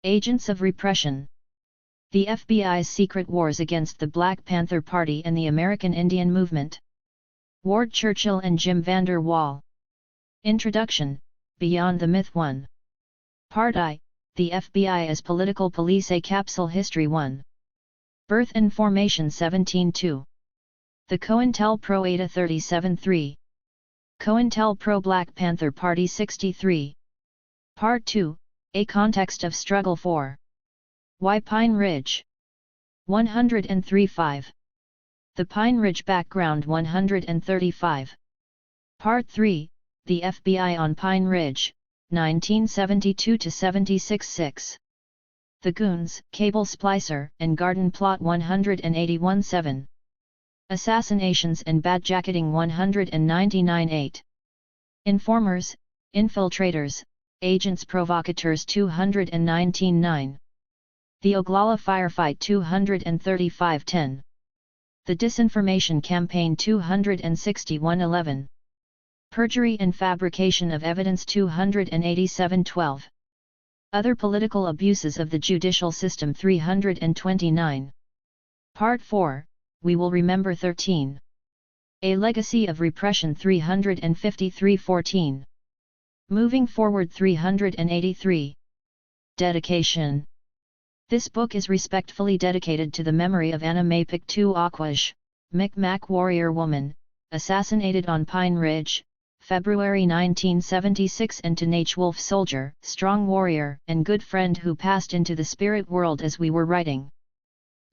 Agents of Repression. The FBI's secret wars against the Black Panther Party and the American Indian Movement. Ward Churchill and Jim Vander. Introduction, Beyond the Myth 1. Part I, The FBI as Political Police, a Capsule History 1. Birth and Formation 17-2. The COINTELPRO ATA 37-3. COINTELPRO Black Panther Party 63. Part 2, A Context of Struggle 4. Why Pine Ridge? 103.5. The Pine Ridge Background 135. Part 3, The FBI on Pine Ridge, 1972-76-6. The Goons, Cable Splicer, and Garden Plot 181-7. Assassinations and Badjacketing 199-8. Informers, Infiltrators, Agents Provocateurs 219-9. The Oglala Firefight 235-10. The Disinformation Campaign 261-11. Perjury and Fabrication of Evidence 287-12. Other Political Abuses of the Judicial System 329. Part 4, We Will Remember 13. A Legacy of Repression 353-14. Moving Forward 383. Dedication. This book is respectfully dedicated to the memory of Anna Mae Pictou Aquaj, Micmac warrior woman, assassinated on Pine Ridge, February 1976, and to Nach Wolf, soldier, strong warrior, and good friend who passed into the spirit world as we were writing.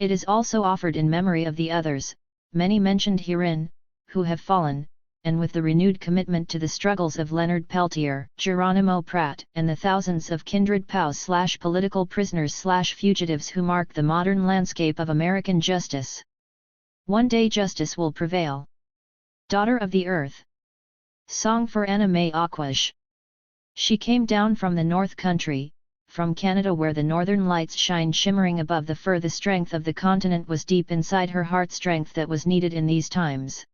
It is also offered in memory of the others, many mentioned herein, who have fallen, and with the renewed commitment to the struggles of Leonard Peltier, Geronimo Pratt, and the thousands of kindred POWs/political prisoners/fugitives who mark the modern landscape of American justice. One day justice will prevail. Daughter of the Earth. Song for Anna Mae Aquaj. She came down from the North Country, from Canada, where the northern lights shine shimmering above the fur. The strength of the continent was deep inside her heart, strength that was needed in these times.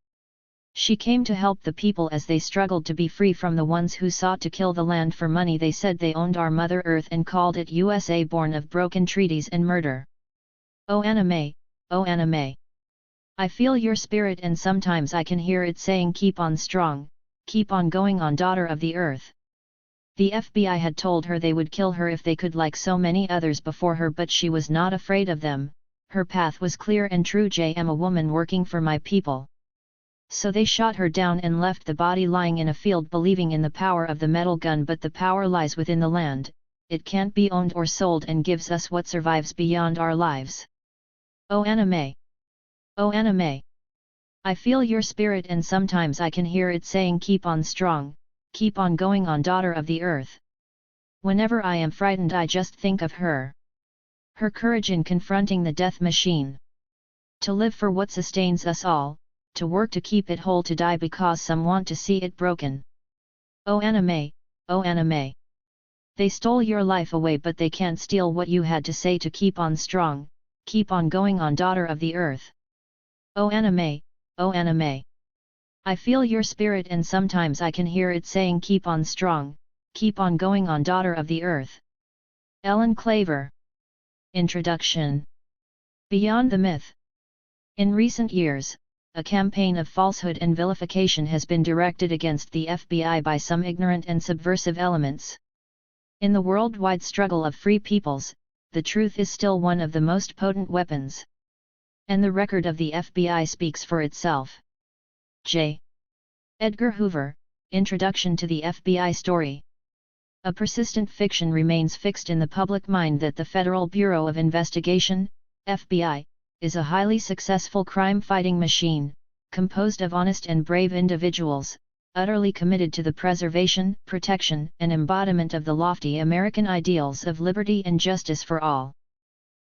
She came to help the people as they struggled to be free from the ones who sought to kill the land for money. They said they owned our Mother Earth and called it USA, born of broken treaties and murder. Oh Anna Mae, oh Anna Mae. I feel your spirit, and sometimes I can hear it saying, keep on strong, keep on going on, daughter of the earth. The FBI had told her they would kill her if they could, like so many others before her, but she was not afraid of them. Her path was clear and true. I am a woman working for my people. So they shot her down and left the body lying in a field, believing in the power of the metal gun. But the power lies within the land, it can't be owned or sold, and gives us what survives beyond our lives. Oh Anna Mae. Oh Anna Mae. I feel your spirit, and sometimes I can hear it saying, keep on strong, keep on going on, daughter of the earth. Whenever I am frightened, I just think of her. Her courage in confronting the death machine. To live for what sustains us all, to work to keep it whole, to die because some want to see it broken. Oh Anna Mae, oh Anna Mae. They stole your life away, but they can't steal what you had to say to keep on strong, keep on going on, daughter of the earth. Oh Anna Mae, oh Anna Mae. I feel your spirit, and sometimes I can hear it saying, keep on strong, keep on going on, daughter of the earth. Ellen Claver. Introduction. Beyond the Myth. In recent years, a campaign of falsehood and vilification has been directed against the FBI by some ignorant and subversive elements. In the worldwide struggle of free peoples, the truth is still one of the most potent weapons. And the record of the FBI speaks for itself. J. Edgar Hoover, Introduction to the FBI Story. A persistent fiction remains fixed in the public mind that the Federal Bureau of Investigation, FBI, is a highly successful crime-fighting machine, composed of honest and brave individuals, utterly committed to the preservation, protection, and embodiment of the lofty American ideals of liberty and justice for all.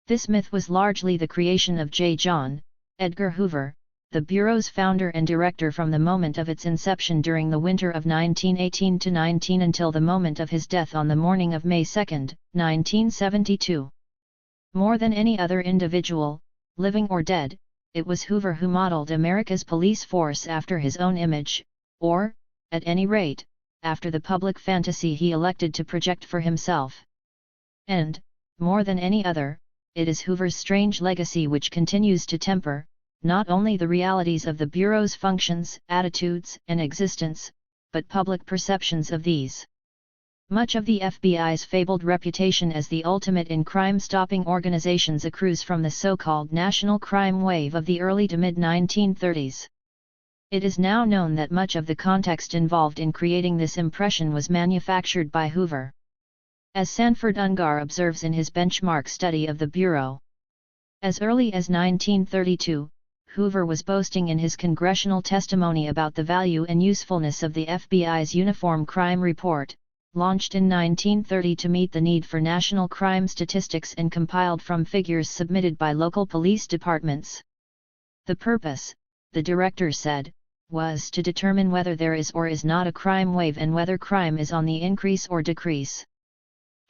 This myth was largely the creation of J. John Edgar Hoover, the Bureau's founder and director, from the moment of its inception during the winter of 1918-19 until the moment of his death on the morning of May 2, 1972. More than any other individual, living or dead, it was Hoover who modeled America's police force after his own image, or, at any rate, after the public fantasy he elected to project for himself. And, More than any other, it is Hoover's strange legacy which continues to temper, not only the realities of the Bureau's functions, attitudes, and existence, but public perceptions of these. Much of the FBI's fabled reputation as the ultimate in crime-stopping organizations accrues from the so-called national crime wave of the early to mid-1930s. It is now known that much of the context involved in creating this impression was manufactured by Hoover. As Sanford Ungar observes in his benchmark study of the Bureau, as early as 1932, Hoover was boasting in his congressional testimony about the value and usefulness of the FBI's Uniform Crime Report, launched in 1930 to meet the need for national crime statistics and compiled from figures submitted by local police departments. The purpose, the director said, was to determine whether there is or is not a crime wave and whether crime is on the increase or decrease.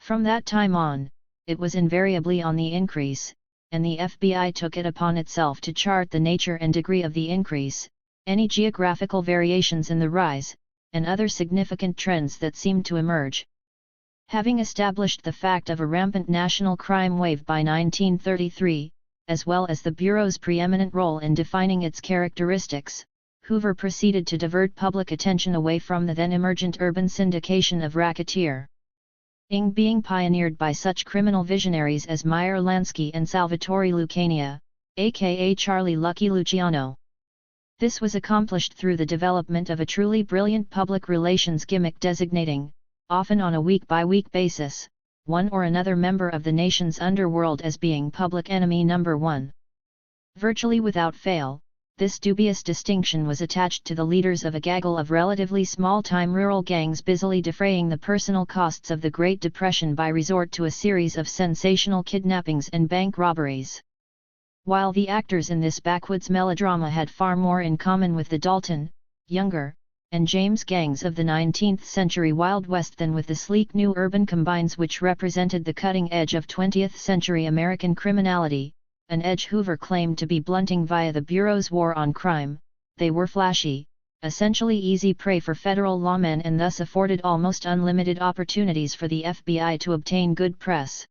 From that time on, it was invariably on the increase, and the FBI took it upon itself to chart the nature and degree of the increase, any geographical variations in the rise, and other significant trends that seemed to emerge. Having established the fact of a rampant national crime wave by 1933, as well as the Bureau's preeminent role in defining its characteristics, Hoover proceeded to divert public attention away from the then emergent urban syndication of racketeering being pioneered by such criminal visionaries as Meyer Lansky and Salvatore Lucania, aka Charlie Lucky Luciano. This was accomplished through the development of a truly brilliant public relations gimmick designating, often on a week-by-week basis, one or another member of the nation's underworld as being public enemy number one. Virtually without fail, this dubious distinction was attached to the leaders of a gaggle of relatively small-time rural gangs busily defraying the personal costs of the Great Depression by resort to a series of sensational kidnappings and bank robberies. While the actors in this backwoods melodrama had far more in common with the Dalton, Younger, and James gangs of the 19th century Wild West than with the sleek new urban combines which represented the cutting edge of 20th century American criminality, an edge Hoover claimed to be blunting via the Bureau's war on crime, they were flashy, essentially easy prey for federal lawmen and thus afforded almost unlimited opportunities for the FBI to obtain good press.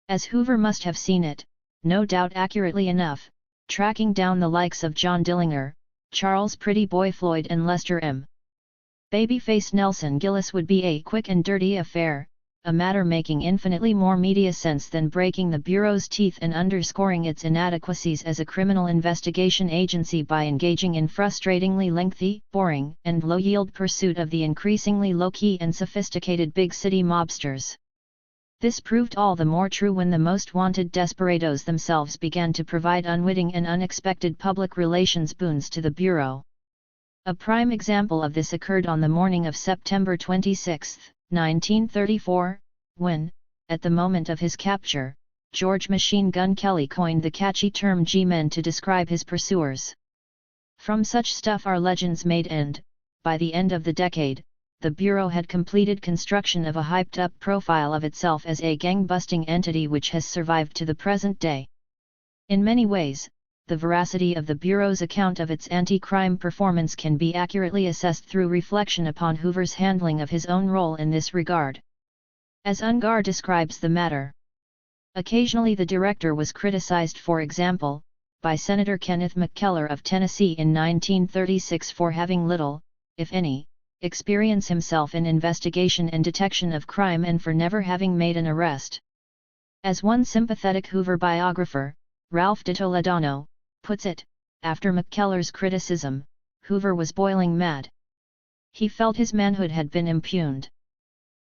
As Hoover must have seen it, no doubt accurately enough, tracking down the likes of John Dillinger, Charles Pretty Boy Floyd and Lester M. Babyface Nelson Gillis would be a quick and dirty affair, a matter making infinitely more media sense than breaking the Bureau's teeth and underscoring its inadequacies as a criminal investigation agency by engaging in frustratingly lengthy, boring, and low-yield pursuit of the increasingly low-key and sophisticated big city mobsters. This proved all the more true when the most wanted desperados themselves began to provide unwitting and unexpected public relations boons to the Bureau. A prime example of this occurred on the morning of September 26, 1934, when, at the moment of his capture, George Machine Gun Kelly coined the catchy term G-Men to describe his pursuers. From such stuff are legends made and, by the end of the decade, the Bureau had completed construction of a hyped-up profile of itself as a gang-busting entity which has survived to the present day. In many ways, the veracity of the Bureau's account of its anti-crime performance can be accurately assessed through reflection upon Hoover's handling of his own role in this regard. As Ungar describes the matter, occasionally the director was criticized, for example, by Senator Kenneth McKellar of Tennessee in 1936 for having little, if any, experience himself in investigation and detection of crime and for never having made an arrest. As one sympathetic Hoover biographer, Ralph de Toledano, puts it, after McKellar's criticism, Hoover was boiling mad. He felt his manhood had been impugned.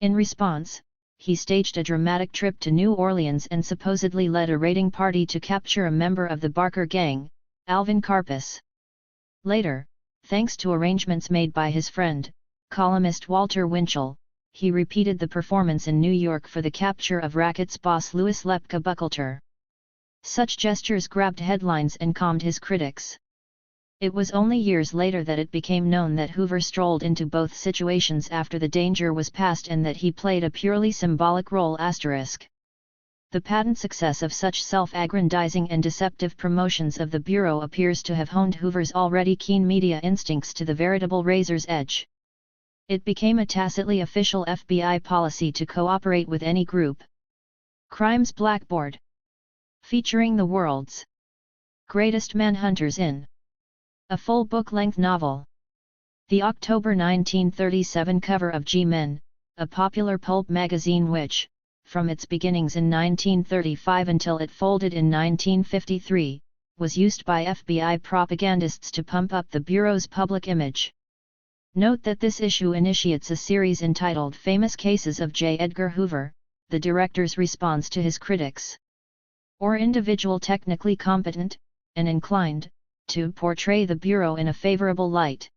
In response, he staged a dramatic trip to New Orleans and supposedly led a raiding party to capture a member of the Barker gang, Alvin Karpus. Later, thanks to arrangements made by his friend, columnist Walter Winchell, he repeated the performance in New York for the capture of Rackets boss Louis Lepka Buckleter. Such gestures grabbed headlines and calmed his critics. It was only years later that it became known that Hoover strolled into both situations after the danger was past and that he played a purely symbolic role*. The patent success of such self-aggrandizing and deceptive promotions of the Bureau appears to have honed Hoover's already keen media instincts to the veritable razor's edge. It became a tacitly official FBI policy to cooperate with any group Crimes Blackboard. Featuring the world's greatest manhunters in a full book-length novel. The October 1937 cover of G-Men, a popular pulp magazine which, from its beginnings in 1935 until it folded in 1953, was used by FBI propagandists to pump up the Bureau's public image. Note that this issue initiates a series entitled Famous Cases of J. Edgar Hoover, the director's response to his critics, or individual technically competent, and inclined, to portray the Bureau in a favorable light.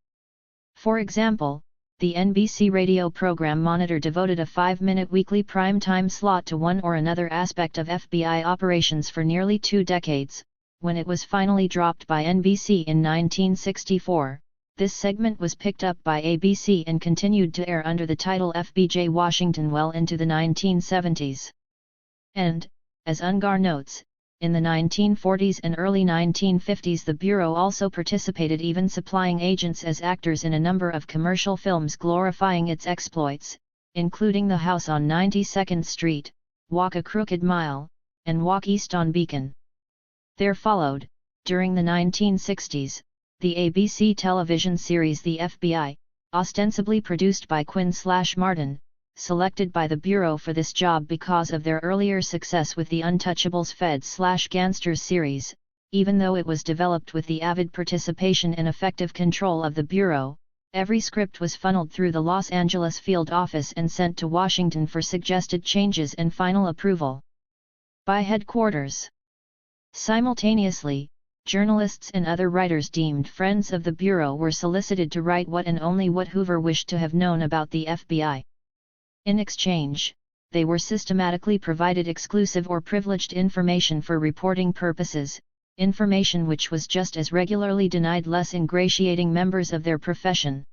For example, the NBC radio program Monitor devoted a 5-minute weekly prime-time slot to one or another aspect of FBI operations for nearly 2 decades. When it was finally dropped by NBC in 1964, this segment was picked up by ABC and continued to air under the title FBJ Washington well into the 1970s. And, as Ungar notes, in the 1940s and early 1950s the Bureau also participated, even supplying agents as actors in a number of commercial films glorifying its exploits, including The House on 92nd Street, Walk a Crooked Mile, and Walk East on Beacon. There followed, during the 1960s, the ABC television series The FBI, ostensibly produced by Quinn/Martin, selected by the Bureau for this job because of their earlier success with the Untouchables Feds/Gangsters series. Even though it was developed with the avid participation and effective control of the Bureau, every script was funneled through the Los Angeles field office and sent to Washington for suggested changes and final approval by headquarters. Simultaneously, journalists and other writers deemed friends of the Bureau were solicited to write what and only what Hoover wished to have known about the FBI. In exchange, they were systematically provided exclusive or privileged information for reporting purposes, information which was just as regularly denied less ingratiating members of their profession.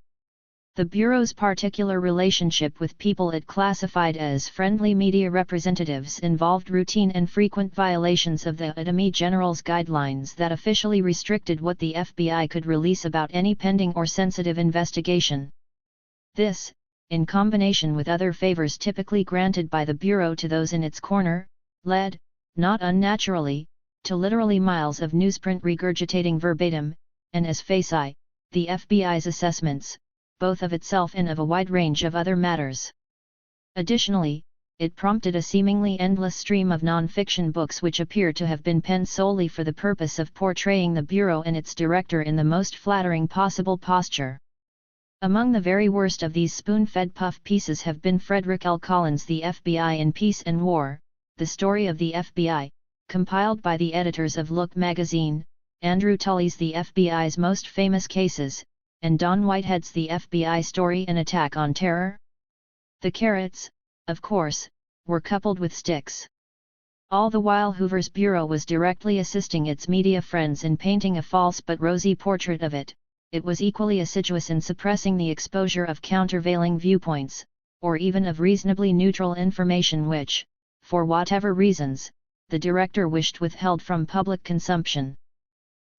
The Bureau's particular relationship with people it classified as friendly media representatives involved routine and frequent violations of the Attorney General's guidelines that officially restricted what the FBI could release about any pending or sensitive investigation. This, in combination with other favors typically granted by the Bureau to those in its corner, led, not unnaturally, to literally miles of newsprint regurgitating verbatim, and as facile, the FBI's assessments, both of itself and of a wide range of other matters. Additionally, it prompted a seemingly endless stream of non-fiction books which appear to have been penned solely for the purpose of portraying the Bureau and its director in the most flattering possible posture. Among the very worst of these spoon-fed puff pieces have been Frederick L. Collins' The FBI in Peace and War, The Story of the FBI, compiled by the editors of Look magazine, Andrew Tully's The FBI's Most Famous Cases, and Don Whitehead's The FBI Story: An Attack on Terror. The carrots, of course, were coupled with sticks. All the while Hoover's Bureau was directly assisting its media friends in painting a false but rosy portrait of it. It was equally assiduous in suppressing the exposure of countervailing viewpoints, or even of reasonably neutral information which, for whatever reasons, the director wished withheld from public consumption.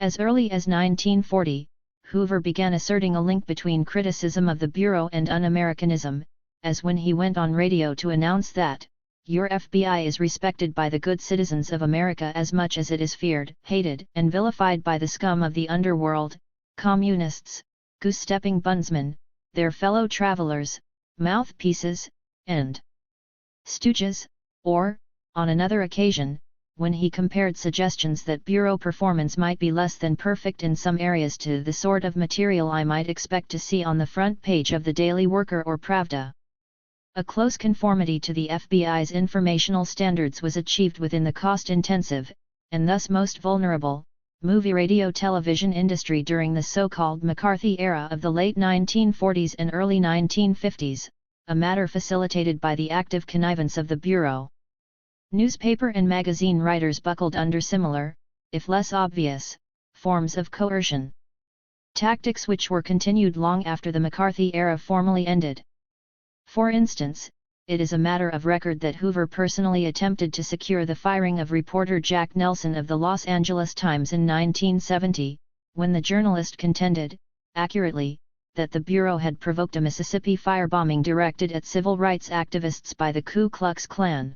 As early as 1940, Hoover began asserting a link between criticism of the Bureau and un-Americanism, as when he went on radio to announce that, "Your FBI is respected by the good citizens of America as much as it is feared, hated, and vilified by the scum of the underworld, communists, goose-stepping bunsmen, their fellow travelers, mouthpieces, and stooges," or, on another occasion, when he compared suggestions that Bureau performance might be less than perfect in some areas to the sort of material I might expect to see on the front page of the Daily Worker or Pravda. A close conformity to the FBI's informational standards was achieved within the cost-intensive, and thus most vulnerable, movie radio television industry during the so-called McCarthy era of the late 1940s and early 1950s, a matter facilitated by the active connivance of the Bureau. Newspaper and magazine writers buckled under similar, if less obvious, forms of coercion. Tactics which were continued long after the McCarthy era formally ended. For instance, it is a matter of record that Hoover personally attempted to secure the firing of reporter Jack Nelson of the Los Angeles Times in 1970, when the journalist contended, accurately, that the Bureau had provoked a Mississippi firebombing directed at civil rights activists by the Ku Klux Klan.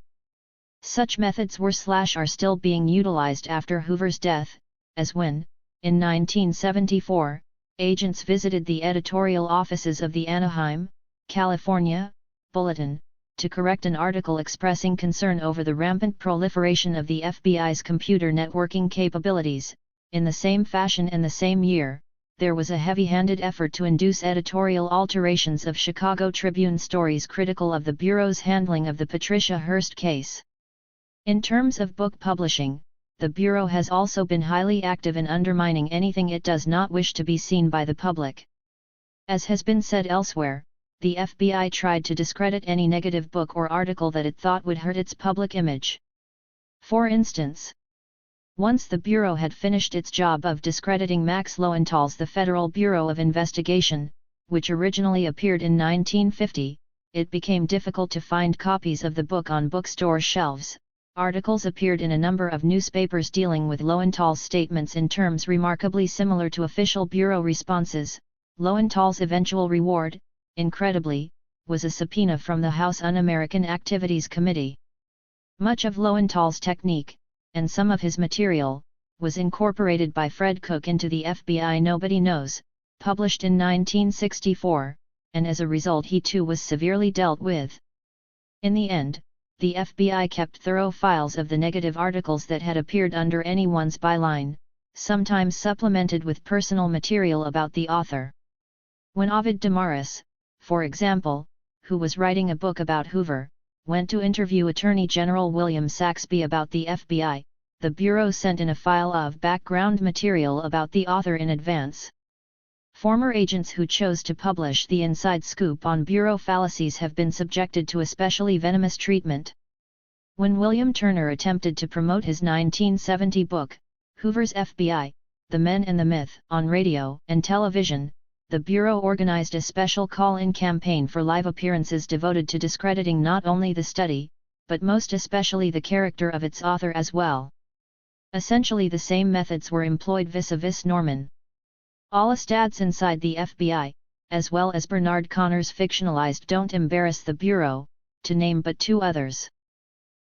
Such methods were/are still being utilized after Hoover's death, as when, in 1974, agents visited the editorial offices of the Anaheim, California, Bulletin, to correct an article expressing concern over the rampant proliferation of the FBI's computer networking capabilities. In the same fashion and the same year, there was a heavy-handed effort to induce editorial alterations of Chicago Tribune stories critical of the Bureau's handling of the Patricia Hearst case. In terms of book publishing, the Bureau has also been highly active in undermining anything it does not wish to be seen by the public. As has been said elsewhere, the FBI tried to discredit any negative book or article that it thought would hurt its public image. For instance, once the Bureau had finished its job of discrediting Max Lowenthal's The Federal Bureau of Investigation, which originally appeared in 1950, it became difficult to find copies of the book on bookstore shelves. Articles appeared in a number of newspapers dealing with Lowenthal's statements in terms remarkably similar to official Bureau responses. Lowenthal's eventual reward, incredibly, was a subpoena from the House Un-American Activities Committee. Much of Lowenthal's technique, and some of his material, was incorporated by Fred Cook into the FBI Nobody Knows, published in 1964, and as a result he too was severely dealt with. In the end, the FBI kept thorough files of the negative articles that had appeared under anyone's byline, sometimes supplemented with personal material about the author. When Ovid Damaris, for example, who was writing a book about Hoover, went to interview Attorney General William Saxby about the FBI, the Bureau sent in a file of background material about the author in advance. Former agents who chose to publish the inside scoop on Bureau fallacies have been subjected to especially venomous treatment. When William Turner attempted to promote his 1970 book, Hoover's FBI, The Men and the Myth, on radio and television, the Bureau organized a special call-in campaign for live appearances devoted to discrediting not only the study, but most especially the character of its author as well. Essentially the same methods were employed vis-a-vis Norman Allestads inside the FBI, as well as Bernard Connor's fictionalized Don't Embarrass the Bureau, to name but two others.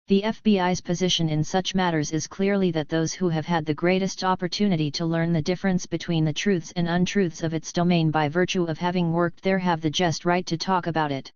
The FBI's position in such matters is clearly that those who have had the greatest opportunity to learn the difference between the truths and untruths of its domain by virtue of having worked there have the just right to talk about it.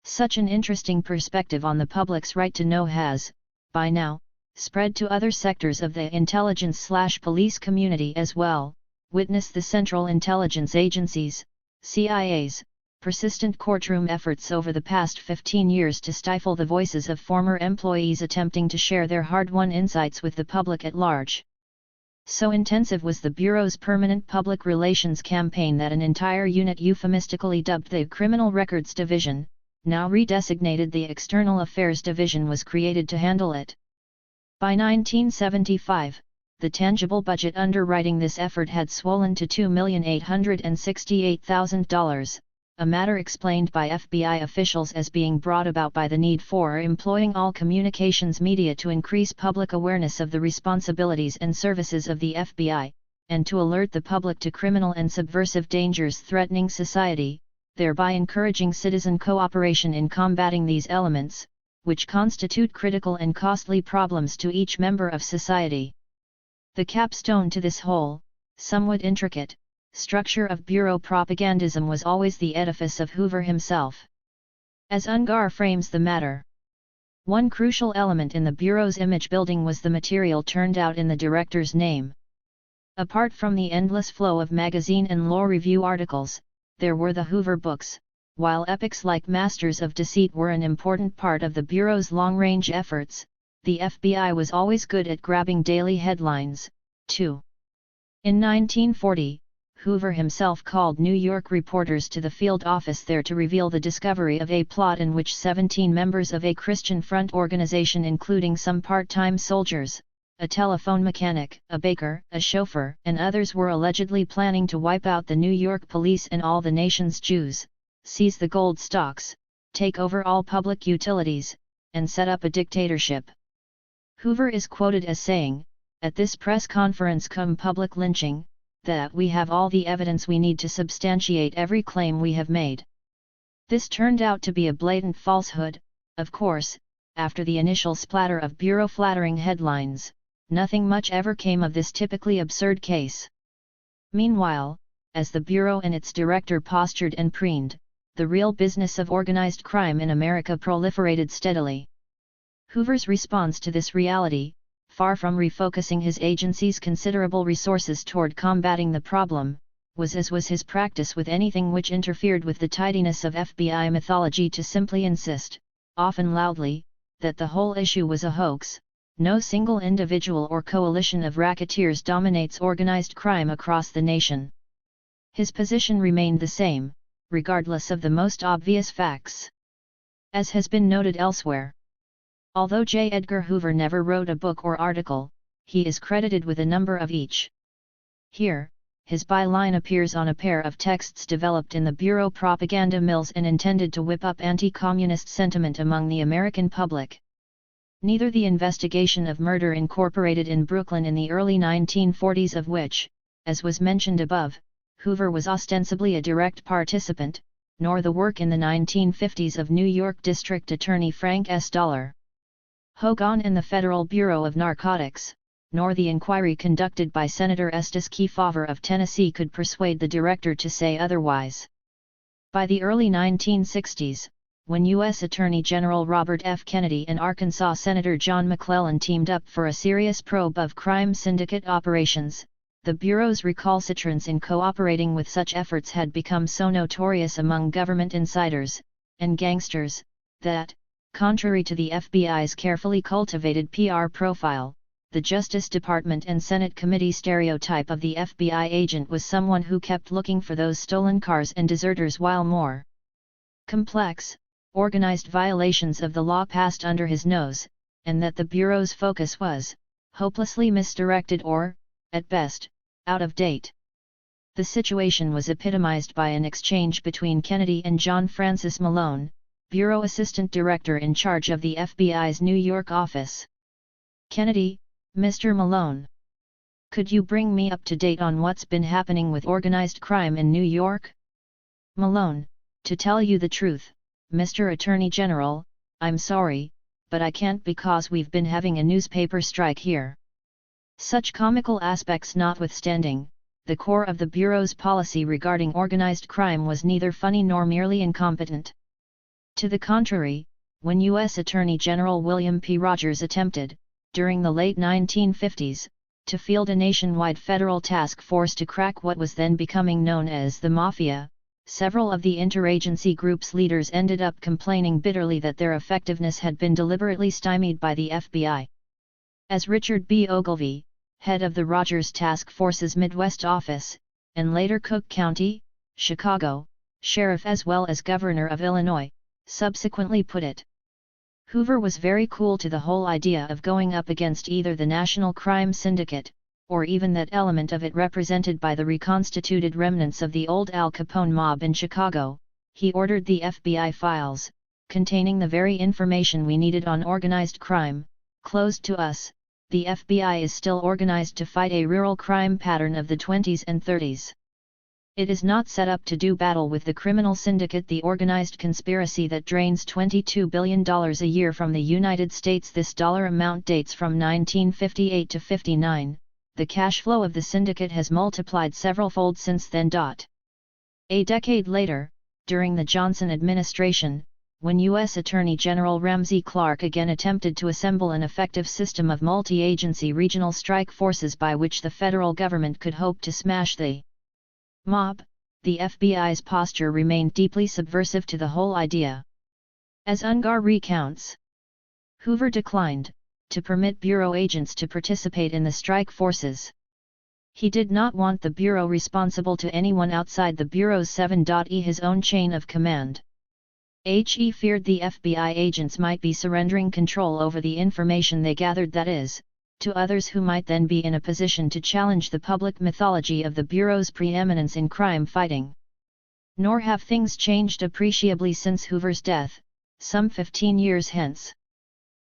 Such an interesting perspective on the public's right to know has, by now, spread to other sectors of the intelligence/police community as well. Witness the Central Intelligence Agency's, CIA's, persistent courtroom efforts over the past 15 years to stifle the voices of former employees attempting to share their hard-won insights with the public at large. So intensive was the Bureau's permanent public relations campaign that an entire unit euphemistically dubbed the Criminal Records Division, now redesignated the External Affairs Division, was created to handle it. By 1975, the tangible budget underwriting this effort had swollen to $2,868,000, a matter explained by FBI officials as being brought about by the need for employing all communications media to increase public awareness of the responsibilities and services of the FBI, and to alert the public to criminal and subversive dangers threatening society, thereby encouraging citizen cooperation in combating these elements, which constitute critical and costly problems to each member of society. The capstone to this whole, somewhat intricate, structure of Bureau propagandism was always the edifice of Hoover himself. As Ungar frames the matter, one crucial element in the Bureau's image building was the material turned out in the director's name. Apart from the endless flow of magazine and law review articles, there were the Hoover books. While epics like Masters of Deceit were an important part of the Bureau's long-range efforts, the FBI was always good at grabbing daily headlines, too. In 1940, Hoover himself called New York reporters to the field office there to reveal the discovery of a plot in which 17 members of a Christian Front organization, including some part-time soldiers, a telephone mechanic, a baker, a chauffeur, and others, were allegedly planning to wipe out the New York police and all the nation's Jews, seize the gold stocks, take over all public utilities, and set up a dictatorship. Hoover is quoted as saying, at this press conference come public lynching, that we have all the evidence we need to substantiate every claim we have made. This turned out to be a blatant falsehood, of course, after the initial splatter of bureau-flattering headlines, nothing much ever came of this typically absurd case. Meanwhile, as the Bureau and its director postured and preened, the real business of organized crime in America proliferated steadily. Hoover's response to this reality, far from refocusing his agency's considerable resources toward combating the problem, was, as was his practice with anything which interfered with the tidiness of FBI mythology, to simply insist, often loudly, that the whole issue was a hoax. No single individual or coalition of racketeers dominates organized crime across the nation. His position remained the same, regardless of the most obvious facts. As has been noted elsewhere, although J. Edgar Hoover never wrote a book or article, he is credited with a number of each. Here, his byline appears on a pair of texts developed in the Bureau propaganda mills and intended to whip up anti-communist sentiment among the American public. Neither the investigation of murder incorporated in Brooklyn in the early 1940s, of which, as was mentioned above, Hoover was ostensibly a direct participant, nor the work in the 1950s of New York District Attorney Frank S. Hogan and the Federal Bureau of Narcotics, nor the inquiry conducted by Senator Estes Kefauver of Tennessee could persuade the director to say otherwise. By the early 1960s, when U.S. Attorney General Robert F. Kennedy and Arkansas Senator John McClellan teamed up for a serious probe of crime syndicate operations, the Bureau's recalcitrance in cooperating with such efforts had become so notorious among government insiders and gangsters that, contrary to the FBI's carefully cultivated PR profile, the Justice Department and Senate committee stereotype of the FBI agent was someone who kept looking for those stolen cars and deserters, while more complex, organized violations of the law passed under his nose, and that the Bureau's focus was hopelessly misdirected or, at best, out of date. The situation was epitomized by an exchange between Kennedy and John Francis Malone, Bureau Assistant Director in charge of the FBI's New York office. Kennedy: Mr. Malone, could you bring me up to date on what's been happening with organized crime in New York? Malone: to tell you the truth, Mr. Attorney General, I'm sorry, but I can't, because we've been having a newspaper strike here. Such comical aspects notwithstanding, the core of the Bureau's policy regarding organized crime was neither funny nor merely incompetent. To the contrary, when U.S. Attorney General William P. Rogers attempted, during the late 1950s, to field a nationwide federal task force to crack what was then becoming known as the Mafia, several of the interagency group's leaders ended up complaining bitterly that their effectiveness had been deliberately stymied by the FBI. As Richard B. Ogilvie, head of the Rogers Task Force's Midwest office, and later Cook County, Chicago, sheriff as well as governor of Illinois, subsequently put it, Hoover was very cool to the whole idea of going up against either the National Crime Syndicate, or even that element of it represented by the reconstituted remnants of the old Al Capone mob in Chicago. He ordered the FBI files, containing the very information we needed on organized crime, closed to us. The FBI is still organized to fight a rural crime pattern of the 20s and 30s. It is not set up to do battle with the criminal syndicate, the organized conspiracy that drains $22 billion a year from the United States. This dollar amount dates from 1958 to 59. The cash flow of the syndicate has multiplied several-fold since then. A decade later, during the Johnson administration, when U.S. Attorney General Ramsey Clark again attempted to assemble an effective system of multi-agency regional strike forces by which the federal government could hope to smash the mob, the FBI's posture remained deeply subversive to the whole idea. As Ungar recounts, Hoover declined to permit Bureau agents to participate in the strike forces. He did not want the Bureau responsible to anyone outside the Bureau's 7.e his own chain of command. He feared the FBI agents might be surrendering control over the information they gathered, that is, to others who might then be in a position to challenge the public mythology of the Bureau's preeminence in crime fighting. Nor have things changed appreciably since Hoover's death, some 15 years hence.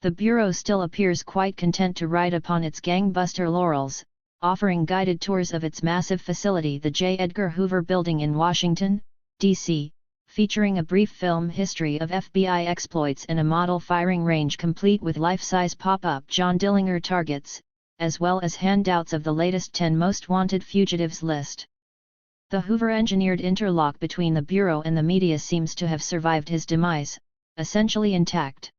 The Bureau still appears quite content to ride upon its gangbuster laurels, offering guided tours of its massive facility, the J. Edgar Hoover Building in Washington, D.C., featuring a brief film history of FBI exploits and a model firing range complete with life-size pop-up John Dillinger targets, as well as handouts of the latest 10 most wanted fugitives list. The Hoover-engineered interlock between the Bureau and the media seems to have survived his demise, essentially intact.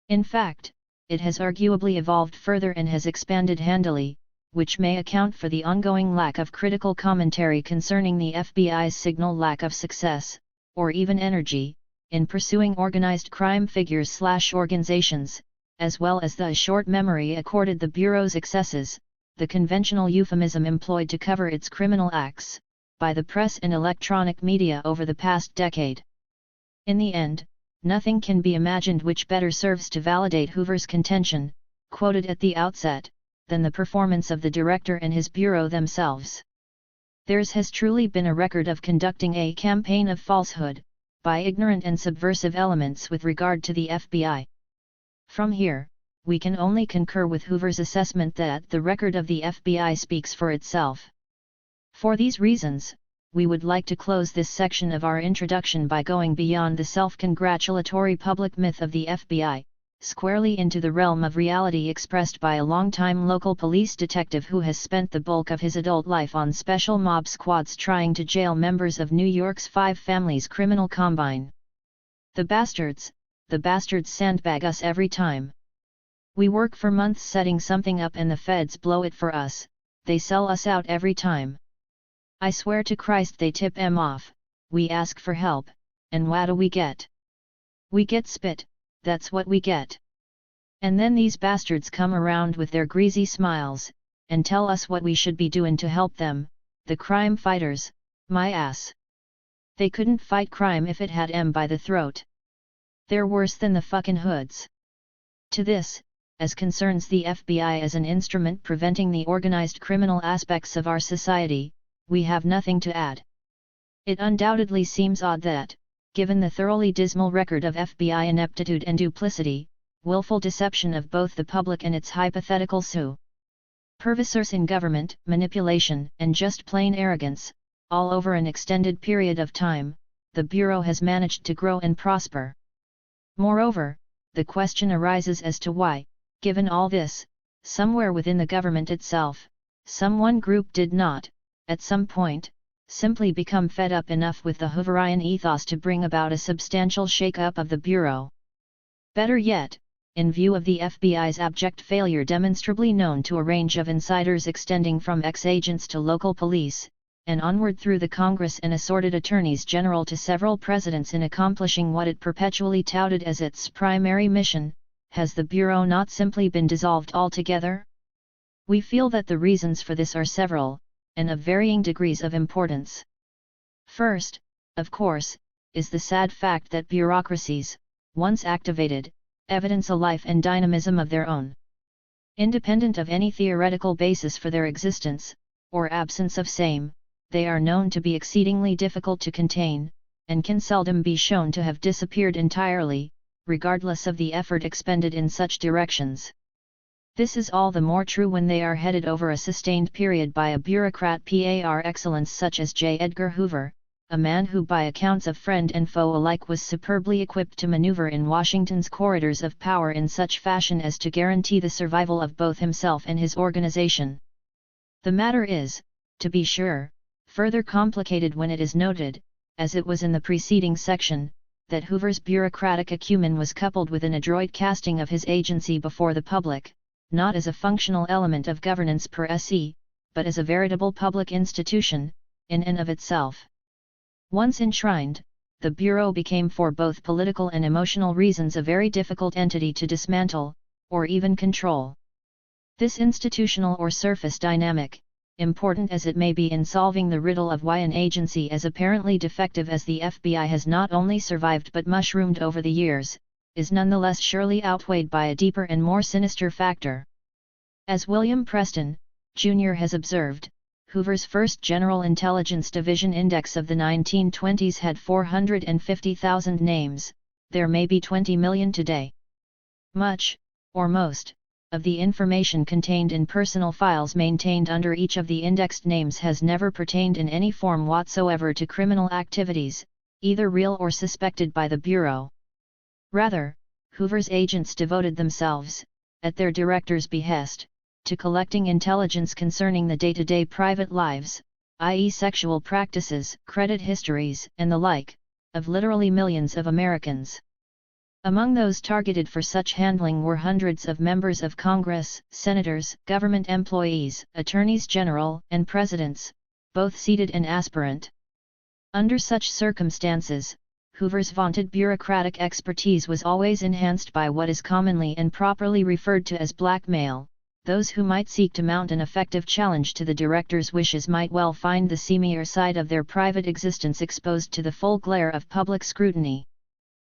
In fact, it has arguably evolved further and has expanded handily, which may account for the ongoing lack of critical commentary concerning the FBI's signal lack of success, or even energy, in pursuing organized crime figures/organizations, as well as the short memory accorded the Bureau's excesses, the conventional euphemism employed to cover its criminal acts, by the press and electronic media over the past decade. In the end, nothing can be imagined which better serves to validate Hoover's contention, quoted at the outset, than the performance of the director and his bureau themselves. Theirs has truly been a record of conducting a campaign of falsehood, by ignorant and subversive elements with regard to the FBI. From here, we can only concur with Hoover's assessment that the record of the FBI speaks for itself. For these reasons, we would like to close this section of our introduction by going beyond the self-congratulatory public myth of the FBI, squarely into the realm of reality expressed by a longtime local police detective who has spent the bulk of his adult life on special mob squads trying to jail members of New York's Five Families criminal combine. The bastards sandbag us every time. We work for months setting something up and the feds blow it for us, they sell us out every time. I swear to Christ they tip 'em off, we ask for help, and what do we get? We get spit, that's what we get. And then these bastards come around with their greasy smiles, and tell us what we should be doing to help them, the crime fighters, my ass. They couldn't fight crime if it had 'em by the throat. They're worse than the fucking hoods. To this, as concerns the FBI as an instrument preventing the organized criminal aspects of our society, we have nothing to add. It undoubtedly seems odd that, given the thoroughly dismal record of FBI ineptitude and duplicity, willful deception of both the public and its hypothetical supervisors in government, manipulation, and just plain arrogance, all over an extended period of time, the Bureau has managed to grow and prosper. Moreover, the question arises as to why, given all this, somewhere within the government itself, some one group did not, at some point, simply become fed up enough with the Hooverian ethos to bring about a substantial shake-up of the Bureau. Better yet, in view of the FBI's abject failure demonstrably known to a range of insiders extending from ex-agents to local police, and onward through the Congress and assorted attorneys general to several presidents in accomplishing what it perpetually touted as its primary mission, has the Bureau not simply been dissolved altogether? We feel that the reasons for this are several, and of varying degrees of importance. First, of course, is the sad fact that bureaucracies, once activated, evidence a life and dynamism of their own. Independent of any theoretical basis for their existence, or absence of same, they are known to be exceedingly difficult to contain, and can seldom be shown to have disappeared entirely, regardless of the effort expended in such directions. This is all the more true when they are headed over a sustained period by a bureaucrat par excellence such as J. Edgar Hoover, a man who by accounts of friend and foe alike was superbly equipped to maneuver in Washington's corridors of power in such fashion as to guarantee the survival of both himself and his organization. The matter is, to be sure, further complicated when it is noted, as it was in the preceding section, that Hoover's bureaucratic acumen was coupled with an adroit casting of his agency before the public, not as a functional element of governance per se, but as a veritable public institution, in and of itself. Once enshrined, the Bureau became for both political and emotional reasons a very difficult entity to dismantle, or even control. This institutional or surface dynamic, important as it may be in solving the riddle of why an agency as apparently defective as the FBI has not only survived but mushroomed over the years, is nonetheless surely outweighed by a deeper and more sinister factor. As William Preston, Jr. has observed, Hoover's first General Intelligence Division Index of the 1920s had 450,000 names, there may be 20 million today. Much, or most, of the information contained in personal files maintained under each of the indexed names has never pertained in any form whatsoever to criminal activities, either real or suspected by the Bureau. Rather, Hoover's agents devoted themselves, at their director's behest, to collecting intelligence concerning the day-to-day private lives, i.e. sexual practices, credit histories, and the like, of literally millions of Americans. Among those targeted for such handling were hundreds of members of Congress, senators, government employees, attorneys general, and presidents, both seated and aspirant. Under such circumstances, Hoover's vaunted bureaucratic expertise was always enhanced by what is commonly and properly referred to as blackmail. Those who might seek to mount an effective challenge to the director's wishes might well find the seamier side of their private existence exposed to the full glare of public scrutiny.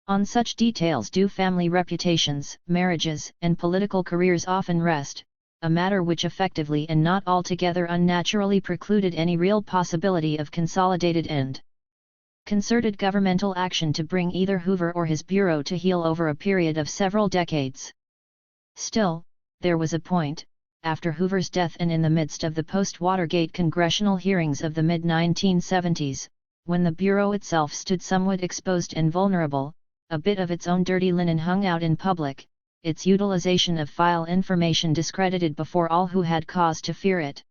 On such details do family reputations, marriages, and political careers often rest, a matter which effectively and not altogether unnaturally precluded any real possibility of consolidated and concerted governmental action to bring either Hoover or his bureau to heel over a period of several decades. Still, there was a point, after Hoover's death and in the midst of the post-Watergate congressional hearings of the mid-1970s, when the Bureau itself stood somewhat exposed and vulnerable, a bit of its own dirty linen hung out in public, its utilization of file information discredited before all who had cause to fear it.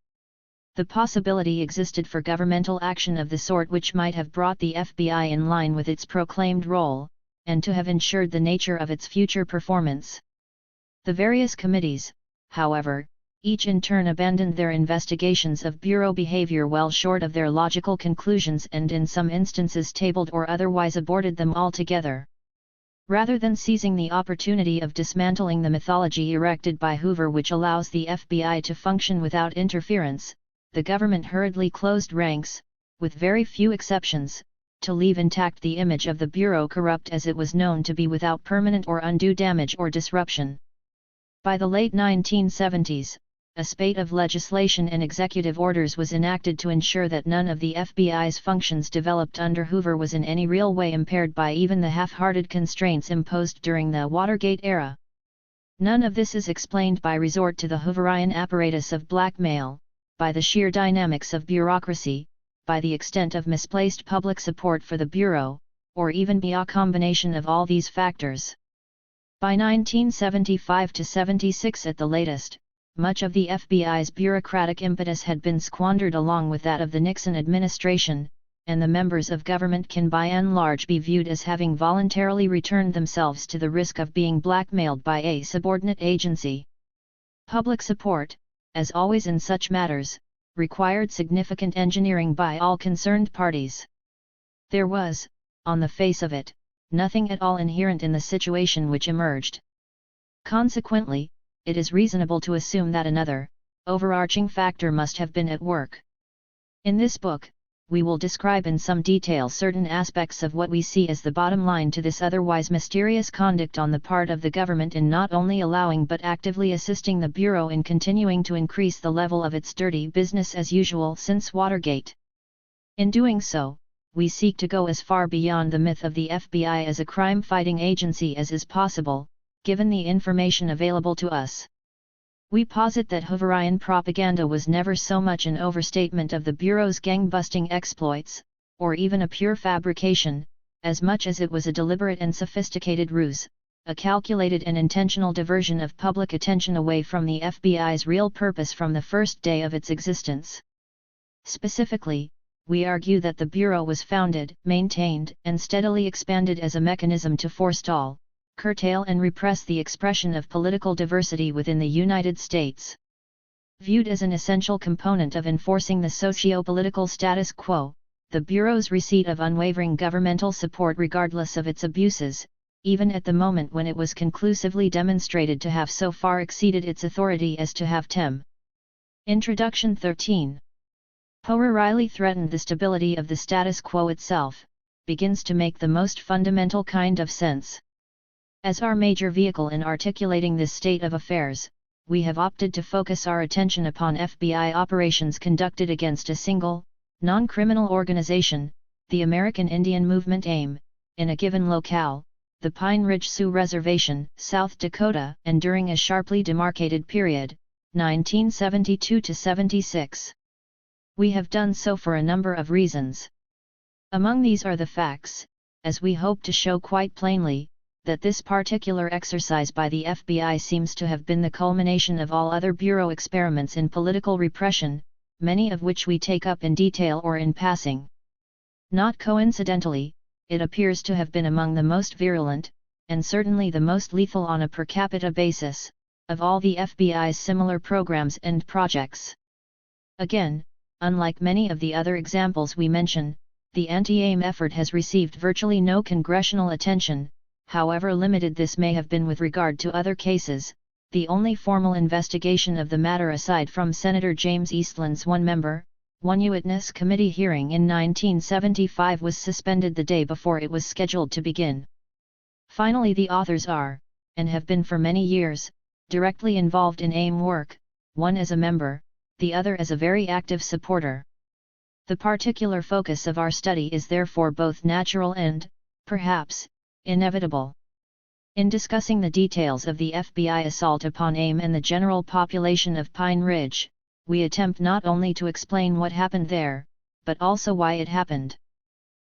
The possibility existed for governmental action of the sort which might have brought the FBI in line with its proclaimed role, and to have ensured the nature of its future performance. The various committees, however, each in turn abandoned their investigations of Bureau behavior well short of their logical conclusions and in some instances tabled or otherwise aborted them altogether. Rather than seizing the opportunity of dismantling the mythology erected by Hoover which allows the FBI to function without interference, the government hurriedly closed ranks, with very few exceptions, to leave intact the image of the Bureau corrupt as it was known to be without permanent or undue damage or disruption. By the late 1970s, a spate of legislation and executive orders was enacted to ensure that none of the FBI's functions developed under Hoover was in any real way impaired by even the half-hearted constraints imposed during the Watergate era. None of this is explained by resort to the Hooverian apparatus of blackmail, by the sheer dynamics of bureaucracy, by the extent of misplaced public support for the Bureau, or even by a combination of all these factors. By 1975–76 at the latest, much of the FBI's bureaucratic impetus had been squandered along with that of the Nixon administration, and the members of government can by and large be viewed as having voluntarily returned themselves to the risk of being blackmailed by a subordinate agency. Public support, as always in such matters, required significant engineering by all concerned parties. There was, on the face of it, nothing at all inherent in the situation which emerged. Consequently, it is reasonable to assume that another, overarching factor must have been at work. In this book, we will describe in some detail certain aspects of what we see as the bottom line to this otherwise mysterious conduct on the part of the government in not only allowing but actively assisting the Bureau in continuing to increase the level of its dirty business as usual since Watergate. In doing so, we seek to go as far beyond the myth of the FBI as a crime-fighting agency as is possible, given the information available to us. We posit that Hooverian propaganda was never so much an overstatement of the Bureau's gang-busting exploits, or even a pure fabrication, as much as it was a deliberate and sophisticated ruse, a calculated and intentional diversion of public attention away from the FBI's real purpose from the first day of its existence. Specifically, we argue that the Bureau was founded, maintained, and steadily expanded as a mechanism to forestall, curtail and repress the expression of political diversity within the United States. Viewed as an essential component of enforcing the socio-political status quo, the Bureau's receipt of unwavering governmental support regardless of its abuses, even at the moment when it was conclusively demonstrated to have so far exceeded its authority as to have tem. Introduction 13. O'Reilly threatened the stability of the status quo itself, begins to make the most fundamental kind of sense. As our major vehicle in articulating this state of affairs, we have opted to focus our attention upon FBI operations conducted against a single, non-criminal organization, the American Indian Movement AIM, in a given locale, the Pine Ridge Sioux Reservation, South Dakota, and during a sharply demarcated period, 1972–76. We have done so for a number of reasons. Among these are the facts, as we hope to show quite plainly, that this particular exercise by the FBI seems to have been the culmination of all other Bureau experiments in political repression, many of which we take up in detail or in passing. Not coincidentally, it appears to have been among the most virulent, and certainly the most lethal on a per capita basis, of all the FBI's similar programs and projects. Again, unlike many of the other examples we mention, the anti-AIM effort has received virtually no congressional attention, however limited this may have been with regard to other cases. The only formal investigation of the matter aside from Senator James Eastland's one-member, one-witness committee hearing in 1975 was suspended the day before it was scheduled to begin. Finally, the authors are, and have been for many years, directly involved in AIM work, one as a member, the other as a very active supporter. The particular focus of our study is therefore both natural and, perhaps, inevitable. In discussing the details of the FBI assault upon AIM and the general population of Pine Ridge, we attempt not only to explain what happened there, but also why it happened.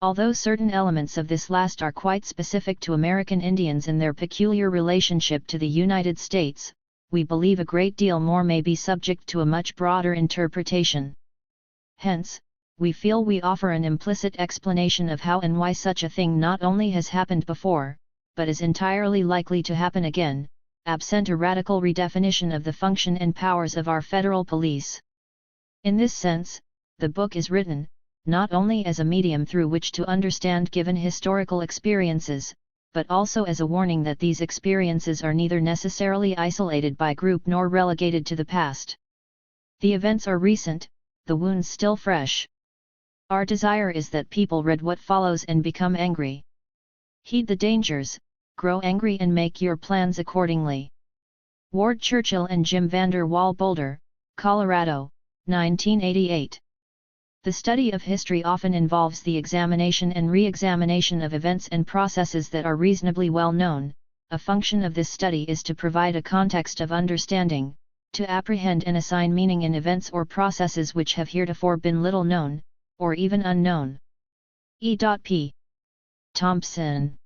Although certain elements of this last are quite specific to American Indians and their peculiar relationship to the United States, we believe a great deal more may be subject to a much broader interpretation. Hence, we feel we offer an implicit explanation of how and why such a thing not only has happened before, but is entirely likely to happen again, absent a radical redefinition of the function and powers of our federal police. In this sense, the book is written, not only as a medium through which to understand given historical experiences, but also as a warning that these experiences are neither necessarily isolated by group nor relegated to the past. The events are recent, the wounds still fresh. Our desire is that people read what follows and become angry. Heed the dangers, grow angry and make your plans accordingly. Ward Churchill and Jim Vander, Boulder, Colorado, 1988. The study of history often involves the examination and re-examination of events and processes that are reasonably well known. A function of this study is to provide a context of understanding, to apprehend and assign meaning in events or processes which have heretofore been little known, or even unknown. E.P. Thompson.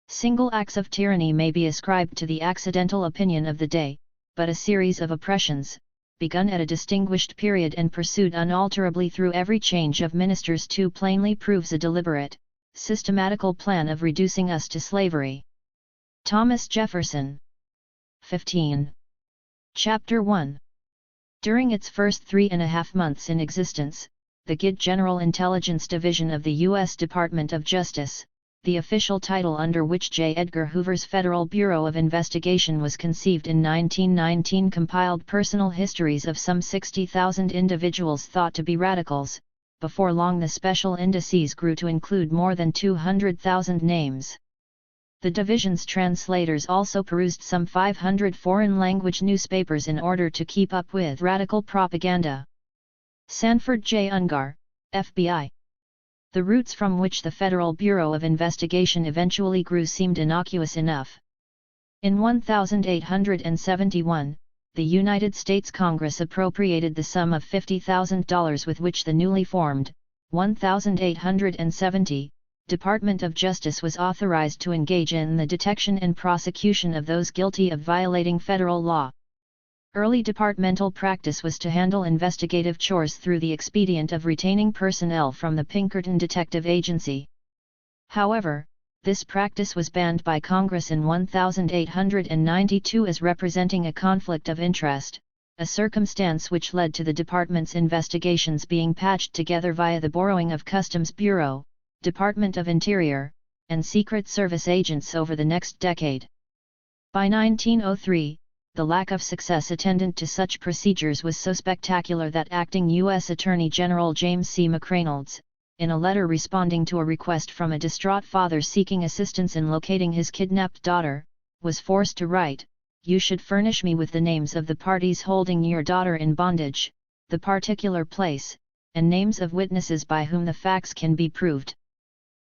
Single acts of tyranny may be ascribed to the accidental opinion of the day, but a series of oppressions, begun at a distinguished period and pursued unalterably through every change of ministers too plainly proves a deliberate, systematical plan of reducing us to slavery. Thomas Jefferson. 15. Chapter 1. During its first 3.5 months in existence, the GID General Intelligence Division of the U.S. Department of Justice, the official title under which J. Edgar Hoover's Federal Bureau of Investigation was conceived in 1919, compiled personal histories of some 60,000 individuals thought to be radicals. Before long the special indices grew to include more than 200,000 names. The division's translators also perused some 500 foreign-language newspapers in order to keep up with radical propaganda. Sanford J. Ungar, FBI. The roots from which the Federal Bureau of Investigation eventually grew seemed innocuous enough. In 1871, the United States Congress appropriated the sum of $50,000 with which the newly formed, 1870, Department of Justice was authorized to engage in the detection and prosecution of those guilty of violating federal law. Early departmental practice was to handle investigative chores through the expedient of retaining personnel from the Pinkerton Detective Agency. However, this practice was banned by Congress in 1892 as representing a conflict of interest, a circumstance which led to the department's investigations being patched together via the borrowing of Customs Bureau, Department of Interior, and Secret Service agents over the next decade. By 1903, the lack of success attendant to such procedures was so spectacular that acting U.S. Attorney General James C. McReynolds, in a letter responding to a request from a distraught father seeking assistance in locating his kidnapped daughter, was forced to write, "You should furnish me with the names of the parties holding your daughter in bondage, the particular place, and names of witnesses by whom the facts can be proved."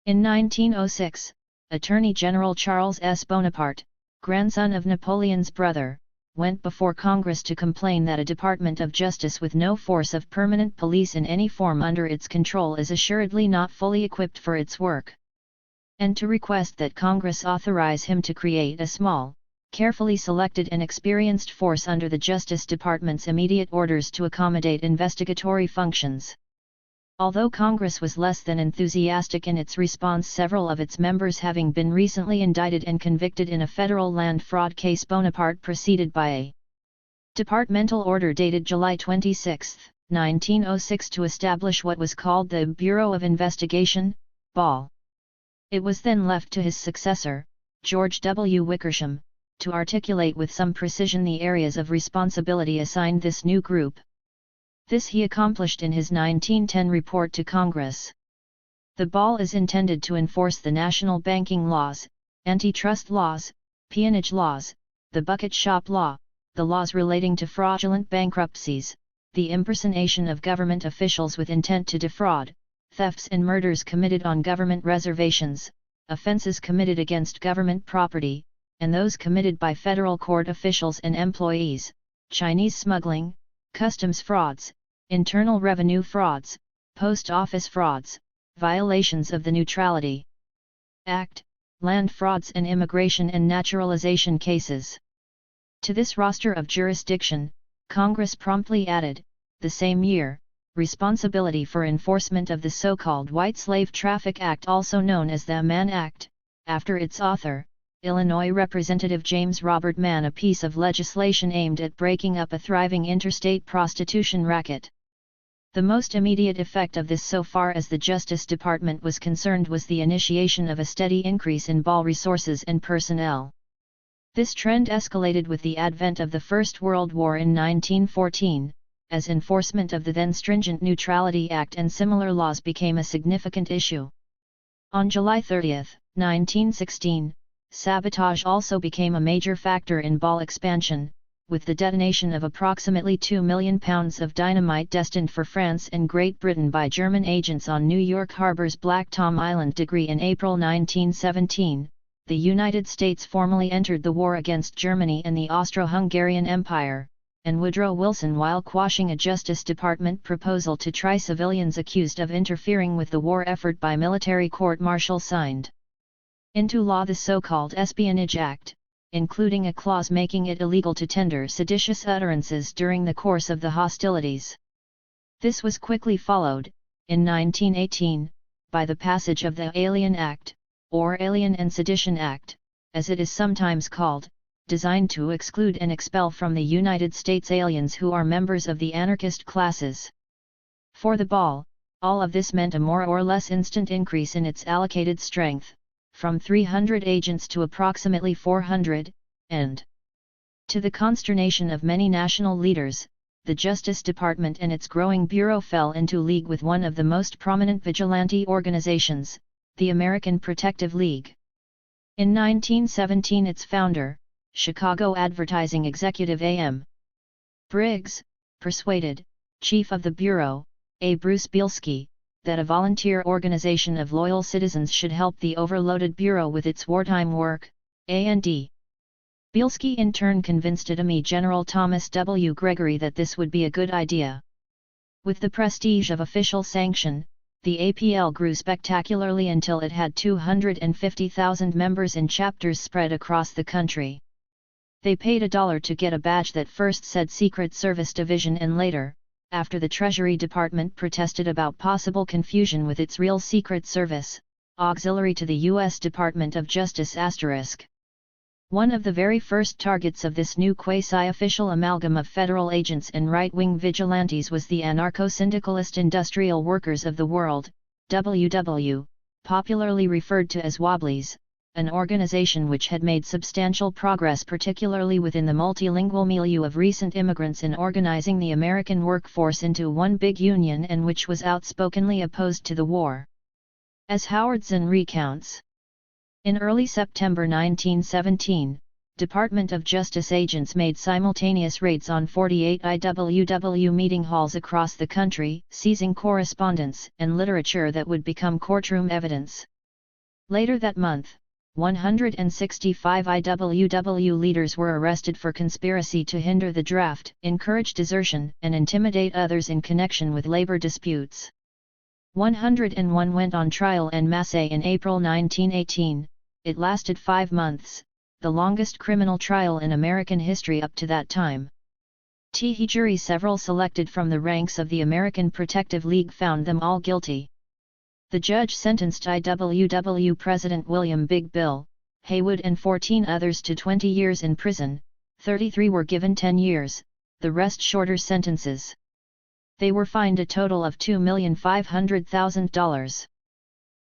In 1906, Attorney General Charles S. Bonaparte, grandson of Napoleon's brother, went before Congress to complain that a Department of Justice with no force of permanent police in any form under its control is assuredly not fully equipped for its work, and to request that Congress authorize him to create a small, carefully selected and experienced force under the Justice Department's immediate orders to accommodate investigatory functions. Although Congress was less than enthusiastic in its response, several of its members having been recently indicted and convicted in a federal land fraud case, Bonaparte proceeded by a departmental order dated July 26, 1906 to establish what was called the Bureau of Investigation, BAL. It was then left to his successor, George W. Wickersham, to articulate with some precision the areas of responsibility assigned this new group. This he accomplished in his 1910 report to Congress. The BAL is intended to enforce the national banking laws, antitrust laws, peonage laws, the bucket shop law, the laws relating to fraudulent bankruptcies, the impersonation of government officials with intent to defraud, thefts and murders committed on government reservations, offenses committed against government property, and those committed by federal court officials and employees, Chinese smuggling, customs frauds, internal revenue frauds, post office frauds, violations of the Neutrality Act, land frauds and immigration and naturalization cases. To this roster of jurisdiction, Congress promptly added, the same year, responsibility for enforcement of the so-called White Slave Traffic Act, also known as the Mann Act, after its author, Illinois Representative James Robert Mann, a piece of legislation aimed at breaking up a thriving interstate prostitution racket. The most immediate effect of this so far as the Justice Department was concerned was the initiation of a steady increase in BAL resources and personnel. This trend escalated with the advent of the First World War in 1914, as enforcement of the then stringent Neutrality Act and similar laws became a significant issue. On July 30, 1916, sabotage also became a major factor in BAL expansion, with the detonation of approximately 2 million pounds of dynamite destined for France and Great Britain by German agents on New York Harbor's Black Tom Island degree in April 1917. The United States formally entered the war against Germany and the Austro-Hungarian Empire, and Woodrow Wilson, while quashing a Justice Department proposal to try civilians accused of interfering with the war effort by military court-martial, signed into law the so-called Espionage Act, including a clause making it illegal to tender seditious utterances during the course of the hostilities. This was quickly followed, in 1918, by the passage of the Alien Act, or Alien and Sedition Act, as it is sometimes called, designed to exclude and expel from the United States aliens who are members of the anarchist classes. For the BAL, all of this meant a more or less instant increase in its allocated strength, from 300 agents to approximately 400, and to the consternation of many national leaders, the Justice Department and its growing bureau fell into league with one of the most prominent vigilante organizations, the American Protective League. In 1917, its founder, Chicago advertising executive A.M. Briggs, persuaded, chief of the Bureau, A. Bruce Bielski, that a volunteer organization of loyal citizens should help the overloaded Bureau with its wartime work, A&D. Bielski in turn convinced Attorney General Thomas W. Gregory that this would be a good idea. With the prestige of official sanction, the APL grew spectacularly until it had 250,000 members in chapters spread across the country. They paid $1 to get a badge that first said Secret Service Division and later, after the Treasury Department protested about possible confusion with its real Secret Service, auxiliary to the U.S. Department of Justice *. One of the very first targets of this new quasi-official amalgam of federal agents and right-wing vigilantes was the Anarcho-Syndicalist Industrial Workers of the World, WW, popularly referred to as Wobblies, an organization which had made substantial progress particularly within the multilingual milieu of recent immigrants in organizing the American workforce into one big union and which was outspokenly opposed to the war. As Howard Zinn recounts, in early September 1917, Department of Justice agents made simultaneous raids on 48 IWW meeting halls across the country, seizing correspondence and literature that would become courtroom evidence. Later that month, 165 IWW leaders were arrested for conspiracy to hinder the draft, encourage desertion, and intimidate others in connection with labor disputes. 101 went on trial en masse in April 1918. It lasted 5 months, the longest criminal trial in American history up to that time. The jury, several selected from the ranks of the American Protective League, found them all guilty. The judge sentenced IWW President William Big Bill Haywood and 14 others to 20 years in prison. 33 were given 10 years, the rest shorter sentences. They were fined a total of $2,500,000.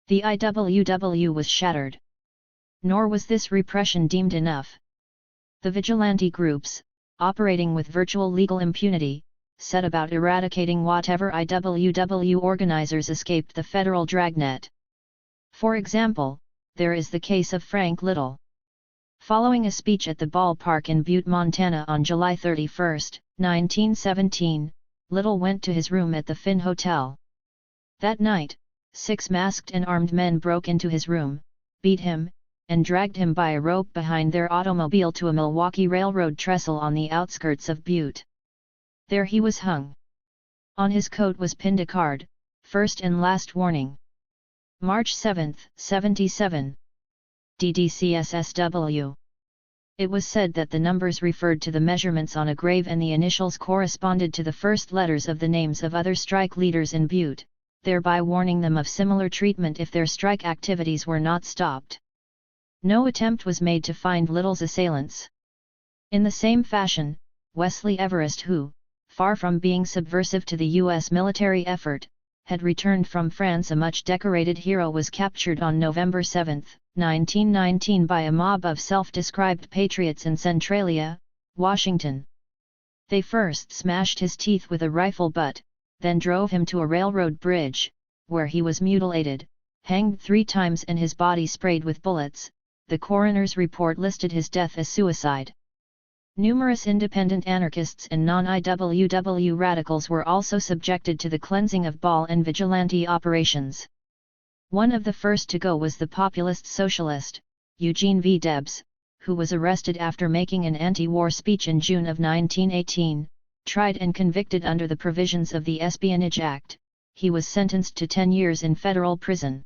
The IWW was shattered. Nor was this repression deemed enough. The vigilante groups, operating with virtual legal impunity, set about eradicating whatever IWW organizers escaped the federal dragnet. For example, there is the case of Frank Little. Following a speech at the ballpark in Butte, Montana on July 31, 1917, Little went to his room at the Finn Hotel. That night, 6 masked and armed men broke into his room, beat him, and dragged him by a rope behind their automobile to a Milwaukee Railroad trestle on the outskirts of Butte. There he was hung. On his coat was pinned a card, "First and last warning. March 7, 77. DDCSSW." It was said that the numbers referred to the measurements on a grave and the initials corresponded to the first letters of the names of other strike leaders in Butte, thereby warning them of similar treatment if their strike activities were not stopped. No attempt was made to find Little's assailants. In the same fashion, Wesley Everest, who, far from being subversive to the U.S. military effort, had returned from France a much decorated hero, was captured on November 7, 1919 by a mob of self-described patriots in Centralia, Washington. They first smashed his teeth with a rifle butt, then drove him to a railroad bridge, where he was mutilated, hanged 3 times and his body sprayed with bullets. The coroner's report listed his death as suicide. Numerous independent anarchists and non-IWW radicals were also subjected to the cleansing of ball and vigilante operations. One of the first to go was the populist socialist, Eugene V. Debs, who was arrested after making an anti-war speech in June of 1918, tried and convicted under the provisions of the Espionage Act. He was sentenced to 10 years in federal prison.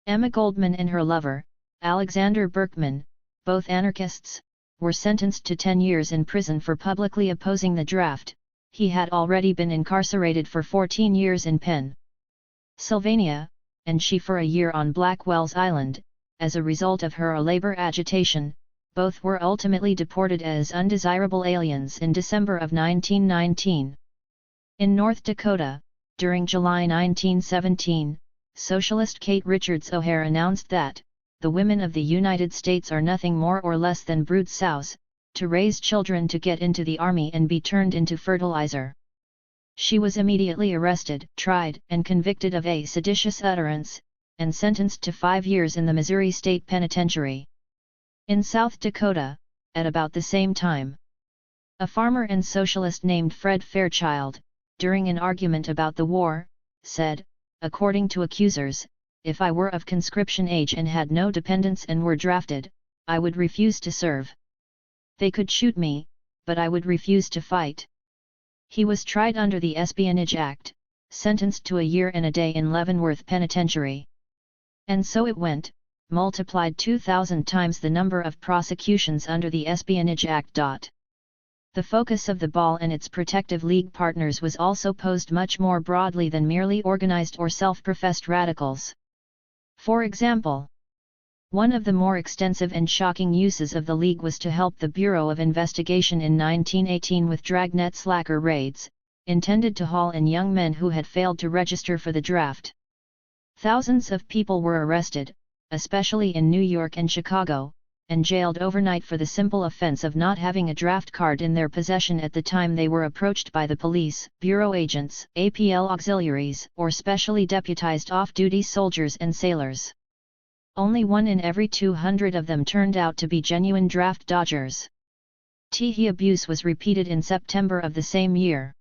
Emma Goldman and her lover, Alexander Berkman, both anarchists, were sentenced to 10 years in prison for publicly opposing the draft. He had already been incarcerated for 14 years in Pennsylvania, and she for a year on Blackwell's Island, as a result of her labor agitation. Both were ultimately deported as undesirable aliens in December of 1919. In North Dakota, during July 1917, socialist Kate Richards O'Hare announced that the women of the United States are nothing more or less than brood sows, to raise children to get into the army and be turned into fertilizer. She was immediately arrested, tried, and convicted of a seditious utterance, and sentenced to 5 years in the Missouri State Penitentiary. In South Dakota, at about the same time, a farmer and socialist named Fred Fairchild, during an argument about the war, said, according to accusers, "If I were of conscription age and had no dependents and were drafted, I would refuse to serve. They could shoot me, but I would refuse to fight." He was tried under the Espionage Act, sentenced to a year and a day in Leavenworth Penitentiary. And so it went, multiplied 2,000 times the number of prosecutions under the Espionage Act. The focus of the ball and its Protective League partners was also posed much more broadly than merely organized or self-professed radicals. For example, one of the more extensive and shocking uses of the League was to help the Bureau of Investigation in 1918 with dragnet slacker raids, intended to haul in young men who had failed to register for the draft. Thousands of people were arrested, especially in New York and Chicago, and jailed overnight for the simple offense of not having a draft card in their possession at the time they were approached by the police, bureau agents, APL auxiliaries, or specially deputized off-duty soldiers and sailors. Only 1 in every 200 of them turned out to be genuine draft dodgers. The abuse was repeated in September of the same year.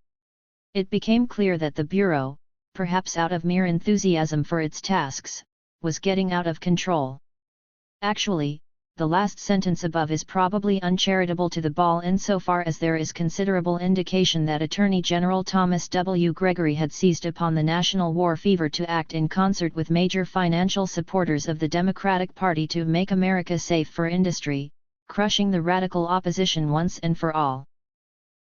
It became clear that the Bureau, perhaps out of mere enthusiasm for its tasks, was getting out of control. Actually, the last sentence above is probably uncharitable to the ball insofar as there is considerable indication that Attorney General Thomas W. Gregory had seized upon the national war fever to act in concert with major financial supporters of the Democratic Party to make America safe for industry, crushing the radical opposition once and for all.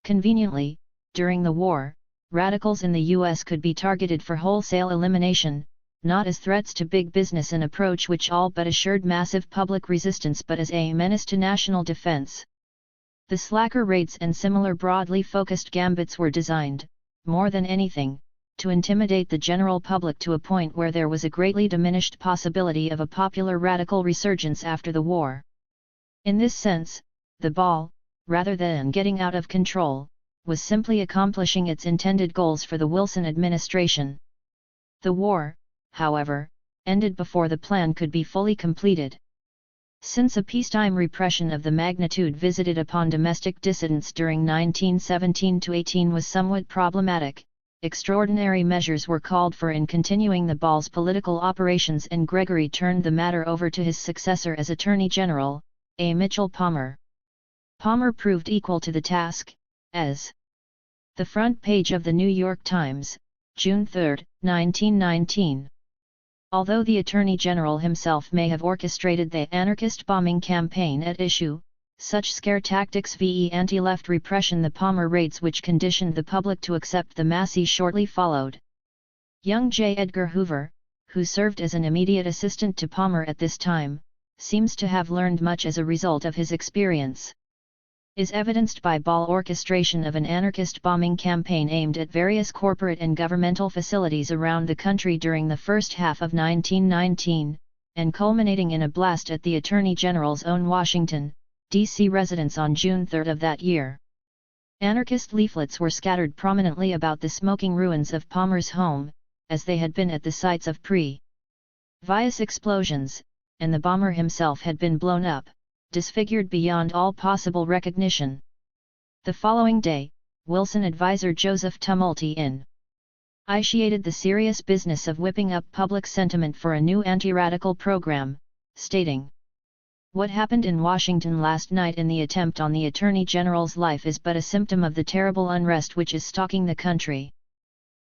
Conveniently, during the war, radicals in the U.S. could be targeted for wholesale elimination, not as threats to big business, an approach which all but assured massive public resistance, but as a menace to national defense. The slacker raids and similar broadly focused gambits were designed, more than anything, to intimidate the general public to a point where there was a greatly diminished possibility of a popular radical resurgence after the war. In this sense, the ball, rather than getting out of control, was simply accomplishing its intended goals for the Wilson administration. The war, however, ended before the plan could be fully completed. Since a peacetime repression of the magnitude visited upon domestic dissidents during 1917–18 was somewhat problematic, extraordinary measures were called for in continuing the ball's political operations, and Gregory turned the matter over to his successor as Attorney General, A. Mitchell Palmer. Palmer proved equal to the task, as the front page of the New York Times, June 3, 1919. Although the Attorney General himself may have orchestrated the anarchist bombing campaign at issue, such scare tactics ve anti-left repression, the Palmer raids which conditioned the public to accept the Massey, shortly followed. Young J. Edgar Hoover, who served as an immediate assistant to Palmer at this time, seems to have learned much as a result of his experience. Is evidenced by ball orchestration of an anarchist bombing campaign aimed at various corporate and governmental facilities around the country during the first half of 1919, and culminating in a blast at the Attorney General's own Washington, D.C. residence on June 3 of that year. Anarchist leaflets were scattered prominently about the smoking ruins of Palmer's home, as they had been at the sites of previous explosions, and the bomber himself had been blown up, disfigured beyond all possible recognition. The following day, Wilson advisor Joseph Tumulty initiated the serious business of whipping up public sentiment for a new anti-radical program, stating, "What happened in Washington last night in the attempt on the Attorney General's life is but a symptom of the terrible unrest which is stalking the country.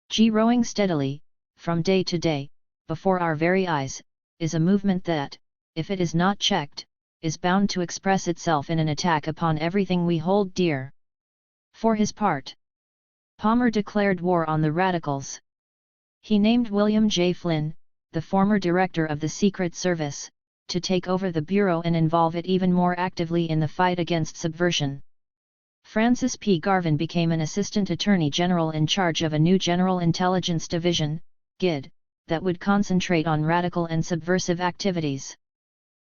Growing steadily, from day to day, before our very eyes, is a movement that, if it is not checked, is bound to express itself in an attack upon everything we hold dear." For his part, Palmer declared war on the radicals. He named William J. Flynn, the former director of the Secret Service, to take over the bureau and involve it even more actively in the fight against subversion. Francis P. Garvin became an assistant attorney general in charge of a new General Intelligence Division, GID, that would concentrate on radical and subversive activities.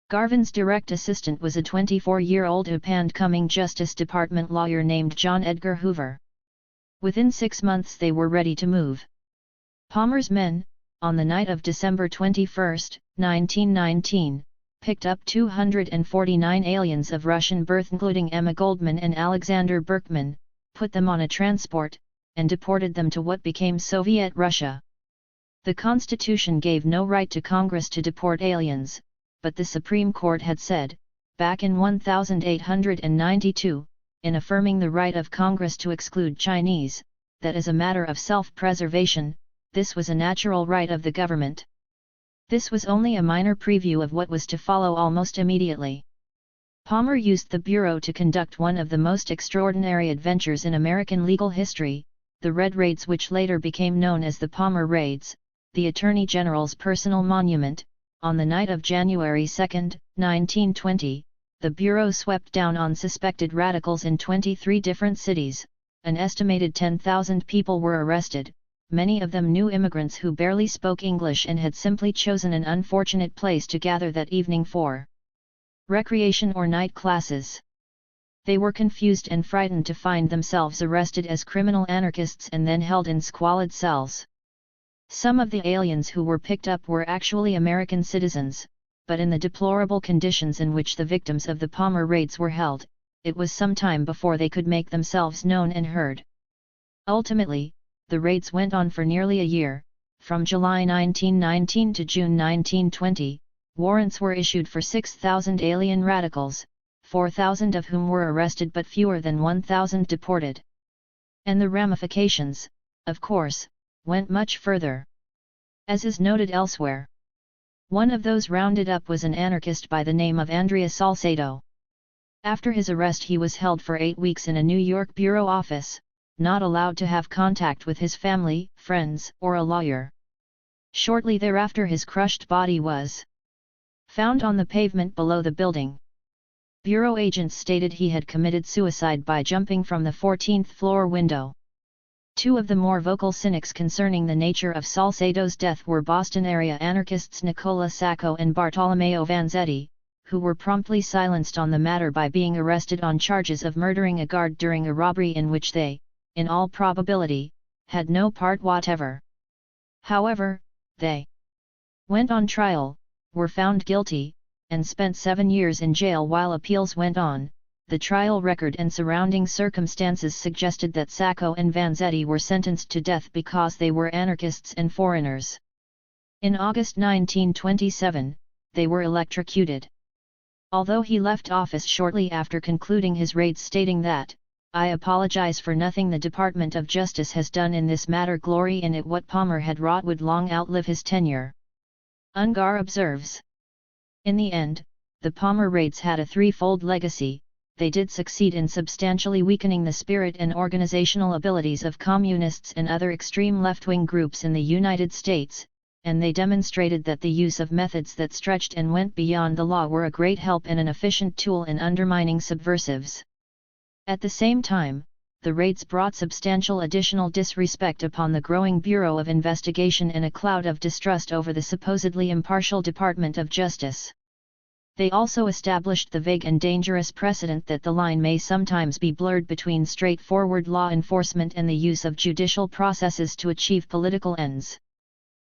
Garvin's direct assistant was a 24-year-old up-and-coming Justice Department lawyer named John Edgar Hoover. Within 6 months they were ready to move. Palmer's men, on the night of December 21, 1919, picked up 249 aliens of Russian birth including Emma Goldman and Alexander Berkman, put them on a transport, and deported them to what became Soviet Russia. The Constitution gave no right to Congress to deport aliens, but the Supreme Court had said, back in 1892, in affirming the right of Congress to exclude Chinese, that as a matter of self-preservation, this was a natural right of the government. This was only a minor preview of what was to follow almost immediately. Palmer used the Bureau to conduct one of the most extraordinary adventures in American legal history, the Red Raids, which later became known as the Palmer Raids, the Attorney General's personal monument. On the night of January 2, 1920, the Bureau swept down on suspected radicals in 23 different cities. An estimated 10,000 people were arrested, many of them new immigrants who barely spoke English and had simply chosen an unfortunate place to gather that evening for recreation or night classes. They were confused and frightened to find themselves arrested as criminal anarchists and then held in squalid cells. Some of the aliens who were picked up were actually American citizens, but in the deplorable conditions in which the victims of the Palmer raids were held, it was some time before they could make themselves known and heard. Ultimately, the raids went on for nearly a year, from July 1919 to June 1920, warrants were issued for 6,000 alien radicals, 4,000 of whom were arrested but fewer than 1,000 deported. And the ramifications, of course, went much further. As is noted elsewhere. One of those rounded up was an anarchist by the name of Andrea Salcedo. After his arrest he was held for 8 weeks in a New York bureau office, not allowed to have contact with his family, friends, or a lawyer. Shortly thereafter his crushed body was found on the pavement below the building. Bureau agents stated he had committed suicide by jumping from the 14th floor window. Two of the more vocal cynics concerning the nature of Salcedo's death were Boston-area anarchists Nicola Sacco and Bartolomeo Vanzetti, who were promptly silenced on the matter by being arrested on charges of murdering a guard during a robbery in which they, in all probability, had no part whatever. However, they went on trial, were found guilty, and spent 7 years in jail while appeals went on. The trial record and surrounding circumstances suggested that Sacco and Vanzetti were sentenced to death because they were anarchists and foreigners. In August 1927, they were electrocuted. Although he left office shortly after concluding his raids stating that, "I apologize for nothing the Department of Justice has done in this matter, glory in it, what Palmer had wrought would long outlive his tenure." Ungar observes. In the end, the Palmer raids had a threefold legacy. They did succeed in substantially weakening the spirit and organizational abilities of communists and other extreme left-wing groups in the United States, and they demonstrated that the use of methods that stretched and went beyond the law were a great help and an efficient tool in undermining subversives. At the same time, the raids brought substantial additional disrespect upon the growing Bureau of Investigation and a cloud of distrust over the supposedly impartial Department of Justice. They also established the vague and dangerous precedent that the line may sometimes be blurred between straightforward law enforcement and the use of judicial processes to achieve political ends.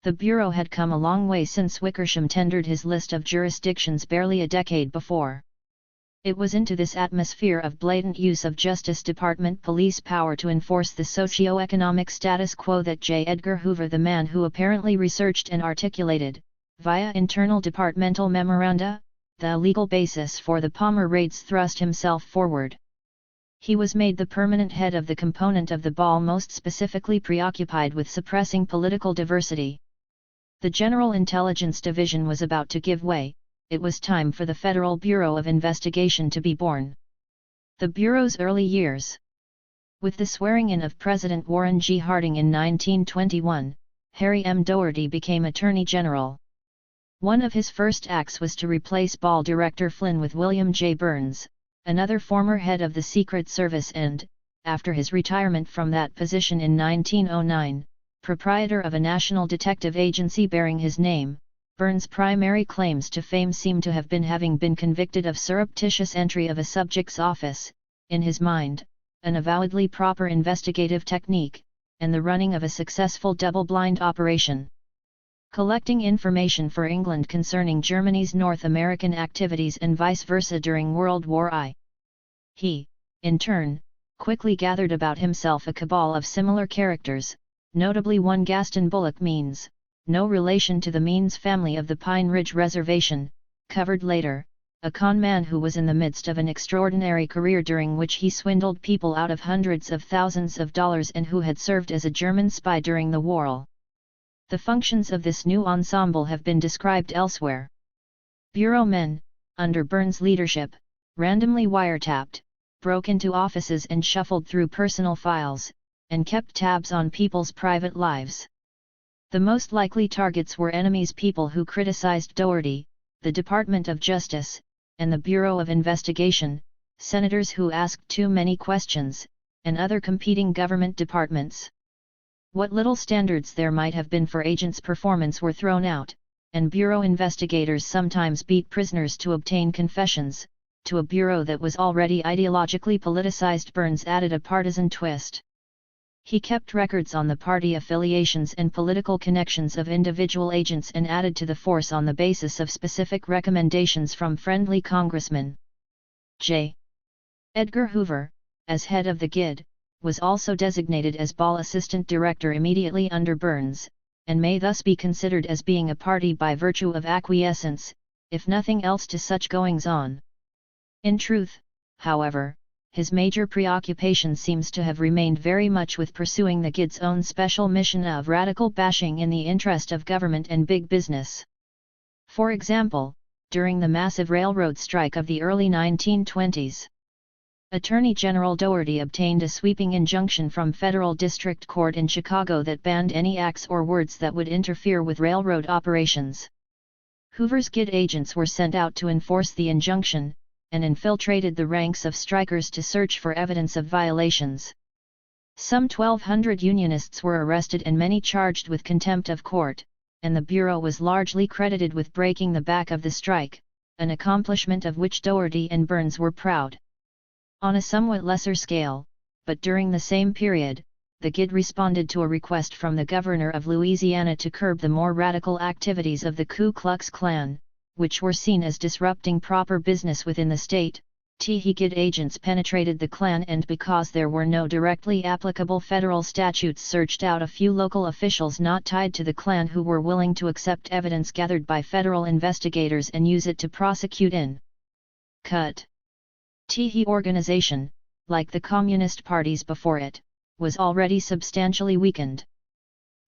The Bureau had come a long way since Wickersham tendered his list of jurisdictions barely a decade before. It was into this atmosphere of blatant use of Justice Department police power to enforce the socio-economic status quo that J. Edgar Hoover, the man who apparently researched and articulated, via internal departmental memoranda, the legal basis for the Palmer raids, thrust himself forward. He was made the permanent head of the component of the ball most specifically preoccupied with suppressing political diversity. The General Intelligence Division was about to give way. It was time for the Federal Bureau of Investigation to be born. The Bureau's early years. With the swearing-in of President Warren G. Harding in 1921, Harry M. Doherty became Attorney General. One of his first acts was to replace Ball Director Flynn with William J. Burns, another former head of the Secret Service and, after his retirement from that position in 1909, proprietor of a national detective agency bearing his name. Burns' primary claims to fame seem to have been having been convicted of surreptitious entry of a subject's office, in his mind, an avowedly proper investigative technique, and the running of a successful double-blind operation. Collecting information for England concerning Germany's North American activities and vice versa during World War I. He, in turn, quickly gathered about himself a cabal of similar characters, notably one Gaston Bullock Means, no relation to the Means family of the Pine Ridge Reservation, covered later, a con man who was in the midst of an extraordinary career during which he swindled people out of hundreds of thousands of dollars and who had served as a German spy during the war. The functions of this new ensemble have been described elsewhere. Bureau men, under Burns' leadership, randomly wiretapped, broke into offices and shuffled through personal files, and kept tabs on people's private lives. The most likely targets were enemies, people who criticized Doherty, the Department of Justice, and the Bureau of Investigation, senators who asked too many questions, and other competing government departments. What little standards there might have been for agents' performance were thrown out, and Bureau investigators sometimes beat prisoners to obtain confessions. To a Bureau that was already ideologically politicized, Burns added a partisan twist. He kept records on the party affiliations and political connections of individual agents and added to the force on the basis of specific recommendations from friendly congressmen. J. Edgar Hoover, as head of the GID, was also designated as Ball Assistant Director immediately under Burns, and may thus be considered as being a party by virtue of acquiescence, if nothing else, to such goings-on. In truth, however, his major preoccupation seems to have remained very much with pursuing the GID's own special mission of radical bashing in the interest of government and big business. For example, during the massive railroad strike of the early 1920s, Attorney General Dougherty obtained a sweeping injunction from Federal District Court in Chicago that banned any acts or words that would interfere with railroad operations. Hoover's GID agents were sent out to enforce the injunction, and infiltrated the ranks of strikers to search for evidence of violations. Some 1,200 Unionists were arrested and many charged with contempt of court, and the Bureau was largely credited with breaking the back of the strike, an accomplishment of which Dougherty and Burns were proud. On a somewhat lesser scale, but during the same period, the GID responded to a request from the governor of Louisiana to curb the more radical activities of the Ku Klux Klan, which were seen as disrupting proper business within the state. GID agents penetrated the Klan, and because there were no directly applicable federal statutes, searched out a few local officials not tied to the Klan who were willing to accept evidence gathered by federal investigators and use it to prosecute in cut. THI organization, like the communist parties before it, was already substantially weakened.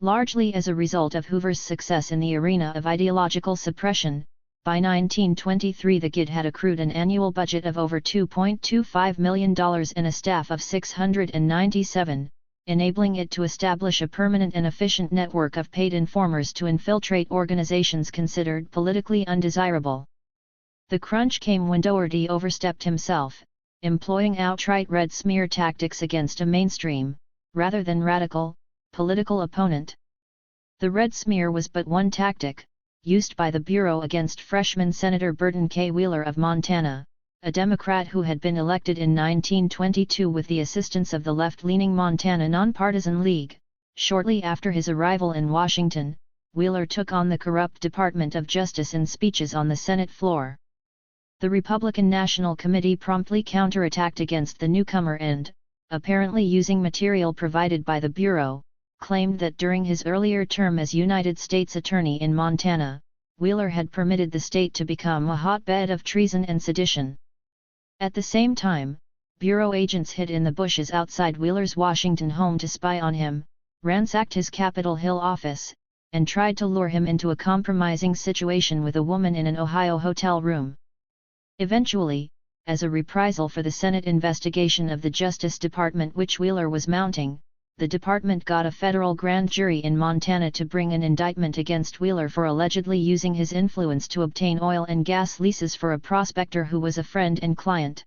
Largely as a result of Hoover's success in the arena of ideological suppression, by 1923 the GID had accrued an annual budget of over $2.25 million and a staff of 697, enabling it to establish a permanent and efficient network of paid informers to infiltrate organizations considered politically undesirable. The crunch came when Dougherty overstepped himself, employing outright red smear tactics against a mainstream, rather than radical, political opponent. The red smear was but one tactic, used by the Bureau against freshman Senator Burton K. Wheeler of Montana, a Democrat who had been elected in 1922 with the assistance of the left-leaning Montana Nonpartisan League. Shortly after his arrival in Washington, Wheeler took on the corrupt Department of Justice in speeches on the Senate floor. The Republican National Committee promptly counterattacked against the newcomer and, apparently using material provided by the Bureau, claimed that during his earlier term as United States Attorney in Montana, Wheeler had permitted the state to become a hotbed of treason and sedition. At the same time, Bureau agents hid in the bushes outside Wheeler's Washington home to spy on him, ransacked his Capitol Hill office, and tried to lure him into a compromising situation with a woman in an Ohio hotel room. Eventually, as a reprisal for the Senate investigation of the Justice Department which Wheeler was mounting, the department got a federal grand jury in Montana to bring an indictment against Wheeler for allegedly using his influence to obtain oil and gas leases for a prospector who was a friend and client.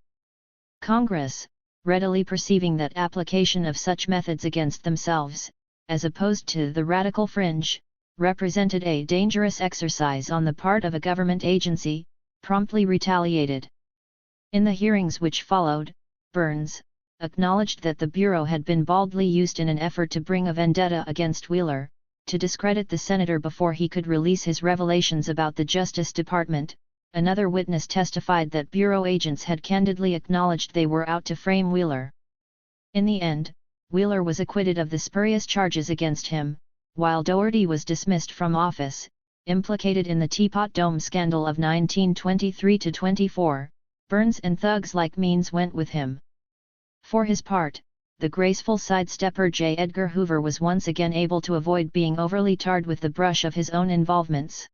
Congress, readily perceiving that application of such methods against themselves, as opposed to the radical fringe, represented a dangerous exercise on the part of a government agency, promptly retaliated. In the hearings which followed, Burns acknowledged that the Bureau had been baldly used in an effort to bring a vendetta against Wheeler, to discredit the senator before he could release his revelations about the Justice Department. Another witness testified that Bureau agents had candidly acknowledged they were out to frame Wheeler. In the end, Wheeler was acquitted of the spurious charges against him, while Dougherty was dismissed from office, implicated in the Teapot Dome scandal of 1923–24. Burns and thugs like Means went with him. For his part, the graceful sidestepper J. Edgar Hoover was once again able to avoid being overly tarred with the brush of his own involvements.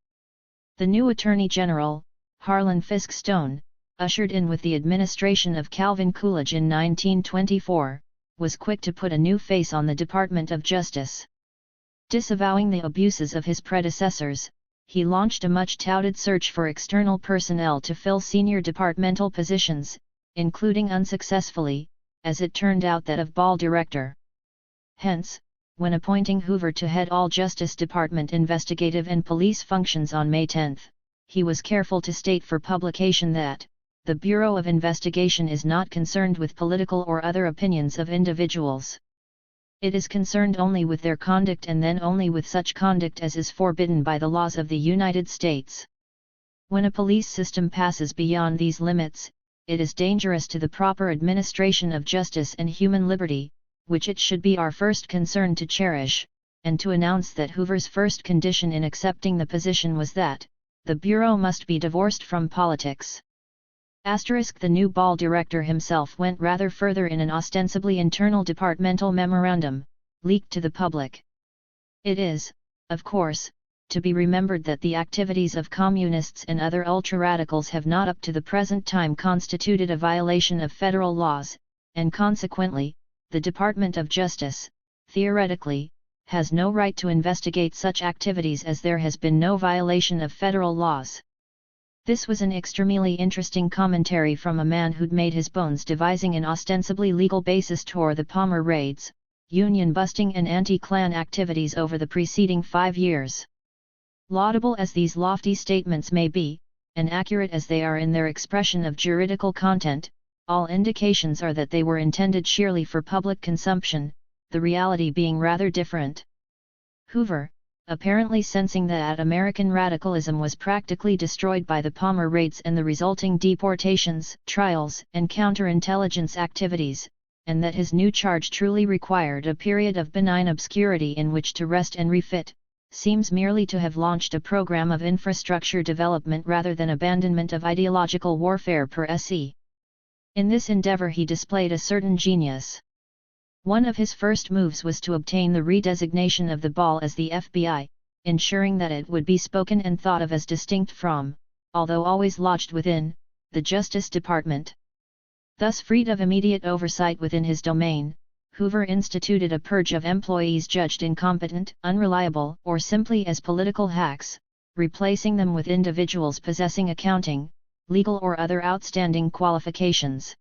The new Attorney General, Harlan Fiske Stone, ushered in with the administration of Calvin Coolidge in 1924, was quick to put a new face on the Department of Justice. Disavowing the abuses of his predecessors, he launched a much-touted search for external personnel to fill senior departmental positions, including unsuccessfully, as it turned out, that of ball director. Hence, when appointing Hoover to head all Justice Department investigative and police functions on May 10, he was careful to state for publication that, the Bureau of Investigation is not concerned with political or other opinions of individuals. It is concerned only with their conduct, and then only with such conduct as is forbidden by the laws of the United States. When a police system passes beyond these limits, it is dangerous to the proper administration of justice and human liberty, which it should be our first concern to cherish, and to announce that Hoover's first condition in accepting the position was that, the Bureau must be divorced from politics. The new ball director himself went rather further in an ostensibly internal departmental memorandum, leaked to the public. It is, of course, to be remembered that the activities of communists and other ultra-radicals have not up to the present time constituted a violation of federal laws, and consequently, the Department of Justice, theoretically, has no right to investigate such activities as there has been no violation of federal laws. This was an extremely interesting commentary from a man who'd made his bones devising an ostensibly legal basis for the Palmer raids, union-busting and anti-Klan activities over the preceding 5 years. Laudable as these lofty statements may be, and accurate as they are in their expression of juridical content, all indications are that they were intended sheerly for public consumption, the reality being rather different. Hoover, apparently sensing that American radicalism was practically destroyed by the Palmer raids and the resulting deportations, trials, and counterintelligence activities, and that his new charge truly required a period of benign obscurity in which to rest and refit, seems merely to have launched a program of infrastructure development rather than abandonment of ideological warfare per se. In this endeavor he displayed a certain genius. One of his first moves was to obtain the redesignation of the ball as the FBI, ensuring that it would be spoken and thought of as distinct from, although always lodged within, the Justice Department. Thus freed of immediate oversight within his domain, Hoover instituted a purge of employees judged incompetent, unreliable, or simply as political hacks, replacing them with individuals possessing accounting, legal or other outstanding qualifications.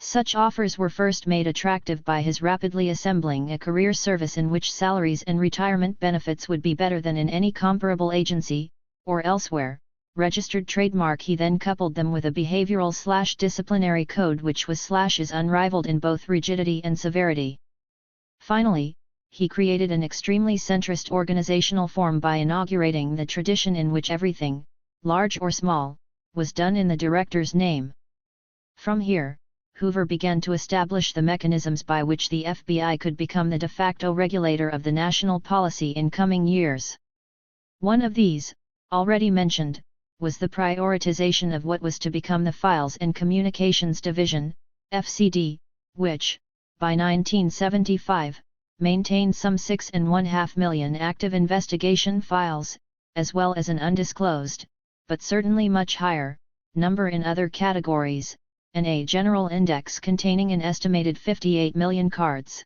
Such offers were first made attractive by his rapidly assembling a career service in which salaries and retirement benefits would be better than in any comparable agency, or elsewhere. Registered trademark. He then coupled them with a behavioral/disciplinary code which was is unrivaled in both rigidity and severity. Finally, he created an extremely centrist organizational form by inaugurating the tradition in which everything, large or small, was done in the director's name. From here, Hoover began to establish the mechanisms by which the FBI could become the de facto regulator of the national policy in coming years. One of these, already mentioned, was the prioritization of what was to become the Files and Communications Division, FCD, which, by 1975, maintained some 6.5 million active investigation files, as well as an undisclosed, but certainly much higher, number in other categories, and a general index containing an estimated 58 million cards.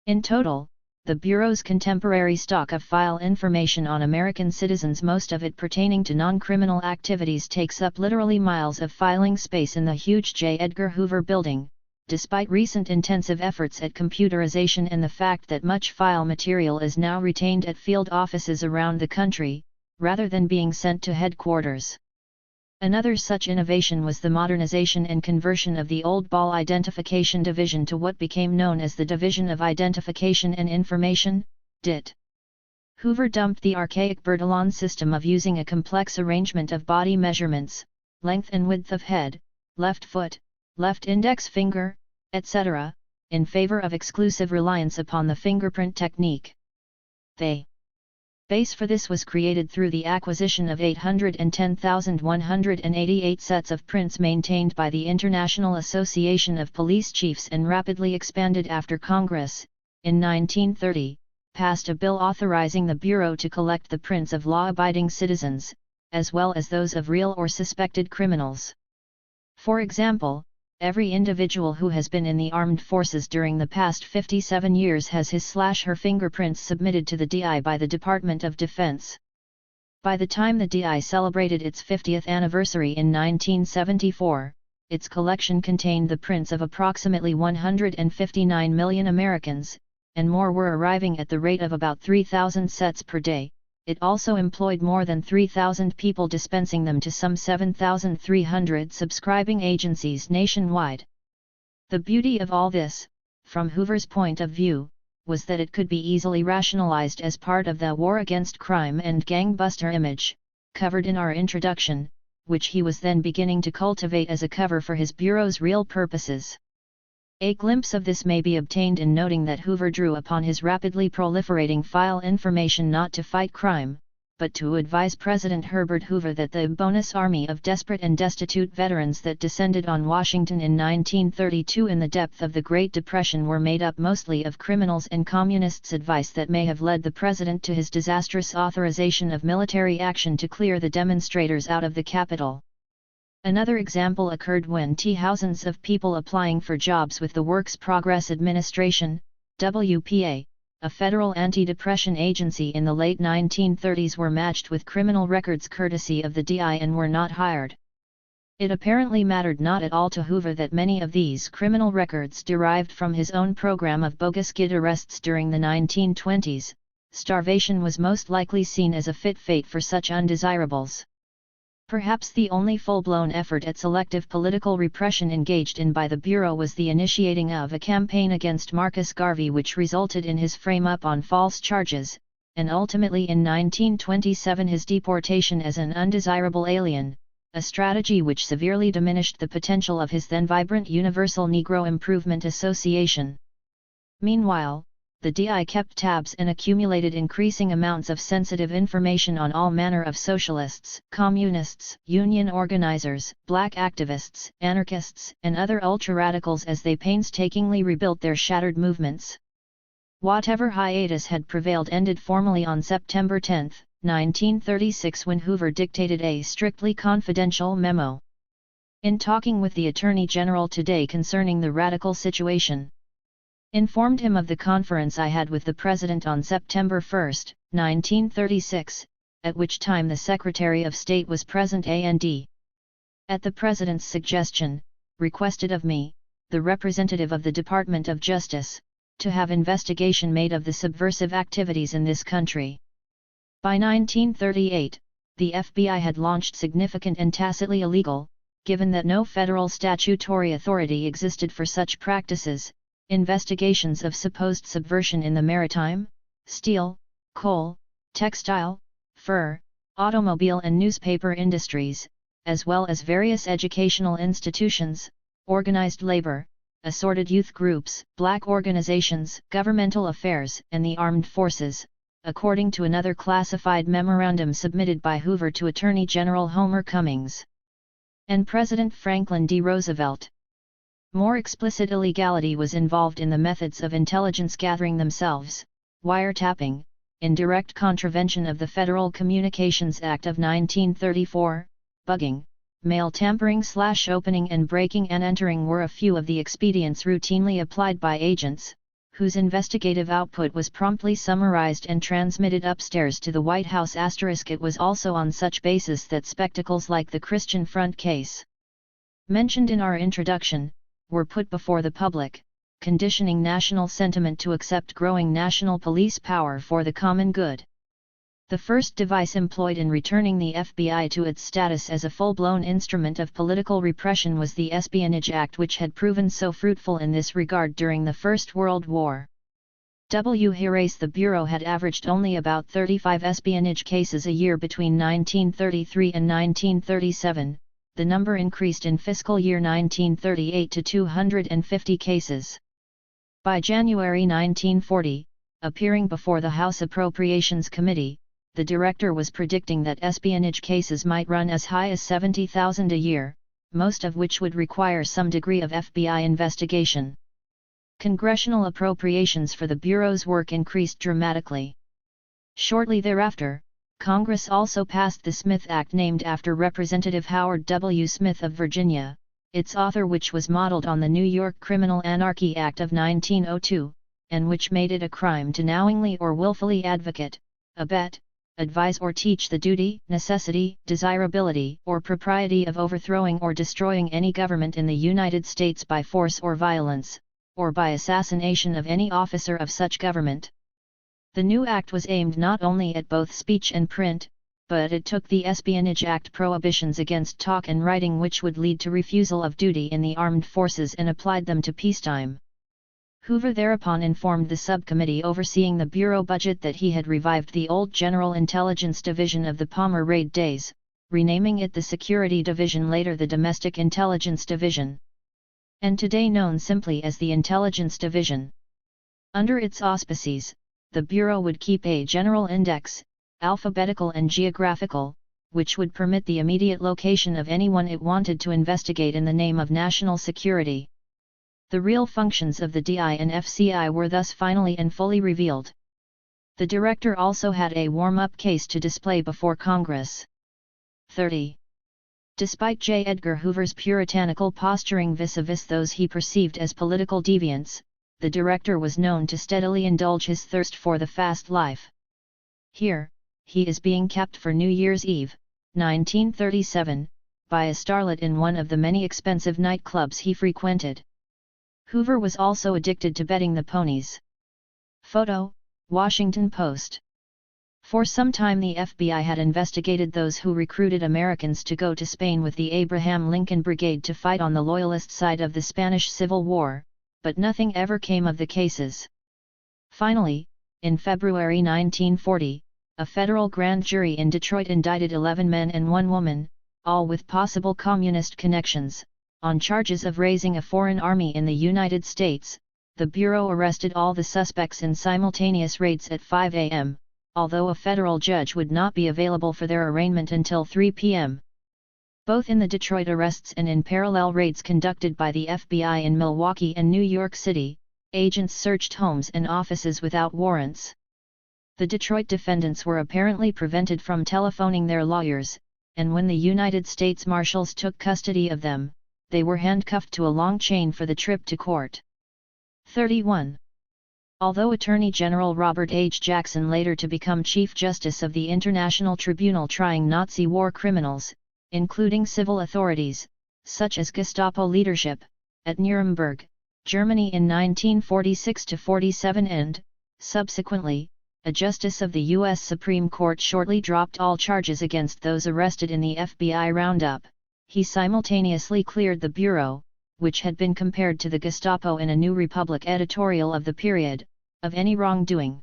In total, the Bureau's contemporary stock of file information on American citizens, most of it pertaining to non-criminal activities, takes up literally miles of filing space in the huge J. Edgar Hoover building, despite recent intensive efforts at computerization and the fact that much file material is now retained at field offices around the country, rather than being sent to headquarters. Another such innovation was the modernization and conversion of the old Ball Identification Division to what became known as the Division of Identification and Information, DIT. Hoover dumped the archaic Bertillon system of using a complex arrangement of body measurements, length and width of head, left foot, left index finger, etc., in favor of exclusive reliance upon the fingerprint technique. The base for this was created through the acquisition of 810,188 sets of prints maintained by the International Association of Police Chiefs, and rapidly expanded after Congress, in 1930, passed a bill authorizing the Bureau to collect the prints of law-abiding citizens, as well as those of real or suspected criminals. For example, every individual who has been in the armed forces during the past 57 years has his/her fingerprints submitted to the DI by the Department of Defense. By the time the DI celebrated its 50th anniversary in 1974, its collection contained the prints of approximately 159 million Americans, and more were arriving at the rate of about 3,000 sets per day. It also employed more than 3,000 people dispensing them to some 7,300 subscribing agencies nationwide. The beauty of all this, from Hoover's point of view, was that it could be easily rationalized as part of the war against crime and gangbuster image, covered in our introduction, which he was then beginning to cultivate as a cover for his Bureau's real purposes. A glimpse of this may be obtained in noting that Hoover drew upon his rapidly proliferating file information not to fight crime, but to advise President Herbert Hoover that the bonus army of desperate and destitute veterans that descended on Washington in 1932 in the depth of the Great Depression were made up mostly of criminals and communists, advice that may have led the president to his disastrous authorization of military action to clear the demonstrators out of the Capitol. Another example occurred when thousands of people applying for jobs with the Works Progress Administration, WPA, a federal anti-depression agency in the late 1930s, were matched with criminal records courtesy of the DI and were not hired. It apparently mattered not at all to Hoover that many of these criminal records derived from his own program of bogus GID arrests during the 1920s. Starvation was most likely seen as a fit fate for such undesirables. Perhaps the only full-blown effort at selective political repression engaged in by the Bureau was the initiating of a campaign against Marcus Garvey, which resulted in his frame-up on false charges, and ultimately in 1927 his deportation as an undesirable alien, a strategy which severely diminished the potential of his then vibrant Universal Negro Improvement Association. Meanwhile, the DI kept tabs and accumulated increasing amounts of sensitive information on all manner of socialists, communists, union organizers, black activists, anarchists, and other ultra-radicals as they painstakingly rebuilt their shattered movements. Whatever hiatus had prevailed ended formally on September 10, 1936, when Hoover dictated a strictly confidential memo. In talking with the Attorney General today concerning the radical situation, informed him of the conference I had with the President on September 1, 1936, at which time the Secretary of State was present and, at the President's suggestion, requested of me, the representative of the Department of Justice, to have investigation made of the subversive activities in this country. By 1938, the FBI had launched significant and tacitly illegal, given that no federal statutory authority existed for such practices, investigations of supposed subversion in the maritime, steel, coal, textile, fur, automobile and newspaper industries, as well as various educational institutions, organized labor, assorted youth groups, black organizations, governmental affairs, and the armed forces, according to another classified memorandum submitted by Hoover to Attorney General Homer Cummings and President Franklin D. Roosevelt. More explicit illegality was involved in the methods of intelligence gathering themselves: wiretapping, in direct contravention of the Federal Communications Act of 1934, bugging, mail tampering/opening and breaking and entering were a few of the expedients routinely applied by agents, whose investigative output was promptly summarized and transmitted upstairs to the White House. It was also on such basis that spectacles like the Christian Front case, mentioned in our introduction, were put before the public, conditioning national sentiment to accept growing national police power for the common good. The first device employed in returning the FBI to its status as a full-blown instrument of political repression was the Espionage Act, which had proven so fruitful in this regard during the First World War. The Bureau had averaged only about 35 espionage cases a year between 1933 and 1937. The number increased in fiscal year 1938 to 250 cases. By January 1940, appearing before the House Appropriations Committee, the director was predicting that espionage cases might run as high as 70,000 a year, most of which would require some degree of FBI investigation. Congressional appropriations for the Bureau's work increased dramatically. Shortly thereafter, Congress also passed the Smith Act, named after Representative Howard W. Smith of Virginia, its author, which was modeled on the New York Criminal Anarchy Act of 1902, and which made it a crime to knowingly or willfully advocate, abet, advise or teach the duty, necessity, desirability, or propriety of overthrowing or destroying any government in the United States by force or violence, or by assassination of any officer of such government. The new act was aimed not only at both speech and print, but it took the Espionage Act prohibitions against talk and writing, which would lead to refusal of duty in the armed forces, and applied them to peacetime. Hoover thereupon informed the subcommittee overseeing the Bureau budget that he had revived the old General Intelligence Division of the Palmer Raid days, renaming it the Security Division, later the Domestic Intelligence Division, and today known simply as the Intelligence Division. Under its auspices, the Bureau would keep a general index, alphabetical and geographical, which would permit the immediate location of anyone it wanted to investigate in the name of national security. The real functions of the DI and FCI were thus finally and fully revealed. The director also had a warm-up case to display before Congress. 30. Despite J. Edgar Hoover's puritanical posturing vis-a-vis those he perceived as political deviants, the director was known to steadily indulge his thirst for the fast life. Here, he is being capped for New Year's Eve, 1937, by a starlet in one of the many expensive nightclubs he frequented. Hoover was also addicted to betting the ponies. Photo, Washington Post. For some time the FBI had investigated those who recruited Americans to go to Spain with the Abraham Lincoln Brigade to fight on the Loyalist side of the Spanish Civil War, but nothing ever came of the cases. Finally, in February 1940, a federal grand jury in Detroit indicted 11 men and 1 woman, all with possible communist connections, on charges of raising a foreign army in the United States. The Bureau arrested all the suspects in simultaneous raids at 5 a.m., although a federal judge would not be available for their arraignment until 3 p.m. Both in the Detroit arrests and in parallel raids conducted by the FBI in Milwaukee and New York City, agents searched homes and offices without warrants. The Detroit defendants were apparently prevented from telephoning their lawyers, and when the United States Marshals took custody of them, they were handcuffed to a long chain for the trip to court. 31. Although Attorney General Robert H. Jackson later to become Chief Justice of the International Tribunal trying Nazi war criminals, including civil authorities, such as Gestapo leadership, at Nuremberg, Germany in 1946–47 and, subsequently, a justice of the U.S. Supreme Court shortly dropped all charges against those arrested in the FBI roundup, he simultaneously cleared the Bureau, which had been compared to the Gestapo in a New Republic editorial of the period, of any wrongdoing.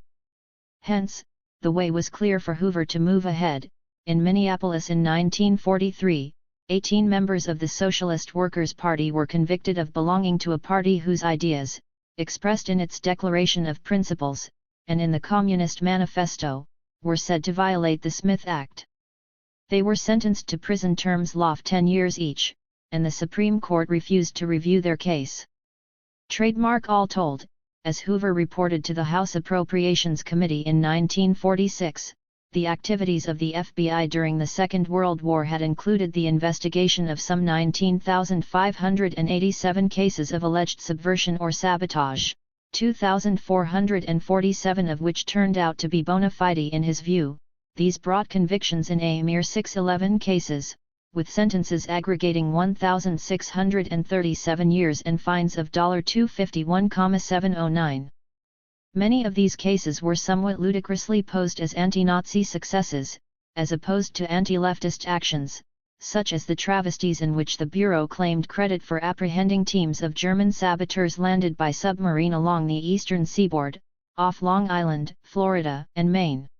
Hence, the way was clear for Hoover to move ahead. In Minneapolis in 1943, 18 members of the Socialist Workers' Party were convicted of belonging to a party whose ideas, expressed in its Declaration of Principles, and in the Communist Manifesto, were said to violate the Smith Act. They were sentenced to prison terms of 10 years each, and the Supreme Court refused to review their case. Trademark all told, as Hoover reported to the House Appropriations Committee in 1946, the activities of the FBI during the Second World War had included the investigation of some 19,587 cases of alleged subversion or sabotage, 2,447 of which turned out to be bona fide in his view. These brought convictions in a mere 611 cases, with sentences aggregating 1,637 years and fines of $251,709. Many of these cases were somewhat ludicrously posed as anti-Nazi successes, as opposed to anti-leftist actions, such as the travesties in which the Bureau claimed credit for apprehending teams of German saboteurs landed by submarine along the eastern seaboard, off Long Island, Florida, and Maine.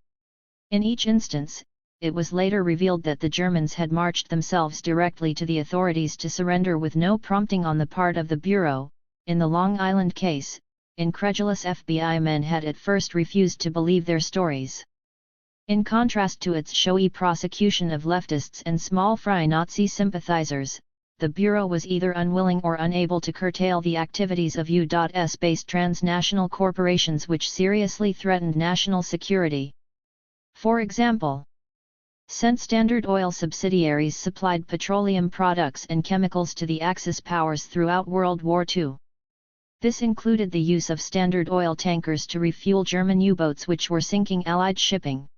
In each instance, it was later revealed that the Germans had marched themselves directly to the authorities to surrender with no prompting on the part of the Bureau. In the Long Island case, incredulous FBI men had at first refused to believe their stories. In contrast to its showy prosecution of leftists and small-fry Nazi sympathizers, the Bureau was either unwilling or unable to curtail the activities of U.S.-based transnational corporations which seriously threatened national security. For example, Standard Oil subsidiaries supplied petroleum products and chemicals to the Axis powers throughout World War II. This included the use of Standard Oil tankers to refuel German U-boats which were sinking Allied shipping.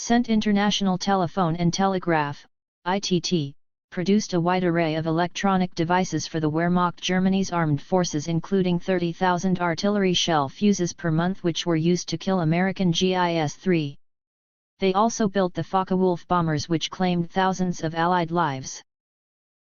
International Telephone and Telegraph, ITT, produced a wide array of electronic devices for the Wehrmacht, Germany's armed forces, including 30,000 artillery shell fuses per month which were used to kill American GIS-3. They also built the Focke-Wulf bombers which claimed thousands of Allied lives.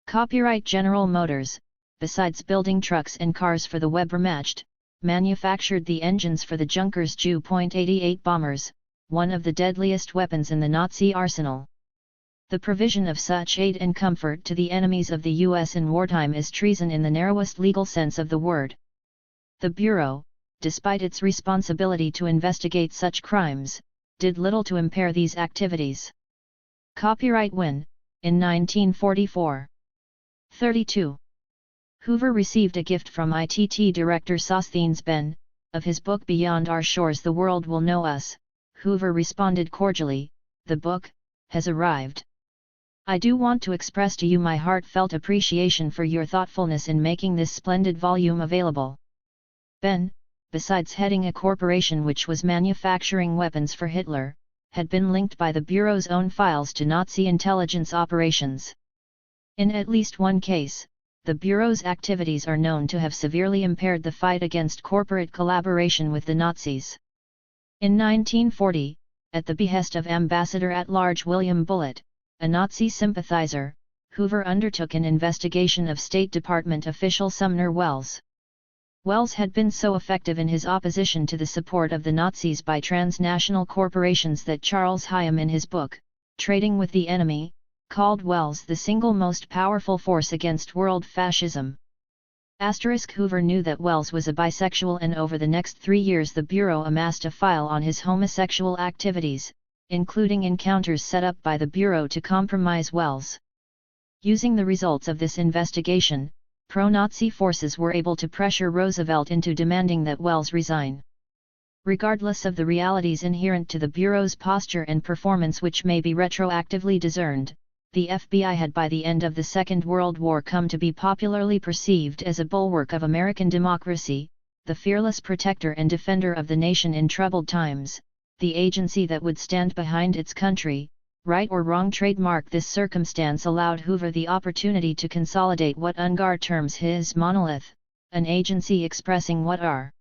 Copyright General Motors, besides building trucks and cars for the Wehrmacht, manufactured the engines for the Junkers Ju.88 bombers, one of the deadliest weapons in the Nazi arsenal. The provision of such aid and comfort to the enemies of the U.S. in wartime is treason in the narrowest legal sense of the word. The Bureau, despite its responsibility to investigate such crimes, did little to impair these activities. Copyright win, in 1944. 32. Hoover received a gift from ITT director Sosthenes Benn, of his book Beyond Our Shores The World Will Know Us. Hoover responded cordially, "The book has arrived. I do want to express to you my heartfelt appreciation for your thoughtfulness in making this splendid volume available." Benn, besides heading a corporation which was manufacturing weapons for Hitler, had been linked by the Bureau's own files to Nazi intelligence operations. In at least one case, the Bureau's activities are known to have severely impaired the fight against corporate collaboration with the Nazis. In 1940, at the behest of Ambassador-at-Large William Bullitt, a Nazi sympathizer, Hoover undertook an investigation of State Department official Sumner Welles. Welles had been so effective in his opposition to the support of the Nazis by transnational corporations that Charles Hyam in his book, Trading with the Enemy, called Welles the single most powerful force against world fascism. Hoover knew that Welles was a bisexual, and over the next 3 years the Bureau amassed a file on his homosexual activities, including encounters set up by the Bureau to compromise Welles. Using the results of this investigation, pro-Nazi forces were able to pressure Roosevelt into demanding that Welles resign. Regardless of the realities inherent to the Bureau's posture and performance which may be retroactively discerned, the FBI had by the end of the Second World War come to be popularly perceived as a bulwark of American democracy, the fearless protector and defender of the nation in troubled times, the agency that would stand behind its country. Right or wrong trademark. This circumstance allowed Hoover the opportunity to consolidate what Ungar terms his monolith, an agency expressing what are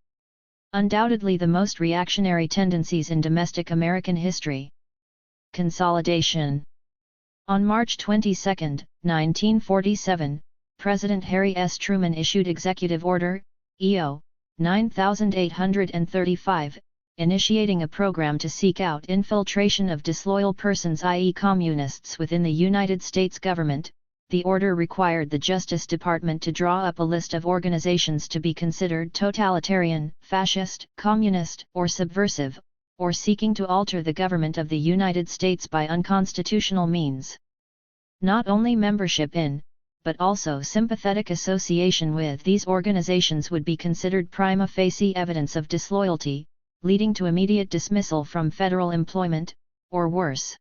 undoubtedly the most reactionary tendencies in domestic American history. Consolidation. On March 22, 1947, President Harry S. Truman issued Executive Order, EO, 9835, initiating a program to seek out infiltration of disloyal persons, i.e. communists, within the United States government. The order required the Justice Department to draw up a list of organizations to be considered totalitarian, fascist, communist, or subversive, or seeking to alter the government of the United States by unconstitutional means. Not only membership in, but also sympathetic association with these organizations would be considered prima facie evidence of disloyalty, leading to immediate dismissal from federal employment, or worse.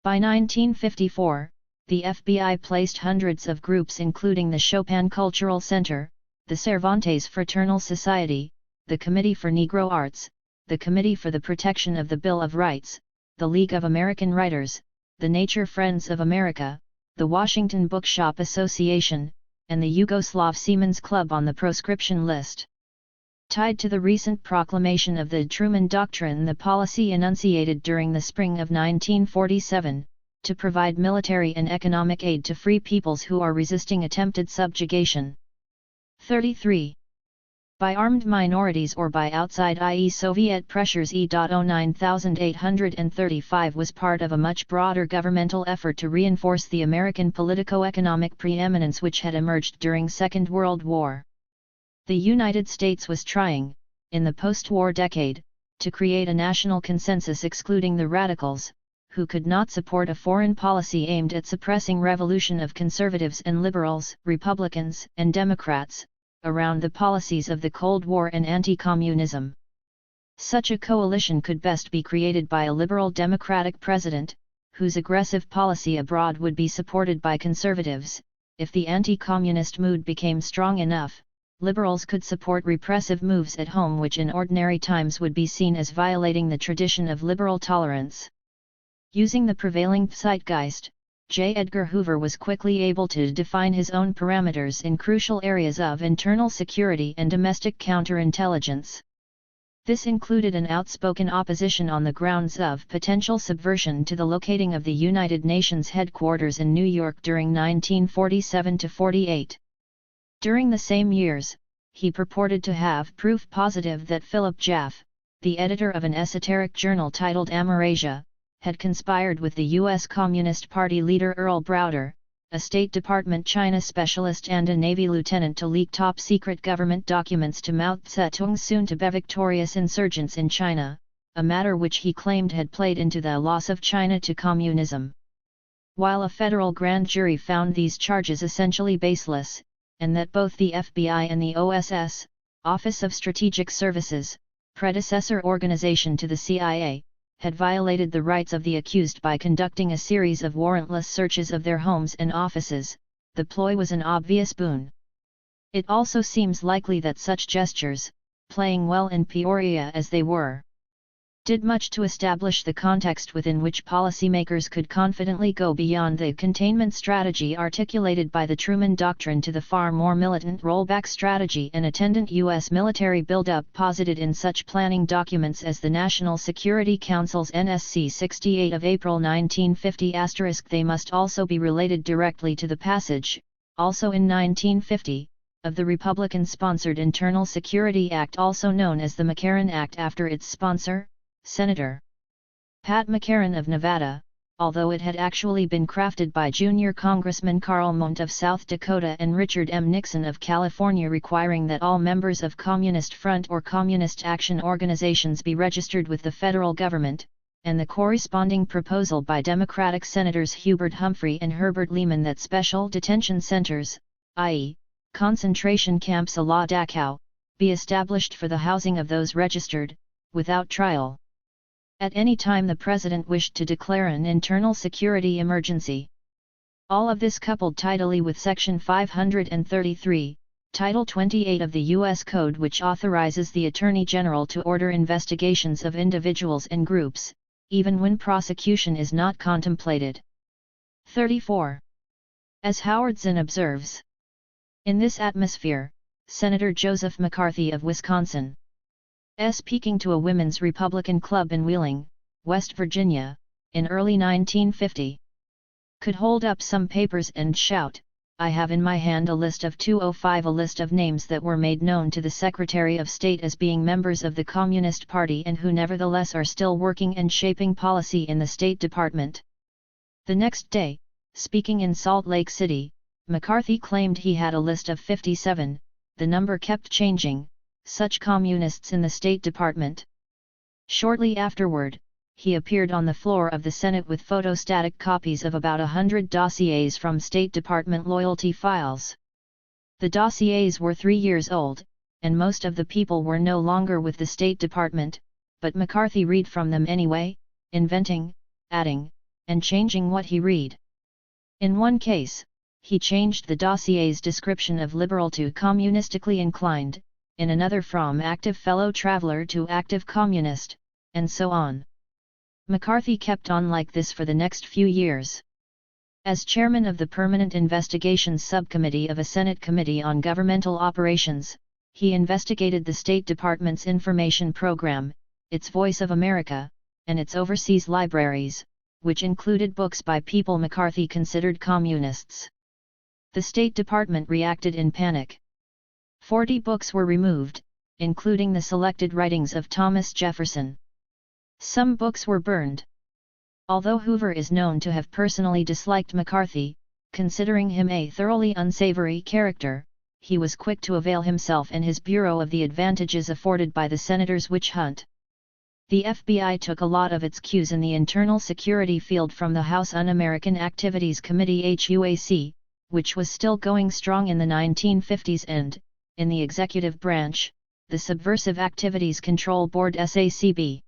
By 1954, the FBI placed hundreds of groups including the Chopin Cultural Center, the Cervantes Fraternal Society, the Committee for Negro Arts, the Committee for the Protection of the Bill of Rights, the League of American Writers, the Nature Friends of America, the Washington Bookshop Association, and the Yugoslav Seamen's Club on the proscription list. Tied to the recent proclamation of the Truman Doctrine, the policy enunciated during the spring of 1947, to provide military and economic aid to free peoples who are resisting attempted subjugation. 33. By armed minorities or by outside, i.e. Soviet pressures. E.O. 9835 was part of a much broader governmental effort to reinforce the American politico-economic preeminence which had emerged during Second World War. The United States was trying, in the post-war decade, to create a national consensus excluding the radicals, who could not support a foreign policy aimed at suppressing revolution of conservatives and liberals, Republicans and Democrats, around the policies of the Cold War and anti-communism. Such a coalition could best be created by a liberal democratic president, whose aggressive policy abroad would be supported by conservatives. If the anti-communist mood became strong enough, liberals could support repressive moves at home which in ordinary times would be seen as violating the tradition of liberal tolerance. Using the prevailing zeitgeist, J. Edgar Hoover was quickly able to define his own parameters in crucial areas of internal security and domestic counterintelligence. This included an outspoken opposition on the grounds of potential subversion to the locating of the United Nations headquarters in New York during 1947–48. During the same years, he purported to have proof positive that Philip Jaffe, the editor of an esoteric journal titled Amerasia, had conspired with the U.S. Communist Party leader Earl Browder, a State Department China specialist and a Navy lieutenant, to leak top-secret government documents to Mao Zedong's soon-to-be victorious insurgents in China, a matter which he claimed had played into the loss of China to communism. While a federal grand jury found these charges essentially baseless, and that both the FBI and the OSS, Office of Strategic Services, predecessor organization to the CIA, had violated the rights of the accused by conducting a series of warrantless searches of their homes and offices, the ploy was an obvious boon. It also seems likely that such gestures, playing well in Peoria as they were, did much to establish the context within which policymakers could confidently go beyond the containment strategy articulated by the Truman Doctrine to the far more militant rollback strategy and attendant U.S. military buildup posited in such planning documents as the National Security Council's NSC 68 of April 1950 *. They must also be related directly to the passage, also in 1950, of the Republican-sponsored Internal Security Act, also known as the McCarran Act after its sponsor, Senator Pat McCarran of Nevada, although it had actually been crafted by junior Congressman Carl Mont of South Dakota and Richard M. Nixon of California, requiring that all members of Communist Front or Communist Action organizations be registered with the federal government, and the corresponding proposal by Democratic Senators Hubert Humphrey and Herbert Lehman that special detention centers, i.e., concentration camps a la Dachau, be established for the housing of those registered, without trial. At any time the President wished to declare an internal security emergency. All of this coupled tidily with Section 533, Title 28 of the U.S. Code, which authorizes the Attorney General to order investigations of individuals and groups, even when prosecution is not contemplated. 34. As Howard Zinn observes, in this atmosphere, Senator Joseph McCarthy of Wisconsin, speaking to a women's Republican club in Wheeling, West Virginia, in early 1950, could hold up some papers and shout, "I have in my hand a list of 205, a list of names that were made known to the Secretary of State as being members of the Communist Party and who nevertheless are still working and shaping policy in the State Department." The next day, speaking in Salt Lake City, McCarthy claimed he had a list of 57, the number kept changing, such communists in the State Department. Shortly afterward, he appeared on the floor of the Senate with photostatic copies of about 100 dossiers from State Department loyalty files. The dossiers were 3 years old, and most of the people were no longer with the State Department, but McCarthy read from them anyway, inventing, adding, and changing what he read. In one case, he changed the dossier's description of liberal to communistically inclined, in another from active fellow traveler to active communist, and so on. McCarthy kept on like this for the next few years. As chairman of the Permanent Investigations Subcommittee of a Senate Committee on Governmental Operations, he investigated the State Department's information program, its Voice of America, and its overseas libraries, which included books by people McCarthy considered communists. The State Department reacted in panic. 40 books were removed, including the selected writings of Thomas Jefferson. Some books were burned. Although Hoover is known to have personally disliked McCarthy, considering him a thoroughly unsavory character, he was quick to avail himself and his bureau of the advantages afforded by the senator's witch hunt. The FBI took a lot of its cues in the internal security field from the House Un-American Activities Committee HUAC, which was still going strong in the 1950s, and, in the executive branch, the Subversive Activities Control Board SACB.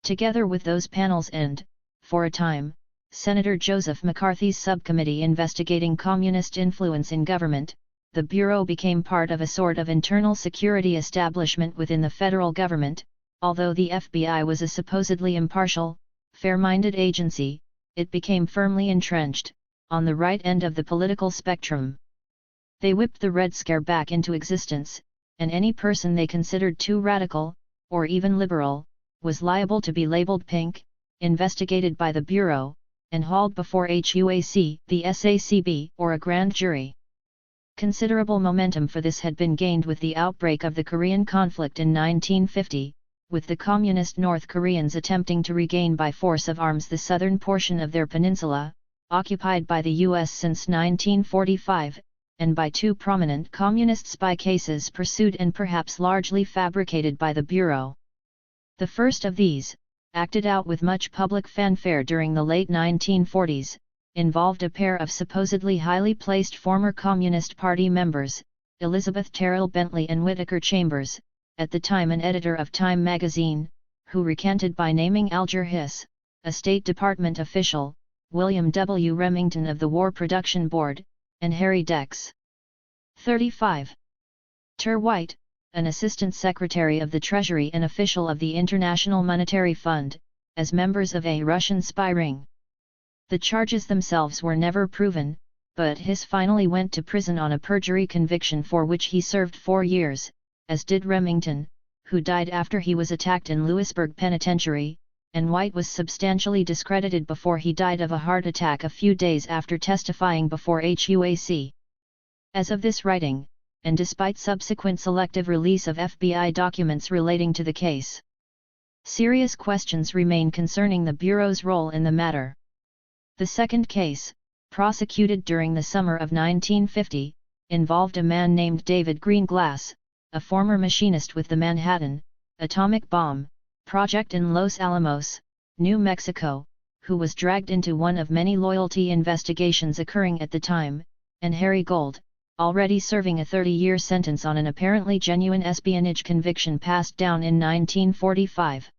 Together with those panels and, for a time, Senator Joseph McCarthy's subcommittee investigating communist influence in government, the Bureau became part of a sort of internal security establishment within the federal government. Although the FBI was a supposedly impartial, fair-minded agency, it became firmly entrenched, on the right end of the political spectrum. They whipped the Red Scare back into existence, and any person they considered too radical, or even liberal, was liable to be labeled pink, investigated by the Bureau, and hauled before HUAC, the SACB, or a grand jury. Considerable momentum for this had been gained with the outbreak of the Korean conflict in 1950, with the communist North Koreans attempting to regain by force of arms the southern portion of their peninsula, occupied by the U.S. since 1945, and by 2 prominent communist spy cases pursued and perhaps largely fabricated by the Bureau. The first of these, acted out with much public fanfare during the late 1940s, involved a pair of supposedly highly placed former Communist Party members, Elizabeth Terrell Bentley and Whittaker Chambers, at the time an editor of Time magazine, who recanted by naming Alger Hiss, a State Department official, William W. Remington of the War Production Board, and Harry Dex. 35. Ter White, an Assistant Secretary of the Treasury and official of the International Monetary Fund, as members of a Russian spy ring. The charges themselves were never proven, but Hiss finally went to prison on a perjury conviction for which he served 4 years, as did Remington, who died after he was attacked in Lewisburg Penitentiary, and White was substantially discredited before he died of a heart attack a few days after testifying before HUAC. As of this writing, and despite subsequent selective release of FBI documents relating to the case, serious questions remain concerning the Bureau's role in the matter. The second case, prosecuted during the summer of 1950, involved a man named David Greenglass, a former machinist with the Manhattan atomic bomb project in Los Alamos, New Mexico, who was dragged into one of many loyalty investigations occurring at the time, and Harry Gold, already serving a 30-year sentence on an apparently genuine espionage conviction passed down in 1945.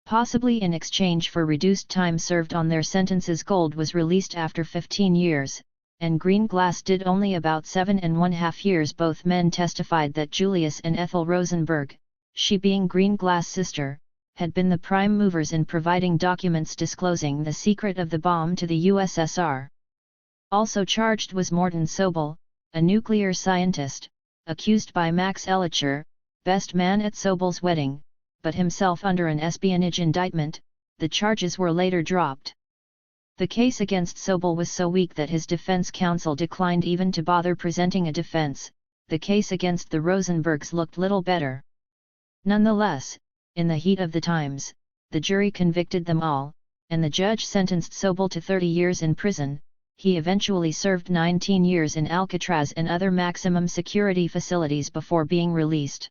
Possibly in exchange for reduced time served on their sentences, Gold was released after 15 years, and Greenglass did only about 7.5 years. Both men testified that Julius and Ethel Rosenberg, she being Greenglass' sister, had been the prime movers in providing documents disclosing the secret of the bomb to the USSR. Also charged was Morton Sobel, a nuclear scientist, accused by Max Elicher, best man at Sobel's wedding, but himself under an espionage indictment. The charges were later dropped. The case against Sobel was so weak that his defense counsel declined even to bother presenting a defense. The case against the Rosenbergs looked little better. Nonetheless, in the heat of the times, the jury convicted them all, and the judge sentenced Sobel to 30 years in prison. He eventually served 19 years in Alcatraz and other maximum security facilities before being released.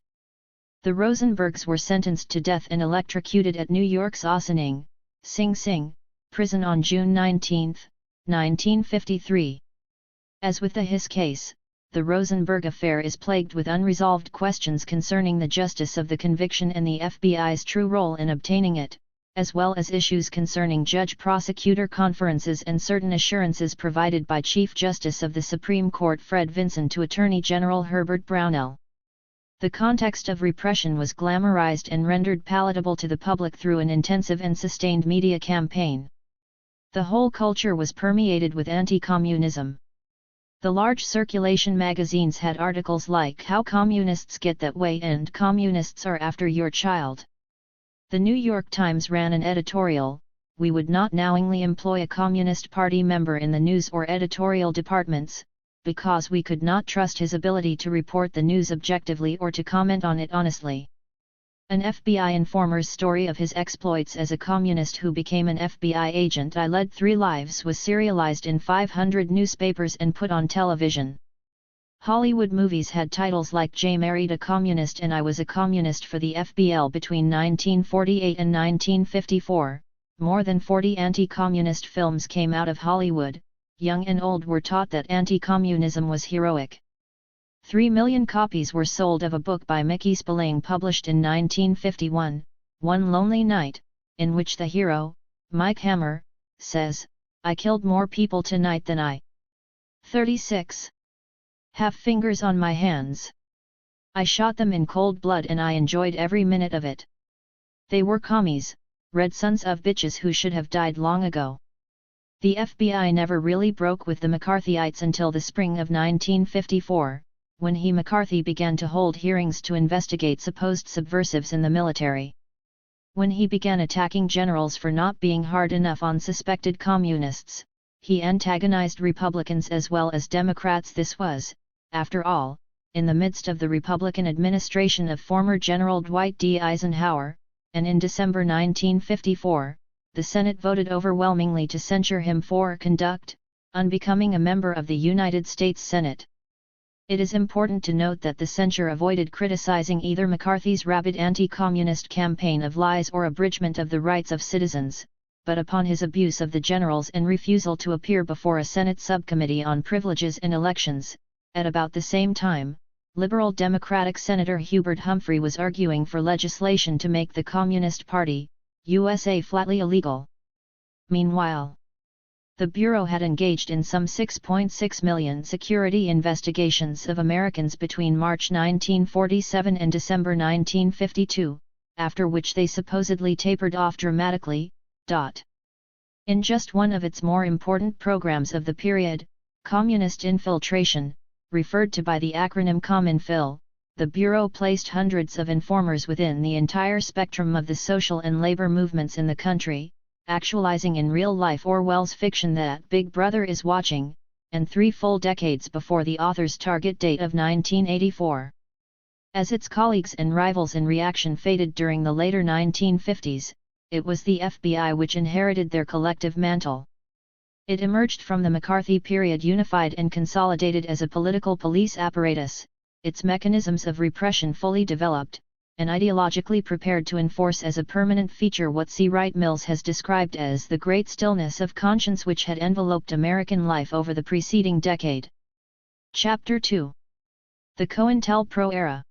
The Rosenbergs were sentenced to death and electrocuted at New York's Ossining, Sing Sing, prison on June 19, 1953. As with the Hiss case, the Rosenberg affair is plagued with unresolved questions concerning the justice of the conviction and the FBI's true role in obtaining it, as well as issues concerning judge-prosecutor conferences and certain assurances provided by Chief Justice of the Supreme Court Fred Vinson to Attorney General Herbert Brownell. The context of repression was glamorized and rendered palatable to the public through an intensive and sustained media campaign. The whole culture was permeated with anti-communism. The large circulation magazines had articles like "How Communists Get That Way" and "Communists Are After Your Child." The New York Times ran an editorial, "We would not knowingly employ a Communist Party member in the news or editorial departments, because we could not trust his ability to report the news objectively or to comment on it honestly." An FBI informer's story of his exploits as a communist who became an FBI agent I Led 3 Lives was serialized in 500 newspapers and put on television. Hollywood movies had titles like "Jay Married a Communist" and "I Was a Communist for the FBL" between 1948 and 1954. More than 40 anti-communist films came out of Hollywood. Young and old were taught that anti-communism was heroic. 3 million copies were sold of a book by Mickey Spillane published in 1951, One Lonely Night, in which the hero, Mike Hammer, says, "I killed more people tonight than I 36 have fingers on my hands. I shot them in cold blood and I enjoyed every minute of it. They were commies, red sons of bitches who should have died long ago." The FBI never really broke with the McCarthyites until the spring of 1954, when McCarthy began to hold hearings to investigate supposed subversives in the military. When he began attacking generals for not being hard enough on suspected communists, he antagonized Republicans as well as Democrats. This was, after all, in the midst of the Republican administration of former General Dwight D. Eisenhower, and in December 1954, the Senate voted overwhelmingly to censure him for conduct unbecoming a member of the United States Senate. It is important to note that the censure avoided criticizing either McCarthy's rabid anti-communist campaign of lies or abridgment of the rights of citizens, but upon his abuse of the generals and refusal to appear before a Senate subcommittee on privileges and elections. At about the same time, Liberal Democratic Senator Hubert Humphrey was arguing for legislation to make the Communist Party, USA flatly illegal. Meanwhile, the Bureau had engaged in some 6.6 million security investigations of Americans between March 1947 and December 1952, after which they supposedly tapered off dramatically. In just one of its more important programs of the period, Communist Infiltration, referred to by the acronym COMINFIL, the Bureau placed hundreds of informers within the entire spectrum of the social and labor movements in the country, actualizing in real life Orwell's fiction that Big Brother is watching, and 3 full decades before the author's target date of 1984. As its colleagues and rivals in reaction faded during the later 1950s, it was the FBI which inherited their collective mantle. It emerged from the McCarthy period unified and consolidated as a political police apparatus, its mechanisms of repression fully developed, and ideologically prepared to enforce as a permanent feature what C. Wright Mills has described as the great stillness of conscience which had enveloped American life over the preceding decade. Chapter 2. The COINTELPRO era.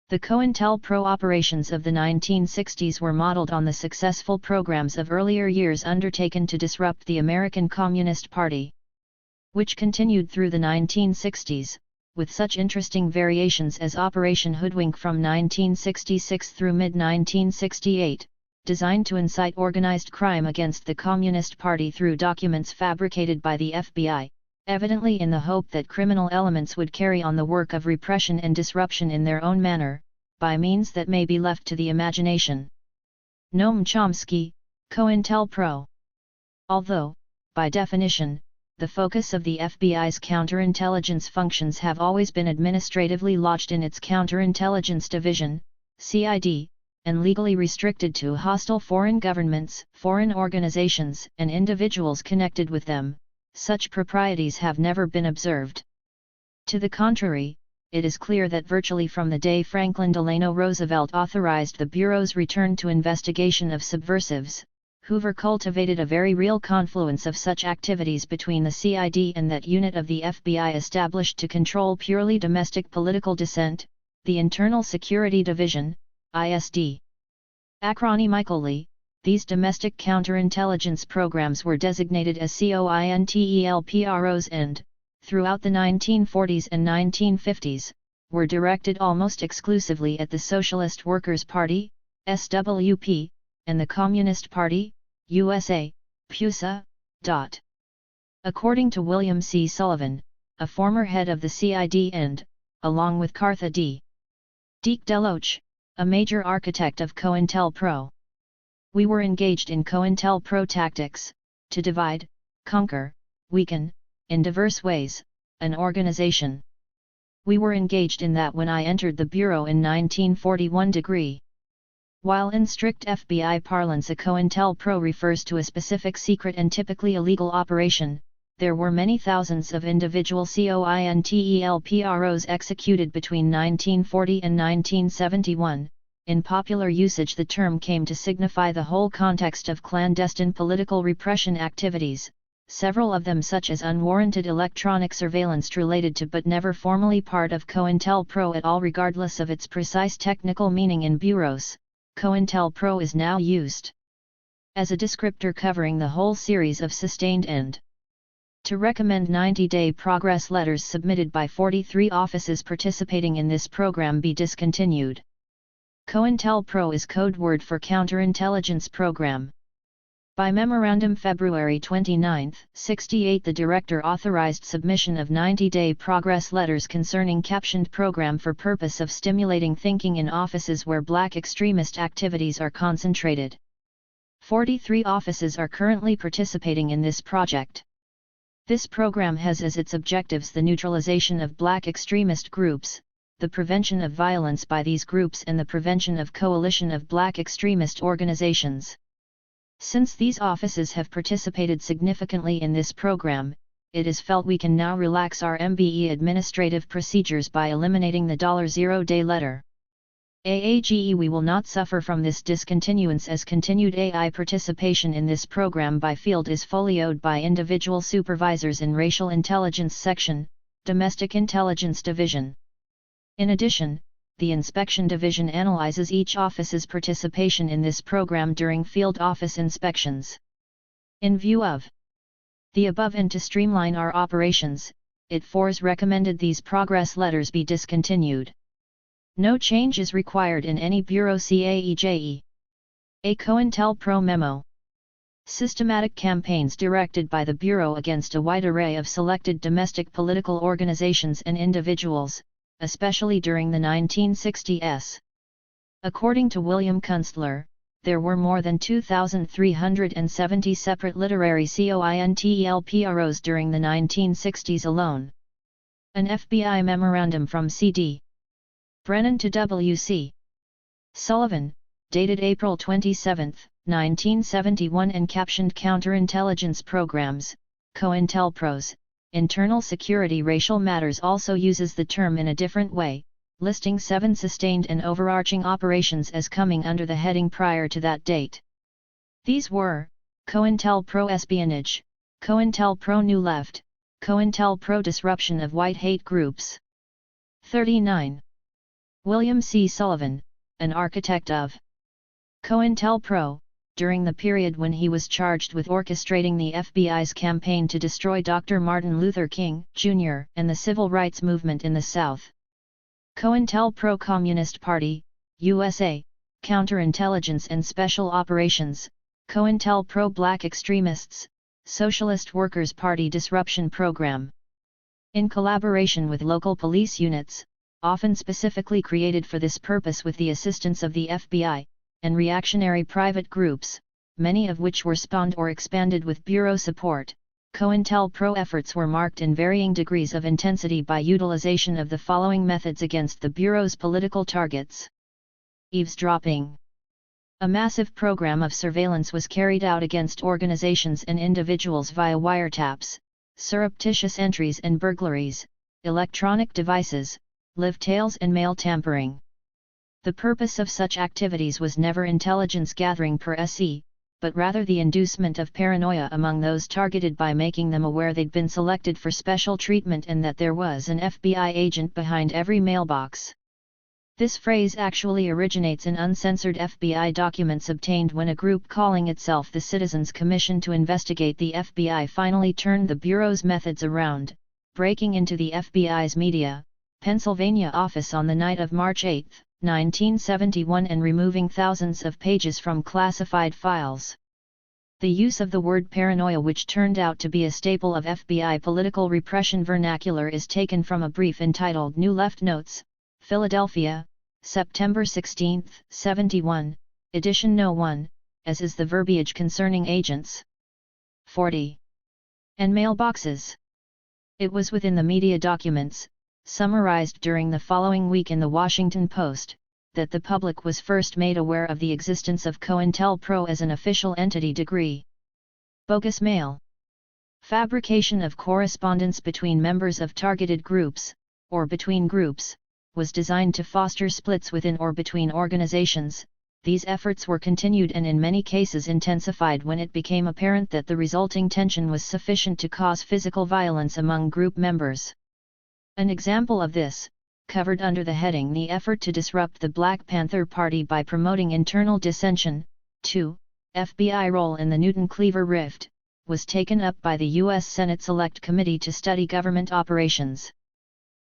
The COINTELPRO operations of the 1960s were modeled on the successful programs of earlier years undertaken to disrupt the American Communist Party, which continued through the 1960s, with such interesting variations as Operation Hoodwink from 1966 through mid-1968, designed to incite organized crime against the Communist Party through documents fabricated by the FBI, evidently in the hope that criminal elements would carry on the work of repression and disruption in their own manner, by means that may be left to the imagination. Noam Chomsky, COINTELPRO. Although, by definition, the focus of the FBI's counterintelligence functions have always been administratively lodged in its Counterintelligence Division, CID, and legally restricted to hostile foreign governments, foreign organizations, and individuals connected with them, such proprieties have never been observed. To the contrary, it is clear that virtually from the day Franklin Delano Roosevelt authorized the Bureau's return to investigation of subversives, Hoover cultivated a very real confluence of such activities between the CID and that unit of the FBI established to control purely domestic political dissent, the Internal Security Division, ISD. Acronymically, these domestic counterintelligence programs were designated as COINTELPROs and, throughout the 1940s and 1950s, were directed almost exclusively at the Socialist Workers' Party, SWP, and the Communist Party, USA, PUSA. According to William C. Sullivan, a former head of the CID and, along with Cartha D. Deke Deloach, a major architect of COINTELPRO, we were engaged in COINTELPRO tactics, to divide, conquer, weaken, in diverse ways, an organization. We were engaged in that when I entered the Bureau in 1941. While in strict FBI parlance a COINTELPRO refers to a specific secret and typically illegal operation, there were many thousands of individual COINTELPROs executed between 1940 and 1971. In popular usage the term came to signify the whole context of clandestine political repression activities, several of them such as unwarranted electronic surveillance related to but never formally part of COINTELPRO at all regardless of its precise technical meaning in bureaus. COINTELPRO is now used as a descriptor covering the whole series of sustained and to recommend 90-day progress letters submitted by 43 offices participating in this program be discontinued. COINTELPRO is code word for Counterintelligence Program. By Memorandum February 29, 68 the Director authorized submission of 90-day progress letters concerning captioned program for purpose of stimulating thinking in offices where black extremist activities are concentrated. 43 offices are currently participating in this project. This program has as its objectives the neutralization of black extremist groups, the prevention of violence by these groups and the prevention of coalition of black extremist organizations. Since these offices have participated significantly in this program, it is felt we can now relax our MBE administrative procedures by eliminating the $0-day letter. AAGE we will not suffer from this discontinuance as continued AI participation in this program by field is folioed by individual supervisors in Racial Intelligence Section, Domestic Intelligence Division. In addition, the Inspection Division analyzes each office's participation in this program during field office inspections. In view of the above and to streamline our operations, IT4's recommended these progress letters be discontinued. No change is required in any Bureau CAEJE. A COINTELPRO memo. Systematic campaigns directed by the Bureau against a wide array of selected domestic political organizations and individuals, especially during the 1960s. According to William Kunstler, there were more than 2,370 separate literary COINTELPROs during the 1960s alone. An FBI memorandum from C.D. Brennan to W.C. Sullivan, dated April 27, 1971 and captioned Counterintelligence Programs, COINTELPROs, Internal Security Racial Matters also uses the term in a different way, listing 7 sustained and overarching operations as coming under the heading prior to that date. These were, COINTELPRO Espionage, COINTELPRO New Left, COINTELPRO Disruption of White Hate Groups. 39. William C. Sullivan, an architect of COINTELPRO, during the period when he was charged with orchestrating the FBI's campaign to destroy Dr. Martin Luther King, Jr., and the civil rights movement in the South. COINTELPRO Communist Party, USA, Counterintelligence and Special Operations, COINTELPRO Black Extremists, Socialist Workers' Party Disruption Program. In collaboration with local police units, often specifically created for this purpose with the assistance of the FBI, and reactionary private groups, many of which were spawned or expanded with Bureau support, COINTELPRO efforts were marked in varying degrees of intensity by utilization of the following methods against the Bureau's political targets. Eavesdropping. A massive program of surveillance was carried out against organizations and individuals via wiretaps, surreptitious entries and burglaries, electronic devices, live-tails and mail tampering. The purpose of such activities was never intelligence gathering per se, but rather the inducement of paranoia among those targeted by making them aware they'd been selected for special treatment and that there was an FBI agent behind every mailbox. This phrase actually originates in uncensored FBI documents obtained when a group calling itself the Citizens Commission to investigate the FBI finally turned the Bureau's methods around, breaking into the FBI's media, Pennsylvania office on the night of March 8, 1971 and removing thousands of pages from classified files. The use of the word paranoia, which turned out to be a staple of FBI political repression vernacular, is taken from a brief entitled New Left Notes, Philadelphia, September 16, 71, edition No. 1, as is the verbiage concerning agents. 40. And mailboxes. It was within the media documents, summarized during the following week in the Washington Post, that the public was first made aware of the existence of COINTELPRO as an official entity. Degree. Bogus mail. Fabrication of correspondence between members of targeted groups, or between groups, was designed to foster splits within or between organizations. These efforts were continued and in many cases intensified when it became apparent that the resulting tension was sufficient to cause physical violence among group members. An example of this, covered under the heading The Effort to Disrupt the Black Panther Party by Promoting Internal Dissension, 2, FBI Role in the Newton-Cleaver Rift, was taken up by the U.S. Senate Select Committee to study government operations.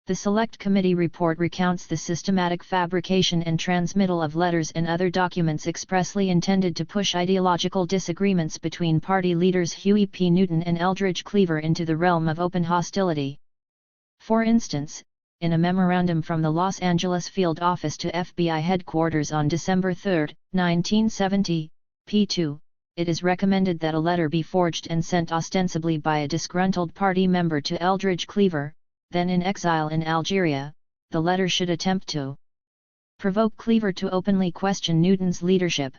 The Select Committee report recounts the systematic fabrication and transmittal of letters and other documents expressly intended to push ideological disagreements between party leaders Huey P. Newton and Eldridge Cleaver into the realm of open hostility. For instance, in a memorandum from the Los Angeles Field Office to FBI headquarters on December 3, 1970, p. 2, it is recommended that a letter be forged and sent ostensibly by a disgruntled party member to Eldridge Cleaver, then in exile in Algeria. The letter should attempt to provoke Cleaver to openly question Newton's leadership.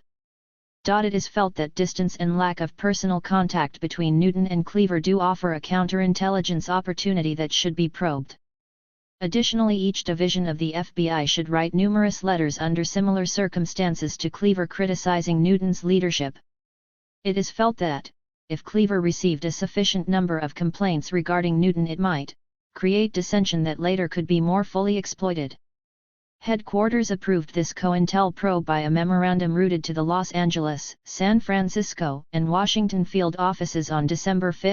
It is felt that distance and lack of personal contact between Newton and Cleaver do offer a counterintelligence opportunity that should be probed. Additionally, each division of the FBI should write numerous letters under similar circumstances to Cleaver criticizing Newton's leadership. It is felt that, if Cleaver received a sufficient number of complaints regarding Newton, it might create dissension that later could be more fully exploited. Headquarters approved this COINTEL probe by a memorandum routed to the Los Angeles, San Francisco, and Washington field offices on December 5,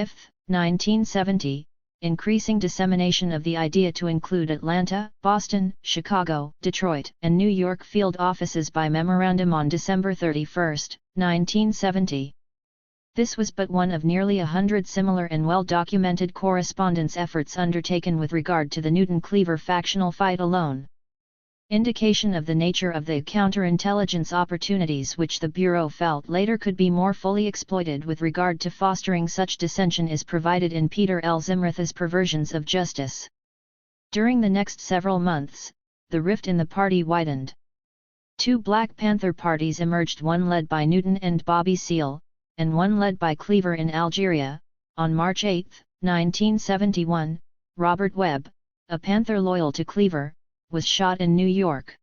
1970, increasing dissemination of the idea to include Atlanta, Boston, Chicago, Detroit, and New York field offices by memorandum on December 31, 1970. This was but one of nearly 100 similar and well-documented correspondence efforts undertaken with regard to the Newton-Cleaver factional fight alone. Indication of the nature of the counterintelligence opportunities which the Bureau felt later could be more fully exploited with regard to fostering such dissension is provided in Peter L. Zimmerth's Perversions of Justice. During the next several months, the rift in the party widened. Two Black Panther parties emerged, one led by Newton and Bobby Seale, and one led by Cleaver in Algeria. On March 8, 1971, Robert Webb, a Panther loyal to Cleaver, was shot in New York.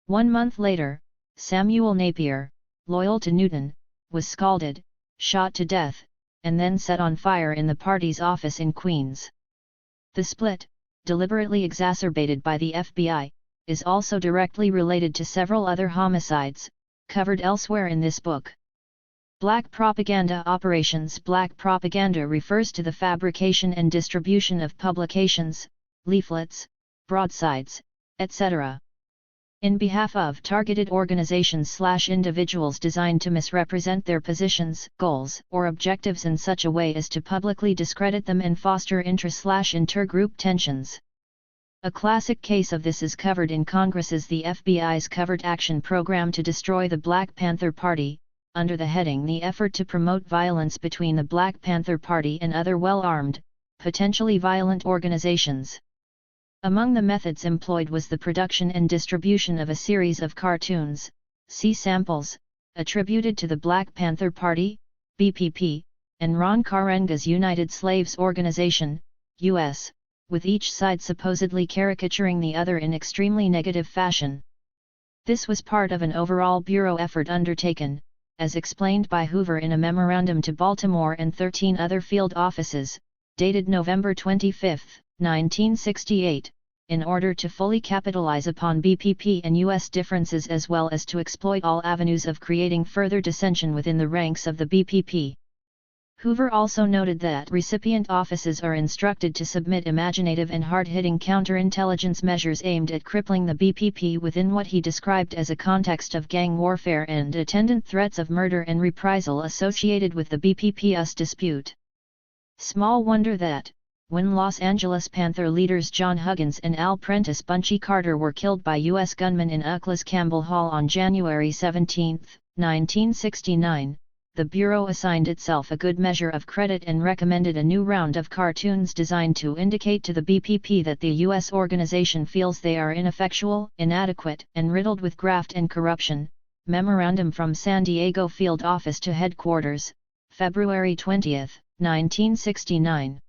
1 month later, Samuel Napier, loyal to Newton, was scalded, shot to death, and then set on fire in the party's office in Queens. The split, deliberately exacerbated by the FBI, is also directly related to several other homicides, covered elsewhere in this book. Black propaganda operations. Black propaganda refers to the fabrication and distribution of publications, leaflets, broadsides, etc. in behalf of targeted organizations/individuals designed to misrepresent their positions, goals, or objectives in such a way as to publicly discredit them and foster intra/intergroup tensions. A classic case of this is covered in Congress's the FBI's Covert Action Program to destroy the Black Panther Party, under the heading The Effort to Promote Violence Between the Black Panther Party and Other Well-Armed, Potentially Violent Organizations. Among the methods employed was the production and distribution of a series of cartoons, see samples, attributed to the Black Panther Party, BPP, and Ron Karenga's United Slaves Organization, US, with each side supposedly caricaturing the other in extremely negative fashion. This was part of an overall Bureau effort undertaken, as explained by Hoover in a memorandum to Baltimore and 13 other field offices, dated November 25, 1968, in order to fully capitalize upon BPP and U.S. differences as well as to exploit all avenues of creating further dissension within the ranks of the BPP. Hoover also noted that recipient offices are instructed to submit imaginative and hard-hitting counterintelligence measures aimed at crippling the BPP within what he described as a context of gang warfare and attendant threats of murder and reprisal associated with the BPP-US dispute. Small wonder that, when Los Angeles Panther leaders John Huggins and Al Prentice Bunchy Carter were killed by U.S. gunmen in Uckla's Campbell Hall on January 17, 1969, the Bureau assigned itself a good measure of credit and recommended a new round of cartoons designed to indicate to the BPP that the U.S. organization feels they are ineffectual, inadequate, and riddled with graft and corruption. Memorandum from San Diego Field Office to Headquarters, February 20, 1969.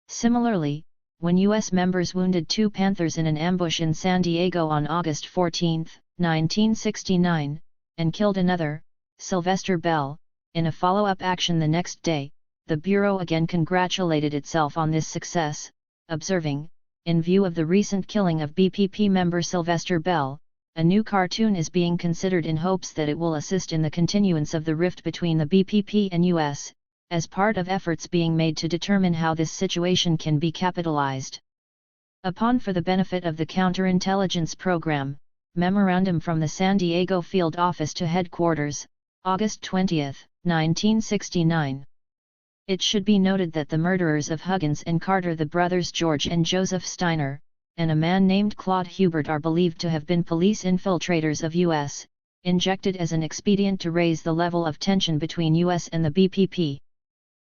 Similarly, when U.S. members wounded 2 Panthers in an ambush in San Diego on August 14, 1969, and killed another, Sylvester Bell, in a follow-up action the next day, the Bureau again congratulated itself on this success, observing, in view of the recent killing of BPP member Sylvester Bell, a new cartoon is being considered in hopes that it will assist in the continuance of the rift between the BPP and U.S., as part of efforts being made to determine how this situation can be capitalized upon for the benefit of the counterintelligence program. Memorandum from the San Diego Field Office to Headquarters, August 20, 1969. It should be noted that the murderers of Huggins and Carter, the brothers George and Joseph Steiner, and a man named Claude Hubert, are believed to have been police infiltrators of U.S., injected as an expedient to raise the level of tension between U.S. and the BPP.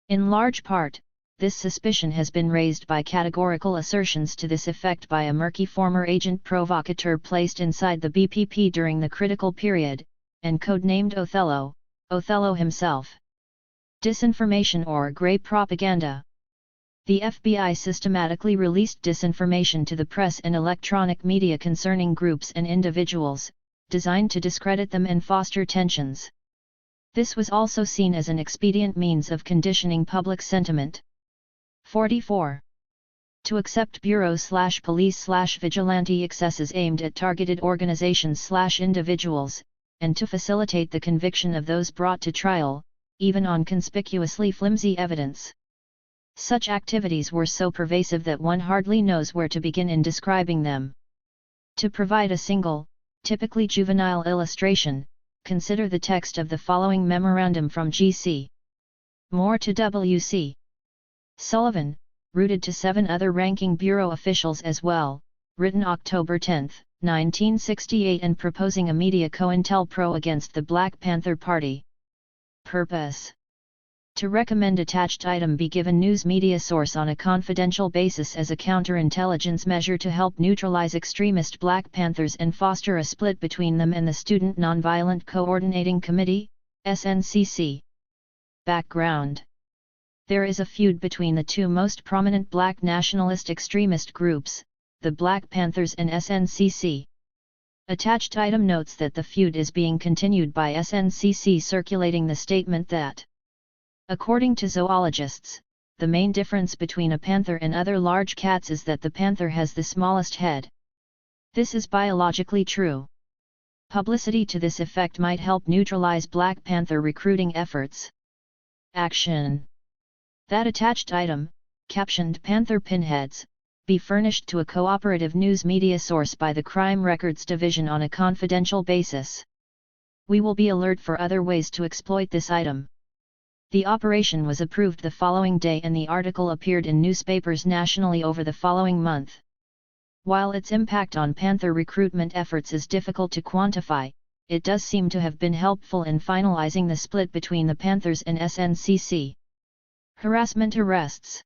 In large part, this suspicion has been raised by categorical assertions to this effect by a murky former agent provocateur placed inside the BPP during the critical period, and codenamed Othello, Othello himself. Disinformation or grey propaganda. The FBI systematically released disinformation to the press and electronic media concerning groups and individuals, designed to discredit them and foster tensions. This was also seen as an expedient means of conditioning public sentiment. 44. To accept bureau/police/vigilante excesses aimed at targeted organizations/individuals, and to facilitate the conviction of those brought to trial, even on conspicuously flimsy evidence. Such activities were so pervasive that one hardly knows where to begin in describing them. To provide a single, typically juvenile illustration, consider the text of the following memorandum from G.C. Moore to W.C. Sullivan, routed to 7 other ranking Bureau officials as well, written October 10, 1968 and proposing a media COINTELPRO against the Black Panther Party. Purpose: to recommend attached item be given news media source on a confidential basis as a counterintelligence measure to help neutralize extremist Black Panthers and foster a split between them and the Student Nonviolent Coordinating Committee, SNCC. Background: there is a feud between the two most prominent Black nationalist extremist groups, the Black Panthers and SNCC. Attached item notes that the feud is being continued by SNCC circulating the statement that, according to zoologists, the main difference between a panther and other large cats is that the panther has the smallest head. This is biologically true. Publicity to this effect might help neutralize Black Panther recruiting efforts. Action: that attached item, captioned Panther Pinheads, be furnished to a cooperative news media source by the Crime Records Division on a confidential basis. We will be alert for other ways to exploit this item. The operation was approved the following day and the article appeared in newspapers nationally over the following month. While its impact on Panther recruitment efforts is difficult to quantify, it does seem to have been helpful in finalizing the split between the Panthers and SNCC. Harassment arrests.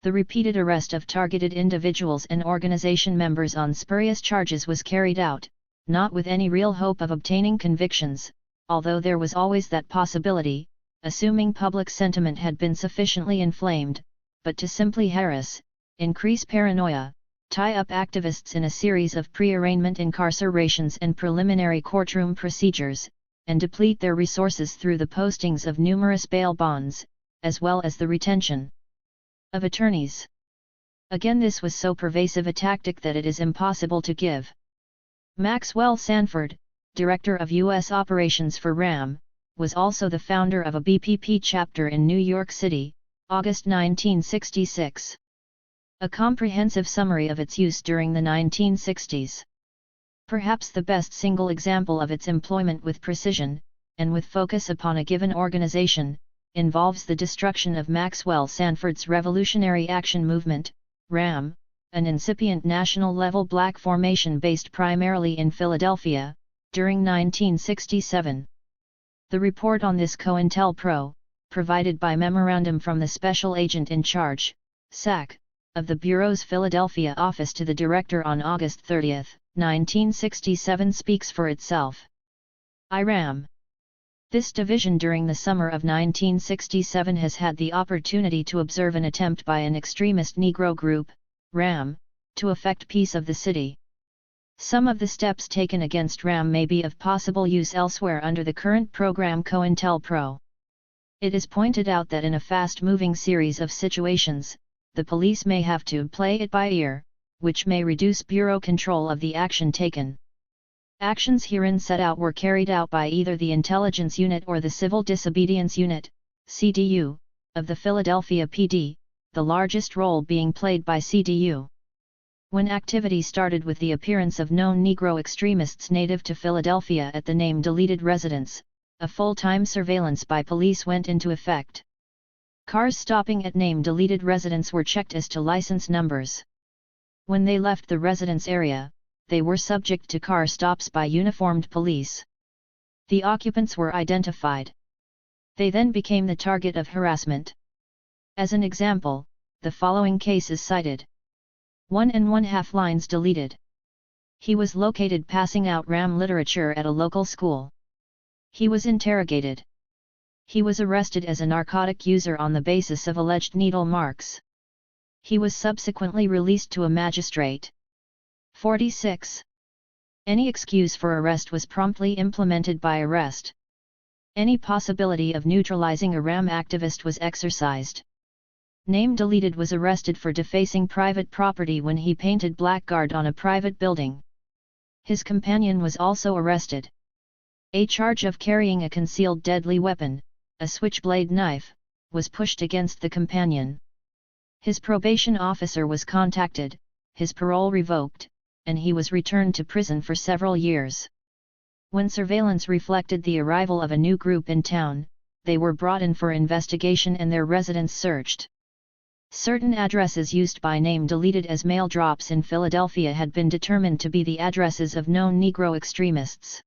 The repeated arrest of targeted individuals and organization members on spurious charges was carried out, not with any real hope of obtaining convictions, although there was always that possibility, assuming public sentiment had been sufficiently inflamed, but to simply harass, increase paranoia, tie up activists in a series of pre-arraignment incarcerations and preliminary courtroom procedures, and deplete their resources through the postings of numerous bail bonds, as well as the retention of attorneys. Again, this was so pervasive a tactic that it is impossible to give. Maxwell Sanford, Director of U.S. Operations for RAM, was also the founder of a BPP chapter in New York City, August 1966. A comprehensive summary of its use during the 1960s. Perhaps the best single example of its employment with precision, and with focus upon a given organization, involves the destruction of Maxwell Sanford's Revolutionary Action Movement, RAM, an incipient national-level black formation based primarily in Philadelphia, during 1967. The report on this COINTELPRO, provided by memorandum from the Special Agent in Charge, SAC, of the Bureau's Philadelphia office to the Director on August 30, 1967 speaks for itself. IRAM. This division during the summer of 1967 has had the opportunity to observe an attempt by an extremist Negro group, RAM, to effect peace of the city. Some of the steps taken against RAM may be of possible use elsewhere under the current program COINTELPRO. It is pointed out that in a fast-moving series of situations, the police may have to play it by ear, which may reduce Bureau control of the action taken. Actions herein set out were carried out by either the Intelligence Unit or the Civil Disobedience Unit, CDU, of the Philadelphia PD, the largest role being played by CDU. When activity started with the appearance of known Negro extremists native to Philadelphia at the name-deleted residence, a full-time surveillance by police went into effect. Cars stopping at name-deleted residence were checked as to license numbers. When they left the residence area, they were subject to car stops by uniformed police. The occupants were identified. They then became the target of harassment. As an example, the following case is cited. 1 1/2 lines deleted. He was located passing out RAM literature at a local school. He was interrogated. He was arrested as a narcotic user on the basis of alleged needle marks. He was subsequently released to a magistrate. 46. Any excuse for arrest was promptly implemented by arrest. Any possibility of neutralizing a RAM activist was exercised. Name Deleted was arrested for defacing private property when he painted blackguard on a private building. His companion was also arrested. A charge of carrying a concealed deadly weapon, a switchblade knife, was pushed against the companion. His probation officer was contacted, his parole revoked, and he was returned to prison for several years. When surveillance reflected the arrival of a new group in town, they were brought in for investigation and their residence searched. Certain addresses used by Name Deleted as mail drops in Philadelphia had been determined to be the addresses of known Negro extremists.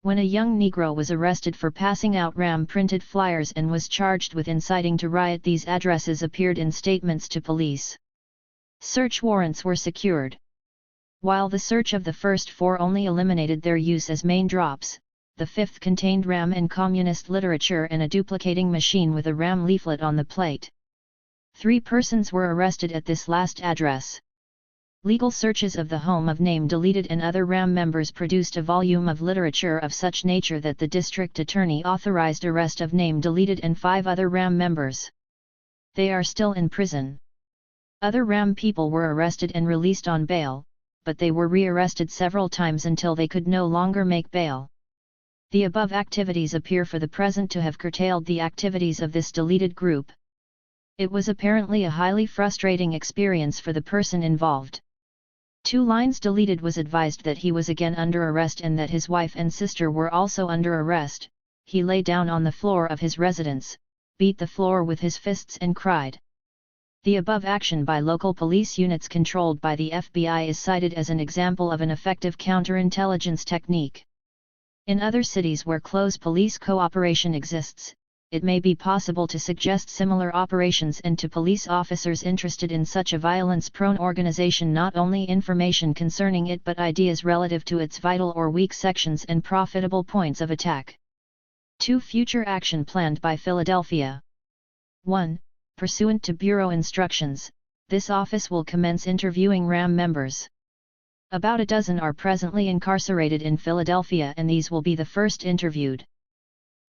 When a young Negro was arrested for passing out RAM-printed flyers and was charged with inciting to riot, these addresses appeared in statements to police. Search warrants were secured. While the search of the first 4 only eliminated their use as main drops, the 5th contained RAM and communist literature and a duplicating machine with a RAM leaflet on the plate. 3 persons were arrested at this last address. Legal searches of the home of Name Deleted and other RAM members produced a volume of literature of such nature that the district attorney authorized arrest of Name Deleted and 5 other RAM members. They are still in prison. Other RAM people were arrested and released on bail, but they were rearrested several times until they could no longer make bail. The above activities appear for the present to have curtailed the activities of this deleted group. It was apparently a highly frustrating experience for the person involved. 2 lines deleted was advised that he was again under arrest and that his wife and sister were also under arrest. He lay down on the floor of his residence, beat the floor with his fists and cried. The above action by local police units controlled by the FBI is cited as an example of an effective counterintelligence technique. In other cities where close police cooperation exists, it may be possible to suggest similar operations and to police officers interested in such a violence-prone organization not only information concerning it but ideas relative to its vital or weak sections and profitable points of attack. 2. Future action planned by Philadelphia. 1. Pursuant to Bureau instructions, this office will commence interviewing RAM members. About a dozen are presently incarcerated in Philadelphia and these will be the first interviewed.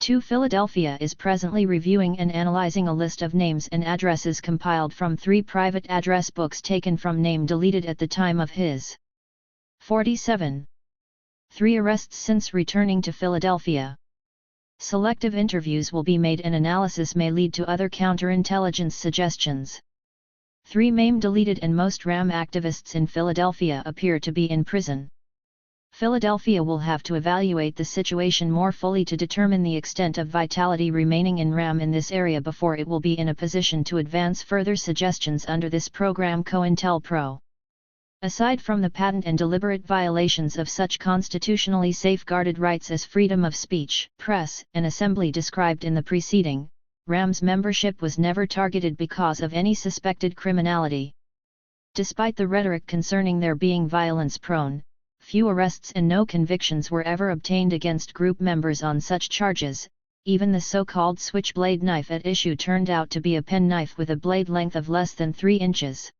2. Philadelphia is presently reviewing and analyzing a list of names and addresses compiled from 3 private address books taken from Name Deleted at the time of his 47. 3 arrests since returning to Philadelphia. Selective interviews will be made and analysis may lead to other counterintelligence suggestions. 3 Name Deleted and most RAM activists in Philadelphia appear to be in prison. Philadelphia will have to evaluate the situation more fully to determine the extent of vitality remaining in RAM in this area before it will be in a position to advance further suggestions under this program COINTELPRO. Aside from the patent and deliberate violations of such constitutionally safeguarded rights as freedom of speech, press, and assembly described in the preceding, RAM's membership was never targeted because of any suspected criminality. Despite the rhetoric concerning their being violence-prone, few arrests and no convictions were ever obtained against group members on such charges. Even the so-called switchblade knife at issue turned out to be a penknife with a blade length of less than 3 inches.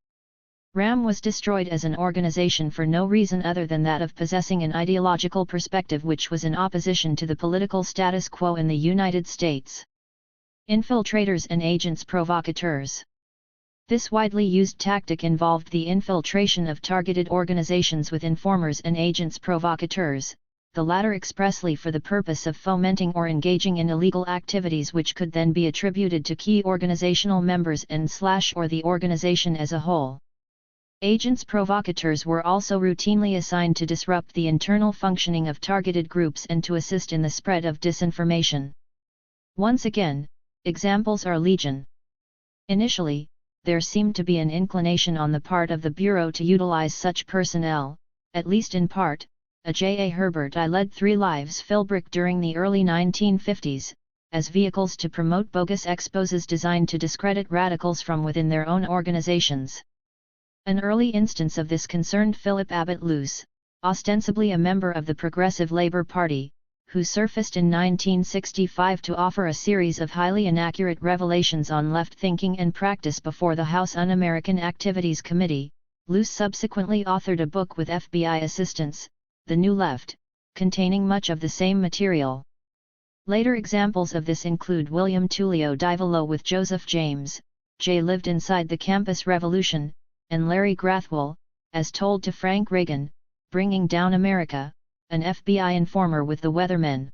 RAM was destroyed as an organization for no reason other than that of possessing an ideological perspective which was in opposition to the political status quo in the United States. Infiltrators and agents provocateurs. This widely used tactic involved the infiltration of targeted organizations with informers and agents provocateurs, the latter expressly for the purpose of fomenting or engaging in illegal activities which could then be attributed to key organizational members and/or the organization as a whole. Agents provocateurs were also routinely assigned to disrupt the internal functioning of targeted groups and to assist in the spread of disinformation. Once again, examples are legion. Initially, there seemed to be an inclination on the part of the Bureau to utilize such personnel, at least in part. A J. A. Herbert I led 3 lives Philbrick during the early 1950s, as vehicles to promote bogus exposes designed to discredit radicals from within their own organizations. An early instance of this concerned Philip Abbott Luce, ostensibly a member of the Progressive Labor Party, who surfaced in 1965 to offer a series of highly inaccurate revelations on left thinking and practice before the House Un-American Activities Committee. Luce subsequently authored a book with FBI assistance, The New Left, containing much of the same material. Later examples of this include William Tullio Divolo with Joseph James, J. Lived Inside the Campus Revolution, and Larry Grathwohl, As Told to Frank Reagan, Bringing Down America, an FBI informer with the Weathermen.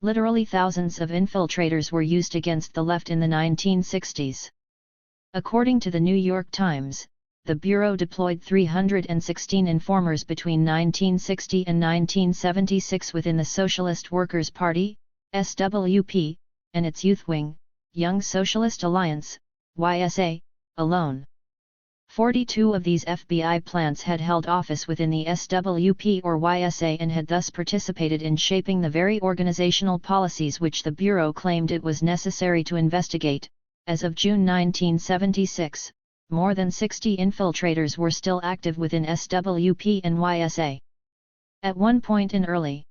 Literally thousands of infiltrators were used against the left in the 1960s. According to the New York Times, the Bureau deployed 316 informers between 1960 and 1976 within the Socialist Workers' Party, SWP, and its youth wing, Young Socialist Alliance, YSA, alone. 42 of these FBI plants had held office within the SWP or YSA and had thus participated in shaping the very organizational policies which the Bureau claimed it was necessary to investigate. As of June 1976, more than 60 infiltrators were still active within SWP and YSA. At one point in early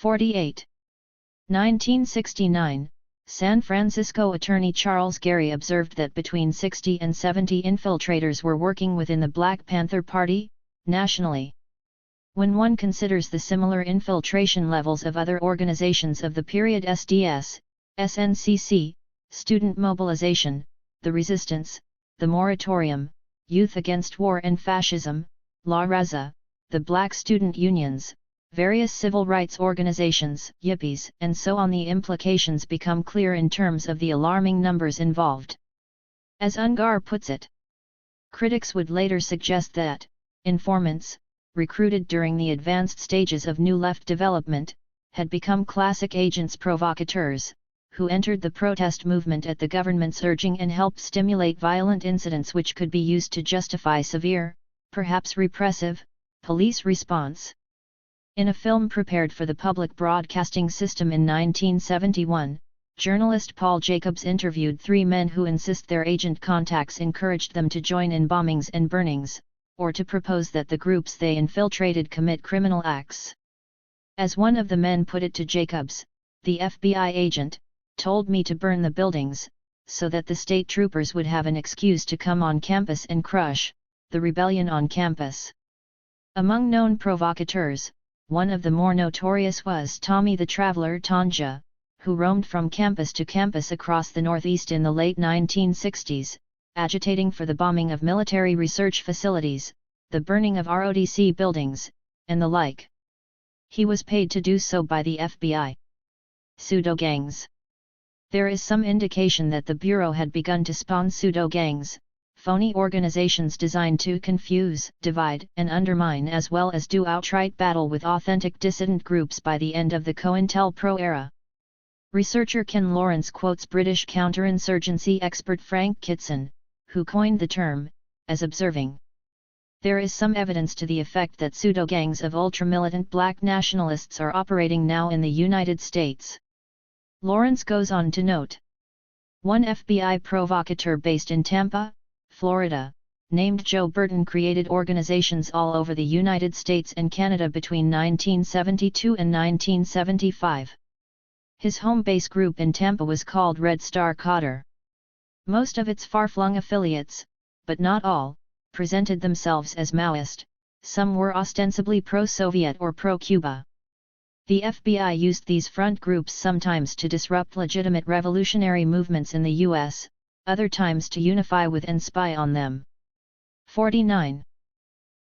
1969, San Francisco attorney Charles Gary observed that between 60 and 70 infiltrators were working within the Black Panther Party, nationally. When one considers the similar infiltration levels of other organizations of the period SDS, SNCC, Student Mobilization, the Resistance, the Moratorium, Youth Against War and Fascism, La Raza, the Black Student Unions, various civil rights organizations, yippies, and so on, the implications become clear in terms of the alarming numbers involved. As Ungar puts it, critics would later suggest that informants, recruited during the advanced stages of New Left development, had become classic agents provocateurs, who entered the protest movement at the government's urging and helped stimulate violent incidents which could be used to justify severe, perhaps repressive, police response. In a film prepared for the public broadcasting system in 1971, journalist Paul Jacobs interviewed 3 men who insist their agent contacts encouraged them to join in bombings and burnings, or to propose that the groups they infiltrated commit criminal acts. As one of the men put it to Jacobs, the FBI agent told me to burn the buildings, so that the state troopers would have an excuse to come on campus and crush the rebellion on campus. Among known provocateurs, one of the more notorious was Tommy the Traveler Tanja, who roamed from campus to campus across the Northeast in the late 1960s, agitating for the bombing of military research facilities, the burning of ROTC buildings, and the like. He was paid to do so by the FBI. Pseudo-gangs. There is some indication that the Bureau had begun to spawn pseudo-gangs, phony organizations designed to confuse, divide, and undermine as well as do outright battle with authentic dissident groups by the end of the COINTELPRO era. Researcher Ken Lawrence quotes British counterinsurgency expert Frank Kitson, who coined the term, as observing, "There is some evidence to the effect that pseudo-gangs of ultra-militant black nationalists are operating now in the United States." Lawrence goes on to note, one FBI provocateur based in Tampa, Florida, named Joe Burton created organizations all over the United States and Canada between 1972 and 1975. His home base group in Tampa was called Red Star Cotter. Most of its far-flung affiliates, but not all, presented themselves as Maoist, some were ostensibly pro-Soviet or pro-Cuba. The FBI used these front groups sometimes to disrupt legitimate revolutionary movements in the U.S., other times to unify with and spy on them. 49.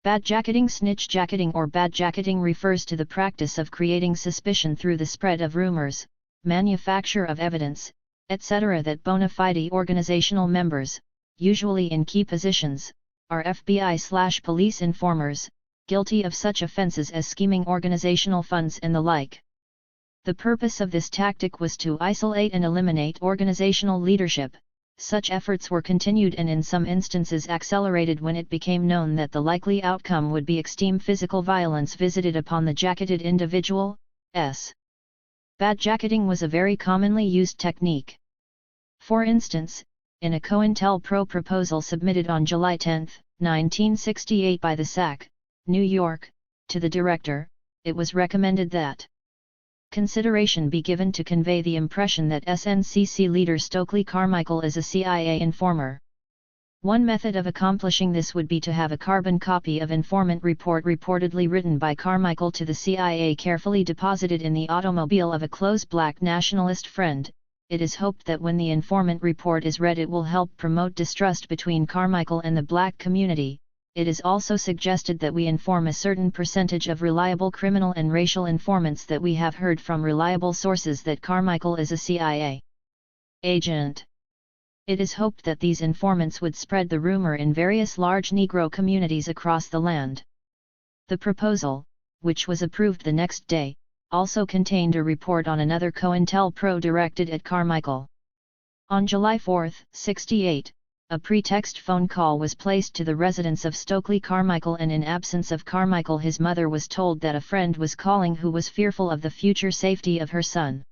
Badjacketing. Snitch-jacketing or badjacketing refers to the practice of creating suspicion through the spread of rumors, manufacture of evidence, etc. that bona fide organizational members, usually in key positions, are FBI/police informers, guilty of such offenses as scheming organizational funds and the like. The purpose of this tactic was to isolate and eliminate organizational leadership. Such efforts were continued and in some instances accelerated when it became known that the likely outcome would be extreme physical violence visited upon the jacketed individual. Badjacketing was a very commonly used technique. For instance, in a COINTELPRO proposal submitted on July 10, 1968 by the SAC, New York, to the director, it was recommended that consideration be given to convey the impression that SNCC leader Stokely Carmichael is a CIA informer. One method of accomplishing this would be to have a carbon copy of informant report reportedly written by Carmichael to the CIA carefully deposited in the automobile of a close black nationalist friend. It is hoped that when the informant report is read it will help promote distrust between Carmichael and the black community. It is also suggested that we inform a certain percentage of reliable criminal and racial informants that we have heard from reliable sources that Carmichael is a CIA agent. It is hoped that these informants would spread the rumor in various large Negro communities across the land. The proposal, which was approved the next day, also contained a report on another COINTELPRO directed at Carmichael. On July 4, '68, a pretext phone call was placed to the residence of Stokely Carmichael, and in absence of Carmichael his mother was told that a friend was calling who was fearful of the future safety of her son.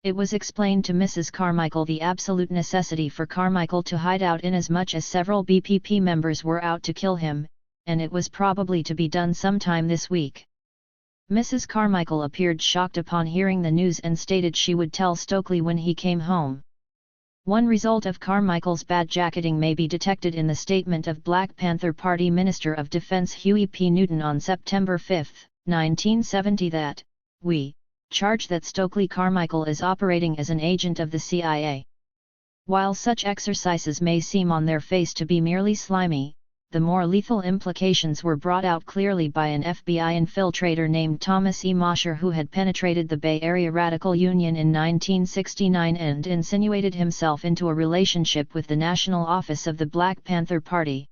It was explained to Mrs. Carmichael the absolute necessity for Carmichael to hide out inasmuch as several BPP members were out to kill him, and it was probably to be done sometime this week. Mrs. Carmichael appeared shocked upon hearing the news and stated she would tell Stokely when he came home. One result of Carmichael's bad jacketing may be detected in the statement of Black Panther Party Minister of Defense Huey P. Newton on September 5, 1970 that, "We charge that Stokely Carmichael is operating as an agent of the CIA." While such exercises may seem on their face to be merely slimy, the more lethal implications were brought out clearly by an FBI infiltrator named Thomas E. Mosher, who had penetrated the Bay Area Radical Union in 1969 and insinuated himself into a relationship with the National Office of the Black Panther Party.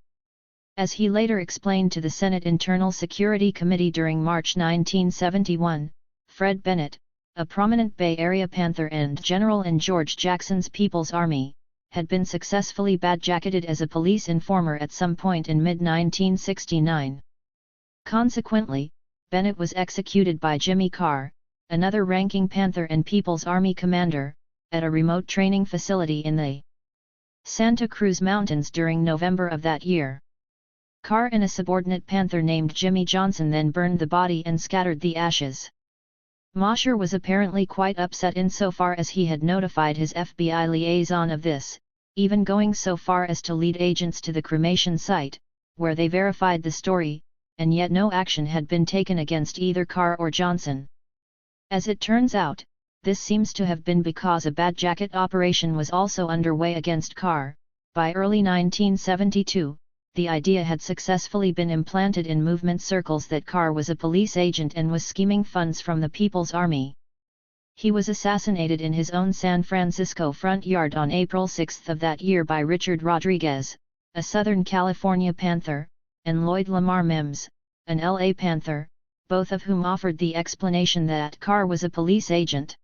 As he later explained to the Senate Internal Security Committee during March 1971, Fred Bennett, a prominent Bay Area Panther and general in George Jackson's People's Army, had been successfully bad-jacketed as a police informer at some point in mid-1969. Consequently, Bennett was executed by Jimmy Carr, another ranking Panther and People's Army commander, at a remote training facility in the Santa Cruz Mountains during November of that year. Carr and a subordinate Panther named Jimmy Johnson then burned the body and scattered the ashes. Mosher was apparently quite upset insofar as he had notified his FBI liaison of this, even going so far as to lead agents to the cremation site, where they verified the story, and yet no action had been taken against either Carr or Johnson. As it turns out, this seems to have been because a bad jacket operation was also underway against Carr. By early 1972, the idea had successfully been implanted in movement circles that Carr was a police agent and was scheming funds from the People's Army. He was assassinated in his own San Francisco front yard on April 6 of that year by Richard Rodriguez, a Southern California Panther, and Lloyd Lamar Mims, an LA Panther, both of whom offered the explanation that Carr was a police agent.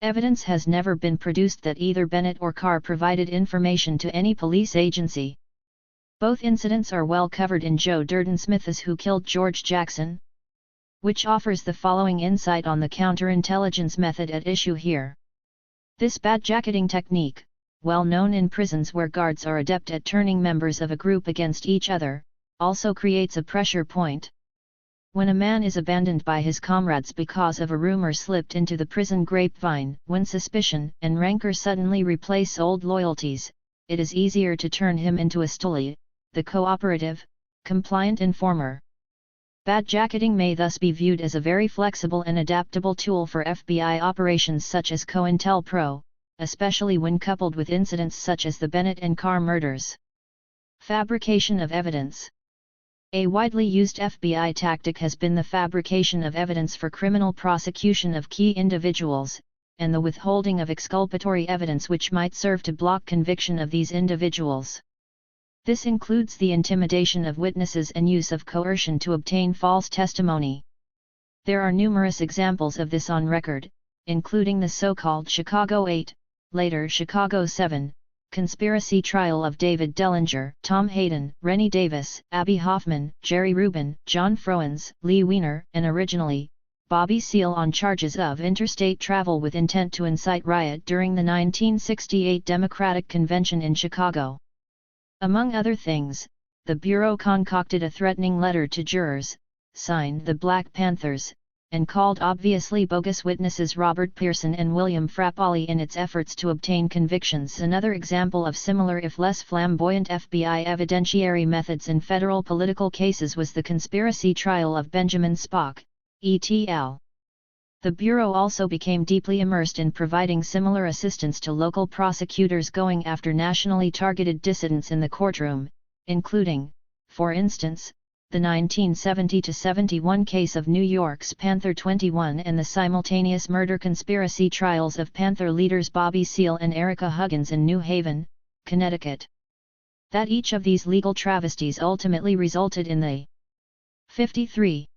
Evidence has never been produced that either Bennett or Carr provided information to any police agency. Both incidents are well covered in Joe Durden Smith's Who Killed George Jackson?, which offers the following insight on the counterintelligence method at issue here. This bad-jacketing technique, well known in prisons where guards are adept at turning members of a group against each other, also creates a pressure point. When a man is abandoned by his comrades because of a rumor slipped into the prison grapevine, when suspicion and rancor suddenly replace old loyalties, it is easier to turn him into a stoolie, the cooperative, compliant informer. Bad-jacketing may thus be viewed as a very flexible and adaptable tool for FBI operations such as COINTELPRO, especially when coupled with incidents such as the Bennett and Carr murders. Fabrication of evidence. A widely used FBI tactic has been the fabrication of evidence for criminal prosecution of key individuals, and the withholding of exculpatory evidence which might serve to block conviction of these individuals. This includes the intimidation of witnesses and use of coercion to obtain false testimony. There are numerous examples of this on record, including the so-called Chicago 8, later Chicago 7, conspiracy trial of David Dellinger, Tom Hayden, Rennie Davis, Abby Hoffman, Jerry Rubin, John Froens, Lee Weiner, and originally, Bobby Seale on charges of interstate travel with intent to incite riot during the 1968 Democratic Convention in Chicago. Among other things, the Bureau concocted a threatening letter to jurors, signed the Black Panthers, and called obviously bogus witnesses Robert Pearson and William Frappoli in its efforts to obtain convictions. Another example of similar if less flamboyant FBI evidentiary methods in federal political cases was the conspiracy trial of Benjamin Spock, et.al. The Bureau also became deeply immersed in providing similar assistance to local prosecutors going after nationally targeted dissidents in the courtroom, including, for instance, the 1970-71 case of New York's Panther 21 and the simultaneous murder conspiracy trials of Panther leaders Bobby Seale and Erica Huggins in New Haven, Connecticut. That each of these legal travesties ultimately resulted in the 53.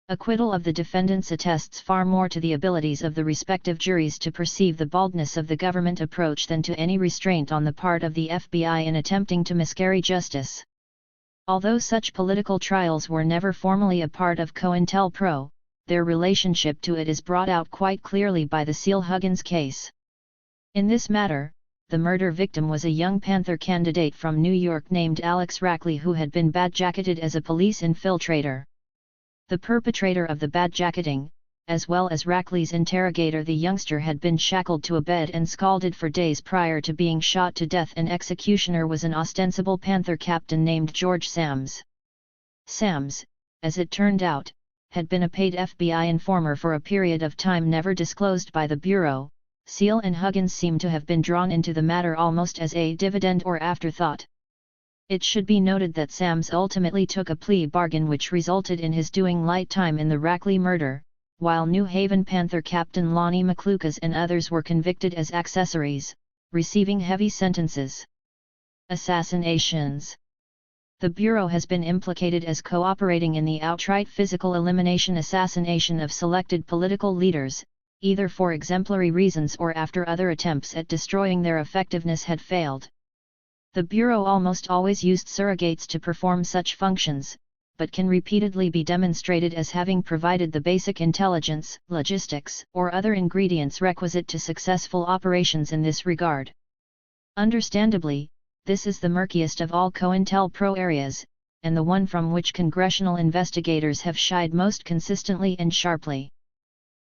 Acquittal of the defendants attests far more to the abilities of the respective juries to perceive the baldness of the government approach than to any restraint on the part of the FBI in attempting to miscarry justice. Although such political trials were never formally a part of COINTELPRO, their relationship to it is brought out quite clearly by the Seale-Huggins case. In this matter, the murder victim was a young Panther candidate from New York named Alex Rackley who had been badjacketed as a police infiltrator. The perpetrator of the badjacketing, as well as Rackley's interrogator, the youngster, had been shackled to a bed and scalded for days prior to being shot to death. An executioner was an ostensible Panther captain named George Sams. Sams, as it turned out, had been a paid FBI informer for a period of time never disclosed by the Bureau. Seale and Huggins seem to have been drawn into the matter almost as a dividend or afterthought. It should be noted that Sams ultimately took a plea bargain which resulted in his doing light time in the Rackley murder, while New Haven Panther Captain Lonnie McLucas and others were convicted as accessories, receiving heavy sentences. Assassinations. The Bureau has been implicated as cooperating in the outright physical elimination assassination of selected political leaders, either for exemplary reasons or after other attempts at destroying their effectiveness had failed. The Bureau almost always used surrogates to perform such functions, but can repeatedly be demonstrated as having provided the basic intelligence, logistics, or other ingredients requisite to successful operations in this regard. Understandably, this is the murkiest of all COINTELPRO areas, and the one from which congressional investigators have shied most consistently and sharply.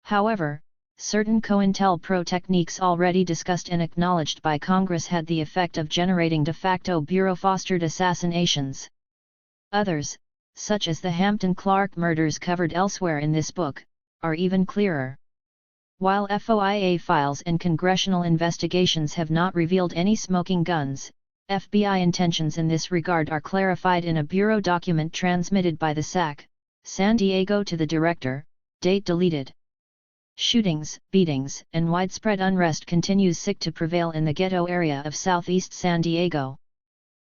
However, certain COINTELPRO techniques already discussed and acknowledged by Congress had the effect of generating de facto Bureau-fostered assassinations. Others, such as the Hampton-Clark murders covered elsewhere in this book, are even clearer. While FOIA files and congressional investigations have not revealed any smoking guns, FBI intentions in this regard are clarified in a Bureau document transmitted by the SAC, San Diego to the director, date deleted. Shootings, beatings, and widespread unrest continues to prevail in the ghetto area of southeast San Diego.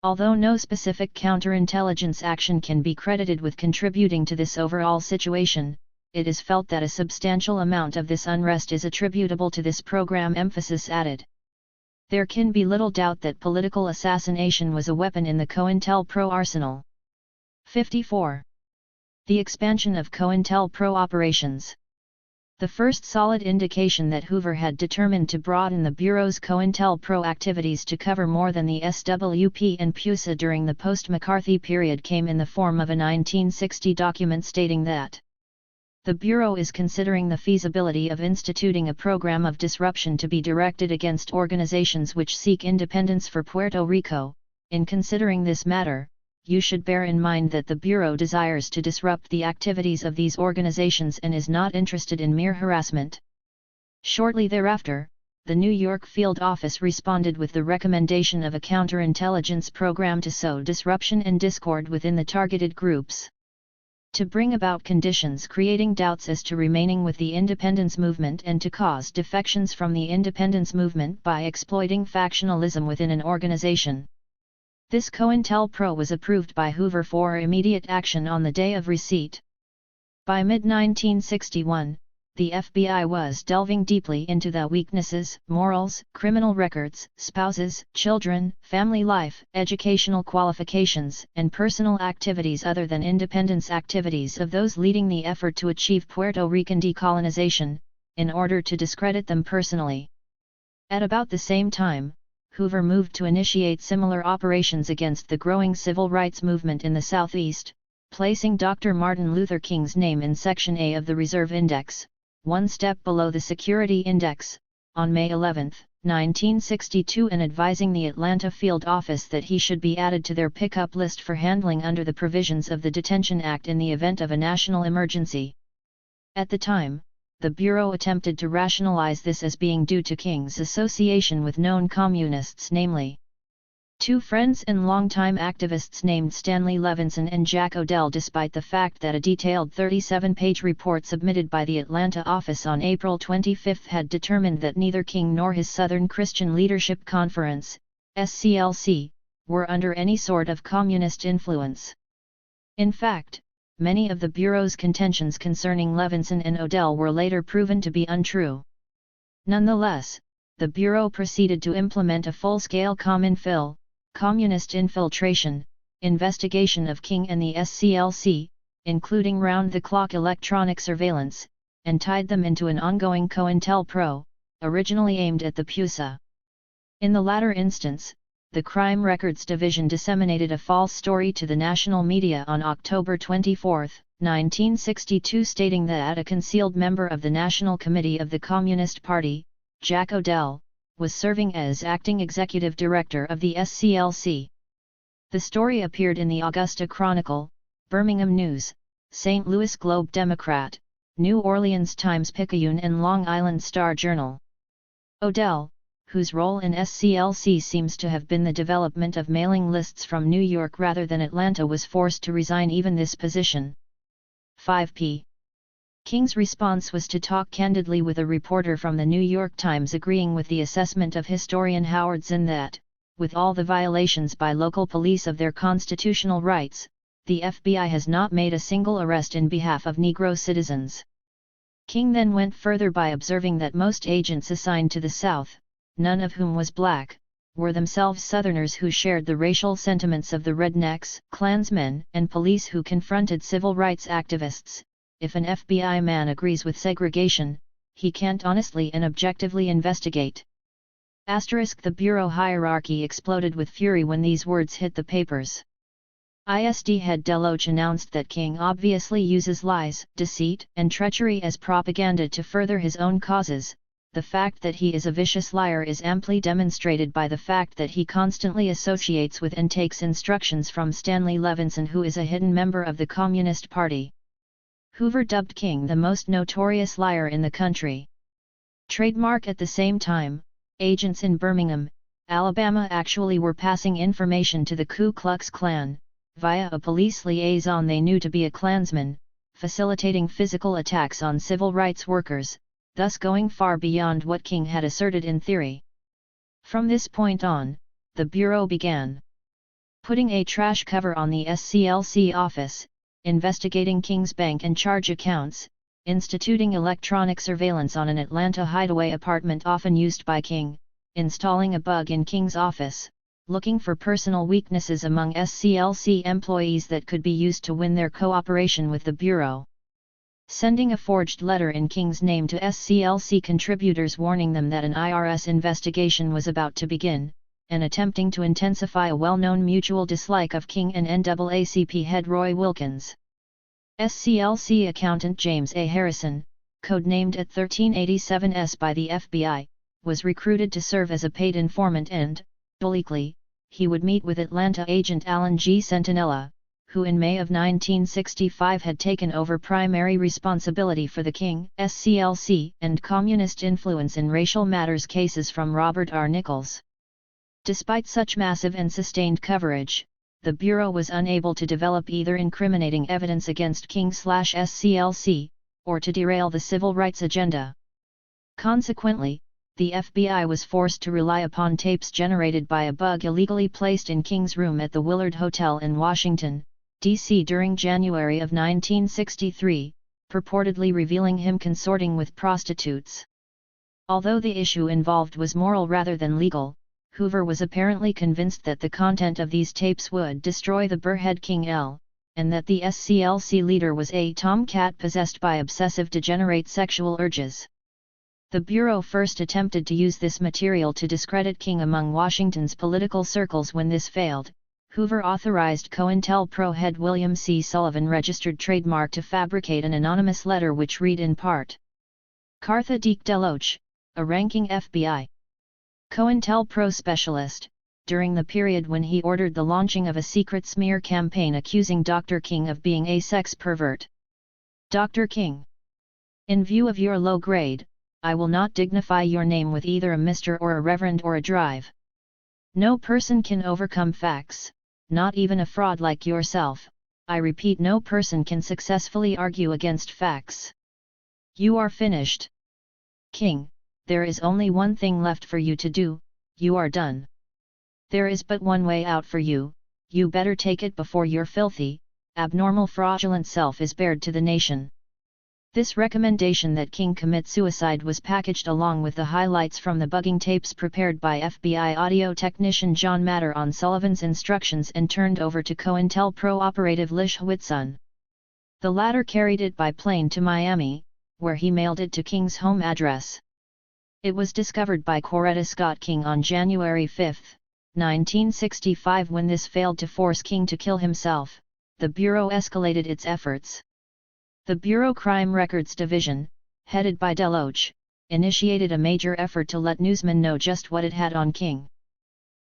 Although no specific counterintelligence action can be credited with contributing to this overall situation, it is felt that a substantial amount of this unrest is attributable to this program. Emphasis added. There can be little doubt that political assassination was a weapon in the COINTELPRO arsenal. 54. The expansion of COINTELPRO operations. The first solid indication that Hoover had determined to broaden the Bureau's COINTELPRO activities to cover more than the SWP and PUSA during the post-McCarthy period came in the form of a 1960 document stating that the Bureau is considering the feasibility of instituting a program of disruption to be directed against organizations which seek independence for Puerto Rico. In considering this matter, you should bear in mind that the Bureau desires to disrupt the activities of these organizations and is not interested in mere harassment. Shortly thereafter, the New York field office responded with the recommendation of a counterintelligence program to sow disruption and discord within the targeted groups. To bring about conditions creating doubts as to remaining with the independence movement and to cause defections from the independence movement by exploiting factionalism within an organization. This COINTELPRO was approved by Hoover for immediate action on the day of receipt. By mid-1961, the FBI was delving deeply into the weaknesses, morals, criminal records, spouses, children, family life, educational qualifications, and personal activities other than independence activities of those leading the effort to achieve Puerto Rican decolonization, in order to discredit them personally. At about the same time, Hoover moved to initiate similar operations against the growing civil rights movement in the Southeast, placing Dr. Martin Luther King's name in Section A of the Reserve Index, one step below the Security Index, on May 11, 1962, and advising the Atlanta field office that he should be added to their pickup list for handling under the provisions of the Detention Act in the event of a national emergency. At the time, the Bureau attempted to rationalize this as being due to King's association with known communists, namely two friends and longtime activists named Stanley Levinson and Jack Odell, despite the fact that a detailed 37-page report submitted by the Atlanta office on April 25 had determined that neither King nor his Southern Christian Leadership Conference, SCLC, were under any sort of communist influence. In fact, many of the Bureau's contentions concerning Levinson and Odell were later proven to be untrue. Nonetheless, the Bureau proceeded to implement a full-scale communist infiltration, investigation of King and the SCLC, including round-the-clock electronic surveillance, and tied them into an ongoing COINTELPRO, originally aimed at the PUSA. In the latter instance, the Crime Records Division disseminated a false story to the national media on October 24, 1962, stating that a concealed member of the National Committee of the Communist Party, Jack Odell, was serving as acting executive director of the SCLC. The story appeared in the Augusta Chronicle, Birmingham News, St. Louis Globe-Democrat, New Orleans Times-Picayune and Long Island Star-Journal. Odell, whose role in SCLC seems to have been the development of mailing lists from New York rather than Atlanta, was forced to resign even this position. 5p. King's response was to talk candidly with a reporter from the New York Times, agreeing with the assessment of historian Howard Zinn that, with all the violations by local police of their constitutional rights, the FBI has not made a single arrest in behalf of Negro citizens. King then went further by observing that most agents assigned to the South, none of whom was black, were themselves Southerners who shared the racial sentiments of the rednecks, Klansmen, and police who confronted civil rights activists. If an FBI man agrees with segregation, he can't honestly and objectively investigate. The Bureau hierarchy exploded with fury when these words hit the papers. ISD head Deloach announced that King obviously uses lies, deceit, and treachery as propaganda to further his own causes. The fact that he is a vicious liar is amply demonstrated by the fact that he constantly associates with and takes instructions from Stanley Levinson, who is a hidden member of the Communist Party. Hoover dubbed King the most notorious liar in the country. Trademark. At the same time, agents in Birmingham, Alabama actually were passing information to the Ku Klux Klan, via a police liaison they knew to be a Klansman, facilitating physical attacks on civil rights workers, thus going far beyond what King had asserted in theory. From this point on, the Bureau began putting a trash cover on the SCLC office, investigating King's bank and charge accounts, instituting electronic surveillance on an Atlanta hideaway apartment often used by King, installing a bug in King's office, looking for personal weaknesses among SCLC employees that could be used to win their cooperation with the Bureau, sending a forged letter in King's name to SCLC contributors warning them that an IRS investigation was about to begin, and attempting to intensify a well-known mutual dislike of King and NAACP head Roy Wilkins. SCLC accountant James A. Harrison, codenamed at 1387S by the FBI, was recruited to serve as a paid informant and, obliquely, he would meet with Atlanta agent Alan G. Centinella, who in May of 1965 had taken over primary responsibility for the King, SCLC, and communist influence in racial matters cases from Robert R. Nichols. Despite such massive and sustained coverage, the Bureau was unable to develop either incriminating evidence against King/SCLC, or to derail the civil rights agenda. Consequently, the FBI was forced to rely upon tapes generated by a bug illegally placed in King's room at the Willard Hotel in Washington, D.C. during January of 1963, purportedly revealing him consorting with prostitutes. Although the issue involved was moral rather than legal, Hoover was apparently convinced that the content of these tapes would destroy the Burrhead King L., and that the SCLC leader was a tomcat possessed by obsessive degenerate sexual urges. The Bureau first attempted to use this material to discredit King among Washington's political circles. When this failed, Hoover authorized COINTELPRO head William C. Sullivan registered trademark to fabricate an anonymous letter which read in part, Cartha Deke Deloach, a ranking FBI COINTELPRO specialist, during the period when he ordered the launching of a secret smear campaign accusing Dr. King of being a sex pervert. Dr. King. In view of your low grade, I will not dignify your name with either a Mr. or a Reverend or a Drive. No person can overcome facts, not even a fraud like yourself. I repeat, no person can successfully argue against facts. You are finished. King, there is only one thing left for you to do, you are done. There is but one way out for you, you better take it before your filthy, abnormal fraudulent self is bared to the nation. This recommendation that King commit suicide was packaged along with the highlights from the bugging tapes prepared by FBI audio technician John Matter on Sullivan's instructions and turned over to COINTELPRO operative Lish Whitson. The latter carried it by plane to Miami, where he mailed it to King's home address. It was discovered by Coretta Scott King on January 5, 1965. When this failed to force King to kill himself, the Bureau escalated its efforts. The Bureau Crime Records Division, headed by Deloach, initiated a major effort to let newsmen know just what it had on King.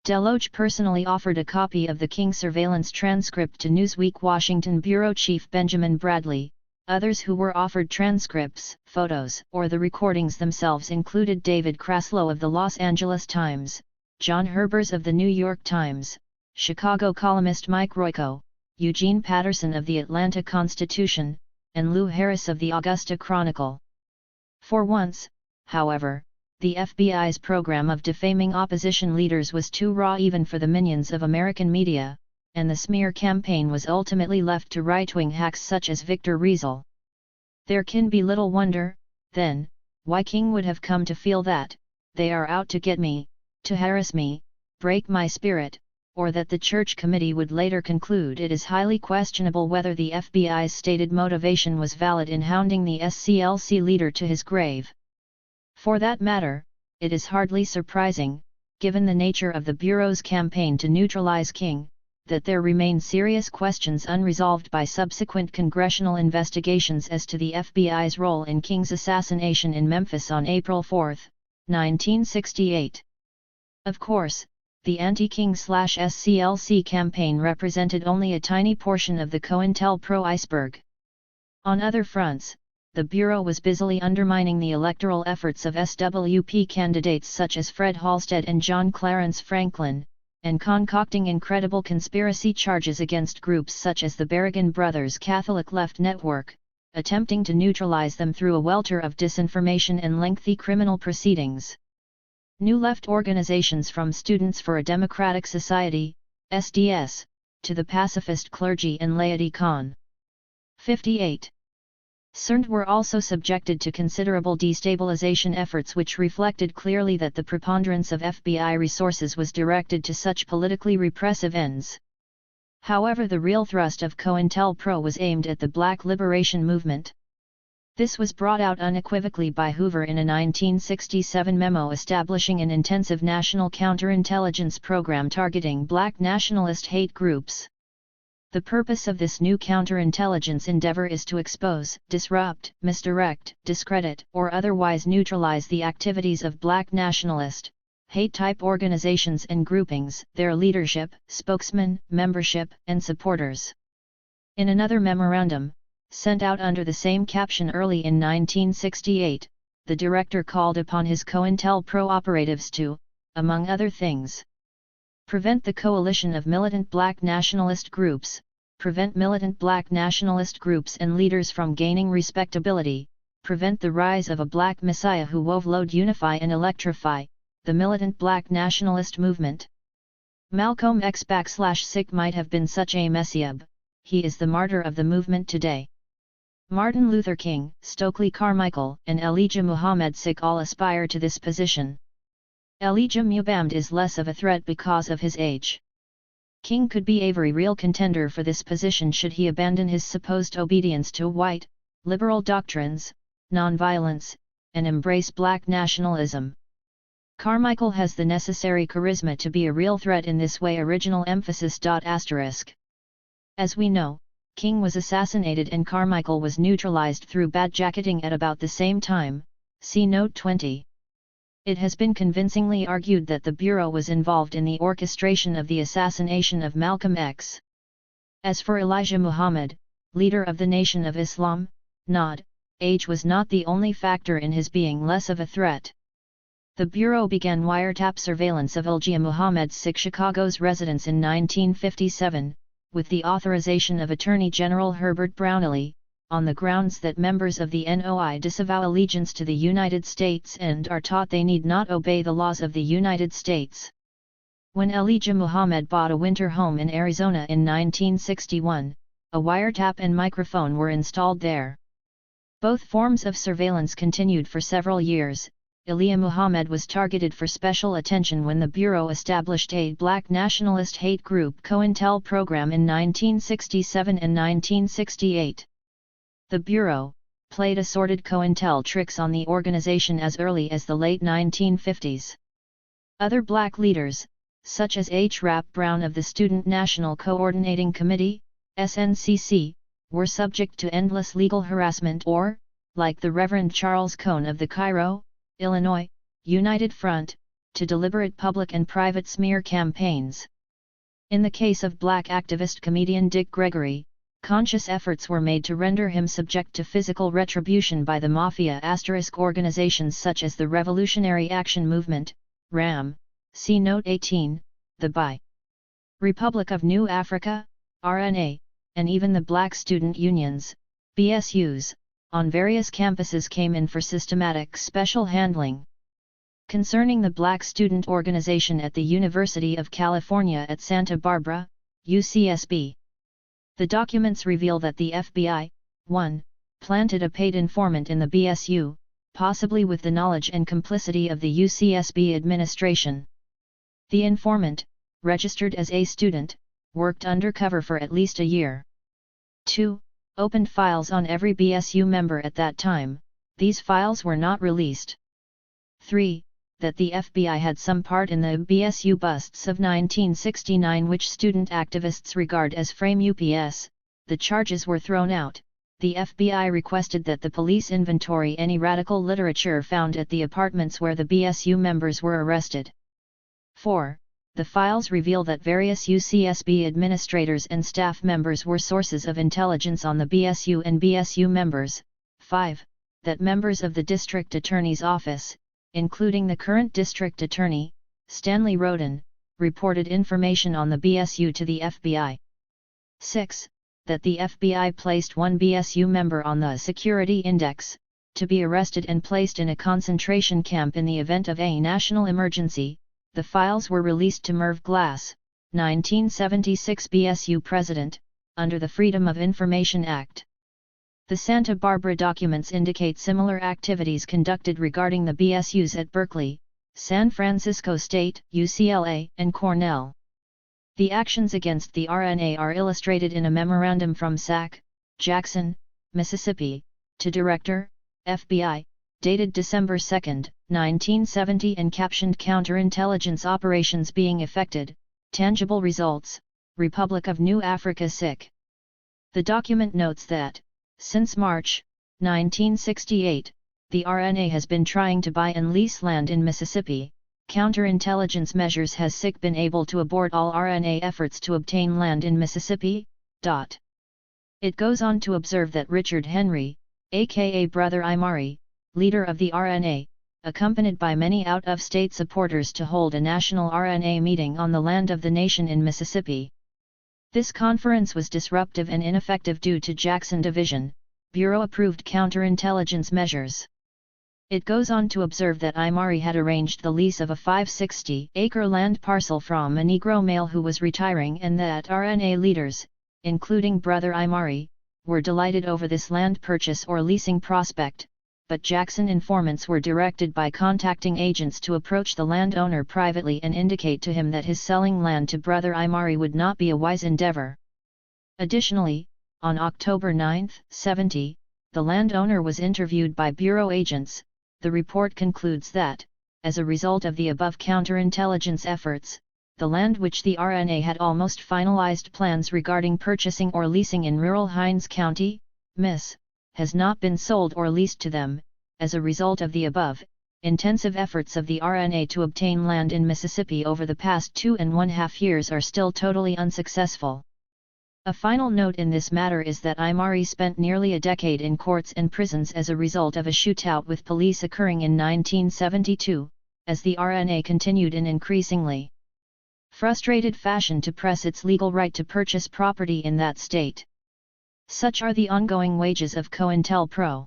Deloach personally offered a copy of the King surveillance transcript to Newsweek Washington Bureau Chief Benjamin Bradley. Others who were offered transcripts, photos, or the recordings themselves included David Kraslow of the Los Angeles Times, John Herbers of the New York Times, Chicago columnist Mike Royko, Eugene Patterson of the Atlanta Constitution, and Lou Harris of the Augusta Chronicle. For once, however, the FBI's program of defaming opposition leaders was too raw even for the minions of American media, and the smear campaign was ultimately left to right-wing hacks such as Victor Riesel. There can be little wonder, then, why King would have come to feel that, they are out to get me, to harass me, break my spirit, or that the Church Committee would later conclude it is highly questionable whether the FBI's stated motivation was valid in hounding the SCLC leader to his grave. For that matter, it is hardly surprising, given the nature of the Bureau's campaign to neutralize King, that there remain serious questions unresolved by subsequent congressional investigations as to the FBI's role in King's assassination in Memphis on April 4, 1968. Of course, the anti-King/SCLC campaign represented only a tiny portion of the COINTELPRO iceberg. On other fronts, the Bureau was busily undermining the electoral efforts of SWP candidates such as Fred Halstead and John Clarence Franklin, and concocting incredible conspiracy charges against groups such as the Berrigan Brothers Catholic Left Network, attempting to neutralize them through a welter of disinformation and lengthy criminal proceedings. New left organizations from Students for a Democratic Society, SDS, to the pacifist clergy and laity Con. 58. CERNT were also subjected to considerable destabilization efforts which reflected clearly that the preponderance of FBI resources was directed to such politically repressive ends. However, the real thrust of COINTELPRO was aimed at the Black liberation movement. This was brought out unequivocally by Hoover in a 1967 memo establishing an intensive national counterintelligence program targeting Black nationalist hate groups. The purpose of this new counterintelligence endeavor is to expose, disrupt, misdirect, discredit, or otherwise neutralize the activities of Black nationalist, hate-type organizations and groupings, their leadership, spokesmen, membership, and supporters. In another memorandum, sent out under the same caption early in 1968, the director called upon his COINTELPRO operatives to, among other things, prevent the coalition of militant Black nationalist groups, prevent militant Black nationalist groups and leaders from gaining respectability, prevent the rise of a Black Messiah who overload, unify and electrify the militant Black nationalist movement. Malcolm X/Sick might have been such a messiah, he is the martyr of the movement today. Martin Luther King, Stokely Carmichael, and Elijah Muhammad Sick all aspire to this position. Elijah Muhammad is less of a threat because of his age. King could be a very real contender for this position should he abandon his supposed obedience to white, liberal doctrines, nonviolence, and embrace Black nationalism. Carmichael has the necessary charisma to be a real threat in this way. Original emphasis. As we know, King was assassinated and Carmichael was neutralized through bad jacketing at about the same time, see Note 20. It has been convincingly argued that the Bureau was involved in the orchestration of the assassination of Malcolm X. As for Elijah Muhammad, leader of the Nation of Islam, Nod, age was not the only factor in his being less of a threat. The Bureau began wiretap surveillance of Elijah Muhammad's Chicago's residence in 1957, with the authorization of Attorney General Herbert Brownlee, on the grounds that members of the NOI disavow allegiance to the United States and are taught they need not obey the laws of the United States. When Elijah Muhammad bought a winter home in Arizona in 1961, a wiretap and microphone were installed there. Both forms of surveillance continued for several years. Elijah Muhammad was targeted for special attention when the Bureau established a black nationalist hate group COINTEL program in 1967 and 1968. The Bureau played assorted COINTEL tricks on the organization as early as the late 1950s. Other black leaders, such as H. Rap Brown of the Student National Coordinating Committee, SNCC, were subject to endless legal harassment or, like the Reverend Charles Cone of the Cairo, Illinois, United Front, to deliberate public and private smear campaigns. In the case of black activist comedian Dick Gregory, conscious efforts were made to render him subject to physical retribution by the Mafia * organizations such as the Revolutionary Action Movement, RAM, see Note 18, the Bi Republic of New Africa, RNA, and even the Black Student Unions, BSUs, on various campuses came in for systematic special handling. Concerning the Black Student Organization at the University of California at Santa Barbara, UCSB. The documents reveal that the FBI, 1, planted a paid informant in the BSU, possibly with the knowledge and complicity of the UCSB administration. The informant, registered as a student, worked undercover for at least a year. 2. Opened files on every BSU member at that time. These files were not released. 3. That the FBI had some part in the BSU busts of 1969 which student activists regard as frame UPS. The charges were thrown out. The FBI requested that the police inventory any radical literature found at the apartments where the BSU members were arrested. 4. The files reveal that various UCSB administrators and staff members were sources of intelligence on the BSU and BSU members. 5. That members of the District Attorney's Office, including the current District Attorney, Stanley Roden, reported information on the BSU to the FBI. 6. That the FBI placed one BSU member on the Security Index, to be arrested and placed in a concentration camp in the event of a national emergency. The files were released to Merv Glass, 1976 BSU president, under the Freedom of Information Act. The Santa Barbara documents indicate similar activities conducted regarding the BSUs at Berkeley, San Francisco State, UCLA, and Cornell. The actions against the RNA are illustrated in a memorandum from SAC, Jackson, Mississippi, to Director, FBI, dated December 2, 1970 and captioned Counterintelligence Operations Being Effected, Tangible Results, Republic of New Africa SIC. The document notes that, since March 1968, the RNA has been trying to buy and lease land in Mississippi. Counterintelligence measures has SIC been able to abort all RNA efforts to obtain land in Mississippi. It goes on to observe that Richard Henry, aka Brother Imari, leader of the RNA, accompanied by many out-of-state supporters to hold a national RNA meeting on the land of the nation in Mississippi. This conference was disruptive and ineffective due to Jackson Division, Bureau-approved counterintelligence measures. It goes on to observe that Imari had arranged the lease of a 560-acre land parcel from a Negro male who was retiring and that RNA leaders, including Brother Imari, were delighted over this land purchase or leasing prospect, but Jackson informants were directed by contacting agents to approach the landowner privately and indicate to him that his selling land to Brother Imari would not be a wise endeavor. Additionally, on October 9, 70, the landowner was interviewed by Bureau agents. The report concludes that, as a result of the above counterintelligence efforts, the land which the RNA had almost finalized plans regarding purchasing or leasing in rural Hinds County, Miss, has not been sold or leased to them. As a result of the above, intensive efforts of the RNA to obtain land in Mississippi over the past 2.5 years are still totally unsuccessful. A final note in this matter is that Imari spent nearly a decade in courts and prisons as a result of a shootout with police occurring in 1972, as the RNA continued in increasingly frustrated fashion to press its legal right to purchase property in that state. Such are the ongoing wages of COINTELPRO.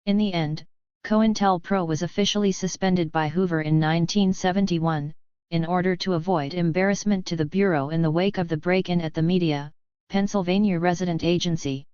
In the end, COINTELPRO was officially suspended by Hoover in 1971, in order to avoid embarrassment to the Bureau in the wake of the break-in at the Media, Pennsylvania resident agency.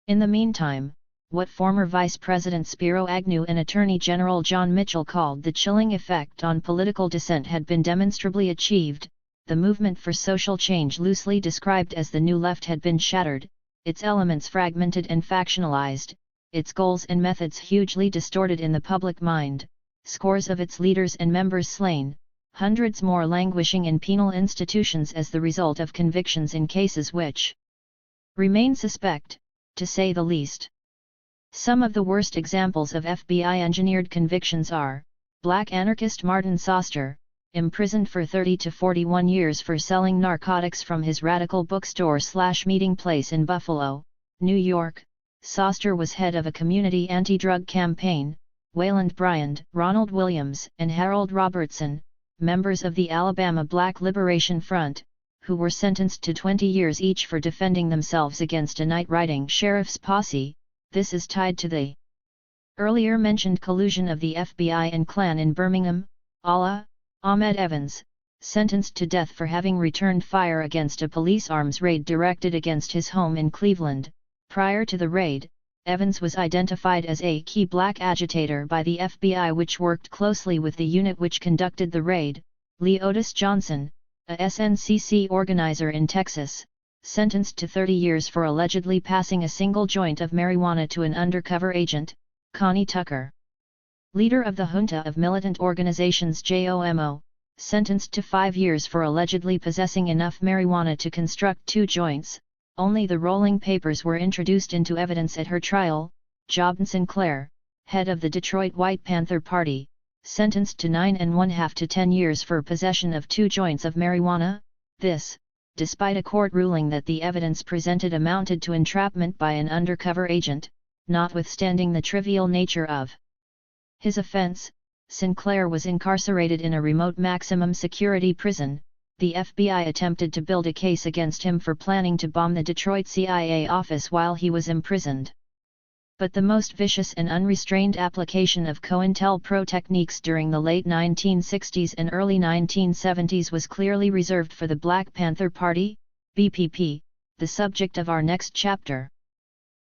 In the meantime, what former Vice President Spiro Agnew and Attorney General John Mitchell called the chilling effect on political dissent had been demonstrably achieved. The movement for social change, loosely described as the New Left, had been shattered, its elements fragmented and factionalized, its goals and methods hugely distorted in the public mind, scores of its leaders and members slain, hundreds more languishing in penal institutions as the result of convictions in cases which remain suspect, to say the least. Some of the worst examples of FBI-engineered convictions are: black anarchist Martin Soster, imprisoned for 30 to 41 years for selling narcotics from his radical bookstore/meeting place in Buffalo, New York. Soster was head of a community anti-drug campaign. Wayland Bryant, Ronald Williams, and Harold Robertson, members of the Alabama Black Liberation Front, who were sentenced to 20 years each for defending themselves against a night-riding sheriff's posse. This is tied to the earlier mentioned collusion of the FBI and Klan in Birmingham. Ahmed Evans, sentenced to death for having returned fire against a police arms raid directed against his home in Cleveland. Prior to the raid, Evans was identified as a key black agitator by the FBI, which worked closely with the unit which conducted the raid. Lee Otis Johnson, a SNCC organizer in Texas, sentenced to 30 years for allegedly passing a single joint of marijuana to an undercover agent. Connie Tucker, leader of the junta of militant organizations JOMO, sentenced to 5 years for allegedly possessing enough marijuana to construct 2 joints. Only the rolling papers were introduced into evidence at her trial. Jobin Sinclair, head of the Detroit White Panther Party, sentenced to 9.5 to 10 years for possession of 2 joints of marijuana. This, despite a court ruling that the evidence presented amounted to entrapment by an undercover agent. Notwithstanding the trivial nature of his offense, Sinclair was incarcerated in a remote maximum security prison. The FBI attempted to build a case against him for planning to bomb the Detroit CIA office while he was imprisoned. But the most vicious and unrestrained application of COINTELPRO techniques during the late 1960s and early 1970s was clearly reserved for the Black Panther Party, BPP, the subject of our next chapter.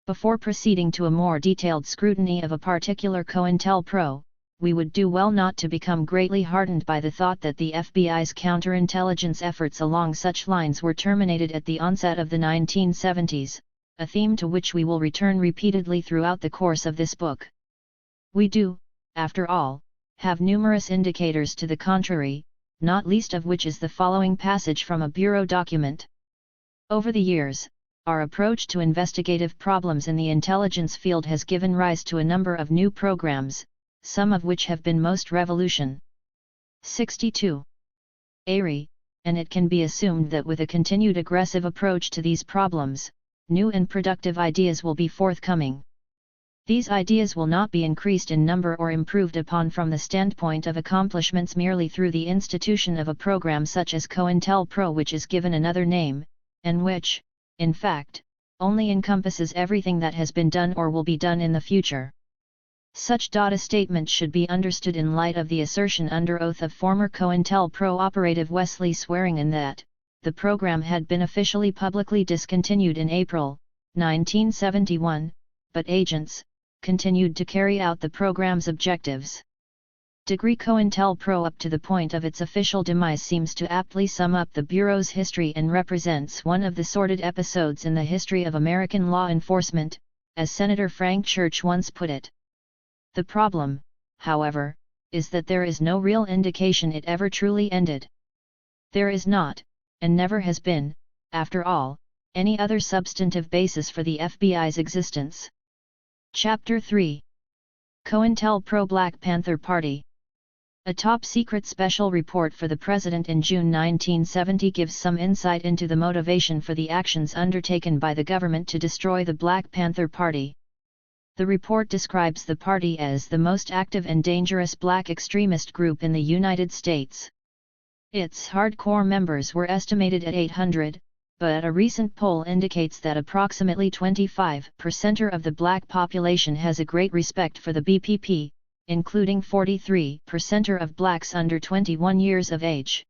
Before proceeding to a more detailed scrutiny of a particular COINTELPRO, we would do well not to become greatly heartened by the thought that the FBI's counterintelligence efforts along such lines were terminated at the onset of the 1970s, a theme to which we will return repeatedly throughout the course of this book. We do, after all, have numerous indicators to the contrary, not least of which is the following passage from a Bureau document. Over the years, our approach to investigative problems in the intelligence field has given rise to a number of new programs, some of which have been most revolution. 62. ARI, and it can be assumed that with a continued aggressive approach to these problems, new and productive ideas will be forthcoming. These ideas will not be increased in number or improved upon from the standpoint of accomplishments merely through the institution of a program such as COINTELPRO, which is given another name, and which, in fact, only encompasses everything that has been done or will be done in the future. Such a statement should be understood in light of the assertion under oath of former COINTELPRO operative Wesley Swearingen that the program had been officially publicly discontinued in April 1971, but agents continued to carry out the program's objectives. COINTELPRO up to the point of its official demise seems to aptly sum up the Bureau's history and represents one of the sordid episodes in the history of American law enforcement, as Senator Frank Church once put it. The problem, however, is that there is no real indication it ever truly ended. There is not, and never has been, after all, any other substantive basis for the FBI's existence. Chapter 3. COINTELPRO Black Panther Party. A top-secret special report for the President in June 1970 gives some insight into the motivation for the actions undertaken by the government to destroy the Black Panther Party. The report describes the party as the most active and dangerous black extremist group in the United States. Its hardcore members were estimated at 800, but a recent poll indicates that approximately 25% of the black population has a great respect for the BPP, including 43% of blacks under 21 years of age.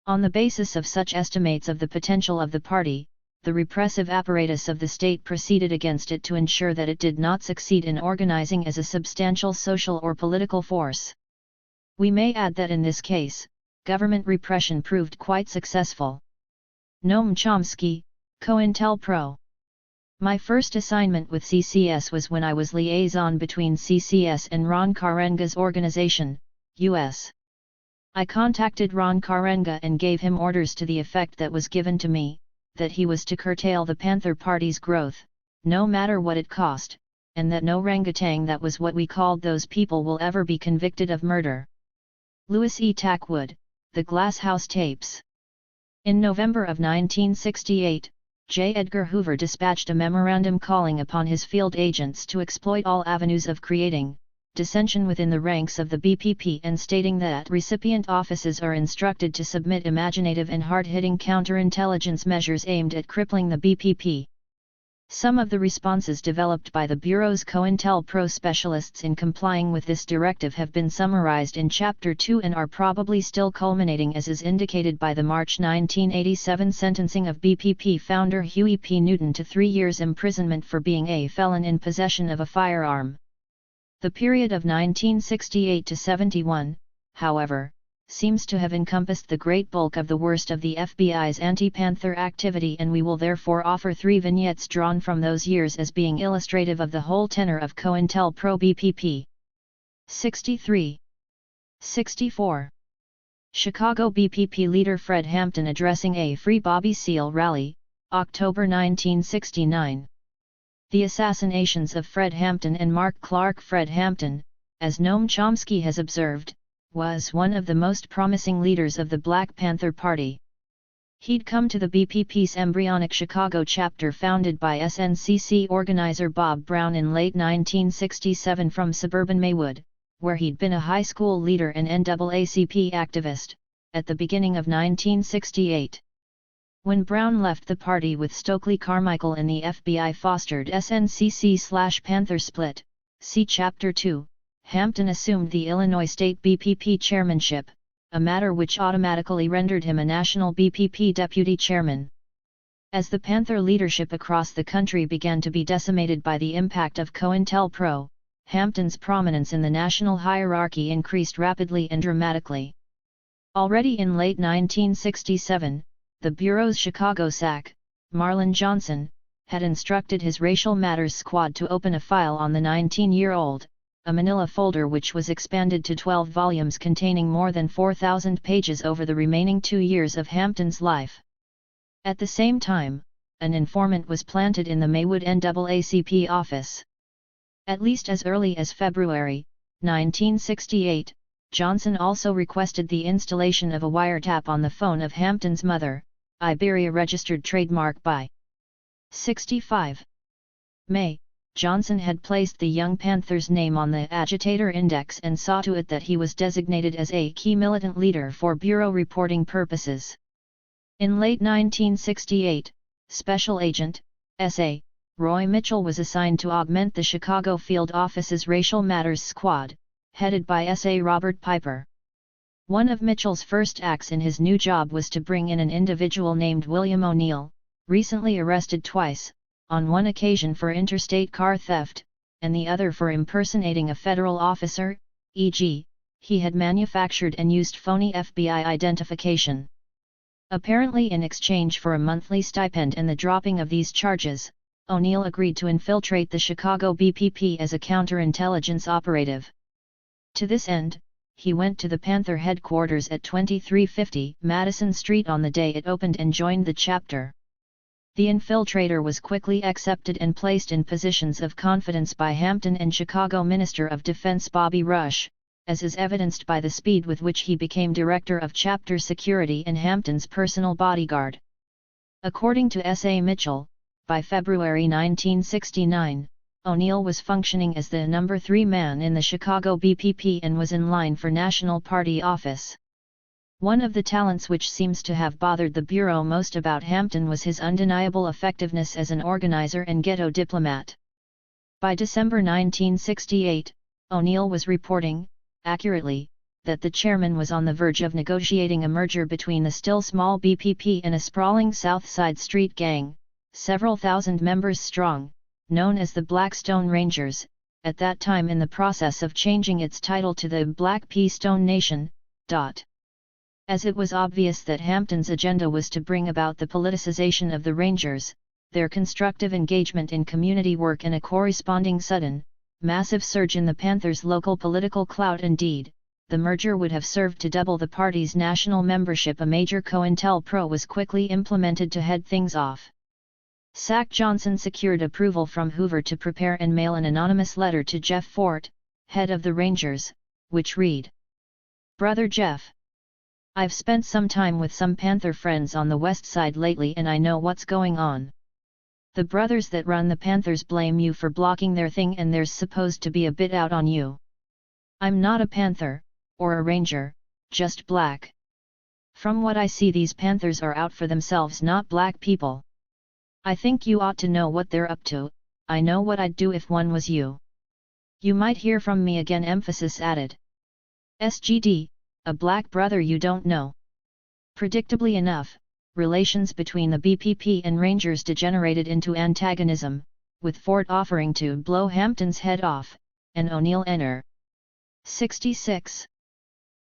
On the basis of such estimates of the potential of the party, the repressive apparatus of the state proceeded against it to ensure that it did not succeed in organizing as a substantial social or political force. We may add that in this case, government repression proved quite successful. Noam Chomsky, COINTELPRO. My first assignment with CCS was when I was liaison between CCS and Ron Karenga's organization, U.S. I contacted Ron Karenga and gave him orders to the effect that was given to me, that he was to curtail the Panther Party's growth, no matter what it cost, and that no orangutan, that was what we called those people, will ever be convicted of murder. Louis E. Tackwood, The Glass House Tapes. In November of 1968, J. Edgar Hoover dispatched a memorandum calling upon his field agents to exploit all avenues of creating dissension within the ranks of the BPP and stating that recipient offices are instructed to submit imaginative and hard-hitting counterintelligence measures aimed at crippling the BPP. Some of the responses developed by the Bureau's COINTELPRO specialists in complying with this directive have been summarized in Chapter 2 and are probably still culminating, as is indicated by the March 1987 sentencing of BPP founder Huey P. Newton to 3 years imprisonment for being a felon in possession of a firearm. The period of 1968 to 71, however, seems to have encompassed the great bulk of the worst of the FBI's anti-Panther activity, and we will therefore offer 3 vignettes drawn from those years as being illustrative of the whole tenor of COINTELPRO BPP. 63. 64. Chicago BPP leader Fred Hampton addressing a Free Bobby Seale rally, October 1969. The assassinations of Fred Hampton and Mark Clark. Fred Hampton, as Noam Chomsky has observed, was one of the most promising leaders of the Black Panther Party. He'd come to the BPP's embryonic Chicago chapter founded by SNCC organizer Bob Brown in late 1967 from suburban Maywood, where he'd been a high school leader and NAACP activist, at the beginning of 1968. When Brown left the party with Stokely Carmichael and the FBI fostered SNCC/Panther split, see Chapter 2, Hampton assumed the Illinois State BPP chairmanship, a matter which automatically rendered him a national BPP deputy chairman. As the Panther leadership across the country began to be decimated by the impact of COINTELPRO, Hampton's prominence in the national hierarchy increased rapidly and dramatically. Already in late 1967, the Bureau's Chicago SAC, Marlon Johnson, had instructed his Racial Matters Squad to open a file on the 19-year-old, a manila folder which was expanded to 12 volumes containing more than 4,000 pages over the remaining 2 years of Hampton's life. At the same time, an informant was planted in the Maywood NAACP office. At least as early as February 1968, Johnson also requested the installation of a wiretap on the phone of Hampton's mother, Iberia registered trademark by 65 May. Johnson had placed the Young Panther's name on the agitator index and saw to it that he was designated as a key militant leader for Bureau reporting purposes. In late 1968, Special Agent, S.A., Roy Mitchell was assigned to augment the Chicago field office's Racial Matters Squad, headed by S.A. Robert Piper. One of Mitchell's first acts in his new job was to bring in an individual named William O'Neill, recently arrested twice, on one occasion for interstate car theft, and the other for impersonating a federal officer, e.g., he had manufactured and used phony FBI identification. Apparently in exchange for a monthly stipend and the dropping of these charges, O'Neill agreed to infiltrate the Chicago BPP as a counterintelligence operative. To this end, he went to the Panther headquarters at 2350 Madison Street on the day it opened and joined the chapter. The infiltrator was quickly accepted and placed in positions of confidence by Hampton and Chicago Minister of Defense Bobby Rush, as is evidenced by the speed with which he became Director of Chapter Security and Hampton's personal bodyguard. According to S.A. Mitchell, by February 1969, O'Neill was functioning as the number 3 man in the Chicago BPP and was in line for National Party office. One of the talents which seems to have bothered the Bureau most about Hampton was his undeniable effectiveness as an organizer and ghetto diplomat. By December 1968, O'Neill was reporting, accurately, that the chairman was on the verge of negotiating a merger between the still small BPP and a sprawling South Side Street gang, several thousand members strong, known as the Blackstone Rangers, at that time in the process of changing its title to the Black Pea Stone Nation. As it was obvious that Hampton's agenda was to bring about the politicization of the Rangers, their constructive engagement in community work and a corresponding sudden, massive surge in the Panthers' local political clout, indeed, the merger would have served to double the party's national membership. A major COINTELPRO was quickly implemented to head things off. Sack Johnson secured approval from Hoover to prepare and mail an anonymous letter to Jeff Fort, head of the Rangers, which read: Brother Jeff, I've spent some time with some Panther friends on the west side lately and I know what's going on. The brothers that run the Panthers blame you for blocking their thing and there's supposed to be a bit out on you. I'm not a Panther, or a Ranger, just black. From what I see, these Panthers are out for themselves, not black people. I think you ought to know what they're up to. I know what I'd do if one was you. You might hear from me again. Emphasis added. SGD, a black brother you don't know. Predictably enough, relations between the BPP and Rangers degenerated into antagonism, with Fort offering to blow Hampton's head off, and O'Neill Nr. 66.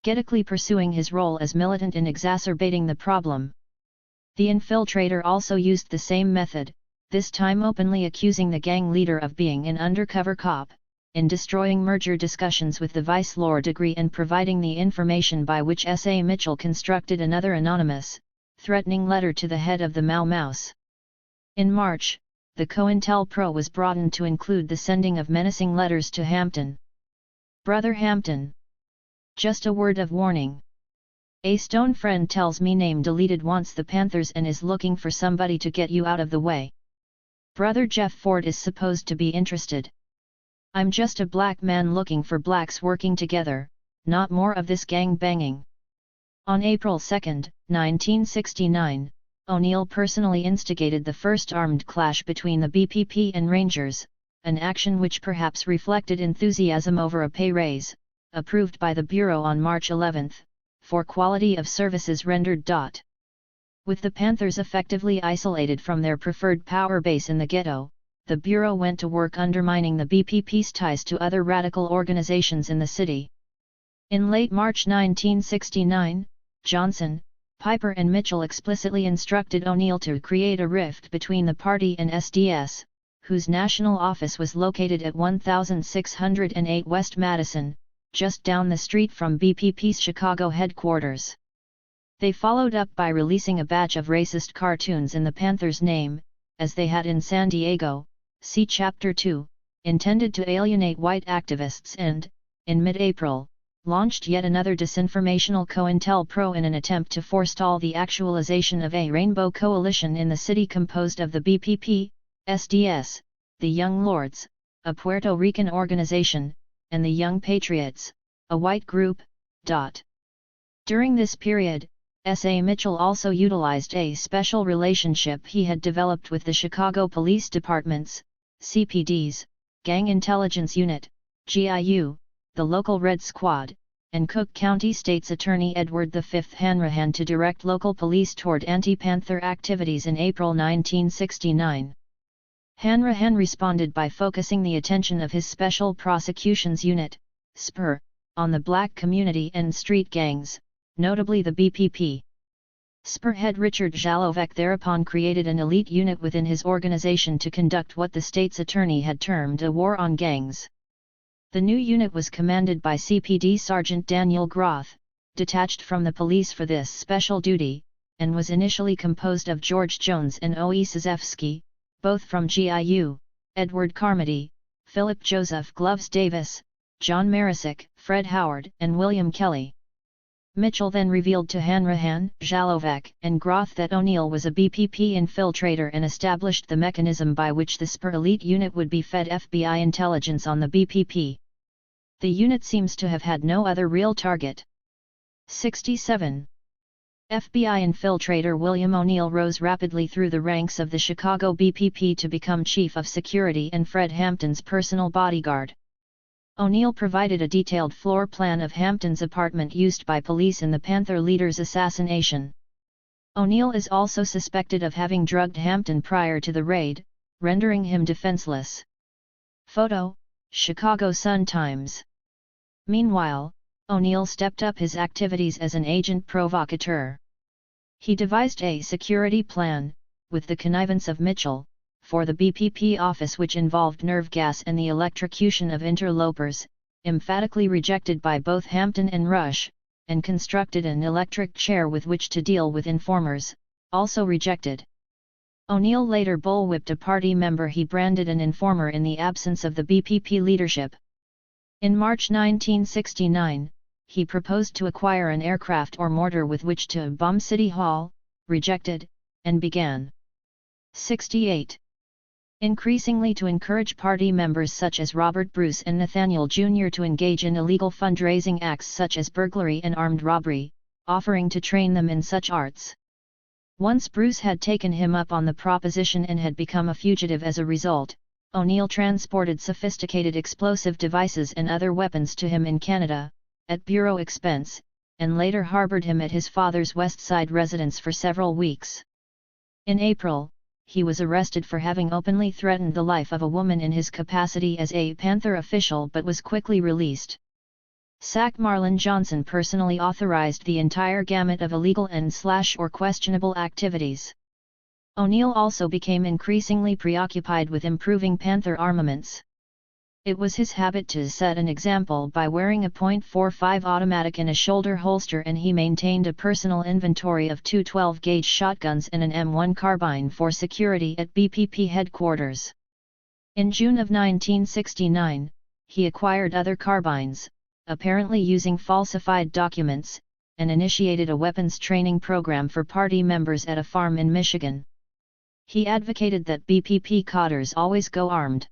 Getically pursuing his role as militant in exacerbating the problem. The infiltrator also used the same method, this time openly accusing the gang leader of being an undercover cop, in destroying merger discussions with the vice-lord degree and providing the information by which S.A. Mitchell constructed another anonymous, threatening letter to the head of the Mau Maus. In March, the COINTELPRO was broadened to include the sending of menacing letters to Hampton. Brother Hampton. Just a word of warning. A stone friend tells me name deleted wants the Panthers and is looking for somebody to get you out of the way. Brother Jeff Fort is supposed to be interested. I'm just a black man looking for blacks working together, not more of this gang banging. On April 2, 1969, O'Neill personally instigated the first armed clash between the BPP and Rangers, an action which perhaps reflected enthusiasm over a pay raise, approved by the Bureau on March 11, for quality of services rendered. With the Panthers effectively isolated from their preferred power base in the ghetto, the Bureau went to work undermining the BPP's ties to other radical organizations in the city. In late March 1969, Johnson, Piper and Mitchell explicitly instructed O'Neill to create a rift between the party and SDS, whose national office was located at 1608 West Madison, just down the street from BPP's Chicago headquarters. They followed up by releasing a batch of racist cartoons in the Panthers' name, as they had in San Diego, see Chapter 2, intended to alienate white activists and, in mid-April, launched yet another disinformational COINTELPRO in an attempt to forestall the actualization of a rainbow coalition in the city composed of the BPP, SDS, the Young Lords, a Puerto Rican organization, and the Young Patriots, a white group. During this period, S.A. Mitchell also utilized a special relationship he had developed with the Chicago Police Department's, CPD's, Gang Intelligence Unit, GIU, the local Red Squad, and Cook County State's Attorney Edward V. Hanrahan to direct local police toward anti-Panther activities in April 1969. Hanrahan responded by focusing the attention of his Special Prosecutions Unit, SPUR, on the black community and street gangs, notably the BPP. SPUR head Richard Jalovec thereupon created an elite unit within his organization to conduct what the state's attorney had termed a war on gangs. The new unit was commanded by CPD Sergeant Daniel Groth, detached from the police for this special duty, and was initially composed of George Jones and O.E. Sazewski, both from GIU, Edward Carmody, Philip Joseph Gloves Davis, John Marisick, Fred Howard, and William Kelly. Mitchell then revealed to Hanrahan, Jalovec, and Groth that O'Neill was a BPP infiltrator and established the mechanism by which the SPR elite unit would be fed FBI intelligence on the BPP. The unit seems to have had no other real target. 67. FBI infiltrator William O'Neill rose rapidly through the ranks of the Chicago BPP to become Chief of Security and Fred Hampton's personal bodyguard. O'Neill provided a detailed floor plan of Hampton's apartment used by police in the Panther leader's assassination. O'Neill is also suspected of having drugged Hampton prior to the raid, rendering him defenseless. Photo: Chicago Sun-Times. Meanwhile, O'Neill stepped up his activities as an agent provocateur. He devised a security plan, with the connivance of Mitchell, for the BPP office which involved nerve gas and the electrocution of interlopers, emphatically rejected by both Hampton and Rush, and constructed an electric chair with which to deal with informers, also rejected. O'Neill later bullwhipped a party member he branded an informer in the absence of the BPP leadership. In March 1969, he proposed to acquire an aircraft or mortar with which to bomb City Hall, rejected, and began. 68. Increasingly to encourage party members such as Robert Bruce and Nathaniel Jr. to engage in illegal fundraising acts such as burglary and armed robbery, offering to train them in such arts. Once Bruce had taken him up on the proposition and had become a fugitive as a result, O'Neill transported sophisticated explosive devices and other weapons to him in Canada, at bureau expense, and later harbored him at his father's West Side residence for several weeks. In April, he was arrested for having openly threatened the life of a woman in his capacity as a Panther official but was quickly released. SAC Marlon Johnson personally authorized the entire gamut of illegal and/or questionable activities. O'Neill also became increasingly preoccupied with improving Panther armaments. It was his habit to set an example by wearing a .45 automatic in a shoulder holster, and he maintained a personal inventory of two 12-gauge shotguns and an M1 carbine for security at BPP headquarters. In June of 1969, he acquired other carbines, apparently using falsified documents, and initiated a weapons training program for party members at a farm in Michigan. He advocated that BPP cadres always go armed.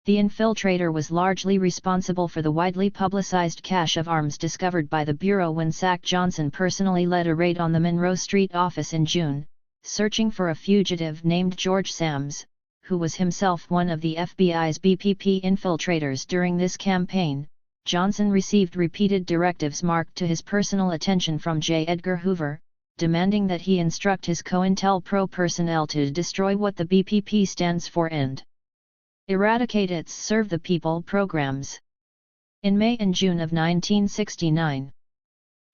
The infiltrator was largely responsible for the widely publicized cache of arms discovered by the Bureau when SAC Johnson personally led a raid on the Monroe Street office in June, searching for a fugitive named George Sams, who was himself one of the FBI's BPP infiltrators during this campaign. Johnson received repeated directives marked to his personal attention from J. Edgar Hoover, demanding that he instruct his COINTELPRO personnel to destroy what the BPP stands for and eradicate its Serve the People programs. In May and June of 1969,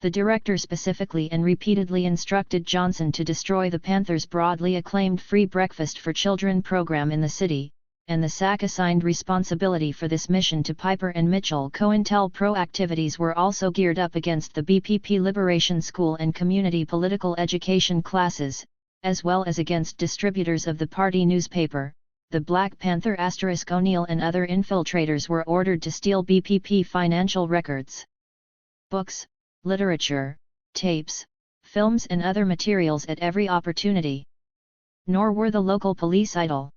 the director specifically and repeatedly instructed Johnson to destroy the Panthers' broadly acclaimed Free Breakfast for Children program in the city, and the SAC assigned responsibility for this mission to Piper and Mitchell. COINTELPRO activities were also geared up against the BPP Liberation School and community political education classes, as well as against distributors of the party newspaper, the Black Panther. O'Neill and other infiltrators were ordered to steal BPP financial records, books, literature, tapes, films and other materials at every opportunity. Nor were the local police idle.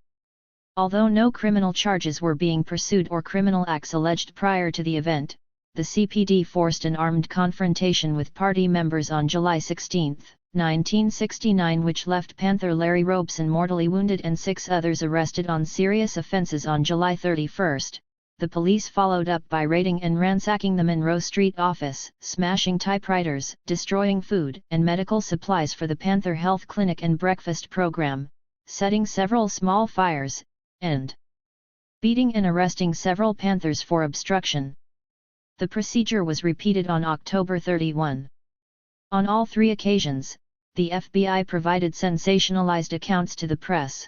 Although no criminal charges were being pursued or criminal acts alleged prior to the event, the CPD forced an armed confrontation with party members on July 16, 1969, which left Panther Larry Robeson mortally wounded and 6 others arrested on serious offenses on July 31. The police followed up by raiding and ransacking the Monroe Street office, smashing typewriters, destroying food and medical supplies for the Panther Health Clinic and Breakfast program, setting several small fires, and beating and arresting several Panthers for obstruction. The procedure was repeated on October 31. On all 3 occasions, the FBI provided sensationalized accounts to the press.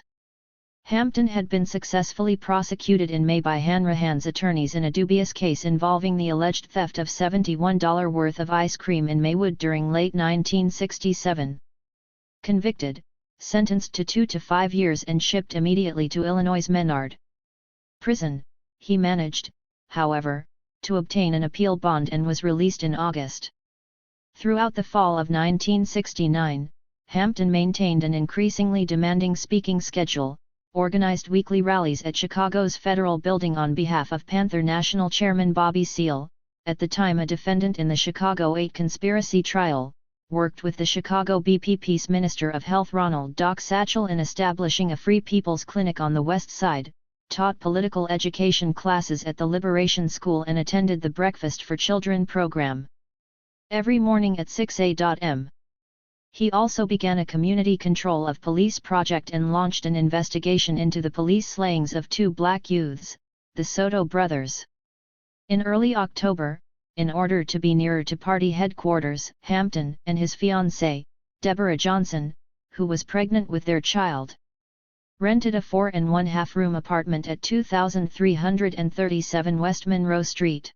Hampton had been successfully prosecuted in May by Hanrahan's attorneys in a dubious case involving the alleged theft of $71 worth of ice cream in Maywood during late 1967. Convicted, sentenced to 2 to 5 years and shipped immediately to Illinois' Menard Prison, he managed, however, to obtain an appeal bond and was released in August. Throughout the fall of 1969, Hampton maintained an increasingly demanding speaking schedule, organized weekly rallies at Chicago's Federal Building on behalf of Panther National Chairman Bobby Seale, at the time a defendant in the Chicago 8 conspiracy trial, worked with the Chicago BPP's Minister of Health Ronald Doc Satchel in establishing a Free People's Clinic on the West Side, taught political education classes at the Liberation School and attended the Breakfast for Children program every morning at 6 a.m. He also began a community control of police project and launched an investigation into the police slayings of 2 black youths, the Soto brothers. In early October, in order to be nearer to party headquarters, Hampton and his fiancée, Deborah Johnson, who was pregnant with their child, rented a 4 1/2 room apartment at 2337 West Monroe Street.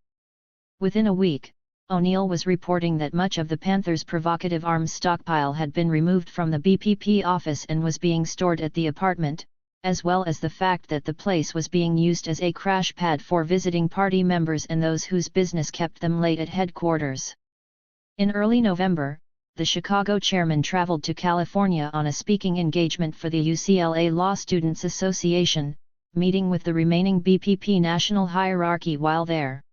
Within a week, O'Neill was reporting that much of the Panthers' provocative arms stockpile had been removed from the BPP office and was being stored at the apartment, as well as the fact that the place was being used as a crash pad for visiting party members and those whose business kept them late at headquarters. In early November, the Chicago chairman traveled to California on a speaking engagement for the UCLA Law Students Association, meeting with the remaining BPP national hierarchy while there.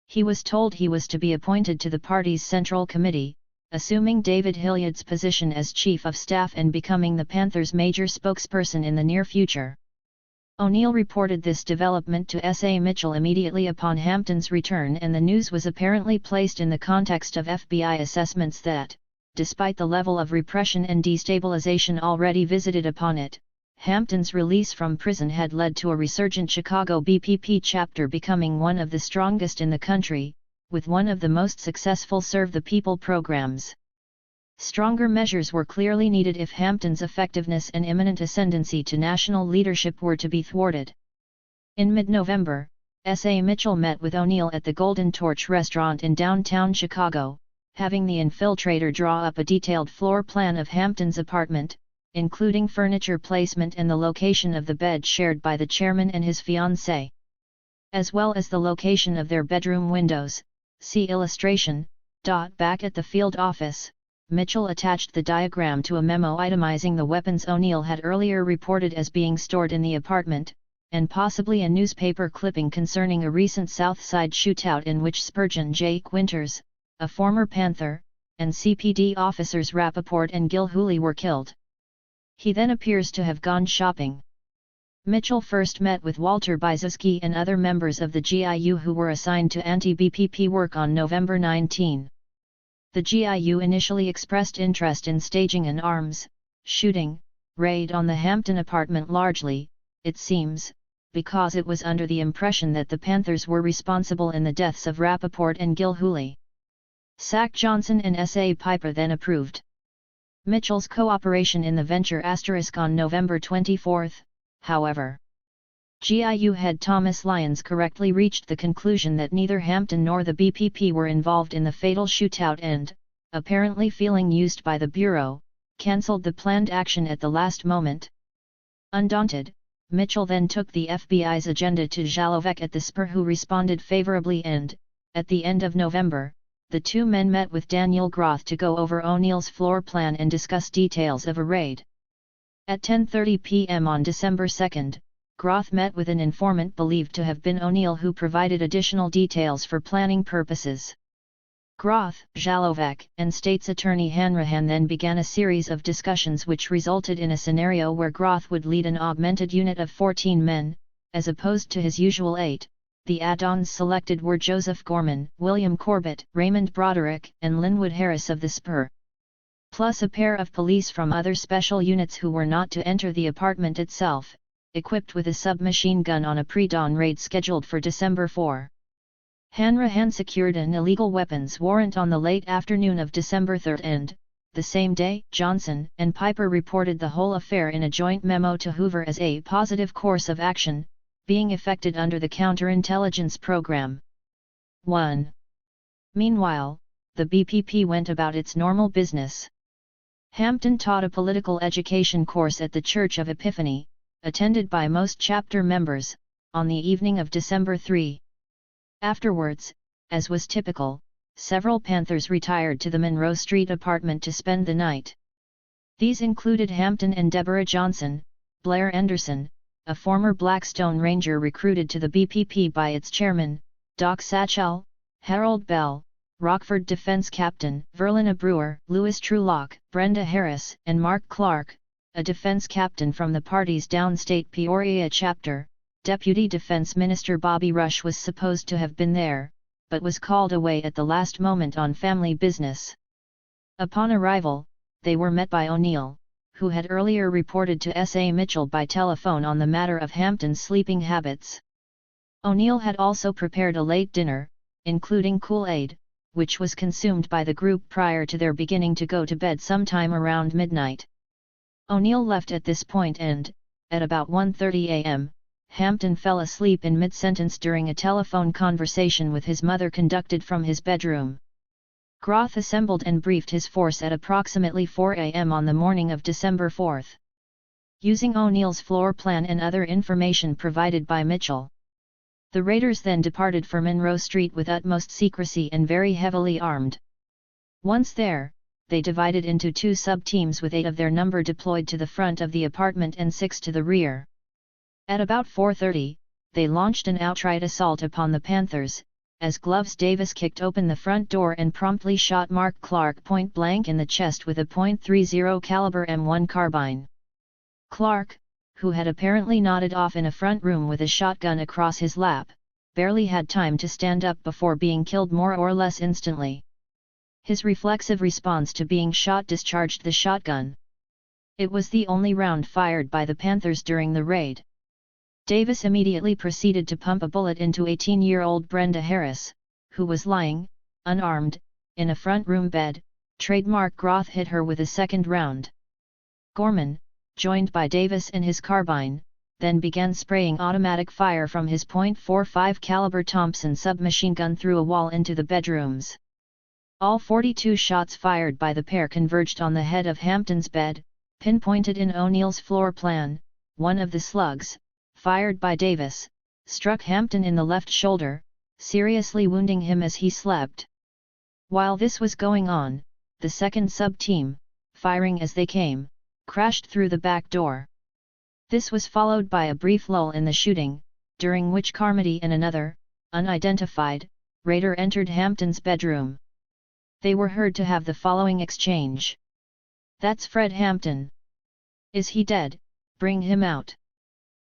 He was told he was to be appointed to the party's Central Committee, assuming David Hilliard's position as Chief of Staff and becoming the Panthers' major spokesperson in the near future. O'Neill reported this development to S.A. Mitchell immediately upon Hampton's return, and the news was apparently placed in the context of FBI assessments that, despite the level of repression and destabilization already visited upon it, Hampton's release from prison had led to a resurgent Chicago BPP chapter becoming one of the strongest in the country, with one of the most successful Serve the People programs. Stronger measures were clearly needed if Hampton's effectiveness and imminent ascendancy to national leadership were to be thwarted. In mid-November, S.A. Mitchell met with O'Neill at the Golden Torch restaurant in downtown Chicago, having the infiltrator draw up a detailed floor plan of Hampton's apartment, including furniture placement and the location of the bed shared by the chairman and his fiancée, as well as the location of their bedroom windows. See illustration. Back at the field office, Mitchell attached the diagram to a memo itemizing the weapons O'Neill had earlier reported as being stored in the apartment, and possibly a newspaper clipping concerning a recent South Side shootout in which Spurgeon J. Quinters, a former Panther, and CPD officers Rappaport and Gilhooly were killed. He then appears to have gone shopping. Mitchell first met with Walter Bieszewski and other members of the GIU who were assigned to anti-BPP work on November 19. The GIU initially expressed interest in staging an arms shooting raid on the Hampton apartment, largely, it seems, because it was under the impression that the Panthers were responsible in the deaths of Rappaport and Gilhooly. Sack Johnson and S.A. Piper then approved Mitchell's cooperation in the venture on November 24, however. GIU head Thomas Lyons correctly reached the conclusion that neither Hampton nor the BPP were involved in the fatal shootout and, apparently feeling used by the Bureau, cancelled the planned action at the last moment. Undaunted, Mitchell then took the FBI's agenda to Jalovec at the Spur, who responded favorably, and, at the end of November, the two men met with Daniel Groth to go over O'Neill's floor plan and discuss details of a raid. At 10:30 p.m. on December 2, Groth met with an informant believed to have been O'Neill, who provided additional details for planning purposes. Groth, Jalovec, and State's Attorney Hanrahan then began a series of discussions which resulted in a scenario where Groth would lead an augmented unit of 14 men, as opposed to his usual 8. The add-ons selected were Joseph Gorman, William Corbett, Raymond Broderick, and Linwood Harris of the Spur, plus a pair of police from other special units who were not to enter the apartment itself, equipped with a submachine gun on a pre-dawn raid scheduled for December 4. Hanrahan secured an illegal weapons warrant on the late afternoon of December 3 and, The same day, Johnson and Piper reported the whole affair in a joint memo to Hoover as a positive course of action, being effected under the counterintelligence program. 1. Meanwhile, the BPP went about its normal business. Hampton taught a political education course at the Church of Epiphany, attended by most chapter members, on the evening of December 3. Afterwards, as was typical, several Panthers retired to the Monroe Street apartment to spend the night. These included Hampton and Deborah Johnson, Blair Anderson, a former Blackstone Ranger recruited to the BPP by its chairman, Doc Satchell, Harold Bell, Rockford Defense Captain Verlina Brewer, Louis Trulock, Brenda Harris, and Mark Clark, a defense captain from the party's downstate Peoria chapter. Deputy Defense Minister Bobby Rush was supposed to have been there, but was called away at the last moment on family business. Upon arrival, they were met by O'Neill, who had earlier reported to S.A. Mitchell by telephone on the matter of Hampton's sleeping habits. O'Neill had also prepared a late dinner, including Kool-Aid, which was consumed by the group prior to their beginning to go to bed sometime around midnight. O'Neill left at this point and, at about 1:30 a.m., Hampton fell asleep in mid-sentence during a telephone conversation with his mother conducted from his bedroom. Groth assembled and briefed his force at approximately 4 a.m. on the morning of December 4. Using O'Neill's floor plan and other information provided by Mitchell, the raiders then departed for Monroe Street with utmost secrecy and very heavily armed. Once there, they divided into 2 sub-teams with 8 of their number deployed to the front of the apartment and 6 to the rear. At about 4:30, they launched an outright assault upon the Panthers, as Gloves Davis kicked open the front door and promptly shot Mark Clark point-blank in the chest with a .30 caliber M1 carbine. Clark, who had apparently nodded off in a front room with a shotgun across his lap, barely had time to stand up before being killed more or less instantly. His reflexive response to being shot discharged the shotgun. It was the only round fired by the Panthers during the raid. Davis immediately proceeded to pump a bullet into 18-year-old Brenda Harris, who was lying, unarmed, in a front room bed. Trademark Groth hit her with a second round. Gorman, joined by Davis and his carbine, then began spraying automatic fire from his .45 caliber Thompson submachine gun through a wall into the bedrooms. All 42 shots fired by the pair converged on the head of Hampton's bed, pinpointed in O'Neill's floor plan. One of the slugs, fired by Davis, struck Hampton in the left shoulder, seriously wounding him as he slept. While this was going on, the second sub-team, firing as they came, crashed through the back door. This was followed by a brief lull in the shooting, during which Carmody and another, unidentified, raider entered Hampton's bedroom. They were heard to have the following exchange. "That's Fred Hampton. Is he dead? Bring him out.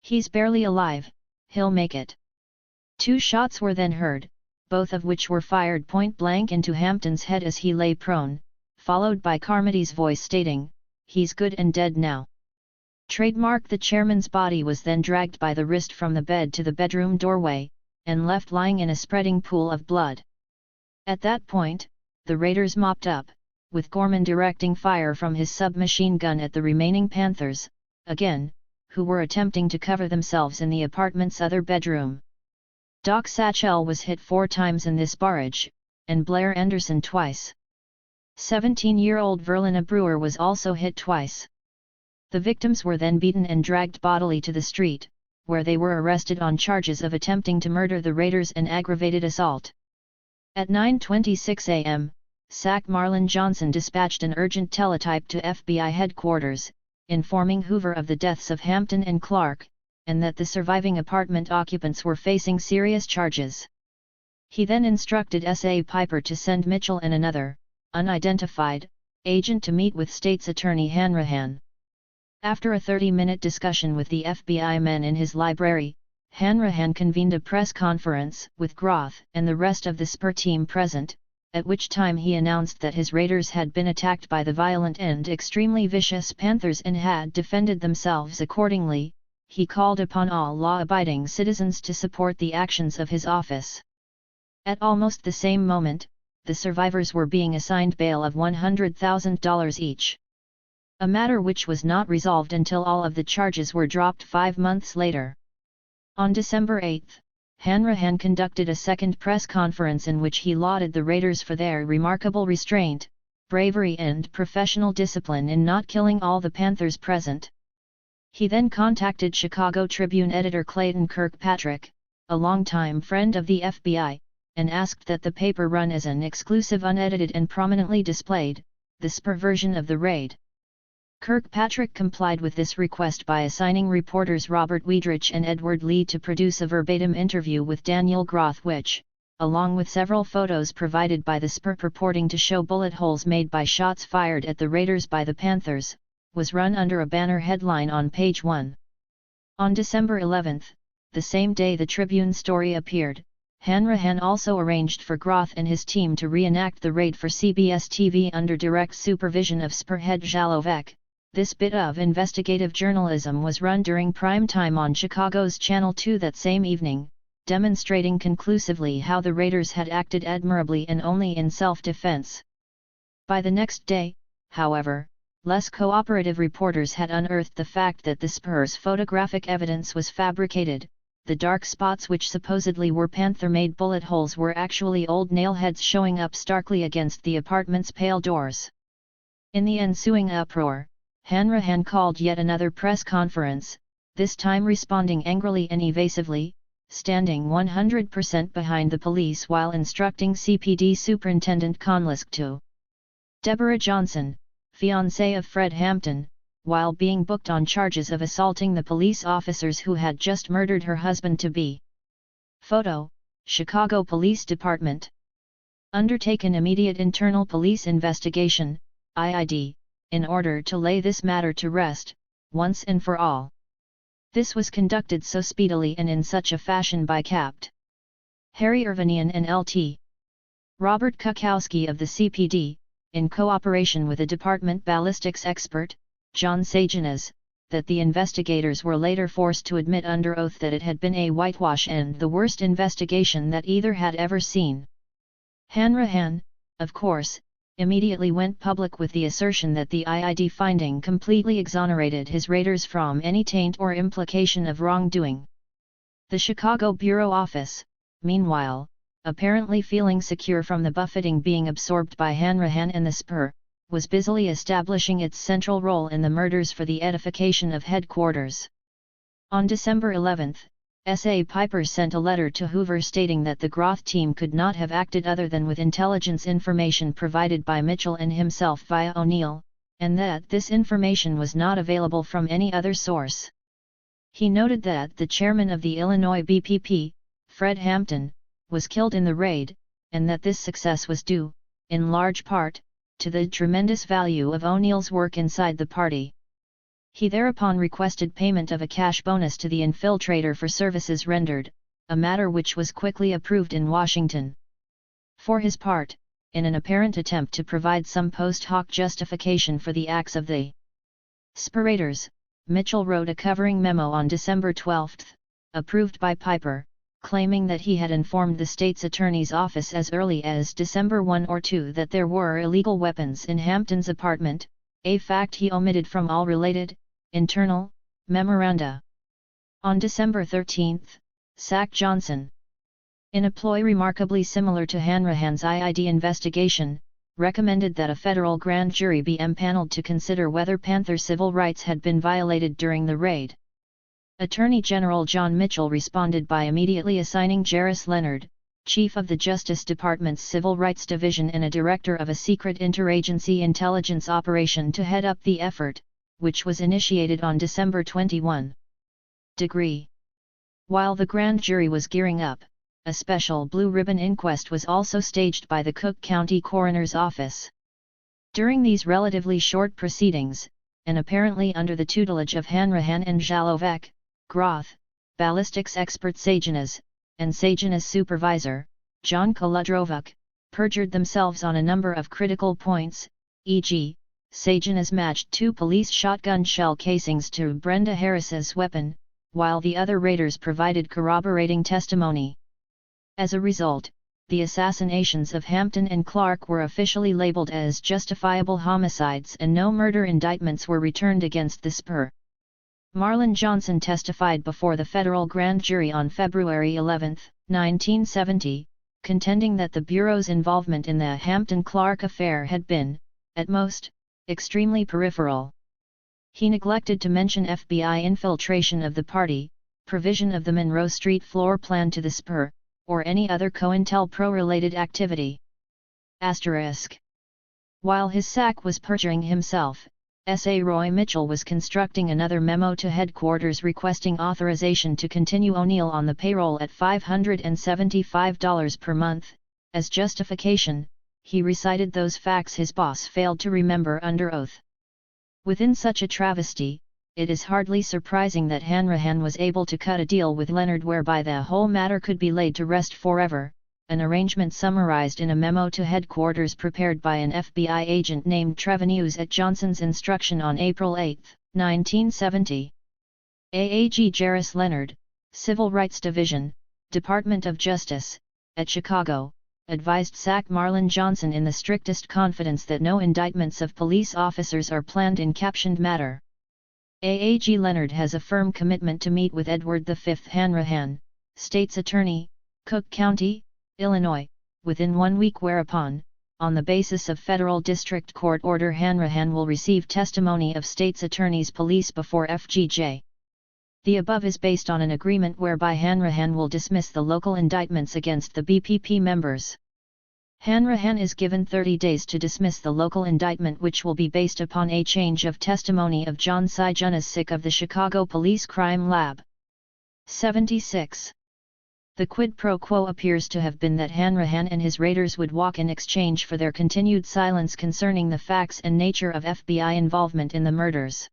He's barely alive, he'll make it." 2 shots were then heard, both of which were fired point-blank into Hampton's head as he lay prone, followed by Carmody's voice stating, "He's good and dead now." Trademark the chairman's body was then dragged by the wrist from the bed to the bedroom doorway, and left lying in a spreading pool of blood. At that point, the raiders mopped up, with Gorman directing fire from his submachine gun at the remaining Panthers, again, who were attempting to cover themselves in the apartment's other bedroom. Doc Satchell was hit 4 times in this barrage, and Blair Anderson twice. 17-year-old Verlina Brewer was also hit twice. The victims were then beaten and dragged bodily to the street, where they were arrested on charges of attempting to murder the raiders and aggravated assault. At 9:26 a.m., SAC Marlon Johnson dispatched an urgent teletype to FBI headquarters, informing Hoover of the deaths of Hampton and Clark, and that the surviving apartment occupants were facing serious charges. He then instructed S.A. Piper to send Mitchell and another, unidentified, agent to meet with State's Attorney Hanrahan. After a 30-minute discussion with the FBI men in his library, Hanrahan convened a press conference with Groth and the rest of the SPUR team present, at which time he announced that his raiders had been attacked by the violent and extremely vicious Panthers and had defended themselves accordingly. He called upon all law-abiding citizens to support the actions of his office. At almost the same moment, the survivors were being assigned bail of $100,000 each. A matter which was not resolved until all of the charges were dropped 5 months later. On December 8, Hanrahan conducted a second press conference in which he lauded the raiders for their remarkable restraint, bravery and professional discipline in not killing all the Panthers present. He then contacted Chicago Tribune editor Clayton Kirkpatrick, a longtime friend of the FBI, and asked that the paper run as an exclusive unedited and prominently displayed, the Spur version of the raid. Kirkpatrick complied with this request by assigning reporters Robert Weidrich and Edward Lee to produce a verbatim interview with Daniel Groth which, along with several photos provided by the Spur purporting to show bullet holes made by shots fired at the raiders by the Panthers, was run under a banner headline on page 1. On December 11, the same day the Tribune story appeared, Hanrahan also arranged for Groth and his team to reenact the raid for CBS TV under direct supervision of Spur head Jalovec. This bit of investigative journalism was run during prime time on Chicago's Channel 2 that same evening, demonstrating conclusively how the raiders had acted admirably and only in self-defense. By the next day, however, less cooperative reporters had unearthed the fact that the Spur's photographic evidence was fabricated. The dark spots which supposedly were Panther-made bullet holes were actually old nail heads showing up starkly against the apartment's pale doors. In the ensuing uproar, Hanrahan called yet another press conference, this time responding angrily and evasively, standing 100% behind the police while instructing CPD Superintendent Conlisk to Deborah Johnson, fiancée of Fred Hampton, while being booked on charges of assaulting the police officers who had just murdered her husband-to-be. Photo, Chicago Police Department. Undertake an immediate internal police investigation, IID, in order to lay this matter to rest, once and for all. This was conducted so speedily and in such a fashion by Capt. Harry Irvinian and Lt. Robert Kukowski of the CPD, in cooperation with a department ballistics expert, John Sagenas, that the investigators were later forced to admit under oath that it had been a whitewash and the worst investigation that either had ever seen. Hanrahan, of course, immediately went public with the assertion that the IID finding completely exonerated his raiders from any taint or implication of wrongdoing. The Chicago Bureau Office, meanwhile, apparently feeling secure from the buffeting being absorbed by Hanrahan and the Spur, was busily establishing its central role in the murders for the edification of headquarters. On December 11, S.A. Piper sent a letter to Hoover stating that the Groth team could not have acted other than with intelligence information provided by Mitchell and himself via O'Neill, and that this information was not available from any other source. He noted that the chairman of the Illinois BPP, Fred Hampton, was killed in the raid, and that this success was due, in large part, to the tremendous value of O'Neill's work inside the party. He thereupon requested payment of a cash bonus to the infiltrator for services rendered, a matter which was quickly approved in Washington. For his part, in an apparent attempt to provide some post hoc justification for the acts of the Spurrators, Mitchell wrote a covering memo on December 12, approved by Piper, claiming that he had informed the state's attorney's office as early as December 1 or 2 that there were illegal weapons in Hampton's apartment, a fact he omitted from all related, internal, memoranda. On December 13, Sack Johnson, in a ploy remarkably similar to Hanrahan's IID investigation, recommended that a federal grand jury be empaneled to consider whether Panther civil rights had been violated during the raid. Attorney General John Mitchell responded by immediately assigning Jairus Leonard, chief of the Justice Department's Civil Rights Division and a director of a secret interagency intelligence operation to head up the effort, which was initiated on December 21. While the grand jury was gearing up, a special blue ribbon inquest was also staged by the Cook County Coroner's Office. During these relatively short proceedings, and apparently under the tutelage of Hanrahan and Jalovec, Groth, ballistics expert Sagenas, and Sagenas supervisor, John Kolodrovuk, perjured themselves on a number of critical points, e.g., Sagenas matched 2 police shotgun shell casings to Brenda Harris's weapon, while the other raiders provided corroborating testimony. As a result, the assassinations of Hampton and Clark were officially labeled as justifiable homicides and no murder indictments were returned against the spur. Marlon Johnson testified before the federal grand jury on February 11, 1970, contending that the Bureau's involvement in the Hampton-Clark affair had been, at most, extremely peripheral. He neglected to mention FBI infiltration of the party, provision of the Monroe Street floor plan to the spur, or any other COINTELPRO-related activity. Asterisk. While his SAC was perjuring himself, S.A. Roy Mitchell was constructing another memo to headquarters requesting authorization to continue O'Neill on the payroll at $575 per month. As justification, he recited those facts his boss failed to remember under oath. Within such a travesty, it is hardly surprising that Hanrahan was able to cut a deal with Leonard whereby the whole matter could be laid to rest forever, an arrangement summarized in a memo to headquarters prepared by an FBI agent named Trevenuse at Johnson's instruction on April 8, 1970. AAG Jarris Leonard, Civil Rights Division, Department of Justice, at Chicago, advised SAC Marlon Johnson in the strictest confidence that no indictments of police officers are planned in captioned matter. AAG Leonard has a firm commitment to meet with Edward V. Hanrahan, State's Attorney, Cook County, Illinois, within 1 week, whereupon, on the basis of Federal District Court order, Hanrahan will receive testimony of State's Attorney's Police before FGJ. The above is based on an agreement whereby Hanrahan will dismiss the local indictments against the BPP members. Hanrahan is given 30 days to dismiss the local indictment, which will be based upon a change of testimony of John Sijonasik of the Chicago Police Crime Lab. 76. The quid pro quo appears to have been that Hanrahan and his raiders would walk in exchange for their continued silence concerning the facts and nature of FBI involvement in the murders.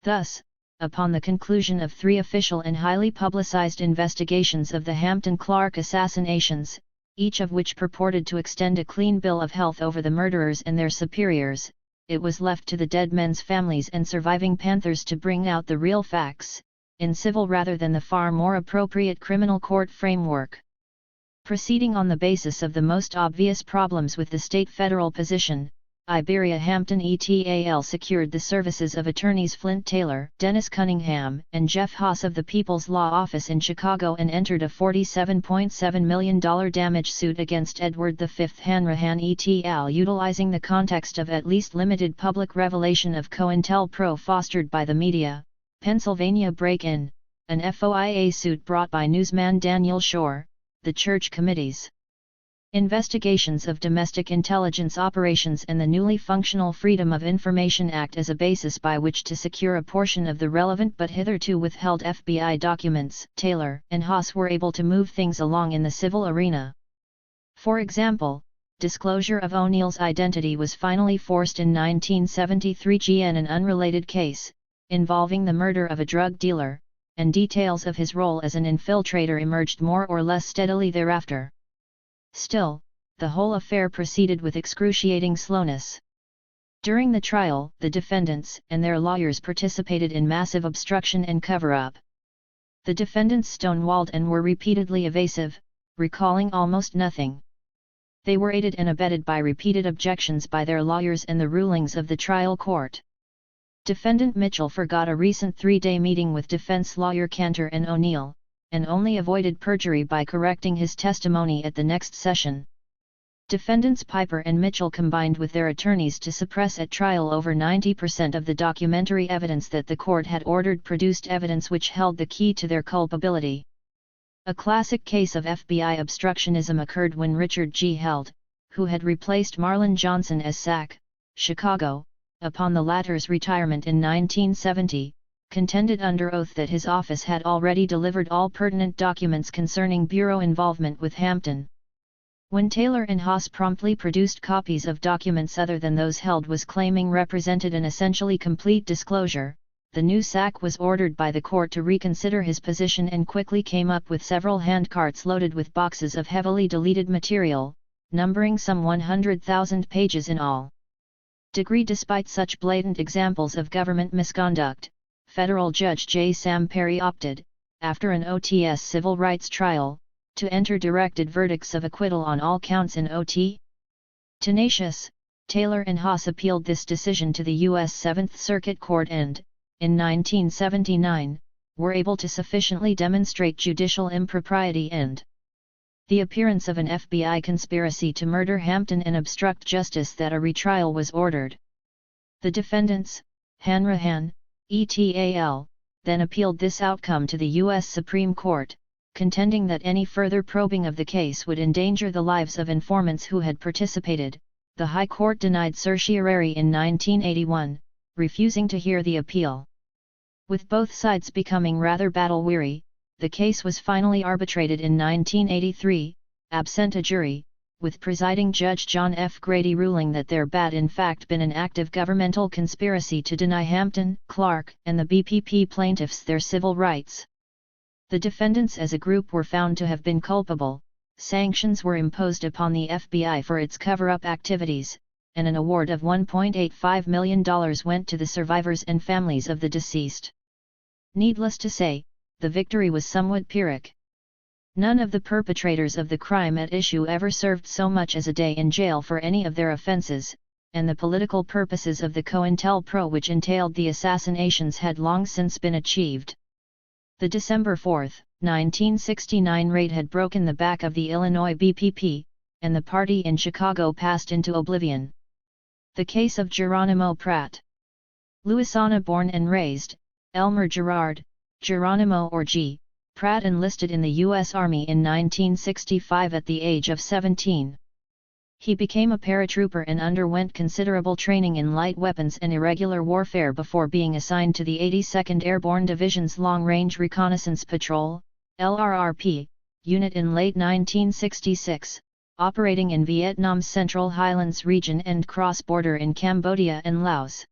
Thus, upon the conclusion of 3 official and highly publicized investigations of the Hampton-Clark assassinations, each of which purported to extend a clean bill of health over the murderers and their superiors, it was left to the dead men's families and surviving Panthers to bring out the real facts, in civil rather than the far more appropriate criminal court framework. Proceeding on the basis of the most obvious problems with the state-federal position, Iberia Hampton et al. Secured the services of attorneys Flint Taylor, Dennis Cunningham, and Jeff Haas of the People's Law Office in Chicago and entered a $47.7 million damage suit against Edward V. Hanrahan et al. Utilizing the context of at least limited public revelation of COINTELPRO fostered by the media. Pennsylvania break-in, an FOIA suit brought by newsman Daniel Shore, the Church Committee's investigations of domestic intelligence operations and the newly functional Freedom of Information Act as a basis by which to secure a portion of the relevant but hitherto withheld FBI documents. Taylor and Haas were able to move things along in the civil arena. For example, disclosure of O'Neill's identity was finally forced in 1973 in an unrelated case, involving the murder of a drug dealer, and details of his role as an infiltrator emerged more or less steadily thereafter. Still, the whole affair proceeded with excruciating slowness. During the trial, the defendants and their lawyers participated in massive obstruction and cover-up. The defendants stonewalled and were repeatedly evasive, recalling almost nothing. They were aided and abetted by repeated objections by their lawyers and the rulings of the trial court. Defendant Mitchell forgot a recent 3-day meeting with defense lawyer Cantor and O'Neill, and only avoided perjury by correcting his testimony at the next session. Defendants Piper and Mitchell combined with their attorneys to suppress at trial over 90% of the documentary evidence that the court had ordered produced, evidence which held the key to their culpability. A classic case of FBI obstructionism occurred when Richard G. Held, who had replaced Marlon Johnson as SAC, Chicago, upon the latter's retirement in 1970, contended under oath that his office had already delivered all pertinent documents concerning Bureau involvement with Hampton. When Taylor and Haas promptly produced copies of documents other than those Held was claiming represented an essentially complete disclosure, the new SAC was ordered by the court to reconsider his position and quickly came up with several handcarts loaded with boxes of heavily deleted material, numbering some 100,000 pages in all. Despite such blatant examples of government misconduct, Federal Judge J. Sam Perry opted, after an OTS civil rights trial, to enter directed verdicts of acquittal on all counts in OT. Tenacious, Taylor and Haas appealed this decision to the U.S. Seventh Circuit Court and, in 1979, were able to sufficiently demonstrate judicial impropriety and the appearance of an FBI conspiracy to murder Hampton and obstruct justice that a retrial was ordered. The defendants, Hanrahan, et al., then appealed this outcome to the U.S. Supreme Court, contending that any further probing of the case would endanger the lives of informants who had participated. The High Court denied certiorari in 1981, refusing to hear the appeal. With both sides becoming rather battle-weary, the case was finally arbitrated in 1983, absent a jury, with presiding Judge John F. Grady ruling that there had in fact been an active governmental conspiracy to deny Hampton, Clark, and the BPP plaintiffs their civil rights. The defendants as a group were found to have been culpable, sanctions were imposed upon the FBI for its cover-up activities, and an award of $1.85 million went to the survivors and families of the deceased. Needless to say, the victory was somewhat Pyrrhic. None of the perpetrators of the crime at issue ever served so much as a day in jail for any of their offenses, and the political purposes of the COINTELPRO which entailed the assassinations had long since been achieved. The December 4, 1969 raid had broken the back of the Illinois BPP, and the party in Chicago passed into oblivion. The case of Geronimo Pratt. Louisiana born and raised, Elmer Gerard, Geronimo or G. Pratt enlisted in the U.S. Army in 1965 at the age of 17. He became a paratrooper and underwent considerable training in light weapons and irregular warfare before being assigned to the 82nd Airborne Division's Long Range Reconnaissance Patrol, LRRP, unit in late 1966, operating in Vietnam's Central Highlands region and cross-border in Cambodia and Laos.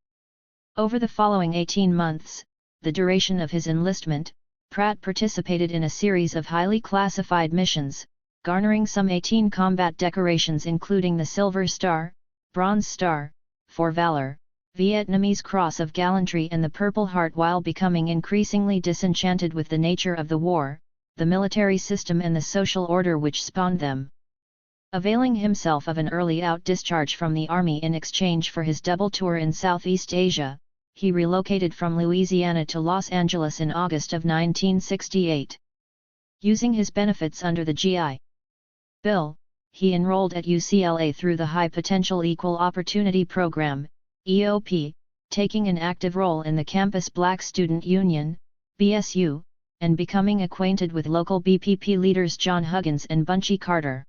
Over the following 18 months, the duration of his enlistment, Pratt participated in a series of highly classified missions, garnering some 18 combat decorations including the Silver Star, Bronze Star, for Valor, Vietnamese Cross of Gallantry and the Purple Heart while becoming increasingly disenchanted with the nature of the war, the military system and the social order which spawned them. Availing himself of an early out-discharge from the Army in exchange for his double tour in Southeast Asia, he relocated from Louisiana to Los Angeles in August of 1968. Using his benefits under the GI Bill, he enrolled at UCLA through the High Potential Equal Opportunity Program, EOP, taking an active role in the Campus Black Student Union, BSU, and becoming acquainted with local BPP leaders John Huggins and Bunchy Carter.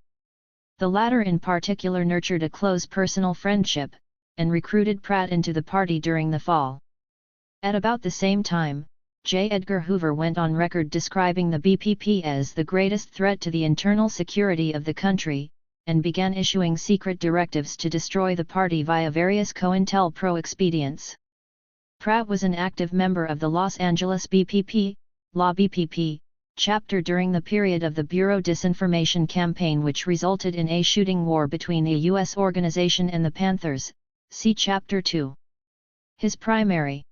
The latter in particular nurtured a close personal friendship, and recruited Pratt into the party during the fall. At about the same time, J. Edgar Hoover went on record describing the BPP as the greatest threat to the internal security of the country, and began issuing secret directives to destroy the party via various COINTELPRO expedients. Pratt was an active member of the Los Angeles BPP, La BPP, chapter during the period of the Bureau disinformation campaign which resulted in a shooting war between the U.S. organization and the Panthers, see Chapter 2. His primary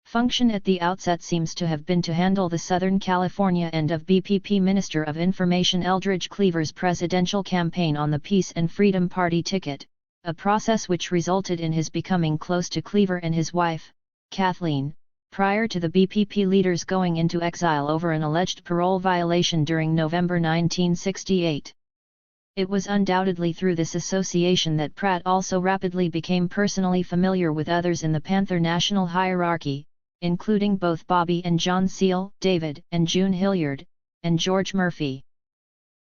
function at the outset seems to have been to handle the Southern California end of BPP Minister of Information Eldridge Cleaver's presidential campaign on the Peace and Freedom Party ticket, a process which resulted in his becoming close to Cleaver and his wife, Kathleen, prior to the BPP leaders going into exile over an alleged parole violation during November 1968. It was undoubtedly through this association that Pratt also rapidly became personally familiar with others in the Panther national hierarchy, including both Bobby and John Seal, David and June Hilliard, and George Murphy.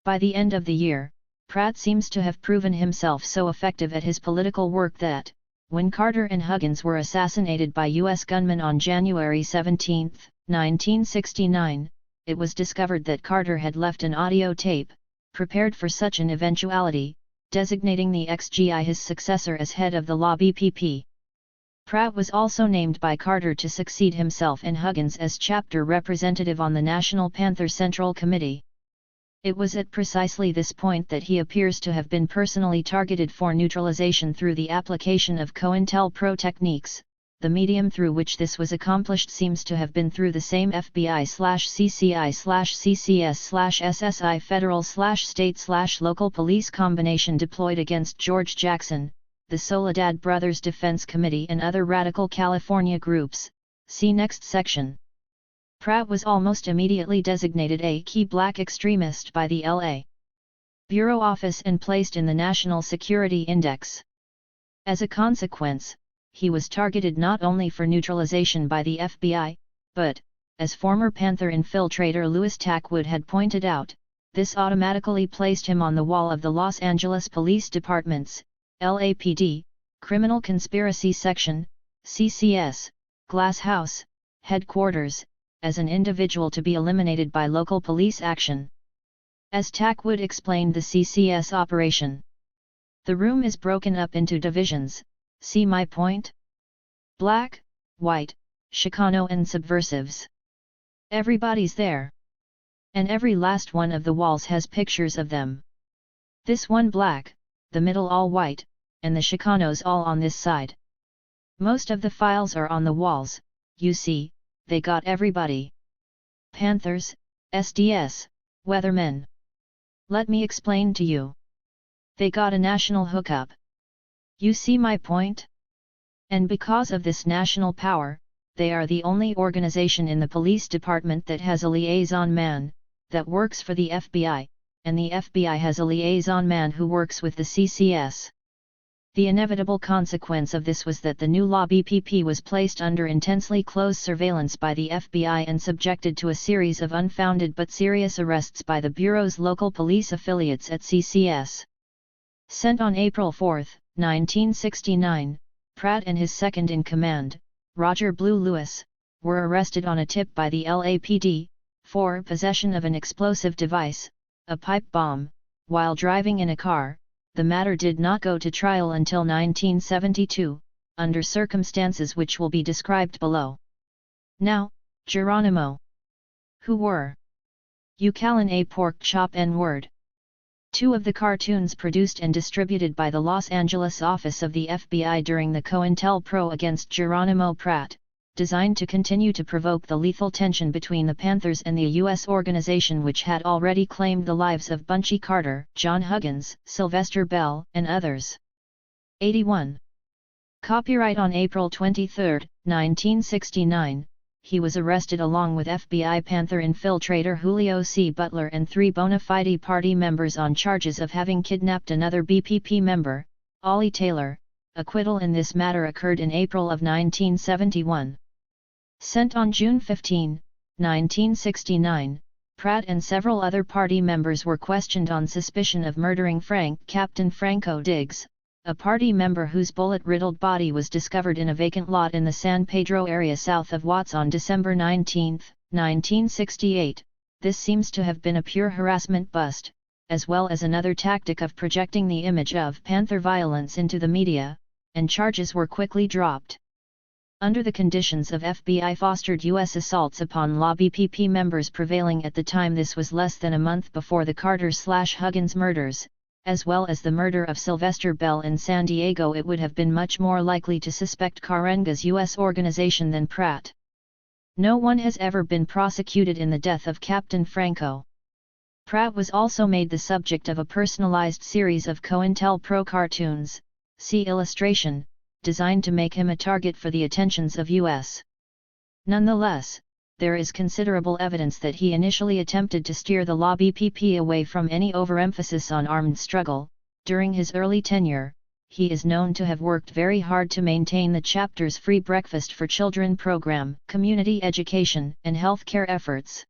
By the end of the year, Pratt seems to have proven himself so effective at his political work that, when Carter and Huggins were assassinated by U.S. gunmen on January 17, 1969, it was discovered that Carter had left an audio tape, prepared for such an eventuality, designating the ex-GI his successor as head of the La BPP. Pratt was also named by Carter to succeed himself and Huggins as chapter representative on the National Panther Central Committee. It was at precisely this point that he appears to have been personally targeted for neutralization through the application of COINTELPRO techniques, The medium through which this was accomplished seems to have been through the same FBI/CCI/CCS/SSI federal/state/local police combination deployed against George Jackson, the Soledad Brothers Defense Committee and other radical California groups. See next section. Pratt was almost immediately designated a key black extremist by the L.A. Bureau Office and placed in the National Security Index. As a consequence, he was targeted not only for neutralization by the FBI, but, as former Panther infiltrator Louis Tackwood had pointed out, this automatically placed him on the wall of the Los Angeles Police Department's LAPD, Criminal Conspiracy Section, CCS, Glass House, headquarters, as an individual to be eliminated by local police action. As Tackwood explained the CCS operation, the room is broken up into divisions, see my point? Black, white, Chicano and subversives. Everybody's there. And every last one of the walls has pictures of them. This one black, the middle all white, and the Chicanos all on this side. Most of the files are on the walls, you see, they got everybody. Panthers, SDS, weathermen. Let me explain to you. They got a national hookup. You see my point? And because of this national power, they are the only organization in the police department that has a liaison man, that works for the FBI, and the FBI has a liaison man who works with the CCS. The inevitable consequence of this was that the new law BPP was placed under intensely close surveillance by the FBI and subjected to a series of unfounded but serious arrests by the Bureau's local police affiliates at CCS. Sent on April 4, 1969, Pratt and his second-in-command, Roger Blue Lewis, were arrested on a tip by the LAPD, for possession of an explosive device, a pipe bomb, while driving in a car. The matter did not go to trial until 1972, under circumstances which will be described below. Now, Geronimo. Who were? Eucalin a pork chop N-word. Two of the cartoons produced and distributed by the Los Angeles office of the FBI during the COINTELPRO against Geronimo Pratt, designed to continue to provoke the lethal tension between the Panthers and the U.S. organization which had already claimed the lives of Bunchy Carter, John Huggins, Sylvester Bell, and others. 81. Copyright on April 23, 1969, he was arrested along with FBI Panther infiltrator Julio C. Butler and 3 bona fide party members on charges of having kidnapped another BPP member, Ollie Taylor. Acquittal in this matter occurred in April of 1971. Sent on June 15, 1969, Pratt and several other party members were questioned on suspicion of murdering Captain Franco Diggs, a party member whose bullet-riddled body was discovered in a vacant lot in the San Pedro area south of Watts on December 19, 1968. This seems to have been a pure harassment bust, as well as another tactic of projecting the image of Panther violence into the media, and charges were quickly dropped. Under the conditions of FBI-fostered U.S. assaults upon law BPP members prevailing at the time, this was less than a month before the Carter/Huggins murders, as well as the murder of Sylvester Bell in San Diego, it would have been much more likely to suspect Karenga's U.S. organization than Pratt. No one has ever been prosecuted in the death of Captain Franco. Pratt was also made the subject of a personalized series of COINTELPRO cartoons, see illustration, designed to make him a target for the attentions of U.S. Nonetheless, there is considerable evidence that he initially attempted to steer the law BPP away from any overemphasis on armed struggle. During his early tenure, he is known to have worked very hard to maintain the chapter's free breakfast for children program, community education, and health care efforts.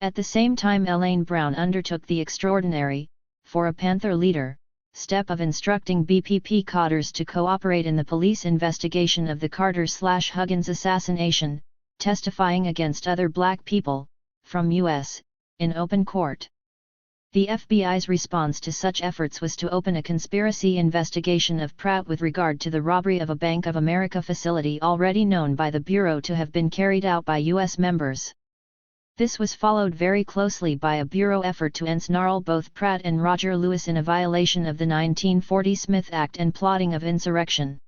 At the same time, Elaine Brown undertook the extraordinary, for a Panther leader, step of instructing BPP cadres to cooperate in the police investigation of the Carter/Huggins assassination, testifying against other black people, from U.S., in open court. The FBI's response to such efforts was to open a conspiracy investigation of Pratt with regard to the robbery of a Bank of America facility already known by the Bureau to have been carried out by U.S. members. This was followed very closely by a Bureau effort to ensnarl both Pratt and Roger Lewis in a violation of the 1940 Smith Act and plotting of insurrection.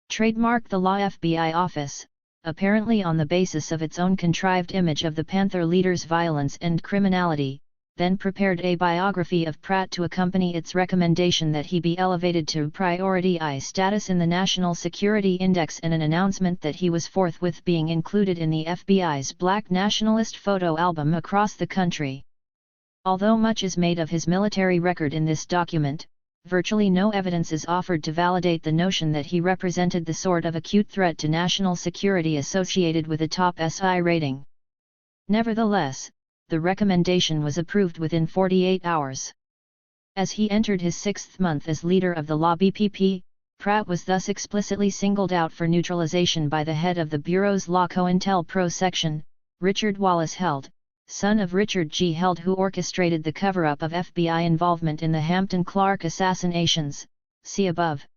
trademarked the law FBI office, apparently on the basis of its own contrived image of the Panther leader's violence and criminality, then prepared a biography of Pratt to accompany its recommendation that he be elevated to Priority I status in the National Security Index and an announcement that he was forthwith being included in the FBI's Black Nationalist photo album across the country. Although much is made of his military record in this document, virtually no evidence is offered to validate the notion that he represented the sort of acute threat to national security associated with a top SI rating. Nevertheless, the recommendation was approved within 48 hours. As he entered his sixth month as leader of the Law BPP, Pratt was thus explicitly singled out for neutralization by the head of the Bureau's Law COINTELPRO section, Richard Wallace Held, son of Richard G. Held, who orchestrated the cover-up of FBI involvement in the Hampton-Clark assassinations, see above.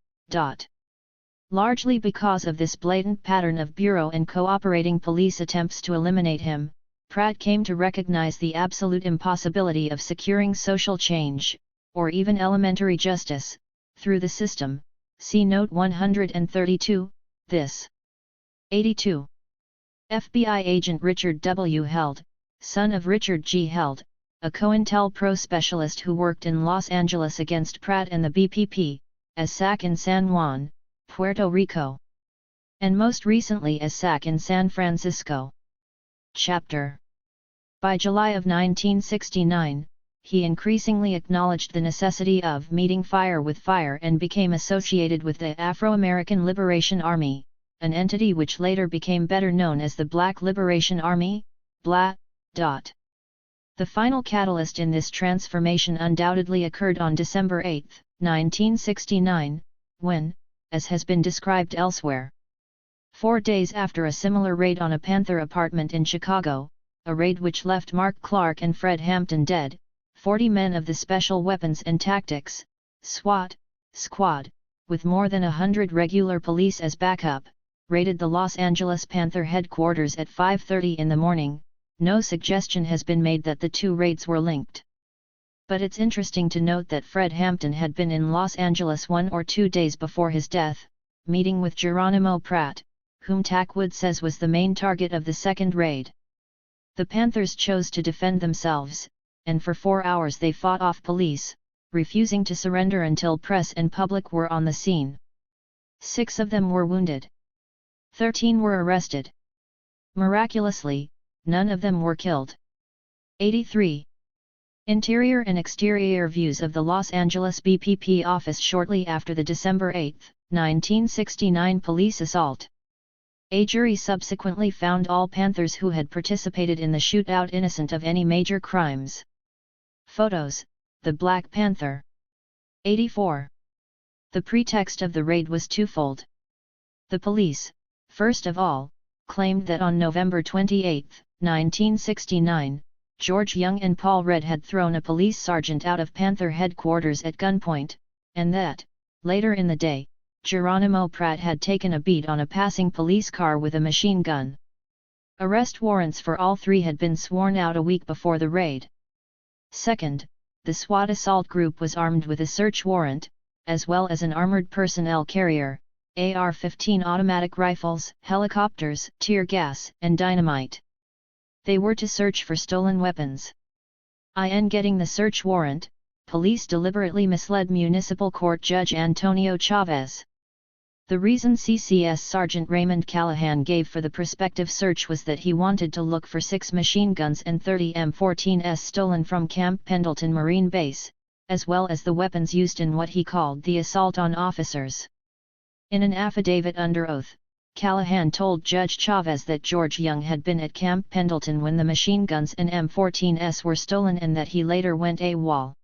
Largely because of this blatant pattern of Bureau and cooperating police attempts to eliminate him, Pratt came to recognize the absolute impossibility of securing social change, or even elementary justice, through the system. See Note 132, this. 82. FBI agent Richard W. Held, son of Richard G. Held, a COINTELPRO specialist who worked in Los Angeles against Pratt and the BPP, as SAC in San Juan, Puerto Rico, and most recently as SAC in San Francisco. Chapter. By July of 1969, he increasingly acknowledged the necessity of meeting fire with fire and became associated with the Afro-American Liberation Army, an entity which later became better known as the Black Liberation Army, BLA. The final catalyst in this transformation undoubtedly occurred on December 8, 1969, when, as has been described elsewhere, 4 days after a similar raid on a Panther apartment in Chicago, a raid which left Mark Clark and Fred Hampton dead, 40 men of the Special Weapons and Tactics, SWAT, squad, with more than 100 regular police as backup, raided the Los Angeles Panther headquarters at 5:30 in the morning. No suggestion has been made that the two raids were linked. But it's interesting to note that Fred Hampton had been in Los Angeles 1 or 2 days before his death, meeting with Geronimo Pratt, whom Tackwood says was the main target of the second raid. The Panthers chose to defend themselves, and for 4 hours they fought off police, refusing to surrender until press and public were on the scene. 6 of them were wounded. 13 were arrested. Miraculously, none of them were killed. 83. Interior and exterior views of the Los Angeles BPP office shortly after the December 8, 1969 police assault. A jury subsequently found all Panthers who had participated in the shootout innocent of any major crimes. Photos, the Black Panther. 84. The pretext of the raid was twofold. The police, first of all, claimed that on November 28, 1969, George Young and Paul Redd had thrown a police sergeant out of Panther headquarters at gunpoint, and that, later in the day, Geronimo Pratt had taken a beat on a passing police car with a machine gun. Arrest warrants for all three had been sworn out a week before the raid. Second, the SWAT assault group was armed with a search warrant, as well as an armored personnel carrier, AR-15 automatic rifles, helicopters, tear gas, and dynamite. They were to search for stolen weapons. In getting the search warrant, police deliberately misled Municipal Court Judge Antonio Chavez. The reason CCS Sergeant Raymond Callahan gave for the prospective search was that he wanted to look for 6 machine guns and 30 M14s stolen from Camp Pendleton Marine Base, as well as the weapons used in what he called the assault on officers. In an affidavit under oath, Callahan told Judge Chavez that George Young had been at Camp Pendleton when the machine guns and M14s were stolen and that he later went AWOL.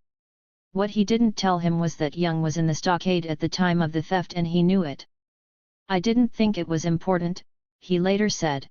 What he didn't tell him was that Young was in the stockade at the time of the theft and he knew it. "I didn't think it was important," he later said.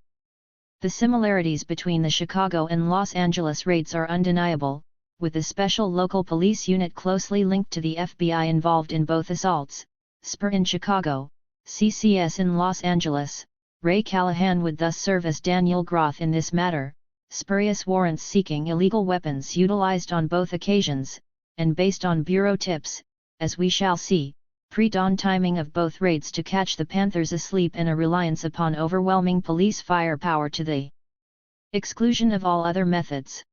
The similarities between the Chicago and Los Angeles raids are undeniable, with a special local police unit closely linked to the FBI involved in both assaults. SPR in Chicago, CCS in Los Angeles. Ray Callahan would thus serve as Daniel Groth in this matter. Spurious warrants seeking illegal weapons utilized on both occasions, and based on bureau tips, as we shall see, pre-dawn timing of both raids to catch the Panthers asleep and a reliance upon overwhelming police firepower to the exclusion of all other methods.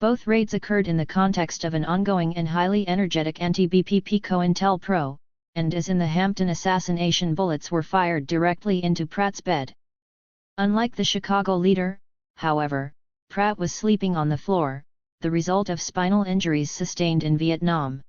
Both raids occurred in the context of an ongoing and highly energetic anti-BPP COINTELPRO, and as in the Hampton assassination, bullets were fired directly into Pratt's bed. Unlike the Chicago leader, however, Pratt was sleeping on the floor, the result of spinal injuries sustained in Vietnam.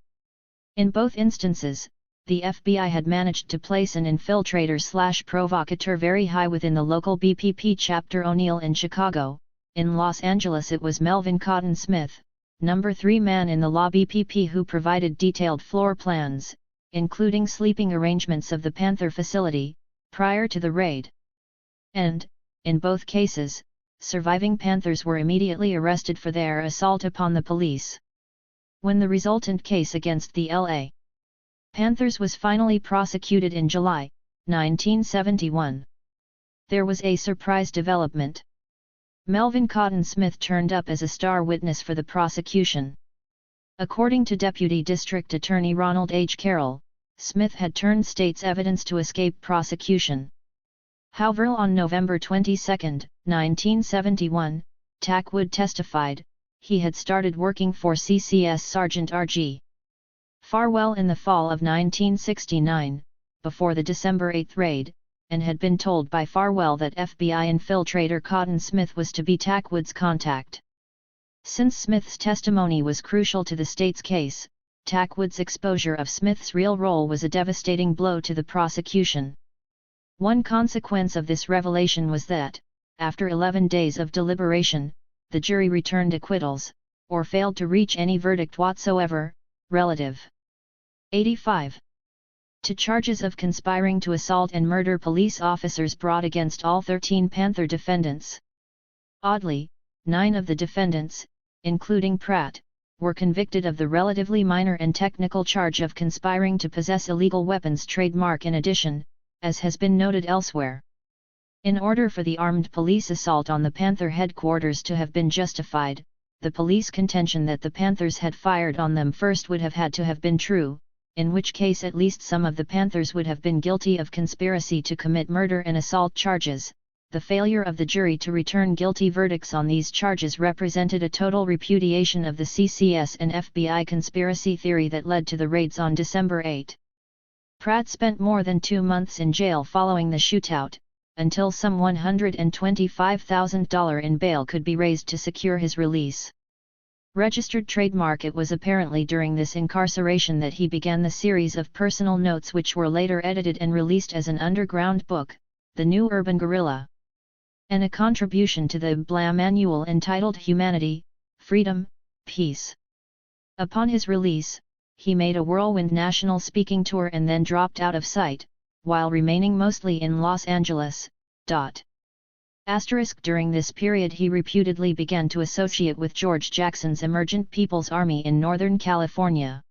In both instances, the FBI had managed to place an infiltrator/provocateur very high within the local BPP chapter. O'Neill in Chicago. In Los Angeles it was Melvin Cotton Smith, number 3 man in the law BPP, who provided detailed floor plans, including sleeping arrangements of the Panther facility, prior to the raid. And, in both cases, surviving Panthers were immediately arrested for their assault upon the police. When the resultant case against the L.A. Panthers was finally prosecuted in July 1971, there was a surprise development. Melvin Cotton Smith turned up as a star witness for the prosecution. According to Deputy District Attorney Ronald H. Carroll, Smith had turned state's evidence to escape prosecution. However, on November 22, 1971, Tack Wood testified, he had started working for CCS Sergeant R.G. Farwell in the fall of 1969, before the December 8 raid, and had been told by Farwell that FBI infiltrator Cotton Smith was to be Tack Wood's contact. Since Smith's testimony was crucial to the state's case, Tack Wood's exposure of Smith's real role was a devastating blow to the prosecution. One consequence of this revelation was that, after 11 days of deliberation, the jury returned acquittals, or failed to reach any verdict whatsoever, relative 85 to charges of conspiring to assault and murder police officers brought against all 13 Panther defendants. Oddly, 9 of the defendants, including Pratt, were convicted of the relatively minor and technical charge of conspiring to possess illegal weapons trademark in addition, as has been noted elsewhere. In order for the armed police assault on the Panther headquarters to have been justified, the police contention that the Panthers had fired on them first would have had to have been true, in which case at least some of the Panthers would have been guilty of conspiracy to commit murder and assault charges. The failure of the jury to return guilty verdicts on these charges represented a total repudiation of the CCS and FBI conspiracy theory that led to the raids on December 8. Pratt spent more than 2 months in jail following the shootout, until some $125,000 in bail could be raised to secure his release. Registered trademark. It was apparently during this incarceration that he began the series of personal notes which were later edited and released as an underground book, The New Urban Guerrilla, and a contribution to the Blam Annual entitled Humanity, Freedom, Peace. Upon his release, he made a whirlwind national speaking tour and then dropped out of sight, while remaining mostly in Los Angeles. During this period he reputedly began to associate with George Jackson's Emergent People's Army in Northern California.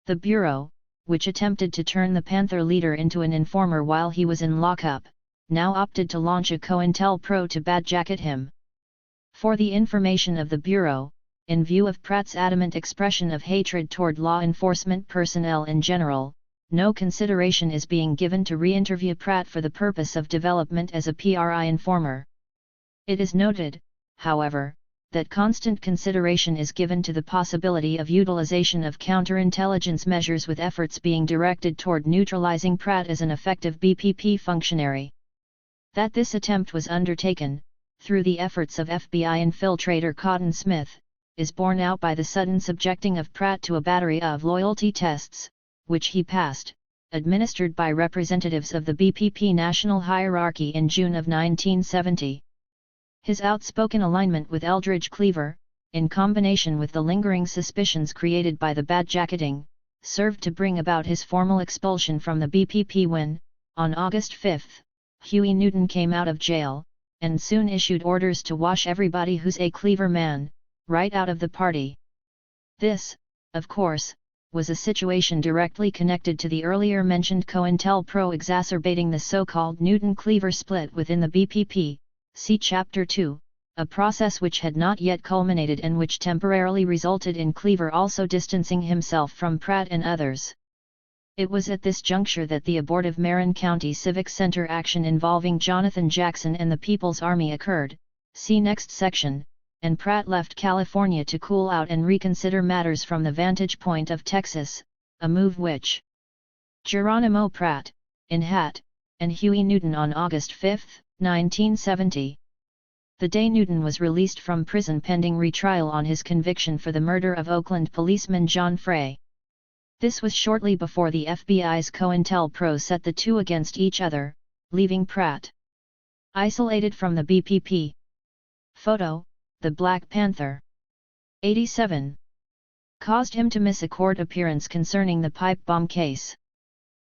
The Bureau, which attempted to turn the Panther leader into an informer while he was in lockup, now opted to launch a COINTELPRO to badjacket him. For the information of the Bureau, in view of Pratt's adamant expression of hatred toward law enforcement personnel in general, no consideration is being given to re-interview Pratt for the purpose of development as a PRI informer. It is noted, however, that constant consideration is given to the possibility of utilization of counterintelligence measures, with efforts being directed toward neutralizing Pratt as an effective BPP functionary. That this attempt was undertaken, through the efforts of FBI infiltrator Cotton Smith, is borne out by the sudden subjecting of Pratt to a battery of loyalty tests, which he passed, administered by representatives of the BPP national hierarchy in June of 1970. His outspoken alignment with Eldridge Cleaver, in combination with the lingering suspicions created by the badjacketing, served to bring about his formal expulsion from the BPP when, on August 5, Huey Newton came out of jail, and soon issued orders to wash everybody who's a Cleaver man, right out of the party. This, of course, was a situation directly connected to the earlier mentioned COINTELPRO exacerbating the so-called Newton-Cleaver split within the BPP, see Chapter 2, a process which had not yet culminated and which temporarily resulted in Cleaver also distancing himself from Pratt and others. It was at this juncture that the abortive Marin County Civic Center action involving Jonathan Jackson and the People's Army occurred, see next section, and Pratt left California to cool out and reconsider matters from the vantage point of Texas, a move which Geronimo Pratt, in hat, and Huey Newton on August 5, 1970. The day Newton was released from prison pending retrial on his conviction for the murder of Oakland policeman John Frey. This was shortly before the FBI's COINTELPRO set the two against each other, leaving Pratt isolated from the BPP. Photo, the Black Panther. 87. Caused him to miss a court appearance concerning the pipe bomb case.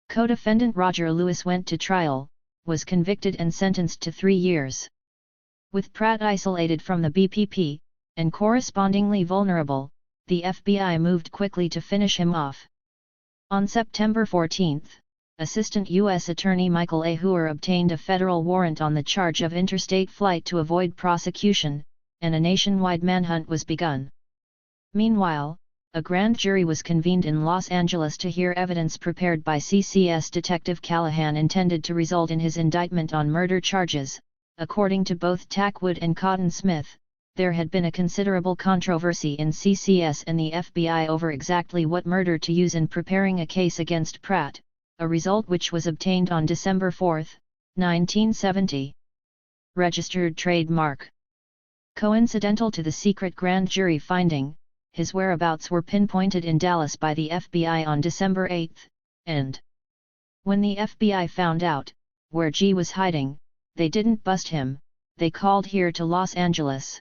Co-defendant Roger Lewis went to trial, was convicted and sentenced to 3 years. With Pratt isolated from the BPP, and correspondingly vulnerable, the FBI moved quickly to finish him off. On September 14, Assistant U.S. Attorney Michael A. Hoover obtained a federal warrant on the charge of interstate flight to avoid prosecution, and a nationwide manhunt was begun. Meanwhile, a grand jury was convened in Los Angeles to hear evidence prepared by CCS Detective Callahan intended to result in his indictment on murder charges. According to both Tackwood and Cotton Smith, there had been a considerable controversy in CCS and the FBI over exactly what murder to use in preparing a case against Pratt, a result which was obtained on December 4, 1970. Registered trademark. Coincidental to the secret grand jury finding, his whereabouts were pinpointed in Dallas by the FBI on December 8, and when the FBI found out where G was hiding, they didn't bust him, they called here to Los Angeles.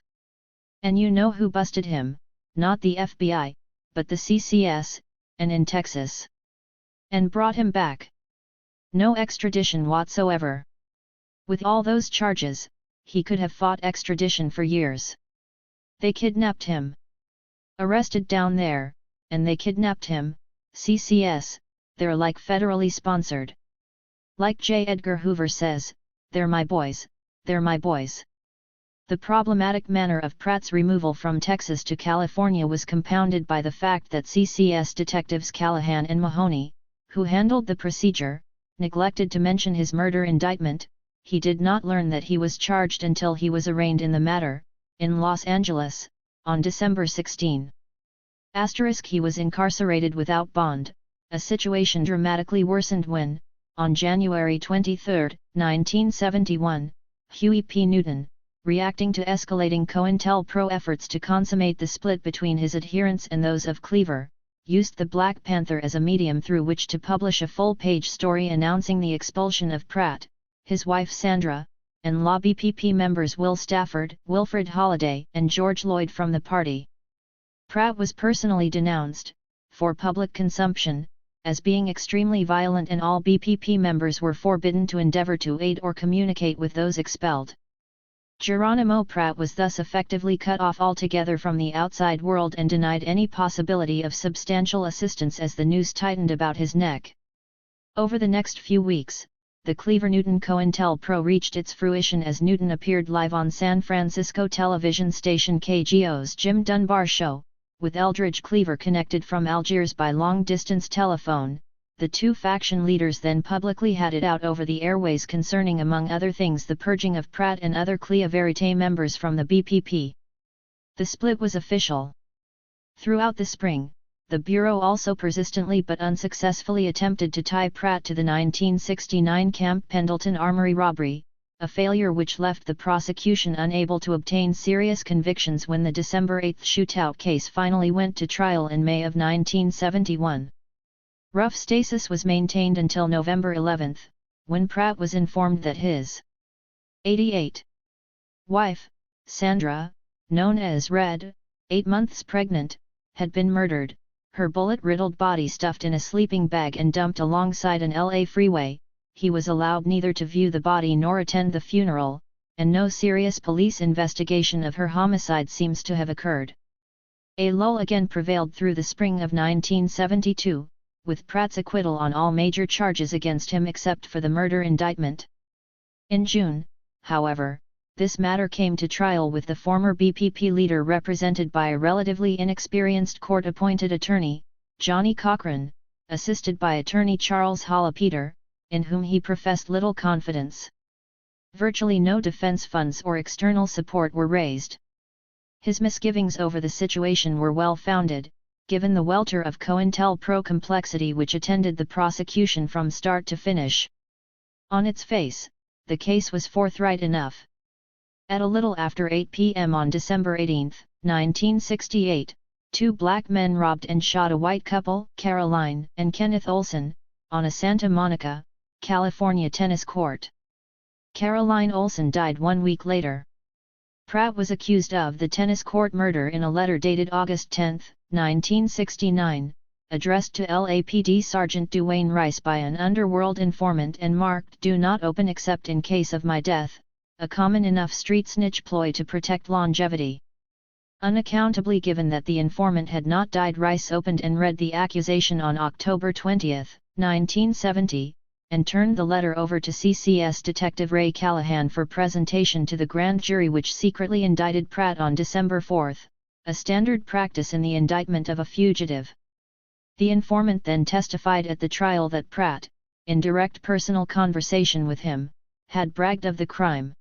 And you know who busted him? Not the FBI, but the CCS, and in Texas. And brought him back. No extradition whatsoever. With all those charges, he could have fought extradition for years. They kidnapped him. Arrested down there, and they kidnapped him. CCS, they're like federally sponsored. Like J. Edgar Hoover says, they're my boys, they're my boys. The problematic manner of Pratt's removal from Texas to California was compounded by the fact that CCS detectives Callahan and Mahoney, who handled the procedure, neglected to mention his murder indictment. He did not learn that he was charged until he was arraigned in the matter, in Los Angeles, on December 16. He was incarcerated without bond, a situation dramatically worsened when, on January 23, 1971, Huey P. Newton, reacting to escalating COINTELPRO efforts to consummate the split between his adherents and those of Cleaver, used the Black Panther as a medium through which to publish a full-page story announcing the expulsion of Pratt, his wife Sandra, and law BPP members Will Stafford, Wilfred Holliday, and George Lloyd from the party. Pratt was personally denounced, for public consumption, as being extremely violent, and all BPP members were forbidden to endeavor to aid or communicate with those expelled. Geronimo Pratt was thus effectively cut off altogether from the outside world and denied any possibility of substantial assistance as the noose tightened about his neck. Over the next few weeks, the Cleaver-Newton COINTELPRO reached its fruition as Newton appeared live on San Francisco television station KGO's Jim Dunbar show, with Eldridge Cleaver connected from Algiers by long-distance telephone. The two faction leaders then publicly had it out over the airways concerning, among other things, the purging of Pratt and other Clea Verite members from the BPP. The split was official. Throughout the spring, the Bureau also persistently but unsuccessfully attempted to tie Pratt to the 1969 Camp Pendleton Armory robbery, a failure which left the prosecution unable to obtain serious convictions when the December 8 shootout case finally went to trial in May of 1971. Rough stasis was maintained until November 11, when Pratt was informed that his 88 wife, Sandra, known as Red, 8 months pregnant, had been murdered, her bullet-riddled body stuffed in a sleeping bag and dumped alongside an LA freeway. He was allowed neither to view the body nor attend the funeral, and no serious police investigation of her homicide seems to have occurred. A lull again prevailed through the spring of 1972, with Pratt's acquittal on all major charges against him except for the murder indictment. In June, however, this matter came to trial with the former BPP leader represented by a relatively inexperienced court-appointed attorney, Johnny Cochran, assisted by attorney Charles Hollapeter, in whom he professed little confidence. Virtually no defense funds or external support were raised. His misgivings over the situation were well-founded, given the welter of COINTELPRO complexity which attended the prosecution from start to finish. On its face, the case was forthright enough. At a little after 8 p.m. on December 18, 1968, two black men robbed and shot a white couple, Caroline and Kenneth Olson, on a Santa Monica, California tennis court. Caroline Olson died 1 week later. Pratt was accused of the tennis court murder in a letter dated August 10, 1969, addressed to LAPD Sergeant Duane Rice by an underworld informant and marked "Do not open except in case of my death," a common enough street snitch ploy to protect longevity. Unaccountably, given that the informant had not died, Rice opened and read the accusation on October 20, 1970, and turned the letter over to CCS Detective Ray Callahan for presentation to the grand jury, which secretly indicted Pratt on December 4, a standard practice in the indictment of a fugitive. The informant then testified at the trial that Pratt, in direct personal conversation with him, had bragged of the crime.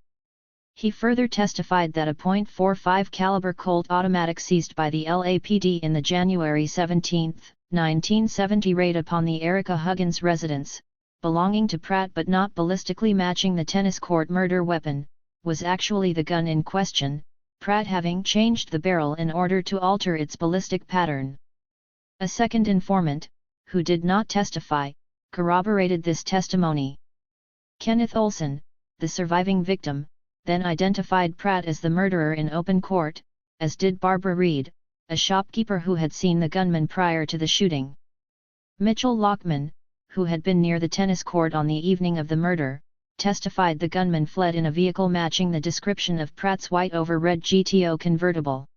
He further testified that a .45 caliber Colt automatic seized by the LAPD in the January 17, 1970 raid upon the Erica Huggins residence, belonging to Pratt but not ballistically matching the tennis court murder weapon, was actually the gun in question, Pratt having changed the barrel in order to alter its ballistic pattern. A second informant, who did not testify, corroborated this testimony. Kenneth Olson, the surviving victim, then identified Pratt as the murderer in open court, as did Barbara Reed, a shopkeeper who had seen the gunman prior to the shooting. Mitchell Lockman, who had been near the tennis court on the evening of the murder, testified the gunman fled in a vehicle matching the description of Pratt's white over red GTO convertible.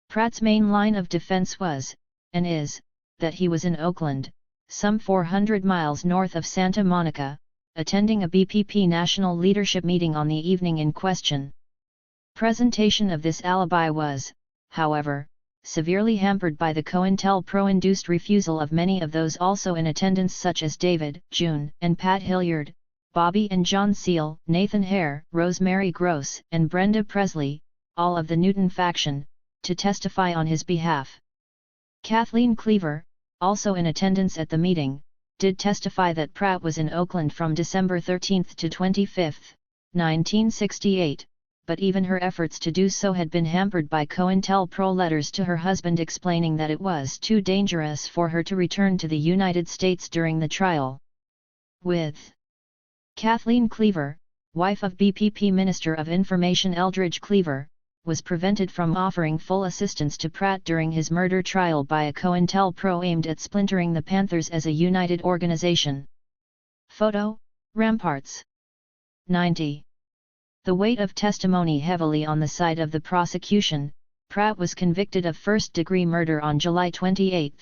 Pratt's main line of defense was, and is, that he was in Oakland, some 400 miles north of Santa Monica, attending a BPP national leadership meeting on the evening in question. Presentation of this alibi was, however, severely hampered by the COINTELPRO-induced refusal of many of those also in attendance, such as David, June, and Pat Hilliard, Bobby and John Seal, Nathan Hare, Rosemary Gross, and Brenda Presley, all of the Newton faction, to testify on his behalf. Kathleen Cleaver, also in attendance at the meeting, did testify that Pratt was in Oakland from December 13 to 25, 1968, but even her efforts to do so had been hampered by COINTELPRO letters to her husband explaining that it was too dangerous for her to return to the United States during the trial. With Kathleen Cleaver, wife of BPP Minister of Information Eldridge Cleaver, was prevented from offering full assistance to Pratt during his murder trial by a COINTELPRO aimed at splintering the Panthers as a united organization. Photo, Ramparts. 90. The weight of testimony heavily on the side of the prosecution, Pratt was convicted of first-degree murder on July 28,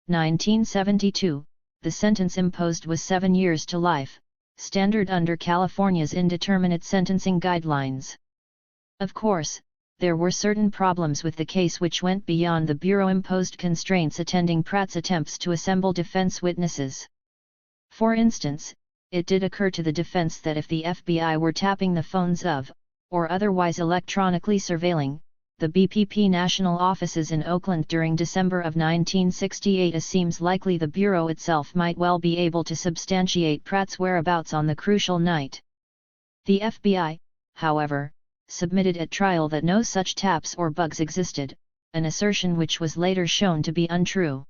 1972, the sentence imposed was 7 years to life, standard under California's indeterminate sentencing guidelines. Of course, there were certain problems with the case which went beyond the Bureau-imposed constraints attending Pratt's attempts to assemble defense witnesses. For instance, it did occur to the defense that if the FBI were tapping the phones of, or otherwise electronically surveilling, the BPP national offices in Oakland during December of 1968, it seems likely the Bureau itself might well be able to substantiate Pratt's whereabouts on the crucial night. The FBI, however, submitted at trial that no such taps or bugs existed, an assertion which was later shown to be untrue.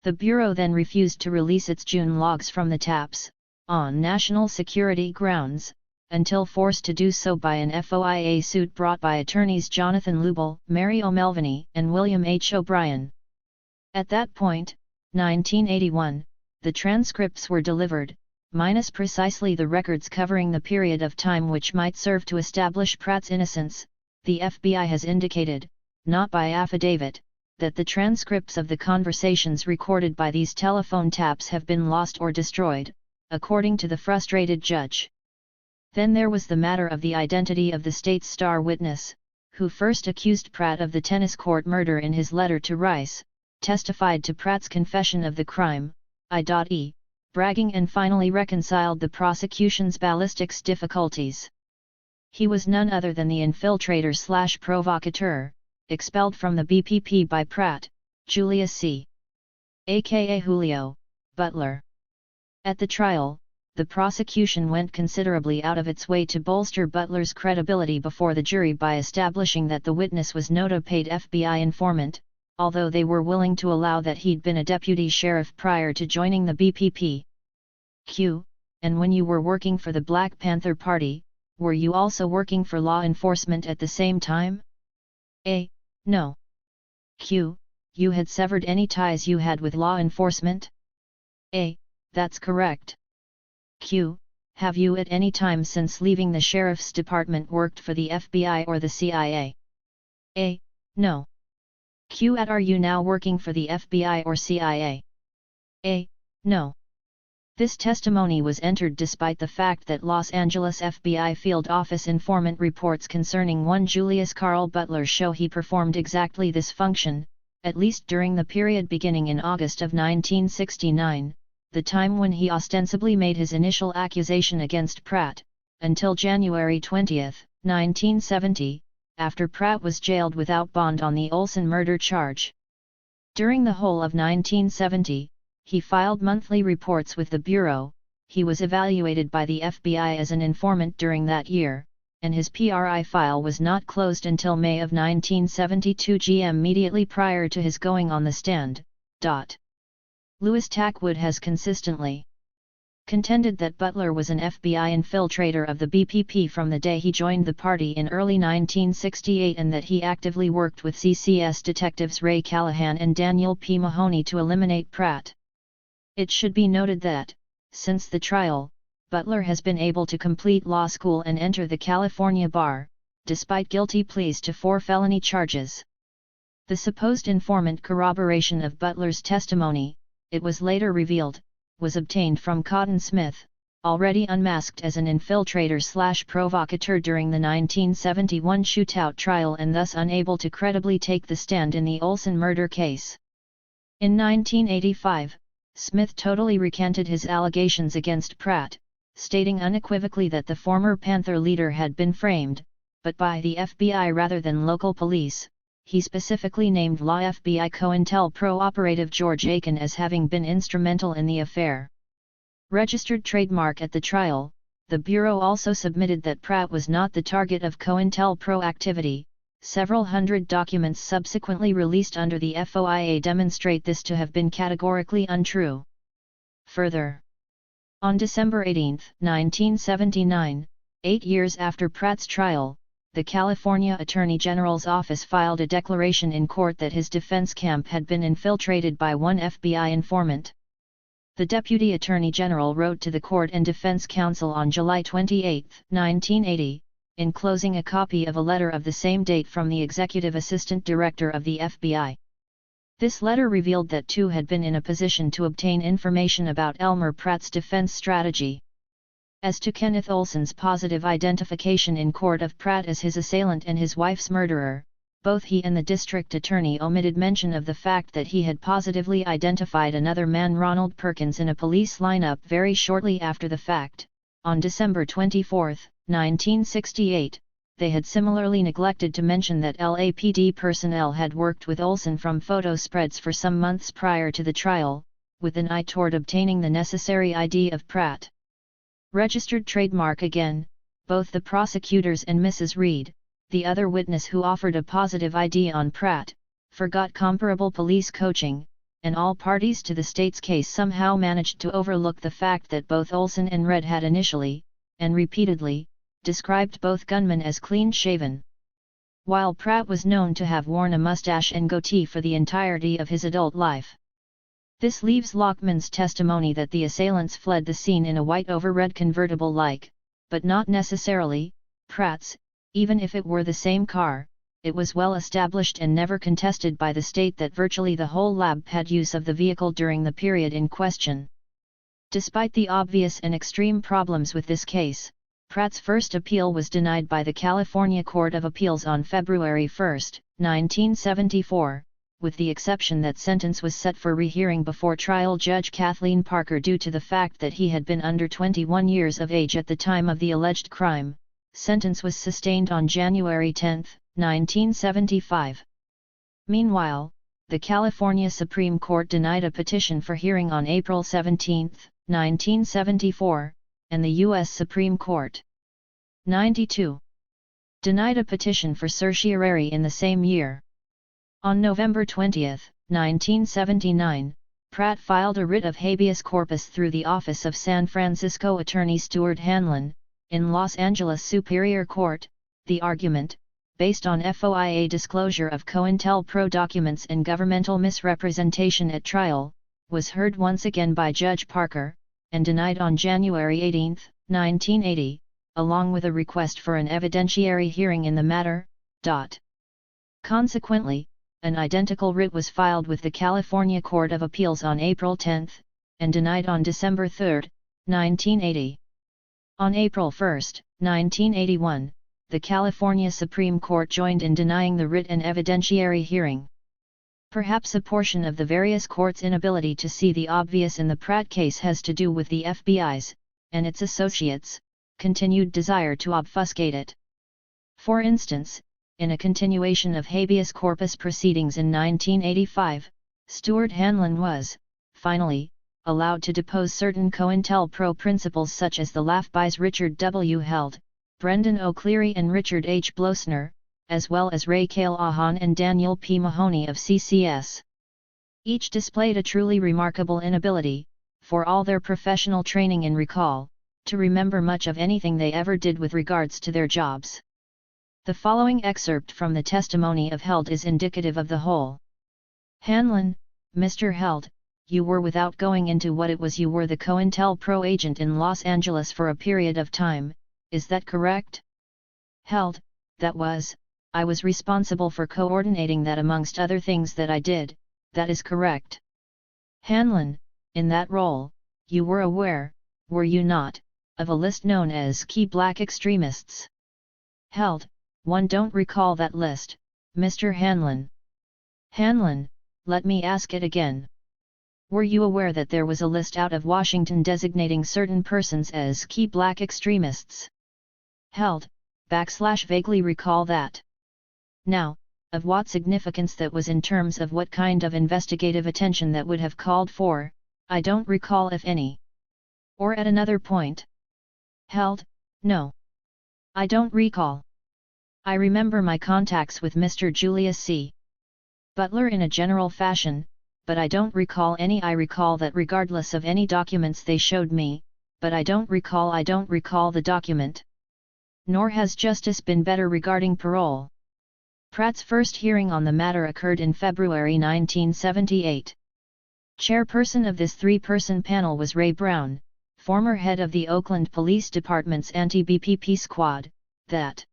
The Bureau then refused to release its June logs from the taps, on national security grounds, until forced to do so by an FOIA suit brought by attorneys Jonathan Lubel, Mary O'Melveny, and William H. O'Brien. At that point, 1981, the transcripts were delivered, minus precisely the records covering the period of time which might serve to establish Pratt's innocence. The FBI has indicated, not by affidavit, that the transcripts of the conversations recorded by these telephone taps have been lost or destroyed, according to the frustrated judge. Then there was the matter of the identity of the state's star witness, who first accused Pratt of the tennis court murder in his letter to Rice, testified to Pratt's confession of the crime, I.E., bragging, and finally reconciled the prosecution's ballistics difficulties. He was none other than the infiltrator/provocateur, expelled from the BPP by Pratt, Julius C. aka Julio Butler. At the trial, the prosecution went considerably out of its way to bolster Butler's credibility before the jury by establishing that the witness was not a paid FBI informant, although they were willing to allow that he'd been a deputy sheriff prior to joining the BPP. Q. And when you were working for the Black Panther Party, were you also working for law enforcement at the same time? A. No. Q. You had severed any ties you had with law enforcement? A. That's correct. Q. Have you at any time since leaving the Sheriff's Department worked for the FBI or the CIA? A. No. Q. Are you now working for the FBI or CIA? A. No. This testimony was entered despite the fact that Los Angeles FBI field office informant reports concerning one Julius Carl Butler show he performed exactly this function, at least during the period beginning in August of 1969, the time when he ostensibly made his initial accusation against Pratt, until January 20, 1970, after Pratt was jailed without bond on the Olson murder charge. During the whole of 1970, he filed monthly reports with the Bureau. He was evaluated by the FBI as an informant during that year, and his PRI file was not closed until May of 1972 GM immediately prior to his going on the stand. Louis Tackwood has consistently contended that Butler was an FBI infiltrator of the BPP from the day he joined the party in early 1968 and that he actively worked with CCS detectives Ray Callahan and Daniel P. Mahoney to eliminate Pratt. It should be noted that, since the trial, Butler has been able to complete law school and enter the California bar, despite guilty pleas to 4 felony charges. The supposed informant corroboration of Butler's testimony, it was later revealed, was obtained from Cotton Smith, already unmasked as an infiltrator/provocateur during the 1971 shootout trial and thus unable to credibly take the stand in the Olson murder case. In 1985, Smith totally recanted his allegations against Pratt, stating unequivocally that the former Panther leader had been framed, but by the FBI rather than local police. He specifically named law FBI COINTELPRO operative George Aiken as having been instrumental in the affair. Registered trademark at the trial, the Bureau also submitted that Pratt was not the target of COINTELPRO activity. Several hundred documents subsequently released under the FOIA demonstrate this to have been categorically untrue. Further, on December 18, 1979, 8 years after Pratt's trial, the California Attorney General's office filed a declaration in court that his defense camp had been infiltrated by one FBI informant. The Deputy Attorney General wrote to the court and defense counsel on July 28, 1980, enclosing a copy of a letter of the same date from the Executive Assistant Director of the FBI. This letter revealed that two had been in a position to obtain information about Elmer Pratt's defense strategy. As to Kenneth Olson's positive identification in court of Pratt as his assailant and his wife's murderer, both he and the district attorney omitted mention of the fact that he had positively identified another man, Ronald Perkins, in a police lineup very shortly after the fact. On December 24, 1968, they had similarly neglected to mention that LAPD personnel had worked with Olson from photo spreads for some months prior to the trial, with an eye toward obtaining the necessary ID of Pratt. Registered trademark again, both the prosecutors and Mrs. Reed, the other witness who offered a positive ID on Pratt, forgot comparable police coaching, and all parties to the state's case somehow managed to overlook the fact that both Olson and Red had initially, and repeatedly, described both gunmen as clean-shaven. While Pratt was known to have worn a mustache and goatee for the entirety of his adult life. This leaves Lockman's testimony that the assailants fled the scene in a white over red convertible like, but not necessarily, Pratt's. Even if it were the same car, it was well established and never contested by the state that virtually the whole lab had use of the vehicle during the period in question. Despite the obvious and extreme problems with this case, Pratt's first appeal was denied by the California Court of Appeals on February 1, 1974, with the exception that sentence was set for rehearing before trial judge Kathleen Parker due to the fact that he had been under 21 years of age at the time of the alleged crime. Sentence was sustained on January 10, 1975. Meanwhile, the California Supreme Court denied a petition for hearing on April 17, 1974, and the U.S. Supreme Court 92 denied a petition for certiorari in the same year. On November 20, 1979, Pratt filed a writ of habeas corpus through the office of San Francisco attorney Stuart Hanlon, in Los Angeles Superior Court. The argument, based on FOIA disclosure of COINTELPRO documents and governmental misrepresentation at trial, was heard once again by Judge Parker, and denied on January 18, 1980, along with a request for an evidentiary hearing in the matter. Consequently, an identical writ was filed with the California Court of Appeals on April 10, and denied on December 3, 1980. On April 1, 1981, the California Supreme Court joined in denying the writ and evidentiary hearing. Perhaps a portion of the various courts' inability to see the obvious in the Pratt case has to do with the FBI's, and its associates, continued desire to obfuscate it. For instance, in a continuation of habeas corpus proceedings in 1985, Stuart Hanlon was, finally, allowed to depose certain COINTELPRO principals such as the LAFBI's Richard W. Held, Brendan O'Cleary and Richard H. Blosner, as well as Ray Cale Ahan and Daniel P. Mahoney of CCS. Each displayed a truly remarkable inability, for all their professional training in recall, to remember much of anything they ever did with regards to their jobs. The following excerpt from the testimony of Held is indicative of the whole. Hanlon: Mr. Held, you were, without going into what it was, you were the COINTELPRO agent in Los Angeles for a period of time, is that correct? Held: that was, I was responsible for coordinating that amongst other things that I did, that is correct. Hanlon: in that role, you were aware, were you not, of a list known as key black extremists? Held: one don't recall that list, Mr. Hanlon. Hanlon: let me ask it again. Were you aware that there was a list out of Washington designating certain persons as key black extremists? Held: vaguely recall that. Now, of what significance that was in terms of what kind of investigative attention that would have called for, I don't recall if any. Or at another point? Held: no. I don't recall. I remember my contacts with Mr. Julius C. Butler in a general fashion, but I don't recall any. I recall that regardless of any documents they showed me, but I don't recall the document. Nor has justice been better regarding parole. Pratt's first hearing on the matter occurred in February 1978. Chairperson of this three-person panel was Ray Brown, former head of the Oakland Police Department's anti-BPP squad, that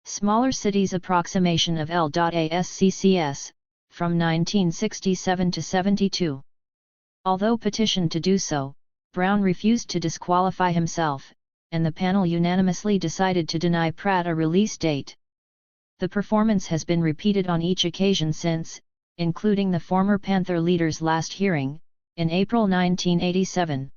smaller cities approximation of L.ASCCS, from 1967 to 72. Although petitioned to do so, Brown refused to disqualify himself, and the panel unanimously decided to deny Pratt a release date. The performance has been repeated on each occasion since, including the former Panther leader's last hearing, in April 1987.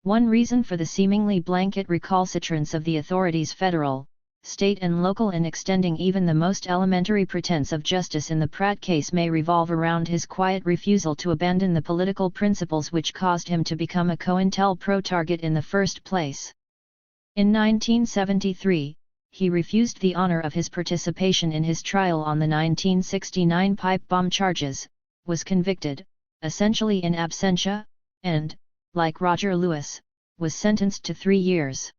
One reason for the seemingly blanket recalcitrance of the authorities, federal, state and local, in extending even the most elementary pretense of justice in the Pratt case may revolve around his quiet refusal to abandon the political principles which caused him to become a COINTELPRO target in the first place. In 1973, he refused the honor of his participation in his trial on the 1969 pipe bomb charges, was convicted, essentially in absentia, and, like Roger Lewis, was sentenced to 3 years.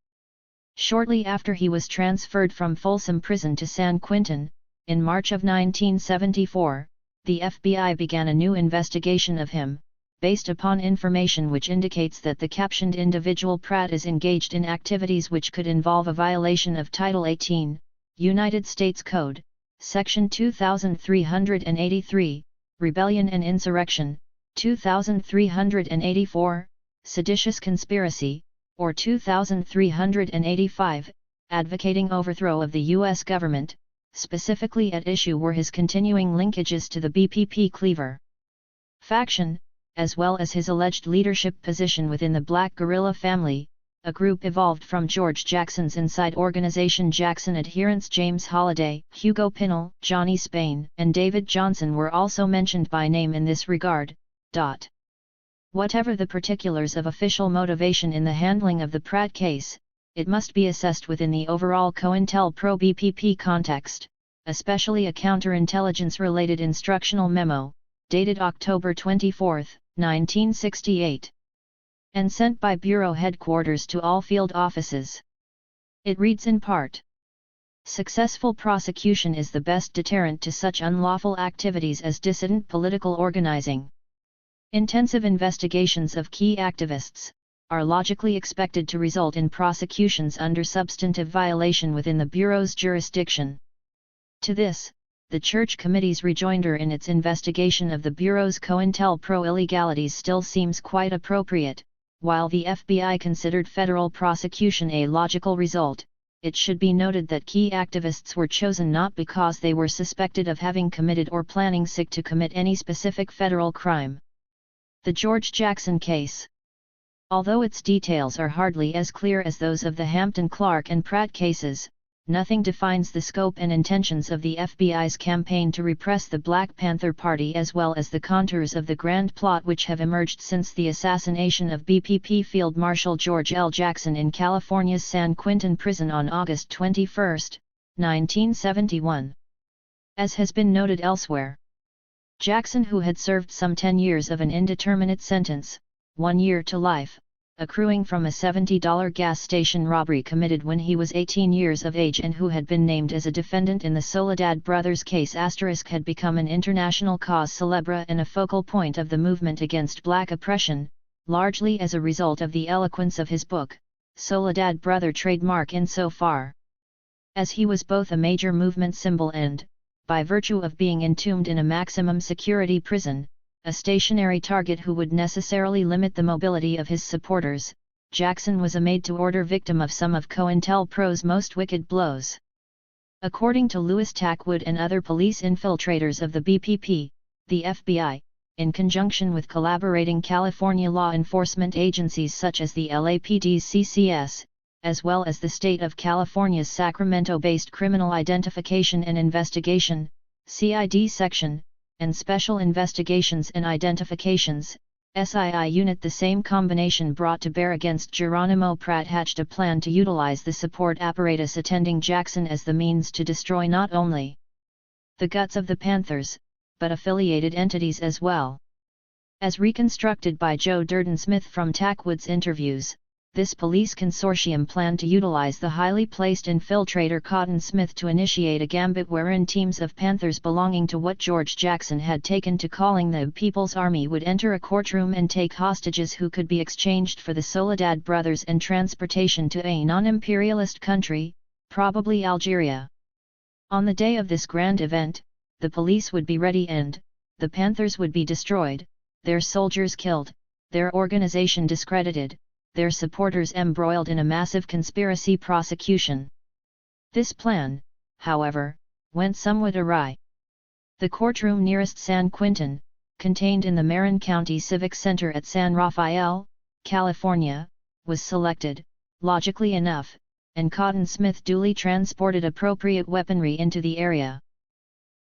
Shortly after he was transferred from Folsom Prison to San Quentin, in March of 1974, the FBI began a new investigation of him, based upon information which indicates that the captioned individual Pratt is engaged in activities which could involve a violation of Title 18, United States Code, Section 2383, Rebellion and Insurrection, 2384, Seditious Conspiracy, or 2385, advocating overthrow of the U.S. government, Specifically at issue were his continuing linkages to the BPP Cleaver faction, as well as his alleged leadership position within the Black Guerrilla family, a group evolved from George Jackson's inside organization. Jackson adherents James Holliday, Hugo Pinnell, Johnny Spain, and David Johnson were also mentioned by name in this regard. Whatever the particulars of official motivation in the handling of the Pratt case, it must be assessed within the overall COINTELPRO-BPP context, especially a counterintelligence-related instructional memo, dated October 24, 1968, and sent by Bureau headquarters to all field offices. It reads in part: "Successful prosecution is the best deterrent to such unlawful activities as dissident political organizing. Intensive investigations of key activists are logically expected to result in prosecutions under substantive violation within the Bureau's jurisdiction." To this, the Church Committee's rejoinder in its investigation of the Bureau's COINTELPRO illegalities still seems quite appropriate. While the FBI considered federal prosecution a logical result, it should be noted that key activists were chosen not because they were suspected of having committed or planning to commit any specific federal crime. The George Jackson case. Although its details are hardly as clear as those of the Hampton Clark and Pratt cases, nothing defines the scope and intentions of the FBI's campaign to repress the Black Panther Party, as well as the contours of the grand plot which have emerged since the assassination of BPP Field Marshal George L. Jackson in California's San Quentin prison on August 21, 1971. As has been noted elsewhere, Jackson, who had served some 10 years of an indeterminate sentence, 1 year to life, accruing from a $70 gas station robbery committed when he was 18 years of age, and who had been named as a defendant in the Soledad brothers case *, had become an international cause célèbre and a focal point of the movement against black oppression, largely as a result of the eloquence of his book, Soledad Brother, trademark insofar as he was both a major movement symbol and, by virtue of being entombed in a maximum security prison, a stationary target who would necessarily limit the mobility of his supporters. Jackson was a made-to-order victim of some of COINTELPRO's most wicked blows. According to Louis Tackwood and other police infiltrators of the BPP, the FBI, in conjunction with collaborating California law enforcement agencies such as the LAPD's CCS, as well as the state of California's Sacramento-based Criminal Identification and Investigation, CID section, and Special Investigations and Identifications, SII unit, the same combination brought to bear against Geronimo Pratt, hatched a plan to utilize the support apparatus attending Jackson as the means to destroy not only the guts of the Panthers, but affiliated entities as well. As reconstructed by Joe Durden Smith from Tackwood's interviews, this police consortium planned to utilize the highly placed infiltrator Cotton Smith to initiate a gambit wherein teams of Panthers belonging to what George Jackson had taken to calling the People's Army would enter a courtroom and take hostages who could be exchanged for the Soledad brothers and transportation to a non-imperialist country, probably Algeria. On the day of this grand event, the police would be ready and the Panthers would be destroyed, their soldiers killed, their organization discredited, their supporters embroiled in a massive conspiracy prosecution. This plan, however, went somewhat awry. The courtroom nearest San Quentin, contained in the Marin County Civic Center at San Rafael, California, was selected, logically enough, and Cotton Smith duly transported appropriate weaponry into the area.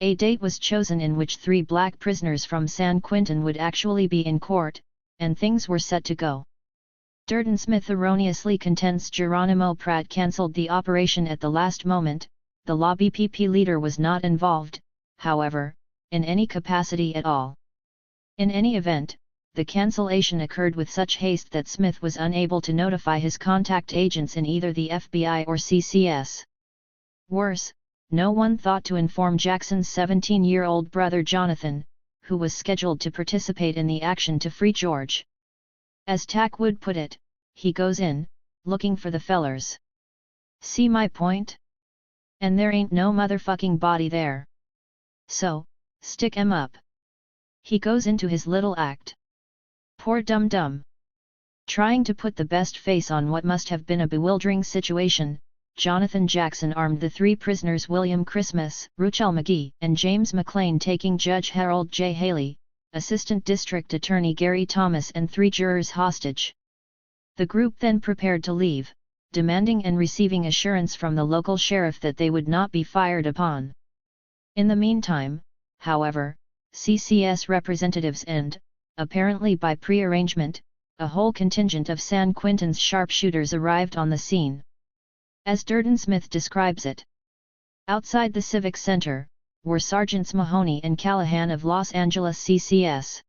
A date was chosen in which 3 black prisoners from San Quentin would actually be in court, and things were set to go. Durden Smith erroneously contends Geronimo Pratt cancelled the operation at the last moment. The law BPP leader was not involved, however, in any capacity at all. In any event, the cancellation occurred with such haste that Smith was unable to notify his contact agents in either the FBI or CCS. Worse, no one thought to inform Jackson's 17-year-old brother Jonathan, who was scheduled to participate in the action to free George. As Tackwood put it, he goes in, looking for the fellers. See my point? And there ain't no motherfucking body there. So, stick 'em up. He goes into his little act. Poor dum-dum. Trying to put the best face on what must have been a bewildering situation, Jonathan Jackson armed the three prisoners William Christmas, Churchill McGee, and James McLean, taking Judge Harold J. Haley, Assistant District Attorney Gary Thomas, and 3 jurors hostage. The group then prepared to leave, demanding and receiving assurance from the local sheriff that they would not be fired upon. In the meantime, however, CCS representatives and, apparently by pre-arrangement, a whole contingent of San Quentin's sharpshooters arrived on the scene. As Durden Smith describes it, outside the Civic Center were Sergeants Mahoney and Callahan of Los Angeles CCS.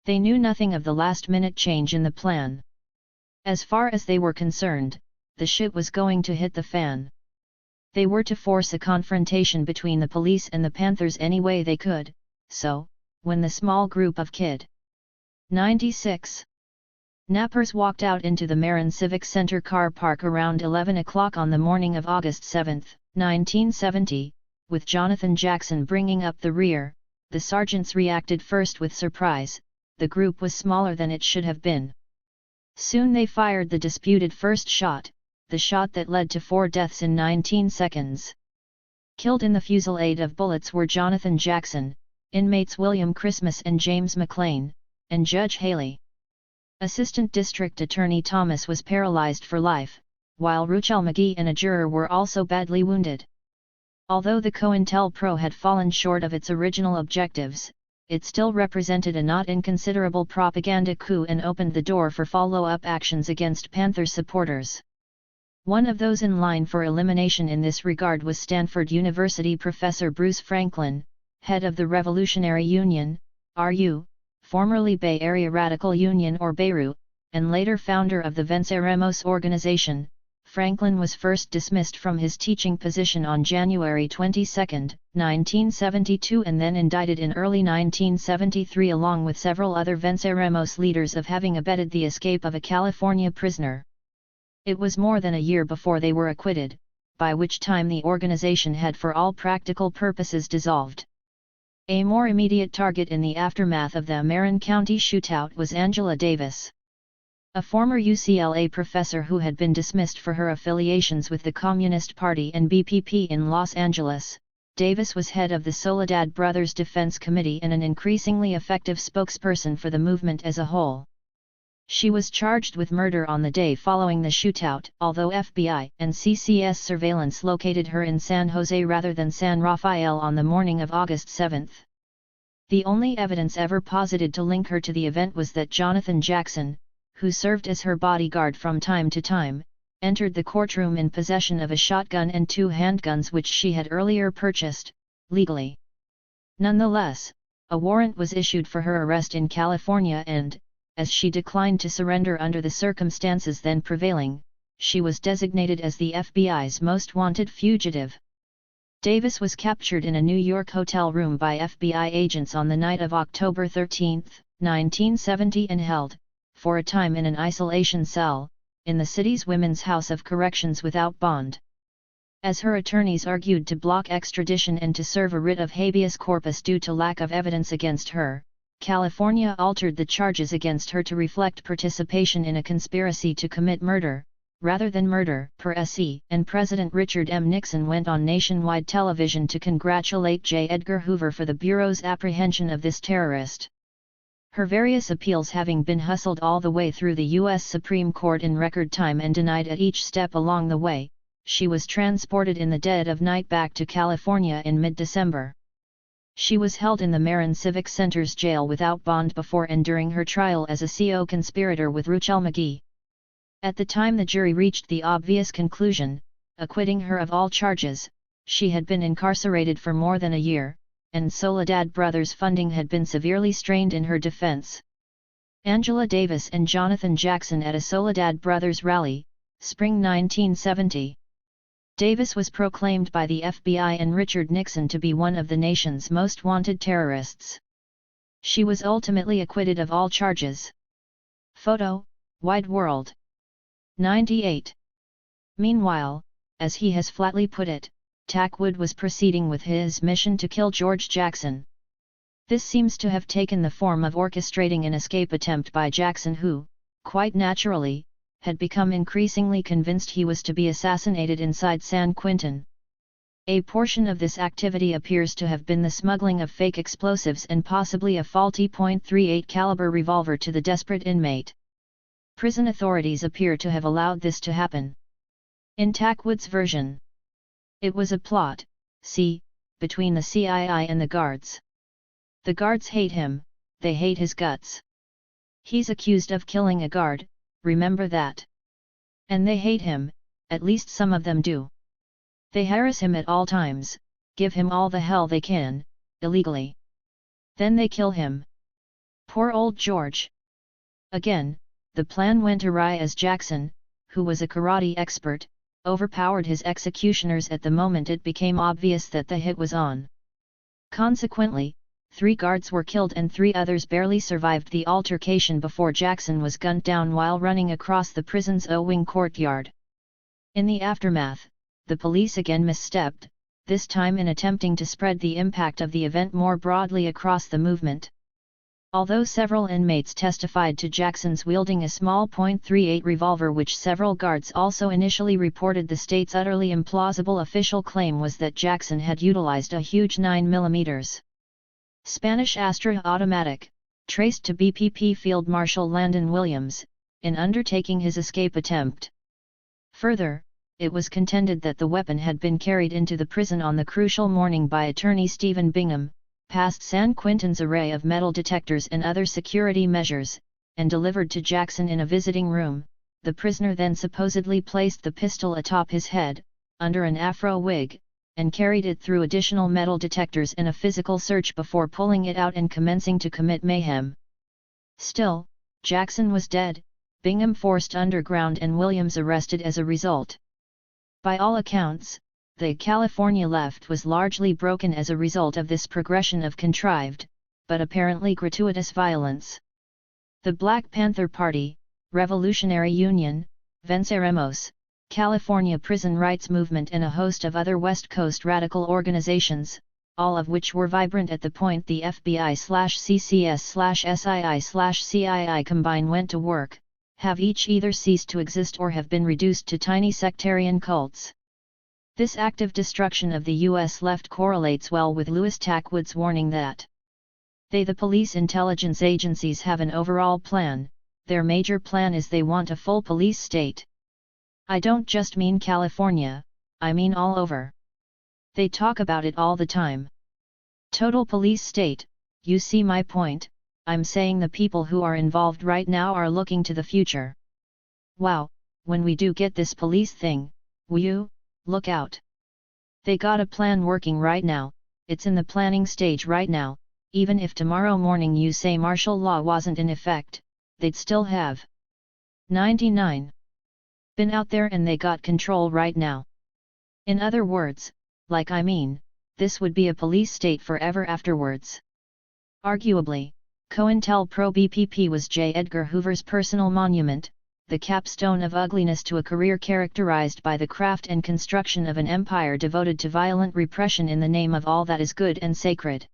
They knew nothing of the last-minute change in the plan. As far as they were concerned, the shit was going to hit the fan. They were to force a confrontation between the police and the Panthers any way they could, so, when the small group of Kid 96 nappers walked out into the Marin Civic Center car park around 11 o'clock on the morning of August 7, 1970, with Jonathan Jackson bringing up the rear, the sergeants reacted first with surprise. The group was smaller than it should have been. Soon they fired the disputed first shot, the shot that led to 4 deaths in 19 seconds. Killed in the fusillade of bullets were Jonathan Jackson, inmates William Christmas and James McLean, and Judge Haley. Assistant District Attorney Thomas was paralyzed for life, while Churchill McGee and a juror were also badly wounded. Although the COINTELPRO had fallen short of its original objectives, it still represented a not inconsiderable propaganda coup and opened the door for follow-up actions against Panther supporters. One of those in line for elimination in this regard was Stanford University professor Bruce Franklin, head of the Revolutionary Union, RU, formerly Bay Area Radical Union or BERU, and later founder of the Venceremos organization. Franklin was first dismissed from his teaching position on January 22, 1972, and then indicted in early 1973 along with several other Venceremos leaders of having abetted the escape of a California prisoner. It was more than a year before they were acquitted, by which time the organization had for all practical purposes dissolved. A more immediate target in the aftermath of the Marin County shootout was Angela Davis. A former UCLA professor who had been dismissed for her affiliations with the Communist Party and BPP in Los Angeles, Davis was head of the Soledad Brothers Defense Committee and an increasingly effective spokesperson for the movement as a whole. She was charged with murder on the day following the shootout, although FBI and CCS surveillance located her in San Jose rather than San Rafael on the morning of August 7. The only evidence ever posited to link her to the event was that Jonathan Jackson, who served as her bodyguard from time to time, entered the courtroom in possession of a shotgun and 2 handguns which she had earlier purchased, legally. Nonetheless, a warrant was issued for her arrest in California and, as she declined to surrender under the circumstances then prevailing, she was designated as the FBI's most wanted fugitive. Davis was captured in a New York hotel room by FBI agents on the night of October 13, 1970 and held, for a time in an isolation cell, in the city's Women's House of Corrections without bond. As her attorneys argued to block extradition and to serve a writ of habeas corpus due to lack of evidence against her, California altered the charges against her to reflect participation in a conspiracy to commit murder, rather than murder, per se, and President Richard M. Nixon went on nationwide television to congratulate J. Edgar Hoover for the Bureau's apprehension of this terrorist. Her various appeals having been hustled all the way through the U.S. Supreme Court in record time and denied at each step along the way, she was transported in the dead of night back to California in mid-December. She was held in the Marin Civic Center's jail without bond before and during her trial as a co-conspirator with Churchill McGee. At the time the jury reached the obvious conclusion, acquitting her of all charges, she had been incarcerated for more than a year, and Soledad Brothers funding had been severely strained in her defense. Angela Davis and Jonathan Jackson at a Soledad Brothers rally, spring 1970. Davis was proclaimed by the FBI and Richard Nixon to be one of the nation's most wanted terrorists. She was ultimately acquitted of all charges. Photo, Wide World. 98. Meanwhile, as he has flatly put it, Tackwood was proceeding with his mission to kill George Jackson. This seems to have taken the form of orchestrating an escape attempt by Jackson who, quite naturally, had become increasingly convinced he was to be assassinated inside San Quentin. A portion of this activity appears to have been the smuggling of fake explosives and possibly a faulty .38 caliber revolver to the desperate inmate. Prison authorities appear to have allowed this to happen. In Tackwood's version, it was a plot, between the CII and the guards. The guards hate him, they hate his guts. He's accused of killing a guard, remember that. And they hate him, at least some of them do. They harass him at all times, give him all the hell they can, illegally. Then they kill him. Poor old George. Again, the plan went awry as Jackson, who was a karate expert, overpowered his executioners at the moment it became obvious that the hit was on. Consequently, 3 guards were killed and 3 others barely survived the altercation before Jackson was gunned down while running across the prison's O-wing courtyard. In the aftermath, the police again misstepped, this time in attempting to spread the impact of the event more broadly across the movement. Although several inmates testified to Jackson's wielding a small .38 revolver which several guards also initially reported, the state's utterly implausible official claim was that Jackson had utilized a huge 9mm Spanish Astra automatic, traced to BPP Field Marshal Landon Williams, in undertaking his escape attempt. Further, it was contended that the weapon had been carried into the prison on the crucial morning by attorney Stephen Bingham, past San Quentin's array of metal detectors and other security measures, and delivered to Jackson in a visiting room. The prisoner then supposedly placed the pistol atop his head, under an afro wig, and carried it through additional metal detectors in a physical search before pulling it out and commencing to commit mayhem. Still, Jackson was dead, Bingham forced underground and Williams arrested as a result. By all accounts, the California left was largely broken as a result of this progression of contrived, but apparently gratuitous violence. The Black Panther Party, Revolutionary Union, Venceremos, California Prison Rights Movement and a host of other West Coast radical organizations, all of which were vibrant at the point the FBI/CCS/SII/CII combine went to work, have each either ceased to exist or have been reduced to tiny sectarian cults. This active destruction of the U.S. left correlates well with Louis Tackwood's warning that the police intelligence agencies have an overall plan. Their major plan is they want a full police state. I don't just mean California, I mean all over. They talk about it all the time. Total police state, you see my point, I'm saying the people who are involved right now are looking to the future. Wow, when we do get this police thing, will you, look out. They got a plan working right now, it's in the planning stage right now, even if tomorrow morning you say martial law wasn't in effect, they'd still have 99 been out there and they got control right now. In other words, this would be a police state forever afterwards. Arguably, COINTELPRO-BPP was J. Edgar Hoover's personal monument, the capstone of ugliness to a career characterized by the craft and construction of an empire devoted to violent repression in the name of all that is good and sacred.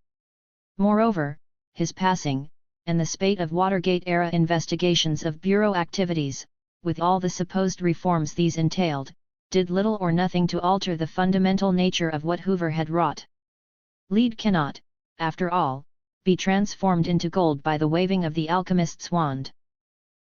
Moreover, his passing, and the spate of Watergate-era investigations of Bureau activities, with all the supposed reforms these entailed, did little or nothing to alter the fundamental nature of what Hoover had wrought. Lead cannot, after all, be transformed into gold by the waving of the alchemist's wand.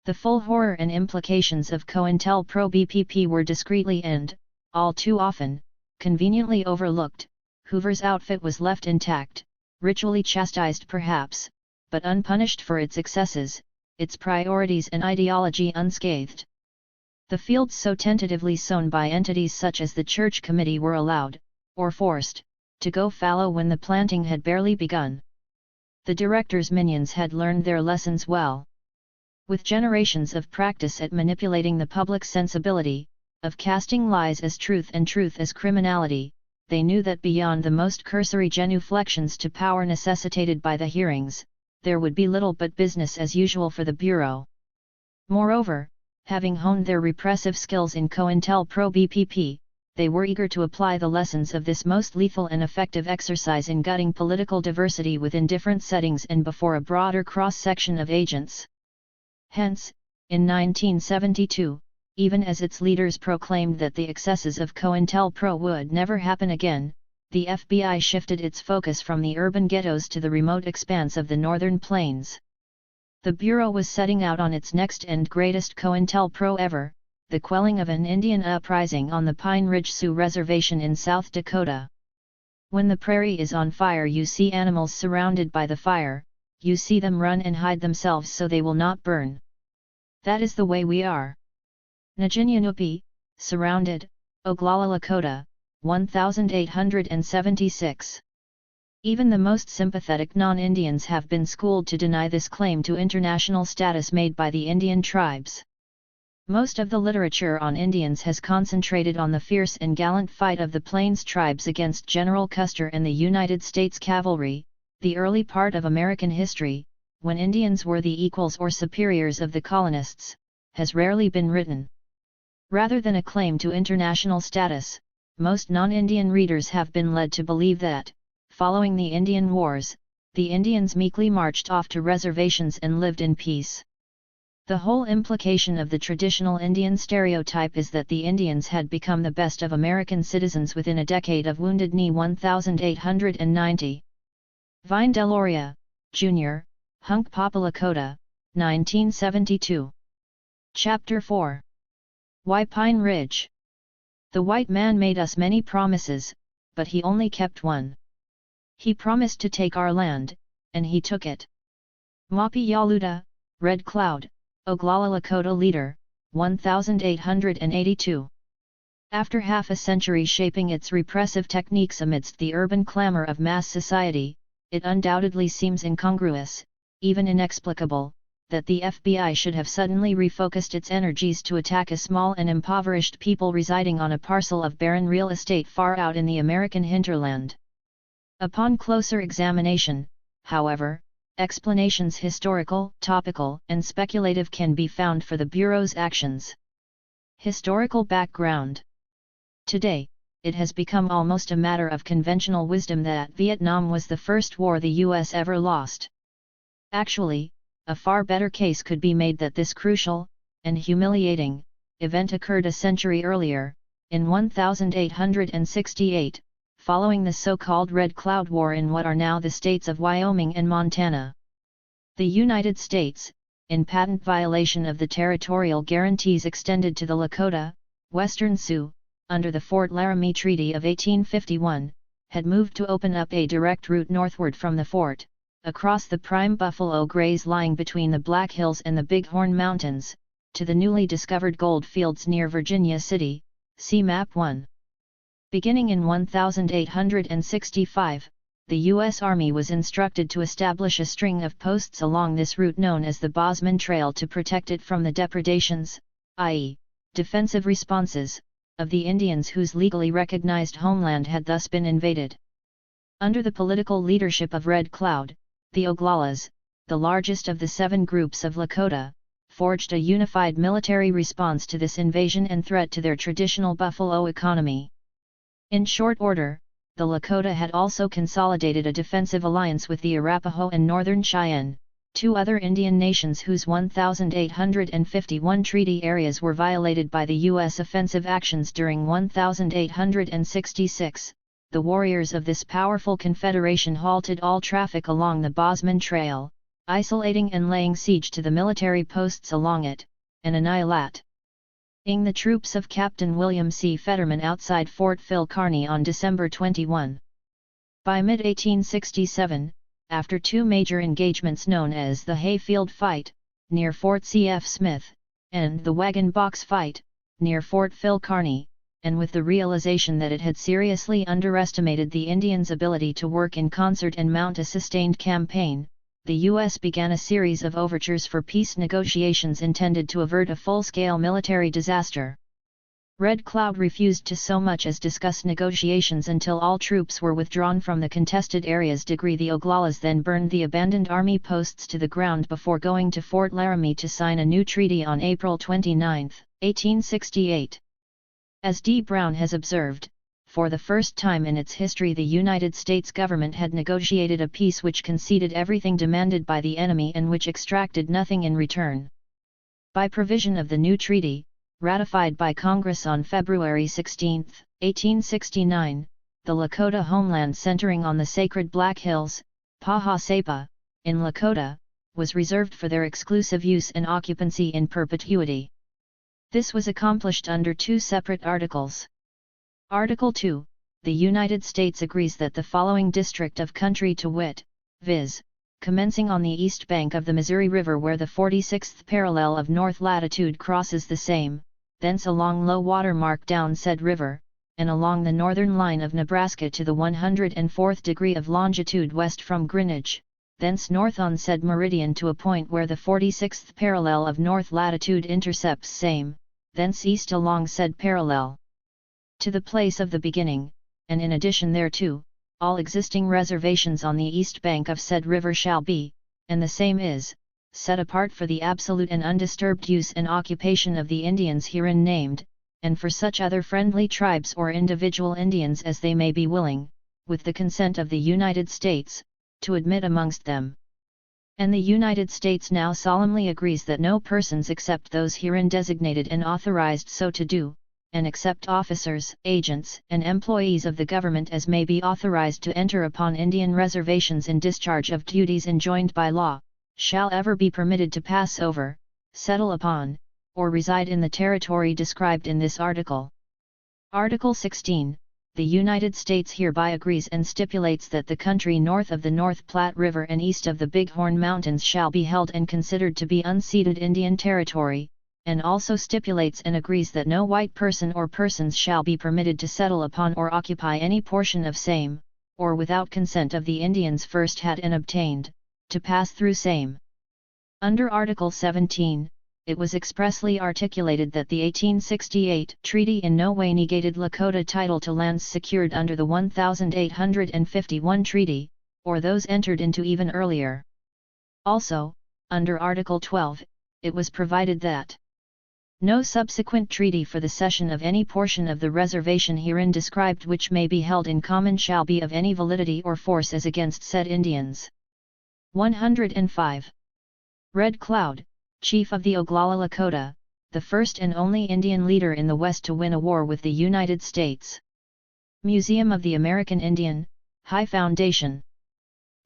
The full horror and implications of COINTELPRO-BPP were discreetly and, all too often, conveniently overlooked. Hoover's outfit was left intact, ritually chastised perhaps, but unpunished for its excesses, its priorities and ideology unscathed. The fields so tentatively sown by entities such as the Church Committee were allowed, or forced, to go fallow when the planting had barely begun. The director's minions had learned their lessons well. With generations of practice at manipulating the public sensibility, of casting lies as truth and truth as criminality, they knew that beyond the most cursory genuflections to power necessitated by the hearings, there would be little but business as usual for the Bureau. Moreover, having honed their repressive skills in COINTELPRO-BPP, they were eager to apply the lessons of this most lethal and effective exercise in gutting political diversity within different settings and before a broader cross-section of agents. Hence, in 1972, even as its leaders proclaimed that the excesses of COINTELPRO would never happen again. The FBI shifted its focus from the urban ghettos to the remote expanse of the northern plains. The Bureau was setting out on its next and greatest COINTELPRO ever, the quelling of an Indian uprising on the Pine Ridge Sioux Reservation in South Dakota. When the prairie is on fire, you see animals surrounded by the fire, you see them run and hide themselves so they will not burn. That is the way we are. Najinyanupi, surrounded, Oglala Lakota, 1876. Even the most sympathetic non-Indians have been schooled to deny this claim to international status made by the Indian tribes. Most of the literature on Indians has concentrated on the fierce and gallant fight of the Plains tribes against General Custer and the United States Cavalry, the early part of American history, when Indians were the equals or superiors of the colonists, has rarely been written. Rather than a claim to international status, most non-Indian readers have been led to believe that, following the Indian Wars, the Indians meekly marched off to reservations and lived in peace. The whole implication of the traditional Indian stereotype is that the Indians had become the best of American citizens within a decade of Wounded Knee 1890. Vine Deloria, Jr., Hunk Papa Lakota, 1972. Chapter 4. Why Pine Ridge? The white man made us many promises, but he only kept one. He promised to take our land, and he took it. Mapi Yaluda, Red Cloud, Oglala Lakota leader, 1882. After half a century shaping its repressive techniques amidst the urban clamor of mass society, it undoubtedly seems incongruous, even inexplicable, that the FBI should have suddenly refocused its energies to attack a small and impoverished people residing on a parcel of barren real estate far out in the American hinterland. Upon closer examination, however, explanations historical, topical, and speculative can be found for the Bureau's actions. Historical background. Today, it has become almost a matter of conventional wisdom that Vietnam was the first war the US ever lost. Actually, a far better case could be made that this crucial, and humiliating, event occurred a century earlier, in 1868, following the so-called Red Cloud War in what are now the states of Wyoming and Montana. The United States, in patent violation of the territorial guarantees extended to the Lakota, Western Sioux, under the Fort Laramie Treaty of 1851, had moved to open up a direct route northward from the fort, across the prime buffalo graze lying between the Black Hills and the Bighorn Mountains, to the newly discovered gold fields near Virginia City, see Map 1. Beginning in 1865, the U.S. Army was instructed to establish a string of posts along this route known as the Bosman Trail to protect it from the depredations, i.e., defensive responses, of the Indians whose legally recognized homeland had thus been invaded. Under the political leadership of Red Cloud, the Oglalas, the largest of the 7 groups of Lakota, forged a unified military response to this invasion and threat to their traditional buffalo economy. In short order, the Lakota had also consolidated a defensive alliance with the Arapaho and Northern Cheyenne, 2 other Indian nations whose 1851 treaty areas were violated by the U.S. offensive actions during 1866. The warriors of this powerful confederation halted all traffic along the Bosman Trail, isolating and laying siege to the military posts along it, and annihilating the troops of Captain William C. Fetterman outside Fort Phil Kearny on December 21. By mid-1867, after 2 major engagements known as the Hayfield Fight, near Fort C.F. Smith, and the Wagon Box Fight, near Fort Phil Kearny, and with the realization that it had seriously underestimated the Indians' ability to work in concert and mount a sustained campaign, the U.S. began a series of overtures for peace negotiations intended to avert a full-scale military disaster. Red Cloud refused to so much as discuss negotiations until all troops were withdrawn from the contested areas. The Oglalas then burned the abandoned army posts to the ground before going to Fort Laramie to sign a new treaty on April 29, 1868. As D. Brown has observed, for the first time in its history the United States government had negotiated a peace which conceded everything demanded by the enemy and which extracted nothing in return. By provision of the new treaty, ratified by Congress on February 16, 1869, the Lakota homeland centering on the sacred Black Hills, Paha-Sapa, in Lakota, was reserved for their exclusive use and occupancy in perpetuity. This was accomplished under two separate articles. Article 2, the United States agrees that the following district of country to wit, viz., commencing on the east bank of the Missouri River where the 46th parallel of north latitude crosses the same, thence along low water mark down said river, and along the northern line of Nebraska to the 104th degree of longitude west from Greenwich, thence north on said meridian to a point where the 46th parallel of north latitude intercepts same, thence east along said parallel to the place of the beginning, and in addition thereto, all existing reservations on the east bank of said river shall be, and the same is, set apart for the absolute and undisturbed use and occupation of the Indians herein named, and for such other friendly tribes or individual Indians as they may be willing, with the consent of the United States, to admit amongst them. And the United States now solemnly agrees that no persons except those herein designated and authorized so to do, and except officers, agents, and employees of the government as may be authorized to enter upon Indian reservations in discharge of duties enjoined by law, shall ever be permitted to pass over, settle upon, or reside in the territory described in this article. Article 16. The United States hereby agrees and stipulates that the country north of the North Platte River and east of the Bighorn Mountains shall be held and considered to be unceded Indian territory, and also stipulates and agrees that no white person or persons shall be permitted to settle upon or occupy any portion of same, or without consent of the Indians first had and obtained, to pass through same. Under Article 17, it was expressly articulated that the 1868 treaty in no way negated Lakota title to lands secured under the 1851 treaty, or those entered into even earlier. Also, under Article 12, it was provided that no subsequent treaty for the cession of any portion of the reservation herein described which may be held in common shall be of any validity or force as against said Indians. 105. Red Cloud, chief of the Oglala Lakota, the first and only Indian leader in the West to win a war with the United States. Museum of the American Indian, High Foundation.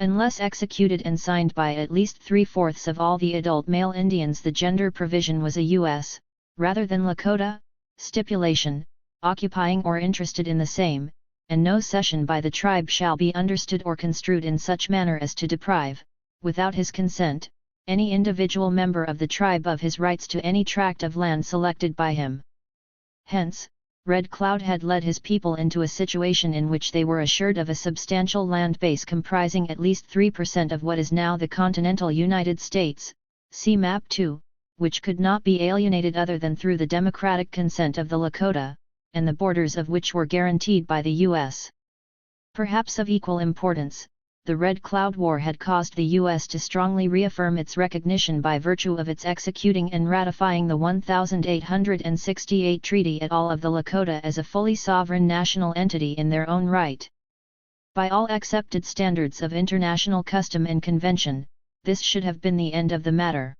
Unless executed and signed by at least 3/4 of all the adult male Indians, the gender provision was a U.S. rather than Lakota stipulation, occupying or interested in the same, and no cession by the tribe shall be understood or construed in such manner as to deprive, without his consent, any individual member of the tribe of his rights to any tract of land selected by him. Hence, Red Cloud had led his people into a situation in which they were assured of a substantial land base comprising at least 3% of what is now the continental United States, see Map 2, which could not be alienated other than through the democratic consent of the Lakota, and the borders of which were guaranteed by the U.S. Perhaps of equal importance, the Red Cloud War had caused the U.S. to strongly reaffirm its recognition by virtue of its executing and ratifying the 1868 treaty at all of the Lakota as a fully sovereign national entity in their own right. By all accepted standards of international custom and convention, this should have been the end of the matter.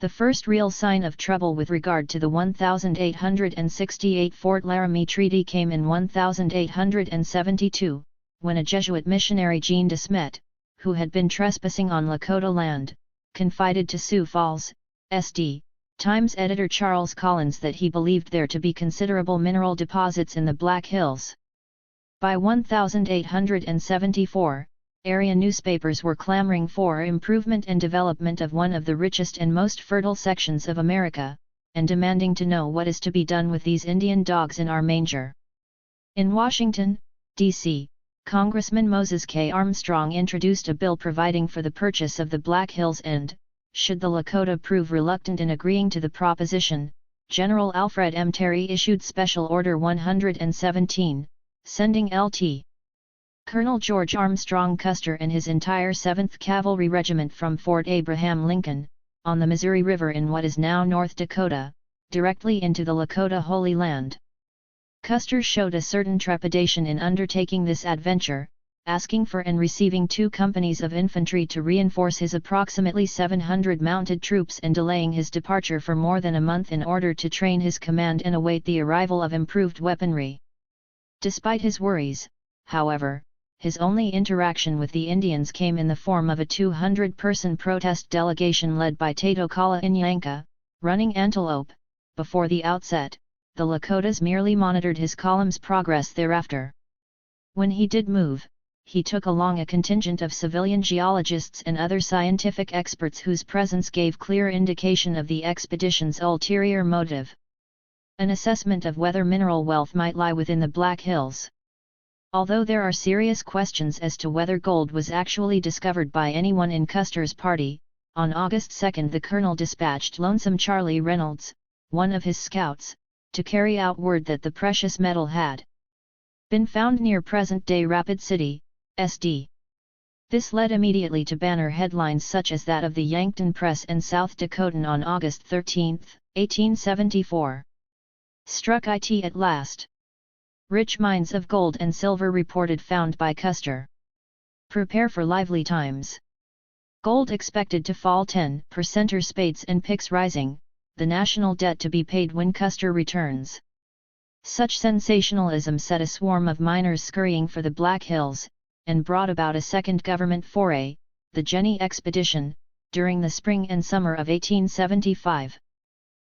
The first real sign of trouble with regard to the 1868 Fort Laramie Treaty came in 1872, when a Jesuit missionary Jean de Smet, who had been trespassing on Lakota land, confided to Sioux Falls, SD, Times editor Charles Collins that he believed there to be considerable mineral deposits in the Black Hills. By 1874, area newspapers were clamoring for improvement and development of one of the richest and most fertile sections of America, and demanding to know what is to be done with these Indian dogs in our manger. In Washington, D.C., Congressman Moses K. Armstrong introduced a bill providing for the purchase of the Black Hills and, should the Lakota prove reluctant in agreeing to the proposition, General Alfred M. Terry issued Special Order 117, sending Lt. Colonel George Armstrong Custer and his entire 7th Cavalry Regiment from Fort Abraham Lincoln, on the Missouri River in what is now North Dakota, directly into the Lakota Holy Land. Custer showed a certain trepidation in undertaking this adventure, asking for and receiving 2 companies of infantry to reinforce his approximately 700 mounted troops and delaying his departure for more than a month in order to train his command and await the arrival of improved weaponry. Despite his worries, however, his only interaction with the Indians came in the form of a 200-person protest delegation led by Tato Kala Inyanka, running Antelope. Before the outset, the Lakotas merely monitored his column's progress thereafter. When he did move, he took along a contingent of civilian geologists and other scientific experts whose presence gave clear indication of the expedition's ulterior motive. An assessment of whether mineral wealth might lie within the Black Hills. Although there are serious questions as to whether gold was actually discovered by anyone in Custer's party, on August 2 the colonel dispatched Lonesome Charlie Reynolds, one of his scouts, to carry out word that the precious metal had been found near present-day Rapid City, SD. This led immediately to banner headlines such as that of the Yankton Press and South Dakotan on August 13, 1874. Struck it at last. Rich mines of gold and silver reported found by Custer. Prepare for lively times. Gold expected to fall 10%, or spades and picks rising, the national debt to be paid when Custer returns. Such sensationalism set a swarm of miners scurrying for the Black Hills, and brought about a second government foray, the Jenny Expedition, during the spring and summer of 1875.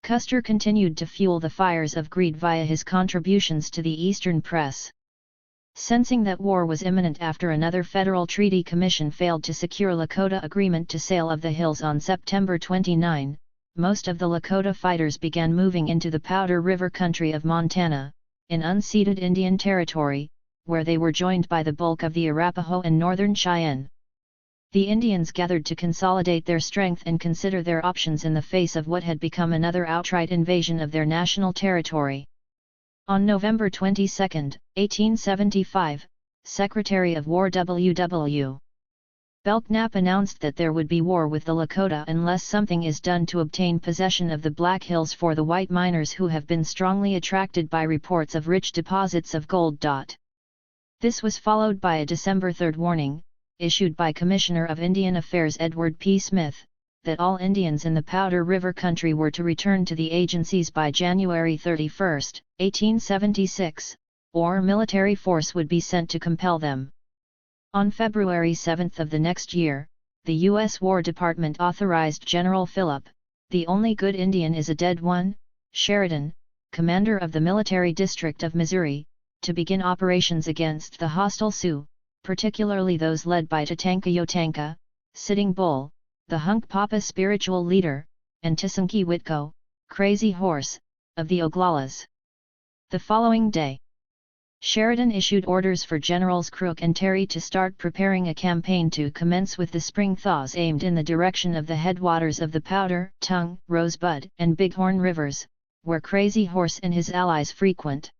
Custer continued to fuel the fires of greed via his contributions to the Eastern press. Sensing that war was imminent after another federal treaty commission failed to secure Lakota agreement to sale of the hills on September 29, most of the Lakota fighters began moving into the Powder River country of Montana, in unceded Indian territory, where they were joined by the bulk of the Arapaho and Northern Cheyenne. The Indians gathered to consolidate their strength and consider their options in the face of what had become another outright invasion of their national territory. On November 22, 1875, Secretary of War W.W. Belknap announced that there would be war with the Lakota unless something is done to obtain possession of the Black Hills for the white miners who have been strongly attracted by reports of rich deposits of gold. This was followed by a December 3 warning, issued by Commissioner of Indian Affairs Edward P. Smith, that all Indians in the Powder River country were to return to the agencies by January 31, 1876, or military force would be sent to compel them. On February 7 of the next year, the U.S. War Department authorized General Philip, the only good Indian is a dead one, Sheridan, commander of the Military District of Missouri, to begin operations against the hostile Sioux, particularly those led by Tatanka Yotanka, Sitting Bull, the Hunkpapa spiritual leader, and Tisanki Whitko, Crazy Horse, of the Oglalas. The following day, Sheridan issued orders for Generals Crook and Terry to start preparing a campaign to commence with the spring thaws aimed in the direction of the headwaters of the Powder, Tongue, Rosebud, and Bighorn rivers, where Crazy Horse and his allies frequent.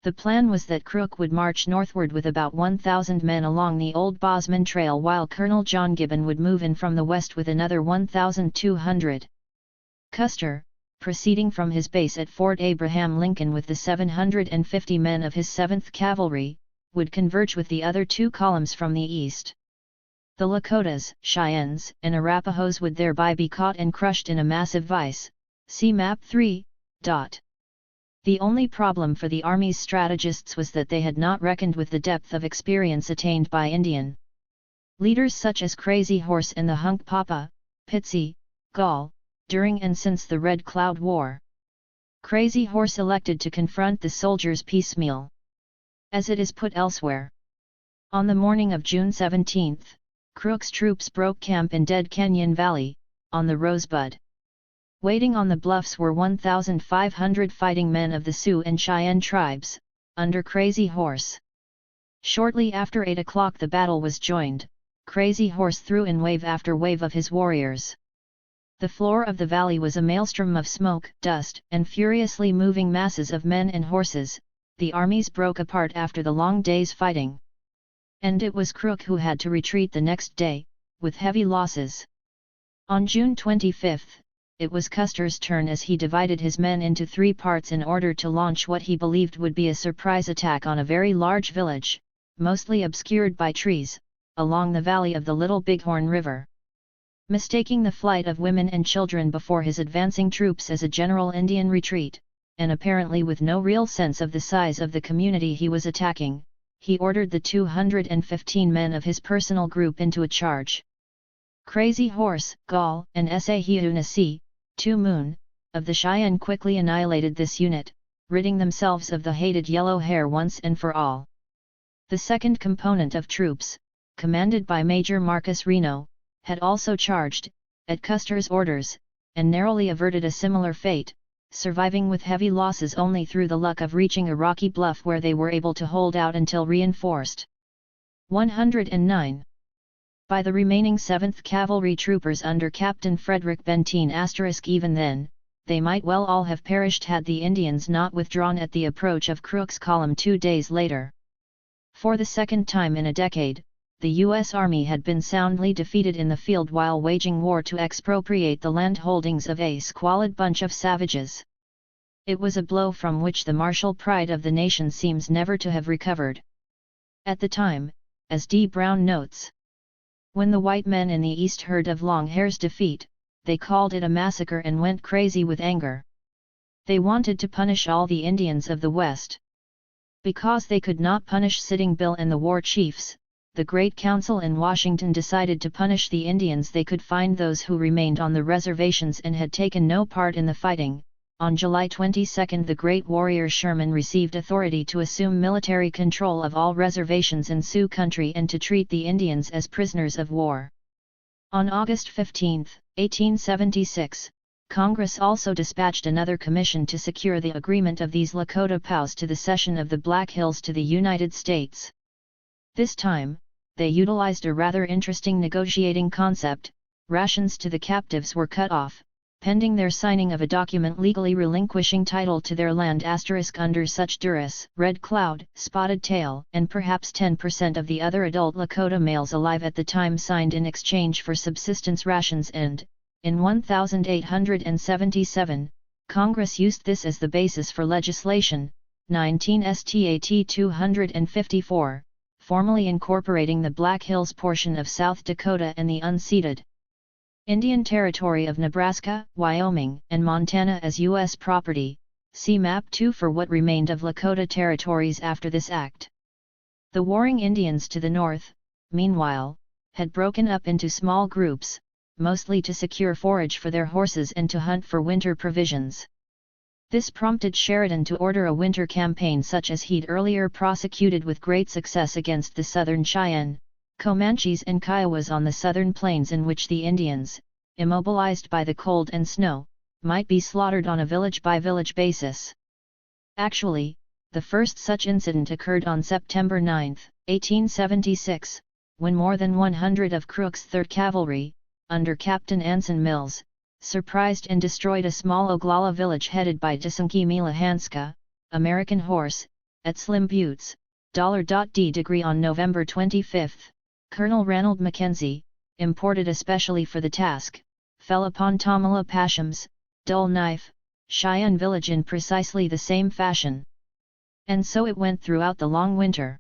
The plan was that Crook would march northward with about 1,000 men along the Old Bosman Trail while Colonel John Gibbon would move in from the west with another 1,200. Custer, proceeding from his base at Fort Abraham Lincoln with the 750 men of his 7th Cavalry, would converge with the other 2 columns from the east. The Lakotas, Cheyennes, and Arapahoes would thereby be caught and crushed in a massive vise. See Map 3. The only problem for the Army's strategists was that they had not reckoned with the depth of experience attained by Indian leaders such as Crazy Horse and the Hunkpapa, Pitsy, Gall, during and since the Red Cloud War. Crazy Horse elected to confront the soldiers piecemeal, as it is put elsewhere. On the morning of June 17, Crook's troops broke camp in Dead Canyon Valley, on the Rosebud. Waiting on the bluffs were 1,500 fighting men of the Sioux and Cheyenne tribes, under Crazy Horse. Shortly after 8 o'clock the battle was joined. Crazy Horse threw in wave after wave of his warriors. The floor of the valley was a maelstrom of smoke, dust, and furiously moving masses of men and horses. The armies broke apart after the long day's fighting. And it was Crook who had to retreat the next day, with heavy losses. On June 25, it was Custer's turn as he divided his men into 3 parts in order to launch what he believed would be a surprise attack on a very large village, mostly obscured by trees, along the valley of the Little Bighorn River. Mistaking the flight of women and children before his advancing troops as a general Indian retreat, and apparently with no real sense of the size of the community he was attacking, he ordered the 215 men of his personal group into a charge. Crazy Horse, Gall, and Sahiunasi, 2 Moon, of the Cheyenne quickly annihilated this unit, ridding themselves of the hated yellow hair once and for all. The second component of troops, commanded by Major Marcus Reno, had also charged, at Custer's orders, and narrowly averted a similar fate, surviving with heavy losses only through the luck of reaching a rocky bluff where they were able to hold out until reinforced. 109. By the remaining 7th Cavalry troopers under Captain Frederick Benteen *. Even then, they might well all have perished had the Indians not withdrawn at the approach of Crook's column 2 days later. For the second time in a decade, the U.S. Army had been soundly defeated in the field while waging war to expropriate the land holdings of a squalid bunch of savages. It was a blow from which the martial pride of the nation seems never to have recovered. At the time, as D. Brown notes, when the white men in the East heard of Longhair's defeat, they called it a massacre and went crazy with anger. They wanted to punish all the Indians of the West. Because they could not punish Sitting Bull and the war chiefs, the Great Council in Washington decided to punish the Indians they could find, those who remained on the reservations and had taken no part in the fighting. On July 22 the great warrior Sherman received authority to assume military control of all reservations in Sioux country and to treat the Indians as prisoners of war. On August 15, 1876, Congress also dispatched another commission to secure the agreement of these Lakota POWs to the cession of the Black Hills to the United States. This time, they utilized a rather interesting negotiating concept. Rations to the captives were cut off, pending their signing of a document legally relinquishing title to their land * under such duress. Red Cloud, Spotted Tail, and perhaps 10% of the other adult Lakota males alive at the time signed in exchange for subsistence rations, and, in 1877, Congress used this as the basis for legislation, 19 Stat 254, formally incorporating the Black Hills portion of South Dakota and the unceded Indian Territory of Nebraska, Wyoming, and Montana as U.S. property. See Map 2 for what remained of Lakota territories after this act. The warring Indians to the north, meanwhile, had broken up into small groups, mostly to secure forage for their horses and to hunt for winter provisions. This prompted Sheridan to order a winter campaign such as he'd earlier prosecuted with great success against the Southern Cheyenne, Comanches and Kiowas on the southern plains, in which the Indians, immobilized by the cold and snow, might be slaughtered on a village-by-village basis. Actually, the first such incident occurred on September 9, 1876, when more than 100 of Crook's 3rd Cavalry, under Captain Anson Mills, surprised and destroyed a small Oglala village headed by Disunki Milahanska, American Horse, at Slim Buttes, $D. On November 25, Colonel Ranald Mackenzie, imported especially for the task, fell upon Tamala Pasham's Dull Knife, Cheyenne village in precisely the same fashion. And so it went throughout the long winter.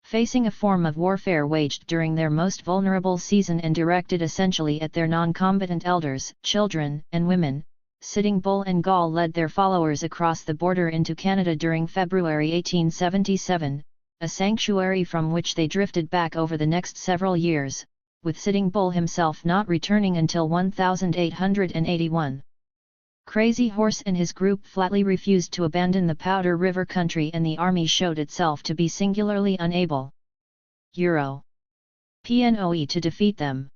Facing a form of warfare waged during their most vulnerable season and directed essentially at their non-combatant elders, children, and women, Sitting Bull and Gall led their followers across the border into Canada during February 1877, a sanctuary from which they drifted back over the next several years, with Sitting Bull himself not returning until 1881. Crazy Horse and his group flatly refused to abandon the Powder River country, and the army showed itself to be singularly unable PNOE to defeat them.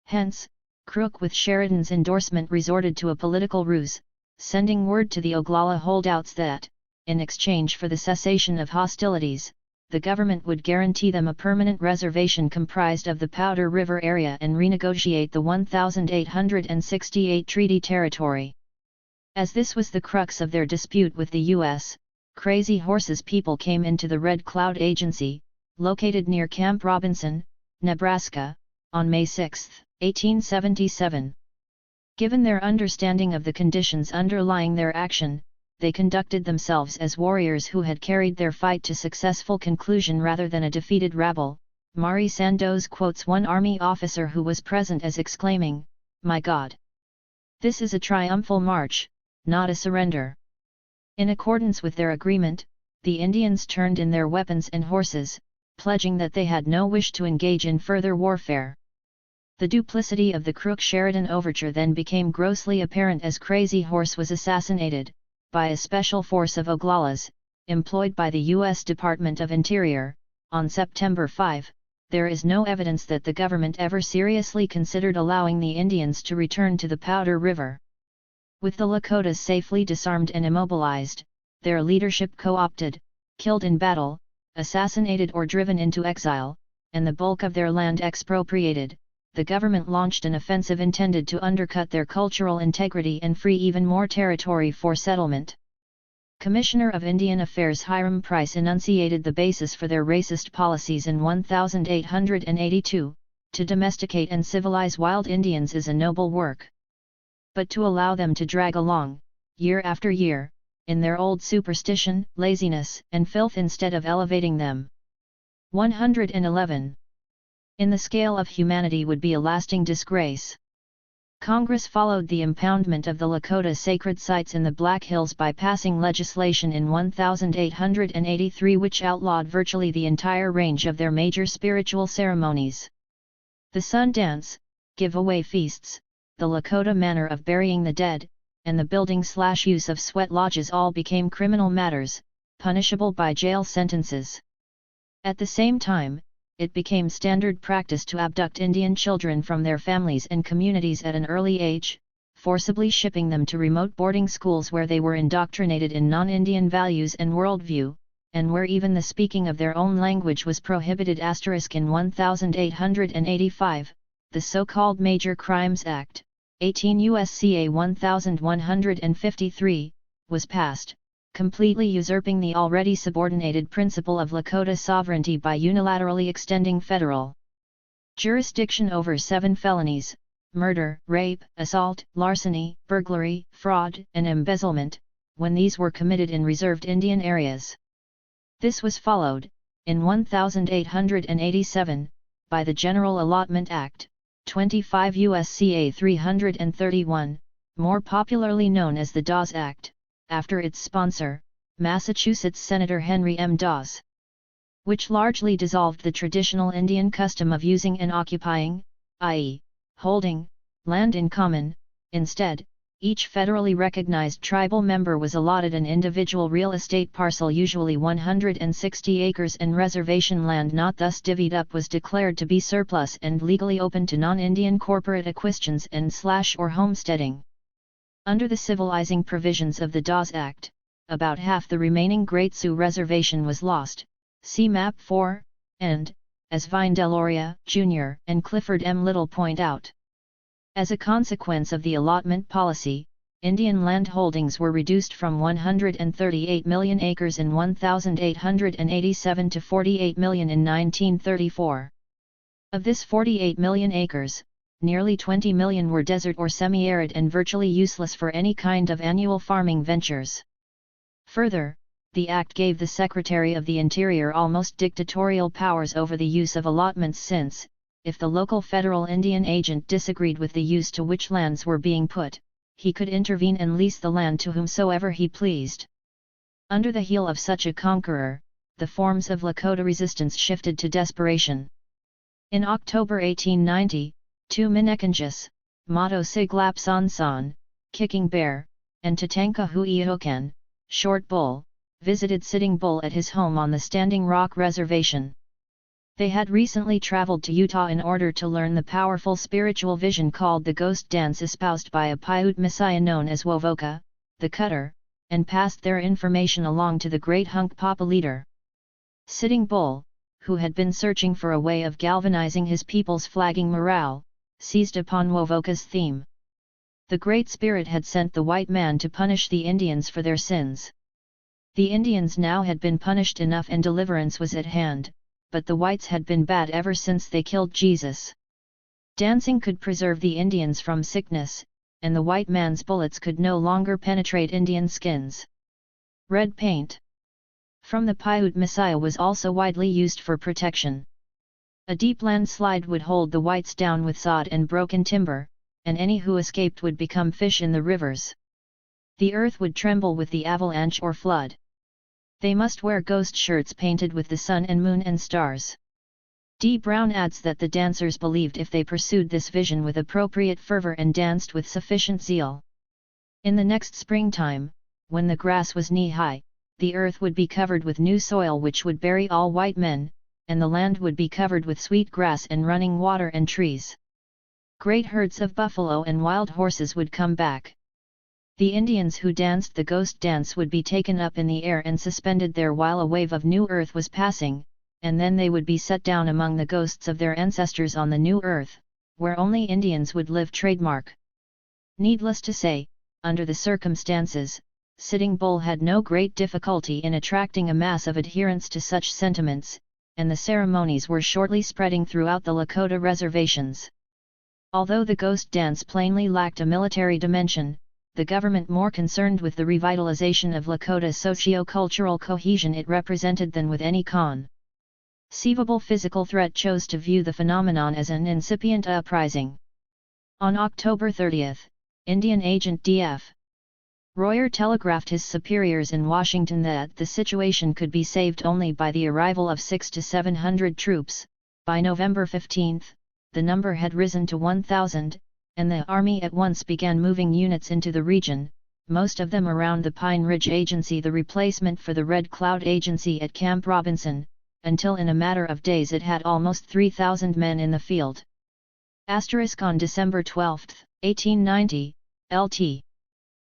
Hence, Crook with Sheridan's endorsement resorted to a political ruse, sending word to the Oglala holdouts that, in exchange for the cessation of hostilities, the government would guarantee them a permanent reservation comprised of the Powder River area and renegotiate the 1868 treaty territory. As this was the crux of their dispute with the U.S., Crazy Horse's people came into the Red Cloud Agency, located near Camp Robinson, Nebraska, on May 6, 1877. Given their understanding of the conditions underlying their action, they conducted themselves as warriors who had carried their fight to successful conclusion rather than a defeated rabble. Mari Sandoz quotes one army officer who was present as exclaiming, "My God! This is a triumphal march, not a surrender." In accordance with their agreement, the Indians turned in their weapons and horses, pledging that they had no wish to engage in further warfare. The duplicity of the Crook-Sheridan overture then became grossly apparent as Crazy Horse was assassinated, by a special force of Oglalas, employed by the U.S. Department of Interior, on September 5. There is no evidence that the government ever seriously considered allowing the Indians to return to the Powder River. With the Lakotas safely disarmed and immobilized, their leadership co-opted, killed in battle, assassinated or driven into exile, and the bulk of their land expropriated, the government launched an offensive intended to undercut their cultural integrity and free even more territory for settlement. Commissioner of Indian Affairs Hiram Price enunciated the basis for their racist policies in 1882, "To domesticate and civilize wild Indians is a noble work. But to allow them to drag along, year after year, in their old superstition, laziness, and filth instead of elevating them. 111. In the scale of humanity would be a lasting disgrace." Congress followed the impoundment of the Lakota sacred sites in the Black Hills by passing legislation in 1883 which outlawed virtually the entire range of their major spiritual ceremonies. The sun dance, give-away feasts, the Lakota manner of burying the dead, and the building/use of sweat lodges all became criminal matters, punishable by jail sentences. At the same time, it became standard practice to abduct Indian children from their families and communities at an early age, forcibly shipping them to remote boarding schools where they were indoctrinated in non-Indian values and worldview, and where even the speaking of their own language was prohibited. In 1885, the so-called Major Crimes Act, 18 U.S.C.A. 1153, was passed, completely usurping the already subordinated principle of Lakota sovereignty by unilaterally extending federal jurisdiction over 7 felonies: murder, rape, assault, larceny, burglary, fraud, and embezzlement, when these were committed in reserved Indian areas. This was followed, in 1887, by the General Allotment Act, 25 U.S.C.A. 331, more popularly known as the Dawes Act, after its sponsor, Massachusetts Senator Henry M. Dawes, which largely dissolved the traditional Indian custom of using and occupying, i.e., holding, land in common. Instead, each federally recognized tribal member was allotted an individual real estate parcel, usually 160 acres, and reservation land not thus divvied up was declared to be surplus and legally open to non-Indian corporate acquisitions and/or homesteading. Under the civilizing provisions of the Dawes Act, about half the remaining Great Sioux Reservation was lost, see Map 4, and, as Vine Deloria, Jr., and Clifford M. Little point out, as a consequence of the allotment policy, Indian land holdings were reduced from 138 million acres in 1887 to 48 million in 1934. Of this 48 million acres, nearly 20 million were desert or semi-arid and virtually useless for any kind of annual farming ventures. Further, the Act gave the Secretary of the Interior almost dictatorial powers over the use of allotments since, if the local federal Indian agent disagreed with the use to which lands were being put, he could intervene and lease the land to whomsoever he pleased. Under the heel of such a conqueror, the forms of Lakota resistance shifted to desperation. In October 1890, 2 Minnekanjis, Mato Siglap Sansan, Kicking Bear, and Tatanka Huiokan, Short Bull, visited Sitting Bull at his home on the Standing Rock Reservation. They had recently traveled to Utah in order to learn the powerful spiritual vision called the Ghost Dance espoused by a Paiute messiah known as Wovoka, the Cutter, and passed their information along to the great Hunkpapa leader. Sitting Bull, who had been searching for a way of galvanizing his people's flagging morale, seized upon Wovoka's theme. The Great Spirit had sent the white man to punish the Indians for their sins. The Indians now had been punished enough and deliverance was at hand, but the whites had been bad ever since they killed Jesus. Dancing could preserve the Indians from sickness, and the white man's bullets could no longer penetrate Indian skins. Red paint from the Paiute Messiah was also widely used for protection. A deep landslide would hold the whites down with sod and broken timber, and any who escaped would become fish in the rivers. The earth would tremble with the avalanche or flood. They must wear ghost shirts painted with the sun and moon and stars. D. Brown adds that the dancers believed if they pursued this vision with appropriate fervor and danced with sufficient zeal, in the next springtime, when the grass was knee-high, the earth would be covered with new soil which would bury all white men, and the land would be covered with sweet grass and running water and trees. Great herds of buffalo and wild horses would come back. The Indians who danced the ghost dance would be taken up in the air and suspended there while a wave of new earth was passing, and then they would be set down among the ghosts of their ancestors on the new earth, where only Indians would live. Trademark. Needless to say, under the circumstances, Sitting Bull had no great difficulty in attracting a mass of adherents to such sentiments, and the ceremonies were shortly spreading throughout the Lakota reservations. Although the ghost dance plainly lacked a military dimension, the government more concerned with the revitalization of Lakota socio-cultural cohesion it represented than with any conceivable physical threat chose to view the phenomenon as an incipient uprising. On October 30, Indian agent D.F. Royer telegraphed his superiors in Washington that the situation could be saved only by the arrival of 600 to 700 troops. By November 15, the number had risen to 1,000, and the Army at once began moving units into the region, most of them around the Pine Ridge Agency, the replacement for the Red Cloud Agency at Camp Robinson, until in a matter of days it had almost 3,000 men in the field. On December 12, 1890, Lt.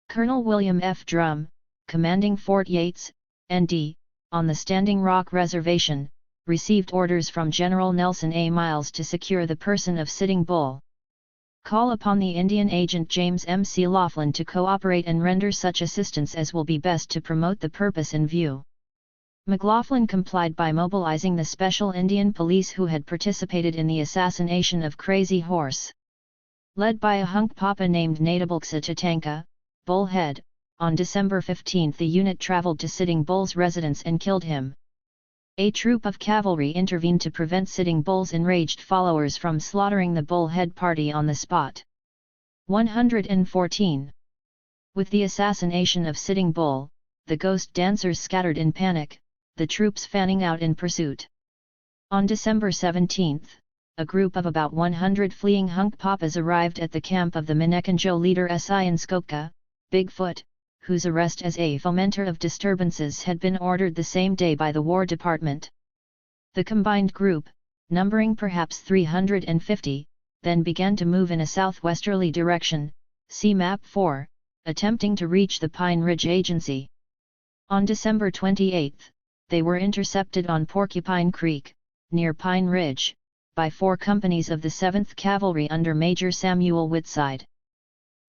Colonel William F. Drum, commanding Fort Yates, N.D., on the Standing Rock Reservation, received orders from General Nelson A. Miles to secure the person of Sitting Bull. Call upon the Indian agent James M. C. Laughlin to cooperate and render such assistance as will be best to promote the purpose in view. McLaughlin complied by mobilizing the Special Indian Police who had participated in the assassination of Crazy Horse. Led by a hunk papa named Nadabalxa Tatanka, Bullhead, on December 15 the unit traveled to Sitting Bull's residence and killed him. A troop of cavalry intervened to prevent Sitting Bull's enraged followers from slaughtering the Bullhead party on the spot. 114. With the assassination of Sitting Bull, the ghost dancers scattered in panic, the troops fanning out in pursuit. On December 17, a group of about 100 fleeing hunk papas arrived at the camp of the Minneconjo leader Sion Skopka, Bigfoot, whose arrest as a fomenter of disturbances had been ordered the same day by the War Department. The combined group, numbering perhaps 350, then began to move in a southwesterly direction, see Map 4, attempting to reach the Pine Ridge Agency. On December 28, they were intercepted on Porcupine Creek, near Pine Ridge, by 4 companies of the 7th Cavalry under Major Samuel Whitside.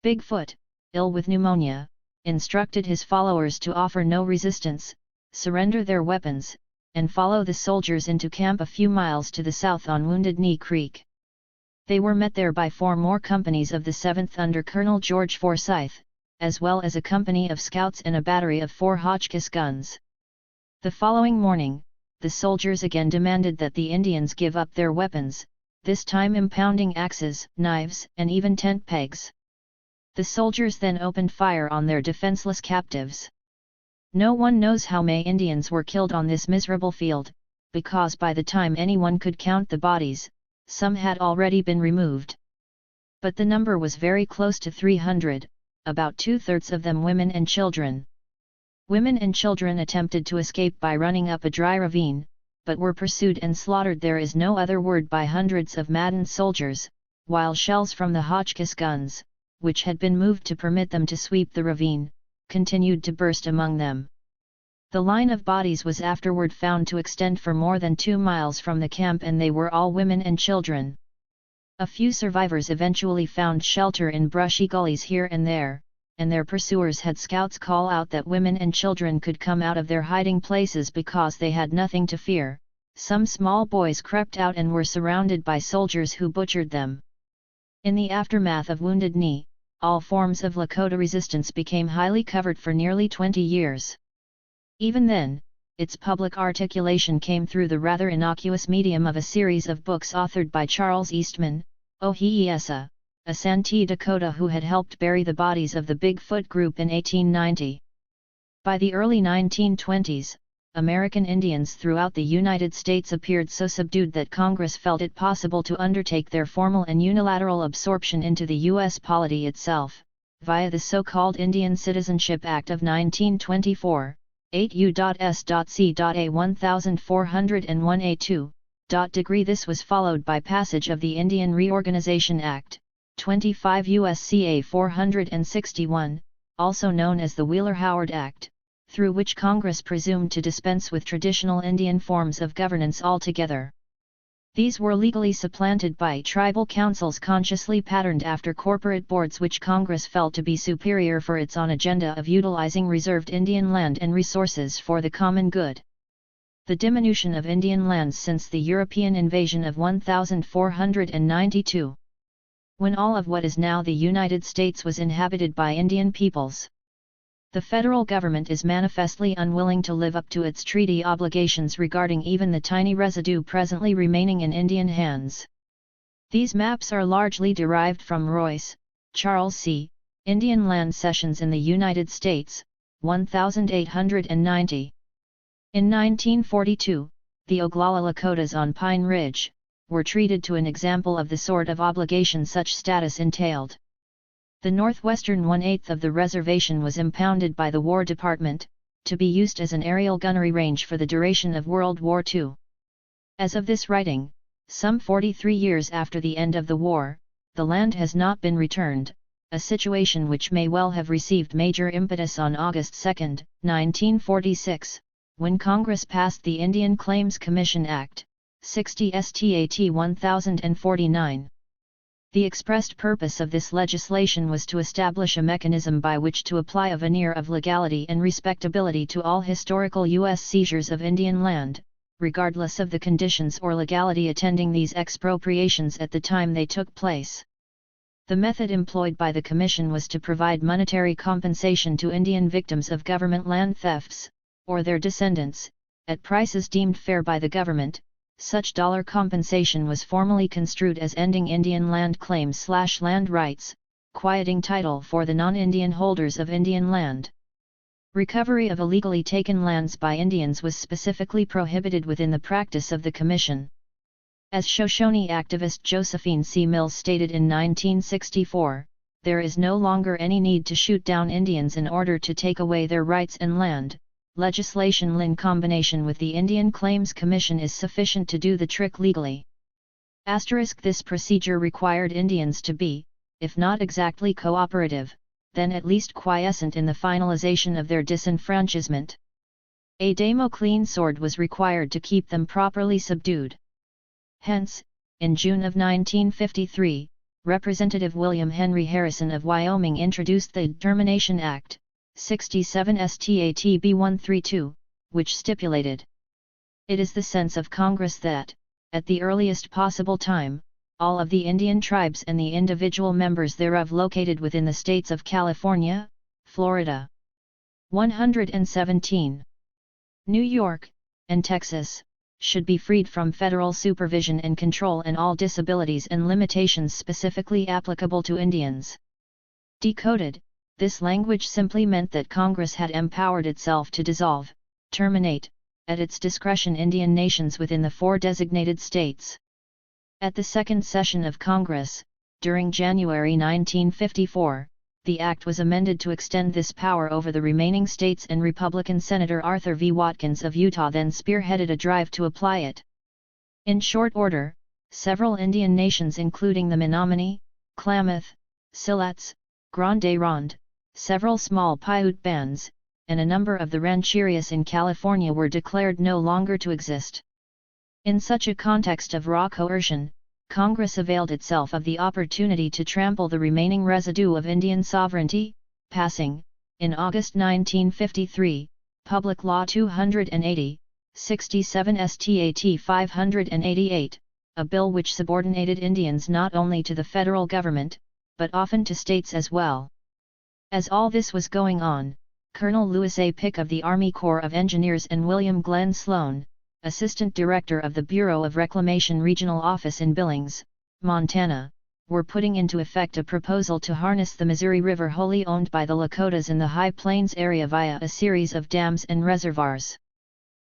Bigfoot, ill with pneumonia, instructed his followers to offer no resistance, surrender their weapons, and follow the soldiers into camp a few miles to the south on Wounded Knee Creek. They were met there by 4 more companies of the 7th under Colonel George Forsyth, as well as a company of scouts and a battery of 4 Hotchkiss guns. The following morning, the soldiers again demanded that the Indians give up their weapons, this time impounding axes, knives, and even tent pegs. The soldiers then opened fire on their defenseless captives. No one knows how many Indians were killed on this miserable field, because by the time anyone could count the bodies, some had already been removed. But the number was very close to 300, about 2/3 of them women and children. Women and children attempted to escape by running up a dry ravine, but were pursued and slaughtered. There is no other word by hundreds of maddened soldiers, while shells from the Hotchkiss guns, which had been moved to permit them to sweep the ravine, continued to burst among them. The line of bodies was afterward found to extend for more than 2 miles from the camp, and they were all women and children. A few survivors eventually found shelter in brushy gullies here and there, and their pursuers had scouts call out that women and children could come out of their hiding places because they had nothing to fear. Some small boys crept out and were surrounded by soldiers who butchered them. In the aftermath of Wounded Knee, all forms of Lakota resistance became highly covered for nearly 20 years. Even then, its public articulation came through the rather innocuous medium of a series of books authored by Charles Eastman, Ohiesa, a Santee Dakota who had helped bury the bodies of the Bigfoot group in 1890. By the early 1920s, American Indians throughout the United States appeared so subdued that Congress felt it possible to undertake their formal and unilateral absorption into the U.S. polity itself, via the so-called Indian Citizenship Act of 1924, 8 U.S.C.A 1401A2. This was followed by passage of the Indian Reorganization Act, 25 U.S.C.A 461, also known as the Wheeler-Howard Act, through which Congress presumed to dispense with traditional Indian forms of governance altogether. These were legally supplanted by tribal councils consciously patterned after corporate boards which Congress felt to be superior for its own agenda of utilizing reserved Indian land and resources for the common good. The diminution of Indian lands since the European invasion of 1492. When all of what is now the United States was inhabited by Indian peoples. The federal government is manifestly unwilling to live up to its treaty obligations regarding even the tiny residue presently remaining in Indian hands. These maps are largely derived from Royce, Charles C., Indian Land Cessions in the United States, 1890. In 1942, the Oglala Lakotas on Pine Ridge were treated to an example of the sort of obligation such status entailed. The northwestern 1/8 of the reservation was impounded by the War Department, to be used as an aerial gunnery range for the duration of World War II. As of this writing, some 43 years after the end of the war, the land has not been returned, a situation which may well have received major impetus on August 2, 1946, when Congress passed the Indian Claims Commission Act, 60 Stat 1049. The expressed purpose of this legislation was to establish a mechanism by which to apply a veneer of legality and respectability to all historical U.S. seizures of Indian land, regardless of the conditions or legality attending these expropriations at the time they took place. The method employed by the Commission was to provide monetary compensation to Indian victims of government land thefts, or their descendants, at prices deemed fair by the government. Such dollar compensation was formally construed as ending Indian land claims/land rights, quieting title for the non-Indian holders of Indian land. Recovery of illegally taken lands by Indians was specifically prohibited within the practice of the Commission. As Shoshone activist Josephine C. Mills stated in 1964, there is no longer any need to shoot down Indians in order to take away their rights and land. Legislation in combination with the Indian Claims Commission is sufficient to do the trick legally. This procedure required Indians to be, if not exactly cooperative, then at least quiescent in the finalization of their disenfranchisement. A Damocles sword was required to keep them properly subdued. Hence, in June of 1953, Representative William Henry Harrison of Wyoming introduced the Termination Act, 67 Statb 132, which stipulated, "It is the sense of Congress that, at the earliest possible time, all of the Indian tribes and the individual members thereof located within the states of California, Florida, 117, New York, and Texas, should be freed from federal supervision and control and all disabilities and limitations specifically applicable to Indians." Decoded, this language simply meant that Congress had empowered itself to dissolve, terminate, at its discretion Indian nations within the 4 designated states. At the second session of Congress, during January 1954, the act was amended to extend this power over the remaining states, and Republican Senator Arthur V. Watkins of Utah then spearheaded a drive to apply it. In short order, several Indian nations including the Menominee, Klamath, Siletz, Grande Ronde, several small Paiute bands, and a number of the rancherias in California were declared no longer to exist. In such a context of raw coercion, Congress availed itself of the opportunity to trample the remaining residue of Indian sovereignty, passing, in August 1953, Public Law 280, 67 Stat 588, a bill which subordinated Indians not only to the federal government, but often to states as well. As all this was going on, Colonel Lewis A. Pick of the Army Corps of Engineers and William Glenn Sloan, Assistant Director of the Bureau of Reclamation Regional Office in Billings, Montana, were putting into effect a proposal to harness the Missouri River wholly owned by the Lakotas in the High Plains area via a series of dams and reservoirs.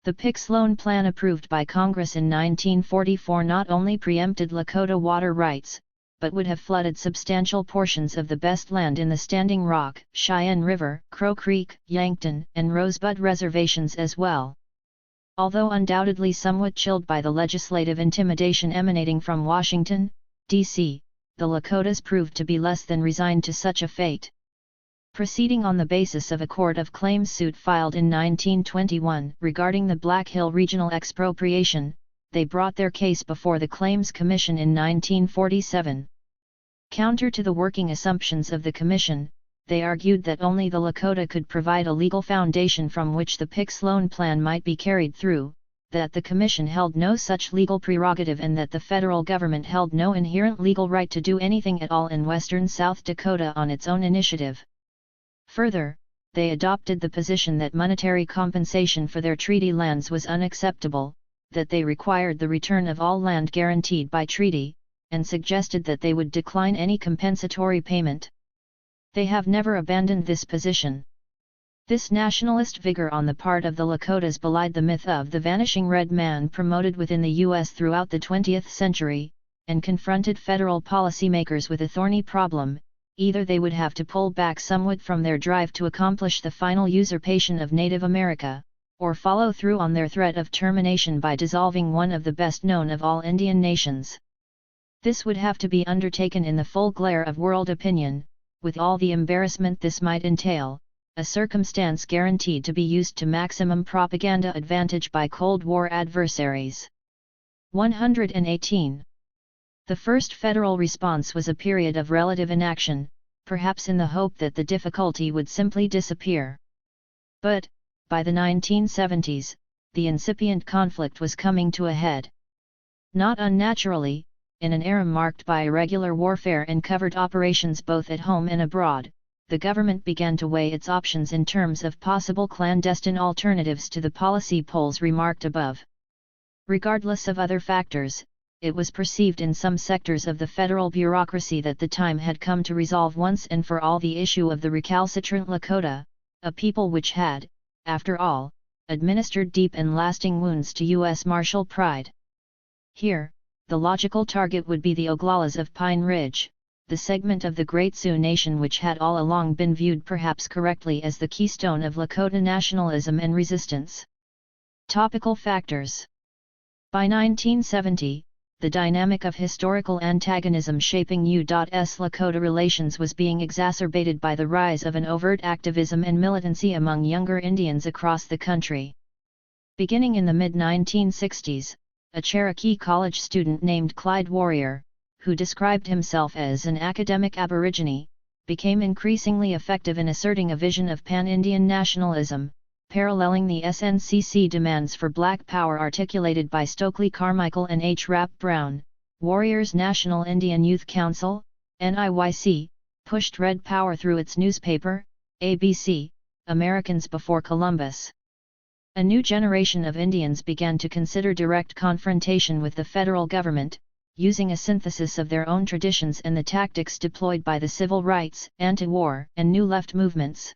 The Pick-Sloan Plan approved by Congress in 1944 not only preempted Lakota water rights, but would have flooded substantial portions of the best land in the Standing Rock, Cheyenne River, Crow Creek, Yankton, and Rosebud reservations as well. Although undoubtedly somewhat chilled by the legislative intimidation emanating from Washington, D.C., the Lakotas proved to be less than resigned to such a fate. Proceeding on the basis of a court of claims suit filed in 1921 regarding the Black Hill Regional Expropriation, they brought their case before the Claims Commission in 1947. Counter to the working assumptions of the Commission, they argued that only the Lakota could provide a legal foundation from which the Pick-Sloan Plan might be carried through, that the Commission held no such legal prerogative and that the federal government held no inherent legal right to do anything at all in western South Dakota on its own initiative. Further, they adopted the position that monetary compensation for their treaty lands was unacceptable, that they required the return of all land guaranteed by treaty, and suggested that they would decline any compensatory payment. They have never abandoned this position. This nationalist vigor on the part of the Lakotas belied the myth of the vanishing red man promoted within the U.S. throughout the 20th century, and confronted federal policymakers with a thorny problem: either they would have to pull back somewhat from their drive to accomplish the final usurpation of Native America, or follow through on their threat of termination by dissolving one of the best known of all Indian nations. This would have to be undertaken in the full glare of world opinion, with all the embarrassment this might entail, a circumstance guaranteed to be used to maximum propaganda advantage by Cold War adversaries. 118. The first federal response was a period of relative inaction, perhaps in the hope that the difficulty would simply disappear. But, by the 1970s, the incipient conflict was coming to a head. Not unnaturally, in an era marked by irregular warfare and covert operations both at home and abroad, the government began to weigh its options in terms of possible clandestine alternatives to the policy poles remarked above. Regardless of other factors, it was perceived in some sectors of the federal bureaucracy that the time had come to resolve once and for all the issue of the recalcitrant Lakota, a people which had, after all, administered deep and lasting wounds to U.S. martial pride. Here, the logical target would be the Oglalas of Pine Ridge, the segment of the Great Sioux Nation which had all along been viewed perhaps correctly as the keystone of Lakota nationalism and resistance. Topical factors. By 1970, the dynamic of historical antagonism shaping U.S. Lakota relations was being exacerbated by the rise of an overt activism and militancy among younger Indians across the country. Beginning in the mid-1960s, a Cherokee college student named Clyde Warrior, who described himself as an academic aborigine, became increasingly effective in asserting a vision of pan-Indian nationalism, paralleling the SNCC demands for black power articulated by Stokely Carmichael and H. Rap Brown. Warrior's National Indian Youth Council, NIYC, pushed red power through its newspaper, ABC, Americans Before Columbus. A new generation of Indians began to consider direct confrontation with the federal government, using a synthesis of their own traditions and the tactics deployed by the civil rights, anti-war, and New Left movements.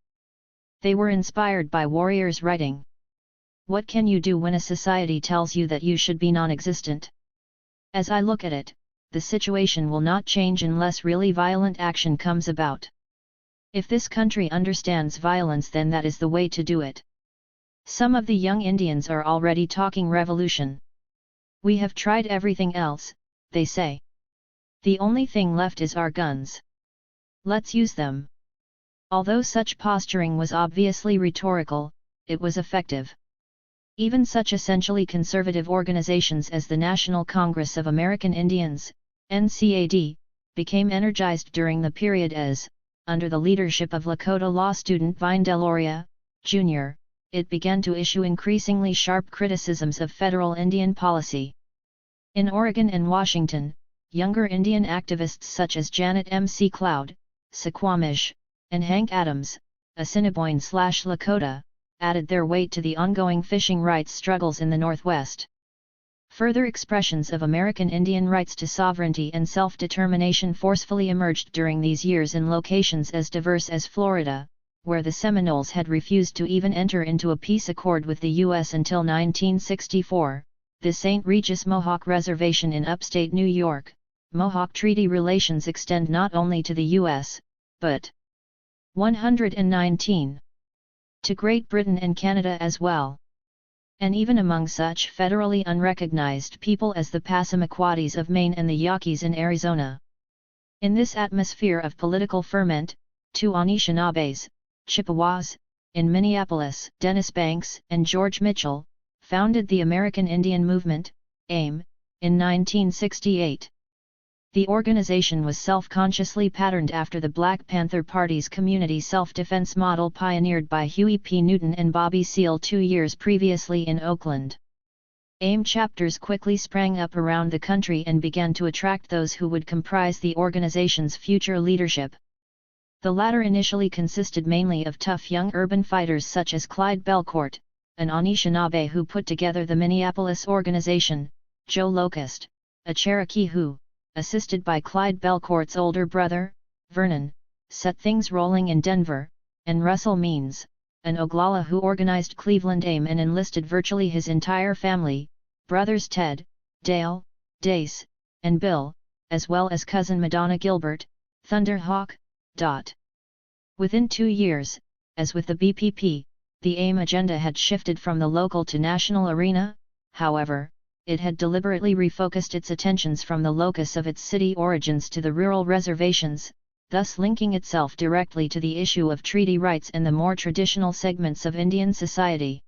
They were inspired by Warrior's writing. What can you do when a society tells you that you should be non-existent? As I look at it, the situation will not change unless really violent action comes about. If this country understands violence, then that is the way to do it. Some of the young Indians are already talking revolution. We have tried everything else, they say. The only thing left is our guns. Let's use them. Although such posturing was obviously rhetorical, it was effective. Even such essentially conservative organizations as the National Congress of American Indians, NCAD, became energized during the period as, under the leadership of Lakota law student Vander, Jr., it began to issue increasingly sharp criticisms of federal Indian policy. In Oregon and Washington, younger Indian activists such as Janet M. C. Cloud, Suquamish, and Hank Adams, Assiniboine/Lakota, added their weight to the ongoing fishing rights struggles in the Northwest. Further expressions of American Indian rights to sovereignty and self-determination forcefully emerged during these years in locations as diverse as Florida, where the Seminoles had refused to even enter into a peace accord with the U.S. until 1964, the St. Regis Mohawk Reservation in upstate New York. Mohawk Treaty relations extend not only to the U.S., but 119 to Great Britain and Canada as well, and even among such federally unrecognized people as the Passamaquoddies of Maine and the Yaquis in Arizona. In this atmosphere of political ferment, two Anishinaabes, Chippewas, in Minneapolis, Dennis Banks and George Mitchell, founded the American Indian Movement, AIM, in 1968. The organization was self-consciously patterned after the Black Panther Party's community self-defense model pioneered by Huey P. Newton and Bobby Seale 2 years previously in Oakland. AIM chapters quickly sprang up around the country and began to attract those who would comprise the organization's future leadership. The latter initially consisted mainly of tough young urban fighters such as Clyde Belcourt, an Anishinaabe who put together the Minneapolis organization, Joe Locust, a Cherokee who, assisted by Clyde Belcourt's older brother, Vernon, set things rolling in Denver, and Russell Means, an Oglala who organized Cleveland AIM and enlisted virtually his entire family, brothers Ted, Dale, Dace, and Bill, as well as cousin Madonna Gilbert, Thunderhawk. Within 2 years, as with the BPP, the AIM agenda had shifted from the local to national arena. However, it had deliberately refocused its attentions from the locus of its city origins to the rural reservations, thus linking itself directly to the issue of treaty rights and the more traditional segments of Indian society.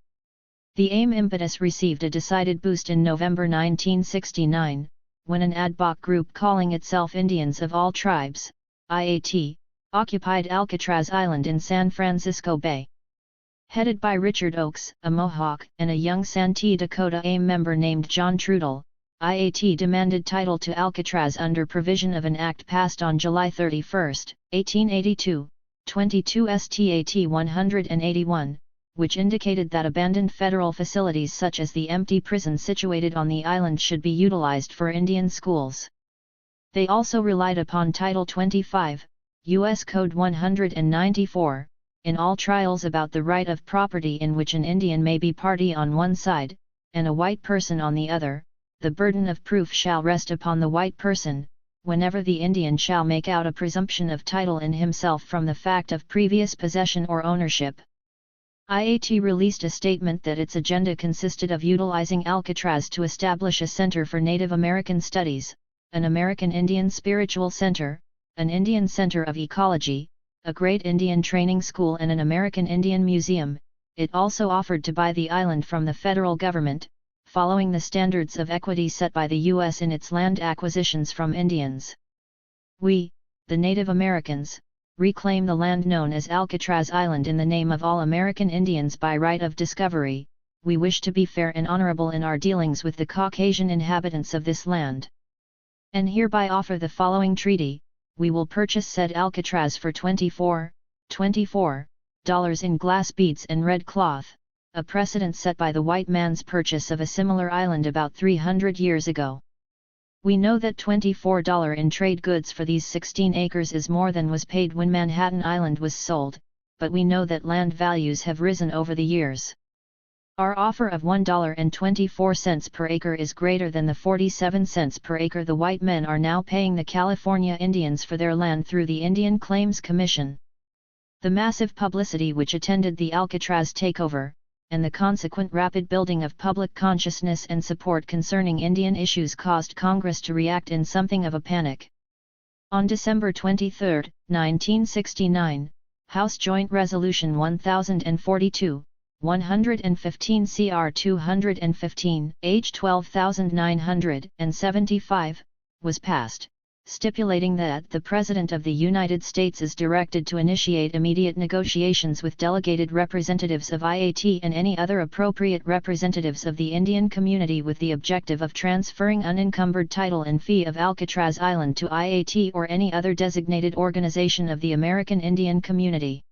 The AIM impetus received a decided boost in November 1969, when an ad hoc group calling itself Indians of All Tribes, IAT, occupied Alcatraz Island in San Francisco Bay. Headed by Richard Oakes, a Mohawk, and a young Santee Dakota AIM member named John Trudell, IAT demanded title to Alcatraz under provision of an act passed on July 31, 1882, 22 Stat 181, which indicated that abandoned federal facilities such as the empty prison situated on the island should be utilized for Indian schools. They also relied upon Title 25, U.S. Code 194, in all trials about the right of property in which an Indian may be party on one side, and a white person on the other. The burden of proof shall rest upon the white person, whenever the Indian shall make out a presumption of title in himself from the fact of previous possession or ownership. IAT released a statement that its agenda consisted of utilizing Alcatraz to establish a Center for Native American Studies, an American Indian Spiritual Center, an Indian Center of Ecology, a Great Indian Training School and an American Indian Museum. It also offered to buy the island from the federal government, following the standards of equity set by the U.S. in its land acquisitions from Indians. We, the Native Americans, reclaim the land known as Alcatraz Island in the name of all American Indians by right of discovery. We wish to be fair and honorable in our dealings with the Caucasian inhabitants of this land, and hereby offer the following treaty. We will purchase said Alcatraz for $24 in glass beads and red cloth, a precedent set by the white man's purchase of a similar island about 300 years ago. We know that $24 in trade goods for these 16 acres is more than was paid when Manhattan Island was sold, but we know that land values have risen over the years. Our offer of $1.24 per acre is greater than the 47 cents per acre the white men are now paying the California Indians for their land through the Indian Claims Commission. The massive publicity which attended the Alcatraz takeover, and the consequent rapid building of public consciousness and support concerning Indian issues caused Congress to react in something of a panic. On December 23, 1969, House Joint Resolution 1042, 115 CR 215, H 12975, was passed, stipulating that the President of the United States is directed to initiate immediate negotiations with delegated representatives of IAT and any other appropriate representatives of the Indian community with the objective of transferring unencumbered title and fee of Alcatraz Island to IAT or any other designated organization of the American Indian community.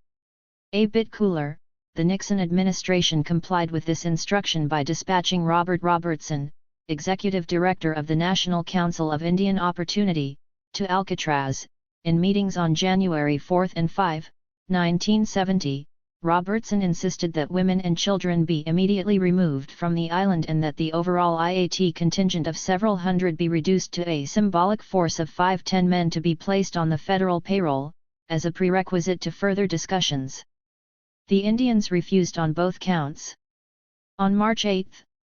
A bit cooler, the Nixon administration complied with this instruction by dispatching Robert Robertson, executive director of the National Council of Indian Opportunity, to Alcatraz. In meetings on January 4 and 5, 1970, Robertson insisted that women and children be immediately removed from the island and that the overall IAT contingent of several hundred be reduced to a symbolic force of 5-10 men to be placed on the federal payroll, as a prerequisite to further discussions. The Indians refused on both counts. On March 8,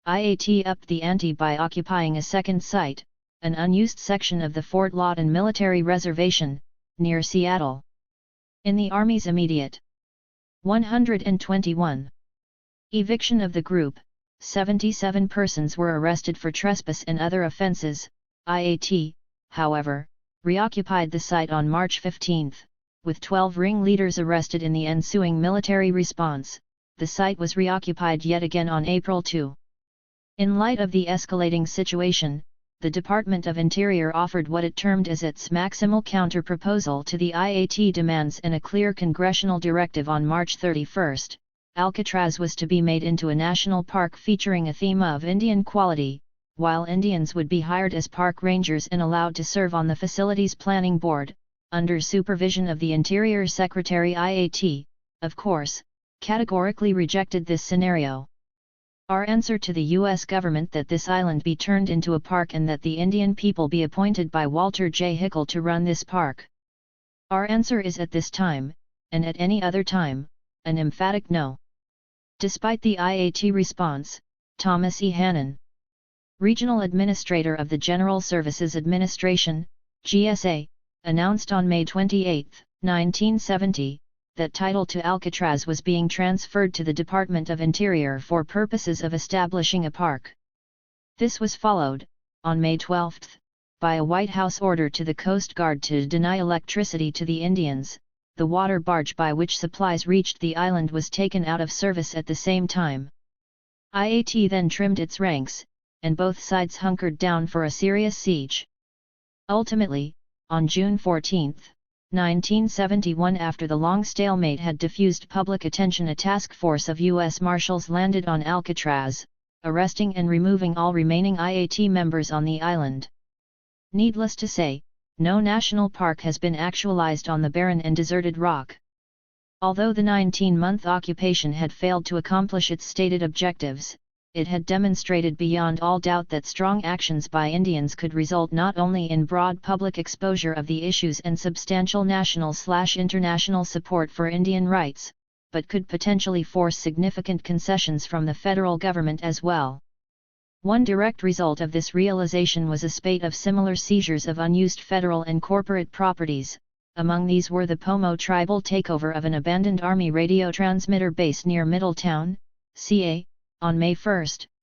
IAT upped the ante by occupying a second site, an unused section of the Fort Lawton Military Reservation, near Seattle. In the Army's immediate 121 eviction of the group, 77 persons were arrested for trespass and other offenses. IAT, however, reoccupied the site on March 15, with 12 ringleaders arrested in the ensuing military response. The site was reoccupied yet again on April 2. In light of the escalating situation, the Department of Interior offered what it termed as its maximal counter-proposal to the IAT demands and a clear congressional directive on March 31. Alcatraz was to be made into a national park featuring a theme of Indian quality, while Indians would be hired as park rangers and allowed to serve on the facility's planning board, under supervision of the Interior Secretary. IAT, of course, categorically rejected this scenario. Our answer to the U.S. government that this island be turned into a park and that the Indian people be appointed by Walter J. Hickel to run this park. Our answer is at this time, and at any other time, an emphatic no. Despite the IAT response, Thomas E. Hannon, Regional Administrator of the General Services Administration, GSA, announced on May 28, 1970, that title to Alcatraz was being transferred to the Department of Interior for purposes of establishing a park. This was followed, on May 12, by a White House order to the Coast Guard to deny electricity to the Indians. The water barge by which supplies reached the island was taken out of service at the same time. IAT then trimmed its ranks, and both sides hunkered down for a serious siege. Ultimately, on June 14, 1971, after the long stalemate had diffused public attention, a task force of U.S. Marshals landed on Alcatraz, arresting and removing all remaining IAT members on the island. Needless to say, no national park has been actualized on the barren and deserted rock. Although the 19-month occupation had failed to accomplish its stated objectives, it had demonstrated beyond all doubt that strong actions by Indians could result not only in broad public exposure of the issues and substantial national/international support for Indian rights, but could potentially force significant concessions from the federal government as well. One direct result of this realization was a spate of similar seizures of unused federal and corporate properties. Among these were the Pomo tribal takeover of an abandoned Army radio transmitter base near Middletown, CA, on May 1,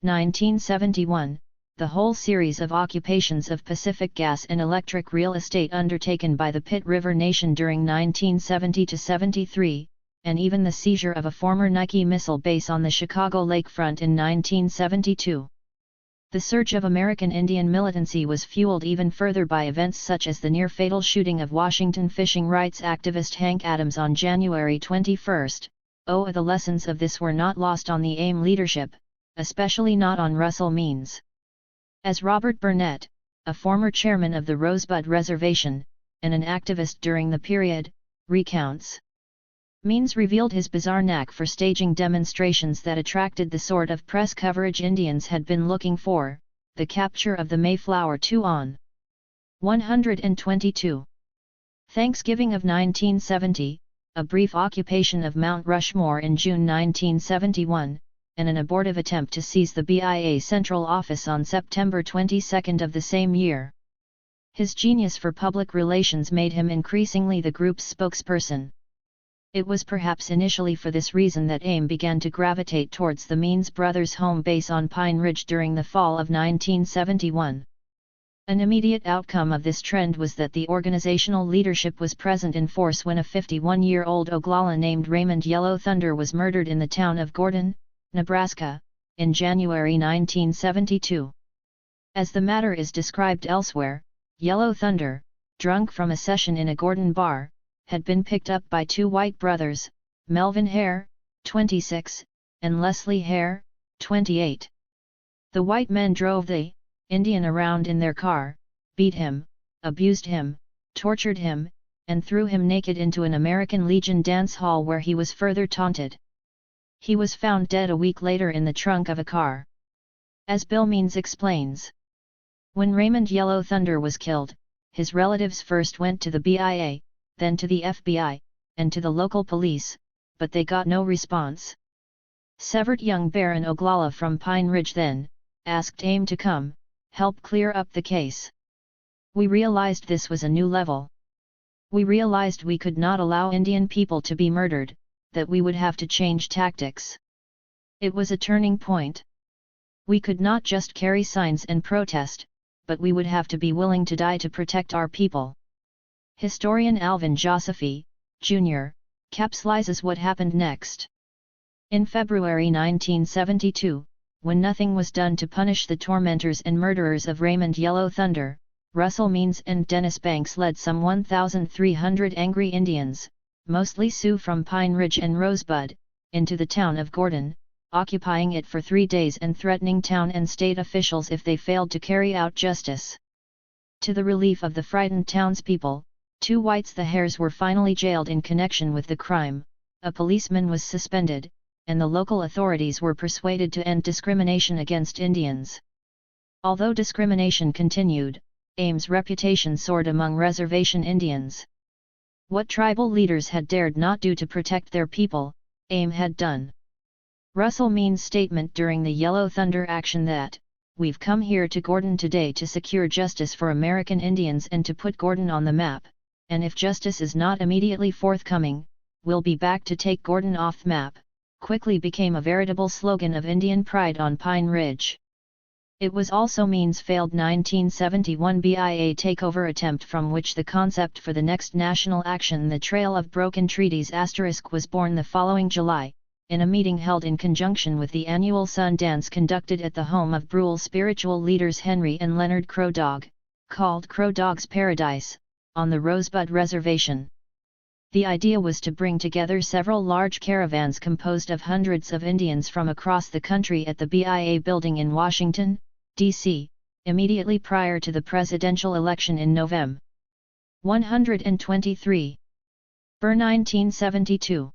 1971, the whole series of occupations of Pacific gas and electric real estate undertaken by the Pitt River Nation during 1970–73, and even the seizure of a former Nike missile base on the Chicago lakefront in 1972. The surge of American Indian militancy was fueled even further by events such as the near-fatal shooting of Washington fishing rights activist Hank Adams on January 21. The lessons of this were not lost on the AIM leadership, especially not on Russell Means. As Robert Burnett, a former chairman of the Rosebud Reservation, and an activist during the period, recounts, Means revealed his bizarre knack for staging demonstrations that attracted the sort of press coverage Indians had been looking for, the capture of the Mayflower II on 122. Thanksgiving of 1970, a brief occupation of Mount Rushmore in June 1971, and an abortive attempt to seize the BIA Central Office on September 22 of the same year. His genius for public relations made him increasingly the group's spokesperson. It was perhaps initially for this reason that AIM began to gravitate towards the Means brothers' home base on Pine Ridge during the fall of 1971. An immediate outcome of this trend was that the organizational leadership was present in force when a 51-year-old Oglala named Raymond Yellow Thunder was murdered in the town of Gordon, Nebraska, in January 1972. As the matter is described elsewhere, Yellow Thunder, drunk from a session in a Gordon bar, had been picked up by two white brothers, Melvin Hare, 26, and Leslie Hare, 28. The white men drove the Indian around in their car, beat him, abused him, tortured him, and threw him naked into an American Legion dance hall where he was further taunted. He was found dead a week later in the trunk of a car. As Bill Means explains, when Raymond Yellow Thunder was killed, his relatives first went to the BIA, then to the FBI, and to the local police, but they got no response. Severt Young Bear and Oglala from Pine Ridge then asked AIM to come, help clear up the case. We realized this was a new level. We realized we could not allow Indian people to be murdered, that we would have to change tactics. It was a turning point. We could not just carry signs and protest, but we would have to be willing to die to protect our people. Historian Alvin Josephy, Jr., capsulizes what happened next. In February 1972, when nothing was done to punish the tormentors and murderers of Raymond Yellow Thunder, Russell Means and Dennis Banks led some 1,300 angry Indians, mostly Sioux from Pine Ridge and Rosebud, into the town of Gordon, occupying it for 3 days and threatening town and state officials if they failed to carry out justice. To the relief of the frightened townspeople, 2 whites the Hares were finally jailed in connection with the crime, a policeman was suspended, and the local authorities were persuaded to end discrimination against Indians. Although discrimination continued, AIM's reputation soared among reservation Indians. What tribal leaders had dared not do to protect their people, AIM had done. Russell Means' statement during the Yellow Thunder action that, "We've come here to Gordon today to secure justice for American Indians and to put Gordon on the map, and if justice is not immediately forthcoming, we'll be back to take Gordon off the map," quickly became a veritable slogan of Indian pride on Pine Ridge. It was also Means' failed 1971 BIA takeover attempt from which the concept for the next national action, the Trail of Broken Treaties *, was born the following July, in a meeting held in conjunction with the annual Sun Dance conducted at the home of Brule spiritual leaders Henry and Leonard Crow Dog, called Crow Dog's Paradise, on the Rosebud Reservation. The idea was to bring together several large caravans composed of hundreds of Indians from across the country at the BIA building in Washington, D.C., immediately prior to the presidential election in November. 123. Burr 1972.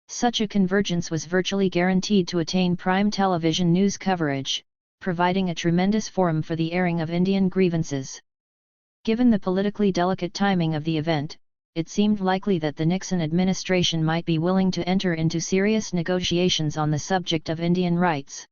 Such a convergence was virtually guaranteed to attain prime television news coverage, providing a tremendous forum for the airing of Indian grievances. Given the politically delicate timing of the event, it seemed likely that the Nixon administration might be willing to enter into serious negotiations on the subject of Indian rights.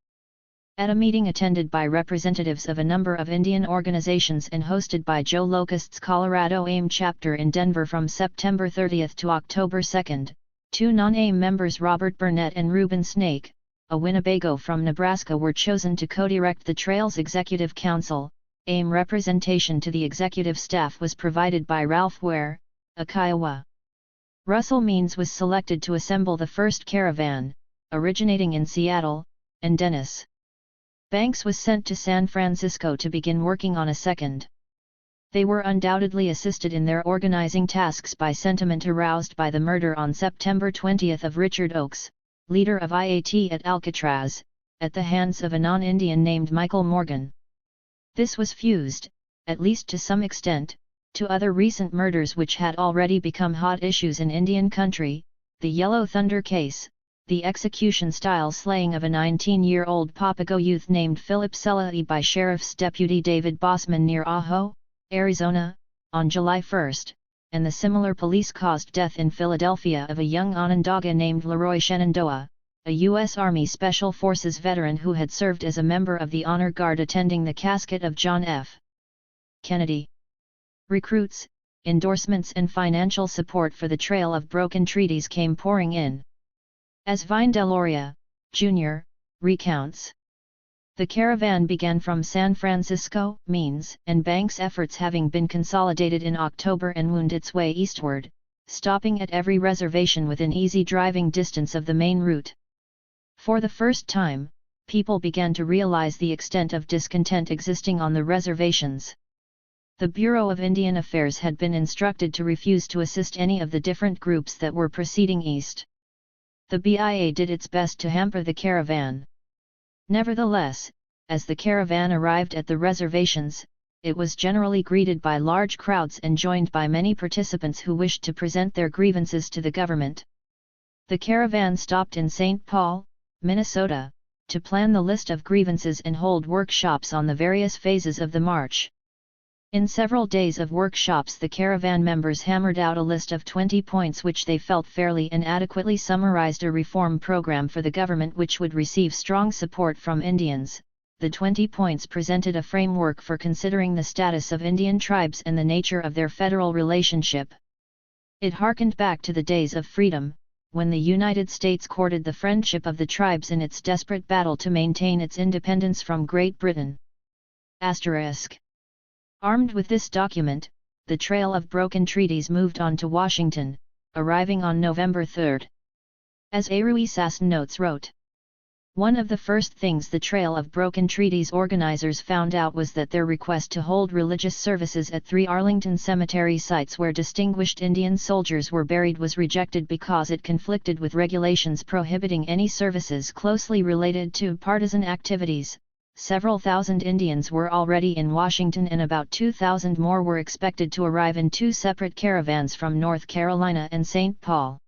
At a meeting attended by representatives of a number of Indian organizations and hosted by Joe Locust's Colorado AIM chapter in Denver from September 30 to October 2, 2 non-AIM members Robert Burnett and Reuben Snake, a Winnebago from Nebraska, were chosen to co-direct the Trail's Executive Council. AIM representation to the executive staff was provided by Ralph Ware, a Kiowa. Russell Means was selected to assemble the first caravan, originating in Seattle, and Dennis Banks was sent to San Francisco to begin working on a second. They were undoubtedly assisted in their organizing tasks by sentiment aroused by the murder on September 20 of Richard Oakes, leader of IAT at Alcatraz, at the hands of a non-Indian named Michael Morgan. This was fused, at least to some extent, to other recent murders which had already become hot issues in Indian country, the Yellow Thunder case, the execution-style slaying of a 19-year-old Papago youth named Philip Selahi by Sheriff's Deputy David Bossman near Ajo, Arizona, on July 1, and the similar police-caused death in Philadelphia of a young Onondaga named Leroy Shenandoah, a U.S. Army Special Forces veteran who had served as a member of the Honor Guard attending the casket of John F. Kennedy. Recruits, endorsements and financial support for the Trail of Broken Treaties came pouring in. As Vine Deloria, Jr., recounts, the caravan began from San Francisco, Means and Banks' efforts having been consolidated in October and wound its way eastward, stopping at every reservation within easy driving distance of the main route. For the first time, people began to realize the extent of discontent existing on the reservations. The Bureau of Indian Affairs had been instructed to refuse to assist any of the different groups that were proceeding east. The BIA did its best to hamper the caravan. Nevertheless, as the caravan arrived at the reservations, it was generally greeted by large crowds and joined by many participants who wished to present their grievances to the government. The caravan stopped in St. Paul, Minnesota, to plan the list of grievances and hold workshops on the various phases of the march. In several days of workshops, the caravan members hammered out a list of 20 points which they felt fairly and adequately summarized a reform program for the government which would receive strong support from Indians. The 20 points presented a framework for considering the status of Indian tribes and the nature of their federal relationship. It harkened back to the days of freedom, when the United States courted the friendship of the tribes in its desperate battle to maintain its independence from Great Britain. Asterisk. Armed with this document, the trail of broken treaties moved on to Washington, arriving on November 3. As Aruisas notes wrote, one of the first things the Trail of Broken Treaties organizers found out was that their request to hold religious services at 3 Arlington cemetery sites where distinguished Indian soldiers were buried was rejected because it conflicted with regulations prohibiting any services closely related to partisan activities. Several thousand Indians were already in Washington and about 2,000 more were expected to arrive in 2 separate caravans from North Carolina and St. Paul.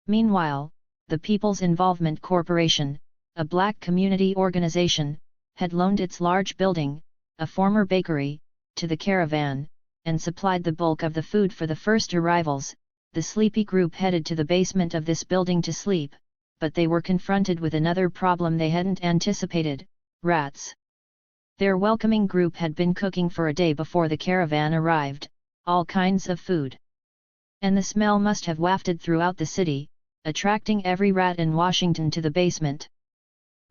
Meanwhile, the People's Involvement Corporation, a black community organization, had loaned its large building, a former bakery, to the caravan, and supplied the bulk of the food for the first arrivals. The sleepy group headed to the basement of this building to sleep, but they were confronted with another problem they hadn't anticipated: rats. Their welcoming group had been cooking for a day before the caravan arrived, all kinds of food. And the smell must have wafted throughout the city, attracting every rat in Washington to the basement.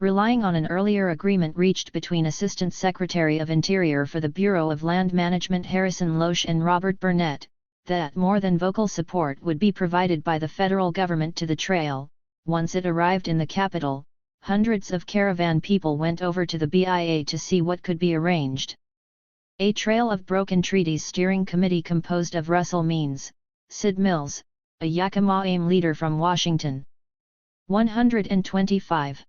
Relying on an earlier agreement reached between Assistant Secretary of Interior for the Bureau of Land Management Harrison Loesch and Robert Burnett, that more than vocal support would be provided by the federal government to the trail, once it arrived in the capital, hundreds of caravan people went over to the BIA to see what could be arranged. A Trail of Broken Treaties steering committee composed of Russell Means, Sid Mills, a Yakima AIM leader from Washington. 125.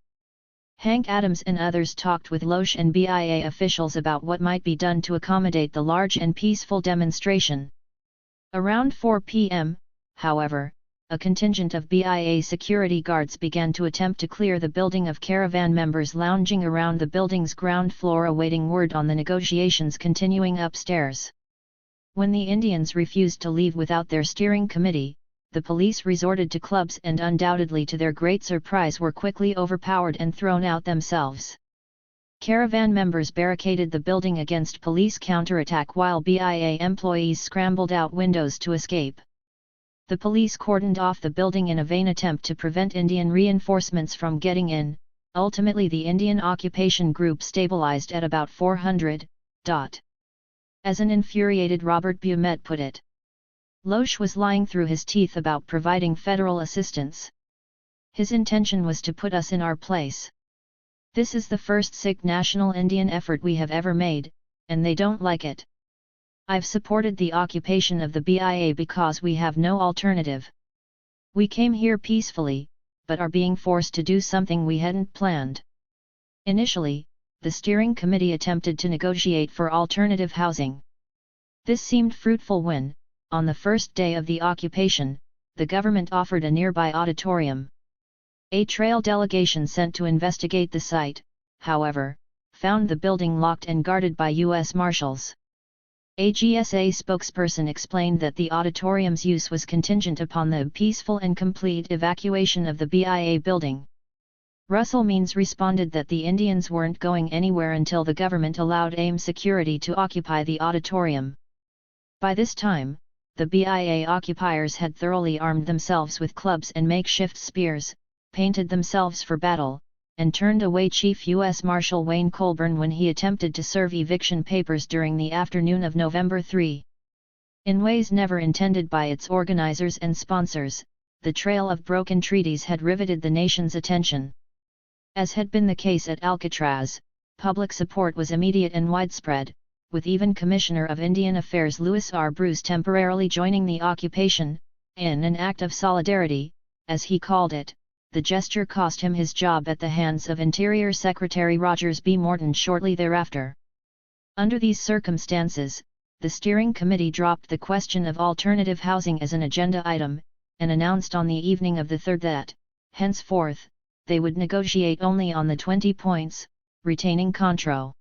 Hank Adams and others talked with Loesch and BIA officials about what might be done to accommodate the large and peaceful demonstration. Around 4 p.m., however, a contingent of BIA security guards began to attempt to clear the building of caravan members lounging around the building's ground floor awaiting word on the negotiations continuing upstairs. When the Indians refused to leave without their steering committee, the police resorted to clubs and undoubtedly to their great surprise were quickly overpowered and thrown out themselves. Caravan members barricaded the building against police counterattack while BIA employees scrambled out windows to escape. The police cordoned off the building in a vain attempt to prevent Indian reinforcements from getting in. Ultimately, the Indian occupation group stabilized at about 400. As an infuriated Robert Bumet put it, Loesch was lying through his teeth about providing federal assistance. His intention was to put us in our place. This is the first sick national Indian effort we have ever made, and they don't like it. I've supported the occupation of the BIA because we have no alternative. We came here peacefully, but are being forced to do something we hadn't planned. Initially, the steering committee attempted to negotiate for alternative housing. This seemed fruitful when, on the first day of the occupation, the government offered a nearby auditorium. A trail delegation sent to investigate the site, however, found the building locked and guarded by U.S. Marshals. A GSA spokesperson explained that the auditorium's use was contingent upon the peaceful and complete evacuation of the BIA building. Russell Means responded that the Indians weren't going anywhere until the government allowed AIM security to occupy the auditorium. By this time, the BIA occupiers had thoroughly armed themselves with clubs and makeshift spears, painted themselves for battle, and turned away Chief U.S. Marshal Wayne Colburn when he attempted to serve eviction papers during the afternoon of November 3. In ways never intended by its organizers and sponsors, the Trail of Broken Treaties had riveted the nation's attention. As had been the case at Alcatraz, public support was immediate and widespread, with even Commissioner of Indian Affairs Lewis R. Bruce temporarily joining the occupation, in an act of solidarity, as he called it, the gesture cost him his job at the hands of Interior Secretary Rogers B. Morton shortly thereafter. Under these circumstances, the steering committee dropped the question of alternative housing as an agenda item, and announced on the evening of the 3rd that, henceforth, they would negotiate only on the 20 points, retaining control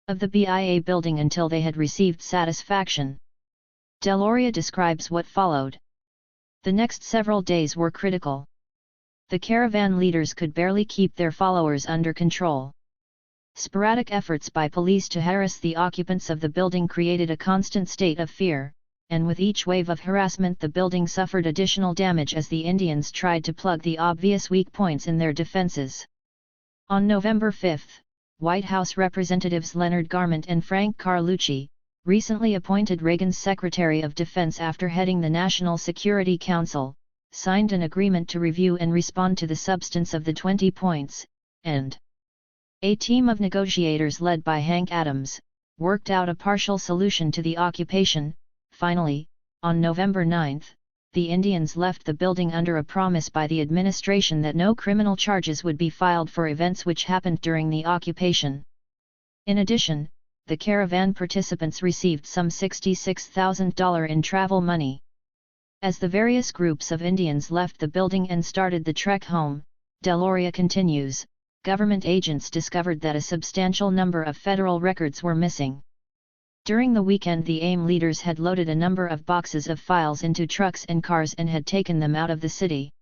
of the BIA building until they had received satisfaction. Deloria describes what followed. The next several days were critical. The caravan leaders could barely keep their followers under control. Sporadic efforts by police to harass the occupants of the building created a constant state of fear, and with each wave of harassment the building suffered additional damage as the Indians tried to plug the obvious weak points in their defenses. On November 5, White House Representatives Leonard Garment and Frank Carlucci, recently appointed Reagan's Secretary of Defense after heading the National Security Council, signed an agreement to review and respond to the substance of the 20 points, and a team of negotiators led by Hank Adams, worked out a partial solution to the occupation. Finally, on November 9, the Indians left the building under a promise by the administration that no criminal charges would be filed for events which happened during the occupation. In addition, the caravan participants received some $66,000 in travel money. As the various groups of Indians left the building and started the trek home, Deloria continues, government agents discovered that a substantial number of federal records were missing. During the weekend the AIM leaders had loaded a number of boxes of files into trucks and cars and had taken them out of the city.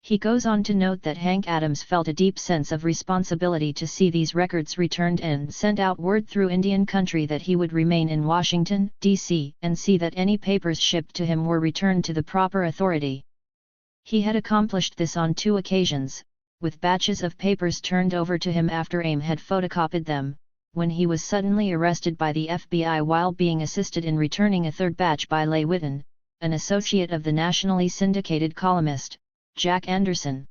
He goes on to note that Hank Adams felt a deep sense of responsibility to see these records returned and sent out word through Indian country that he would remain in Washington, D.C. and see that any papers shipped to him were returned to the proper authority. He had accomplished this on 2 occasions, with batches of papers turned over to him after AIM had photocopied them, when he was suddenly arrested by the FBI while being assisted in returning a 3rd batch by Leigh Whitten, an associate of the nationally syndicated columnist, Jack Anderson.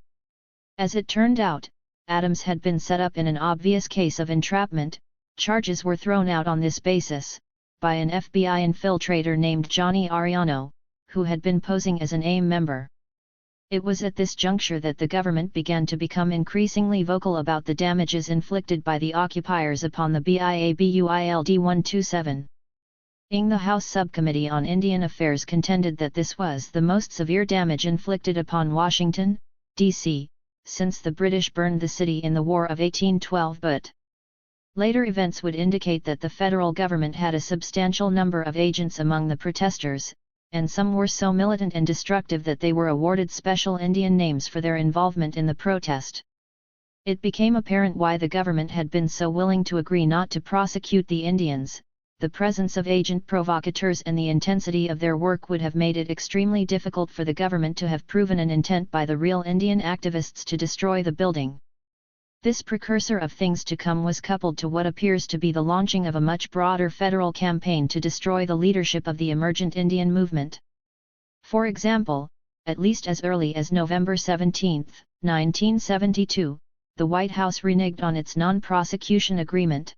As it turned out, Adams had been set up in an obvious case of entrapment. Charges were thrown out on this basis, by an FBI infiltrator named Johnny Ariano, who had been posing as an AIM member. It was at this juncture that the government began to become increasingly vocal about the damages inflicted by the occupiers upon the BIA Build 127. The House Subcommittee on Indian Affairs contended that this was the most severe damage inflicted upon Washington, D.C., since the British burned the city in the War of 1812, but later events would indicate that the federal government had a substantial number of agents among the protesters, and some were so militant and destructive that they were awarded special Indian names for their involvement in the protest. It became apparent why the government had been so willing to agree not to prosecute the Indians. The presence of agent provocateurs and the intensity of their work would have made it extremely difficult for the government to have proven an intent by the real Indian activists to destroy the building. This precursor of things to come was coupled to what appears to be the launching of a much broader federal campaign to destroy the leadership of the emergent Indian movement. For example, at least as early as November 17, 1972, the White House reneged on its non-prosecution agreement.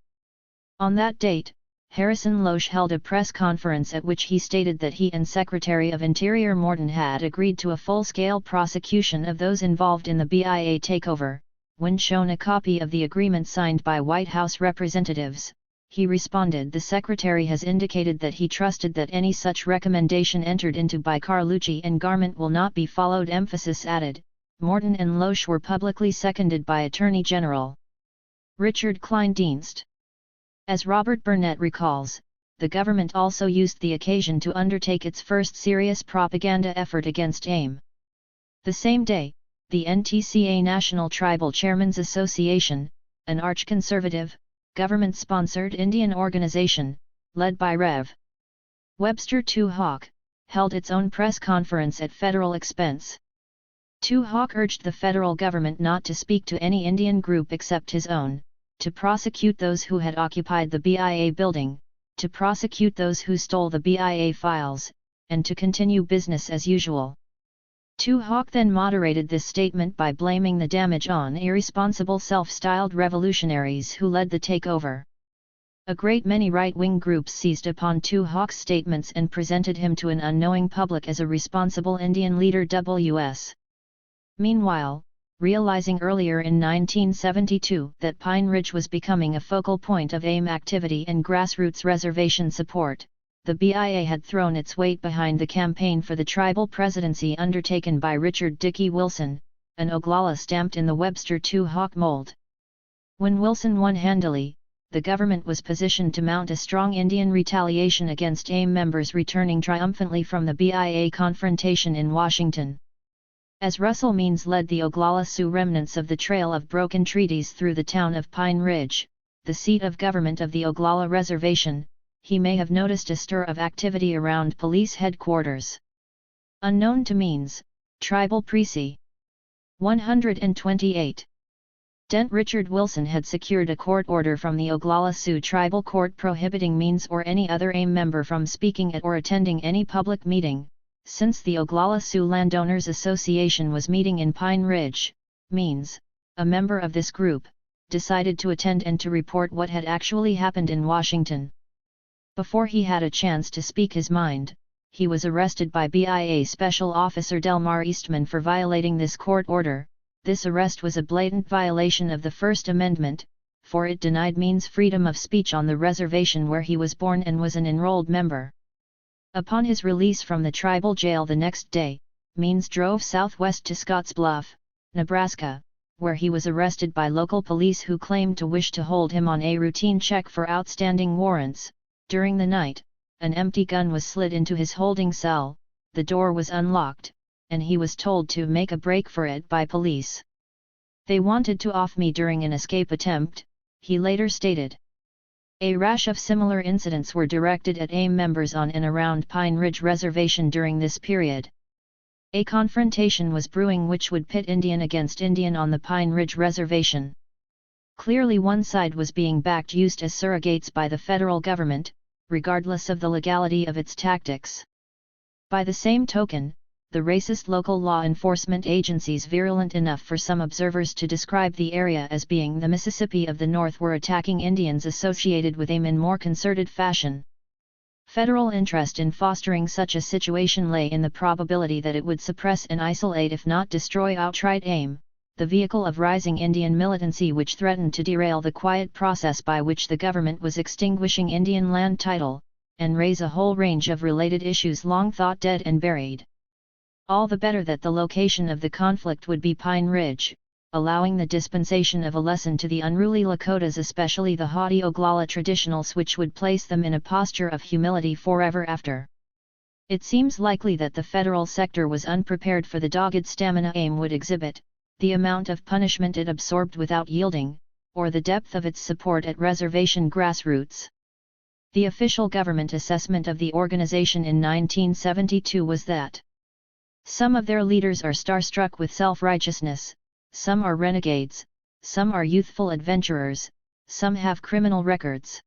On that date, Harrison Loesch held a press conference at which he stated that he and Secretary of Interior Morton had agreed to a full-scale prosecution of those involved in the BIA takeover. When shown a copy of the agreement signed by White House representatives, he responded, "The Secretary has indicated that he trusted that any such recommendation entered into by Carlucci and Garment will not be followed." Emphasis added, Morton and Loesch were publicly seconded by Attorney General Richard Kleindienst. As Robert Burnett recalls, the government also used the occasion to undertake its first serious propaganda effort against AIM. The same day, the NTCA National Tribal Chairmen's Association, an arch-conservative, government-sponsored Indian organization, led by Rev. Webster Tu Hawk, held its own press conference at federal expense. Tu Hawk urged the federal government not to speak to any Indian group except his own, to prosecute those who had occupied the BIA building, to prosecute those who stole the BIA files, and to continue business as usual. Tu Hawk then moderated this statement by blaming the damage on irresponsible self-styled revolutionaries who led the takeover. A great many right-wing groups seized upon Tu Hawk's statements and presented him to an unknowing public as a responsible Indian leader. Meanwhile, realizing earlier in 1972 that Pine Ridge was becoming a focal point of AIM activity and grassroots reservation support, the BIA had thrown its weight behind the campaign for the tribal presidency undertaken by Richard Dickey Wilson, an Oglala stamped in the Webster II Hawk mold. When Wilson won handily, the government was positioned to mount a strong Indian retaliation against AIM members returning triumphantly from the BIA confrontation in Washington. As Russell Means led the Oglala Sioux remnants of the Trail of Broken Treaties through the town of Pine Ridge, the seat of government of the Oglala Reservation, he may have noticed a stir of activity around police headquarters. Unknown to Means, Tribal Preci. 128. Dent Richard Wilson had secured a court order from the Oglala Sioux Tribal Court prohibiting Means or any other AIM member from speaking at or attending any public meeting. Since the Oglala Sioux Landowners Association was meeting in Pine Ridge, Means, a member of this group, decided to attend and to report what had actually happened in Washington. Before he had a chance to speak his mind, he was arrested by BIA Special Officer Delmar Eastman for violating this court order. This arrest was a blatant violation of the First Amendment, for it denied Means freedom of speech on the reservation where he was born and was an enrolled member. Upon his release from the tribal jail the next day, Means drove southwest to Scottsbluff, Nebraska, where he was arrested by local police who claimed to wish to hold him on a routine check for outstanding warrants. During the night, an empty gun was slid into his holding cell, the door was unlocked, and he was told to make a break for it by police. They wanted to off me during an escape attempt, he later stated. A rash of similar incidents were directed at AIM members on and around Pine Ridge Reservation during this period. A confrontation was brewing which would pit Indian against Indian on the Pine Ridge Reservation. Clearly one side was being used as surrogates by the federal government, regardless of the legality of its tactics. By the same token, the racist local law enforcement agencies virulent enough for some observers to describe the area as being the Mississippi of the North were attacking Indians associated with AIM in more concerted fashion. Federal interest in fostering such a situation lay in the probability that it would suppress and isolate if not destroy outright AIM, the vehicle of rising Indian militancy which threatened to derail the quiet process by which the government was extinguishing Indian land title, and raise a whole range of related issues long thought dead and buried. All the better that the location of the conflict would be Pine Ridge, allowing the dispensation of a lesson to the unruly Lakotas, especially the haughty Oglala traditionals, which would place them in a posture of humility forever after. It seems likely that the federal sector was unprepared for the dogged stamina AIM would exhibit, the amount of punishment it absorbed without yielding, or the depth of its support at reservation grassroots. The official government assessment of the organization in 1972 was that some of their leaders are starstruck with self-righteousness, some are renegades, some are youthful adventurers, some have criminal records.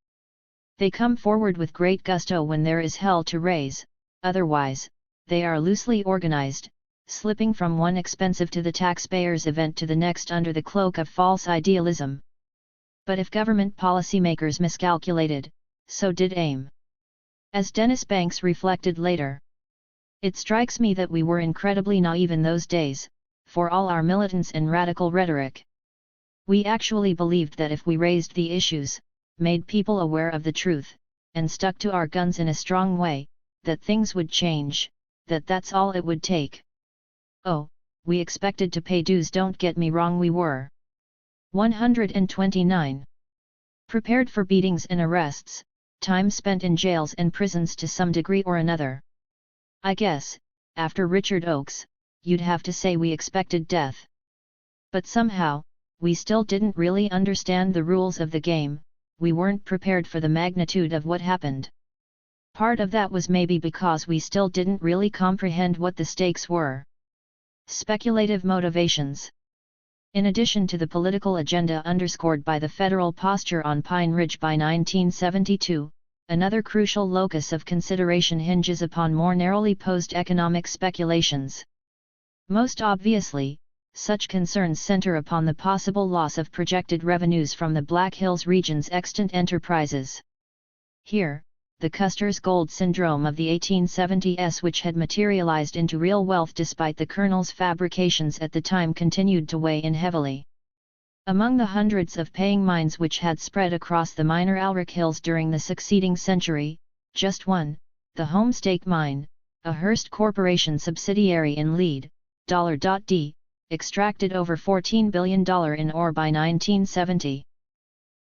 They come forward with great gusto when there is hell to raise, otherwise, they are loosely organized, slipping from one expensive to the taxpayer's event to the next under the cloak of false idealism. But if government policymakers miscalculated, so did AIM. As Dennis Banks reflected later, it strikes me that we were incredibly naive in those days, for all our militance and radical rhetoric. We actually believed that if we raised the issues, made people aware of the truth, and stuck to our guns in a strong way, that things would change, that's all it would take. Oh, we expected to pay dues, don't get me wrong, we were. 129. Prepared for beatings and arrests, time spent in jails and prisons to some degree or another. I guess, after Richard Oakes, you'd have to say we expected death. But somehow, we still didn't really understand the rules of the game, we weren't prepared for the magnitude of what happened. Part of that was maybe because we still didn't really comprehend what the stakes were. Speculative motivations. In addition to the political agenda underscored by the federal posture on Pine Ridge by 1972, another crucial locus of consideration hinges upon more narrowly posed economic speculations. Most obviously, such concerns center upon the possible loss of projected revenues from the Black Hills region's extant enterprises. Here, the Custer's gold syndrome of the 1870s, which had materialized into real wealth despite the Colonel's fabrications at the time, continued to weigh in heavily. Among the hundreds of paying mines which had spread across the minor Alric Hills during the succeeding century, just one, the Homestake Mine, a Hearst Corporation subsidiary in Lead, $D, extracted over $14 billion in ore by 1970.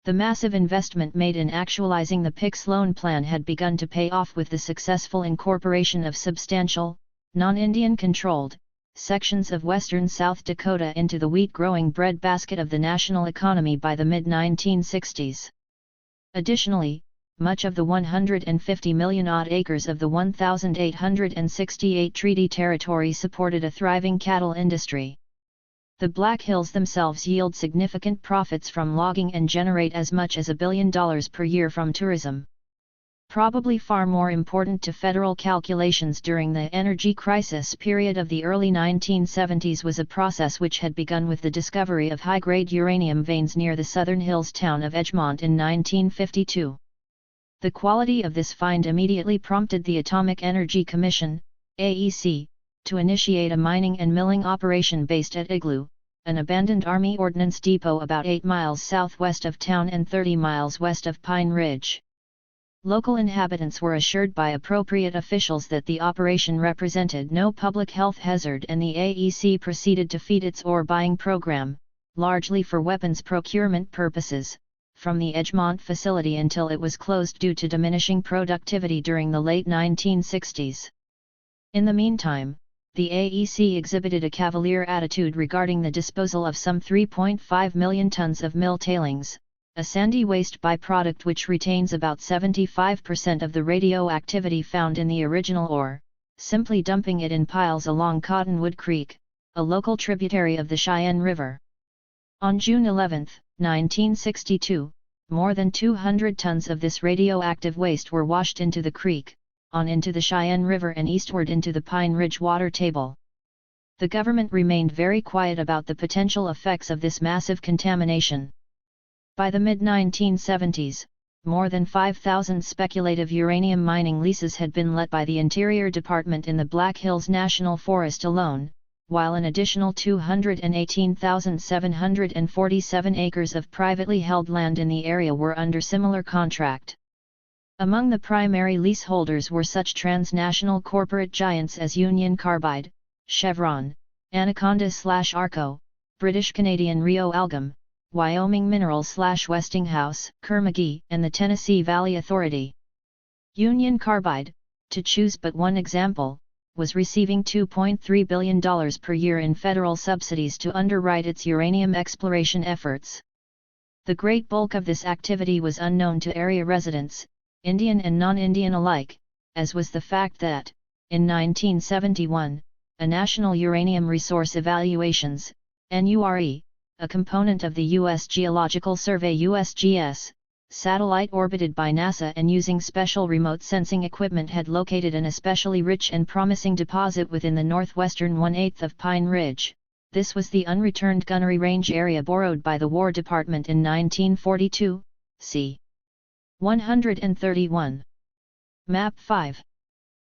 The massive investment made in actualizing the PICS loan plan had begun to pay off with the successful incorporation of substantial, non-Indian controlled, sections of western South Dakota into the wheat-growing breadbasket of the national economy by the mid-1960s. Additionally, much of the 150 million-odd acres of the 1,868 treaty territory supported a thriving cattle industry. The Black Hills themselves yield significant profits from logging and generate as much as $1 billion per year from tourism. Probably far more important to federal calculations during the energy crisis period of the early 1970s was a process which had begun with the discovery of high-grade uranium veins near the southern hills town of Edgemont in 1952. The quality of this find immediately prompted the Atomic Energy Commission, AEC, to initiate a mining and milling operation based at Igloo, an abandoned Army Ordnance Depot about 8 miles southwest of town and 30 miles west of Pine Ridge. Local inhabitants were assured by appropriate officials that the operation represented no public health hazard, and the AEC proceeded to feed its ore buying program, largely for weapons procurement purposes, from the Edgemont facility until it was closed due to diminishing productivity during the late 1960s. In the meantime, the AEC exhibited a cavalier attitude regarding the disposal of some 3.5 million tons of mill tailings, a sandy waste byproduct which retains about 75% of the radioactivity found in the original ore, simply dumping it in piles along Cottonwood Creek, a local tributary of the Cheyenne River. On June 11, 1962, more than 200 tons of this radioactive waste were washed into the creek, on into the Cheyenne River and eastward into the Pine Ridge water table. The government remained very quiet about the potential effects of this massive contamination. By the mid-1970s, more than 5,000 speculative uranium mining leases had been let by the Interior Department in the Black Hills National Forest alone, while an additional 218,747 acres of privately held land in the area were under similar contract. Among the primary leaseholders were such transnational corporate giants as Union Carbide, Chevron, Anaconda/Arco, British-Canadian Rio Algom, Wyoming Minerals/Westinghouse, Kerr-McGee, and the Tennessee Valley Authority. Union Carbide, to choose but one example, was receiving $2.3 billion per year in federal subsidies to underwrite its uranium exploration efforts. The great bulk of this activity was unknown to area residents, Indian and non-Indian alike, as was the fact that, in 1971, a National Uranium Resource Evaluations, NURE, a component of the U.S. Geological Survey (USGS), satellite orbited by NASA and using special remote sensing equipment, had located an especially rich and promising deposit within the northwestern 1/8 of Pine Ridge. This was the unreturned Gunnery Range area borrowed by the War Department in 1942, c. 131. Map 5.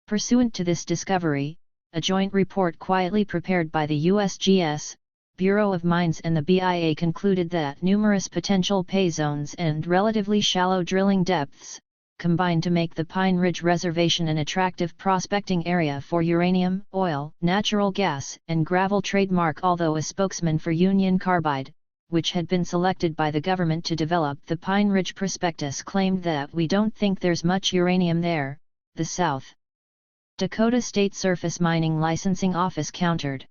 Pursuant to this discovery, a joint report quietly prepared by the USGS, Bureau of Mines and the BIA concluded that numerous potential pay zones and relatively shallow drilling depths combined to make the Pine Ridge Reservation an attractive prospecting area for uranium, oil, natural gas, and gravel trademark. Although a spokesman for Union Carbide, which had been selected by the government to develop the Pine Ridge Prospectus, claimed that "we don't think there's much uranium there," the South Dakota State Surface Mining Licensing Office countered.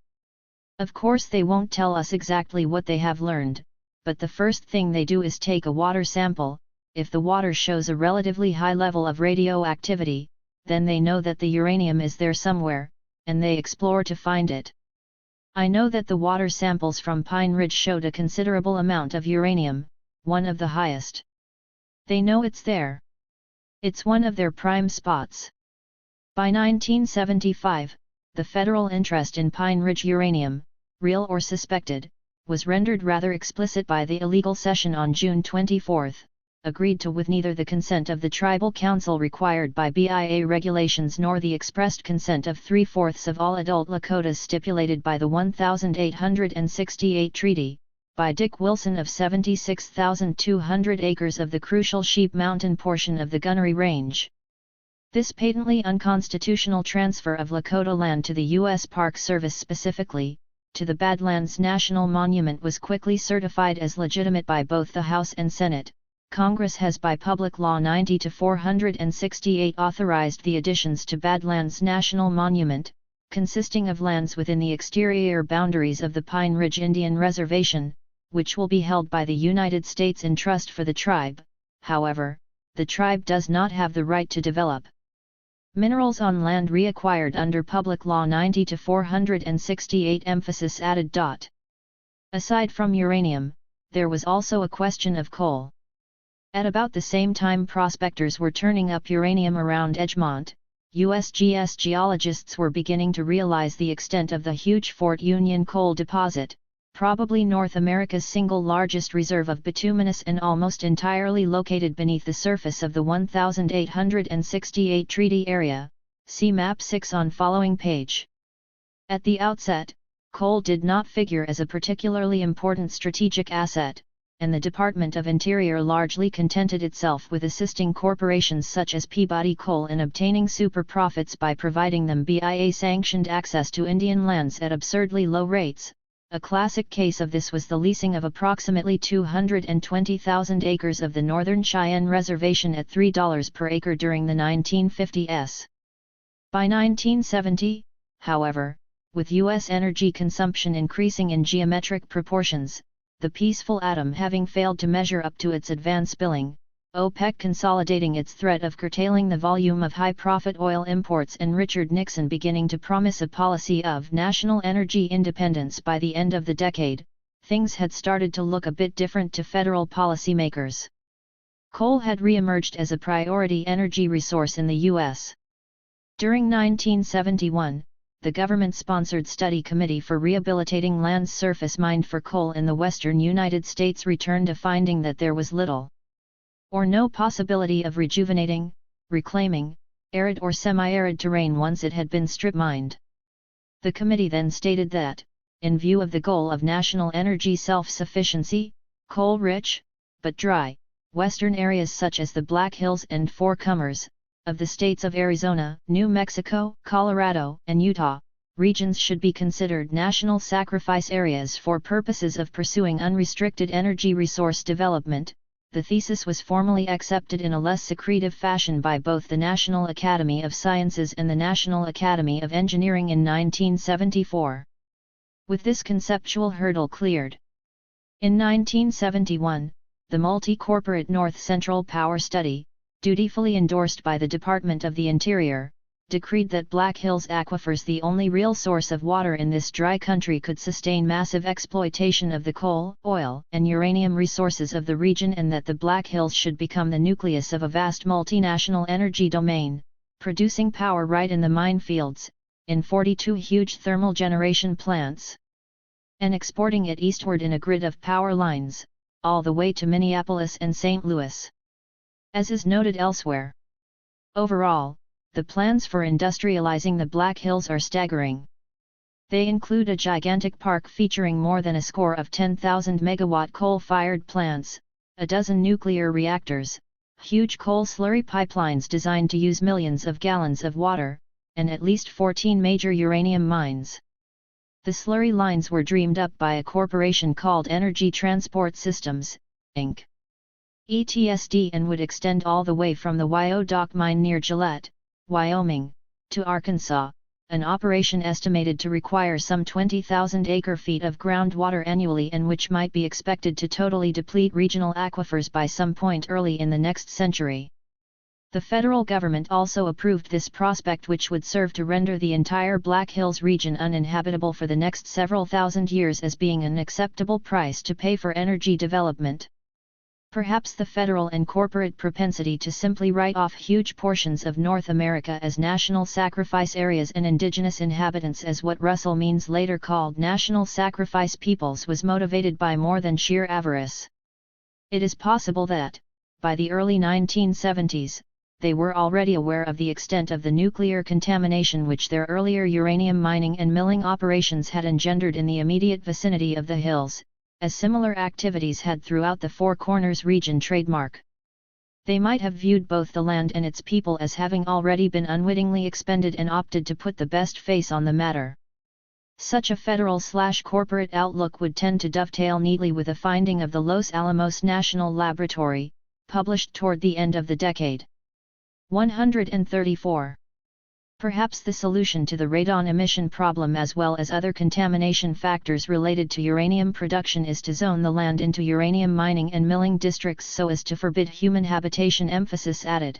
Of course they won't tell us exactly what they have learned, but the first thing they do is take a water sample. If the water shows a relatively high level of radioactivity, then they know that the uranium is there somewhere, and they explore to find it. I know that the water samples from Pine Ridge showed a considerable amount of uranium, one of the highest. They know it's there. It's one of their prime spots. By 1975, the federal interest in Pine Ridge uranium, real or suspected, was rendered rather explicit by the illegal session on June 24, agreed to with neither the consent of the Tribal Council required by BIA regulations nor the expressed consent of 3/4 of all adult Lakotas stipulated by the 1868 treaty, by Dick Wilson of 76,200 acres of the crucial Sheep Mountain portion of the Gunnery Range. This patently unconstitutional transfer of Lakota land to the U.S. Park Service, specifically to the Badlands National Monument, was quickly certified as legitimate by both the House and Senate. Congress has by Public Law 90-468 authorized the additions to Badlands National Monument, consisting of lands within the exterior boundaries of the Pine Ridge Indian Reservation, which will be held by the United States in trust for the tribe. However, the tribe does not have the right to develop minerals on land reacquired under Public Law 90-468. Emphasis added. Aside from uranium, there was also a question of coal. At about the same time prospectors were turning up uranium around Edgemont, USGS geologists were beginning to realize the extent of the huge Fort Union coal deposit, probably North America's single largest reserve of bituminous and almost entirely located beneath the surface of the 1868 treaty area. See Map 6 on following page. At the outset, coal did not figure as a particularly important strategic asset, and the Department of Interior largely contented itself with assisting corporations such as Peabody Coal in obtaining super profits by providing them BIA-sanctioned access to Indian lands at absurdly low rates. A classic case of this was the leasing of approximately 220,000 acres of the Northern Cheyenne Reservation at $3 per acre during the 1950s. By 1970, however, with U.S. energy consumption increasing in geometric proportions, the peaceful atom having failed to measure up to its advance billing, OPEC consolidating its threat of curtailing the volume of high-profit oil imports, and Richard Nixon beginning to promise a policy of national energy independence by the end of the decade, things had started to look a bit different to federal policymakers. Coal had re-emerged as a priority energy resource in the U.S. During 1971, the government-sponsored Study Committee for Rehabilitating Lands Surface Mined for Coal in the western United States returned a finding that there was little or no possibility of rejuvenating, reclaiming, arid or semi-arid terrain once it had been strip-mined. The committee then stated that, in view of the goal of national energy self-sufficiency, coal-rich, but dry, western areas such as the Black Hills and Four Corners, of the states of Arizona, New Mexico, Colorado, and Utah, regions should be considered national sacrifice areas for purposes of pursuing unrestricted energy resource development. The thesis was formally accepted in a less secretive fashion by both the National Academy of Sciences and the National Academy of Engineering in 1974. With this conceptual hurdle cleared, in 1971, the multi-corporate North Central Power Study, dutifully endorsed by the Department of the Interior, decreed that Black Hills aquifers, the only real source of water in this dry country, could sustain massive exploitation of the coal, oil, and uranium resources of the region, and that the Black Hills should become the nucleus of a vast multinational energy domain, producing power right in the mine fields, in 42 huge thermal generation plants, and exporting it eastward in a grid of power lines, all the way to Minneapolis and St. Louis. As is noted elsewhere. Overall, the plans for industrializing the Black Hills are staggering. They include a gigantic park featuring more than a score of 10,000 megawatt coal-fired plants, a dozen nuclear reactors, huge coal slurry pipelines designed to use millions of gallons of water, and at least 14 major uranium mines. The slurry lines were dreamed up by a corporation called Energy Transport Systems, Inc. ETSD, and would extend all the way from the Wyodock mine near Gillette, Wyoming, to Arkansas, an operation estimated to require some 20,000 acre-feet of groundwater annually, and which might be expected to totally deplete regional aquifers by some point early in the next century. The federal government also approved this prospect, which would serve to render the entire Black Hills region uninhabitable for the next several thousand years, as being an acceptable price to pay for energy development. Perhaps the federal and corporate propensity to simply write off huge portions of North America as national sacrifice areas and indigenous inhabitants as what Russell Means later called national sacrifice peoples was motivated by more than sheer avarice. It is possible that, by the early 1970s, they were already aware of the extent of the nuclear contamination which their earlier uranium mining and milling operations had engendered in the immediate vicinity of the hills, as similar activities had throughout the Four Corners region trademark. They might have viewed both the land and its people as having already been unwittingly expended and opted to put the best face on the matter. Such a federal/corporate outlook would tend to dovetail neatly with a finding of the Los Alamos National Laboratory, published toward the end of the decade. 134. Perhaps the solution to the radon emission problem as well as other contamination factors related to uranium production is to zone the land into uranium mining and milling districts so as to forbid human habitation. Emphasis added.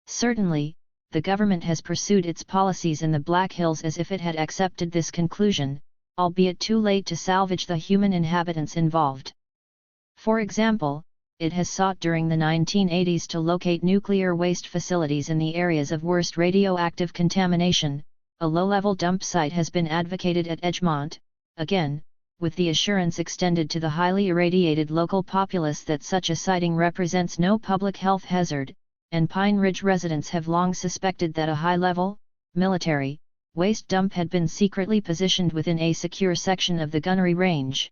Certainly, the government has pursued its policies in the Black Hills as if it had accepted this conclusion, albeit too late to salvage the human inhabitants involved. For example, it has sought during the 1980s to locate nuclear waste facilities in the areas of worst radioactive contamination. A low-level dump site has been advocated at Edgemont, again, with the assurance extended to the highly irradiated local populace that such a siting represents no public health hazard, and Pine Ridge residents have long suspected that a high-level, military, waste dump had been secretly positioned within a secure section of the gunnery range.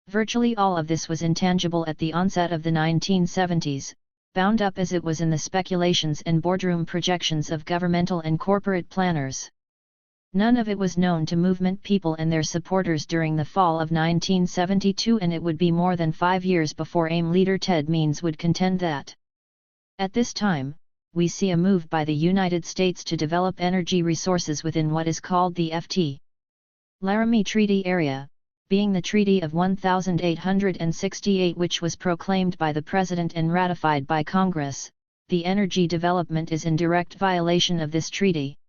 Virtually all of this was intangible at the onset of the 1970s, bound up as it was in the speculations and boardroom projections of governmental and corporate planners. None of it was known to movement people and their supporters during the fall of 1972, and it would be more than 5 years before AIM leader Ted Means would contend that. At this time, we see a move by the United States to develop energy resources within what is called the Ft. Laramie Treaty Area, being the Treaty of 1868 which was proclaimed by the President and ratified by Congress. The energy development is in direct violation of this treaty.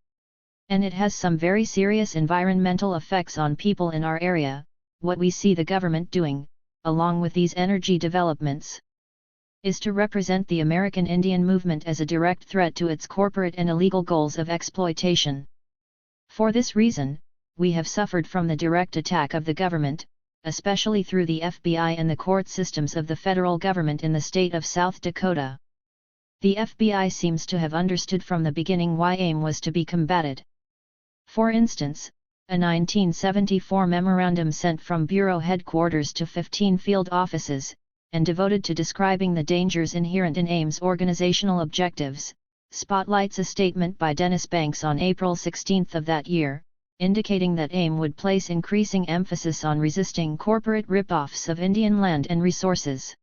And it has some very serious environmental effects on people in our area. What we see the government doing, along with these energy developments, is to represent the American Indian movement as a direct threat to its corporate and illegal goals of exploitation. For this reason, we have suffered from the direct attack of the government, especially through the FBI and the court systems of the federal government in the state of South Dakota. The FBI seems to have understood from the beginning why AIM was to be combated. For instance, a 1974 memorandum sent from Bureau headquarters to 15 field offices, and devoted to describing the dangers inherent in AIM's organizational objectives, spotlights a statement by Dennis Banks on April 16 of that year, indicating that AIM would place increasing emphasis on resisting corporate rip-offs of Indian land and resources.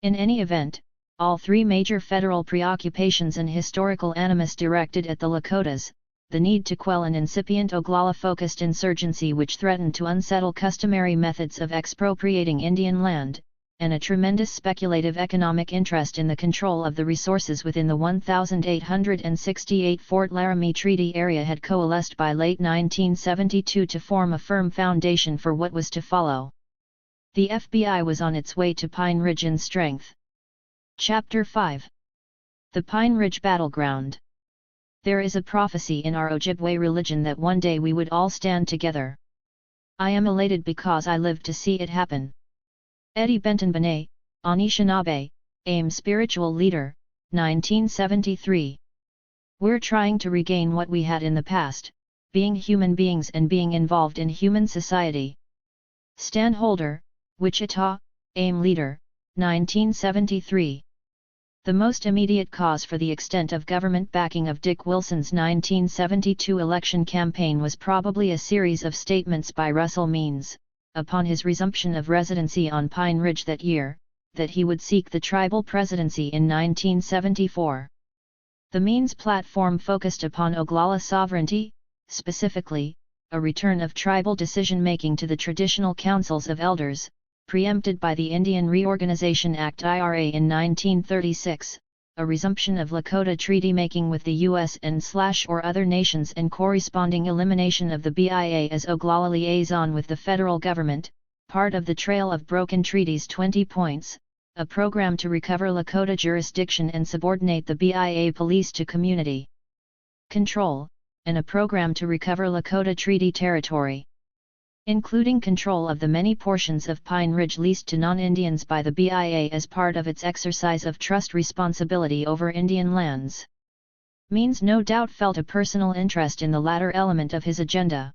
In any event, all three major federal preoccupations and historical animus directed at the Lakotas, the need to quell an incipient Oglala-focused insurgency which threatened to unsettle customary methods of expropriating Indian land, and a tremendous speculative economic interest in the control of the resources within the 1868 Fort Laramie Treaty Area had coalesced by late 1972 to form a firm foundation for what was to follow. The FBI was on its way to Pine Ridge in strength. Chapter 5. The Pine Ridge Battleground. There is a prophecy in our Ojibwe religion that one day we would all stand together. I am elated because I lived to see it happen. Eddie Benton Benet, Anishinaabe, AIM spiritual leader, 1973. We're trying to regain what we had in the past, being human beings and being involved in human society. Stan Holder, Wichita, AIM leader, 1973. The most immediate cause for the extent of government backing of Dick Wilson's 1972 election campaign was probably a series of statements by Russell Means, upon his resumption of residency on Pine Ridge that year, that he would seek the tribal presidency in 1974. The Means platform focused upon Oglala sovereignty, specifically, a return of tribal decision-making to the traditional councils of elders, preempted by the Indian Reorganization Act (IRA) in 1936, a resumption of Lakota treaty-making with the U.S. and/or other nations and corresponding elimination of the BIA as Oglala liaison with the federal government, part of the Trail of Broken Treaties 20 points, a program to recover Lakota jurisdiction and subordinate the BIA police to community control, and a program to recover Lakota treaty territory. including control of the many portions of Pine Ridge leased to non-Indians by the BIA as part of its exercise of trust responsibility over Indian lands. Means no doubt felt a personal interest in the latter element of his agenda.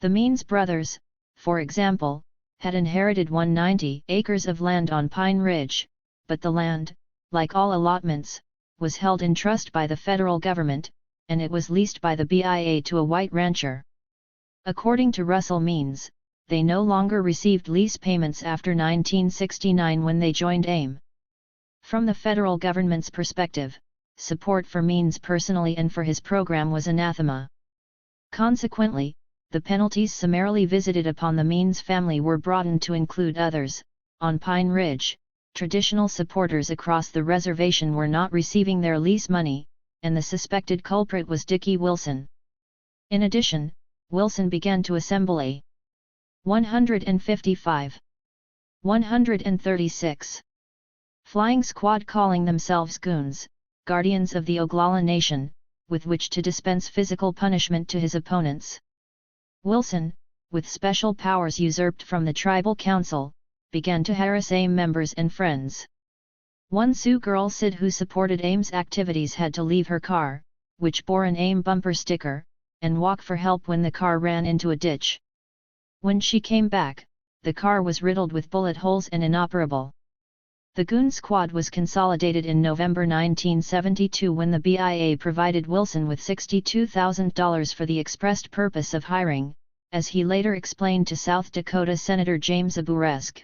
The Means brothers, for example, had inherited 190 acres of land on Pine Ridge, but the land, like all allotments, was held in trust by the federal government, and it was leased by the BIA to a white rancher. According to Russell Means, they no longer received lease payments after 1969 when they joined AIM. From the federal government's perspective, support for Means personally and for his program was anathema. Consequently, the penalties summarily visited upon the Means family were broadened to include others. On Pine Ridge, traditional supporters across the reservation were not receiving their lease money, and the suspected culprit was Dickie Wilson. In addition, Wilson began to assemble a 155, 136 flying squad calling themselves goons, guardians of the Oglala Nation, with which to dispense physical punishment to his opponents. Wilson, with special powers usurped from the tribal council, began to harass AIM members and friends. One Sioux girl Sid who supported AIM's activities had to leave her car, which bore an AIM bumper sticker, and walk for help when the car ran into a ditch. When she came back, the car was riddled with bullet holes and inoperable. The Goon Squad was consolidated in November 1972 when the BIA provided Wilson with $62,000 for the expressed purpose of hiring, as he later explained to South Dakota Senator James Aburesk,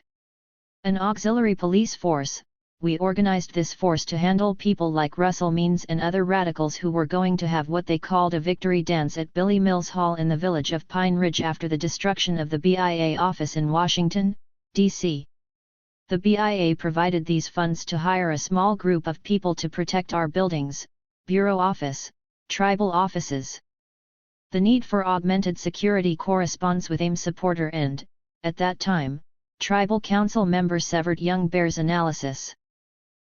an auxiliary police force. We organized this force to handle people like Russell Means and other radicals who were going to have what they called a victory dance at Billy Mills Hall in the village of Pine Ridge after the destruction of the BIA office in Washington, D.C. The BIA provided these funds to hire a small group of people to protect our buildings, bureau office, tribal offices. The need for augmented security corresponds with AIM supporter and, at that time, tribal council member Severed Young Bear's analysis.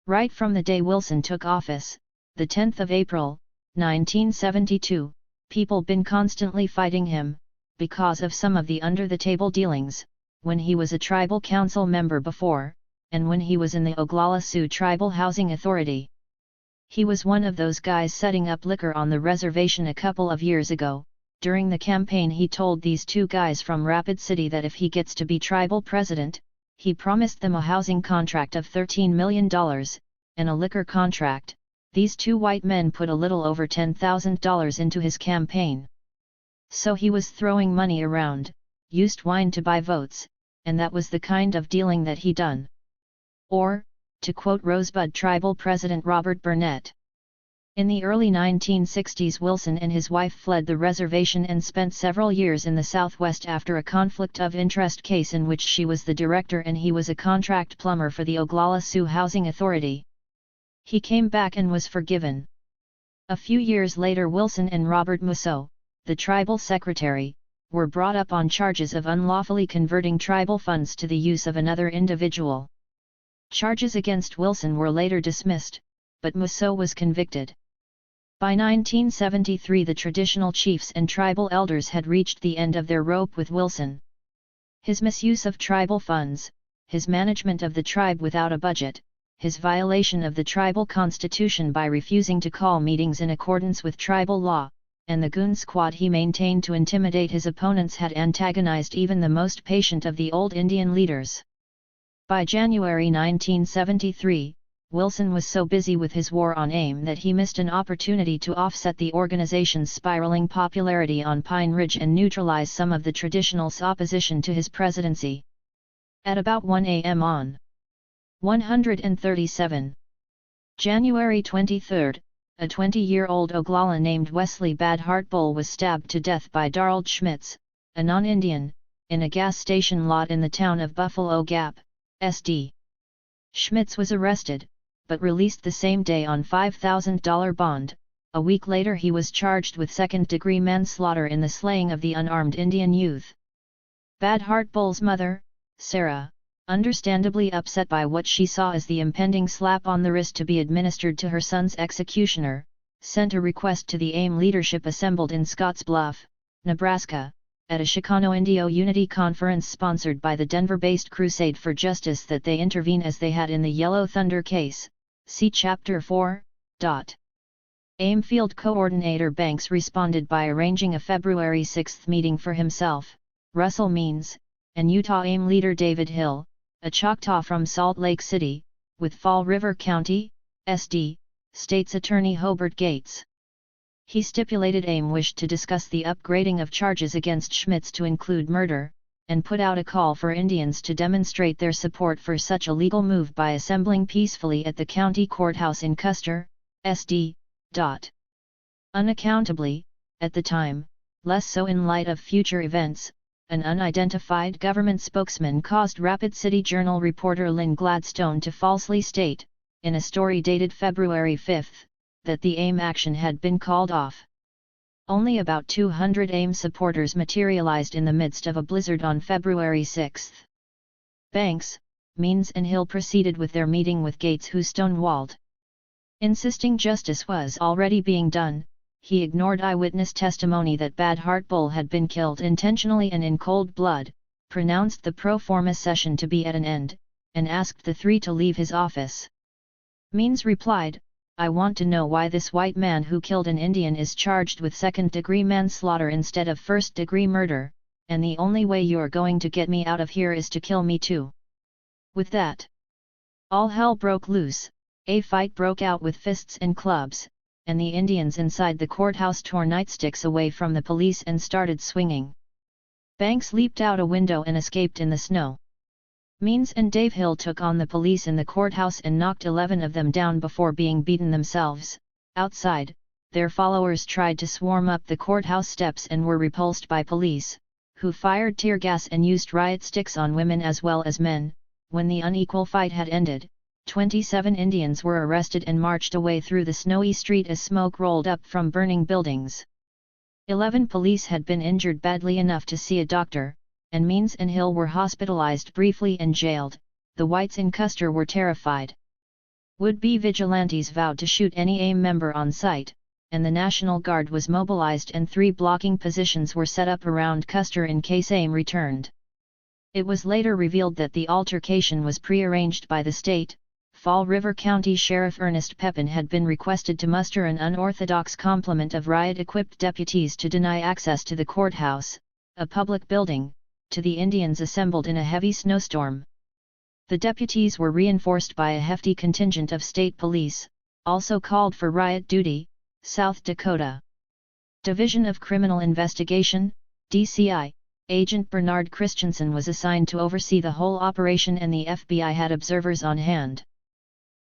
Right from the day Wilson took office, the 10th of April, 1972, people been constantly fighting him, because of some of the under-the-table dealings, when he was a tribal council member before, and when he was in the Oglala Sioux Tribal Housing Authority. He was one of those guys setting up liquor on the reservation a couple of years ago. During the campaign he told these two guys from Rapid City that if he gets to be tribal president, he promised them a housing contract of $13 million, and a liquor contract. These two white men put a little over $10,000 into his campaign. So he was throwing money around, used wine to buy votes, and that was the kind of dealing that he done. Or, to quote Rosebud tribal president Robert Burnett, in the early 1960s Wilson and his wife fled the reservation and spent several years in the Southwest after a conflict of interest case in which she was the director and he was a contract plumber for the Oglala Sioux Housing Authority. He came back and was forgiven. A few years later Wilson and Robert Musso, the tribal secretary, were brought up on charges of unlawfully converting tribal funds to the use of another individual. Charges against Wilson were later dismissed, but Musso was convicted. By 1973 the traditional chiefs and tribal elders had reached the end of their rope with Wilson. His misuse of tribal funds, his management of the tribe without a budget, his violation of the tribal constitution by refusing to call meetings in accordance with tribal law, and the goon squad he maintained to intimidate his opponents had antagonized even the most patient of the old Indian leaders. By January 1973, Wilson was so busy with his war on AIM that he missed an opportunity to offset the organization's spiraling popularity on Pine Ridge and neutralize some of the traditional's opposition to his presidency. At about 1 a.m. on 137 January 23, a 20-year-old Oglala named Wesley Bad Heart Bull was stabbed to death by Darrell Schmitz, a non-Indian, in a gas station lot in the town of Buffalo Gap, SD. Schmitz was arrested, but released the same day on $5,000 bond. A week later he was charged with second-degree manslaughter in the slaying of the unarmed Indian youth. Bad Heart Bull's mother, Sarah, understandably upset by what she saw as the impending slap on the wrist to be administered to her son's executioner, sent a request to the AIM leadership assembled in Scottsbluff, Nebraska, at a Chicano-Indio Unity Conference sponsored by the Denver-based Crusade for Justice that they intervene as they had in the Yellow Thunder case, see Chapter 4. AIM Field Coordinator Banks responded by arranging a February 6 meeting for himself, Russell Means, and Utah AIM leader David Hill, a Choctaw from Salt Lake City, with Fall River County, SD, State's Attorney Hobart Gates. He stipulated AIM wished to discuss the upgrading of charges against Schmitz to include murder, and put out a call for Indians to demonstrate their support for such a legal move by assembling peacefully at the county courthouse in Custer, SD. Unaccountably, at the time, less so in light of future events, an unidentified government spokesman caused Rapid City Journal reporter Lynn Gladstone to falsely state, in a story dated February 5, that the AIM action had been called off. Only about 200 AIM supporters materialized in the midst of a blizzard on February 6. Banks, Means and Hill proceeded with their meeting with Gates, who stonewalled. Insisting justice was already being done, he ignored eyewitness testimony that Bad Heart Bull had been killed intentionally and in cold blood, pronounced the pro forma session to be at an end, and asked the three to leave his office. Means replied, "I want to know why this white man who killed an Indian is charged with second-degree manslaughter instead of first-degree murder, and the only way you're going to get me out of here is to kill me too." With that, all hell broke loose. A fight broke out with fists and clubs, and the Indians inside the courthouse tore nightsticks away from the police and started swinging. Banks leaped out a window and escaped in the snow. Means and Dave Hill took on the police in the courthouse and knocked 11 of them down before being beaten themselves. Outside, their followers tried to swarm up the courthouse steps and were repulsed by police, who fired tear gas and used riot sticks on women as well as men. When the unequal fight had ended, 27 Indians were arrested and marched away through the snowy street as smoke rolled up from burning buildings. 11 police had been injured badly enough to see a doctor, and Means and Hill were hospitalized briefly and jailed. The whites in Custer were terrified. Would-be vigilantes vowed to shoot any AIM member on sight, and the National Guard was mobilized and 3 blocking positions were set up around Custer in case AIM returned. It was later revealed that the altercation was prearranged by the state. Fall River County Sheriff Ernest Pepin had been requested to muster an unorthodox complement of riot-equipped deputies to deny access to the courthouse, a public building, to the Indians assembled in a heavy snowstorm. The deputies were reinforced by a hefty contingent of state police, also called for riot duty. South Dakota Division of Criminal Investigation, DCI, Agent Bernard Christensen was assigned to oversee the whole operation, and the FBI had observers on hand.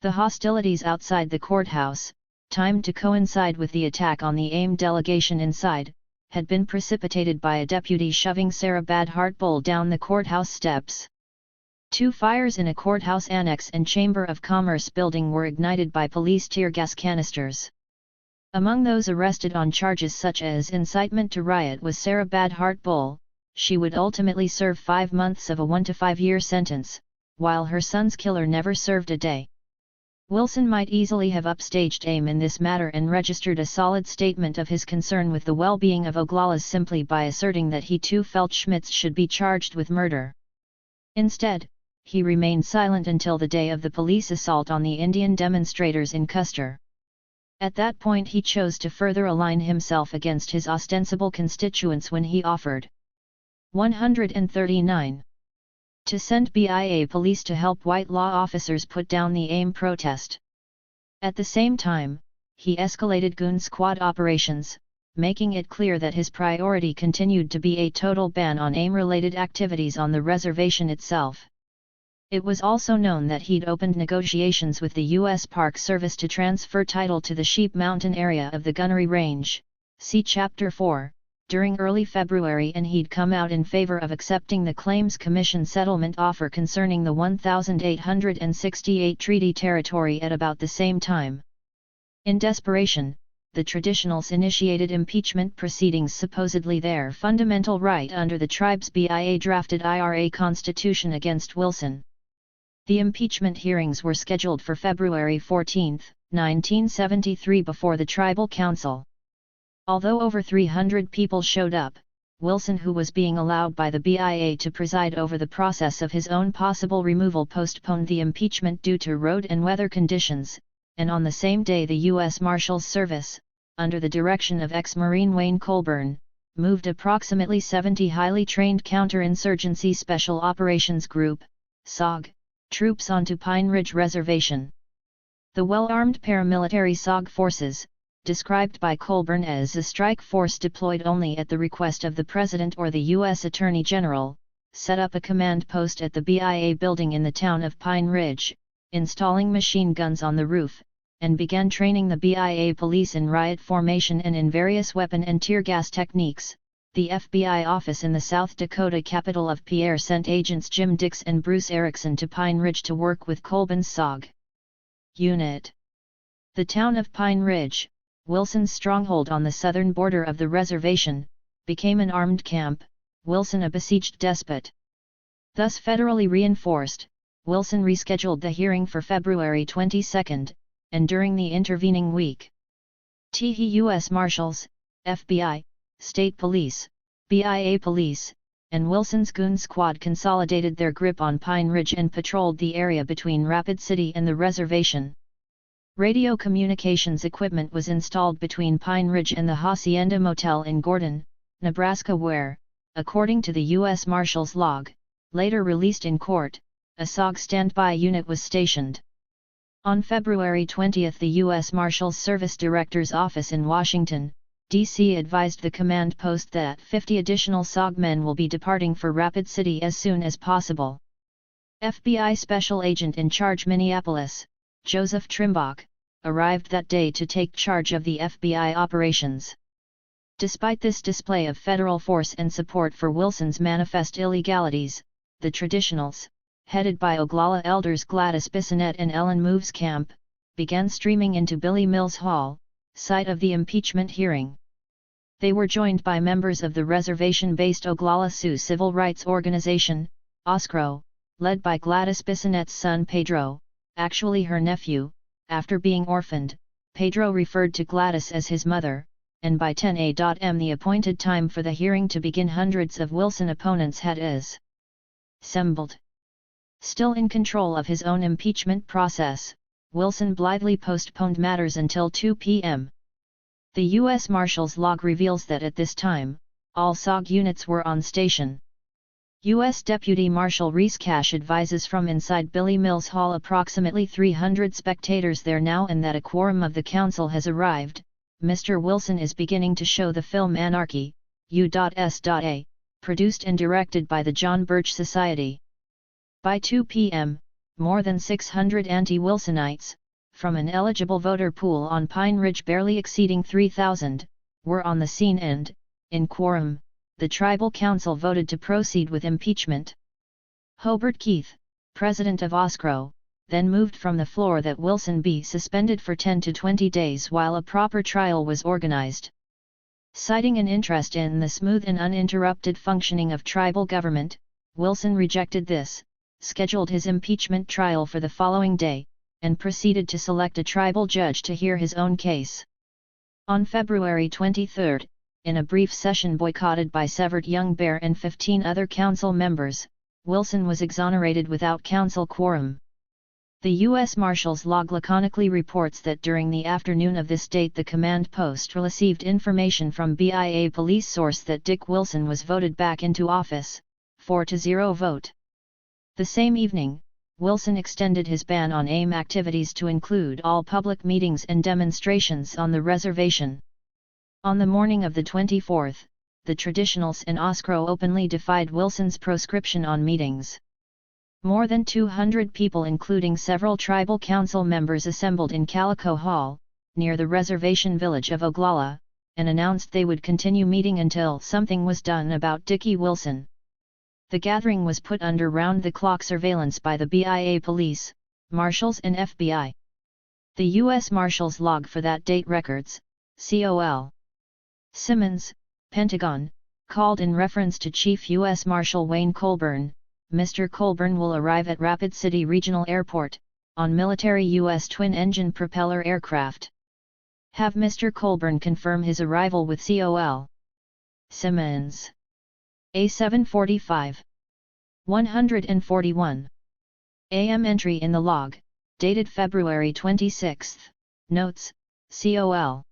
The hostilities outside the courthouse, timed to coincide with the attack on the AIM delegation inside, had been precipitated by a deputy shoving Sarah Bad Heart Bull down the courthouse steps. 2 fires in a courthouse annex and Chamber of Commerce building were ignited by police tear gas canisters. Among those arrested on charges such as incitement to riot was Sarah Bad Heart Bull. She would ultimately serve 5 months of a 1 to 5 year sentence, while her son's killer never served a day. Wilson might easily have upstaged AIM in this matter and registered a solid statement of his concern with the well-being of Oglalas simply by asserting that he too felt Schmitz should be charged with murder. Instead, he remained silent until the day of the police assault on the Indian demonstrators in Custer. At that point he chose to further align himself against his ostensible constituents when he offered 139. To send BIA police to help white law officers put down the AIM protest. At the same time, he escalated goon squad operations, making it clear that his priority continued to be a total ban on AIM-related activities on the reservation itself. It was also known that he'd opened negotiations with the U.S. Park Service to transfer title to the Sheep Mountain area of the Gunnery Range, see Chapter 4. During early February, and he'd come out in favor of accepting the Claims Commission settlement offer concerning the 1,868 treaty territory at about the same time. In desperation, the traditionals initiated impeachment proceedings, supposedly their fundamental right under the tribe's BIA-drafted IRA constitution against Wilson. The impeachment hearings were scheduled for February 14, 1973 before the Tribal Council. Although over 300 people showed up, Wilson, who was being allowed by the BIA to preside over the process of his own possible removal, postponed the impeachment due to road and weather conditions, and on the same day the U.S. Marshals Service, under the direction of ex-Marine Wayne Colburn, moved approximately 70 highly trained Counterinsurgency Special Operations Group, SOG, troops onto Pine Ridge Reservation. The well-armed paramilitary SOG forces, described by Colburn as a strike force deployed only at the request of the President or the U.S. Attorney General, set up a command post at the BIA building in the town of Pine Ridge, installing machine guns on the roof, and began training the BIA police in riot formation and in various weapon and tear gas techniques. The FBI office in the South Dakota capital of Pierre sent agents Jim Dix and Bruce Erickson to Pine Ridge to work with Colburn's SOG unit. The town of Pine Ridge, Wilson's stronghold on the southern border of the reservation, became an armed camp, Wilson a besieged despot. Thus federally reinforced, Wilson rescheduled the hearing for February 22, and during the intervening week, U.S. Marshals, FBI, State Police, BIA Police, and Wilson's Goon Squad consolidated their grip on Pine Ridge and patrolled the area between Rapid City and the reservation. Radio communications equipment was installed between Pine Ridge and the Hacienda Motel in Gordon, Nebraska where, according to the U.S. Marshal's log, later released in court, a SOG standby unit was stationed. On February 20 the U.S. Marshals Service Director's Office in Washington, D.C. advised the command post that 50 additional SOG men will be departing for Rapid City as soon as possible. FBI Special Agent in charge Minneapolis, Joseph Trimbach, arrived that day to take charge of the FBI operations. Despite this display of federal force and support for Wilson's manifest illegalities, the Traditionals, headed by Oglala elders Gladys Bissonette and Ellen Moves Camp, began streaming into Billy Mills Hall, site of the impeachment hearing. They were joined by members of the reservation-based Oglala Sioux Civil Rights Organization, OSCRO, led by Gladys Bissonette's son Pedro, actually her nephew. After being orphaned, Pedro referred to Gladys as his mother, and by 10 a.m. the appointed time for the hearing to begin, hundreds of Wilson opponents had assembled. Still in control of his own impeachment process, Wilson blithely postponed matters until 2 p.m. The U.S. Marshal's log reveals that at this time, all SOG units were on station. U.S. Deputy Marshal Reese Cash advises from inside Billy Mills Hall approximately 300 spectators there now and that a quorum of the council has arrived. Mr. Wilson is beginning to show the film Anarchy, U.S.A., produced and directed by the John Birch Society. By 2 p.m., more than 600 anti-Wilsonites, from an eligible voter pool on Pine Ridge barely exceeding 3,000, were on the scene and, in quorum, the tribal council voted to proceed with impeachment. Hobart Keith, president of OSCRO, then moved from the floor that Wilson be suspended for 10 to 20 days while a proper trial was organized. Citing an interest in the smooth and uninterrupted functioning of tribal government, Wilson rejected this, scheduled his impeachment trial for the following day, and proceeded to select a tribal judge to hear his own case. On February 23, in a brief session boycotted by Severt Young Bear and 15 other council members, Wilson was exonerated without council quorum. The U.S. Marshal's log laconically reports that during the afternoon of this date the command post received information from BIA police source that Dick Wilson was voted back into office, 4-0 vote. The same evening, Wilson extended his ban on AIM activities to include all public meetings and demonstrations on the reservation. On the morning of the 24th, the Traditionals and OSCRO openly defied Wilson's proscription on meetings. More than 200 people including several tribal council members assembled in Calico Hall, near the reservation village of Oglala, and announced they would continue meeting until something was done about Dickie Wilson. The gathering was put under round-the-clock surveillance by the BIA police, marshals and FBI. The U.S. Marshal's log for that date records, Col. Simmons, Pentagon, called in reference to Chief U.S. Marshal Wayne Colburn. Mr. Colburn will arrive at Rapid City Regional Airport, on military U.S. twin-engine propeller aircraft. Have Mr. Colburn confirm his arrival with Col. Simmons. A745. 141. AM entry in the log, dated February 26. Notes, COL.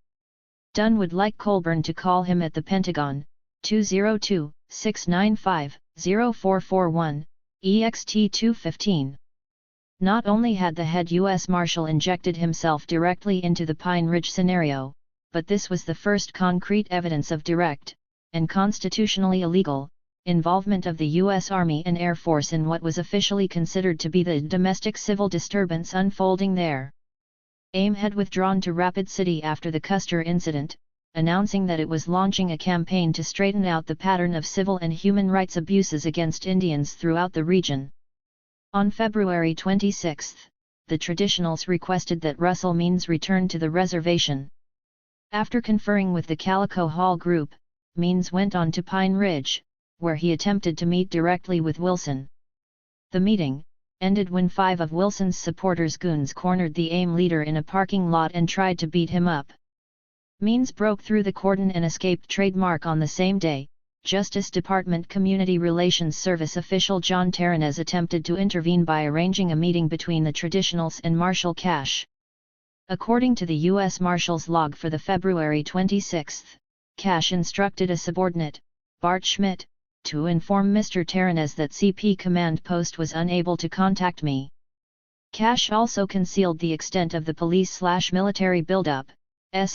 Dunn would like Colburn to call him at the Pentagon, 202-695-0441, EXT 215. Not only had the head U.S. Marshal injected himself directly into the Pine Ridge scenario, but this was the first concrete evidence of direct, and constitutionally illegal, involvement of the U.S. Army and Air Force in what was officially considered to be the domestic civil disturbance unfolding there. AIM had withdrawn to Rapid City after the Custer incident, announcing that it was launching a campaign to straighten out the pattern of civil and human rights abuses against Indians throughout the region. On February 26, the traditionals requested that Russell Means return to the reservation. After conferring with the Calico Hall group, Means went on to Pine Ridge, where he attempted to meet directly with Wilson. The meeting ended when 5 of Wilson's supporters' goons cornered the AIM leader in a parking lot and tried to beat him up. Means broke through the cordon and escaped trademark on the same day. Justice Department Community Relations Service official John Terranez attempted to intervene by arranging a meeting between the traditionals and Marshal Cash. According to the U.S. Marshal's log for the February 26, Cash instructed a subordinate, Bart Schmidt, to inform Mr. Terranez that CP Command Post was unable to contact me. Cash also concealed the extent of the police/military buildup,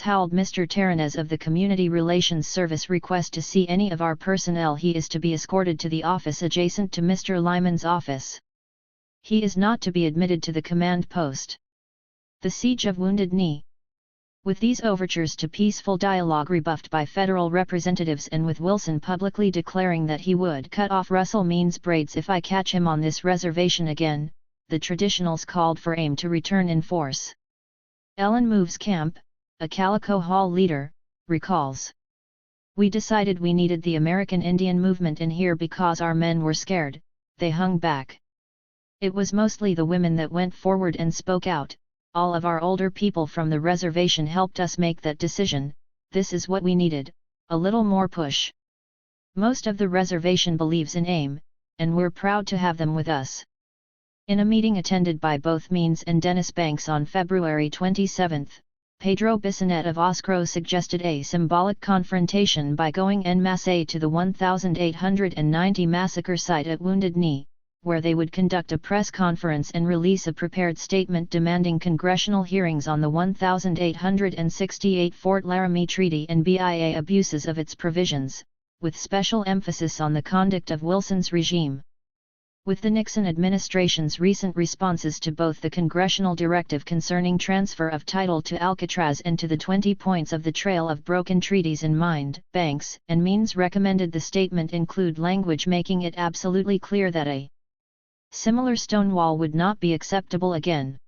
howled Mr. Terranez of the Community Relations Service request to see any of our personnel. He is to be escorted to the office adjacent to Mr. Lyman's office. He is not to be admitted to the command post. The Siege of Wounded Knee. With these overtures to peaceful dialogue rebuffed by federal representatives and with Wilson publicly declaring that he would cut off Russell Means' braids if I catch him on this reservation again, the traditionals called for AIM to return in force. Ellen Moves Camp, a Calico Hall leader, recalls. We decided we needed the American Indian movement in here because our men were scared, they hung back. It was mostly the women that went forward and spoke out. All of our older people from the reservation helped us make that decision. This is what we needed, a little more push. Most of the reservation believes in AIM, and we're proud to have them with us. In a meeting attended by both Means and Dennis Banks on February 27, Pedro Bissonette of Oscro suggested a symbolic confrontation by going en masse to the 1890 massacre site at Wounded Knee, where they would conduct a press conference and release a prepared statement demanding congressional hearings on the 1868 Fort Laramie Treaty and BIA abuses of its provisions, with special emphasis on the conduct of Wilson's regime. With the Nixon administration's recent responses to both the congressional directive concerning transfer of title to Alcatraz and to the 20 points of the Trail of Broken Treaties in mind, Banks and Means recommended the statement include language making it absolutely clear that a similar Stonewall would not be acceptable again.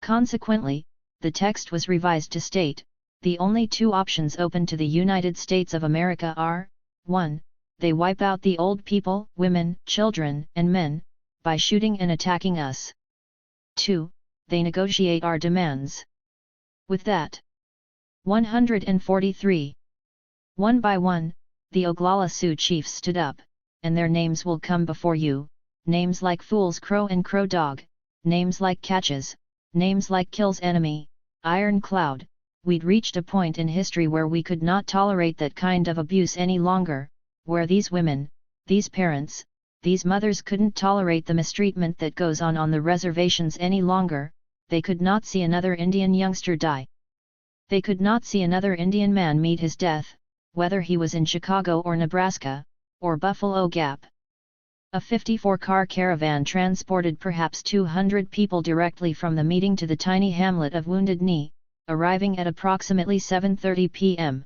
Consequently, the text was revised to state, the only two options open to the United States of America are, 1. They wipe out the old people, women, children, and men, by shooting and attacking us. 2. They negotiate our demands. With that. 143. One by one, the Oglala Sioux chiefs stood up, and their names will come before you, names like Fool's Crow and Crow Dog, names like Catches, names like Kill's Enemy, Iron Cloud. We'd reached a point in history where we could not tolerate that kind of abuse any longer, where these women, these parents, these mothers couldn't tolerate the mistreatment that goes on the reservations any longer. They could not see another Indian youngster die. They could not see another Indian man meet his death, whether he was in Chicago or Nebraska, or Buffalo Gap. A 54-car caravan transported perhaps 200 people directly from the meeting to the tiny hamlet of Wounded Knee, arriving at approximately 7:30 p.m.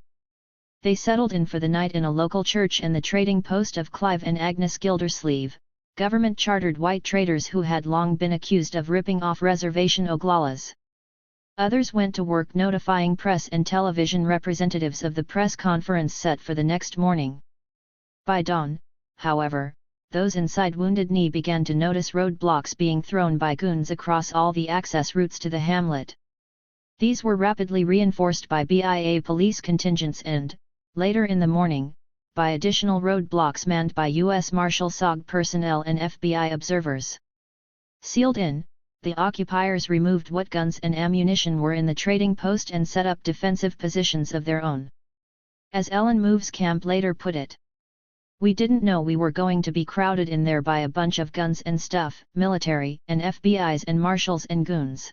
They settled in for the night in a local church and the trading post of Clive and Agnes Gildersleeve, government-chartered white traders who had long been accused of ripping off reservation Oglalas. Others went to work notifying press and television representatives of the press conference set for the next morning. By dawn, however, those inside Wounded Knee began to notice roadblocks being thrown by goons across all the access routes to the hamlet. These were rapidly reinforced by BIA police contingents and, later in the morning, by additional roadblocks manned by U.S. Marshal SOG personnel and FBI observers. Sealed in, the occupiers removed what guns and ammunition were in the trading post and set up defensive positions of their own. As Ellen Moves Camp later put it, "We didn't know we were going to be crowded in there by a bunch of guns and stuff, military and FBI's and marshals and goons.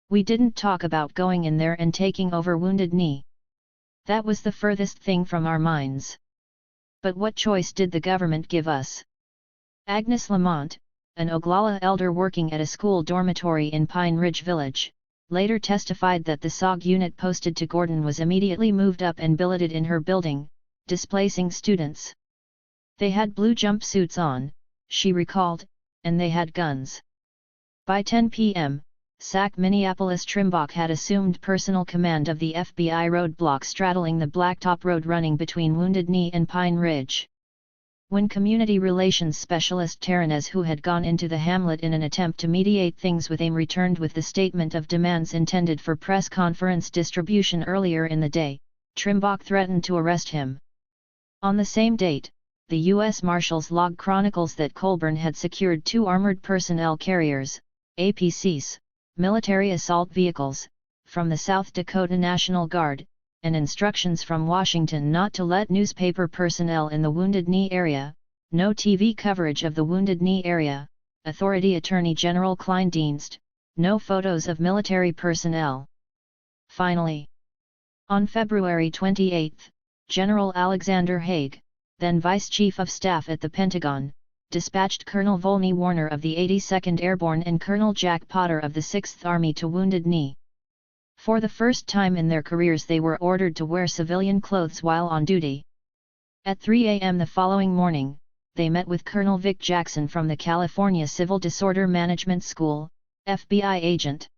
We didn't talk about going in there and taking over Wounded Knee. That was the furthest thing from our minds. But what choice did the government give us?" Agnes Lamont, an Oglala elder working at a school dormitory in Pine Ridge Village, later testified that the SOG unit posted to Gordon was immediately moved up and billeted in her building, displacing students. "They had blue jumpsuits on," she recalled, "and they had guns." By 10 p.m., SAC Minneapolis Trimbach had assumed personal command of the FBI roadblock straddling the Blacktop Road running between Wounded Knee and Pine Ridge. When Community Relations Specialist Terranez, who had gone into the hamlet in an attempt to mediate things with AIM, returned with the statement of demands intended for press conference distribution earlier in the day, Trimbach threatened to arrest him. On the same date, the U.S. Marshals log chronicles that Colburn had secured 2 armored personnel carriers, APCs, military assault vehicles, from the South Dakota National Guard, and instructions from Washington not to let newspaper personnel in the Wounded Knee area, no TV coverage of the Wounded Knee area, Authority Attorney General Kleindienst, no photos of military personnel. Finally, on February 28, General Alexander Haig, then Vice Chief of Staff at the Pentagon, dispatched Colonel Volney Warner of the 82nd Airborne and Colonel Jack Potter of the 6th Army to Wounded Knee. For the first time in their careers they were ordered to wear civilian clothes while on duty. At 3 a.m. the following morning, they met with Colonel Vic Jackson from the California Civil Disorder Management School, FBI agent.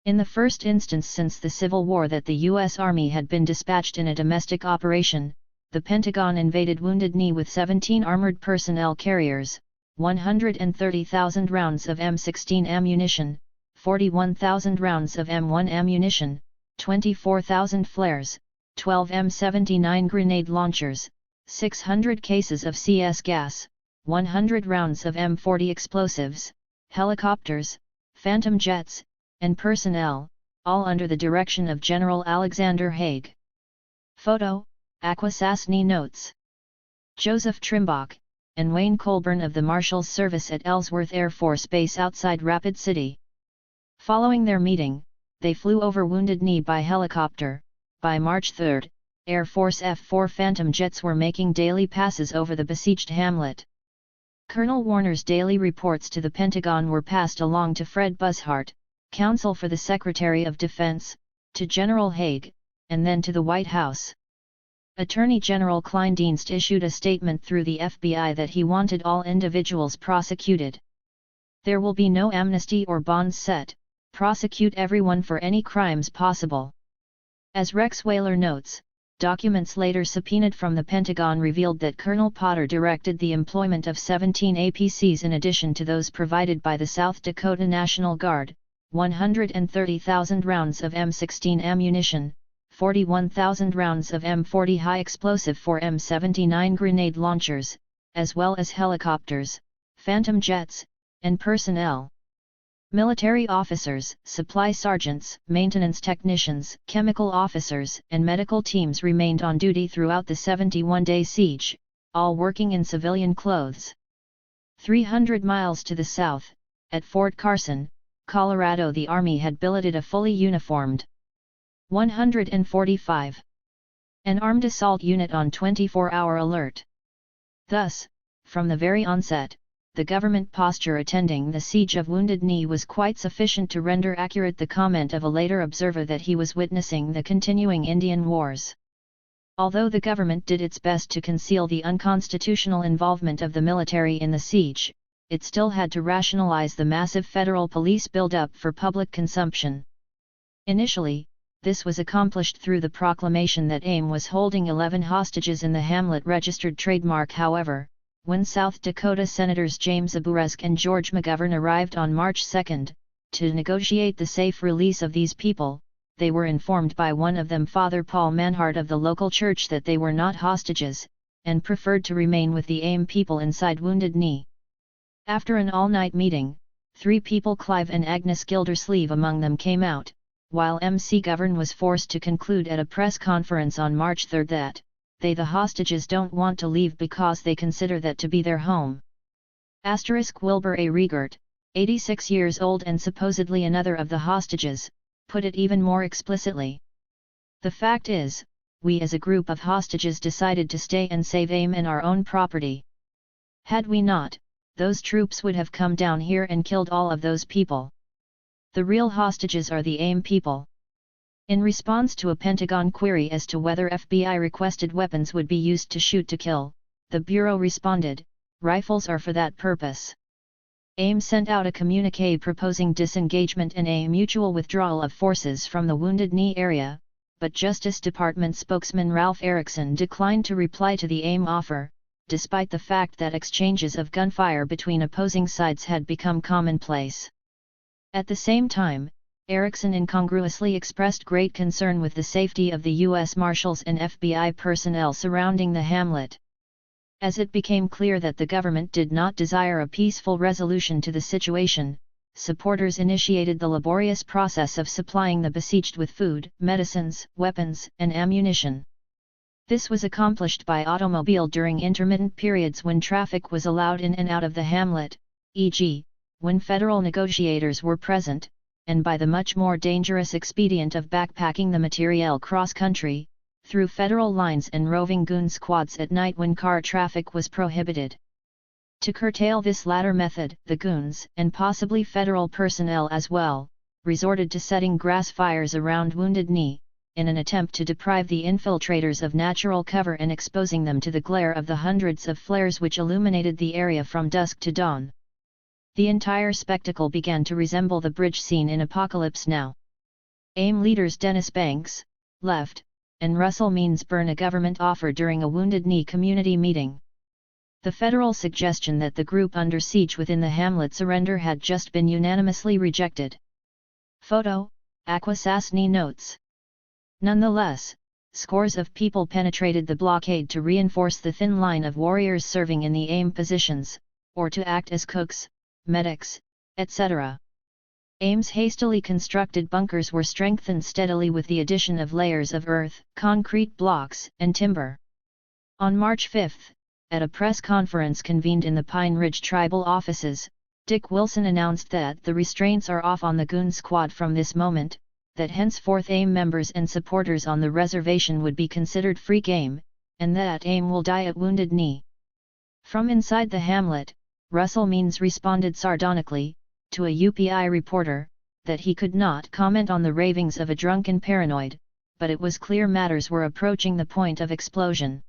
In the first instance since the Civil War that the U.S. Army had been dispatched in a domestic operation, the Pentagon invaded Wounded Knee with 17 armored personnel carriers, 130,000 rounds of M16 ammunition, 41,000 rounds of M1 ammunition, 24,000 flares, 12 M79 grenade launchers, 600 cases of CS gas, 100 rounds of M40 explosives, helicopters, phantom jets, and personnel, all under the direction of General Alexander Haig. Photo, Akwesasne notes. Joseph Trimbach, and Wayne Colburn of the Marshals Service at Ellsworth Air Force Base outside Rapid City. Following their meeting, they flew over Wounded Knee by helicopter. By March 3, Air Force F-4 Phantom jets were making daily passes over the besieged hamlet. Colonel Warner's daily reports to the Pentagon were passed along to Fred Buzzhart, counsel for the Secretary of Defense, to General Haig, and then to the White House. Attorney General Kleindienst issued a statement through the FBI that he wanted all individuals prosecuted. "There will be no amnesty or bonds set. Prosecute everyone for any crimes possible." As Rex Whaler notes, documents later subpoenaed from the Pentagon revealed that Colonel Potter directed the employment of 17 APCs in addition to those provided by the South Dakota National Guard, 130,000 rounds of M16 ammunition, 41,000 rounds of M40 high explosive for M79 grenade launchers, as well as helicopters, phantom jets, and personnel. Military officers, supply sergeants, maintenance technicians, chemical officers, and medical teams remained on duty throughout the 71-day siege, all working in civilian clothes. 300 miles to the south, at Fort Carson, Colorado, the Army had billeted a fully uniformed 145 an armed assault unit on 24-hour alert. Thus, from the very onset, the government posture attending the siege of Wounded Knee was quite sufficient to render accurate the comment of a later observer that he was witnessing the continuing Indian Wars. Although the government did its best to conceal the unconstitutional involvement of the military in the siege, it still had to rationalize the massive federal police buildup for public consumption. Initially, this was accomplished through the proclamation that AIM was holding 11 hostages in the Hamlet registered trademark. However, when South Dakota Senators James Aburesk and George McGovern arrived on March 2, to negotiate the safe release of these people, they were informed by one of them, Father Paul Manhart of the local church, that they were not hostages, and preferred to remain with the AIM people inside Wounded Knee. After an all-night meeting, 3 people, Clive and Agnes Gildersleeve among them, came out, while McGovern was forced to conclude at a press conference on March 3 that they, the hostages, don't want to leave because they consider that to be their home. Wilbur A. Riegert, 86 years old and supposedly another of the hostages, put it even more explicitly. The fact is, we as a group of hostages decided to stay and save AIM and our own property. Had we not, those troops would have come down here and killed all of those people. The real hostages are the AIM people. In response to a Pentagon query as to whether FBI-requested weapons would be used to shoot to kill, the Bureau responded, "Rifles are for that purpose." AIM sent out a communiqué proposing disengagement and a mutual withdrawal of forces from the Wounded Knee area, but Justice Department spokesman Ralph Erickson declined to reply to the AIM offer, despite the fact that exchanges of gunfire between opposing sides had become commonplace. At the same time, Erickson incongruously expressed great concern with the safety of the U.S. Marshals and FBI personnel surrounding the hamlet. As it became clear that the government did not desire a peaceful resolution to the situation, supporters initiated the laborious process of supplying the besieged with food, medicines, weapons, and ammunition. This was accomplished by automobile during intermittent periods when traffic was allowed in and out of the hamlet, e.g., when federal negotiators were present, and by the much more dangerous expedient of backpacking the materiel cross-country, through federal lines and roving goon squads at night when car traffic was prohibited. To curtail this latter method, the goons, and possibly federal personnel as well, resorted to setting grass fires around Wounded Knee, in an attempt to deprive the infiltrators of natural cover and exposing them to the glare of the hundreds of flares which illuminated the area from dusk to dawn. The entire spectacle began to resemble the bridge scene in Apocalypse Now. AIM leaders Dennis Banks, left, and Russell Means burn a government offer during a Wounded Knee community meeting. The federal suggestion that the group under siege within the hamlet surrender had just been unanimously rejected. Photo, Akwesasne notes. Nonetheless, scores of people penetrated the blockade to reinforce the thin line of warriors serving in the AIM positions, or to act as cooks, medics, etc. AIM's hastily constructed bunkers were strengthened steadily with the addition of layers of earth, concrete blocks, and timber. On March 5, at a press conference convened in the Pine Ridge tribal offices, Dick Wilson announced that the restraints are off on the goon squad from this moment, that henceforth AIM members and supporters on the reservation would be considered free game, and that AIM will die at Wounded Knee. From inside the hamlet, Russell Means responded sardonically, to a UPI reporter, that he could not comment on the ravings of a drunken paranoid, but it was clear matters were approaching the point of explosion.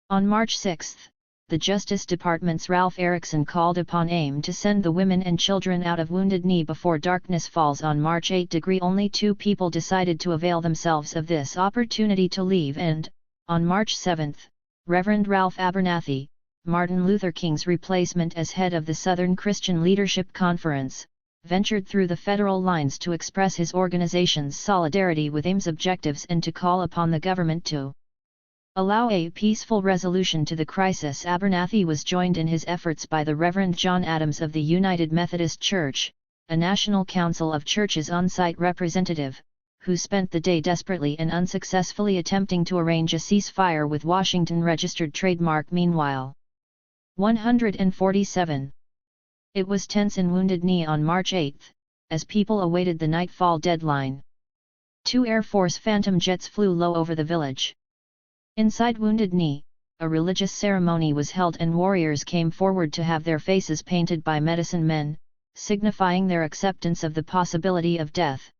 On March 6, the Justice Department's Ralph Erickson called upon AIM to send the women and children out of Wounded Knee before darkness falls. On March 8, only 2 people decided to avail themselves of this opportunity to leave, and, on March 7, Reverend Ralph Abernathy, Martin Luther King's replacement as head of the Southern Christian Leadership Conference, ventured through the federal lines to express his organization's solidarity with AIM's objectives and to call upon the government to allow a peaceful resolution to the crisis. Abernathy was joined in his efforts by the Reverend John Adams of the United Methodist Church, a National Council of Churches on-site representative, who spent the day desperately and unsuccessfully attempting to arrange a ceasefire with Washington-registered trademark. Meanwhile, 147. It was tense in Wounded Knee on March 8, as people awaited the nightfall deadline. 2 Air Force Phantom jets flew low over the village. Inside Wounded Knee, a religious ceremony was held and warriors came forward to have their faces painted by medicine men, signifying their acceptance of the possibility of death.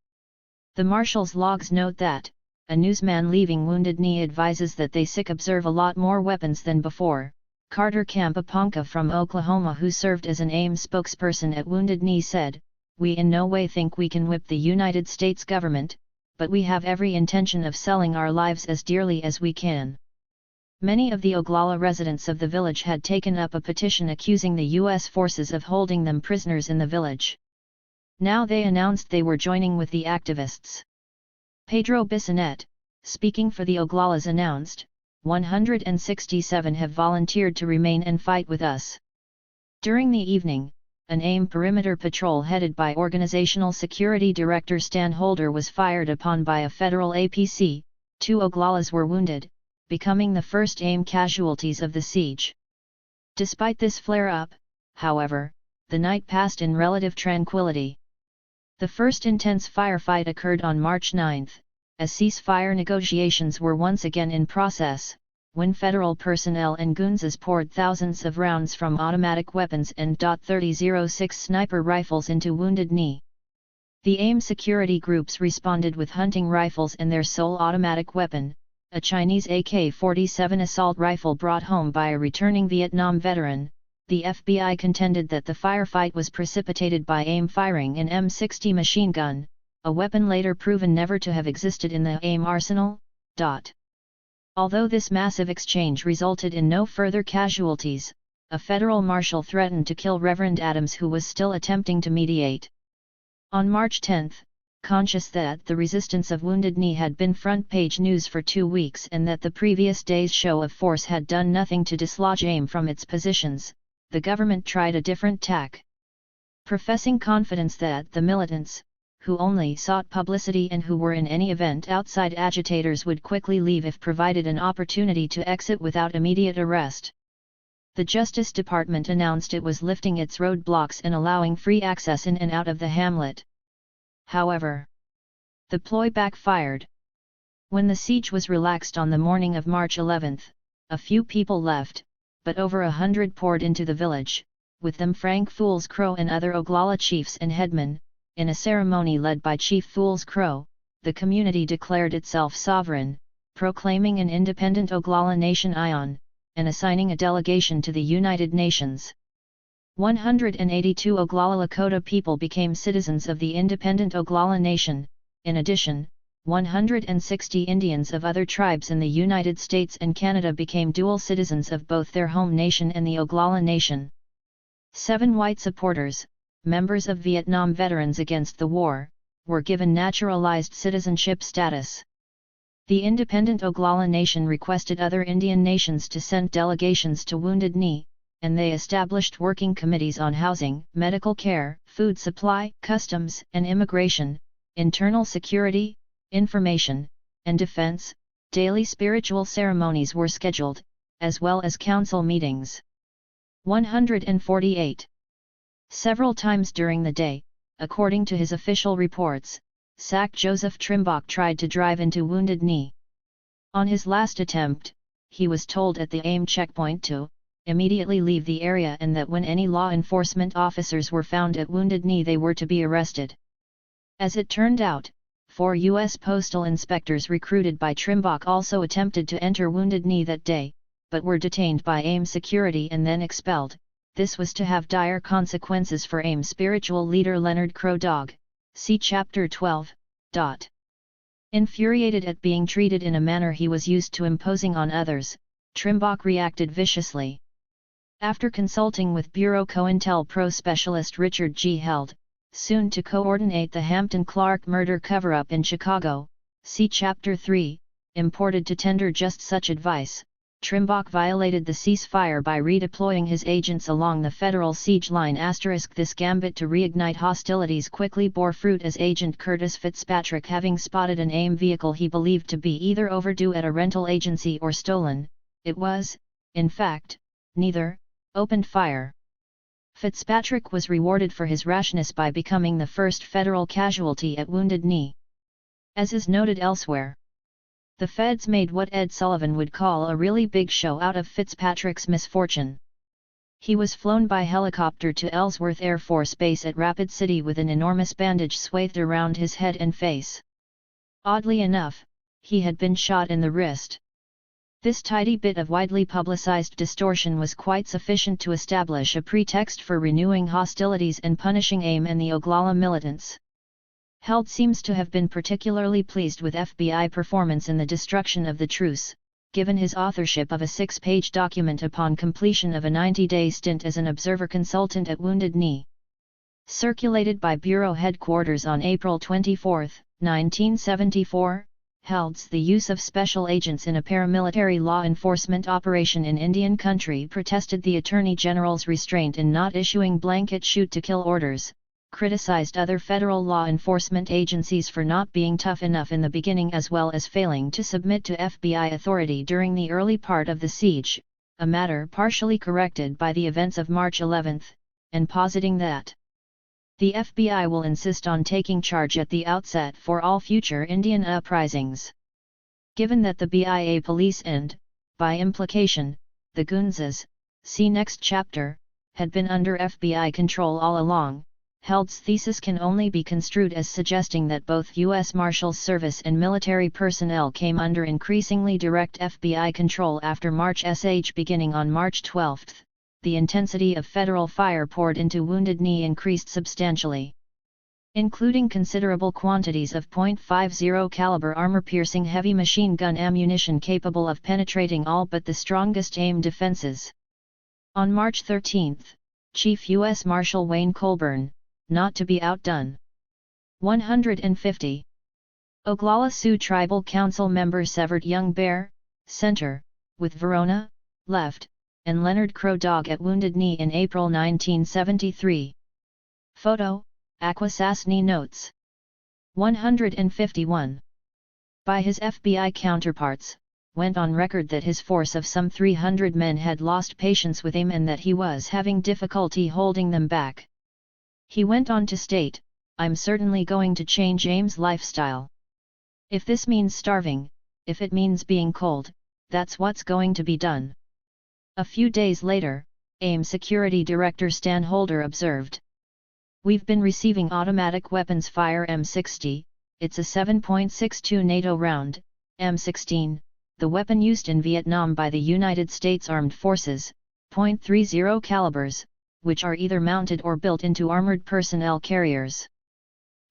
The Marshals' logs note that a newsman leaving Wounded Knee advises that they observe a lot more weapons than before. Carter Campaponca from Oklahoma, who served as an AIM spokesperson at Wounded Knee, said, "We in no way think we can whip the United States government, but we have every intention of selling our lives as dearly as we can." Many of the Oglala residents of the village had taken up a petition accusing the U.S. forces of holding them prisoners in the village. Now they announced they were joining with the activists. Pedro Bissonette, speaking for the Oglalas, announced, 167 have volunteered to remain and fight with us. During the evening, an AIM perimeter patrol headed by Organizational Security Director Stan Holder was fired upon by a federal APC. 2 Oglalas were wounded, becoming the first AIM casualties of the siege. Despite this flare-up, however, the night passed in relative tranquility. The first intense firefight occurred on March 9, as ceasefire negotiations were once again in process, when federal personnel and Gunzas poured thousands of rounds from automatic weapons and .30-06 sniper rifles into Wounded Knee. The AIM security groups responded with hunting rifles and their sole automatic weapon, a Chinese AK-47 assault rifle brought home by a returning Vietnam veteran. The FBI contended that the firefight was precipitated by AIM firing an M60 machine gun, a weapon later proven never to have existed in the AIM arsenal. Although this massive exchange resulted in no further casualties, a federal marshal threatened to kill Reverend Adams, who was still attempting to mediate. On March 10, conscious that the resistance of Wounded Knee had been front-page news for 2 weeks and that the previous day's show of force had done nothing to dislodge AIM from its positions, the government tried a different tack. Professing confidence that the militants, who only sought publicity and who were in any event outside agitators, would quickly leave if provided an opportunity to exit without immediate arrest, the Justice Department announced it was lifting its roadblocks and allowing free access in and out of the hamlet. However, the ploy backfired. When the siege was relaxed on the morning of March 11, a few people left, but over 100 poured into the village, with them Frank Fools Crow and other Oglala chiefs and headmen. In a ceremony led by Chief Fools Crow, the community declared itself sovereign, proclaiming an independent Oglala nation Ion, and assigning a delegation to the United Nations. 182 Oglala Lakota people became citizens of the independent Oglala nation. In addition, 160 Indians of other tribes in the United States and Canada became dual citizens of both their home nation and the Oglala nation. 7 white supporters, members of Vietnam Veterans Against the War, were given naturalized citizenship status. The independent Oglala nation requested other Indian nations to send delegations to Wounded Knee, and they established working committees on housing, medical care, food supply, customs and immigration, internal security, information, and defense. Daily spiritual ceremonies were scheduled, as well as council meetings. 148. Several times during the day, according to his official reports, Sack Joseph Trimbach tried to drive into Wounded Knee. On his last attempt, he was told at the AIM checkpoint to immediately leave the area and that when any law enforcement officers were found at Wounded Knee they were to be arrested. As it turned out, 4 U.S. postal inspectors recruited by Trimbach also attempted to enter Wounded Knee that day, but were detained by AIM security and then expelled. This was to have dire consequences for AIM spiritual leader Leonard Crow Dog. See Chapter 12. Infuriated at being treated in a manner he was used to imposing on others, Trimbach reacted viciously. After consulting with Bureau COINTELPRO specialist Richard G. Held, soon to coordinate the Hampton Clark murder cover-up in Chicago, see Chapter 3, imported to tender just such advice, Trimbach violated the ceasefire by redeploying his agents along the federal siege line. This gambit to reignite hostilities quickly bore fruit, as Agent Curtis Fitzpatrick, having spotted an AIM vehicle he believed to be either overdue at a rental agency or stolen, it was, in fact, neither, opened fire. Fitzpatrick was rewarded for his rashness by becoming the first federal casualty at Wounded Knee. As is noted elsewhere, the feds made what Ed Sullivan would call a really big show out of Fitzpatrick's misfortune. He was flown by helicopter to Ellsworth Air Force Base at Rapid City with an enormous bandage swathed around his head and face. Oddly enough, he had been shot in the wrist. This tidy bit of widely publicized distortion was quite sufficient to establish a pretext for renewing hostilities and punishing AIM and the Oglala militants. Held seems to have been particularly pleased with FBI performance in the destruction of the truce, given his authorship of a 6-page document upon completion of a 90-day stint as an observer consultant at Wounded Knee. Circulated by Bureau Headquarters on April 24, 1974, Helds the use of special agents in a paramilitary law enforcement operation in Indian country, protested the Attorney General's restraint in not issuing blanket shoot-to-kill orders, criticized other federal law enforcement agencies for not being tough enough in the beginning as well as failing to submit to FBI authority during the early part of the siege, a matter partially corrected by the events of March 11, and positing that the FBI will insist on taking charge at the outset for all future Indian uprisings. Given that the BIA police and, by implication, the Gunzas, see next chapter, had been under FBI control all along, Held's thesis can only be construed as suggesting that both U.S. Marshals Service and military personnel came under increasingly direct FBI control after March sh. Beginning on March 12, the intensity of federal fire poured into Wounded Knee increased substantially, including considerable quantities of .50 caliber armor-piercing heavy machine gun ammunition capable of penetrating all but the strongest AIM defenses. On March 13, Chief U.S. Marshal Wayne Colburn, not to be outdone. 150. Oglala Sioux Tribal Council member severed young bear, center, with Verona, left, and Leonard Crow dog at Wounded Knee in April 1973. Photo, Akwesasne notes. 151. By his FBI counterparts, went on record that his force of some 300 men had lost patience with him and that he was having difficulty holding them back. He went on to state, "I'm certainly going to change AIM's lifestyle. If this means starving, if it means being cold, that's what's going to be done." A few days later, AIM Security Director Stan Holder observed, "We've been receiving automatic weapons fire M60, it's a 7.62 NATO round, M16, the weapon used in Vietnam by the United States Armed Forces, .30 calibers, which are either mounted or built into armored personnel carriers.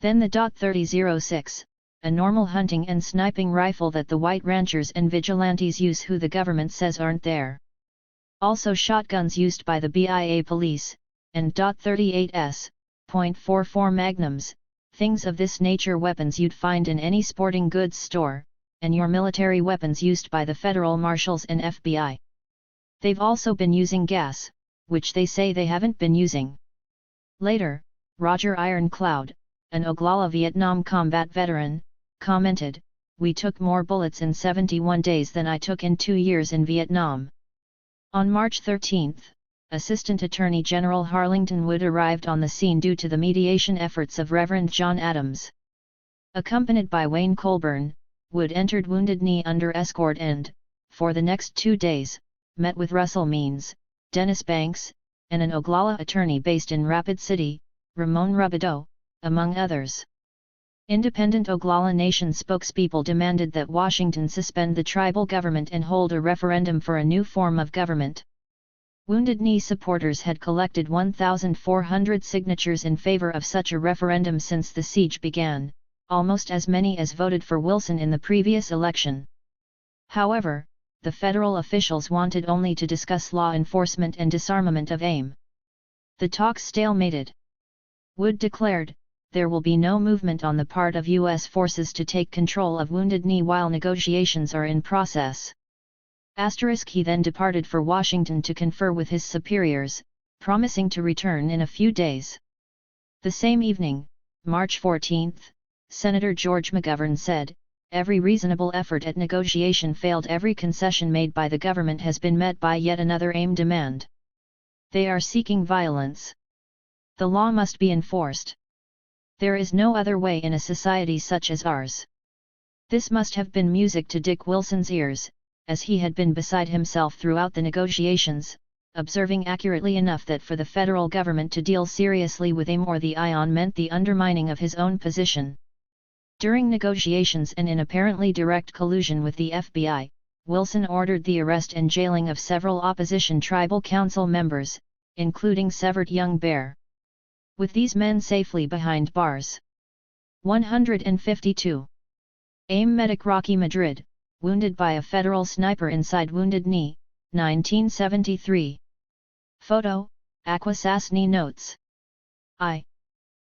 Then the .30-06, a normal hunting and sniping rifle that the white ranchers and vigilantes use who the government says aren't there. Also shotguns used by the BIA police, and .38s, .44 magnums, things of this nature, weapons you'd find in any sporting goods store, and your military weapons used by the federal marshals and FBI. They've also been using gas, which they say they haven't been using." Later, Roger Ironcloud, an Oglala Vietnam combat veteran, commented, "We took more bullets in 71 days than I took in 2 years in Vietnam." On March 13, Assistant Attorney General Harlington Wood arrived on the scene due to the mediation efforts of Reverend John Adams. Accompanied by Wayne Colburn, Wood entered Wounded Knee under escort and, for the next 2 days, met with Russell Means, Dennis Banks, and an Oglala attorney based in Rapid City, Ramon Rubido, among others. Independent Oglala Nation spokespeople demanded that Washington suspend the tribal government and hold a referendum for a new form of government. Wounded Knee supporters had collected 1,400 signatures in favor of such a referendum since the siege began, almost as many as voted for Wilson in the previous election. However, the federal officials wanted only to discuss law enforcement and disarmament of AIM. The talks stalemated. Wood declared, "There will be no movement on the part of U.S. forces to take control of Wounded Knee while negotiations are in process." He then departed for Washington to confer with his superiors, promising to return in a few days. The same evening, March 14, Senator George McGovern said, "Every reasonable effort at negotiation failed. Every concession made by the government has been met by yet another AIM demand. They are seeking violence. The law must be enforced. There is no other way in a society such as ours." This must have been music to Dick Wilson's ears, as he had been beside himself throughout the negotiations, observing accurately enough that for the federal government to deal seriously with AIM or the ION meant the undermining of his own position. During negotiations and in apparently direct collusion with the FBI, Wilson ordered the arrest and jailing of several opposition tribal council members, including Severed Young Bear. With these men safely behind bars. 152. AIM medic Rocky Madrid, wounded by a federal sniper inside Wounded Knee, 1973. Photo, Akwesasne notes.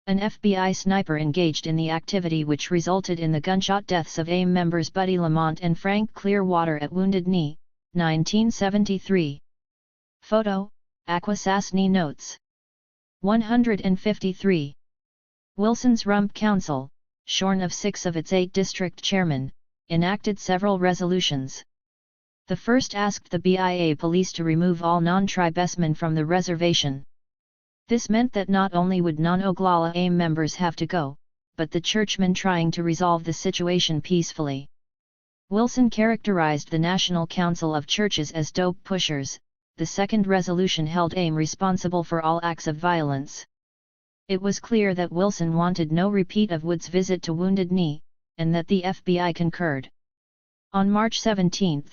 An FBI sniper engaged in the activity which resulted in the gunshot deaths of AIM members Buddy Lamont and Frank Clearwater at Wounded Knee, 1973. Photo, Akwesasne Notes. 153. Wilson's Rump Council, shorn of 6 of its 8 district chairmen, enacted several resolutions. The first asked the BIA police to remove all non-tribesmen from the reservation. This meant that not only would non-Oglala AIM members have to go, but the churchmen trying to resolve the situation peacefully. Wilson characterized the National Council of Churches as dope pushers. The second resolution held AIM responsible for all acts of violence. It was clear that Wilson wanted no repeat of Wood's visit to Wounded Knee, and that the FBI concurred. On March 17,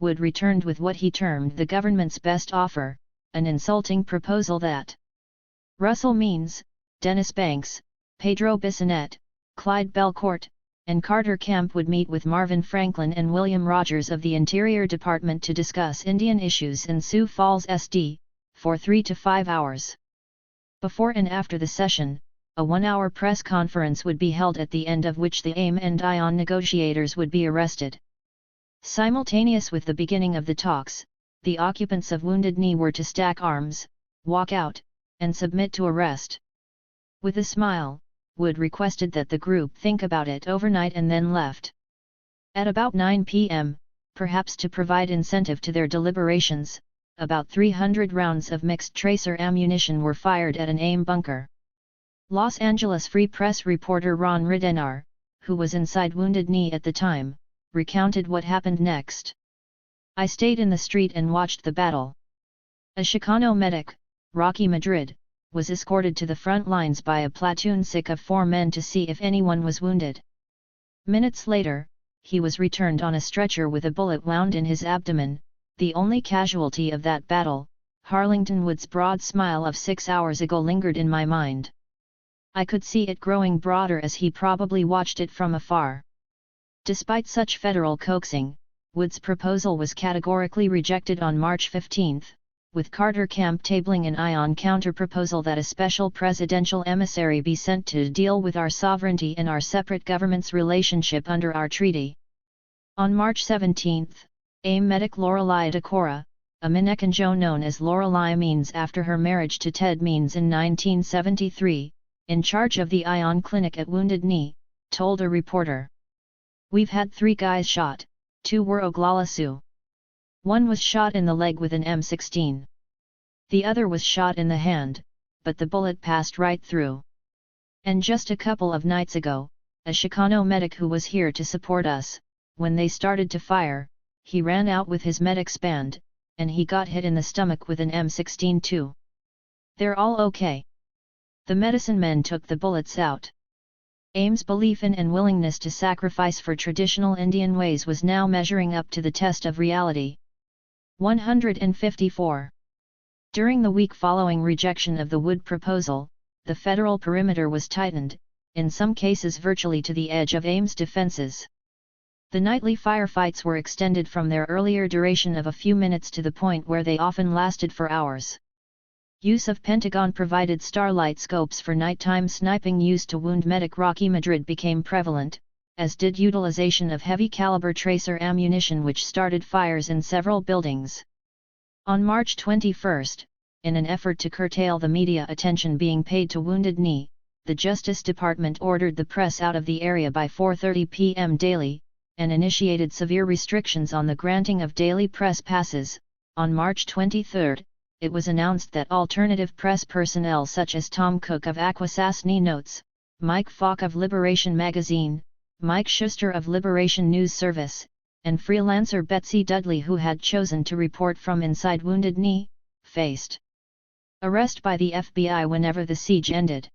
Wood returned with what he termed the government's best offer, an insulting proposal that Russell Means, Dennis Banks, Pedro Bissonette, Clyde Belcourt, and Carter Camp would meet with Marvin Franklin and William Rogers of the Interior Department to discuss Indian issues in Sioux Falls SD, for 3 to 5 hours. Before and after the session, a 1-hour press conference would be held at the end of which the AIM and ION negotiators would be arrested. Simultaneous with the beginning of the talks, the occupants of Wounded Knee were to stack arms, walk out, and submit to arrest. With a smile, Wood requested that the group think about it overnight and then left. At about 9 p.m., perhaps to provide incentive to their deliberations, about 300 rounds of mixed tracer ammunition were fired at an AIM bunker. Los Angeles Free Press reporter Ron Ridenar, who was inside Wounded Knee at the time, recounted what happened next. "I stayed in the street and watched the battle. A Chicano medic, Rocky Madrid, was escorted to the front lines by a platoon sick of 4 men to see if anyone was wounded. Minutes later, he was returned on a stretcher with a bullet wound in his abdomen, the only casualty of that battle." Harlington Wood's broad smile of 6 hours ago lingered in my mind. I could see it growing broader as he probably watched it from afar. Despite such federal coaxing, Wood's proposal was categorically rejected on March 15, with Carter Camp tabling an ION counter-proposal that a special presidential emissary be sent to deal with our sovereignty and our separate government's relationship under our treaty. On March 17, AIM medic Lorelei Decora, a Minneconjo known as Lorelei Means after her marriage to Ted Means in 1973, in charge of the ION clinic at Wounded Knee, told a reporter, "We've had 3 guys shot, 2 were Oglala Sioux. One was shot in the leg with an M16. The other was shot in the hand, but the bullet passed right through. And just a couple of nights ago, a Chicano medic who was here to support us, when they started to fire, he ran out with his medic's band, and he got hit in the stomach with an M16 too. They're all okay. The medicine men took the bullets out." AIM's belief in and willingness to sacrifice for traditional Indian ways was now measuring up to the test of reality. 154. During the week following rejection of the Wood proposal, the federal perimeter was tightened, in some cases virtually to the edge of AIM's defenses. The nightly firefights were extended from their earlier duration of a few minutes to the point where they often lasted for hours. Use of Pentagon-provided starlight scopes for nighttime sniping used to wound medic Rocky Madrid became prevalent, as did utilization of heavy-caliber tracer ammunition which started fires in several buildings. On March 21, in an effort to curtail the media attention being paid to Wounded Knee, the Justice Department ordered the press out of the area by 4:30 p.m. daily, and initiated severe restrictions on the granting of daily press passes. On March 23, it was announced that alternative press personnel such as Tom Cook of Akwesasne Notes, Mike Falk of Liberation Magazine, Mike Schuster of Liberation News Service, and freelancer Betsy Dudley, who had chosen to report from inside Wounded Knee, faced arrest by the FBI whenever the siege ended.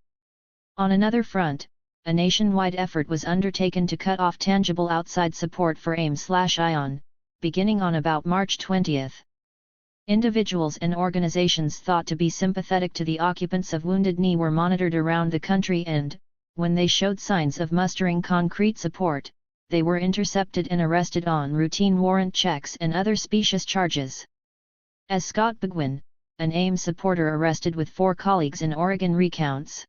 On another front, a nationwide effort was undertaken to cut off tangible outside support for AIM/ION, beginning on about March 20. Individuals and organizations thought to be sympathetic to the occupants of Wounded Knee were monitored around the country and, when they showed signs of mustering concrete support, they were intercepted and arrested on routine warrant checks and other specious charges. As Scott Begwin, an AIM supporter arrested with 4 colleagues in Oregon recounts,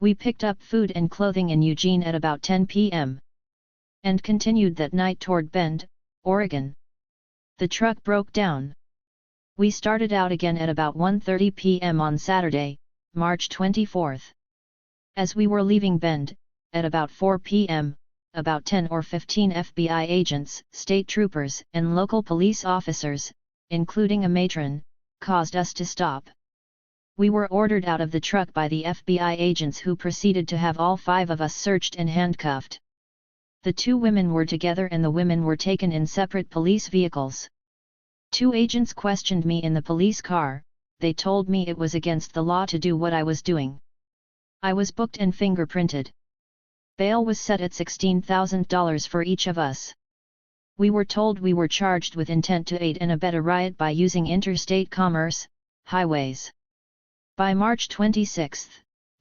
We picked up food and clothing in Eugene at about 10 p.m. and continued that night toward Bend, Oregon. The truck broke down. We started out again at about 1:30 p.m. on Saturday, March 24. As we were leaving Bend, at about 4 p.m., about 10 or 15 FBI agents, state troopers, and local police officers, including a matron, caused us to stop. We were ordered out of the truck by the FBI agents, who proceeded to have all 5 of us searched and handcuffed. The 2 women were together and the women were taken in separate police vehicles. 2 agents questioned me in the police car. They told me it was against the law to do what I was doing. I was booked and fingerprinted. Bail was set at $16,000 for each of us. We were told we were charged with intent to aid and abet a riot by using interstate commerce, highways. By March 26,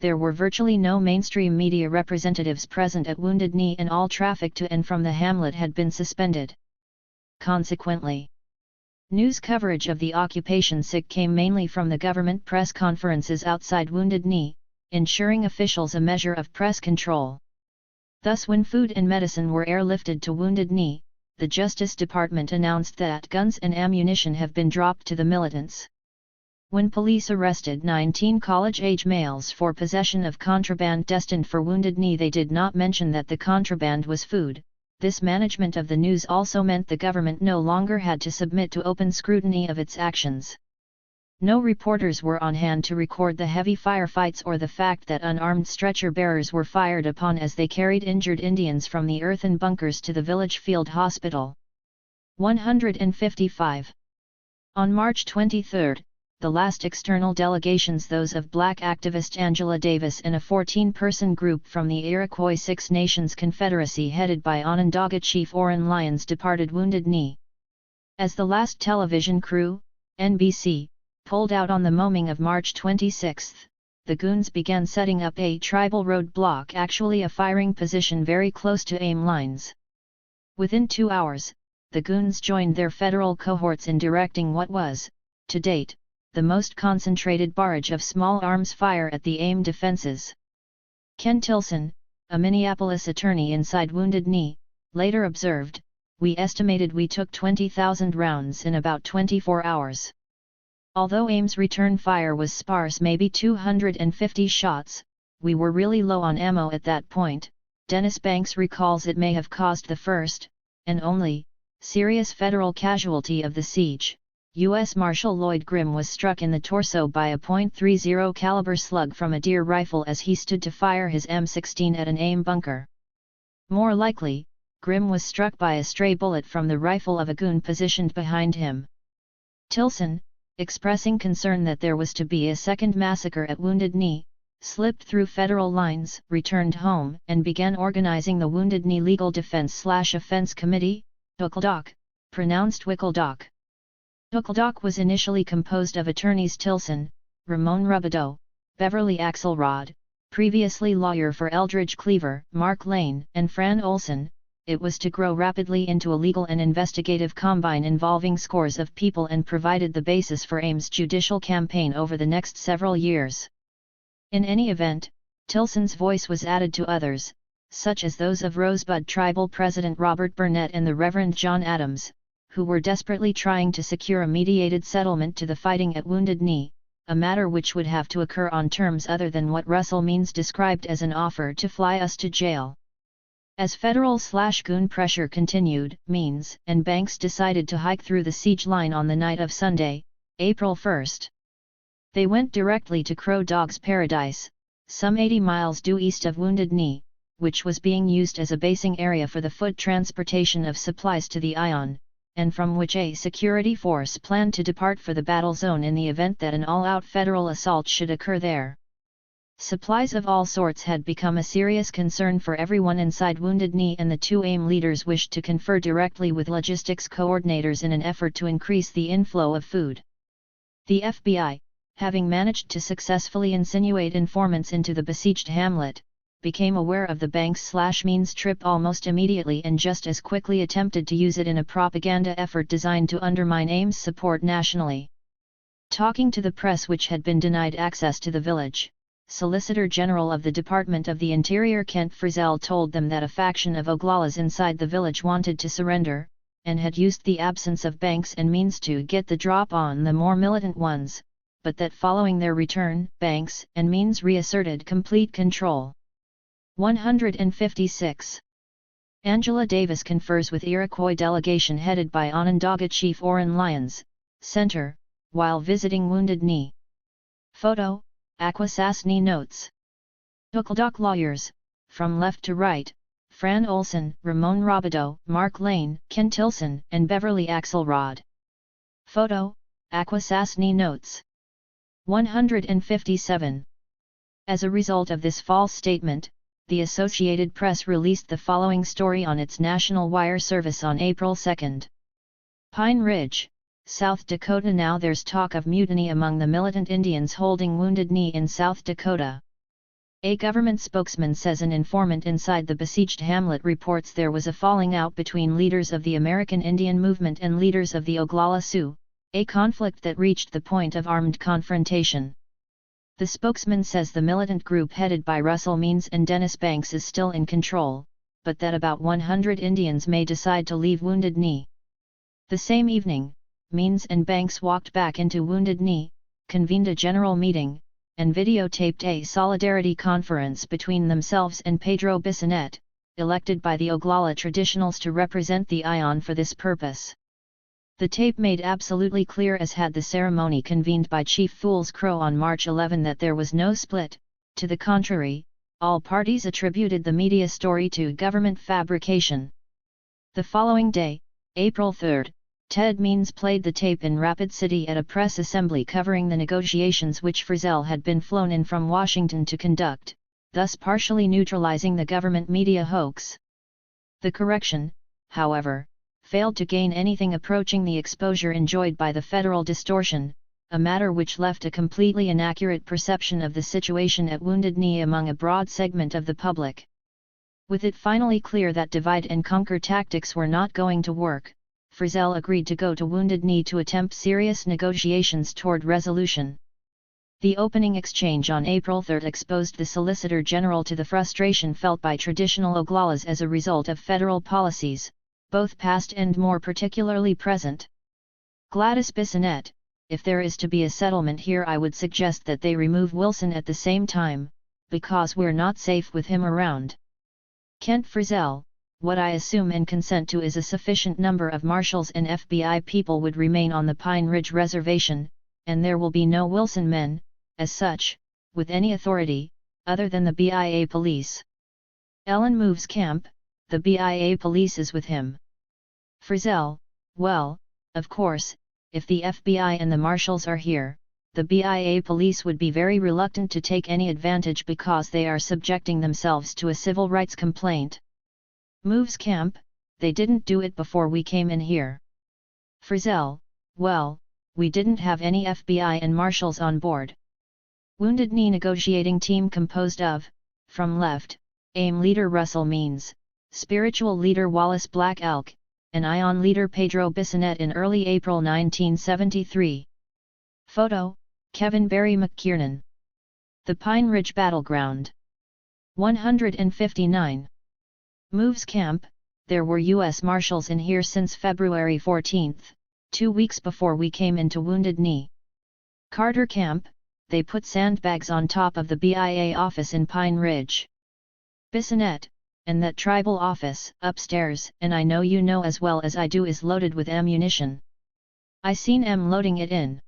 there were virtually no mainstream media representatives present at Wounded Knee, and all traffic to and from the hamlet had been suspended. Consequently, news coverage of the occupation came mainly from the government press conferences outside Wounded Knee, ensuring officials a measure of press control. Thus, when food and medicine were airlifted to Wounded Knee, the Justice Department announced that guns and ammunition have been dropped to the militants. When police arrested 19 college-age males for possession of contraband destined for Wounded Knee, they did not mention that the contraband was food. This management of the news also meant the government no longer had to submit to open scrutiny of its actions. No reporters were on hand to record the heavy firefights or the fact that unarmed stretcher-bearers were fired upon as they carried injured Indians from the earthen bunkers to the village field hospital. 155. On March 23, the last external delegations, those of Black activist Angela Davis and a 14-person group from the Iroquois Six Nations Confederacy headed by Onondaga Chief Orrin Lyons, departed Wounded Knee. As the last television crew, NBC, pulled out on the morning of March 26, the goons began setting up a tribal roadblock, actually a firing position very close to aim lines. Within 2 hours, the goons joined their federal cohorts in directing what was, to date, the most concentrated barrage of small arms fire at the AIM defenses. Ken Tilson, a Minneapolis attorney inside Wounded Knee, later observed, "We estimated we took 20,000 rounds in about 24 hours. Although AIM's return fire was sparse, maybe 250 shots, we were really low on ammo at that point." Dennis Banks recalls it may have caused the first, and only, serious federal casualty of the siege. U.S. Marshal Lloyd Grimm was struck in the torso by a .30 caliber slug from a deer rifle as he stood to fire his M16 at an AIM bunker. More likely, Grimm was struck by a stray bullet from the rifle of a goon positioned behind him. Tilson, expressing concern that there was to be a second massacre at Wounded Knee, slipped through federal lines, returned home, and began organizing the Wounded Knee Legal Defense/Offense Committee, WCLDOC, pronounced WCLDOC. WCLDOC was initially composed of attorneys Tilson, Ramon Rubidoux, Beverly Axelrod, previously lawyer for Eldridge Cleaver, Mark Lane, and Fran Olson. It was to grow rapidly into a legal and investigative combine involving scores of people and provided the basis for AIM's judicial campaign over the next several years. In any event, Tilson's voice was added to others, such as those of Rosebud Tribal President Robert Burnett and the Reverend John Adams, who were desperately trying to secure a mediated settlement to the fighting at Wounded Knee, a matter which would have to occur on terms other than what Russell Means described as an offer to fly us to jail. As federal/goon pressure continued, Means and Banks decided to hike through the siege line on the night of Sunday, April 1. They went directly to Crow Dog's Paradise, some 80 miles due east of Wounded Knee, which was being used as a basing area for the foot transportation of supplies to the Ion, and from which a security force planned to depart for the battle zone in the event that an all-out federal assault should occur there. Supplies of all sorts had become a serious concern for everyone inside Wounded Knee, and the 2 AIM leaders wished to confer directly with logistics coordinators in an effort to increase the inflow of food. The FBI, having managed to successfully insinuate informants into the besieged hamlet, became aware of the Banks/Means trip almost immediately and just as quickly attempted to use it in a propaganda effort designed to undermine AIM's support nationally. Talking to the press, which had been denied access to the village, Solicitor General of the Department of the Interior Kent Frizzell told them that a faction of Oglalas inside the village wanted to surrender, and had used the absence of banks and means to get the drop on the more militant ones, but that following their return, banks and means reasserted complete control. 156. Angela Davis confers with Iroquois delegation headed by Onondaga Chief Oren Lyons, Center, while visiting Wounded Knee. Photo, Akwesasne notes. Ukldok lawyers, from left to right, Fran Olson, Ramon Robideau, Mark Lane, Ken Tilson, and Beverly Axelrod. Photo, Akwesasne notes. 157. As a result of this false statement, the Associated Press released the following story on its national wire service on April 2. Pine Ridge, South Dakota. Now there's talk of mutiny among the militant Indians holding Wounded Knee in South Dakota. A government spokesman says an informant inside the besieged hamlet reports there was a falling out between leaders of the American Indian Movement and leaders of the Oglala Sioux, a conflict that reached the point of armed confrontation. The spokesman says the militant group headed by Russell Means and Dennis Banks is still in control, but that about 100 Indians may decide to leave Wounded Knee. The same evening, Means and Banks walked back into Wounded Knee, convened a general meeting, and videotaped a solidarity conference between themselves and Pedro Bissonette, elected by the Oglala traditionals to represent the Ion for this purpose. The tape made absolutely clear, as had the ceremony convened by Chief Fool's Crow on March 11, that there was no split. To the contrary, all parties attributed the media story to government fabrication. The following day, April 3, Ted Means played the tape in Rapid City at a press assembly covering the negotiations which Frizzell had been flown in from Washington to conduct, thus partially neutralizing the government media hoax. The correction, however, failed to gain anything approaching the exposure enjoyed by the federal distortion, a matter which left a completely inaccurate perception of the situation at Wounded Knee among a broad segment of the public. With it finally clear that divide and conquer tactics were not going to work, Frizzell agreed to go to Wounded Knee to attempt serious negotiations toward resolution. The opening exchange on April 3 exposed the Solicitor General to the frustration felt by traditional Oglalas as a result of federal policies, both past and more particularly present. Gladys Bissonette, if there is to be a settlement here, I would suggest that they remove Wilson at the same time, because we're not safe with him around. Kent Frizzell, what I assume and consent to is a sufficient number of marshals and FBI people would remain on the Pine Ridge Reservation, and there will be no Wilson men, as such, with any authority, other than the BIA police. Ellen moves camp, the BIA police is with him. Frizzell, well, of course, if the FBI and the marshals are here, the BIA police would be very reluctant to take any advantage because they are subjecting themselves to a civil rights complaint. Moves camp, they didn't do it before we came in here. Frizzell, well, we didn't have any FBI and marshals on board. Wounded Knee negotiating team composed of, from left, AIM leader Russell Means, spiritual leader Wallace Black Elk, and Ion leader Pedro Bissonette in early April 1973. Photo, Kevin Barry McKiernan. The Pine Ridge Battleground. 159. Moves camp, there were U.S. Marshals in here since February 14, 2 weeks before we came into Wounded Knee. Carter camp, they put sandbags on top of the BIA office in Pine Ridge. Bissonette, and that tribal office, upstairs, and I know you know as well as I do, is loaded with ammunition. I seen 'em loading it in.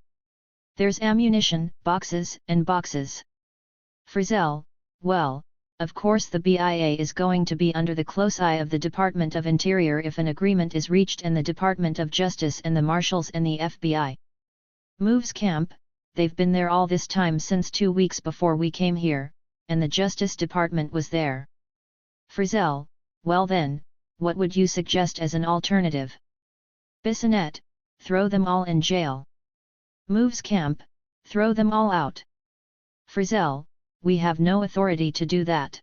There's ammunition, boxes, and boxes. Frizzell, well, of course the BIA is going to be under the close eye of the Department of Interior if an agreement is reached, and the Department of Justice and the Marshals and the FBI. Moves camp, they've been there all this time since 2 weeks before we came here, and the Justice Department was there. Frizzell, well then, what would you suggest as an alternative? Bissonette, throw them all in jail. Moves camp, throw them all out. Frizzell, we have no authority to do that.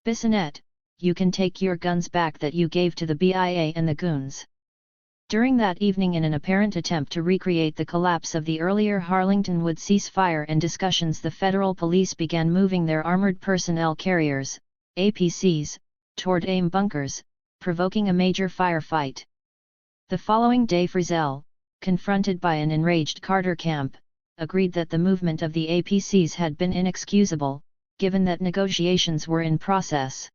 Bissonette, you can take your guns back that you gave to the BIA and the goons. During that evening, in an apparent attempt to recreate the collapse of the earlier Harlington Wood ceasefire and discussions, the federal police began moving their armored personnel carriers, APCs, toward AIM bunkers, provoking a major firefight. The following day, Frizzell, confronted by an enraged Carter camp, agreed that the movement of the APCs had been inexcusable, given that negotiations were in process.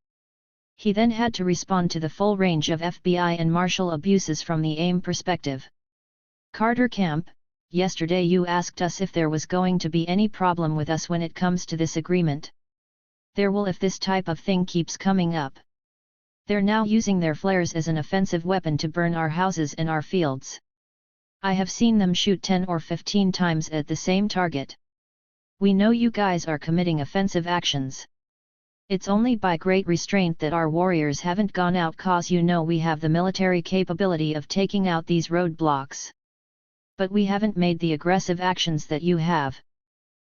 He then had to respond to the full range of FBI and martial abuses from the AIM perspective. Carter camp, yesterday you asked us if there was going to be any problem with us when it comes to this agreement. There will if this type of thing keeps coming up. They're now using their flares as an offensive weapon to burn our houses and our fields. I have seen them shoot 10 or 15 times at the same target. We know you guys are committing offensive actions. It's only by great restraint that our warriors haven't gone out, cause you know we have the military capability of taking out these roadblocks. But we haven't made the aggressive actions that you have.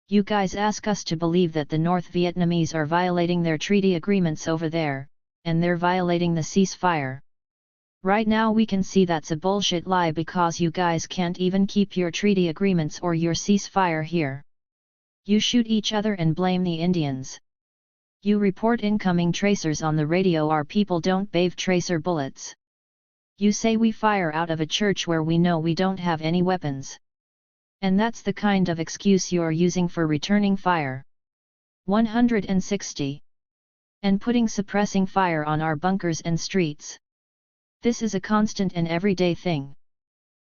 You guys ask us to believe that the North Vietnamese are violating their treaty agreements over there, and they're violating the ceasefire. Right now we can see that's a bullshit lie, because you guys can't even keep your treaty agreements or your ceasefire here. You shoot each other and blame the Indians. You report incoming tracers on the radio, our people don't bathe tracer bullets. You say we fire out of a church where we know we don't have any weapons. And that's the kind of excuse you're using for returning fire. 160. And putting suppressing fire on our bunkers and streets. This is a constant and everyday thing.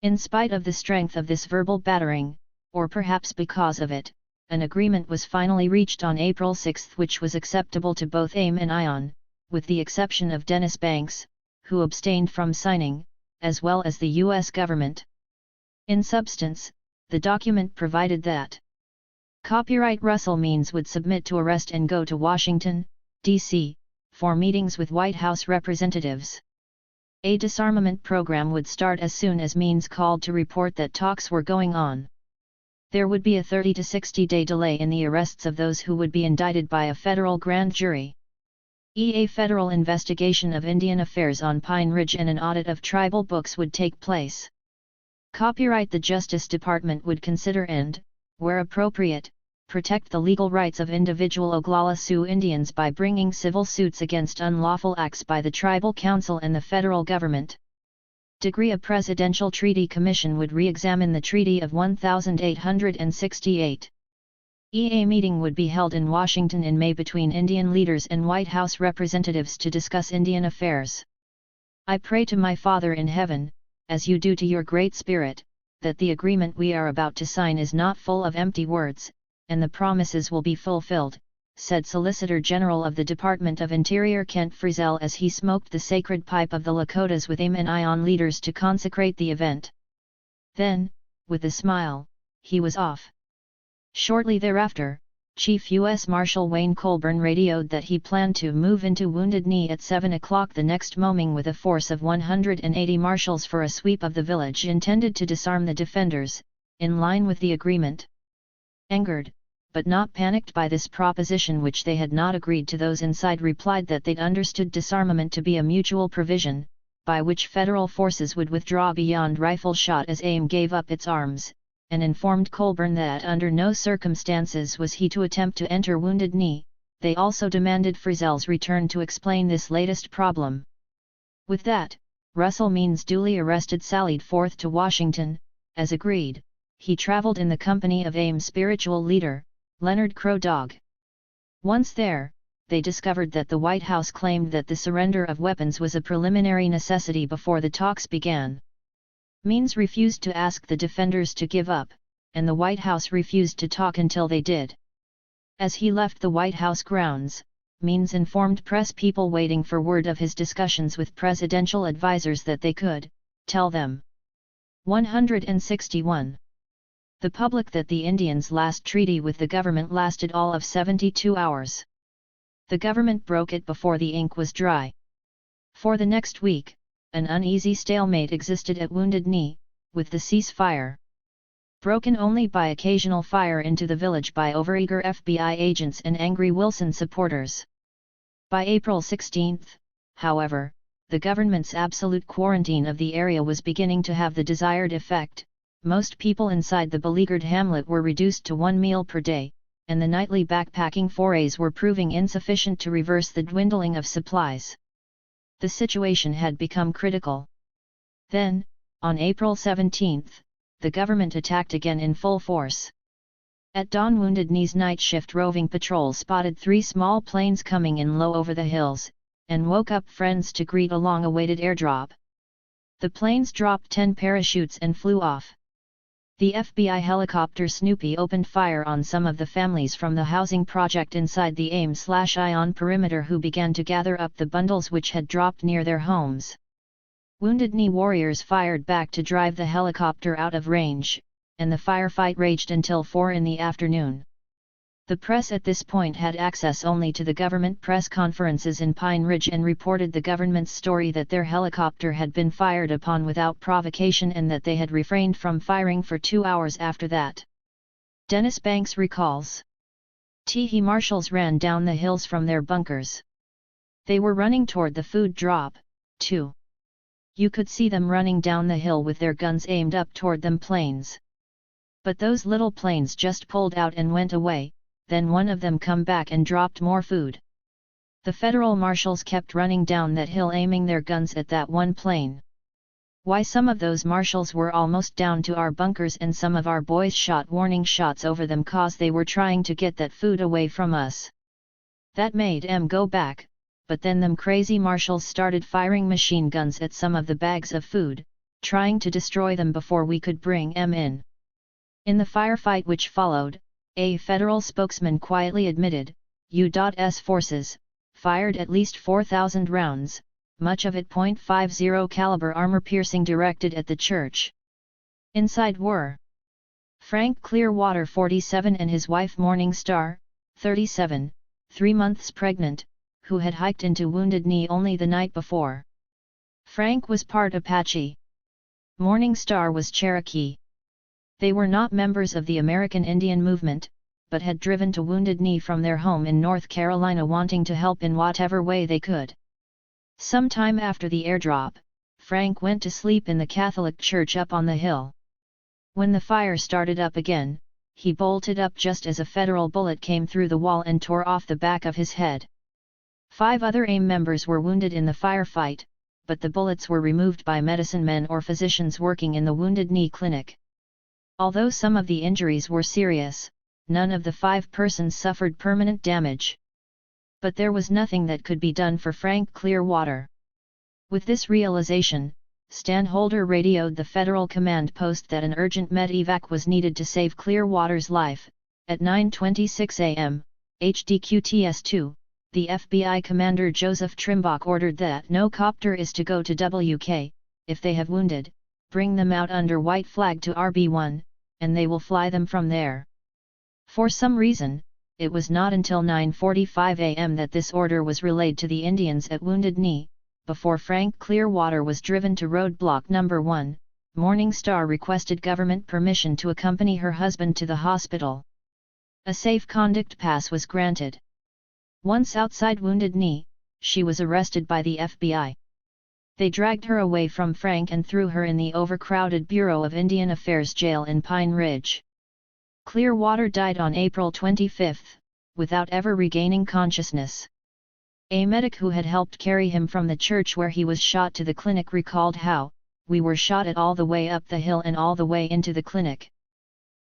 In spite of the strength of this verbal battering, or perhaps because of it, an agreement was finally reached on April 6, which was acceptable to both AIM and ION, with the exception of Dennis Banks, who abstained from signing, as well as the U.S. government. In substance, the document provided that copyright Russell Means would submit to arrest and go to Washington, D.C., for meetings with White House representatives. A disarmament program would start as soon as Means called to report that talks were going on. There would be a 30 to 60-day delay in the arrests of those who would be indicted by a federal grand jury. A federal investigation of Indian affairs on Pine Ridge and an audit of tribal books would take place. Copyright the Justice Department would consider and, where appropriate, protect the legal rights of individual Oglala Sioux Indians by bringing civil suits against unlawful acts by the Tribal Council and the federal government. A Presidential Treaty Commission would re-examine the Treaty of 1868. A meeting would be held in Washington in May between Indian leaders and White House representatives to discuss Indian affairs. I pray to my Father in heaven, as you do to your Great Spirit, that the agreement we are about to sign is not full of empty words, and the promises will be fulfilled, said Solicitor General of the Department of Interior Kent Frizzell as he smoked the sacred pipe of the Lakotas with AIM and ION leaders to consecrate the event. Then, with a smile, he was off. Shortly thereafter, Chief U.S. Marshal Wayne Colburn radioed that he planned to move into Wounded Knee at 7 o'clock the next morning with a force of 180 marshals for a sweep of the village intended to disarm the defenders, in line with the agreement. Angered, but not panicked by this proposition which they had not agreed to, those inside replied that they'd understood disarmament to be a mutual provision, by which federal forces would withdraw beyond rifle shot as AIM gave up its arms, and informed Colburn that under no circumstances was he to attempt to enter Wounded Knee. They also demanded Frizzell's return to explain this latest problem. With that, Russell Means, duly arrested, sallied forth to Washington. As agreed, he traveled in the company of AIM's spiritual leader, Leonard Crow Dog. Once there, they discovered that the White House claimed that the surrender of weapons was a preliminary necessity before the talks began. Means refused to ask the defenders to give up, and the White House refused to talk until they did. As he left the White House grounds, Means informed press people waiting for word of his discussions with presidential advisors that they could tell them. 161. The public that the Indians' last treaty with the government lasted all of 72 hours. The government broke it before the ink was dry. For the next week, an uneasy stalemate existed at Wounded Knee, with the ceasefire broken only by occasional fire into the village by overeager FBI agents and angry Wilson supporters. By April 16, however, the government's absolute quarantine of the area was beginning to have the desired effect. Most people inside the beleaguered hamlet were reduced to one meal per day, and the nightly backpacking forays were proving insufficient to reverse the dwindling of supplies. The situation had become critical. Then, on April 17, the government attacked again in full force. At dawn, Wounded Knee's night shift roving patrol spotted 3 small planes coming in low over the hills, and woke up friends to greet a long-awaited airdrop. The planes dropped 10 parachutes and flew off. The FBI helicopter Snoopy opened fire on some of the families from the housing project inside the AIM/ION perimeter, who began to gather up the bundles which had dropped near their homes. Wounded Knee warriors fired back to drive the helicopter out of range, and the firefight raged until 4 in the afternoon. The press at this point had access only to the government press conferences in Pine Ridge and reported the government's story that their helicopter had been fired upon without provocation and that they had refrained from firing for 2 hours after that. Dennis Banks recalls. THE marshals ran down the hills from their bunkers. They were running toward the food drop, too. You could see them running down the hill with their guns aimed up toward them planes. But those little planes just pulled out and went away, then one of them come back and dropped more food. The federal marshals kept running down that hill aiming their guns at that one plane. Why, some of those marshals were almost down to our bunkers and some of our boys shot warning shots over them cause they were trying to get that food away from us. That made 'em go back, but then them crazy marshals started firing machine guns at some of the bags of food, trying to destroy them before we could bring 'em in. In the firefight which followed, a federal spokesman quietly admitted, U.S. forces fired at least 4,000 rounds, much of it .50 caliber armor-piercing, directed at the church. Inside were Frank Clearwater, 47, and his wife Morning Star, 37, 3 months pregnant, who had hiked into Wounded Knee only the night before. Frank was part Apache. Morning Star was Cherokee. They were not members of the American Indian movement, but had driven to Wounded Knee from their home in North Carolina wanting to help in whatever way they could. Some time after the airdrop, Frank went to sleep in the Catholic church up on the hill. When the fire started up again, he bolted up just as a federal bullet came through the wall and tore off the back of his head. 5 other AIM members were wounded in the firefight, but the bullets were removed by medicine men or physicians working in the Wounded Knee clinic. Although some of the injuries were serious, none of the 5 persons suffered permanent damage. But there was nothing that could be done for Frank Clearwater. With this realization, Stan Holder radioed the federal command post that an urgent med-evac was needed to save Clearwater's life. At 9:26 a.m., HDQTS-2, the FBI commander Joseph Trimbach ordered that no copter is to go to WK. If they have wounded, bring them out under white flag to RB-1, and they will fly them from there. For some reason, it was not until 9:45 a.m. that this order was relayed to the Indians at Wounded Knee. Before Frank Clearwater was driven to roadblock number 1, Morning Star requested government permission to accompany her husband to the hospital. A safe conduct pass was granted. Once outside Wounded Knee, she was arrested by the FBI. They dragged her away from Frank and threw her in the overcrowded Bureau of Indian Affairs jail in Pine Ridge. Clearwater died on April 25, without ever regaining consciousness. A medic who had helped carry him from the church where he was shot to the clinic recalled how, "We were shot at all the way up the hill and all the way into the clinic.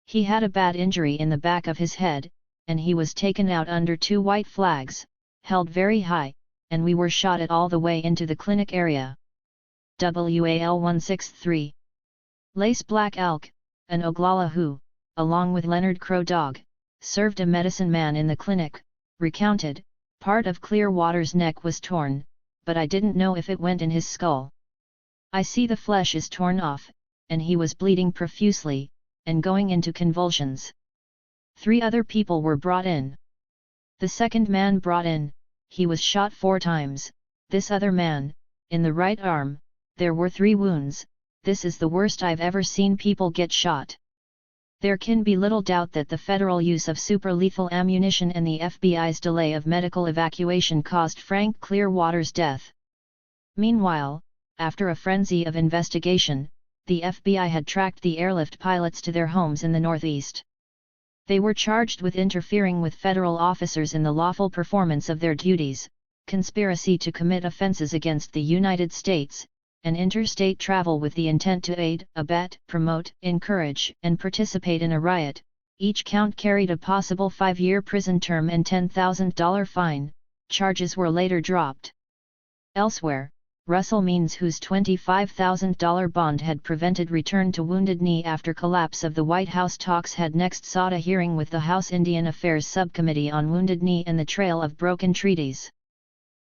He had a bad injury in the back of his head, and he was taken out under 2 white flags, held very high, and we were shot at all the way into the clinic area." WAL 163. Lace Black Elk, an Oglala who, along with Leonard Crow Dog, served a medicine man in the clinic, recounted, "Part of Clearwater's neck was torn, but I didn't know if it went in his skull. I see the flesh is torn off, and he was bleeding profusely, and going into convulsions. 3 other people were brought in. The second man brought in, he was shot 4 times, this other man, in the right arm, there were 3 wounds. This is the worst I've ever seen people get shot." There can be little doubt that the federal use of super-lethal ammunition and the FBI's delay of medical evacuation caused Frank Clearwater's death. Meanwhile, after a frenzy of investigation, the FBI had tracked the airlift pilots to their homes in the Northeast. They were charged with interfering with federal officers in the lawful performance of their duties, conspiracy to commit offenses against the United States, and interstate travel with the intent to aid, abet, promote, encourage, and participate in a riot. Each count carried a possible 5-year prison term and $10,000 fine. Charges were later dropped. Elsewhere, Russell Means, whose $25,000 bond had prevented return to Wounded Knee after collapse of the White House talks, had next sought a hearing with the House Indian Affairs Subcommittee on Wounded Knee and the Trail of Broken Treaties.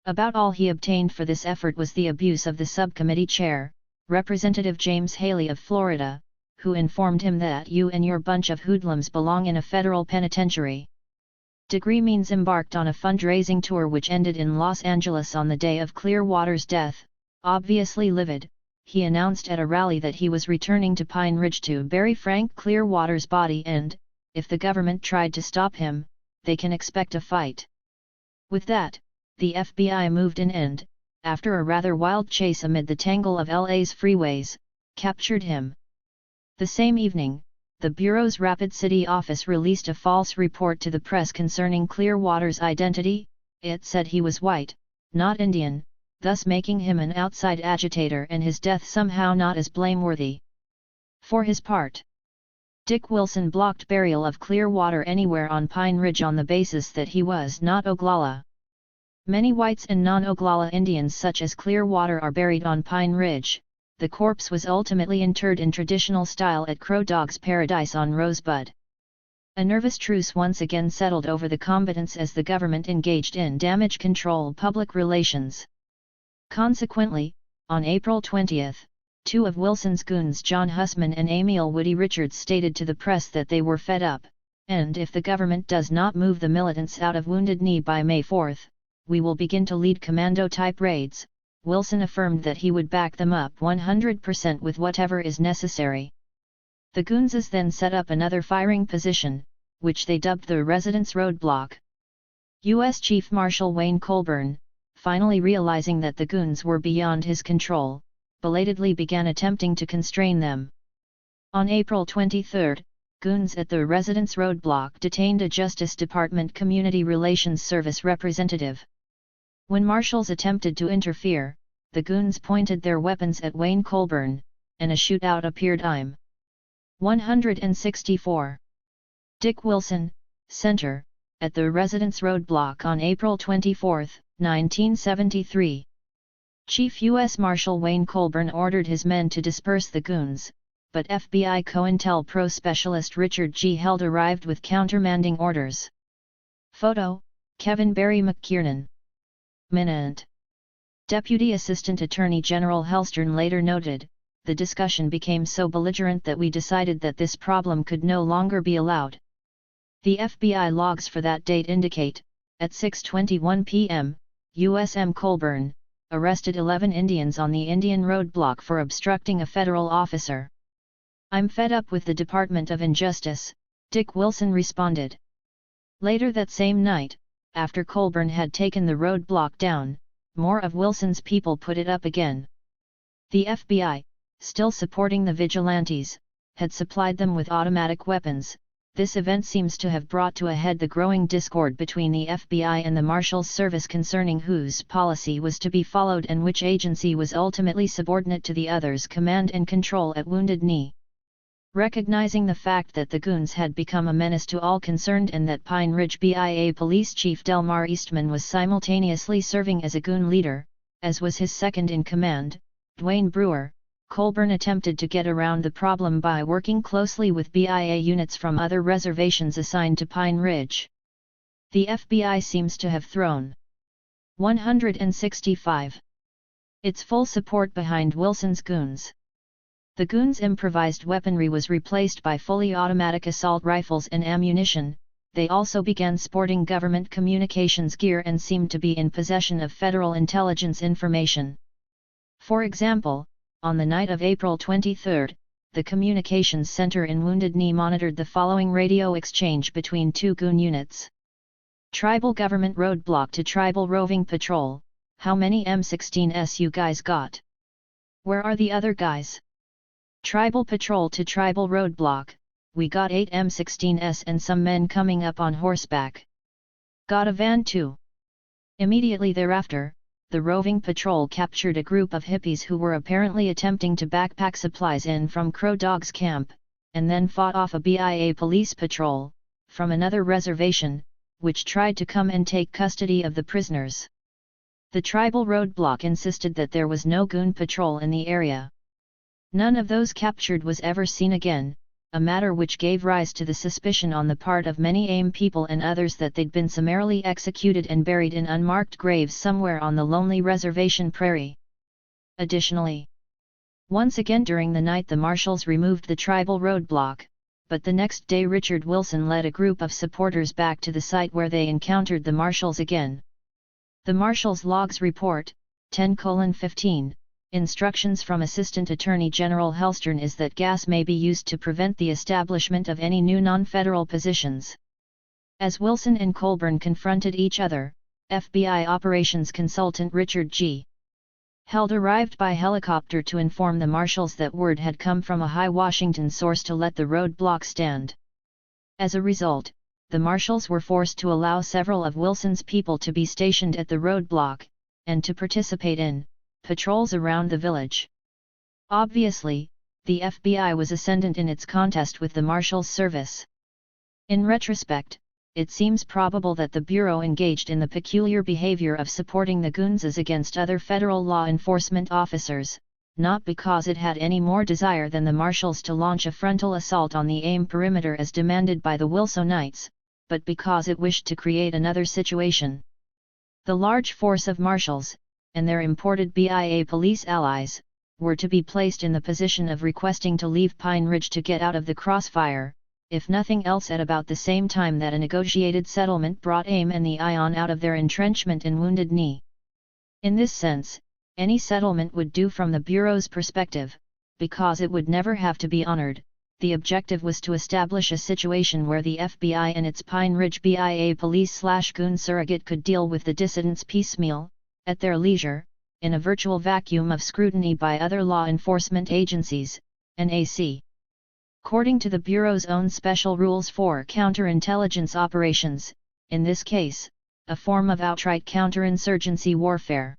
About all he obtained for this effort was the abuse of the subcommittee chair, Representative James Haley of Florida, who informed him that "you and your bunch of hoodlums belong in a federal penitentiary." Means embarked on a fundraising tour which ended in Los Angeles on the day of Clearwater's death. Obviously livid, he announced at a rally that he was returning to Pine Ridge to bury Frank Clearwater's body and, if the government tried to stop him, they can expect a fight. With that, the FBI moved in and, after a rather wild chase amid the tangle of LA's freeways, captured him. The same evening, the Bureau's Rapid City office released a false report to the press concerning Clearwater's identity. It said he was white, not Indian, thus making him an outside agitator and his death somehow not as blameworthy. For his part, Dick Wilson blocked burial of Clearwater anywhere on Pine Ridge on the basis that he was not Oglala. Many whites and non-Oglala Indians such as Clearwater are buried on Pine Ridge. The corpse was ultimately interred in traditional style at Crow Dog's Paradise on Rosebud. A nervous truce once again settled over the combatants as the government engaged in damage control public relations. Consequently, on April 20, 2 of Wilson's goons, John Hussman and Emil Woody Richards, stated to the press that they were fed up, and if the government does not move the militants out of Wounded Knee by May 4, we will begin to lead commando-type raids. Wilson affirmed that he would back them up 100% with whatever is necessary. The goons then set up another firing position, which they dubbed the Residence Roadblock. U.S. Chief Marshal Wayne Colburn, finally realizing that the goons were beyond his control, belatedly began attempting to constrain them. On April 23, goons at the Residence Roadblock detained a Justice Department Community Relations Service representative. When marshals attempted to interfere, the goons pointed their weapons at Wayne Colburn, and a shootout appeared. 164. Dick Wilson, Center, at the Residence Roadblock on April 24, 1973. Chief U.S. Marshal Wayne Colburn ordered his men to disperse the goons, but FBI COINTELPRO specialist Richard G. Held arrived with countermanding orders. Photo, Kevin Barry McKiernan. Minant. Deputy Assistant Attorney General Helstern later noted, "The discussion became so belligerent that we decided that this problem could no longer be allowed." The FBI logs for that date indicate, at 6:21 p.m., U.S.M. Colburn arrested 11 Indians on the Indian roadblock for obstructing a federal officer. "I'm fed up with the Department of Injustice," Dick Wilson responded. Later that same night, after Colburn had taken the roadblock down, more of Wilson's people put it up again. The FBI, still supporting the vigilantes, had supplied them with automatic weapons. This event seems to have brought to a head the growing discord between the FBI and the Marshal's Service concerning whose policy was to be followed and which agency was ultimately subordinate to the other's command and control at Wounded Knee. Recognizing the fact that the goons had become a menace to all concerned and that Pine Ridge BIA Police Chief Delmar Eastman was simultaneously serving as a goon leader, as was his second-in-command, Dwayne Brewer, Colburn attempted to get around the problem by working closely with BIA units from other reservations assigned to Pine Ridge. The FBI seems to have thrown 165. its full support behind Wilson's goons. The goons' improvised weaponry was replaced by fully automatic assault rifles and ammunition. They also began sporting government communications gear and seemed to be in possession of federal intelligence information. For example, on the night of April 23, the Communications Center in Wounded Knee monitored the following radio exchange between two goon units. Tribal Government Roadblock to Tribal Roving Patrol, How many M16s you guys got? Where are the other guys? Tribal patrol to tribal roadblock, we got 8 M16s and some men coming up on horseback. Got a van too. Immediately thereafter, the roving patrol captured a group of hippies who were apparently attempting to backpack supplies in from Crow Dog's camp, and then fought off a BIA police patrol, from another reservation, which tried to come and take custody of the prisoners. The tribal roadblock insisted that there was no goon patrol in the area. None of those captured was ever seen again, a matter which gave rise to the suspicion on the part of many AIM people and others that they'd been summarily executed and buried in unmarked graves somewhere on the lonely reservation prairie. Additionally, once again during the night the marshals removed the tribal roadblock, but the next day Richard Wilson led a group of supporters back to the site where they encountered the marshals again. The marshals' logs report, 10:15, instructions from Assistant Attorney General Hellstern is that gas may be used to prevent the establishment of any new non-federal positions. As Wilson and Colburn confronted each other, FBI operations consultant Richard G. Held arrived by helicopter to inform the marshals that word had come from a high Washington source to let the roadblock stand. As a result, the marshals were forced to allow several of Wilson's people to be stationed at the roadblock, and to participate in patrols around the village. Obviously, the FBI was ascendant in its contest with the Marshals Service. In retrospect, it seems probable that the Bureau engaged in the peculiar behavior of supporting the goons against other federal law enforcement officers, not because it had any more desire than the Marshals to launch a frontal assault on the AIM perimeter as demanded by the Wilsonites, but because it wished to create another situation. The large force of Marshals, and their imported BIA police allies, were to be placed in the position of requesting to leave Pine Ridge to get out of the crossfire, if nothing else at about the same time that a negotiated settlement brought AIM and the ION out of their entrenchment in Wounded Knee. In this sense, any settlement would do from the Bureau's perspective, because it would never have to be honored. The objective was to establish a situation where the FBI and its Pine Ridge BIA police/goon surrogate could deal with the dissidents piecemeal, at their leisure, in a virtual vacuum of scrutiny by other law enforcement agencies, NAC. According to the Bureau's own special rules for counterintelligence operations, in this case, a form of outright counterinsurgency warfare.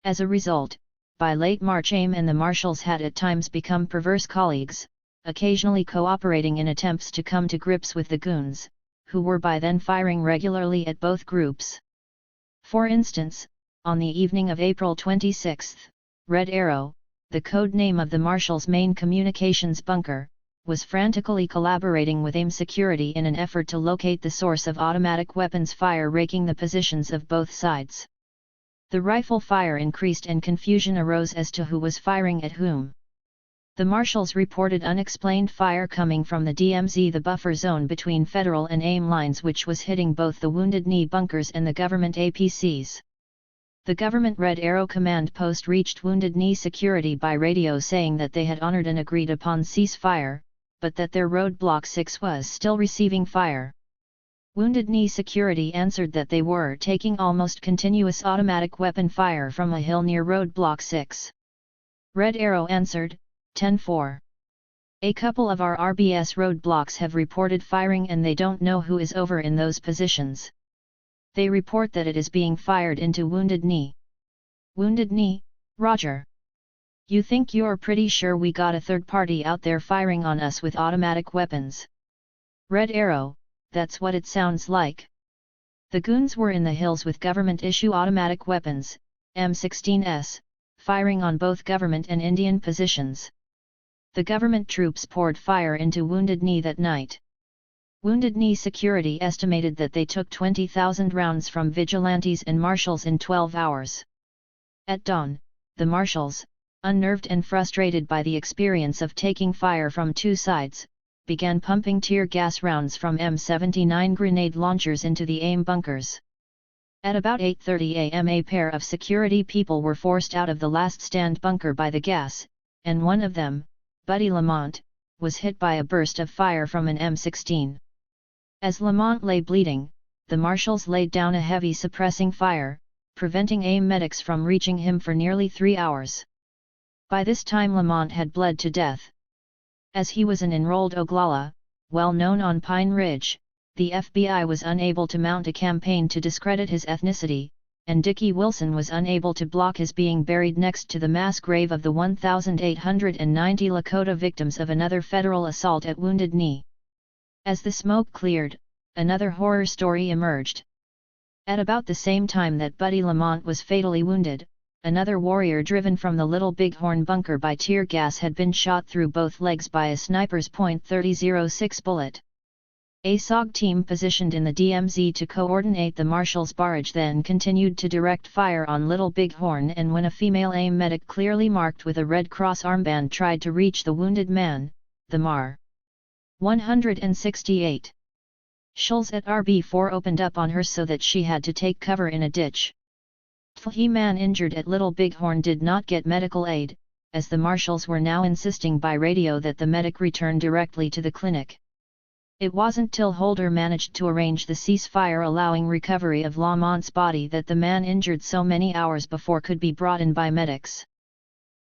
As a result, by late March AIM and the Marshals had at times become perverse colleagues, occasionally cooperating in attempts to come to grips with the goons, who were by then firing regularly at both groups. For instance, on the evening of April 26, Red Arrow, the code name of the Marshals' main communications bunker, was frantically collaborating with AIM security in an effort to locate the source of automatic weapons fire raking the positions of both sides. The rifle fire increased and confusion arose as to who was firing at whom. The Marshals reported unexplained fire coming from the DMZ, the buffer zone between Federal and AIM lines, which was hitting both the Wounded Knee bunkers and the government APCs. The government Red Arrow command post reached Wounded Knee security by radio saying that they had honored an agreed upon ceasefire, but that their roadblock 6 was still receiving fire. Wounded Knee security answered that they were taking almost continuous automatic weapon fire from a hill near roadblock 6. Red Arrow answered, 10-4. A couple of our RBS roadblocks have reported firing and they don't know who is over in those positions. They report that it is being fired into Wounded Knee. Wounded Knee, Roger. You think you're pretty sure we got a third party out there firing on us with automatic weapons? Red Arrow, that's what it sounds like. The goons were in the hills with government-issue automatic weapons, M16s, firing on both government and Indian positions. The government troops poured fire into Wounded Knee that night. Wounded Knee security estimated that they took 20,000 rounds from vigilantes and marshals in 12 hours. At dawn, the marshals, unnerved and frustrated by the experience of taking fire from two sides, began pumping tear gas rounds from M79 grenade launchers into the AIM bunkers. At about 8:30 a.m. a pair of security people were forced out of the last stand bunker by the gas, and one of them, Buddy Lamont, was hit by a burst of fire from an M16. As Lamont lay bleeding, the marshals laid down a heavy suppressing fire, preventing AIM medics from reaching him for nearly 3 hours. By this time Lamont had bled to death. As he was an enrolled Oglala, well known on Pine Ridge, the FBI was unable to mount a campaign to discredit his ethnicity, and Dickie Wilson was unable to block his being buried next to the mass grave of the 1,890 Lakota victims of another federal assault at Wounded Knee. As the smoke cleared, another horror story emerged. At about the same time that Buddy Lamont was fatally wounded, another warrior driven from the Little Bighorn bunker by tear gas had been shot through both legs by a sniper's .30-06 bullet. A SOG team positioned in the DMZ to coordinate the Marshals' barrage then continued to direct fire on Little Bighorn, and when a female AIM medic clearly marked with a Red Cross armband tried to reach the wounded man, the MAR 168 Shells at RB4 opened up on her so that she had to take cover in a ditch. The man injured at Little Bighorn did not get medical aid, as the marshals were now insisting by radio that the medic return directly to the clinic. It wasn't till Holder managed to arrange the ceasefire allowing recovery of Lamont's body that the man injured so many hours before could be brought in by medics.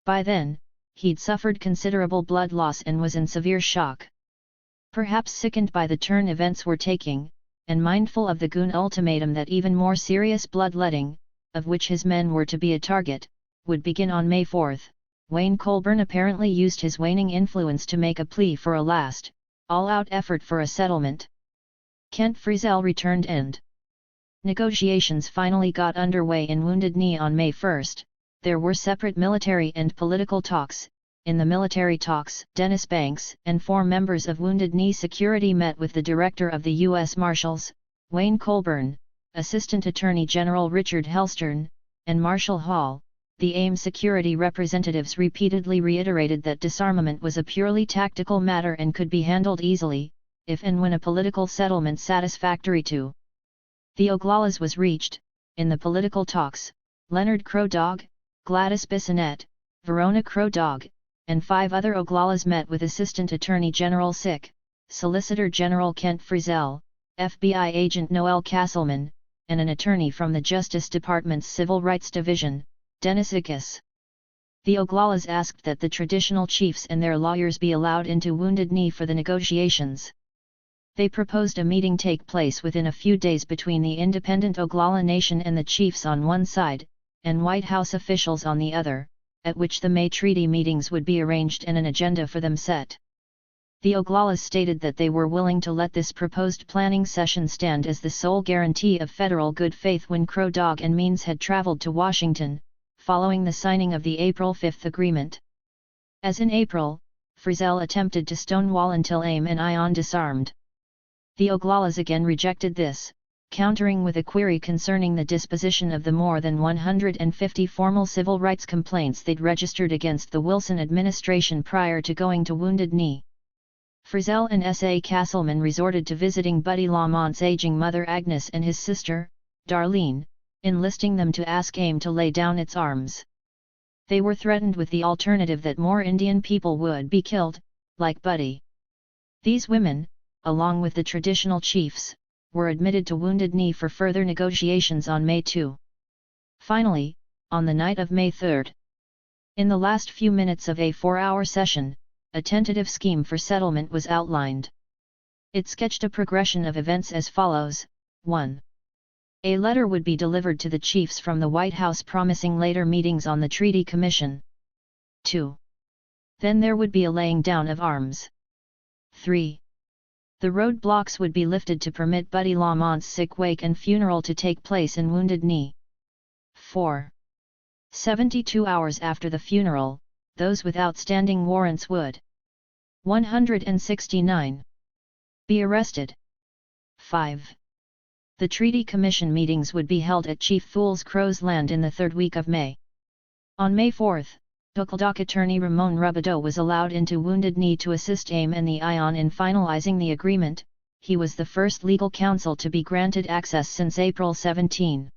By then, he'd suffered considerable blood loss and was in severe shock. Perhaps sickened by the turn events were taking, and mindful of the Goon ultimatum that even more serious bloodletting, of which his men were to be a target, would begin on May 4, Wayne Colburn apparently used his waning influence to make a plea for a last, all-out effort for a settlement. Kent Frizzell returned and negotiations finally got underway in Wounded Knee on May 1. There were separate military and political talks. In the military talks, Dennis Banks and 4 members of Wounded Knee Security met with the Director of the U.S. Marshals, Wayne Colburn, Assistant Attorney General Richard Hellstern, and Marshall Hall. The AIM security representatives repeatedly reiterated that disarmament was a purely tactical matter and could be handled easily, if and when a political settlement satisfactory to the Oglalas was reached. In the political talks, Leonard Crow Dog, Gladys Bissonnette, Verona Crow Dog, and 5 other Oglalas met with Assistant Attorney General Sick, Solicitor General Kent Frizzell, FBI Agent Noel Castleman, and an attorney from the Justice Department's Civil Rights Division, Dennis Ickes. The Oglalas asked that the traditional chiefs and their lawyers be allowed into Wounded Knee for the negotiations. They proposed a meeting take place within a few days between the independent Oglala Nation and the chiefs on one side, and White House officials on the other, at which the May Treaty meetings would be arranged and an agenda for them set. The Oglalas stated that they were willing to let this proposed planning session stand as the sole guarantee of federal good faith when Crow Dog and Means had traveled to Washington, following the signing of the April 5 agreement. As in April, Frizzell attempted to stonewall until AIM and ION disarmed. The Oglalas again rejected this, countering with a query concerning the disposition of the more than 150 formal civil rights complaints they'd registered against the Wilson administration prior to going to Wounded Knee. Frizzell and S.A. Castleman resorted to visiting Buddy Lamont's aging mother Agnes and his sister, Darlene, enlisting them to ask AIM to lay down its arms. They were threatened with the alternative that more Indian people would be killed, like Buddy. These women, along with the traditional chiefs, were admitted to Wounded Knee for further negotiations on May 2. Finally, on the night of May 3, in the last few minutes of a 4-hour session, a tentative scheme for settlement was outlined. It sketched a progression of events as follows: 1. A letter would be delivered to the chiefs from the White House promising later meetings on the Treaty Commission. 2. Then there would be a laying down of arms. 3. The roadblocks would be lifted to permit Buddy Lamont's sick wake and funeral to take place in Wounded Knee. 4. 72 hours after the funeral, those with outstanding warrants would 169 be arrested. 5. The Treaty Commission meetings would be held at Chief Fool's Crow's Land in the 3rd week of May. On May 4, Okladoc attorney Ramon Rubidoux was allowed into Wounded Knee to assist AIM and the ION in finalizing the agreement. He was the first legal counsel to be granted access since April 17.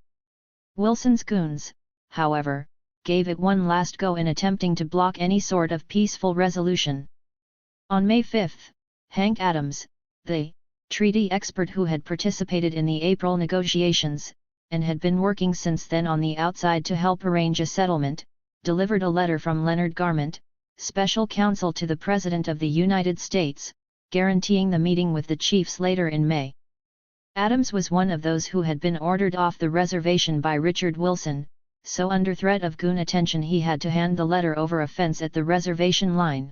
Wilson's goons, however, gave it one last go in attempting to block any sort of peaceful resolution. On May 5, Hank Adams, the treaty expert who had participated in the April negotiations, and had been working since then on the outside to help arrange a settlement, delivered a letter from Leonard Garment, special counsel to the President of the United States, guaranteeing the meeting with the chiefs later in May. Adams was one of those who had been ordered off the reservation by Richard Wilson, so under threat of goon attention he had to hand the letter over a fence at the reservation line.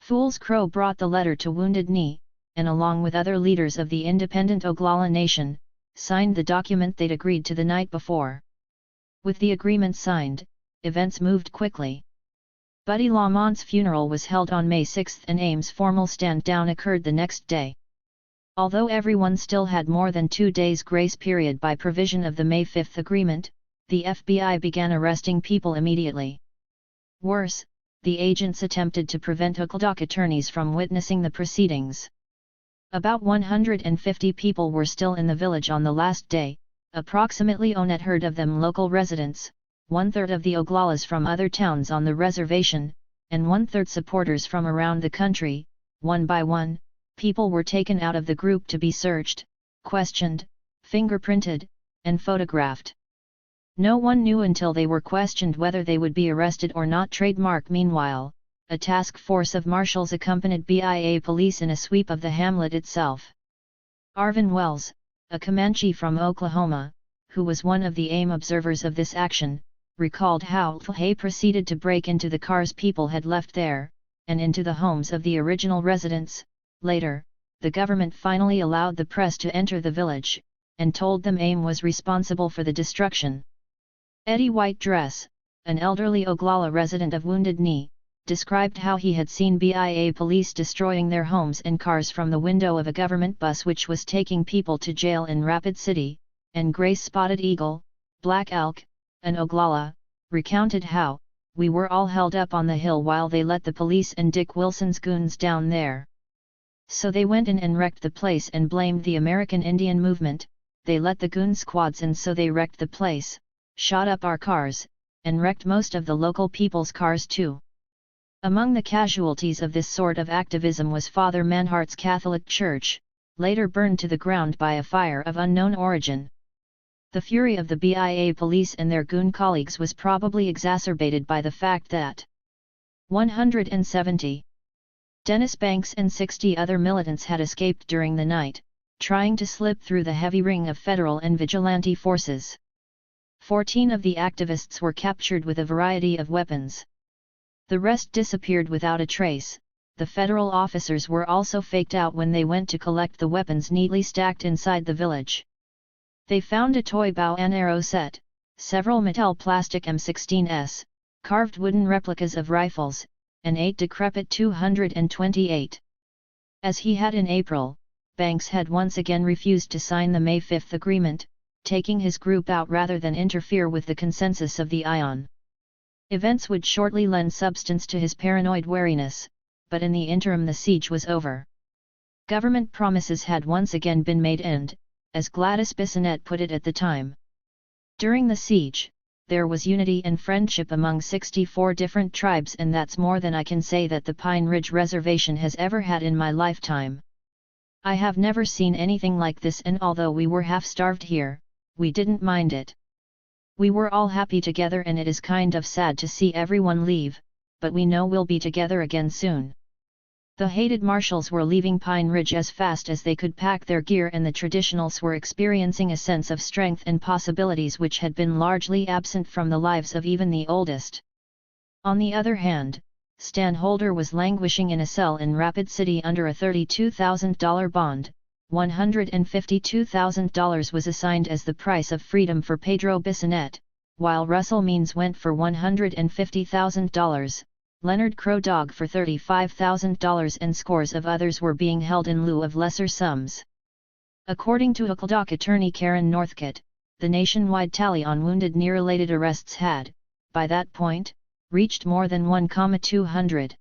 Fool's Crow brought the letter to Wounded Knee, and along with other leaders of the independent Oglala Nation, signed the document they'd agreed to the night before. With the agreement signed, events moved quickly. Buddy Lamont's funeral was held on May 6 and Ames' formal stand-down occurred the next day. Although everyone still had more than 2 days grace period by provision of the May 5 agreement, the FBI began arresting people immediately. Worse, the agents attempted to prevent Oglala attorneys from witnessing the proceedings. About 150 people were still in the village on the last day, approximately a third of them local residents, 1/3 of the Oglalas from other towns on the reservation, and 1/3 supporters from around the country. One by one, people were taken out of the group to be searched, questioned, fingerprinted, and photographed. No one knew until they were questioned whether they would be arrested or not. Trademark. Meanwhile, a task force of marshals accompanied BIA police in a sweep of the hamlet itself. Arvin Wells, a Comanche from Oklahoma, who was one of the AIM observers of this action, recalled how they proceeded to break into the cars people had left there, and into the homes of the original residents. Later, the government finally allowed the press to enter the village, and told them AIM was responsible for the destruction. Eddie White Dress, an elderly Oglala resident of Wounded Knee, described how he had seen BIA police destroying their homes and cars from the window of a government bus which was taking people to jail in Rapid City, and Gray-Spotted Eagle, Black Elk, and Oglala, recounted how, "We were all held up on the hill while they let the police and Dick Wilson's goons down there. So they went in and wrecked the place and blamed the American Indian movement. They let the goon squads in, so they wrecked the place, shot up our cars, and wrecked most of the local people's cars too." Among the casualties of this sort of activism was Father Manhart's Catholic Church, later burned to the ground by a fire of unknown origin. The fury of the BIA police and their goon colleagues was probably exacerbated by the fact that 170 Dennis Banks and 60 other militants had escaped during the night, trying to slip through the heavy ring of federal and vigilante forces. 14 of the activists were captured with a variety of weapons. The rest disappeared without a trace. The federal officers were also faked out when they went to collect the weapons neatly stacked inside the village. They found a toy bow and arrow set, several Mattel plastic M16s, carved wooden replicas of rifles, and 8 decrepit 228. As he had in April, Banks had once again refused to sign the May 5 agreement, taking his group out rather than interfere with the consensus of the ION. Events would shortly lend substance to his paranoid wariness, but in the interim the siege was over. Government promises had once again been made and, as Gladys Bissonette put it at the time, during the siege, there was unity and friendship among 64 different tribes, and that's more than I can say that the Pine Ridge Reservation has ever had in my lifetime. I have never seen anything like this, and although we were half-starved here, we didn't mind it. We were all happy together, and it is kind of sad to see everyone leave, but we know we'll be together again soon. The hated marshals were leaving Pine Ridge as fast as they could pack their gear, and the traditionals were experiencing a sense of strength and possibilities which had been largely absent from the lives of even the oldest. On the other hand, Stan Holder was languishing in a cell in Rapid City under a $32,000 bond. $152,000 was assigned as the price of freedom for Pedro Bissonette, while Russell Means went for $150,000. Leonard Crow Dog for $35,000, and scores of others were being held in lieu of lesser sums. According to Oglala attorney Karen Northcott, the nationwide tally on Wounded Knee-related arrests had, by that point, reached more than 1,200.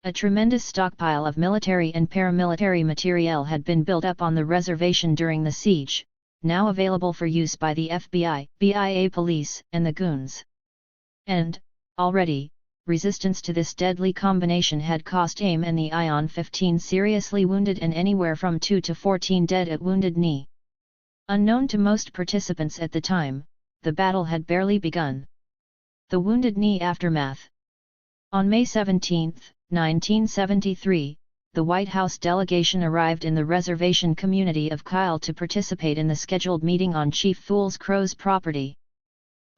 A tremendous stockpile of military and paramilitary materiel had been built up on the reservation during the siege, now available for use by the FBI, BIA police, and the goons. And, already, resistance to this deadly combination had cost AIM and the ION 15 seriously wounded and anywhere from 2 to 14 dead at Wounded Knee. Unknown to most participants at the time, the battle had barely begun. The Wounded Knee Aftermath. On May 17, 1973, the White House delegation arrived in the reservation community of Kyle to participate in the scheduled meeting on Chief Fool's Crow's property.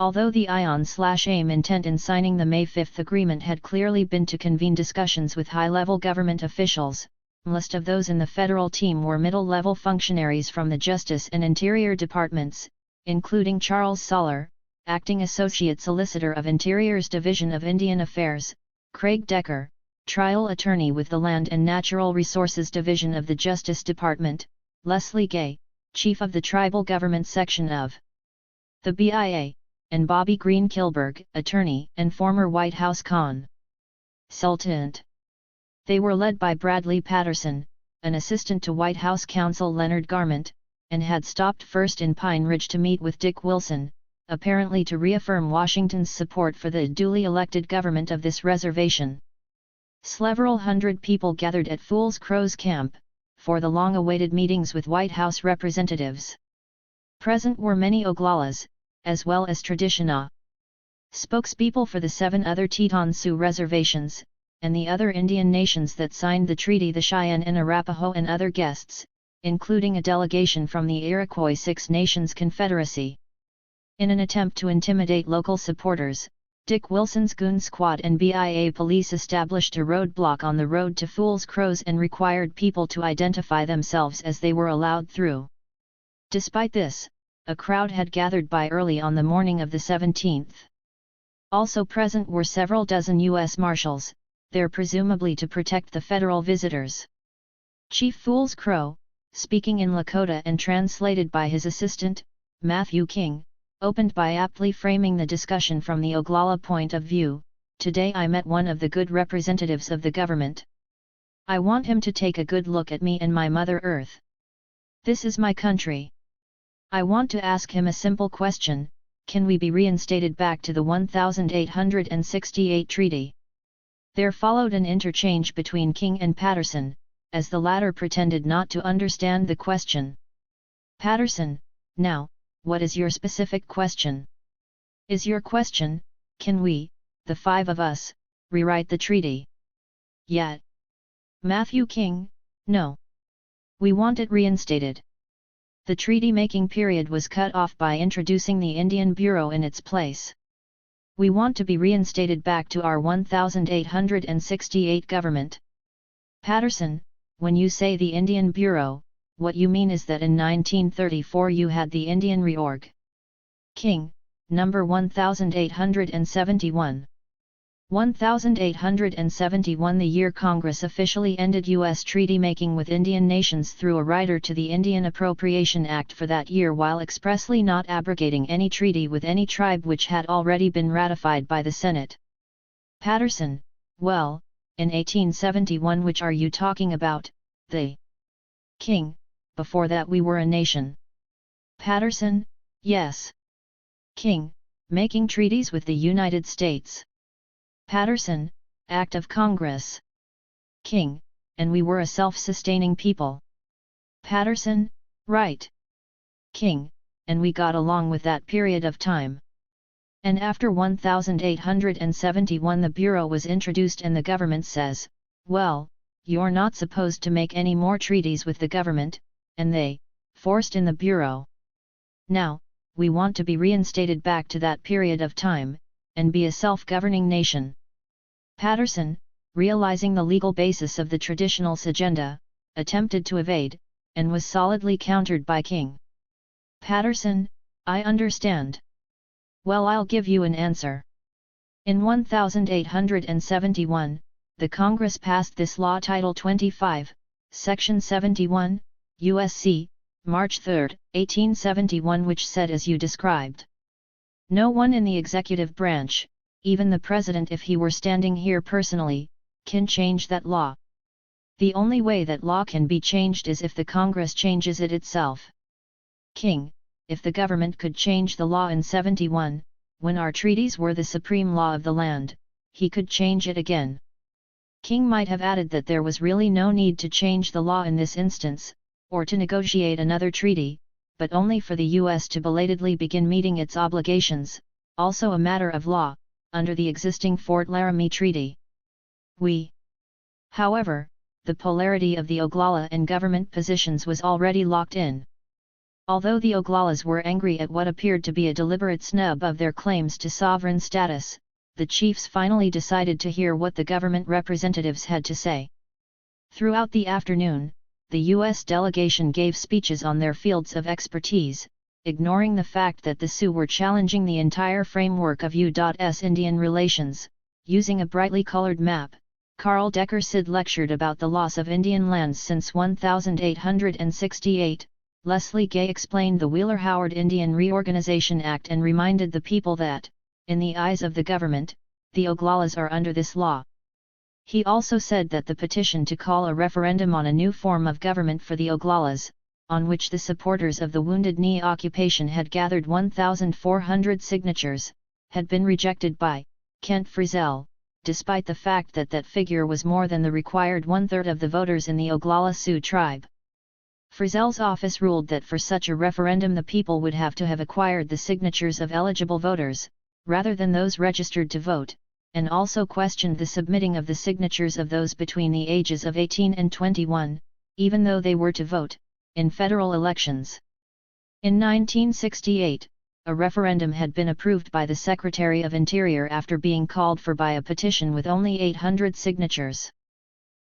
Although the ION/AIM intent in signing the May 5 agreement had clearly been to convene discussions with high-level government officials, most of those in the federal team were middle-level functionaries from the Justice and Interior Departments, including Charles Soller, Acting Associate Solicitor of Interior's Division of Indian Affairs, Craig Decker, Trial Attorney with the Land and Natural Resources Division of the Justice Department, Leslie Gay, Chief of the Tribal Government Section of the BIA, and Bobby Green Kilberg, Attorney and former White House consultant. They were led by Bradley Patterson, an assistant to White House counsel Leonard Garment, and had stopped first in Pine Ridge to meet with Dick Wilson, apparently to reaffirm Washington's support for the duly elected government of this reservation. Several hundred people gathered at Fool's Crow's camp, for the long-awaited meetings with White House representatives. Present were many Oglalas, as well as Traditional spokespeople for the 7 other Teton Sioux reservations, and the other Indian nations that signed the treaty, the Cheyenne and Arapaho, and other guests, including a delegation from the Iroquois Six Nations Confederacy. In an attempt to intimidate local supporters, Dick Wilson's goon squad and BIA police established a roadblock on the road to Fool's Crows and required people to identify themselves as they were allowed through. Despite this, a crowd had gathered by early on the morning of the 17th. Also present were several dozen U.S. Marshals, there presumably to protect the federal visitors. Chief Fool's Crow, speaking in Lakota and translated by his assistant, Matthew King, opened by aptly framing the discussion from the Oglala point of view. Today I met one of the good representatives of the government. I want him to take a good look at me and my Mother Earth. This is my country. I want to ask him a simple question: can we be reinstated back to the 1868 treaty? There followed an interchange between King and Patterson, as the latter pretended not to understand the question. Patterson: now, what is your specific question? Is your question, can we, the 5 of us, rewrite the treaty? Yet. Matthew King: no. We want it reinstated. The treaty-making period was cut off by introducing the Indian Bureau in its place. We want to be reinstated back to our 1868 government. Patterson: when you say the Indian Bureau, what you mean is that in 1934 you had the Indian Reorg. King: number 1871. 1871, the year Congress officially ended U.S. treaty-making with Indian nations through a rider to the Indian Appropriation Act for that year, while expressly not abrogating any treaty with any tribe which had already been ratified by the Senate. Patterson: well, in 1871, which are you talking about, the King: before that we were a nation. Patterson: yes. King: making treaties with the United States. Patterson: Act of Congress. King: and we were a self-sustaining people. Patterson: right. King: and we got along with that period of time. And after 1871 the Bureau was introduced and the government says, well, you're not supposed to make any more treaties with the government, and they forced in the Bureau. Now, we want to be reinstated back to that period of time, and be a self-governing nation. Patterson, realizing the legal basis of the traditionalist agenda, attempted to evade, and was solidly countered by King. Patterson: I understand. Well, I'll give you an answer. In 1871, the Congress passed this law, Title 25, Section 71, U.S.C., March 3, 1871, which said as you described. No one in the executive branch, even the President if he were standing here personally, can change that law. The only way that law can be changed is if the Congress changes it itself. King: if the government could change the law in 71, when our treaties were the supreme law of the land, he could change it again. King might have added that there was really no need to change the law in this instance, or to negotiate another treaty, but only for the U.S. to belatedly begin meeting its obligations, also a matter of law, under the existing Fort Laramie Treaty. However, the polarity of the Oglala and government positions was already locked in. Although the Oglalas were angry at what appeared to be a deliberate snub of their claims to sovereign status, the chiefs finally decided to hear what the government representatives had to say. Throughout the afternoon, the U.S. delegation gave speeches on their fields of expertise, ignoring the fact that the Sioux were challenging the entire framework of U.S. Indian relations. Using a brightly colored map, Carl Decker Sid lectured about the loss of Indian lands since 1868. Leslie Gay explained the Wheeler-Howard Indian Reorganization Act and reminded the people that, in the eyes of the government, the Oglalas are under this law. He also said that the petition to call a referendum on a new form of government for the Oglalas, on which the supporters of the Wounded Knee occupation had gathered 1,400 signatures, had been rejected by Kent Frizzell, despite the fact that that figure was more than the required one-third of the voters in the Oglala Sioux tribe. Frizzell's office ruled that for such a referendum the people would have to have acquired the signatures of eligible voters, rather than those registered to vote, and also questioned the submitting of the signatures of those between the ages of 18 and 21, even though they were to vote in federal elections. In 1968, a referendum had been approved by the Secretary of Interior after being called for by a petition with only 800 signatures.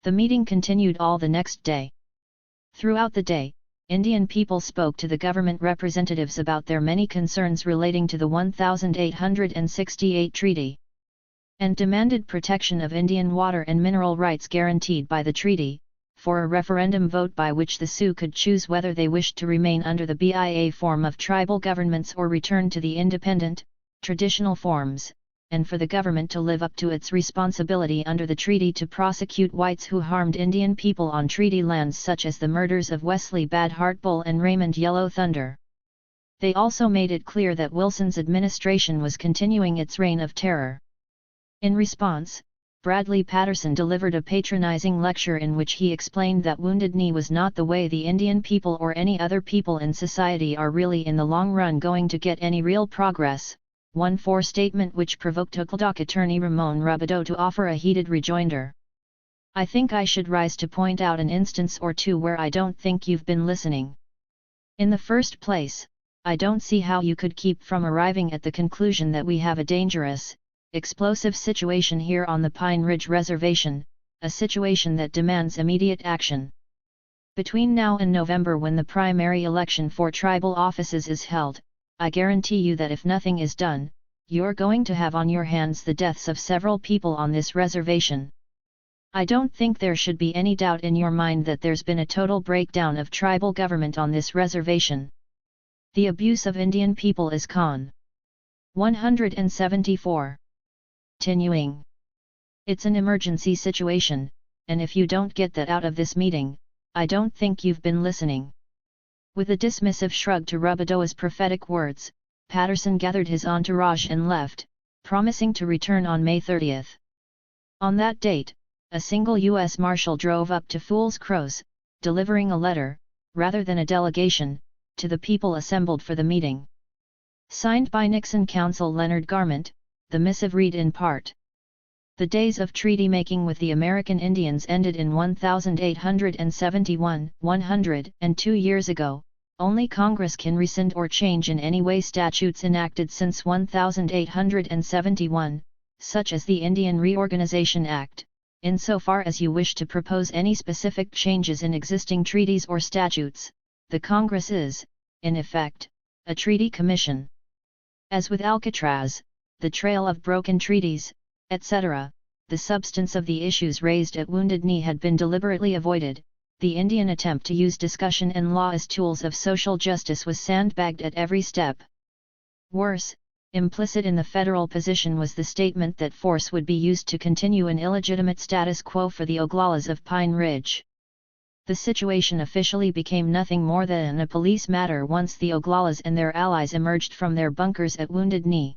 The meeting continued all the next day. Throughout the day, Indian people spoke to the government representatives about their many concerns relating to the 1868 treaty, and demanded protection of Indian water and mineral rights guaranteed by the treaty, for a referendum vote by which the Sioux could choose whether they wished to remain under the BIA form of tribal governments or return to the independent, traditional forms, and for the government to live up to its responsibility under the treaty to prosecute whites who harmed Indian people on treaty lands, such as the murders of Wesley Bad Heart Bull and Raymond Yellow Thunder. They also made it clear that Wilson's administration was continuing its reign of terror. In response, Bradley Patterson delivered a patronizing lecture in which he explained that Wounded Knee was not the way the Indian people or any other people in society are really in the long run going to get any real progress, one statement which provoked Oglala attorney Ramon Rabideau to offer a heated rejoinder. "I think I should rise to point out an instance or two where I don't think you've been listening. In the first place, I don't see how you could keep from arriving at the conclusion that we have a dangerous, explosive situation here on the Pine Ridge Reservation, a situation that demands immediate action. Between now and November, when the primary election for tribal offices is held, I guarantee you that if nothing is done, you're going to have on your hands the deaths of several people on this reservation. I don't think there should be any doubt in your mind that there's been a total breakdown of tribal government on this reservation. The abuse of Indian people is con. 174. Continuing. It's an emergency situation, and if you don't get that out of this meeting, I don't think you've been listening." With a dismissive shrug to Rabideau's prophetic words, Patterson gathered his entourage and left, promising to return on May 30. On that date, a single U.S. Marshal drove up to Fool's Crows, delivering a letter, rather than a delegation, to the people assembled for the meeting. Signed by Nixon counsel Leonard Garment, the missive read in part: "The days of treaty-making with the American Indians ended in 1871, 102 years ago. Only Congress can rescind or change in any way statutes enacted since 1871, such as the Indian Reorganization Act, insofar as you wish to propose any specific changes in existing treaties or statutes. The Congress is, in effect, a treaty commission. As with Alcatraz, the trail of broken treaties, etc., the substance of the issues raised at Wounded Knee had been deliberately avoided. The Indian attempt to use discussion and law as tools of social justice was sandbagged at every step. Worse, implicit in the federal position was the statement that force would be used to continue an illegitimate status quo for the Oglalas of Pine Ridge. The situation officially became nothing more than a police matter once the Oglalas and their allies emerged from their bunkers at Wounded Knee.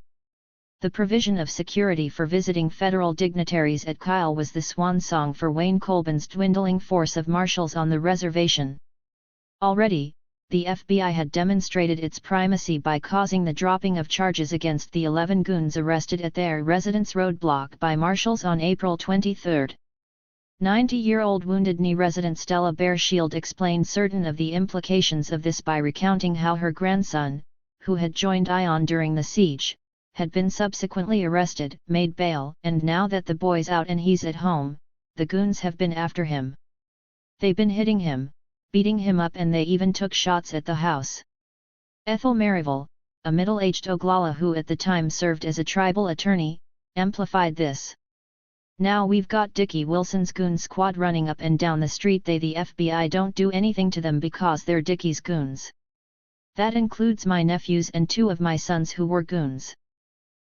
The provision of security for visiting federal dignitaries at Kyle was the swan song for Wayne Colbin's dwindling force of marshals on the reservation. Already, the FBI had demonstrated its primacy by causing the dropping of charges against the 11 goons arrested at their residence roadblock by marshals on April 23. 90-year-old Wounded Knee resident Stella Bearshield explained certain of the implications of this by recounting how her grandson, who had joined Ion during the siege, had been subsequently arrested, made bail, and now that the boy's out and he's at home, the goons have been after him. They've been hitting him, beating him up, and they even took shots at the house. Ethel Merivale, a middle-aged Oglala who at the time served as a tribal attorney, amplified this. Now we've got Dickie Wilson's goon squad running up and down the street. The FBI don't do anything to them because they're Dickie's goons. That includes my nephews and 2 of my sons who were goons.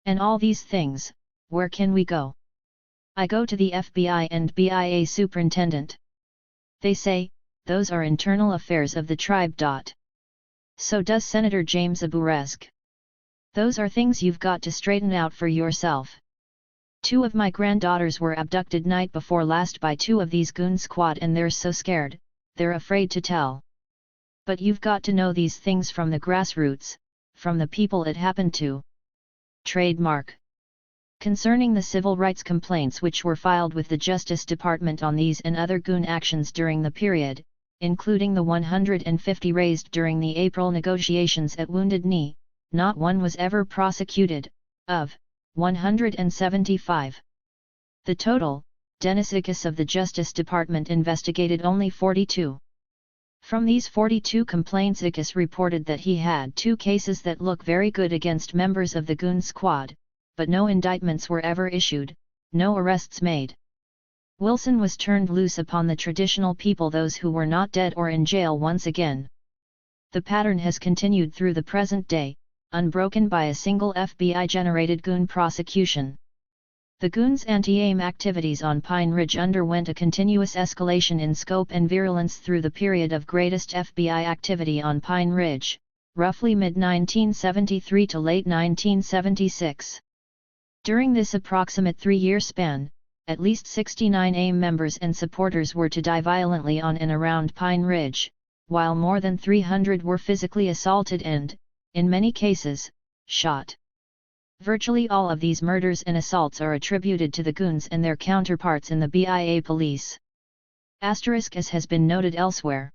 And all these things, where can we go? I go to the FBI and BIA superintendent. They say, those are internal affairs of the tribe. So does Senator James Aburesk. Those are things you've got to straighten out for yourself. 2 of my granddaughters were abducted night before last by 2 of these goon squad, and they're so scared, they're afraid to tell. But you've got to know these things from the grassroots, from the people it happened to. Trademark. Concerning the civil rights complaints which were filed with the Justice Department on these and other goon actions during the period, including the 150 raised during the April negotiations at Wounded Knee, not one was ever prosecuted, of 175. The total, Dennis Ickes of the Justice Department investigated only 42. From these 42 complaints, Ickes reported that he had 2 cases that look very good against members of the goon squad, but no indictments were ever issued, no arrests made. Wilson was turned loose upon the traditional people, those who were not dead or in jail, once again. The pattern has continued through the present day, unbroken by a single FBI-generated goon prosecution. The goons' anti-AIM activities on Pine Ridge underwent a continuous escalation in scope and virulence through the period of greatest FBI activity on Pine Ridge, roughly mid-1973 to late 1976. During this approximate 3-year span, at least 69 AIM members and supporters were to die violently on and around Pine Ridge, while more than 300 were physically assaulted and, in many cases, shot. Virtually all of these murders and assaults are attributed to the goons and their counterparts in the BIA police. Asterisk, as has been noted elsewhere.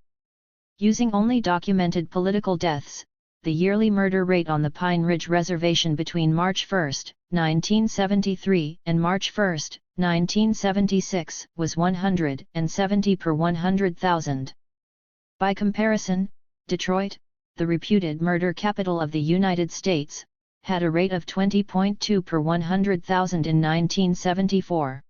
Using only documented political deaths, the yearly murder rate on the Pine Ridge Reservation between March 1, 1973 and March 1, 1976 was 170 per 100,000. By comparison, Detroit, the reputed murder capital of the United States, had a rate of 20.2 per 100,000 in 1974.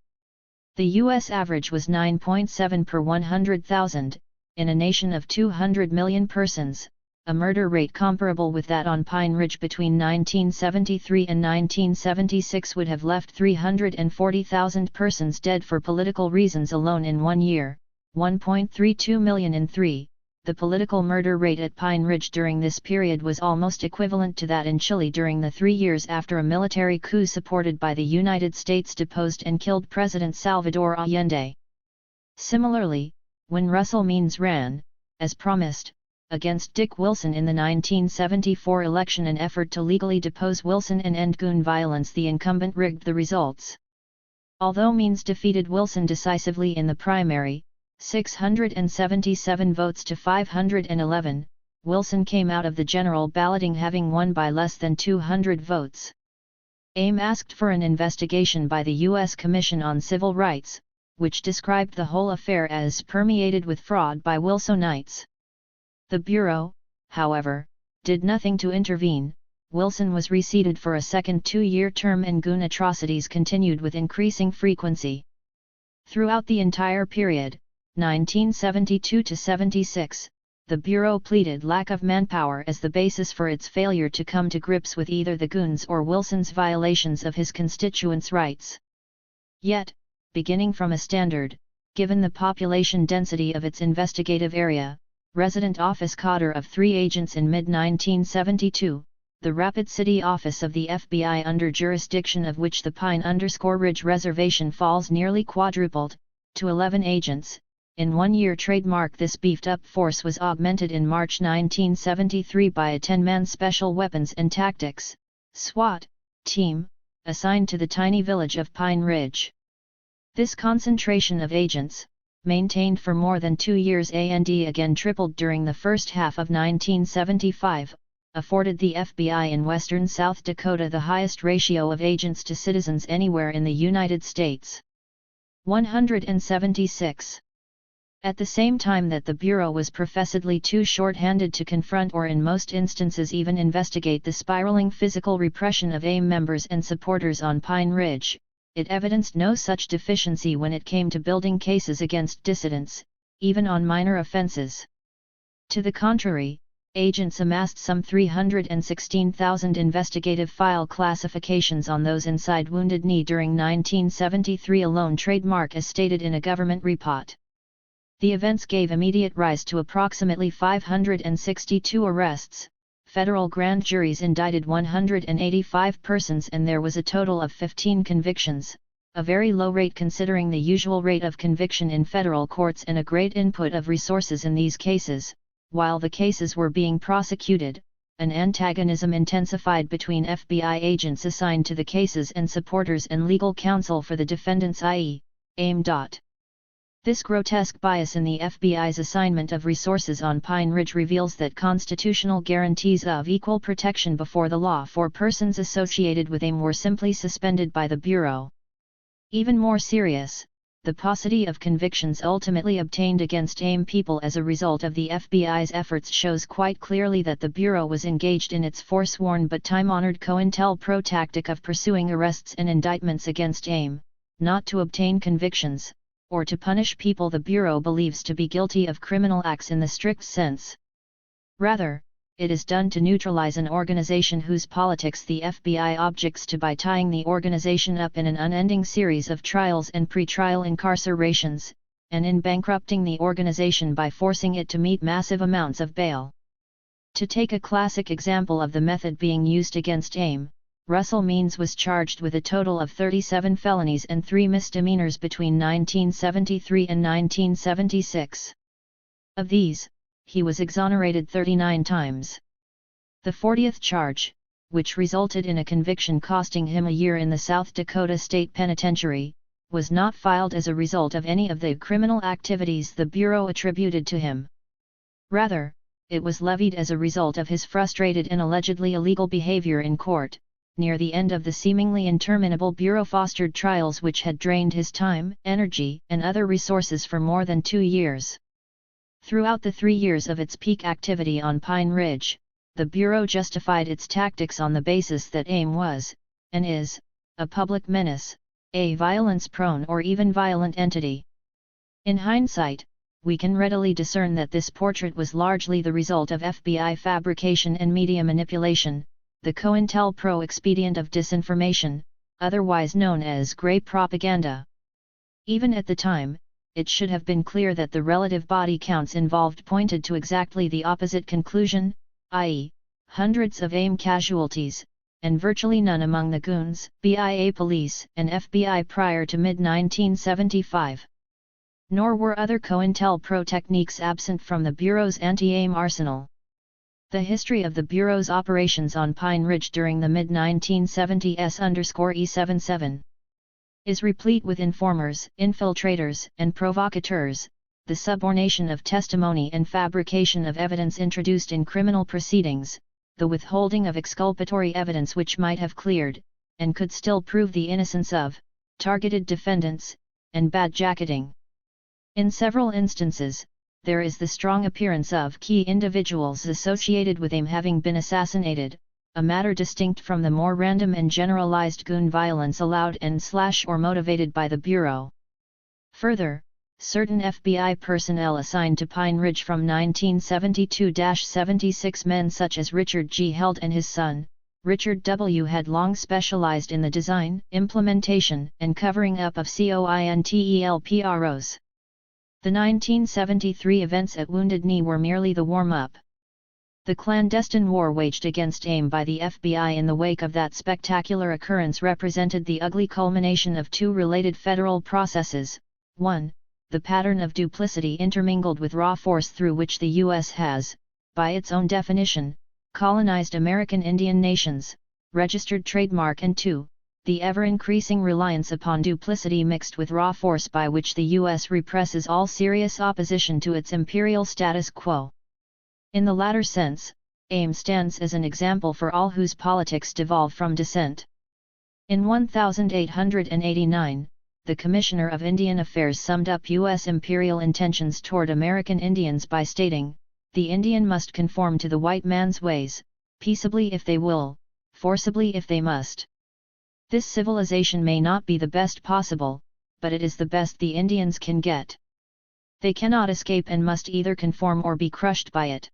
The U.S. average was 9.7 per 100,000, in a nation of 200 million persons, a murder rate comparable with that on Pine Ridge between 1973 and 1976 would have left 340,000 persons dead for political reasons alone in 1 year, 1.32 million in 3. The political murder rate at Pine Ridge during this period was almost equivalent to that in Chile during the 3 years after a military coup supported by the United States deposed and killed President Salvador Allende. Similarly, when Russell Means ran, as promised, against Dick Wilson in the 1974 election, an effort to legally depose Wilson and end goon violence, the incumbent rigged the results. Although Means defeated Wilson decisively in the primary, 677 votes to 511, Wilson came out of the general balloting having won by less than 200 votes. AIM asked for an investigation by the U.S. Commission on Civil Rights, which described the whole affair as permeated with fraud by Wilsonites. The Bureau, however, did nothing to intervene. Wilson was reseated for a second 2-year term and goon atrocities continued with increasing frequency. Throughout the entire period, 1972 to 76, the Bureau pleaded lack of manpower as the basis for its failure to come to grips with either the goons or Wilson's violations of his constituents' rights. Yet, beginning from a standard, given the population density of its investigative area, resident office cadre of 3 agents in mid-1972, the Rapid City Office of the FBI, under jurisdiction of which the Pine Ridge Reservation falls, nearly quadrupled, to 11 agents, In 1 year trademark. This beefed-up force was augmented in March 1973 by a 10-man Special Weapons and Tactics (SWAT) team, assigned to the tiny village of Pine Ridge. This concentration of agents, maintained for more than 2 years and again tripled during the first half of 1975, afforded the FBI in western South Dakota the highest ratio of agents to citizens anywhere in the United States. 176. At the same time that the Bureau was professedly too short-handed to confront or in most instances even investigate the spiraling physical repression of AIM members and supporters on Pine Ridge, it evidenced no such deficiency when it came to building cases against dissidents, even on minor offenses. To the contrary, agents amassed some 316,000 investigative file classifications on those inside Wounded Knee during 1973 alone, trademark as stated in a government report. The events gave immediate rise to approximately 562 arrests, federal grand juries indicted 185 persons and there was a total of 15 convictions, a very low rate considering the usual rate of conviction in federal courts and a great input of resources in these cases. While the cases were being prosecuted, an antagonism intensified between FBI agents assigned to the cases and supporters and legal counsel for the defendants, i.e., AIM. This grotesque bias in the FBI's assignment of resources on Pine Ridge reveals that constitutional guarantees of equal protection before the law for persons associated with AIM were simply suspended by the Bureau. Even more serious, the paucity of convictions ultimately obtained against AIM people as a result of the FBI's efforts shows quite clearly that the Bureau was engaged in its forsworn but time-honored COINTELPRO tactic of pursuing arrests and indictments against AIM, not to obtain convictions, or to punish people the Bureau believes to be guilty of criminal acts in the strict sense. Rather, it is done to neutralize an organization whose politics the FBI objects to by tying the organization up in an unending series of trials and pre-trial incarcerations, and in bankrupting the organization by forcing it to meet massive amounts of bail. To take a classic example of the method being used against AIM, Russell Means was charged with a total of 37 felonies and 3 misdemeanors between 1973 and 1976. Of these, he was exonerated 39 times. The 40th charge, which resulted in a conviction costing him a year in the South Dakota State Penitentiary, was not filed as a result of any of the criminal activities the Bureau attributed to him. Rather, it was levied as a result of his frustrated and allegedly illegal behavior in court, near the end of the seemingly interminable Bureau-fostered trials which had drained his time, energy, and other resources for more than 2 years. Throughout the 3 years of its peak activity on Pine Ridge, the Bureau justified its tactics on the basis that AIM was, and is, a public menace, a violence-prone or even violent entity. In hindsight, we can readily discern that this portrait was largely the result of FBI fabrication and media manipulation, the COINTELPRO expedient of disinformation, otherwise known as grey propaganda. Even at the time, it should have been clear that the relative body counts involved pointed to exactly the opposite conclusion, i.e., hundreds of AIM casualties, and virtually none among the goons, BIA police, and FBI prior to mid-1975. Nor were other COINTELPRO techniques absent from the Bureau's anti-AIM arsenal. The history of the Bureau's operations on Pine Ridge during the mid-1970s_E77 is replete with informers, infiltrators, and provocateurs, the subornation of testimony and fabrication of evidence introduced in criminal proceedings, the withholding of exculpatory evidence which might have cleared, and could still prove the innocence of, targeted defendants, and bad jacketing. In several instances, there is the strong appearance of key individuals associated with AIM having been assassinated, a matter distinct from the more random and generalized goon violence allowed and/or motivated by the Bureau. Further, certain FBI personnel assigned to Pine Ridge from 1972-76 men such as Richard G. Held and his son, Richard W. had long specialized in the design, implementation, and covering up of COINTELPROs. The 1973 events at Wounded Knee were merely the warm-up. The clandestine war waged against AIM by the FBI in the wake of that spectacular occurrence represented the ugly culmination of 2 related federal processes. 1. the pattern of duplicity intermingled with raw force through which the U.S. has, by its own definition, colonized American Indian nations, registered trademark, and 2. The ever-increasing reliance upon duplicity mixed with raw force by which the U.S. represses all serious opposition to its imperial status quo. In the latter sense, AIM stands as an example for all whose politics devolve from dissent. In 1889, the Commissioner of Indian Affairs summed up U.S. imperial intentions toward American Indians by stating, "The Indian must conform to the white man's ways, peaceably if they will, forcibly if they must. This civilization may not be the best possible, but it is the best the Indians can get. They cannot escape and must either conform or be crushed by it."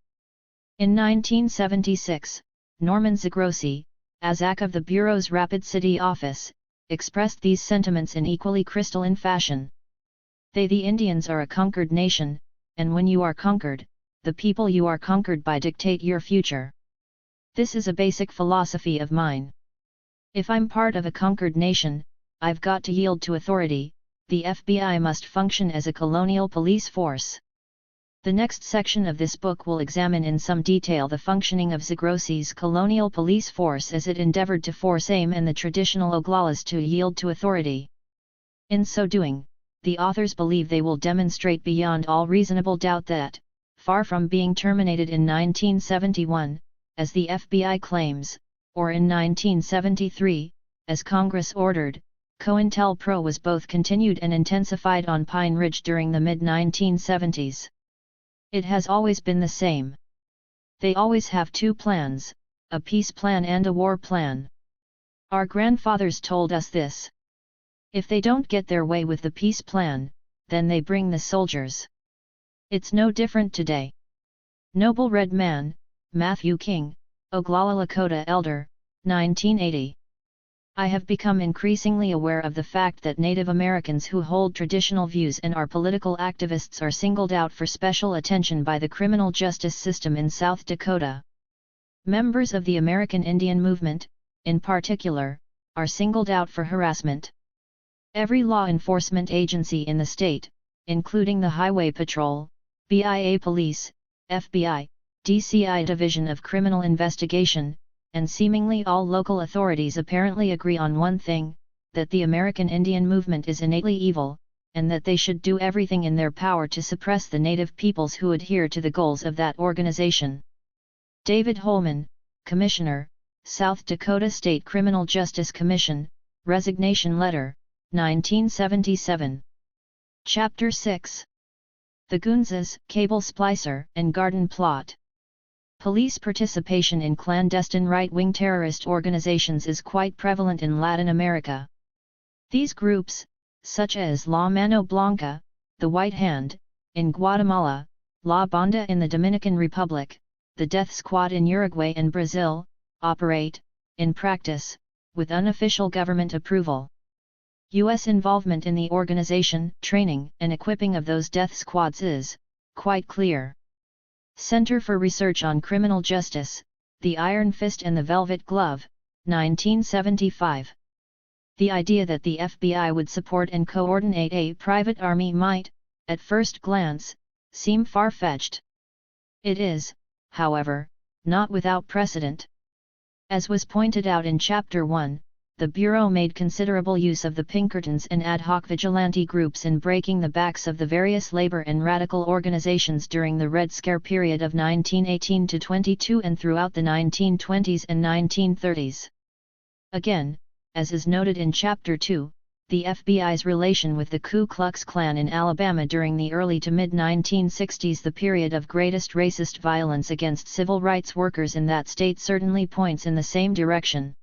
In 1976, Norman Zagrossi, ASAC of the Bureau's Rapid City Office, expressed these sentiments in equally crystalline fashion. "They, the Indians, are a conquered nation, and when you are conquered, the people you are conquered by dictate your future. This is a basic philosophy of mine. If I'm part of a conquered nation, I've got to yield to authority. The FBI must function as a colonial police force." The next section of this book will examine in some detail the functioning of Zagrossi's colonial police force as it endeavored to force AIM and the traditional Oglalas to yield to authority. In so doing, the authors believe they will demonstrate beyond all reasonable doubt that, far from being terminated in 1971, as the FBI claims, or in 1973, as Congress ordered, COINTELPRO was both continued and intensified on Pine Ridge during the mid-1970s. It has always been the same. They always have two plans, a peace plan and a war plan. Our grandfathers told us this. If they don't get their way with the peace plan, then they bring the soldiers. It's no different today. Noble Red Man, Matthew King, Oglala Lakota Elder, 1980. I have become increasingly aware of the fact that Native Americans who hold traditional views and are political activists are singled out for special attention by the criminal justice system in South Dakota. Members of the American Indian movement, in particular, are singled out for harassment. Every law enforcement agency in the state, including the Highway Patrol, BIA Police, FBI, DCI Division of Criminal Investigation, and seemingly all local authorities apparently agree on one thing, that the American Indian movement is innately evil, and that they should do everything in their power to suppress the native peoples who adhere to the goals of that organization. David Holman, Commissioner, South Dakota State Criminal Justice Commission, Resignation Letter, 1977. Chapter 6. The Gunzas, Cable Splicer, and Garden Plot. Police participation in clandestine right-wing terrorist organizations is quite prevalent in Latin America. These groups, such as La Mano Blanca, the White Hand, in Guatemala, La Banda in the Dominican Republic, the Death Squad in Uruguay and Brazil, operate, in practice, with unofficial government approval. U.S. involvement in the organization, training, and equipping of those death squads is, quite clear. Center for Research on Criminal Justice, The Iron Fist and the Velvet Glove, 1975. The idea that the FBI would support and coordinate a private army might, at first glance, seem far-fetched. It is, however, not without precedent. As was pointed out in Chapter 1, the Bureau made considerable use of the Pinkertons and ad hoc vigilante groups in breaking the backs of the various labor and radical organizations during the Red Scare period of 1918–22 and throughout the 1920s and 1930s. Again, as is noted in Chapter 2, the FBI's relation with the Ku Klux Klan in Alabama during the early to mid-1960s, the period of greatest racist violence against civil rights workers in that state, certainly points in the same direction.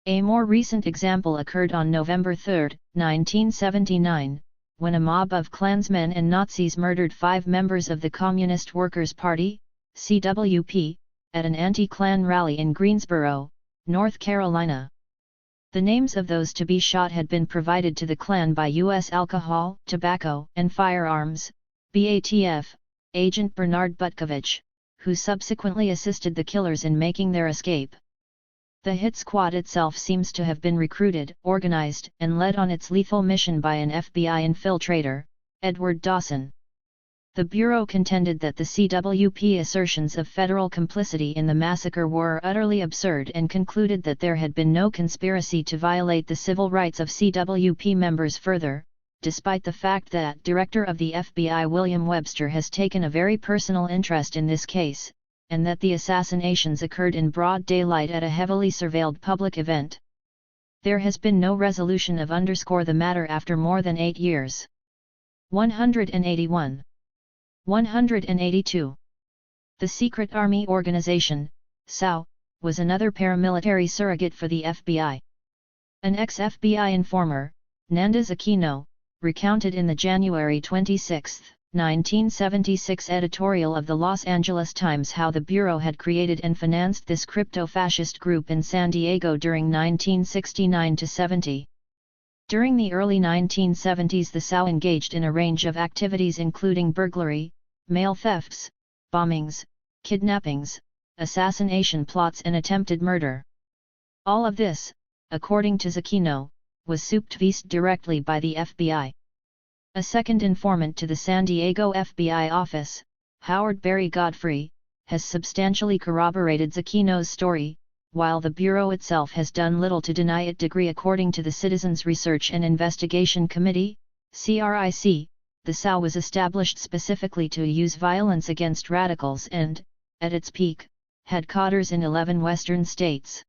A more recent example occurred on November 3, 1979, when a mob of Klansmen and Nazis murdered 5 members of the Communist Workers' Party, CWP, at an anti-Klan rally in Greensboro, North Carolina. The names of those to be shot had been provided to the Klan by U.S. Alcohol, Tobacco, and Firearms, BATF, agent Bernard Butkovich, who subsequently assisted the killers in making their escape. The hit squad itself seems to have been recruited, organized, and led on its lethal mission by an FBI infiltrator, Edward Dawson. The Bureau contended that the CWP assertions of federal complicity in the massacre were utterly absurd and concluded that there had been no conspiracy to violate the civil rights of CWP members further, despite the fact that Director of the FBI William Webster has taken a very personal interest in this case, and that the assassinations occurred in broad daylight at a heavily surveilled public event. There has been no resolution of the matter after more than 8 years. 181. 182. The Secret Army Organization, SAO, was another paramilitary surrogate for the FBI. An ex-FBI informer, Nandez Aquino, recounted in the January 26, 1976 editorial of the Los Angeles Times how the Bureau had created and financed this crypto-fascist group in San Diego during 1969–70. During the early 1970s, the SAO engaged in a range of activities including burglary, mail thefts, bombings, kidnappings, assassination plots and attempted murder. All of this, according to Aquino, was supervised directly by the FBI. A second informant to the San Diego FBI office, Howard Barry Godfrey, has substantially corroborated Aquino's story, while the Bureau itself has done little to deny it. According to the Citizens Research and Investigation Committee, CRIC, the SAO was established specifically to use violence against radicals and, at its peak, had headquarters in 11 western states.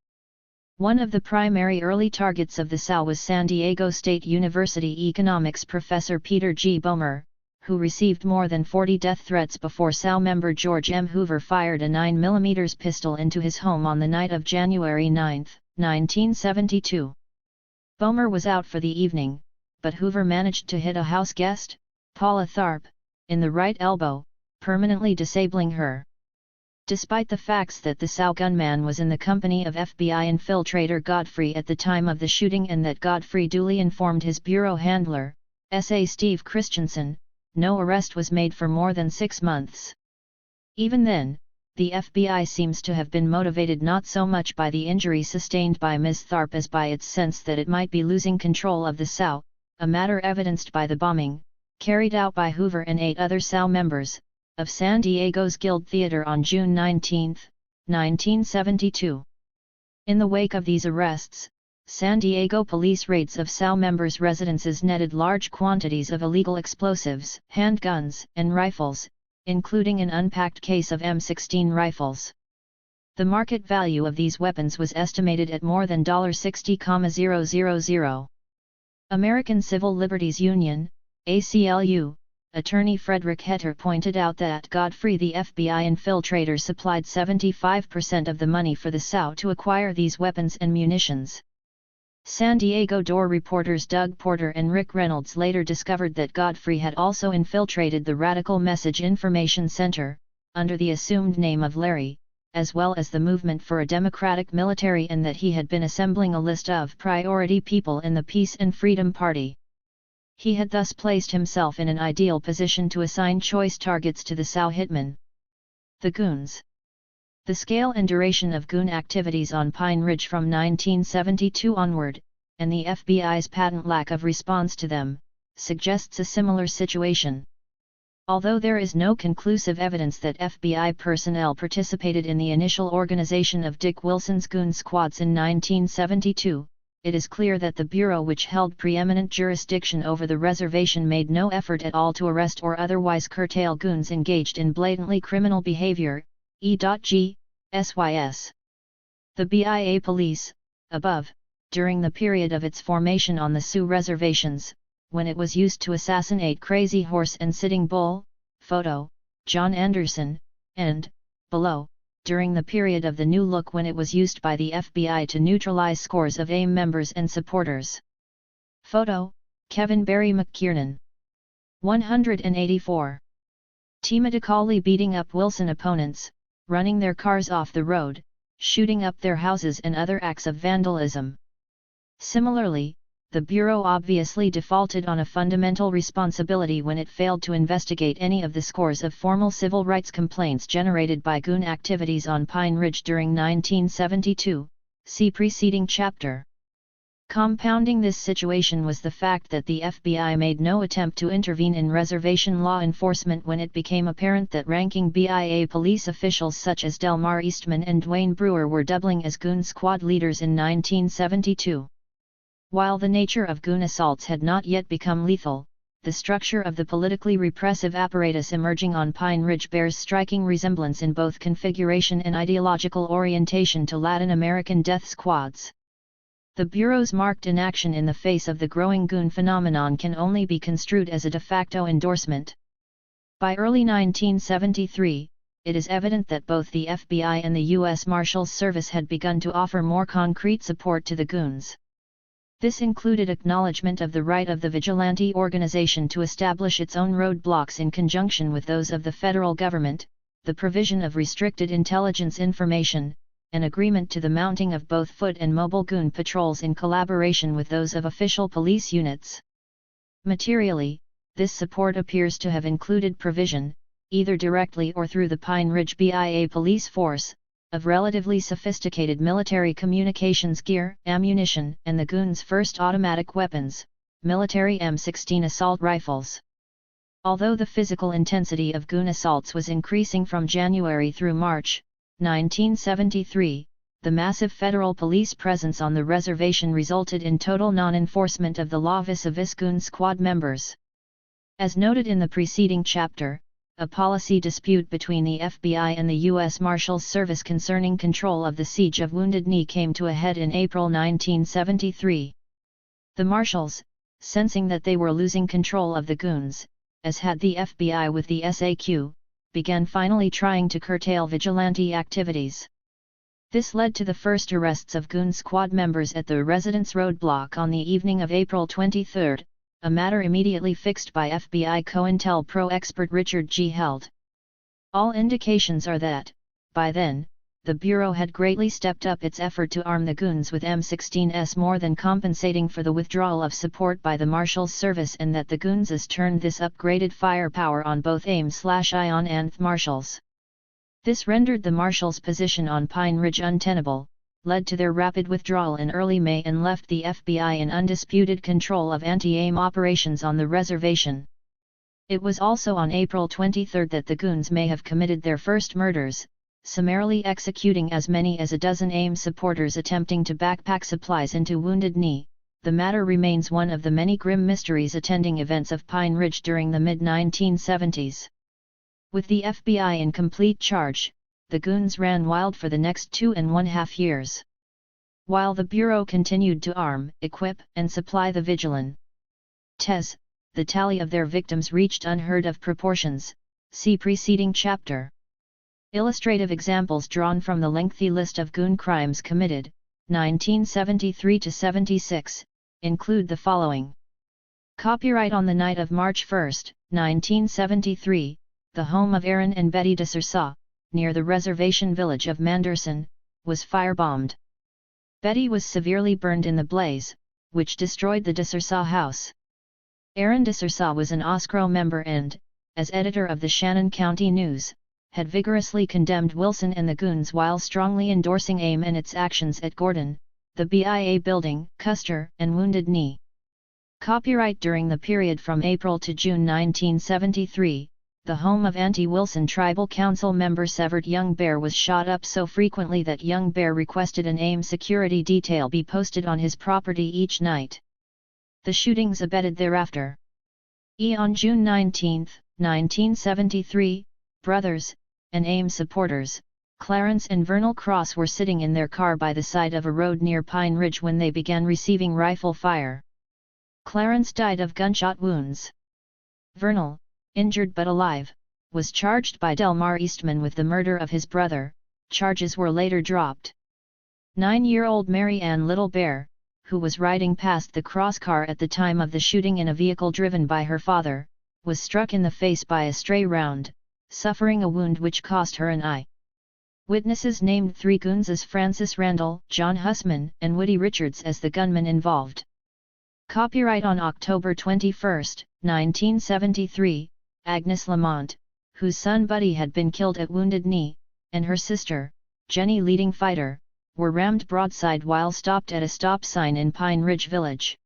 One of the primary early targets of the SAO was San Diego State University economics professor Peter G. Boehmer, who received more than 40 death threats before SAO member George M. Hoover fired a 9mm pistol into his home on the night of January 9, 1972. Boehmer was out for the evening, but Hoover managed to hit a house guest, Paula Tharp, in the right elbow, permanently disabling her. Despite the facts that the SAO gunman was in the company of FBI infiltrator Godfrey at the time of the shooting and that Godfrey duly informed his bureau handler, S.A. Steve Christensen, no arrest was made for more than 6 months. Even then, the FBI seems to have been motivated not so much by the injury sustained by Ms. Tharp as by its sense that it might be losing control of the SAO, a matter evidenced by the bombing, carried out by Hoover and 8 other SAO members, of San Diego's Guild Theater on June 19, 1972. In the wake of these arrests, San Diego police raids of SAO members' residences netted large quantities of illegal explosives, handguns, and rifles, including an unpacked case of M16 rifles. The market value of these weapons was estimated at more than $60,000. American Civil Liberties Union, ACLU, attorney Frederick Hetter pointed out that Godfrey the FBI infiltrator supplied 75% of the money for the SAO to acquire these weapons and munitions. San Diego Door reporters Doug Porter and Rick Reynolds later discovered that Godfrey had also infiltrated the Radical Message Information Center, under the assumed name of Larry, as well as the Movement for a Democratic Military, and that he had been assembling a list of priority people in the Peace and Freedom Party. He had thus placed himself in an ideal position to assign choice targets to the SAO hitmen. The Goons. The scale and duration of Goon activities on Pine Ridge from 1972 onward, and the FBI's patent lack of response to them, suggests a similar situation. Although there is no conclusive evidence that FBI personnel participated in the initial organization of Dick Wilson's Goon Squads in 1972, it is clear that the Bureau, which held preeminent jurisdiction over the reservation, made no effort at all to arrest or otherwise curtail goons engaged in blatantly criminal behavior, e.g., SYS. The BIA police, above, during the period of its formation on the Sioux reservations, when it was used to assassinate Crazy Horse and Sitting Bull, photo, John Anderson, and, below, during the period of the New Look when it was used by the FBI to neutralize scores of AIM members and supporters. Photo, Kevin Barry McKiernan. 184. Methodically beating up Wilson opponents, running their cars off the road, shooting up their houses and other acts of vandalism. Similarly, the Bureau obviously defaulted on a fundamental responsibility when it failed to investigate any of the scores of formal civil rights complaints generated by Goon activities on Pine Ridge during 1972, see preceding chapter. Compounding this situation was the fact that the FBI made no attempt to intervene in reservation law enforcement when it became apparent that ranking BIA police officials such as Delmar Eastman and Dwayne Brewer were doubling as goon squad leaders in 1972. While the nature of goon assaults had not yet become lethal, the structure of the politically repressive apparatus emerging on Pine Ridge bears striking resemblance in both configuration and ideological orientation to Latin American death squads. The Bureau's marked inaction in the face of the growing goon phenomenon can only be construed as a de facto endorsement. By early 1973, it is evident that both the FBI and the U.S. Marshals Service had begun to offer more concrete support to the goons. This included acknowledgement of the right of the vigilante organization to establish its own roadblocks in conjunction with those of the federal government, the provision of restricted intelligence information, an agreement to the mounting of both foot and mobile goon patrols in collaboration with those of official police units. Materially, this support appears to have included provision, either directly or through the Pine Ridge BIA police force, of relatively sophisticated military communications gear, ammunition, and the goons' first automatic weapons, military M16 assault rifles. Although the physical intensity of goon assaults was increasing from January through March 1973, the massive federal police presence on the reservation resulted in total non-enforcement of the law vis-a-vis goon squad members. As noted in the preceding chapter, a policy dispute between the FBI and the U.S. Marshals Service concerning control of the siege of Wounded Knee came to a head in April 1973. The Marshals, sensing that they were losing control of the goons, as had the FBI with the SAQ, began finally trying to curtail vigilante activities. This led to the first arrests of goon squad members at the Residence Roadblock on the evening of April 23, a matter immediately fixed by FBI COINTELPRO expert Richard G. Held. All indications are that, by then, the Bureau had greatly stepped up its effort to arm the goons with M16s, more than compensating for the withdrawal of support by the Marshals Service, and that the goons has turned this upgraded firepower on both AIM/ION and the Marshals. This rendered the Marshals' position on Pine Ridge untenable, led to their rapid withdrawal in early May, and left the FBI in undisputed control of anti-AIM operations on the reservation. It was also on April 23 that the goons may have committed their first murders, summarily executing as many as a dozen AIM supporters attempting to backpack supplies into Wounded Knee. The matter remains one of the many grim mysteries attending events of Pine Ridge during the mid-1970s. With the FBI in complete charge, the goons ran wild for the next 2.5 years. While the Bureau continued to arm, equip, and supply the vigilantes, the tally of their victims reached unheard-of proportions. See preceding chapter. Illustrative examples drawn from the lengthy list of goon crimes committed, 1973–76, include the following. Copyright: on the night of March 1, 1973, the home of Aaron and Betty DeSouza, near the reservation village of Manderson, was firebombed. Betty was severely burned in the blaze, which destroyed the DeSouza house. Aaron DeSouza was an OSCRO member and, as editor of the Shannon County News, had vigorously condemned Wilson and the goons while strongly endorsing AIM and its actions at Gordon, the BIA building, Custer, and Wounded Knee. Copyright: during the period from April to June 1973, the home of anti-Wilson Tribal Council member Severt Young Bear was shot up so frequently that Young Bear requested an AIM security detail be posted on his property each night. The shootings abetted thereafter. On June 19, 1973, brothers, and AIM supporters, Clarence and Vernal Cross, were sitting in their car by the side of a road near Pine Ridge when they began receiving rifle fire. Clarence died of gunshot wounds. Vernal, injured but alive, was charged by Delmar Eastman with the murder of his brother. Charges were later dropped. 9-year-old Mary Ann Little Bear, who was riding past the Cross car at the time of the shooting in a vehicle driven by her father, was struck in the face by a stray round, suffering a wound which cost her an eye. Witnesses named 3 goons as Francis Randall, John Hussman, and Woody Richards as the gunmen involved. Copyright: on October 21, 1973, Agnes Lamont, whose son Buddy had been killed at Wounded Knee, and her sister, Jenny Leading Fighter, were rammed broadside while stopped at a stop sign in Pine Ridge Village.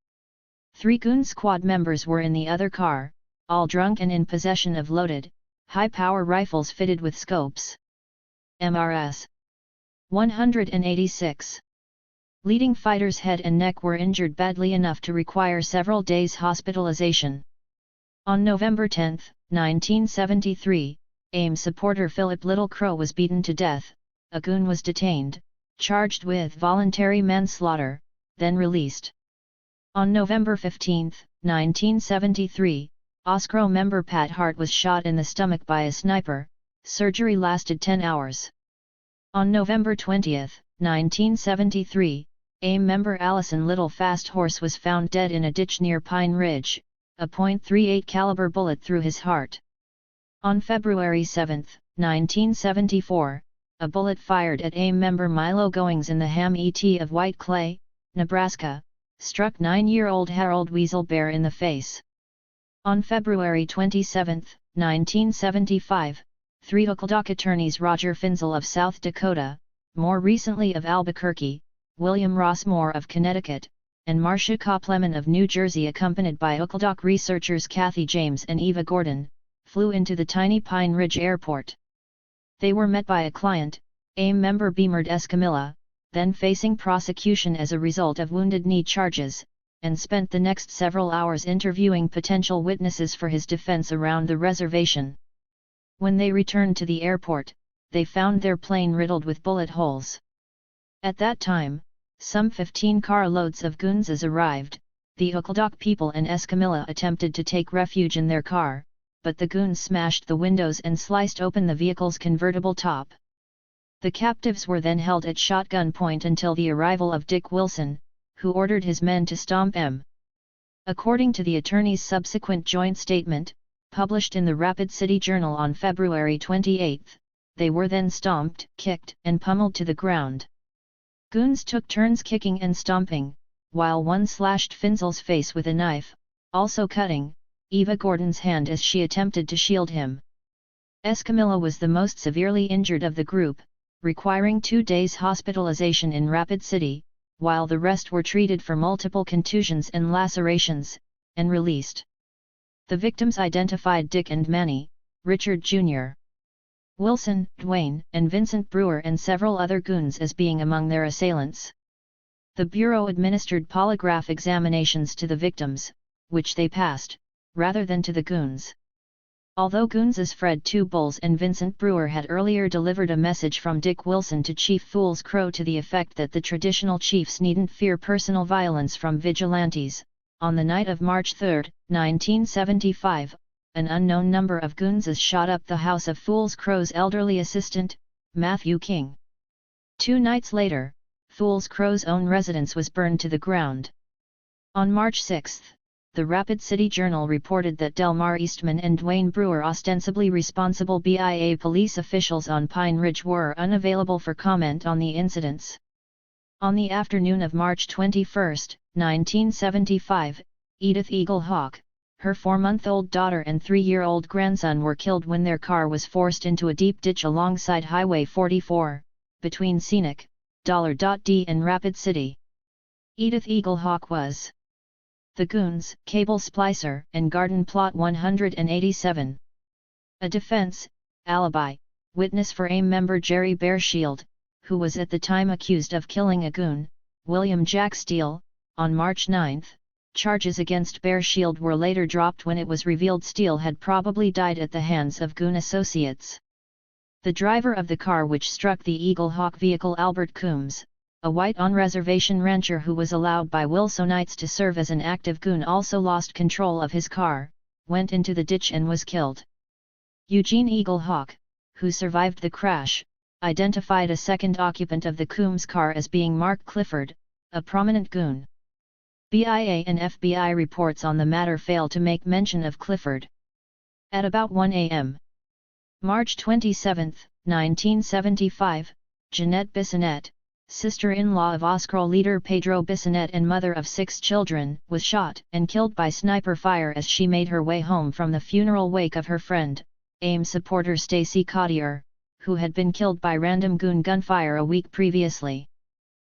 3 goon squad members were in the other car, all drunk and in possession of loaded, high-power rifles fitted with scopes. MRS. 186. Leading fighters' head and neck were injured badly enough to require several days' hospitalization. On November 10, 1973, AIM supporter Philip Little Crow was beaten to death. A goon was detained, charged with voluntary manslaughter, then released. On November 15, 1973, OSCRO member Pat Hart was shot in the stomach by a sniper. Surgery lasted 10 hours. On November 20, 1973, AIM member Allison Little Fast Horse was found dead in a ditch near Pine Ridge, a .38 caliber bullet through his heart. On February 7, 1974, a bullet fired at AIM member Milo Goings in the Ham ET of White Clay, Nebraska, struck 9-year-old Harold Weasel Bear in the face. On February 27, 1975, 3 Ockladock attorneys Roger Finzel of South Dakota, more recently of Albuquerque, William Ross Moore of Connecticut, and Marcia Kopleman of New Jersey, accompanied by Ockladock researchers Kathy James and Eva Gordon, flew into the tiny Pine Ridge Airport. They were met by a client, AIM member Beamard Escamilla, then facing prosecution as a result of Wounded Knee charges, and spent the next several hours interviewing potential witnesses for his defense around the reservation. When they returned to the airport, they found their plane riddled with bullet holes. At that time, some 15 carloads of goons arrived. The Ockladock people and Escamilla attempted to take refuge in their car, but the goons smashed the windows and sliced open the vehicle's convertible top. The captives were then held at shotgun point until the arrival of Dick Wilson, who ordered his men to stomp M. According to the attorney's subsequent joint statement, published in the Rapid City Journal on February 28, they were then stomped, kicked, and pummeled to the ground. Goons took turns kicking and stomping, while one slashed Finzel's face with a knife, also cutting Eva Gordon's hand as she attempted to shield him. Escamilla was the most severely injured of the group, requiring 2 days hospitalization in Rapid City, while the rest were treated for multiple contusions and lacerations, and released. The victims identified Dick and Manny, Richard Jr., Wilson, Dwayne, and Vincent Brewer and several other goons as being among their assailants. The Bureau administered polygraph examinations to the victims, which they passed, rather than to the goons. Although goons as Fred Two Bulls and Vincent Brewer had earlier delivered a message from Dick Wilson to Chief Fool's Crow to the effect that the traditional chiefs needn't fear personal violence from vigilantes, on the night of March 3, 1975, an unknown number of goons shot up the house of Fool's Crow's elderly assistant, Matthew King. 2 nights later, Fool's Crow's own residence was burned to the ground. On March 6, the Rapid City Journal reported that Delmar Eastman and Dwayne Brewer, ostensibly responsible BIA police officials on Pine Ridge, were unavailable for comment on the incidents. On the afternoon of March 21, 1975, Edith Eagle Hawk, her 4-month-old daughter and 3-year-old grandson were killed when their car was forced into a deep ditch alongside Highway 44, between Scenic, $D and Rapid City. Edith Eagle Hawk was the Goons, Cable Splicer, and Garden Plot 187. A defense, alibi, witness for AIM member Jerry Bearshield, who was at the time accused of killing a goon, William Jack Steele, on March 9. Charges against Bearshield were later dropped when it was revealed Steele had probably died at the hands of goon associates. The driver of the car which struck the Eagle Hawk vehicle, Albert Coombs, a white on-reservation rancher who was allowed by Wilsonites to serve as an active goon, also lost control of his car, went into the ditch and was killed. Eugene Eagle Hawk, who survived the crash, identified a second occupant of the Coombs car as being Mark Clifford, a prominent goon. BIA and FBI reports on the matter fail to make mention of Clifford. At about 1 a.m. March 27, 1975, Jeanette Bissonnette, sister-in-law of OSCRO leader Pedro Bissonnette and mother of 6 children, was shot and killed by sniper fire as she made her way home from the funeral wake of her friend, AIM supporter Stacy Cottier, who had been killed by random goon gunfire a week previously.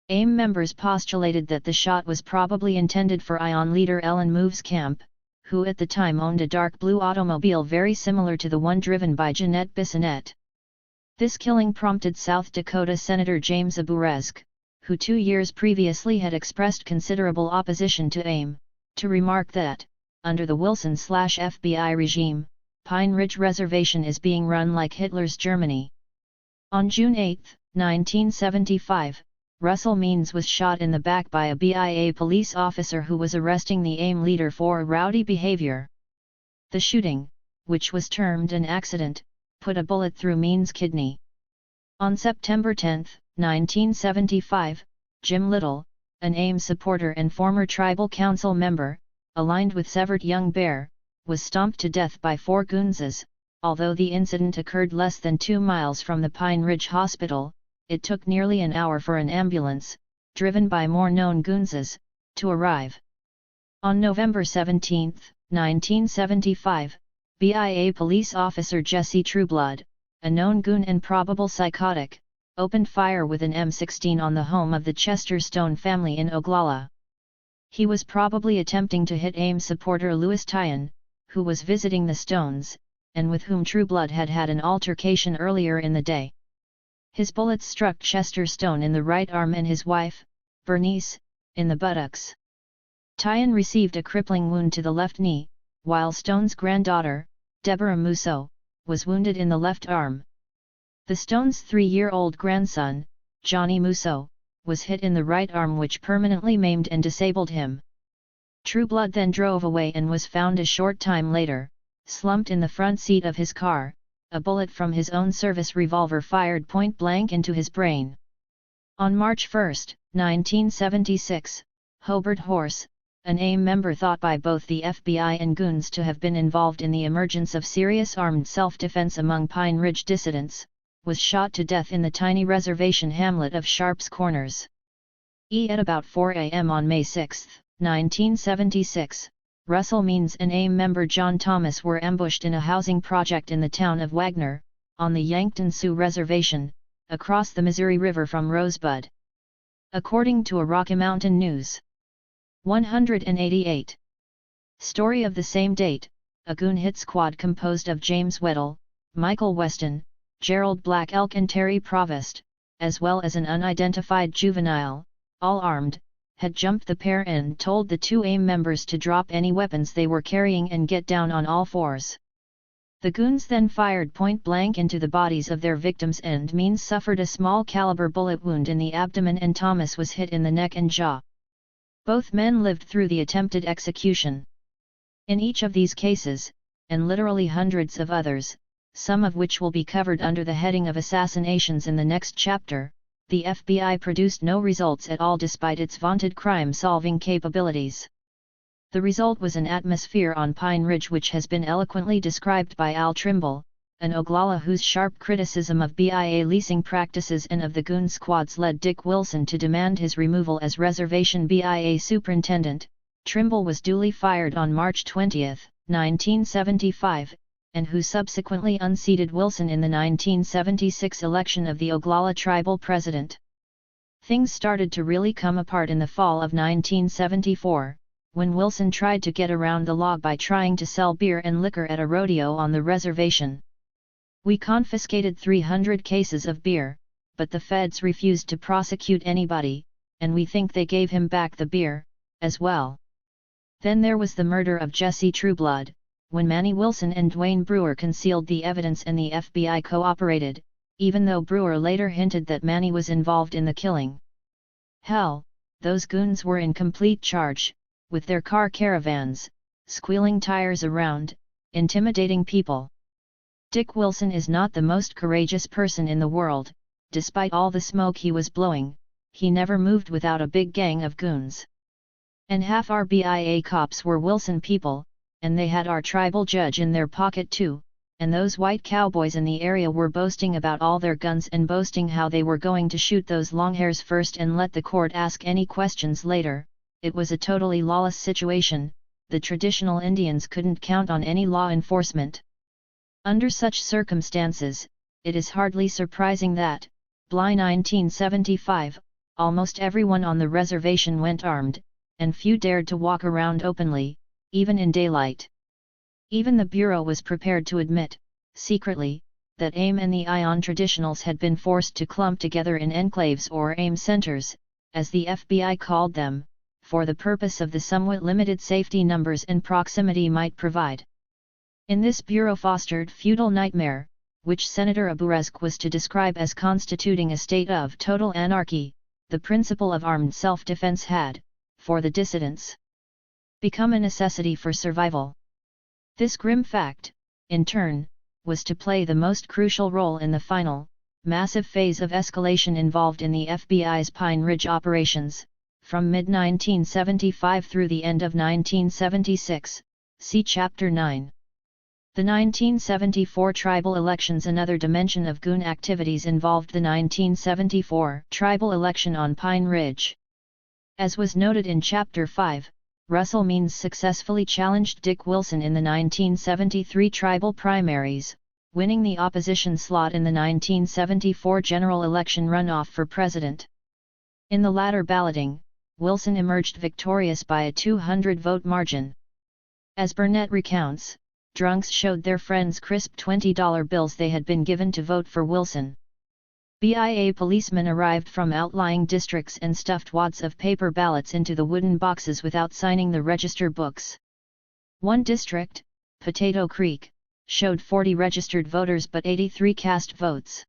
AIM members postulated that the shot was probably intended for ION leader Ellen Move's camp, who at the time owned a dark blue automobile very similar to the one driven by Jeanette Bissonnette. This killing prompted South Dakota Senator James Abourezk, who 2 years previously had expressed considerable opposition to AIM, to remark that, under the Wilson/FBI regime, Pine Ridge Reservation is being run like Hitler's Germany. On June 8, 1975, Russell Means was shot in the back by a BIA police officer who was arresting the AIM leader for rowdy behavior. The shooting, which was termed an accident, put a bullet through Means' kidney. On September 10, 1975, Jim Little, an AIM supporter and former tribal council member, aligned with Severed Young Bear, was stomped to death by 4 goonses. Although the incident occurred less than 2 miles from the Pine Ridge Hospital, it took nearly an hour for an ambulance, driven by more known goonses, to arrive. On November 17, 1975, BIA police officer Jesse Trueblood, a known goon and probable psychotic, opened fire with an M16 on the home of the Chester Stone family in Oglala. He was probably attempting to hit AIM supporter Louis Tyen, who was visiting the Stones, and with whom Trueblood had had an altercation earlier in the day. His bullets struck Chester Stone in the right arm and his wife, Bernice, in the buttocks. Tyen received a crippling wound to the left knee, while Stone's granddaughter, Deborah Musso, was wounded in the left arm. The Stones' 3-year-old grandson, Johnny Musso, was hit in the right arm, which permanently maimed and disabled him. Trueblood then drove away and was found a short time later, slumped in the front seat of his car, a bullet from his own service revolver fired point-blank into his brain. On March 1, 1976, Hobart Horse, an AIM member thought by both the FBI and goons to have been involved in the emergence of serious armed self-defense among Pine Ridge dissidents, was shot to death in the tiny reservation hamlet of Sharps Corners. At about 4 a.m. on May 6, 1976, Russell Means and AIM member John Thomas were ambushed in a housing project in the town of Wagner, on the Yankton Sioux Reservation, across the Missouri River from Rosebud. According to a Rocky Mountain News. 188. Story of the same date, a goon hit squad composed of James Weddle, Michael Weston, Gerald Black Elk and Terry Provost, as well as an unidentified juvenile, all armed, had jumped the pair and told the 2 AIM members to drop any weapons they were carrying and get down on all fours. The goons then fired point-blank into the bodies of their victims, and Means suffered a small-caliber bullet wound in the abdomen and Thomas was hit in the neck and jaw. Both men lived through the attempted execution. In each of these cases, and literally hundreds of others, some of which will be covered under the heading of assassinations in the next chapter, the FBI produced no results at all despite its vaunted crime-solving capabilities. The result was an atmosphere on Pine Ridge which has been eloquently described by Al Trimble, an Oglala whose sharp criticism of BIA leasing practices and of the goon squads led Dick Wilson to demand his removal as reservation BIA superintendent. Trimble was duly fired on March 20, 1975, and who subsequently unseated Wilson in the 1976 election of the Oglala tribal president. Things started to really come apart in the fall of 1974, when Wilson tried to get around the law by trying to sell beer and liquor at a rodeo on the reservation. "We confiscated 300 cases of beer, but the feds refused to prosecute anybody, and we think they gave him back the beer, as well." Then there was the murder of Jesse Trueblood, when Manny Wilson and Dwayne Brewer concealed the evidence and the FBI cooperated, even though Brewer later hinted that Manny was involved in the killing. Hell, those goons were in complete charge, with their car caravans, squealing tires around, intimidating people. Dick Wilson is not the most courageous person in the world. Despite all the smoke he was blowing, he never moved without a big gang of goons. And half our BIA cops were Wilson people, and they had our tribal judge in their pocket too, and those white cowboys in the area were boasting about all their guns and boasting how they were going to shoot those longhairs first and let the court ask any questions later. It was a totally lawless situation. The traditional Indians couldn't count on any law enforcement. Under such circumstances, it is hardly surprising that, July 1975, almost everyone on the reservation went armed, and few dared to walk around openly, even in daylight. Even the Bureau was prepared to admit, secretly, that AIM and the Ion traditionals had been forced to clump together in enclaves or AIM centers, as the FBI called them, for the purpose of the somewhat limited safety numbers and proximity might provide. In this Bureau-fostered feudal nightmare, which Senator Aburazk was to describe as constituting a state of total anarchy, the principle of armed self-defense had, for the dissidents, become a necessity for survival. This grim fact, in turn, was to play the most crucial role in the final, massive phase of escalation involved in the FBI's Pine Ridge operations, from mid-1975 through the end of 1976, see Chapter 9. The 1974 tribal elections. Another dimension of goon activities involved the 1974 tribal election on Pine Ridge. As was noted in Chapter 5, Russell Means successfully challenged Dick Wilson in the 1973 tribal primaries, winning the opposition slot in the 1974 general election runoff for president. In the latter balloting, Wilson emerged victorious by a 200-vote margin. As Burnett recounts, drunks showed their friends crisp $20 bills they had been given to vote for Wilson. BIA policemen arrived from outlying districts and stuffed wads of paper ballots into the wooden boxes without signing the register books. One district, Potato Creek, showed 40 registered voters but 83 cast votes.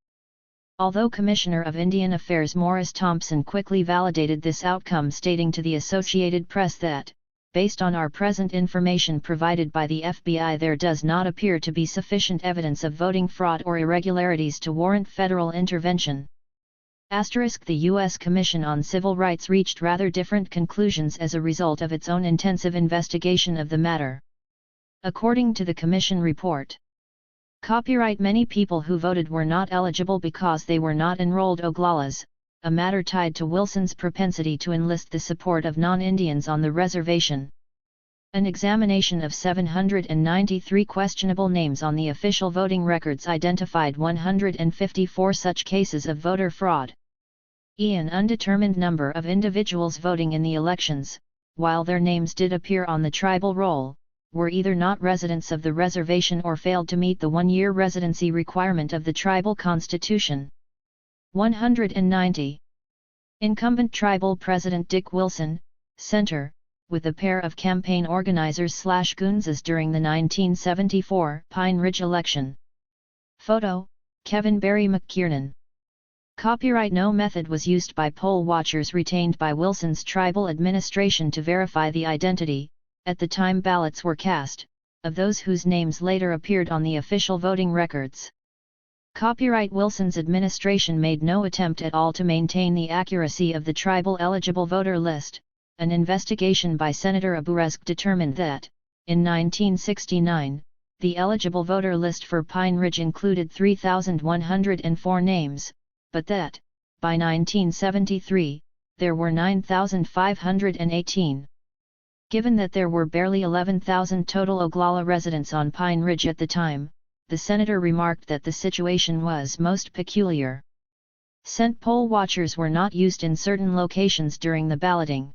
Although Commissioner of Indian Affairs Morris Thompson quickly validated this outcome, stating to the Associated Press that, based on our present information provided by the FBI, there does not appear to be sufficient evidence of voting fraud or irregularities to warrant federal intervention. The U.S. Commission on Civil Rights reached rather different conclusions as a result of its own intensive investigation of the matter. According to the Commission report, copyright many people who voted were not eligible because they were not enrolled Oglalas, a matter tied to Wilson's propensity to enlist the support of non-Indians on the reservation. An examination of 793 questionable names on the official voting records identified 154 such cases of voter fraud. An undetermined number of individuals voting in the elections, while their names did appear on the tribal roll, were either not residents of the reservation or failed to meet the one-year residency requirement of the tribal constitution. 190. Incumbent tribal president Dick Wilson, Center, with a pair of campaign organizers/goonses during the 1974 Pine Ridge election. Photo, Kevin Barry McKiernan. Copyright. No method was used by poll watchers retained by Wilson's tribal administration to verify the identity, at the time ballots were cast, of those whose names later appeared on the official voting records. Copyright. Wilson's administration made no attempt at all to maintain the accuracy of the tribal eligible voter list. An investigation by Senator Aburazk determined that, in 1969, the eligible voter list for Pine Ridge included 3,104 names, but that, by 1973, there were 9,518. Given that there were barely 11,000 total Oglala residents on Pine Ridge at the time, the senator remarked that the situation was most peculiar. Scent poll watchers were not used in certain locations during the balloting.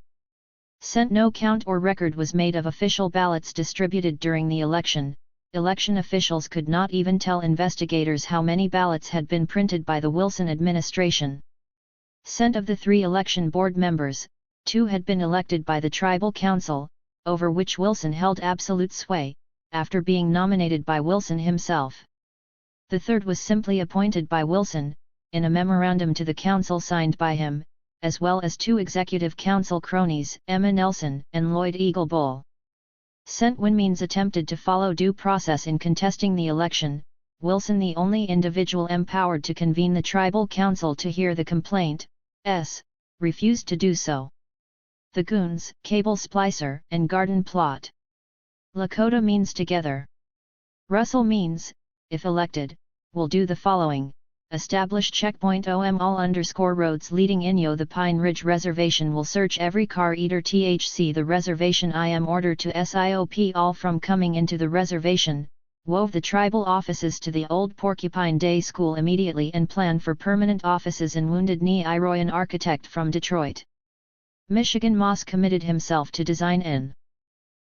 Scent no count or record was made of official ballots distributed during the election. Election officials could not even tell investigators how many ballots had been printed by the Wilson administration. Scent of the 3 election board members, 2 had been elected by the tribal council, over which Wilson held absolute sway, after being nominated by Wilson himself. The third was simply appointed by Wilson, in a memorandum to the council signed by him, as well as 2 executive council cronies, Emma Nelson and Lloyd Eagle Bull. Scent Winmeans attempted to follow due process in contesting the election, Wilson, the only individual empowered to convene the tribal council to hear the complaint, refused to do so. The Goons, Cable Splicer and Garden Plot. Lakota means together. Russell Means, if elected, will do the following: establish checkpoint OM all _roads leading Inyo the Pine Ridge Reservation, will search every car eater THC the reservation IM order to SIOP all from coming into the reservation, wove the tribal offices to the old Porcupine Day School immediately and planned for permanent offices in Wounded Knee. Iroy, an architect from Detroit, Michigan, Moss committed himself to design and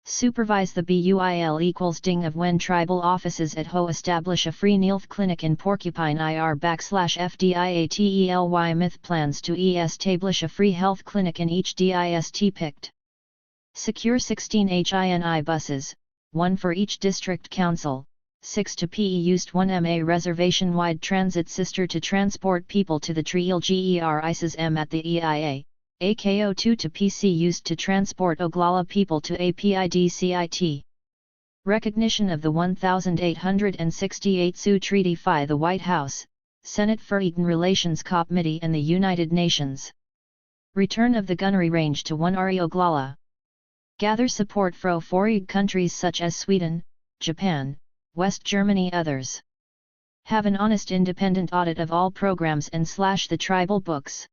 supervise the BUIL=DING of when tribal offices at Ho establish a free NILF clinic in Porcupine IR/FDIATELY myth plans to establish a free health clinic in each DIST picked. Secure 16 HINI buses, 1 for each district council, 6 to PE used 1 MA reservation-wide transit sister to transport people to the Triel GER ISIS M at the EIA. AKO2 to PC used to transport Oglala people to APIDCIT. Recognition of the 1868 Sioux Treaty FI, the White House, Senate for Eaton Relations Committee and the United Nations. Return of the gunnery range to 1 RE Oglala. Gather support for 4 countries such as Sweden, Japan, West Germany others. Have an honest independent audit of all programs and / the tribal books.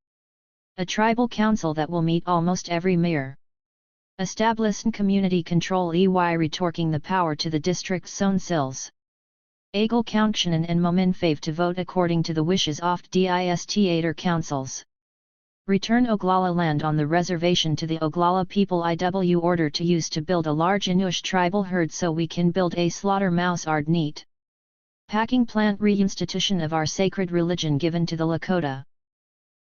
A tribal council that will meet almost every year. Establish community control retorquing the power to the district's zone sills. Eagle Counctionen and Momin Fave to vote according to the wishes of DIST councils. Return Oglala land on the reservation to the Oglala people. IW order to use to build a large Inush tribal herd so we can build a slaughterhouse ard neat. Packing plant reinstitution of our sacred religion given to the Lakota.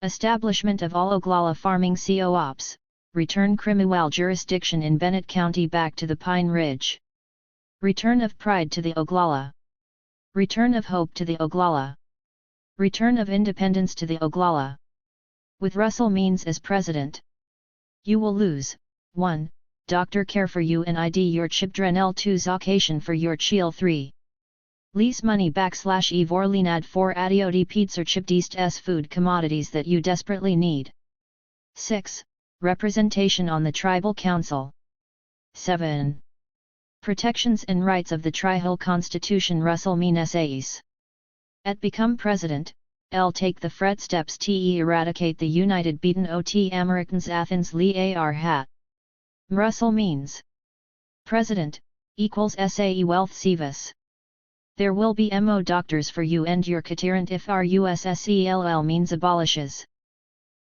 Establishment of all Oglala farming co-ops, return Crimual jurisdiction in Bennett County back to the Pine Ridge. Return of pride to the Oglala. Return of hope to the Oglala. Return of independence to the Oglala. With Russell Means as president. You will lose, 1. Doctor care for you and ID your children. L2 Zocation for your child. 3. Lease money / Evorlinad for adioti pizza chip east s food commodities that you desperately need. 6. Representation on the Tribal Council. 7. Protections and rights of the Tribal Constitution. Russell Mean essays. At become president, L take the fret steps to eradicate the United Beaten OT Americans Athens Lee AR hat. Russell Means. President, equals SAE Wealth Sivas. There will be MO doctors for you and your catirant if RUSSELL means abolishes.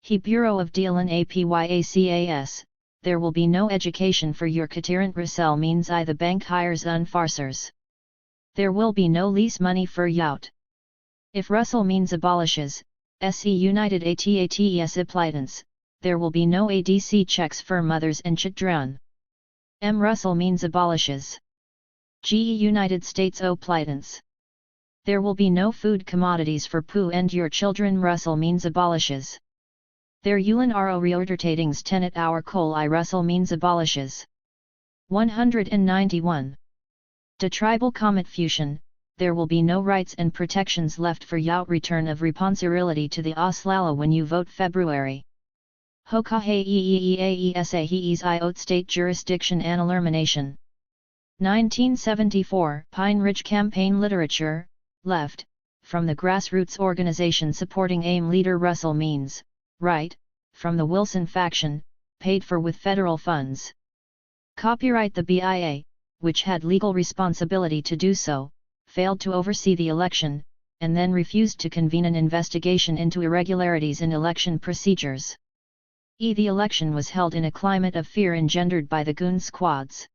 He Bureau of Dealan APYACAS, there will be no education for your catirant. Russell means I the bank hires unfarsers. There will be no lease money for yout. If Russell means abolishes, SE United ATATES applicants, there will be no ADC checks for mothers and children. M Russell means abolishes. GE United States applicants. There will be no food commodities for poo and your children. Russell means abolishes. There Ulan Ro reordertatings tenet our coal. I Russell means abolishes. 191. De tribal comet fusion, there will be no rights and protections left for yout. Return of responsibility to the Oslala when you vote February. Hokahe EEEAESA He's IOT state jurisdiction and elimination. 1974 Pine Ridge Campaign Literature, Left, from the grassroots organization supporting AIM leader Russell Means, Right, from the Wilson faction, paid for with federal funds. Copyright the BIA, which had legal responsibility to do so, failed to oversee the election, and then refused to convene an investigation into irregularities in election procedures. The election was held in a climate of fear engendered by the goon squads.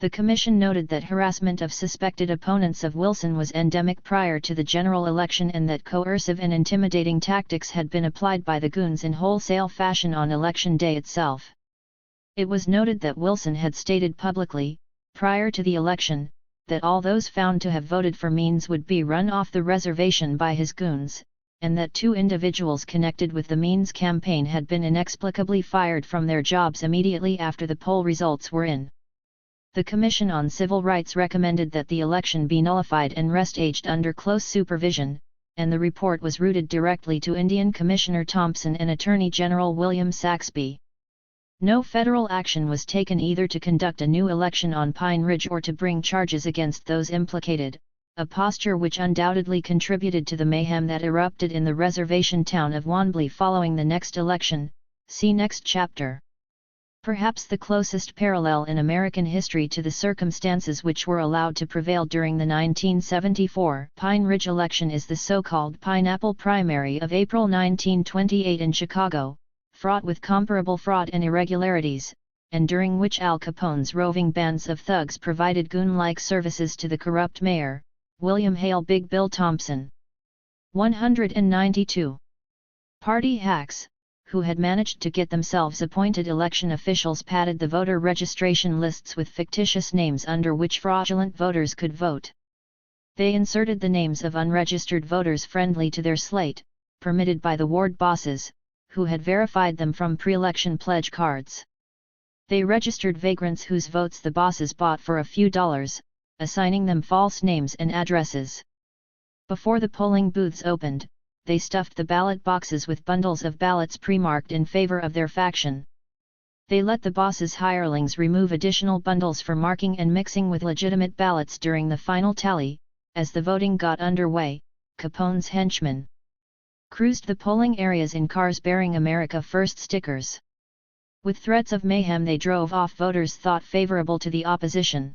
The Commission noted that harassment of suspected opponents of Wilson was endemic prior to the general election and that coercive and intimidating tactics had been applied by the goons in wholesale fashion on election day itself. It was noted that Wilson had stated publicly, prior to the election, that all those found to have voted for Means would be run off the reservation by his goons, and that 2 individuals connected with the Means campaign had been inexplicably fired from their jobs immediately after the poll results were in. The Commission on Civil Rights recommended that the election be nullified and restaged under close supervision, and the report was routed directly to Indian Commissioner Thompson and Attorney General William Saxby. No federal action was taken either to conduct a new election on Pine Ridge or to bring charges against those implicated, a posture which undoubtedly contributed to the mayhem that erupted in the reservation town of Wanblee following the next election. See next chapter. Perhaps the closest parallel in American history to the circumstances which were allowed to prevail during the 1974 Pine Ridge election is the so-called Pineapple Primary of April 1928 in Chicago, fraught with comparable fraud and irregularities, and during which Al Capone's roving bands of thugs provided goon-like services to the corrupt mayor, William Hale Big Bill Thompson. 192. Party hacks, who had managed to get themselves appointed election officials, padded the voter registration lists with fictitious names under which fraudulent voters could vote. They inserted the names of unregistered voters friendly to their slate, permitted by the ward bosses, who had verified them from pre-election pledge cards. They registered vagrants whose votes the bosses bought for a few dollars, assigning them false names and addresses. Before the polling booths opened, they stuffed the ballot boxes with bundles of ballots pre-marked in favor of their faction. They let the bosses' hirelings remove additional bundles for marking and mixing with legitimate ballots during the final tally. As the voting got underway, Capone's henchmen cruised the polling areas in cars bearing America First stickers. With threats of mayhem they drove off voters thought favorable to the opposition.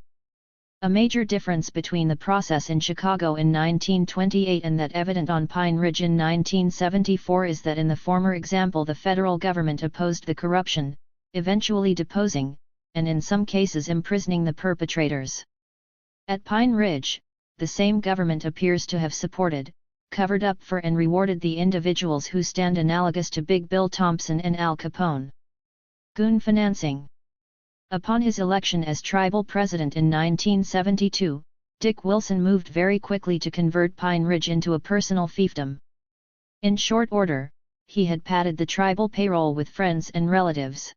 A major difference between the process in Chicago in 1928 and that evident on Pine Ridge in 1974 is that in the former example the federal government opposed the corruption, eventually deposing, and in some cases imprisoning the perpetrators. At Pine Ridge, the same government appears to have supported, covered up for and rewarded the individuals who stand analogous to Big Bill Thompson and Al Capone. Goon financing. Upon his election as tribal president in 1972, Dick Wilson moved very quickly to convert Pine Ridge into a personal fiefdom. In short order, he had padded the tribal payroll with friends and relatives.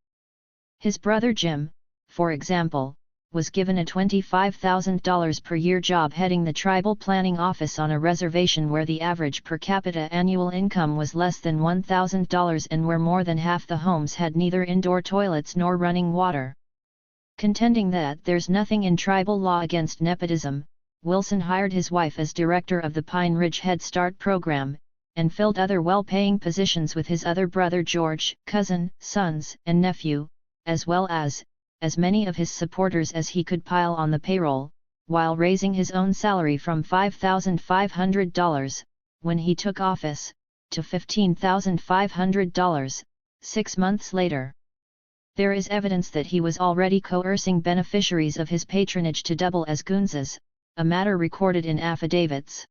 His brother Jim, for example, was given a $25,000 per year job heading the tribal planning office on a reservation where the average per capita annual income was less than $1,000 and where more than half the homes had neither indoor toilets nor running water. Contending that there's nothing in tribal law against nepotism, Wilson hired his wife as director of the Pine Ridge Head Start program, and filled other well-paying positions with his other brother George, cousin, sons, and nephew, as well as many of his supporters as he could pile on the payroll, while raising his own salary from $5,500, when he took office, to $15,500, 6 months later. There is evidence that he was already coercing beneficiaries of his patronage to double as goonses, a matter recorded in affidavits.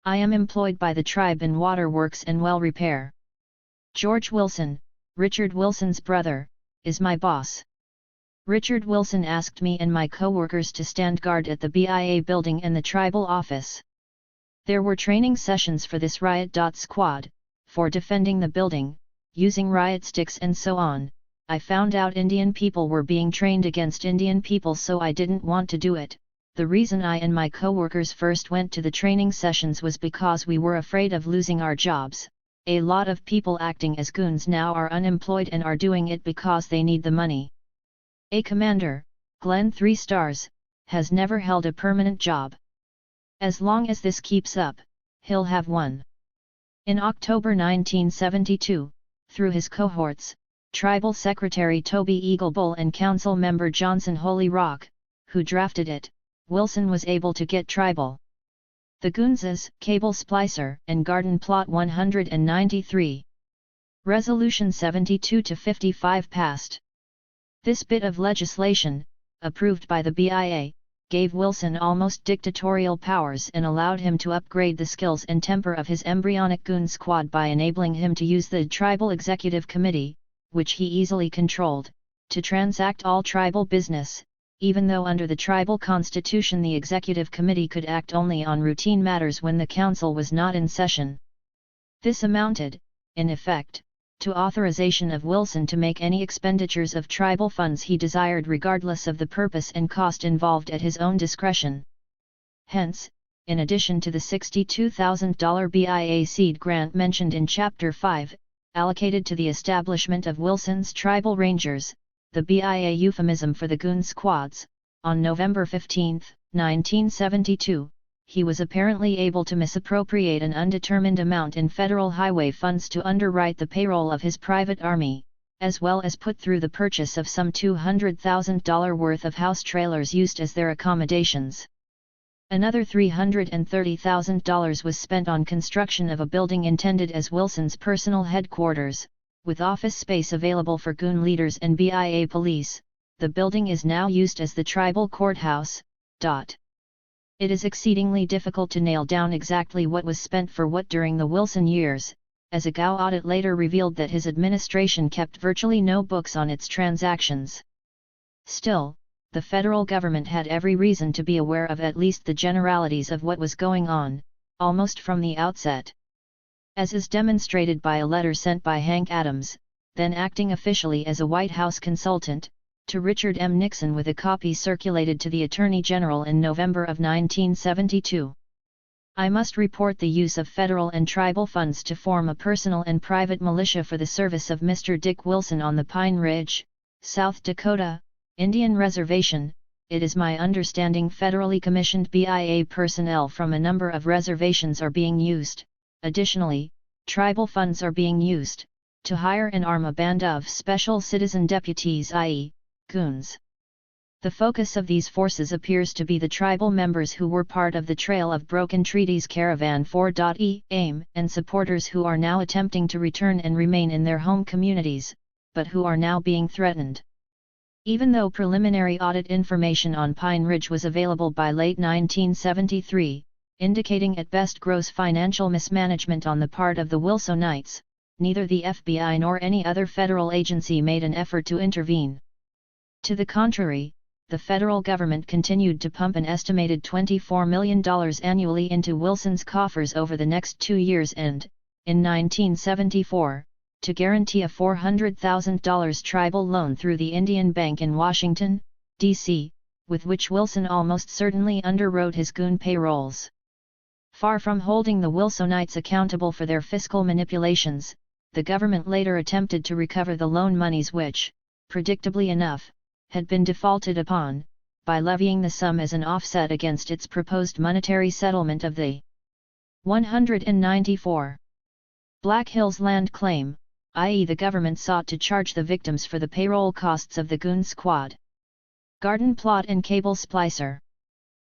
I am employed by the tribe in waterworks and well repair. George Wilson, Richard Wilson's brother, is my boss. Richard Wilson asked me and my co-workers to stand guard at the BIA building and the tribal office. There were training sessions for this riot squad, for defending the building, using riot sticks and so on. I found out Indian people were being trained against Indian people, so I didn't want to do it. The reason I and my co-workers first went to the training sessions was because we were afraid of losing our jobs. A lot of people acting as goons now are unemployed and are doing it because they need the money. A commander, Glenn 3 stars, has never held a permanent job. As long as this keeps up, he'll have one. In October 1972, through his cohorts, Tribal Secretary Toby Eaglebull and Council Member Johnson Holy Rock, who drafted it, Wilson was able to get tribal. The Goonses, Cable Splicer, and Garden Plot 193. Resolution 72-55 passed. This bit of legislation, approved by the BIA, gave Wilson almost dictatorial powers and allowed him to upgrade the skills and temper of his embryonic goon squad by enabling him to use the Tribal Executive Committee, which he easily controlled, to transact all tribal business, even though under the tribal constitution the executive committee could act only on routine matters when the council was not in session. This amounted, in effect, to authorization of Wilson to make any expenditures of tribal funds he desired regardless of the purpose and cost involved at his own discretion. Hence, in addition to the $62,000 BIA seed grant mentioned in Chapter 5, allocated to the establishment of Wilson's tribal rangers, the BIA euphemism for the goon squads, on November 15, 1972, he was apparently able to misappropriate an undetermined amount in federal highway funds to underwrite the payroll of his private army. as well as put through the purchase of some $200,000 worth of house trailers used as their accommodations. Another $330,000 was spent on construction of a building intended as Wilson's personal headquarters, with office space available for goon leaders and BIA police. The building is now used as the tribal courthouse. It is exceedingly difficult to nail down exactly what was spent for what during the Wilson years, as a GAO audit later revealed that his administration kept virtually no books on its transactions. Still, the federal government had every reason to be aware of at least the generalities of what was going on, almost from the outset. As is demonstrated by a letter sent by Hank Adams, then acting officially as a White House consultant, to Richard M. Nixon with a copy circulated to the Attorney General in November of 1972. I must report the use of federal and tribal funds to form a personal and private militia for the service of Mr. Dick Wilson on the Pine Ridge, South Dakota, Indian Reservation. It is my understanding federally commissioned BIA personnel from a number of reservations are being used. Additionally, tribal funds are being used to hire and arm a band of special citizen deputies, i.e., goons. The focus of these forces appears to be the tribal members who were part of the Trail of Broken Treaties Caravan 4.e AIM and supporters who are now attempting to return and remain in their home communities, but who are now being threatened. Even though preliminary audit information on Pine Ridge was available by late 1973, indicating at best gross financial mismanagement on the part of the Wilsonites, neither the FBI nor any other federal agency made an effort to intervene. To the contrary, the federal government continued to pump an estimated $24 million annually into Wilson's coffers over the next 2 years and, in 1974, to guarantee a $400,000 tribal loan through the Indian Bank in Washington, D.C., with which Wilson almost certainly underwrote his goon payrolls. Far from holding the Wilsonites accountable for their fiscal manipulations, the government later attempted to recover the loan monies which, predictably enough, had been defaulted upon, by levying the sum as an offset against its proposed monetary settlement of the 194 Black Hills land claim, i.e. the government sought to charge the victims for the payroll costs of the goon squad. Garden plot and cable splicer.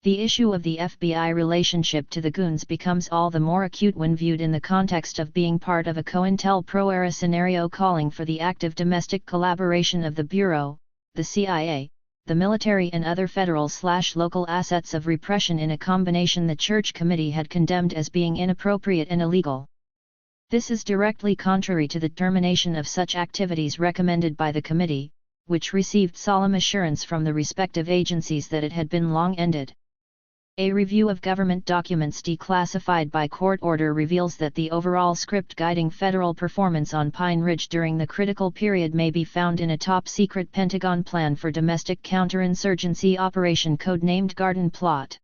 The issue of the FBI relationship to the goons becomes all the more acute when viewed in the context of being part of a COINTELPRO-era scenario calling for the active domestic collaboration of the Bureau, the CIA, the military and other federal/local assets of repression in a combination the Church Committee had condemned as being inappropriate and illegal. This is directly contrary to the termination of such activities recommended by the committee, which received solemn assurance from the respective agencies that it had been long ended. A review of government documents declassified by court order reveals that the overall script guiding federal performance on Pine Ridge during the critical period may be found in a top-secret Pentagon plan for domestic counterinsurgency operation codenamed Garden Plot.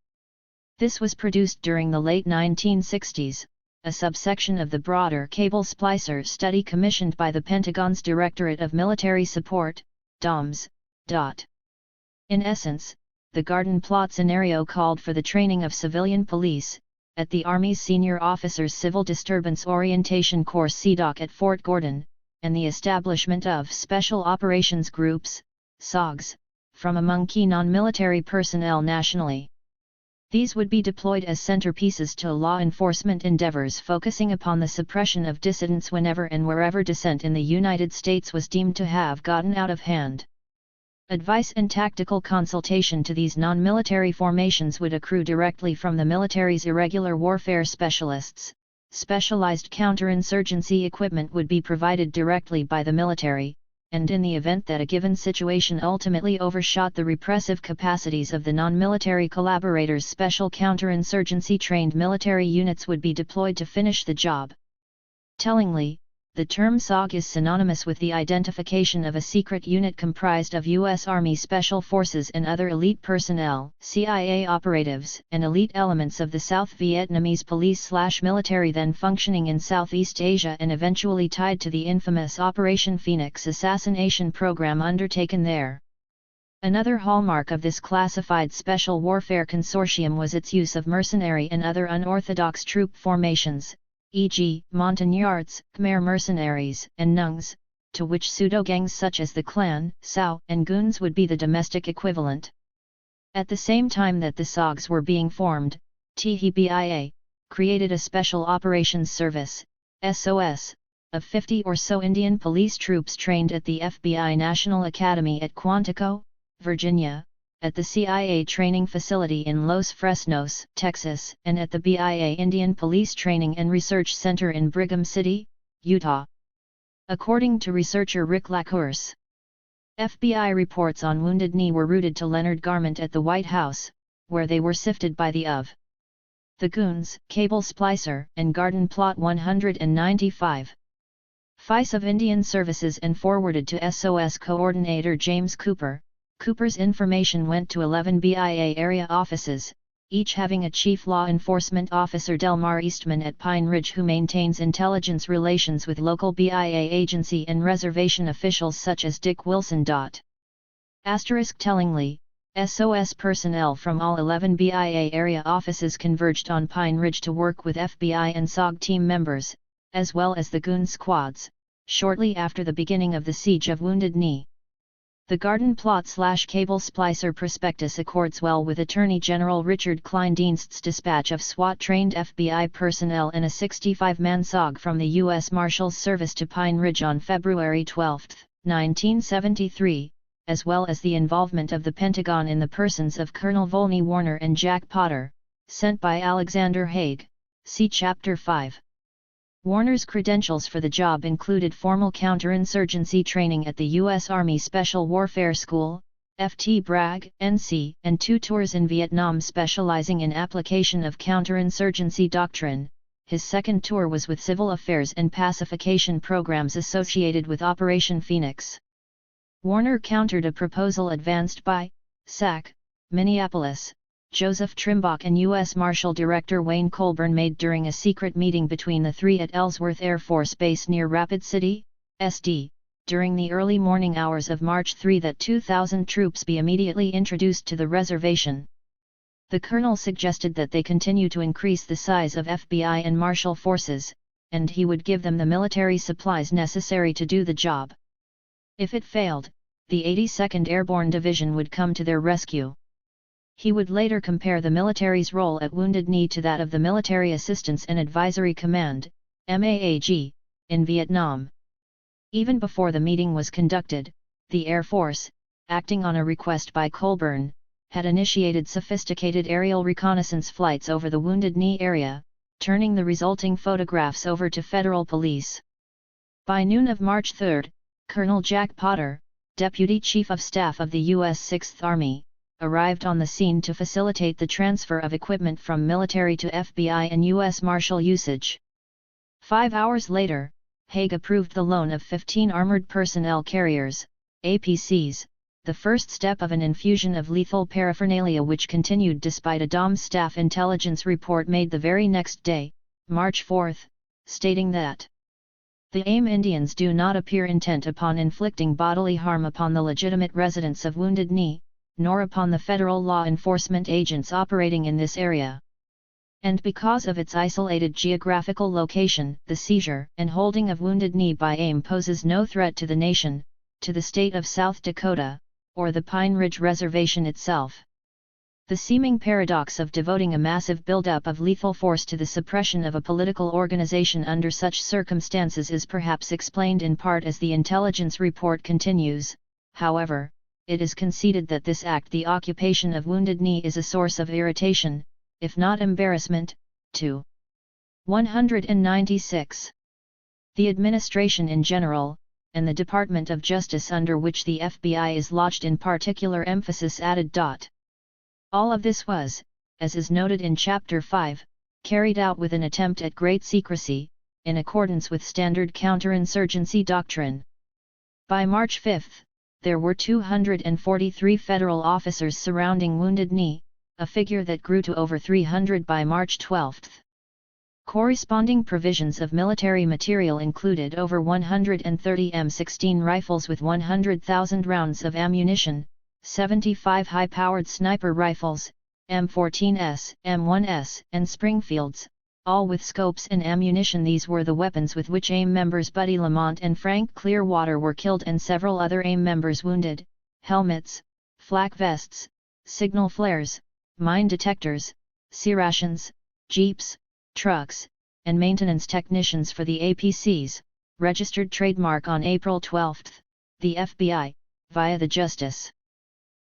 This was produced during the late 1960s, a subsection of the broader Cable Splicer study commissioned by the Pentagon's Directorate of Military Support, DOMS. In essence, the Garden Plot scenario called for the training of civilian police, at the Army's Senior Officers Civil Disturbance Orientation Course (CDOC) at Fort Gordon, and the establishment of Special Operations Groups, SOGs, from among key non-military personnel nationally. These would be deployed as centerpieces to law enforcement endeavors focusing upon the suppression of dissidents whenever and wherever dissent in the United States was deemed to have gotten out of hand. Advice and tactical consultation to these non-military formations would accrue directly from the military's irregular warfare specialists. Specialized counterinsurgency equipment would be provided directly by the military, and in the event that a given situation ultimately overshot the repressive capacities of the non-military collaborators, special counterinsurgency-trained military units would be deployed to finish the job. Tellingly, the term SOG is synonymous with the identification of a secret unit comprised of U.S. Army Special Forces and other elite personnel, CIA operatives, and elite elements of the South Vietnamese police/military then functioning in Southeast Asia and eventually tied to the infamous Operation Phoenix assassination program undertaken there. Another hallmark of this classified special warfare consortium was its use of mercenary and other unorthodox troop formations, e.g., Montagnards, Khmer mercenaries, and Nungs, to which pseudo-gangs such as the Klan, SAO, and Goons would be the domestic equivalent. At the same time that the SOGs were being formed, THIRD created a Special Operations Service, SOS, of 50 or so Indian police troops trained at the FBI National Academy at Quantico, Virginia, at the CIA Training Facility in Los Fresnos, Texas, and at the BIA Indian Police Training and Research Center in Brigham City, Utah. According to researcher Rick Lacourse, FBI reports on Wounded Knee were routed to Leonard Garment at the White House, where they were sifted by the Goons, Cable Splicer, and Garden Plot 195. FICE of Indian Services and forwarded to SOS Coordinator James Cooper. Cooper's information went to 11 BIA area offices, each having a Chief Law Enforcement Officer Delmar Eastman at Pine Ridge who maintains intelligence relations with local BIA agency and reservation officials such as Dick Wilson. Tellingly, SOS personnel from all 11 BIA area offices converged on Pine Ridge to work with FBI and SOG team members, as well as the Goon squads, shortly after the beginning of the siege of Wounded Knee. The Garden Plot/Cable Splicer prospectus accords well with Attorney General Richard Kleindienst's dispatch of SWAT-trained FBI personnel and a 65-man SOG from the U.S. Marshals Service to Pine Ridge on February 12, 1973, as well as the involvement of the Pentagon in the persons of Colonel Volney Warner and Jack Potter, sent by Alexander Haig. See Chapter 5. Warner's credentials for the job included formal counterinsurgency training at the U.S. Army Special Warfare School, FT Bragg, NC, and 2 tours in Vietnam specializing in application of counterinsurgency doctrine. His second tour was with civil affairs and pacification programs associated with Operation Phoenix. Warner countered a proposal advanced by SAC, Minneapolis, Joseph Trimbach and U.S. Marshal Director Wayne Colburn made during a secret meeting between the three at Ellsworth Air Force Base near Rapid City, SD, during the early morning hours of March 3 that 2,000 troops be immediately introduced to the reservation. The colonel suggested that they continue to increase the size of FBI and Marshal forces, and he would give them the military supplies necessary to do the job. If it failed, the 82nd Airborne Division would come to their rescue. He would later compare the military's role at Wounded Knee to that of the Military Assistance and Advisory Command, MAAG, in Vietnam. Even before the meeting was conducted, the Air Force, acting on a request by Colburn, had initiated sophisticated aerial reconnaissance flights over the Wounded Knee area, turning the resulting photographs over to federal police. By noon of March 3, Colonel Jack Potter, Deputy Chief of Staff of the U.S. 6th Army, arrived on the scene to facilitate the transfer of equipment from military to FBI and U.S. Marshal usage. 5 hours later, Haig approved the loan of 15 armored personnel carriers, APCs, the first step of an infusion of lethal paraphernalia which continued despite a DOM staff intelligence report made the very next day, March 4, stating that the AIM Indians do not appear intent upon inflicting bodily harm upon the legitimate residents of Wounded Knee, nor upon the federal law enforcement agents operating in this area. And because of its isolated geographical location, the seizure and holding of Wounded Knee by AIM poses no threat to the nation, to the state of South Dakota, or the Pine Ridge Reservation itself. The seeming paradox of devoting a massive buildup of lethal force to the suppression of a political organization under such circumstances is perhaps explained in part as the intelligence report continues. However, it is conceded that this act, the occupation of Wounded Knee, is a source of irritation, if not embarrassment, to 196. The administration in general, and the Department of Justice under which the FBI is lodged in particular emphasis added. All of this was, as is noted in Chapter 5, carried out with an attempt at great secrecy, in accordance with standard counterinsurgency doctrine. By March 5, there were 243 federal officers surrounding Wounded Knee, a figure that grew to over 300 by March 12. Corresponding provisions of military material included over 130 M16 rifles with 100,000 rounds of ammunition, 75 high-powered sniper rifles, M14s, M1s, and Springfields, all with scopes and ammunition. These were the weapons with which AIM members Buddy Lamont and Frank Clearwater were killed and several other AIM members wounded: helmets, flak vests, signal flares, mine detectors, C-rations, jeeps, trucks, and maintenance technicians for the APC's registered trademark. On April 12, the FBI, via the Justice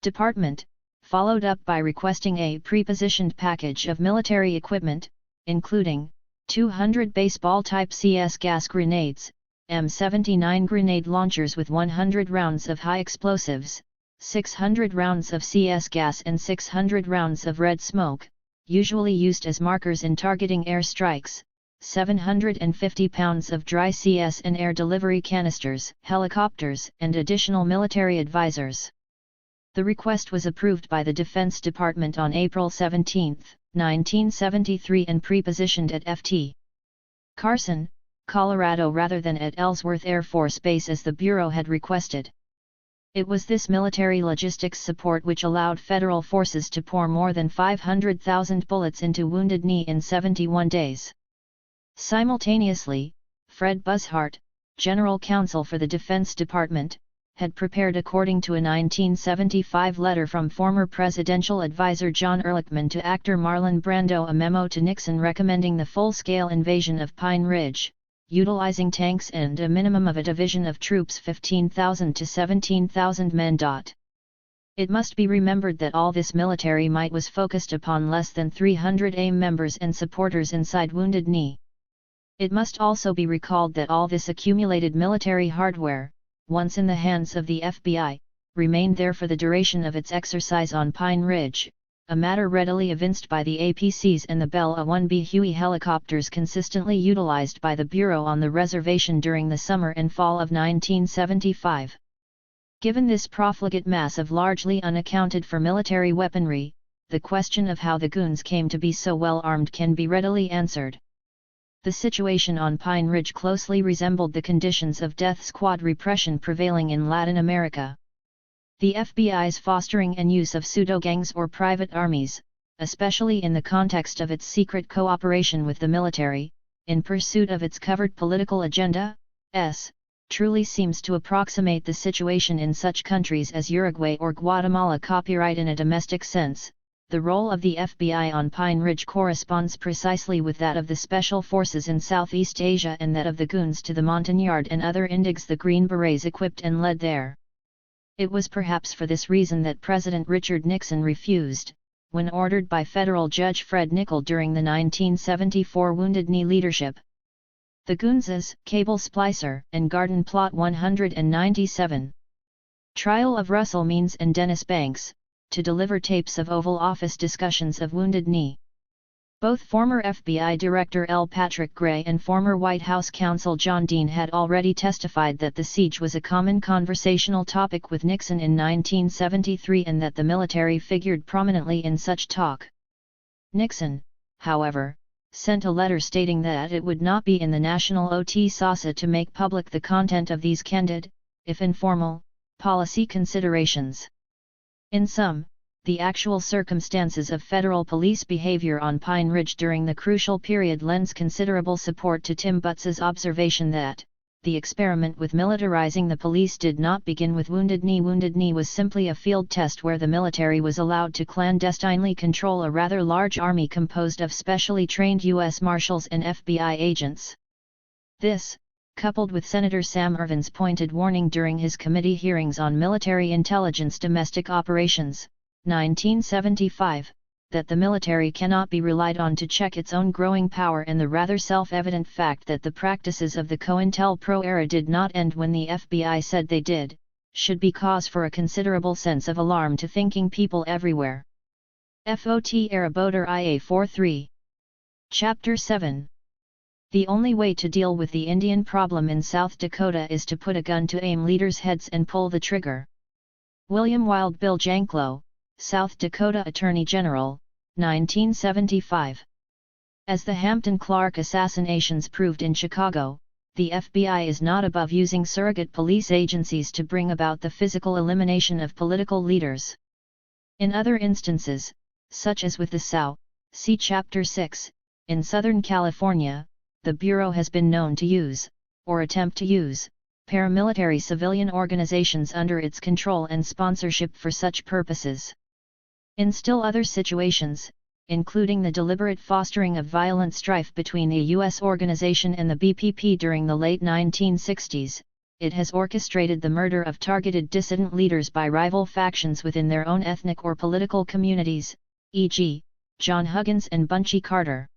Department, followed up by requesting a prepositioned package of military equipment, including 200 baseball-type CS gas grenades, M79 grenade launchers with 100 rounds of high explosives, 600 rounds of CS gas and 600 rounds of red smoke, usually used as markers in targeting air strikes, 750 pounds of dry CS and air delivery canisters, helicopters, and additional military advisors. The request was approved by the Defense Department on April 17, 1973 and prepositioned at Ft. Carson, Colorado rather than at Ellsworth Air Force Base as the Bureau had requested. It was this military logistics support which allowed federal forces to pour more than 500,000 bullets into Wounded Knee in 71 days. Simultaneously, Fred Buzzhart, General Counsel for the Defense Department, had prepared, according to a 1975 letter from former presidential advisor John Ehrlichman to actor Marlon Brando, a memo to Nixon recommending the full-scale invasion of Pine Ridge, utilizing tanks and a minimum of a division of troops 15,000 to 17,000 men. It must be remembered that all this military might was focused upon less than 300 AIM members and supporters inside Wounded Knee. It must also be recalled that all this accumulated military hardware, once in the hands of the FBI, remained there for the duration of its exercise on Pine Ridge, a matter readily evinced by the APCs and the Bell A-1B Huey helicopters consistently utilized by the Bureau on the reservation during the summer and fall of 1975. Given this profligate mass of largely unaccounted for military weaponry, the question of how the goons came to be so well armed can be readily answered. The situation on Pine Ridge closely resembled the conditions of death squad repression prevailing in Latin America. The FBI's fostering and use of pseudo-gangs or private armies, especially in the context of its secret cooperation with the military, in pursuit of its covert political agenda, truly seems to approximate the situation in such countries as Uruguay or Guatemala. Copyright in a domestic sense. The role of the FBI on Pine Ridge corresponds precisely with that of the Special Forces in Southeast Asia and that of the goons to the Montagnard and other indigs the Green Berets equipped and led there. It was perhaps for this reason that President Richard Nixon refused, when ordered by federal Judge Fred Nickel during the 1974 Wounded Knee leadership, the goons' Cable Splicer and Garden Plot 197. Trial of Russell Means and Dennis Banks, to deliver tapes of Oval Office discussions of Wounded Knee. Both former FBI Director L. Patrick Gray and former White House counsel John Dean had already testified that the siege was a common conversational topic with Nixon in 1973 and that the military figured prominently in such talk. Nixon, however, sent a letter stating that it would not be in the national OT-SASA to make public the content of these candid, if informal, policy considerations. In sum, the actual circumstances of federal police behavior on Pine Ridge during the crucial period lends considerable support to Tim Butts's observation that, the experiment with militarizing the police did not begin with Wounded Knee. Wounded Knee was simply a field test where the military was allowed to clandestinely control a rather large army composed of specially trained U.S. Marshals and FBI agents. This, coupled with Senator Sam Ervin's pointed warning during his committee hearings on military intelligence domestic operations, 1975, that the military cannot be relied on to check its own growing power, and the rather self-evident fact that the practices of the COINTELPRO era did not end when the FBI said they did, should be cause for a considerable sense of alarm to thinking people everywhere. FOT Era Boater IA 43. Chapter 7. The only way to deal with the Indian problem in South Dakota is to put a gun to AIM leaders' heads and pull the trigger. William Wild Bill Janklow, South Dakota Attorney General, 1975. As the Hampton-Clark assassinations proved in Chicago, the FBI is not above using surrogate police agencies to bring about the physical elimination of political leaders. In other instances, such as with the Sow, see Chapter 6, In Southern California, the Bureau has been known to use, or attempt to use, paramilitary civilian organizations under its control and sponsorship for such purposes. In still other situations, including the deliberate fostering of violent strife between a U.S. organization and the BPP during the late 1960s, it has orchestrated the murder of targeted dissident leaders by rival factions within their own ethnic or political communities, e.g., John Huggins and Bunchy Carter.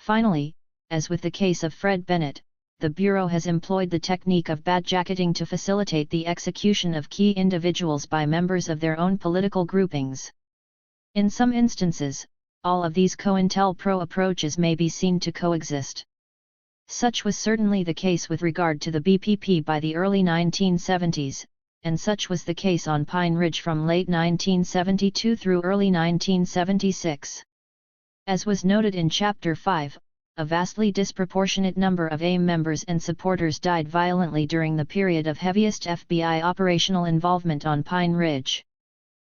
Finally, as with the case of Fred Bennett, the Bureau has employed the technique of badjacketing to facilitate the execution of key individuals by members of their own political groupings. In some instances, all of these COINTELPRO approaches may be seen to coexist. Such was certainly the case with regard to the BPP by the early 1970s, and such was the case on Pine Ridge from late 1972 through early 1976. As was noted in Chapter 5, a vastly disproportionate number of AIM members and supporters died violently during the period of heaviest FBI operational involvement on Pine Ridge.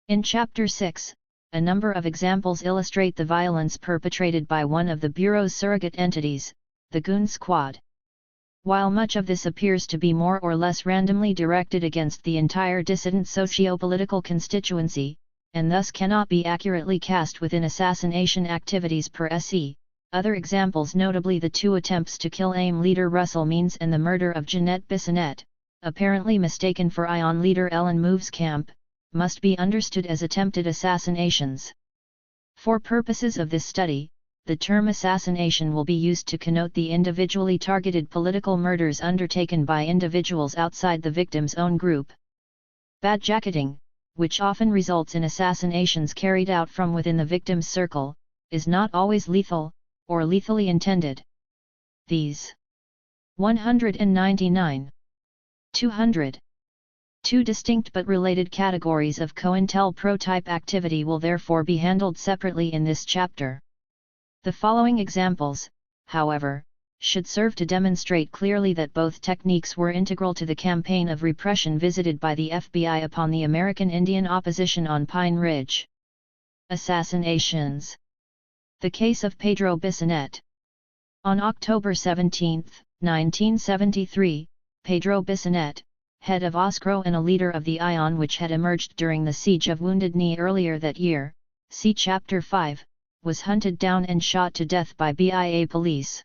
In Chapter 6, a number of examples illustrate the violence perpetrated by one of the Bureau's surrogate entities, the Goon Squad. While much of this appears to be more or less randomly directed against the entire dissident socio-political constituency, and thus cannot be accurately cast within assassination activities per se, other examples, notably the 2 attempts to kill AIM leader Russell Means and the murder of Jeanette Bissonnette, apparently mistaken for ION leader Ellen Movescamp, must be understood as attempted assassinations. For purposes of this study, the term assassination will be used to connote the individually targeted political murders undertaken by individuals outside the victim's own group. Badjacketing, which often results in assassinations carried out from within the victim's circle, is not always lethal, or lethally intended. These 199, 200, 2 distinct but related categories of COINTELPRO type activity will therefore be handled separately in this chapter. The following examples, however, should serve to demonstrate clearly that both techniques were integral to the campaign of repression visited by the FBI upon the American Indian opposition on Pine Ridge. Assassinations. The case of Pedro Bissonnette. On October 17, 1973, Pedro Bissonnette, head of OSCRO and a leader of the ION which had emerged during the siege of Wounded Knee earlier that year, see Chapter 5, was hunted down and shot to death by BIA police.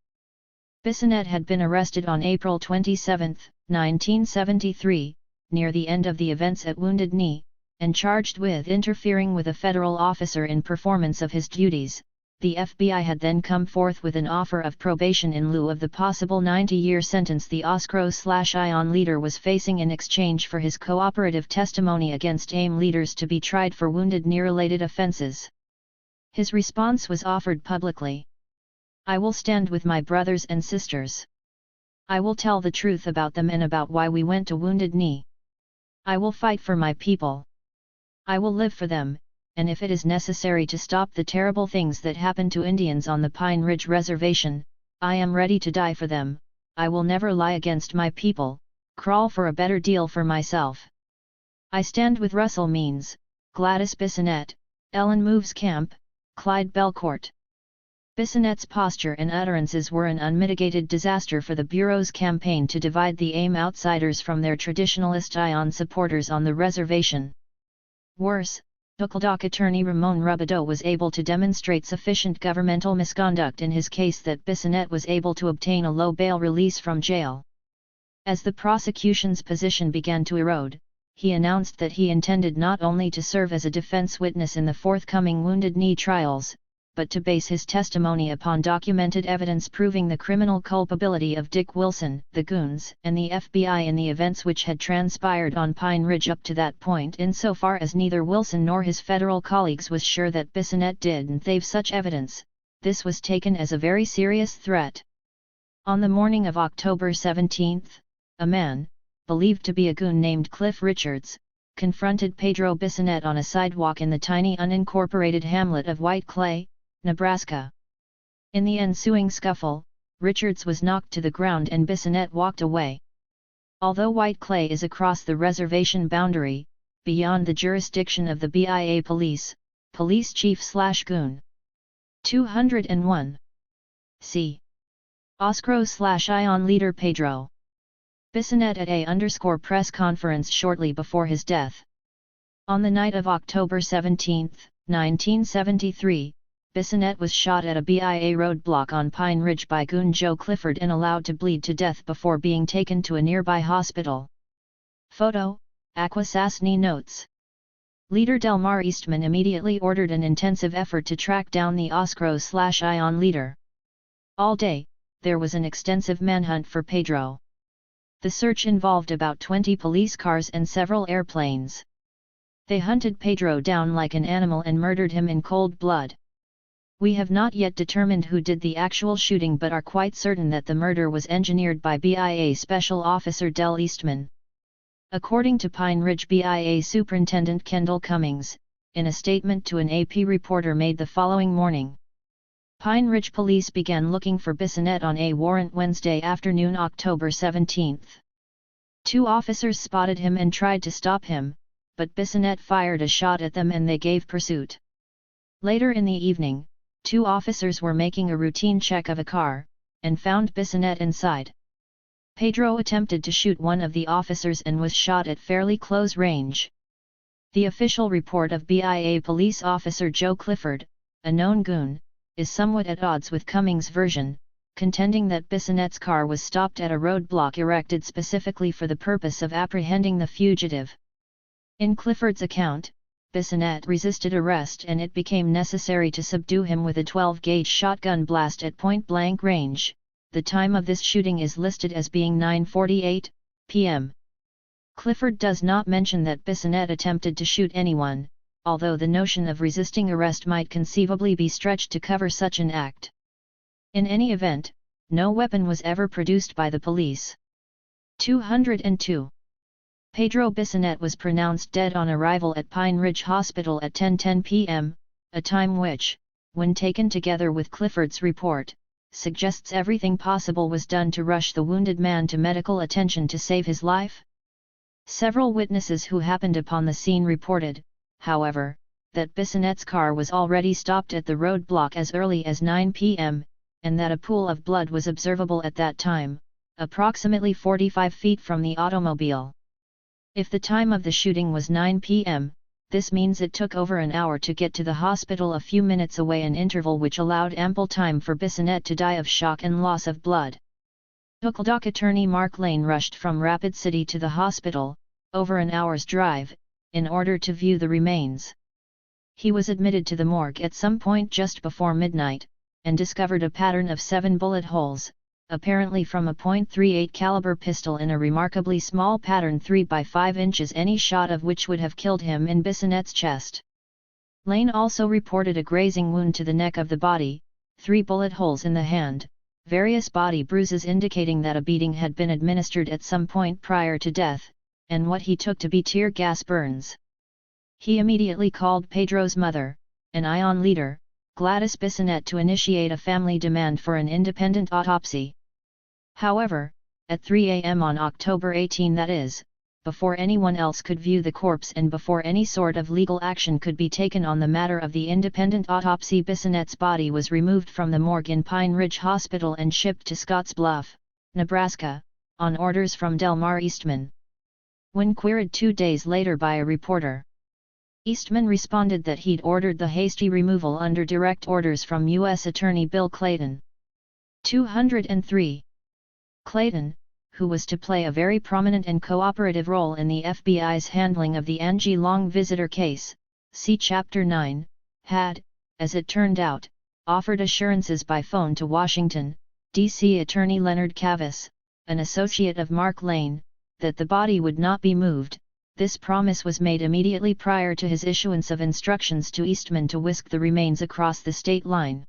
Bissonnette had been arrested on April 27, 1973, near the end of the events at Wounded Knee, and charged with interfering with a federal officer in performance of his duties. The FBI had then come forth with an offer of probation in lieu of the possible 90-year sentence the OSCRO/ION leader was facing in exchange for his cooperative testimony against AIM leaders to be tried for Wounded Knee-related offenses. His response was offered publicly. "I will stand with my brothers and sisters. I will tell the truth about them and about why we went to Wounded Knee. I will fight for my people. I will live for them, and if it is necessary to stop the terrible things that happen to Indians on the Pine Ridge Reservation, I am ready to die for them. I will never lie against my people, crawl for a better deal for myself. I stand with Russell Means, Gladys Bissonnette, Ellen Movescamp, Clyde Belcourt." Bissonnette's posture and utterances were an unmitigated disaster for the Bureau's campaign to divide the AIM outsiders from their traditionalist ION supporters on the reservation. Worse, Duckledock attorney Ramon Rubido was able to demonstrate sufficient governmental misconduct in his case that Bissonnette was able to obtain a low bail release from jail. As the prosecution's position began to erode, he announced that he intended not only to serve as a defense witness in the forthcoming Wounded Knee trials, but to base his testimony upon documented evidence proving the criminal culpability of Dick Wilson, the Goons, and the FBI in the events which had transpired on Pine Ridge up to that point, insofar as neither Wilson nor his federal colleagues was sure that Bissonnette didn't have such evidence. This was taken as a very serious threat. On the morning of October 17, a man, believed to be a goon named Cliff Richards, confronted Pedro Bissonnette on a sidewalk in the tiny unincorporated hamlet of White Clay, Nebraska. In the ensuing scuffle, Richards was knocked to the ground and Bissonnette walked away. Although White Clay is across the reservation boundary, beyond the jurisdiction of the BIA police chief/goon. 201. C. Oscro/Ion leader Pedro Bissonnette at a press conference shortly before his death. On the night of October 17, 1973, Bissonnette was shot at a BIA roadblock on Pine Ridge by goon Joe Clifford and allowed to bleed to death before being taken to a nearby hospital. Photo, Aquasasni notes. Leader Delmar Eastman immediately ordered an intensive effort to track down the Oscro/Ion leader. All day, there was an extensive manhunt for Pedro. The search involved about 20 police cars and several airplanes. They hunted Pedro down like an animal and murdered him in cold blood. We have not yet determined who did the actual shooting but are quite certain that the murder was engineered by BIA Special Officer Del Eastman. According to Pine Ridge BIA Superintendent Kendall Cummings, in a statement to an AP reporter made the following morning. Pine Ridge police began looking for Bissonnette on a warrant Wednesday afternoon, October 17. 2 officers spotted him and tried to stop him, but Bissonnette fired a shot at them and they gave pursuit. Later in the evening, 2 officers were making a routine check of a car, and found Bissonnette inside. Pedro attempted to shoot one of the officers and was shot at fairly close range. The official report of BIA police officer Joe Clifford, a known goon, is somewhat at odds with Cummings' version, contending that Bissonnette's car was stopped at a roadblock erected specifically for the purpose of apprehending the fugitive. In Clifford's account, Bissonnette resisted arrest and it became necessary to subdue him with a 12-gauge shotgun blast at point-blank range. The time of this shooting is listed as being 9:48 p.m. Clifford does not mention that Bissonnette attempted to shoot anyone, although the notion of resisting arrest might conceivably be stretched to cover such an act. In any event, no weapon was ever produced by the police. 202. Pedro Bissonnette was pronounced dead on arrival at Pine Ridge Hospital at 10:10 p.m., a time which, when taken together with Clifford's report, suggests everything possible was done to rush the wounded man to medical attention to save his life. Several witnesses who happened upon the scene reported, however, that Bissonnette's car was already stopped at the roadblock as early as 9 p.m., and that a pool of blood was observable at that time, approximately 45 feet from the automobile. If the time of the shooting was 9 p.m., this means it took over an hour to get to the hospital a few minutes away, an interval which allowed ample time for Bissonnette to die of shock and loss of blood. Oakledock attorney Mark Lane rushed from Rapid City to the hospital, over an hour's drive, in order to view the remains. He was admitted to the morgue at some point just before midnight, and discovered a pattern of 7 bullet holes, apparently from a .38 caliber pistol in a remarkably small pattern 3 by 5 inches, any shot of which would have killed him in Bissonnette's chest. Lane also reported a grazing wound to the neck of the body, 3 bullet holes in the hand, various body bruises indicating that a beating had been administered at some point prior to death, and what he took to be tear gas burns. He immediately called Pedro's mother, an Ion leader, Gladys Bissonnette, to initiate a family demand for an independent autopsy. However, at 3 a.m. on October 18, that is, before anyone else could view the corpse and before any sort of legal action could be taken on the matter of the independent autopsy, Bissonnette's body was removed from the morgue in Pine Ridge Hospital and shipped to Scottsbluff, Nebraska, on orders from Delmar Eastman. When queried 2 days later by a reporter, Eastman responded that he'd ordered the hasty removal under direct orders from U.S. Attorney Bill Clayton. 203. Clayton, who was to play a very prominent and cooperative role in the FBI's handling of the Angie Long visitor case, see Chapter 9, had, as it turned out, offered assurances by phone to Washington, D.C. Attorney Leonard Cavis, an associate of Mark Lane, that the body would not be moved. This promise was made immediately prior to his issuance of instructions to Eastman to whisk the remains across the state line.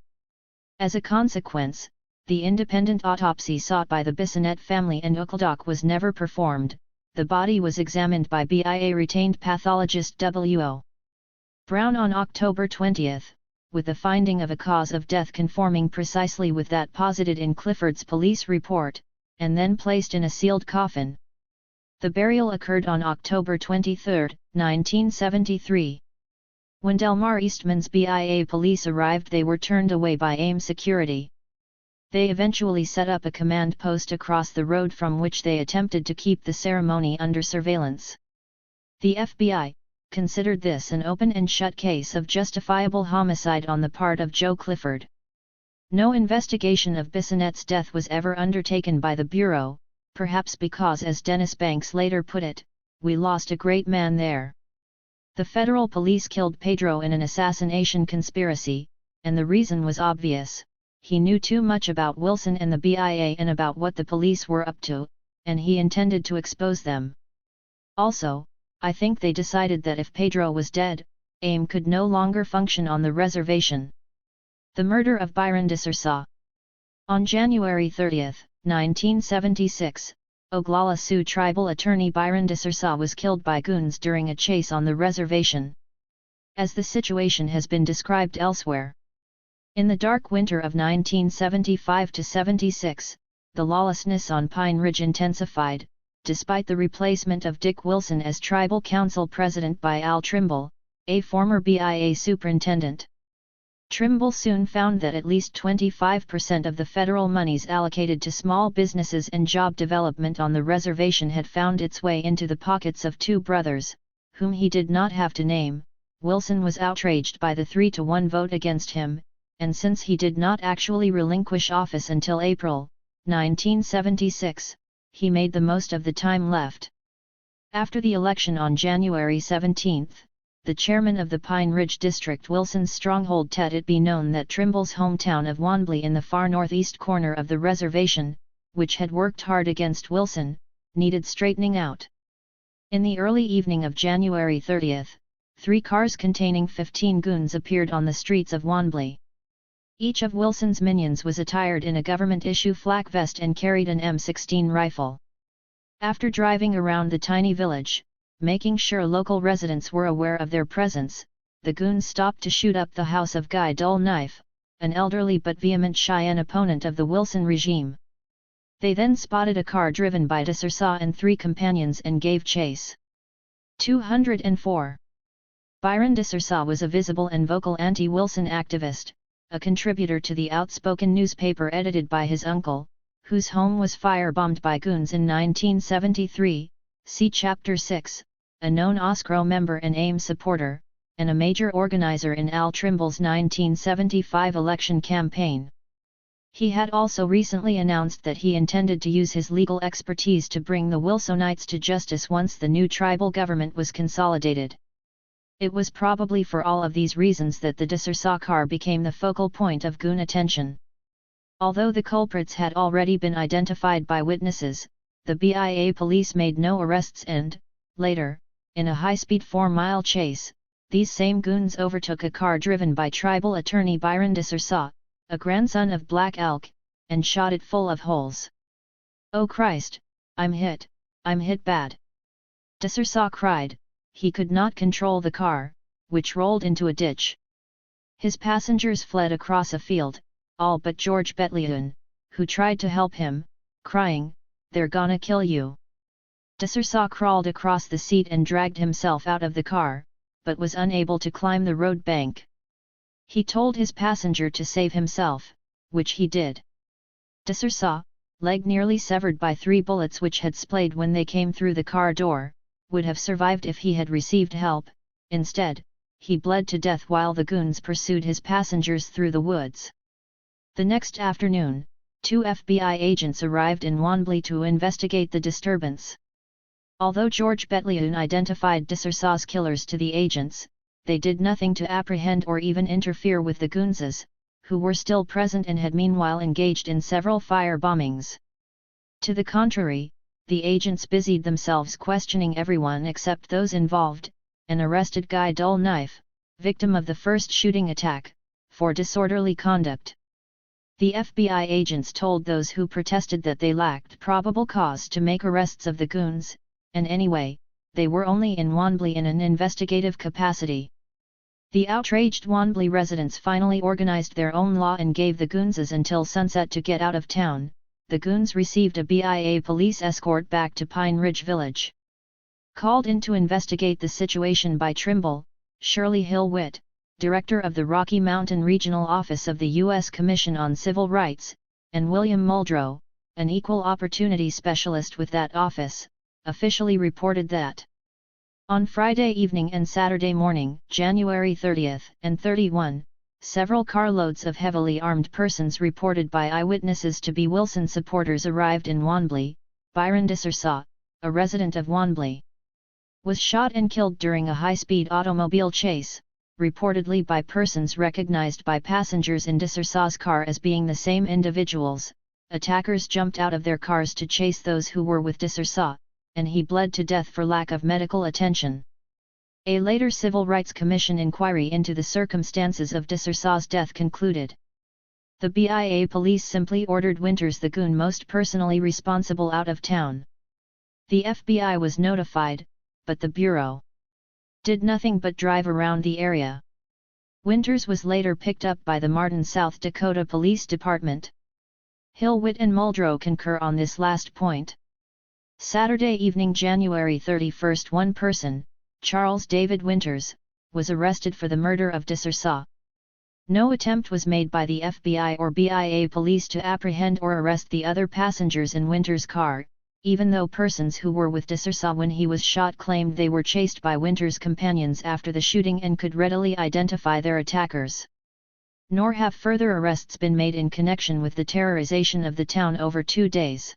As a consequence, the independent autopsy sought by the Bissonnette family and Oakledock was never performed. The body was examined by BIA-retained pathologist W.O. Brown on October 20, with the finding of a cause of death conforming precisely with that posited in Clifford's police report, and then placed in a sealed coffin. The burial occurred on October 23, 1973. When Delmar Eastman's BIA police arrived, they were turned away by AIM security. They eventually set up a command post across the road from which they attempted to keep the ceremony under surveillance. The FBI considered this an open and shut case of justifiable homicide on the part of Joe Clifford. No investigation of Bissonnette's death was ever undertaken by the Bureau, perhaps because, as Dennis Banks later put it, "We lost a great man there." The federal police killed Pedro in an assassination conspiracy, and the reason was obvious: he knew too much about Wilson and the BIA and about what the police were up to, and he intended to expose them. Also, I think they decided that if Pedro was dead, AIM could no longer function on the reservation. The murder of Byron DeSouza. On January 30, 1976, Oglala Sioux tribal attorney Byron DeSouza was killed by goons during a chase on the reservation. As the situation has been described elsewhere. In the dark winter of 1975–76, the lawlessness on Pine Ridge intensified, despite the replacement of Dick Wilson as tribal council president by Al Trimble, a former BIA superintendent. Trimble soon found that at least 25% of the federal monies allocated to small businesses and job development on the reservation had found its way into the pockets of two brothers, whom he did not have to name. Wilson was outraged by the 3-1 vote against him, and since he did not actually relinquish office until April 1976, he made the most of the time left. After the election on January 17, the chairman of the Pine Ridge District, Wilson's stronghold, let it be known that Trimble's hometown of Wanblee in the far northeast corner of the reservation, which had worked hard against Wilson, needed straightening out. In the early evening of January 30, 3 cars containing 15 goons appeared on the streets of Wanblee. Each of Wilson's minions was attired in a government-issue flak vest and carried an M16 rifle. After driving around the tiny village, making sure local residents were aware of their presence, the goons stopped to shoot up the house of Guy Dull Knife, an elderly but vehement Cheyenne opponent of the Wilson regime. They then spotted a car driven by DeSouza and 3 companions and gave chase. 204. Byron DeSouza was a visible and vocal anti-Wilson activist, a contributor to the outspoken newspaper edited by his uncle, whose home was firebombed by goons in 1973, see Chapter 6, a known OSCRO member and AIM supporter, and a major organizer in Al Trimble's 1975 election campaign. He had also recently announced that he intended to use his legal expertise to bring the Wilsonites to justice once the new tribal government was consolidated. It was probably for all of these reasons that the DeSouza car became the focal point of goon attention. Although the culprits had already been identified by witnesses, the BIA police made no arrests and, later, in a high-speed 4-mile chase, these same goons overtook a car driven by tribal attorney Byron DeSouza, a grandson of Black Elk, and shot it full of holes. "Oh Christ, I'm hit bad!" DeSouza cried. He could not control the car, which rolled into a ditch. His passengers fled across a field, all but George Betleun, who tried to help him, crying, "They're gonna kill you." DeSouza crawled across the seat and dragged himself out of the car, but was unable to climb the road bank. He told his passenger to save himself, which he did. DeSouza, leg nearly severed by 3 bullets which had splayed when they came through the car door, would have survived if he had received help. Instead, he bled to death while the goons pursued his passengers through the woods. The next afternoon, 2 FBI agents arrived in Wanblee to investigate the disturbance. Although George Betleun identified DeSouza's killers to the agents, they did nothing to apprehend or even interfere with the goonses, who were still present and had meanwhile engaged in several fire bombings. To the contrary, the agents busied themselves questioning everyone except those involved, and arrested Guy Dull Knife, victim of the first shooting attack, for disorderly conduct. The FBI agents told those who protested that they lacked probable cause to make arrests of the goons, and anyway, they were only in Wanblee in an investigative capacity. The outraged Wanblee residents finally organized their own law and gave the goonses until sunset to get out of town. The goons received a BIA police escort back to Pine Ridge Village. Called in to investigate the situation by Trimble, Shirley Hill Witt, director of the Rocky Mountain Regional Office of the U.S. Commission on Civil Rights, and William Muldrow, an equal opportunity specialist with that office, officially reported that on Friday evening and Saturday morning, January 30 and 31, several carloads of heavily armed persons reported by eyewitnesses to be Wilson supporters arrived in Wanblee. Byron Dissersaw, a resident of Wanblee, was shot and killed during a high-speed automobile chase, reportedly by persons recognized by passengers in Dissersaw's car as being the same individuals. Attackers jumped out of their cars to chase those who were with Dissersaw, and he bled to death for lack of medical attention. A later Civil Rights Commission inquiry into the circumstances of Dissersaw's death concluded the BIA police simply ordered Winters, the goon most personally responsible, out of town. The FBI was notified, but the Bureau did nothing but drive around the area. Winters was later picked up by the Martin, South Dakota Police Department. Hill-Witt and Muldrow concur on this last point. Saturday evening, January 31, one person, Charles David Winters, was arrested for the murder of Dissersaw. No attempt was made by the FBI or BIA police to apprehend or arrest the other passengers in Winters' car, even though persons who were with Dissersaw when he was shot claimed they were chased by Winters' companions after the shooting and could readily identify their attackers. Nor have further arrests been made in connection with the terrorization of the town over 2 days.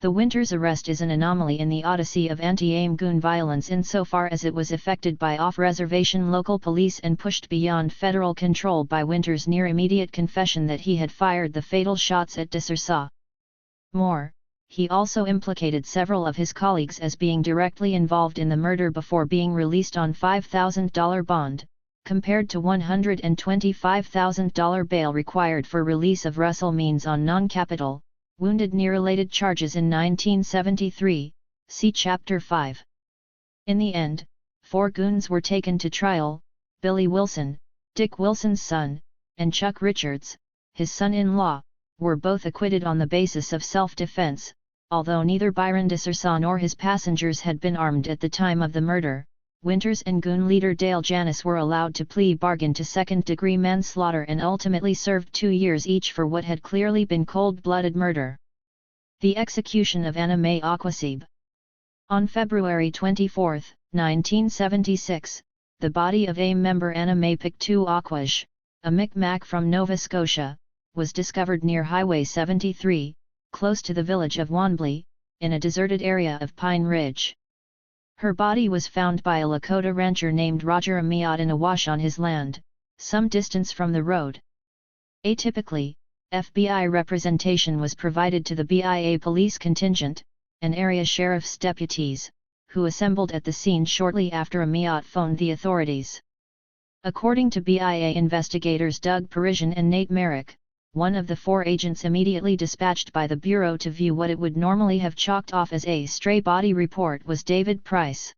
The Winters arrest is an anomaly in the odyssey of anti-AIM goon violence insofar as it was effected by off-reservation local police and pushed beyond federal control by Winters' near-immediate confession that he had fired the fatal shots at Dissersaw. More, he also implicated several of his colleagues as being directly involved in the murder before being released on $5,000 bond, compared to $125,000 bail required for release of Russell Means on non-capital, wounded near-related charges in 1973, see Chapter 5. In the end, 4 goons were taken to trial: Billy Wilson, Dick Wilson's son, and Chuck Richards, his son-in-law, were both acquitted on the basis of self-defense, although neither Byron Dissersaw nor his passengers had been armed at the time of the murder. Winters and goon leader Dale Janis were allowed to plea bargain to second-degree manslaughter and ultimately served 2 years each for what had clearly been cold-blooded murder. The execution of Anna Mae Aquasib. On February 24, 1976, the body of AIM member Anna Mae Pictou Aquaj, a Micmac from Nova Scotia, was discovered near Highway 73, close to the village of Wanblee, in a deserted area of Pine Ridge. Her body was found by a Lakota rancher named Roger Amiot in a wash on his land, some distance from the road. Atypically, FBI representation was provided to the BIA police contingent, and area sheriff's deputies, who assembled at the scene shortly after Amiot phoned the authorities. According to BIA investigators Doug Parisian and Nate Merrick, one of the 4 agents immediately dispatched by the Bureau to view what it would normally have chalked off as a stray body report was David Price.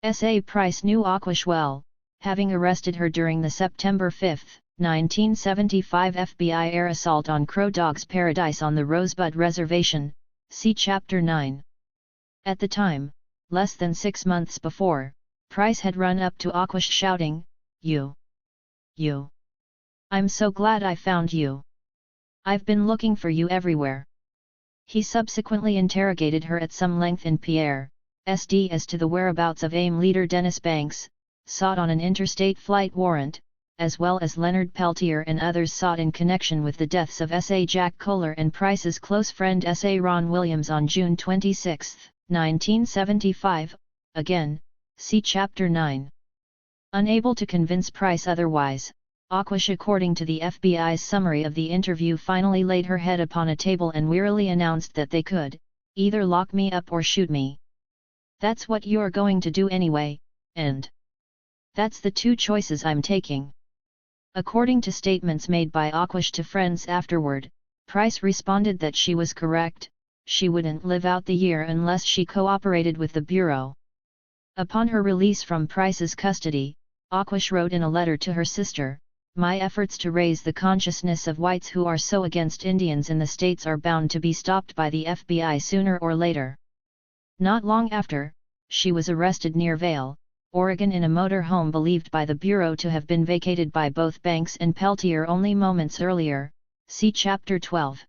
S.A. Price knew Aquaj well, having arrested her during the September 5, 1975 FBI air assault on Crow Dog's Paradise on the Rosebud Reservation, see Chapter 9. At the time, less than 6 months before, Price had run up to Aquaj shouting, You! I'm so glad I found you. I've been looking for you everywhere." He subsequently interrogated her at some length in Pierre, SD as to the whereabouts of AIM leader Dennis Banks, sought on an interstate flight warrant, as well as Leonard Peltier and others sought in connection with the deaths of S.A. Jack Kohler and Price's close friend S.A. Ron Williams on June 26, 1975, again, see Chapter 9. Unable to convince Price otherwise, Aquaj, according to the FBI's summary of the interview, finally laid her head upon a table and wearily announced that they could either lock me up or shoot me. "That's what you're going to do anyway, and that's the 2 choices I'm taking." According to statements made by Aquaj to friends afterward, Price responded that she was correct, she wouldn't live out the year unless she cooperated with the Bureau. Upon her release from Price's custody, Aquaj wrote in a letter to her sister, "My efforts to raise the consciousness of whites who are so against Indians in the States are bound to be stopped by the FBI sooner or later." Not long after, she was arrested near Vail, Oregon in a motor home believed by the Bureau to have been vacated by both Banks and Peltier only moments earlier, See Chapter 12.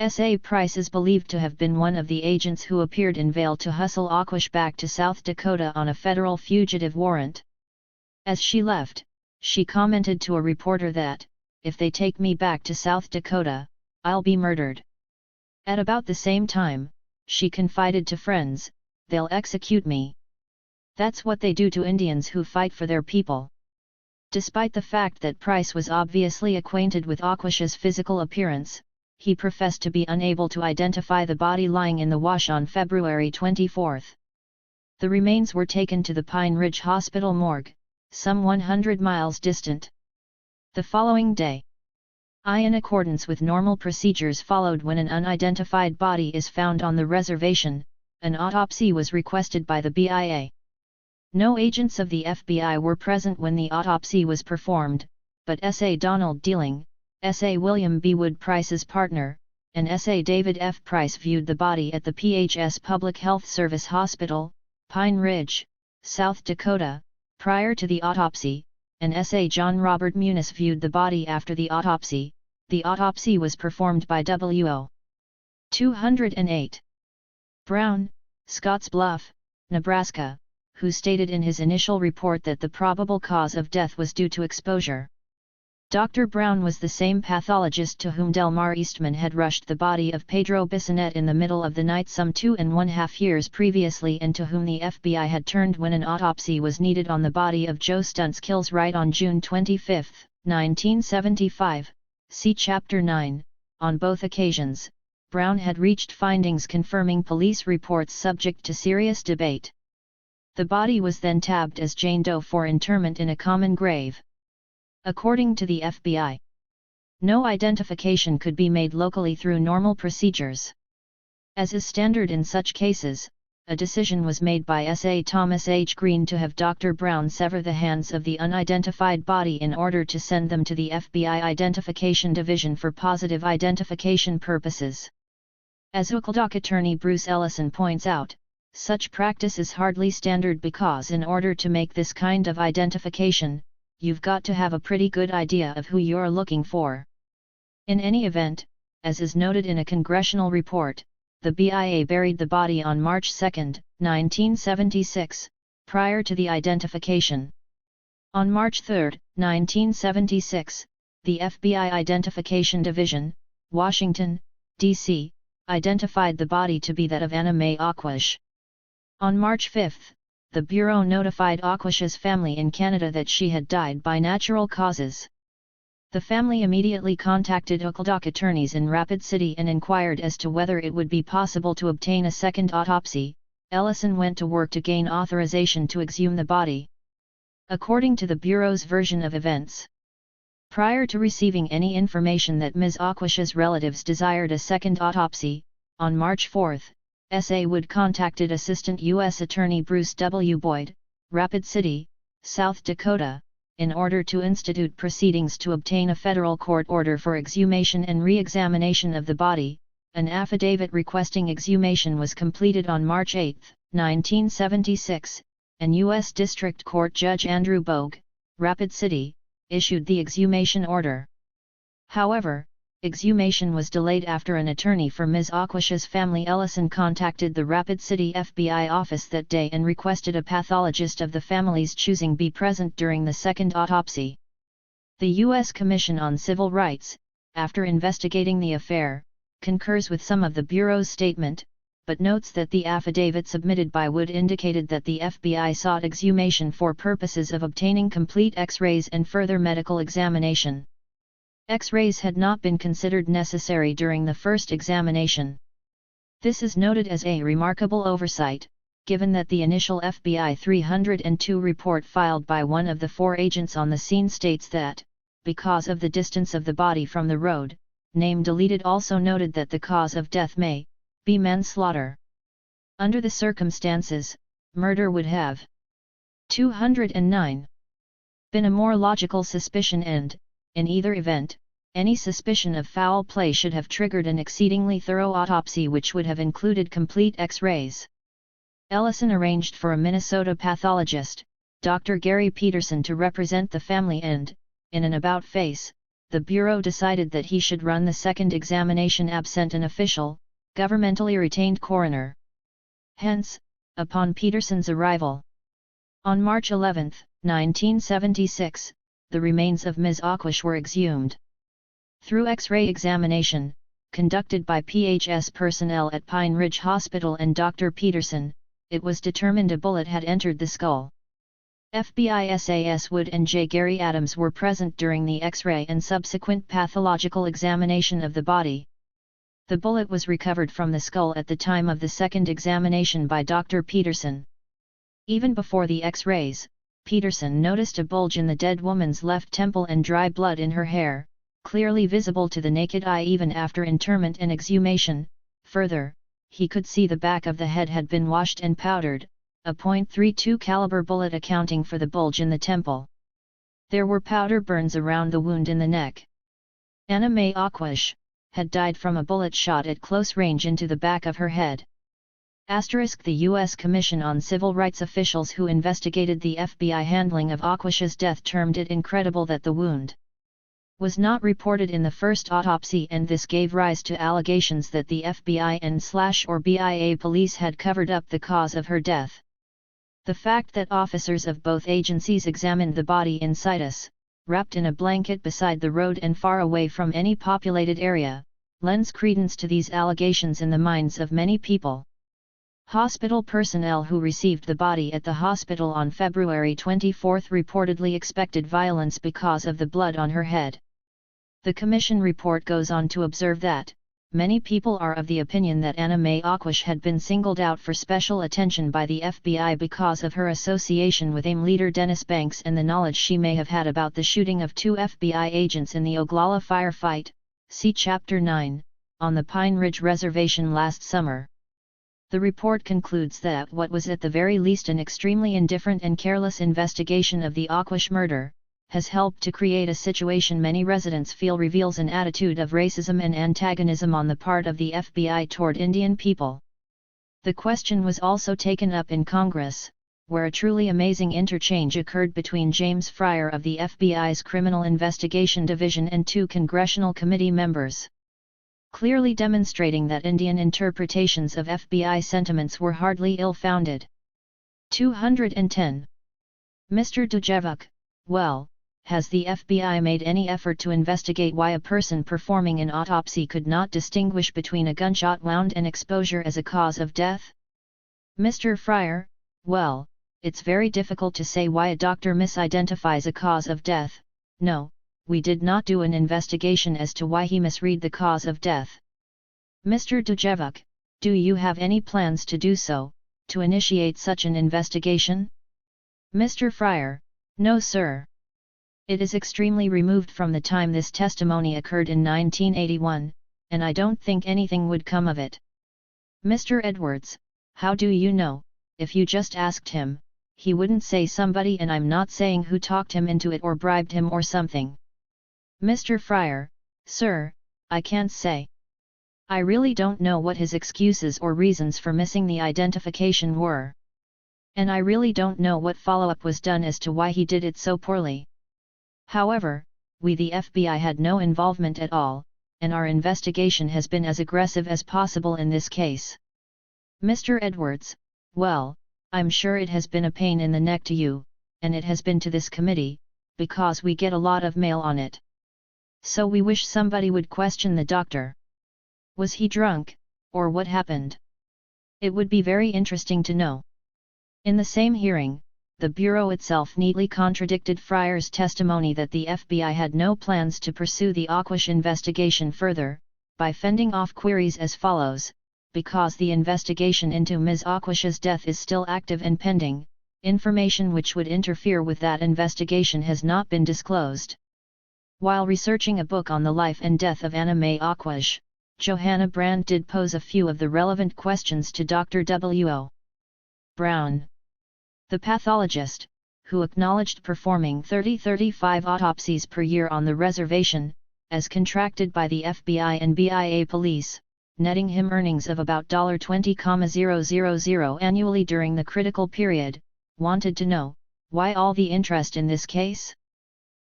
S.A. Price is believed to have been one of the agents who appeared in Vail to hustle Aquash back to South Dakota on a federal fugitive warrant. As she left, she commented to a reporter that, "If they take me back to South Dakota, I'll be murdered." At about the same time, she confided to friends, "They'll execute me. That's what they do to Indians who fight for their people." Despite the fact that Price was obviously acquainted with Aquash's physical appearance, he professed to be unable to identify the body lying in the wash on February 24. The remains were taken to the Pine Ridge Hospital morgue, some 100 miles distant. The following day, in accordance with normal procedures followed when an unidentified body is found on the reservation, an autopsy was requested by the BIA. No agents of the FBI were present when the autopsy was performed, but S.A. Donald Dealing, S.A. William B. Wood Price's partner, and S.A. David F. Price viewed the body at the PHS Public Health Service Hospital, Pine Ridge, South Dakota, prior to the autopsy, and S.A. John Robert Muniz viewed the body after the autopsy. The autopsy was performed by W.O. 208. Brown, Scottsbluff, Nebraska, who stated in his initial report that the probable cause of death was due to exposure. Dr. Brown was the same pathologist to whom Delmar Eastman had rushed the body of Pedro Bissonette in the middle of the night some 2.5 years previously and to whom the FBI had turned when an autopsy was needed on the body of Joe Stuntz Kills-Wright on June 25, 1975, see Chapter 9. On both occasions, Brown had reached findings confirming police reports subject to serious debate. The body was then tabbed as Jane Doe for interment in a common grave. According to the FBI, no identification could be made locally through normal procedures. As is standard in such cases, a decision was made by S.A. Thomas H. Green to have Dr. Brown sever the hands of the unidentified body in order to send them to the FBI Identification Division for positive identification purposes. As Oakland attorney Bruce Ellison points out, such practice is hardly standard because in order to make this kind of identification, you've got to have a pretty good idea of who you're looking for. In any event, as is noted in a congressional report, the BIA buried the body on March 2, 1976, prior to the identification. On March 3, 1976, the FBI Identification Division, Washington, D.C., identified the body to be that of Anna Mae Aquash. On March 5, the Bureau notified Aquash's family in Canada that she had died by natural causes. The family immediately contacted Oakland attorneys in Rapid City and inquired as to whether it would be possible to obtain a second autopsy. Ellison went to work to gain authorization to exhume the body. According to the Bureau's version of events, prior to receiving any information that Ms. Aquash's relatives desired a second autopsy, on March 4, S.A. Wood contacted Assistant U.S. Attorney Bruce W. Boyd, Rapid City, South Dakota, in order to institute proceedings to obtain a federal court order for exhumation and re-examination of the body. An affidavit requesting exhumation was completed on March 8, 1976, and U.S. District Court Judge Andrew Bogue, Rapid City, issued the exhumation order. However, exhumation was delayed after an attorney for Ms. Aquash's family Ellison contacted the Rapid City FBI office that day and requested a pathologist of the family's choosing be present during the second autopsy. The U.S. Commission on Civil Rights, after investigating the affair, concurs with some of the Bureau's statement, but notes that the affidavit submitted by Wood indicated that the FBI sought exhumation for purposes of obtaining complete X-rays and further medical examination. X-rays had not been considered necessary during the first examination. This is noted as a remarkable oversight, given that the initial FBI 302 report filed by one of the 4 agents on the scene states that, because of the distance of the body from the road, name deleted also noted that the cause of death may be manslaughter. Under the circumstances, murder would have 209 been a more logical suspicion and, in either event, any suspicion of foul play should have triggered an exceedingly thorough autopsy which would have included complete X-rays. Ellison arranged for a Minnesota pathologist, Dr. Gary Peterson, to represent the family and, in an about-face, the Bureau decided that he should run the second examination absent an official, governmentally retained coroner. Hence, upon Peterson's arrival on March 11, 1976, the remains of Ms. Aquash were exhumed. Through X-ray examination, conducted by PHS personnel at Pine Ridge Hospital and Dr. Peterson, it was determined a bullet had entered the skull. FBI SAS Wood and J. Gary Adams were present during the X-ray and subsequent pathological examination of the body. The bullet was recovered from the skull at the time of the second examination by Dr. Peterson. Even before the X-rays, Peterson noticed a bulge in the dead woman's left temple and dry blood in her hair, clearly visible to the naked eye even after interment and exhumation. Further, he could see the back of the head had been washed and powdered, a .32 caliber bullet accounting for the bulge in the temple. There were powder burns around the wound in the neck. Anna Mae Aquash had died from a bullet shot at close range into the back of her head. The U.S. Commission on Civil Rights officials who investigated the FBI handling of Aquash's death termed it incredible that the wound was not reported in the first autopsy, and this gave rise to allegations that the FBI and/or BIA police had covered up the cause of her death. The fact that officers of both agencies examined the body in situs, wrapped in a blanket beside the road and far away from any populated area, lends credence to these allegations in the minds of many people. Hospital personnel who received the body at the hospital on February 24 reportedly expected violence because of the blood on her head. The Commission report goes on to observe that many people are of the opinion that Anna Mae Aquash had been singled out for special attention by the FBI because of her association with AIM leader Dennis Banks and the knowledge she may have had about the shooting of 2 FBI agents in the Oglala firefight, see Chapter 9, on the Pine Ridge Reservation last summer. The report concludes that what was at the very least an extremely indifferent and careless investigation of the Aquash murder, has helped to create a situation many residents feel reveals an attitude of racism and antagonism on the part of the FBI toward Indian people. The question was also taken up in Congress, where a truly amazing interchange occurred between James Fryer of the FBI's Criminal Investigation Division and 2 congressional committee members, clearly demonstrating that Indian interpretations of FBI sentiments were hardly ill-founded. 210. Mr. Dujevuk, well, has the FBI made any effort to investigate why a person performing an autopsy could not distinguish between a gunshot wound and exposure as a cause of death? Mr. Fryer, well, it's very difficult to say why a doctor misidentifies a cause of death. No, we did not do an investigation as to why he misread the cause of death. Mr. Dujevuk, do you have any plans to do so, to initiate such an investigation? Mr. Fryer, no sir. It is extremely removed from the time this testimony occurred in 1981, and I don't think anything would come of it. Mr. Edwards, how do you know? If you just asked him, he wouldn't say somebody, and I'm not saying who talked him into it or bribed him or something. Mr. Fryer, sir, I can't say. I really don't know what his excuses or reasons for missing the identification were. And I really don't know what follow-up was done as to why he did it so poorly. However, we the FBI had no involvement at all, and our investigation has been as aggressive as possible in this case. Mr. Edwards, well, I'm sure it has been a pain in the neck to you, and it has been to this committee, because we get a lot of mail on it. So we wish somebody would question the doctor. Was he drunk, or what happened? It would be very interesting to know. In the same hearing, the Bureau itself neatly contradicted Fryer's testimony that the FBI had no plans to pursue the Aquash investigation further, by fending off queries as follows: because the investigation into Ms. Aquash's death is still active and pending, information which would interfere with that investigation has not been disclosed. While researching a book on the life and death of Anna Mae Aquash, Johanna Brand did pose a few of the relevant questions to Dr. W.O. Brown, the pathologist, who acknowledged performing 30-35 autopsies per year on the reservation, as contracted by the FBI and BIA police, netting him earnings of about $20,000 annually during the critical period, wanted to know, why all the interest in this case?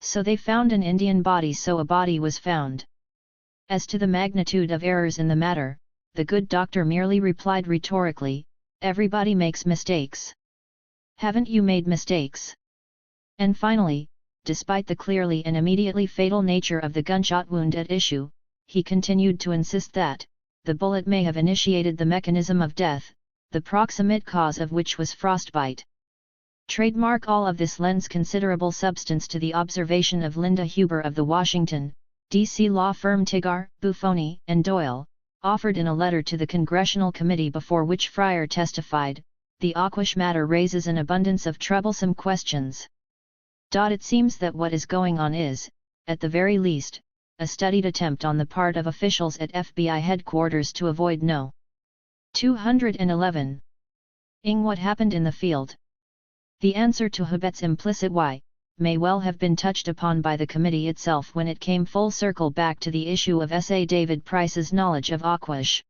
So they found an Indian body, so a body was found. As to the magnitude of errors in the matter, the good doctor merely replied rhetorically, "Everybody makes mistakes. Haven't you made mistakes?" And finally, despite the clearly and immediately fatal nature of the gunshot wound at issue, he continued to insist that the bullet may have initiated the mechanism of death, the proximate cause of which was frostbite. Trademark. All of this lends considerable substance to the observation of Linda Huber of the Washington, D.C. law firm Tigar, Buffoni and Doyle, offered in a letter to the Congressional Committee before which Fryer testified. The Aquash matter raises an abundance of troublesome questions. It seems that what is going on is, at the very least, a studied attempt on the part of officials at FBI headquarters to avoid No. 211. What happened in the field? The answer to Hubert's implicit why may well have been touched upon by the committee itself when it came full circle back to the issue of S.A. David Price's knowledge of Aquash.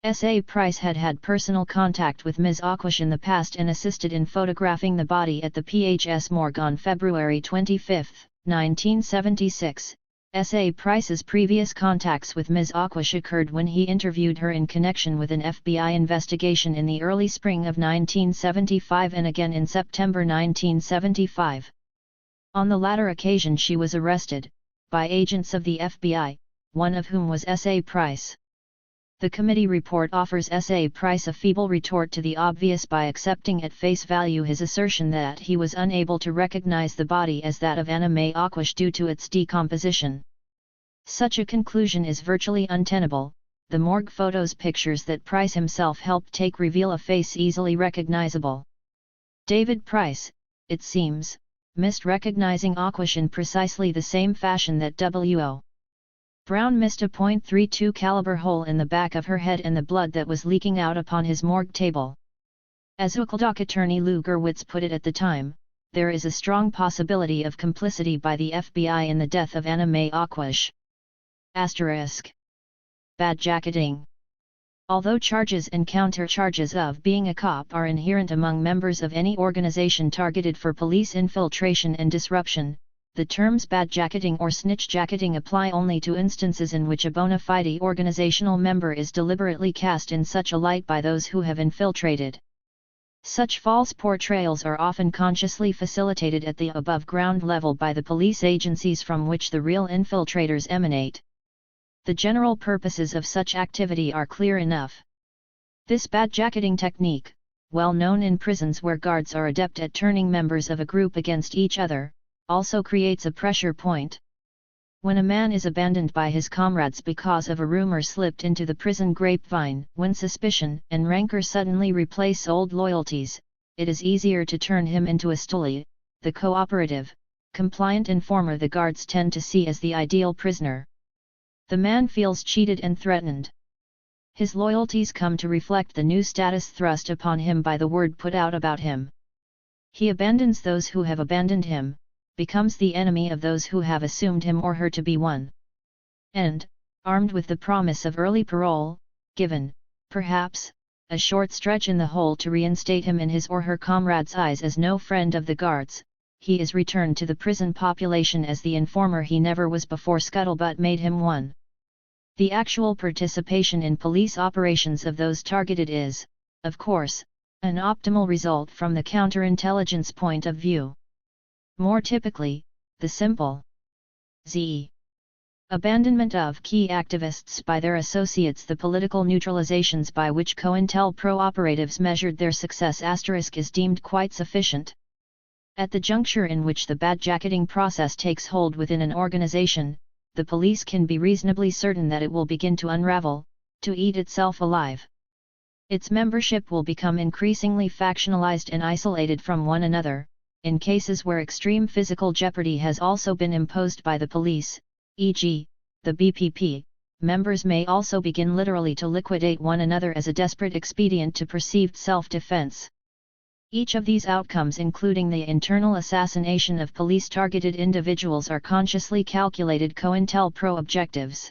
S.A. Price had had personal contact with Ms. Aquash in the past and assisted in photographing the body at the PHS morgue on February 25, 1976. S.A. Price's previous contacts with Ms. Aquash occurred when he interviewed her in connection with an FBI investigation in the early spring of 1975 and again in September 1975. On the latter occasion she was arrested, by agents of the FBI, one of whom was S.A. Price. The committee report offers S.A. Price a feeble retort to the obvious by accepting at face value his assertion that he was unable to recognize the body as that of Anna Mae Aquash due to its decomposition. Such a conclusion is virtually untenable. The morgue photos pictures that Price himself helped take reveal a face easily recognizable. David Price, it seems, missed recognizing Aquash in precisely the same fashion that W.O. Brown missed a .32 caliber hole in the back of her head and the blood that was leaking out upon his morgue table. As Uckeldock attorney Lou Gerwitz put it at the time, there is a strong possibility of complicity by the FBI in the death of Anna Mae Aquash. Bad jacketing. Although charges and counter-charges of being a cop are inherent among members of any organization targeted for police infiltration and disruption, the terms bad jacketing or snitch jacketing apply only to instances in which a bona fide organizational member is deliberately cast in such a light by those who have infiltrated. Such false portrayals are often consciously facilitated at the above-ground level by the police agencies from which the real infiltrators emanate. The general purposes of such activity are clear enough. This bad jacketing technique, well known in prisons where guards are adept at turning members of a group against each other, also creates a pressure point. When a man is abandoned by his comrades because of a rumor slipped into the prison grapevine, when suspicion and rancor suddenly replace old loyalties, it is easier to turn him into a stoolie, the cooperative, compliant informer the guards tend to see as the ideal prisoner. The man feels cheated and threatened. His loyalties come to reflect the new status thrust upon him by the word put out about him. He abandons those who have abandoned him, becomes the enemy of those who have assumed him or her to be one. And, armed with the promise of early parole, given, perhaps, a short stretch in the hole to reinstate him in his or her comrades' eyes as no friend of the guards, he is returned to the prison population as the informer he never was before scuttlebutt made him one. The actual participation in police operations of those targeted is, of course, an optimal result from the counterintelligence point of view. More typically, the simple abandonment of key activists by their associates, the political neutralizations by which COINTELPRO operatives measured their success is deemed quite sufficient. At the juncture in which the bad jacketing process takes hold within an organization, the police can be reasonably certain that it will begin to unravel, to eat itself alive. Its membership will become increasingly factionalized and isolated from one another. In cases where extreme physical jeopardy has also been imposed by the police, e.g., the BPP, members may also begin literally to liquidate one another as a desperate expedient to perceived self-defense. Each of these outcomes, including the internal assassination of police-targeted individuals, are consciously calculated COINTELPRO objectives.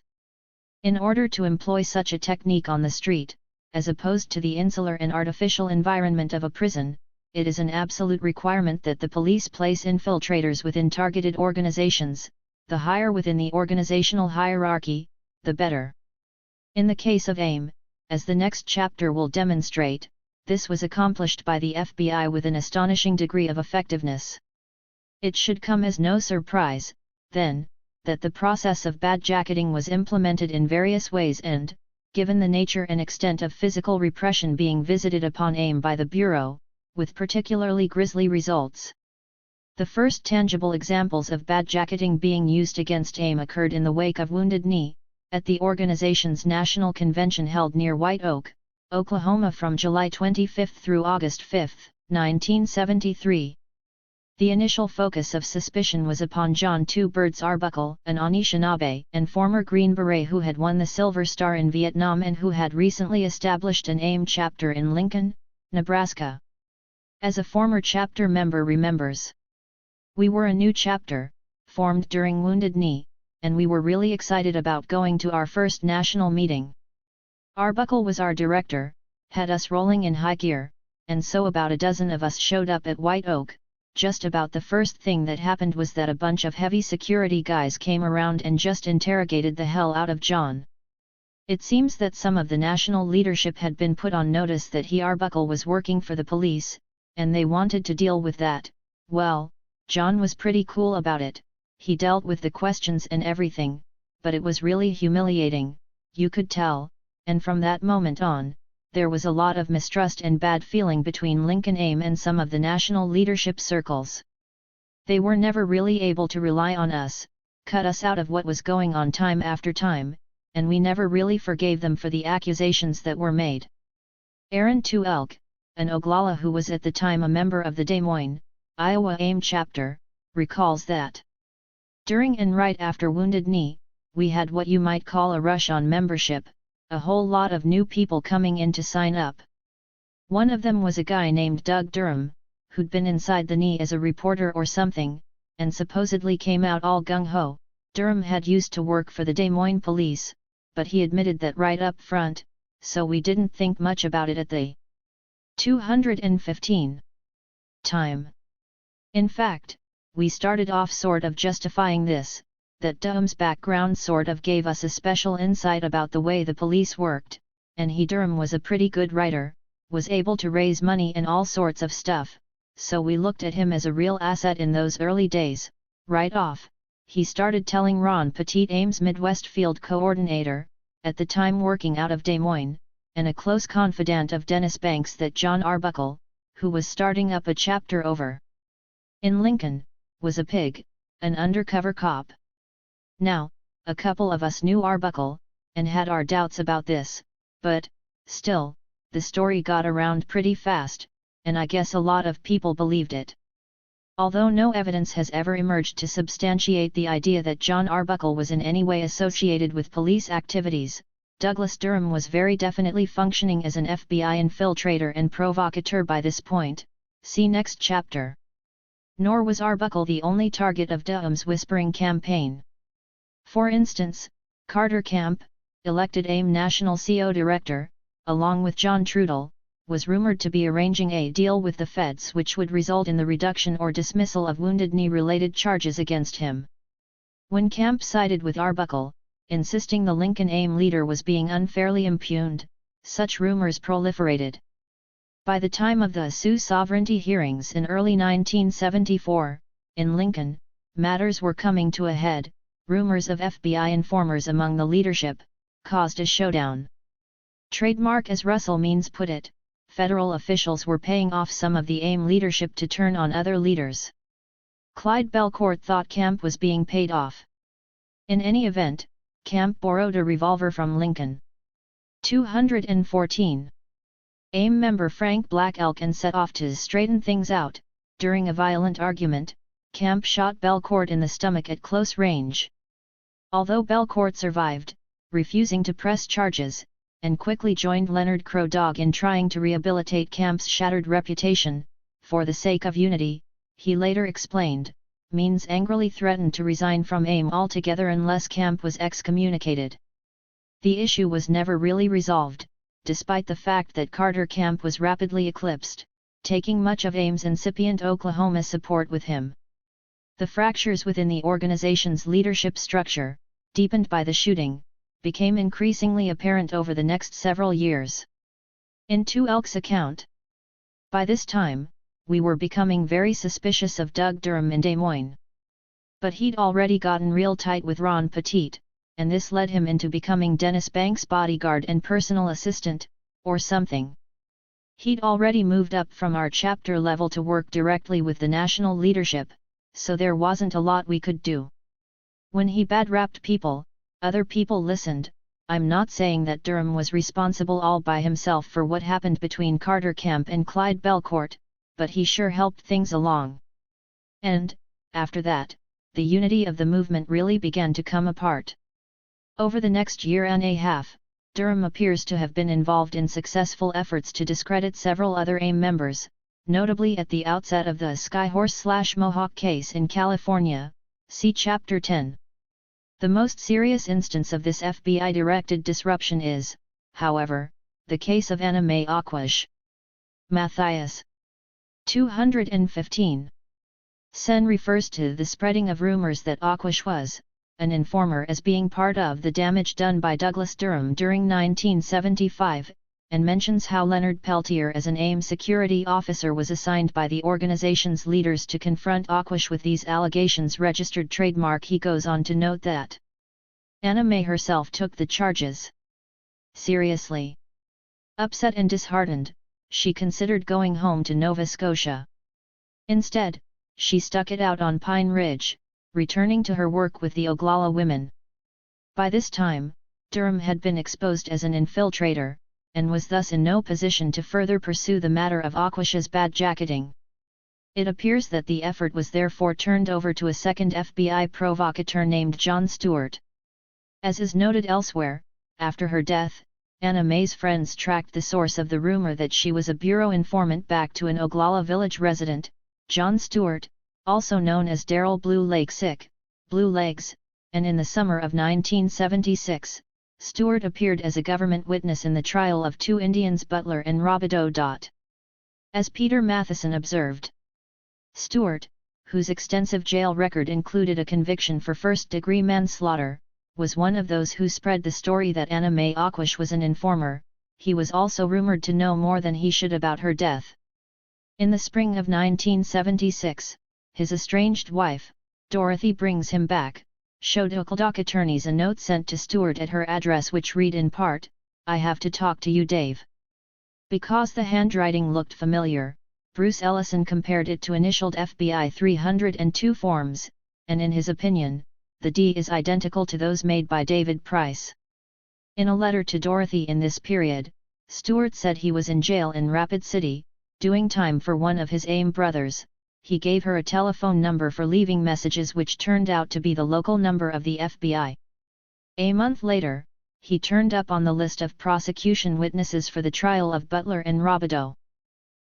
In order to employ such a technique on the street, as opposed to the insular and artificial environment of a prison, it is an absolute requirement that the police place infiltrators within targeted organizations. The higher within the organizational hierarchy, the better. In the case of AIM, as the next chapter will demonstrate, this was accomplished by the FBI with an astonishing degree of effectiveness. It should come as no surprise, then, that the process of badjacketing was implemented in various ways and, given the nature and extent of physical repression being visited upon AIM by the Bureau, with particularly grisly results. The first tangible examples of badjacketing being used against AIM occurred in the wake of Wounded Knee, at the organization's national convention held near White Oak, Oklahoma from July 25 through August 5, 1973. The initial focus of suspicion was upon John Two Birds Arbuckle, an Anishinaabe and former Green Beret who had won the Silver Star in Vietnam and who had recently established an AIM chapter in Lincoln, Nebraska. As a former chapter member remembers, "We were a new chapter, formed during Wounded Knee, and we were really excited about going to our first national meeting. Arbuckle was our director, had us rolling in high gear, and so about a dozen of us showed up at White Oak. Just about the first thing that happened was that a bunch of heavy security guys came around and just interrogated the hell out of John. It seems that some of the national leadership had been put on notice that Arbuckle was working for the police, and they wanted to deal with that. Well, John was pretty cool about it. He dealt with the questions and everything, but it was really humiliating, you could tell, and from that moment on, there was a lot of mistrust and bad feeling between Lincoln AIM and some of the national leadership circles. They were never really able to rely on us, cut us out of what was going on time after time, and we never really forgave them for the accusations that were made." Aaron Two Elk, an Oglala who was at the time a member of the Des Moines, Iowa AIM chapter, recalls that, "During and right after Wounded Knee, we had what you might call a rush on membership, a whole lot of new people coming in to sign up. One of them was a guy named Doug Durham, who'd been inside the Knee as a reporter or something, and supposedly came out all gung-ho. Durham had used to work for the Des Moines police, but he admitted that right up front, so we didn't think much about it at the 215 time. In fact, we started off sort of justifying this, that Durham's background sort of gave us a special insight about the way the police worked, and Durham was a pretty good writer, was able to raise money and all sorts of stuff, so we looked at him as a real asset in those early days." Right off, he started telling Ron Petit, AIM's Midwest field coordinator, at the time working out of Des Moines, and a close confidant of Dennis Banks, that John Arbuckle, who was starting up a chapter over in Lincoln, was a pig, an undercover cop. Now, a couple of us knew Arbuckle, and had our doubts about this, but, still, the story got around pretty fast, and I guess a lot of people believed it. Although no evidence has ever emerged to substantiate the idea that John Arbuckle was in any way associated with police activities, Douglas Durham was very definitely functioning as an FBI infiltrator and provocateur by this point. See next chapter. Nor was Arbuckle the only target of Durham's whispering campaign. For instance, Carter Camp, elected AIM National CO Director, along with John Trudell, was rumored to be arranging a deal with the feds which would result in the reduction or dismissal of Wounded Knee-related charges against him. When Camp sided with Arbuckle, insisting the Lincoln AIM leader was being unfairly impugned, such rumors proliferated. By the time of the Sioux sovereignty hearings in early 1974, in Lincoln, matters were coming to a head. Rumors of FBI informers among the leadership caused a showdown. Trademark, as Russell Means put it, federal officials were paying off some of the AIM leadership to turn on other leaders. Clyde Belcourt thought Camp was being paid off. In any event, Camp borrowed a revolver from Lincoln. 214. AIM member Frank Black Elk and set off to straighten things out. During a violent argument, Camp shot Belcourt in the stomach at close range. Although Belcourt survived, refusing to press charges, and quickly joined Leonard Crow Dog in trying to rehabilitate Camp's shattered reputation, for the sake of unity, he later explained, Means angrily threatened to resign from AIM altogether unless Camp was excommunicated. The issue was never really resolved, despite the fact that Carter Camp was rapidly eclipsed. taking much of AIM's incipient Oklahoma support with him. The fractures within the organization's leadership structure, deepened by the shooting, became increasingly apparent over the next several years. In To Elk's account, by this time, we were becoming very suspicious of Doug Durham in Des Moines. But he'd already gotten real tight with Ron Petit, and this led him into becoming Dennis Banks' bodyguard and personal assistant, or something. He'd already moved up from our chapter level to work directly with the national leadership, so there wasn't a lot we could do. When he bad-rapped people, other people listened. I'm not saying that Durham was responsible all by himself for what happened between Carter Camp and Clyde Belcourt, but he sure helped things along. And, after that, the unity of the movement really began to come apart. Over the next year and a half, Durham appears to have been involved in successful efforts to discredit several other AIM members, notably at the outset of the Skyhorse/Mohawk case in California, see Chapter 10. The most serious instance of this FBI-directed disruption is, however, the case of Anna Mae Aquash. Matthias. 215. Sen refers to the spreading of rumors that Aquash was an informer as being part of the damage done by Douglas Durham during 1975, and mentions how Leonard Peltier as an AIM security officer was assigned by the organization's leaders to confront Aquash with these allegations. Registered trademark. He goes on to note that Anna Mae herself took the charges seriously. Upset and disheartened, she considered going home to Nova Scotia. Instead, she stuck it out on Pine Ridge, returning to her work with the Oglala women. By this time, Durham had been exposed as an infiltrator, and was thus in no position to further pursue the matter of Aquash's bad-jacketing. It appears that the effort was therefore turned over to a second FBI provocateur named John Stewart. As is noted elsewhere, after her death, Anna Mae's friends tracked the source of the rumor that she was a bureau informant back to an Oglala Village resident, John Stewart, also known as Darrell Blue Lake Sick, Blue Legs, and in the summer of 1976, Stewart appeared as a government witness in the trial of two Indians Butler and Robideau. As Peter Matheson observed, Stewart, whose extensive jail record included a conviction for first-degree manslaughter, was one of those who spread the story that Anna Mae Aquash was an informer. He was also rumored to know more than he should about her death. In the spring of 1976, his estranged wife, Dorothy, brings him back, showed Oakledock attorneys a note sent to Stewart at her address which read in part, "I have to talk to you, Dave." Because the handwriting looked familiar, Bruce Ellison compared it to initialed FBI 302 forms, and in his opinion, the D is identical to those made by David Price. In a letter to Dorothy in this period, Stewart said he was in jail in Rapid City, doing time for one of his AIM brothers. He gave her a telephone number for leaving messages which turned out to be the local number of the FBI. A month later, he turned up on the list of prosecution witnesses for the trial of Butler and Robideau.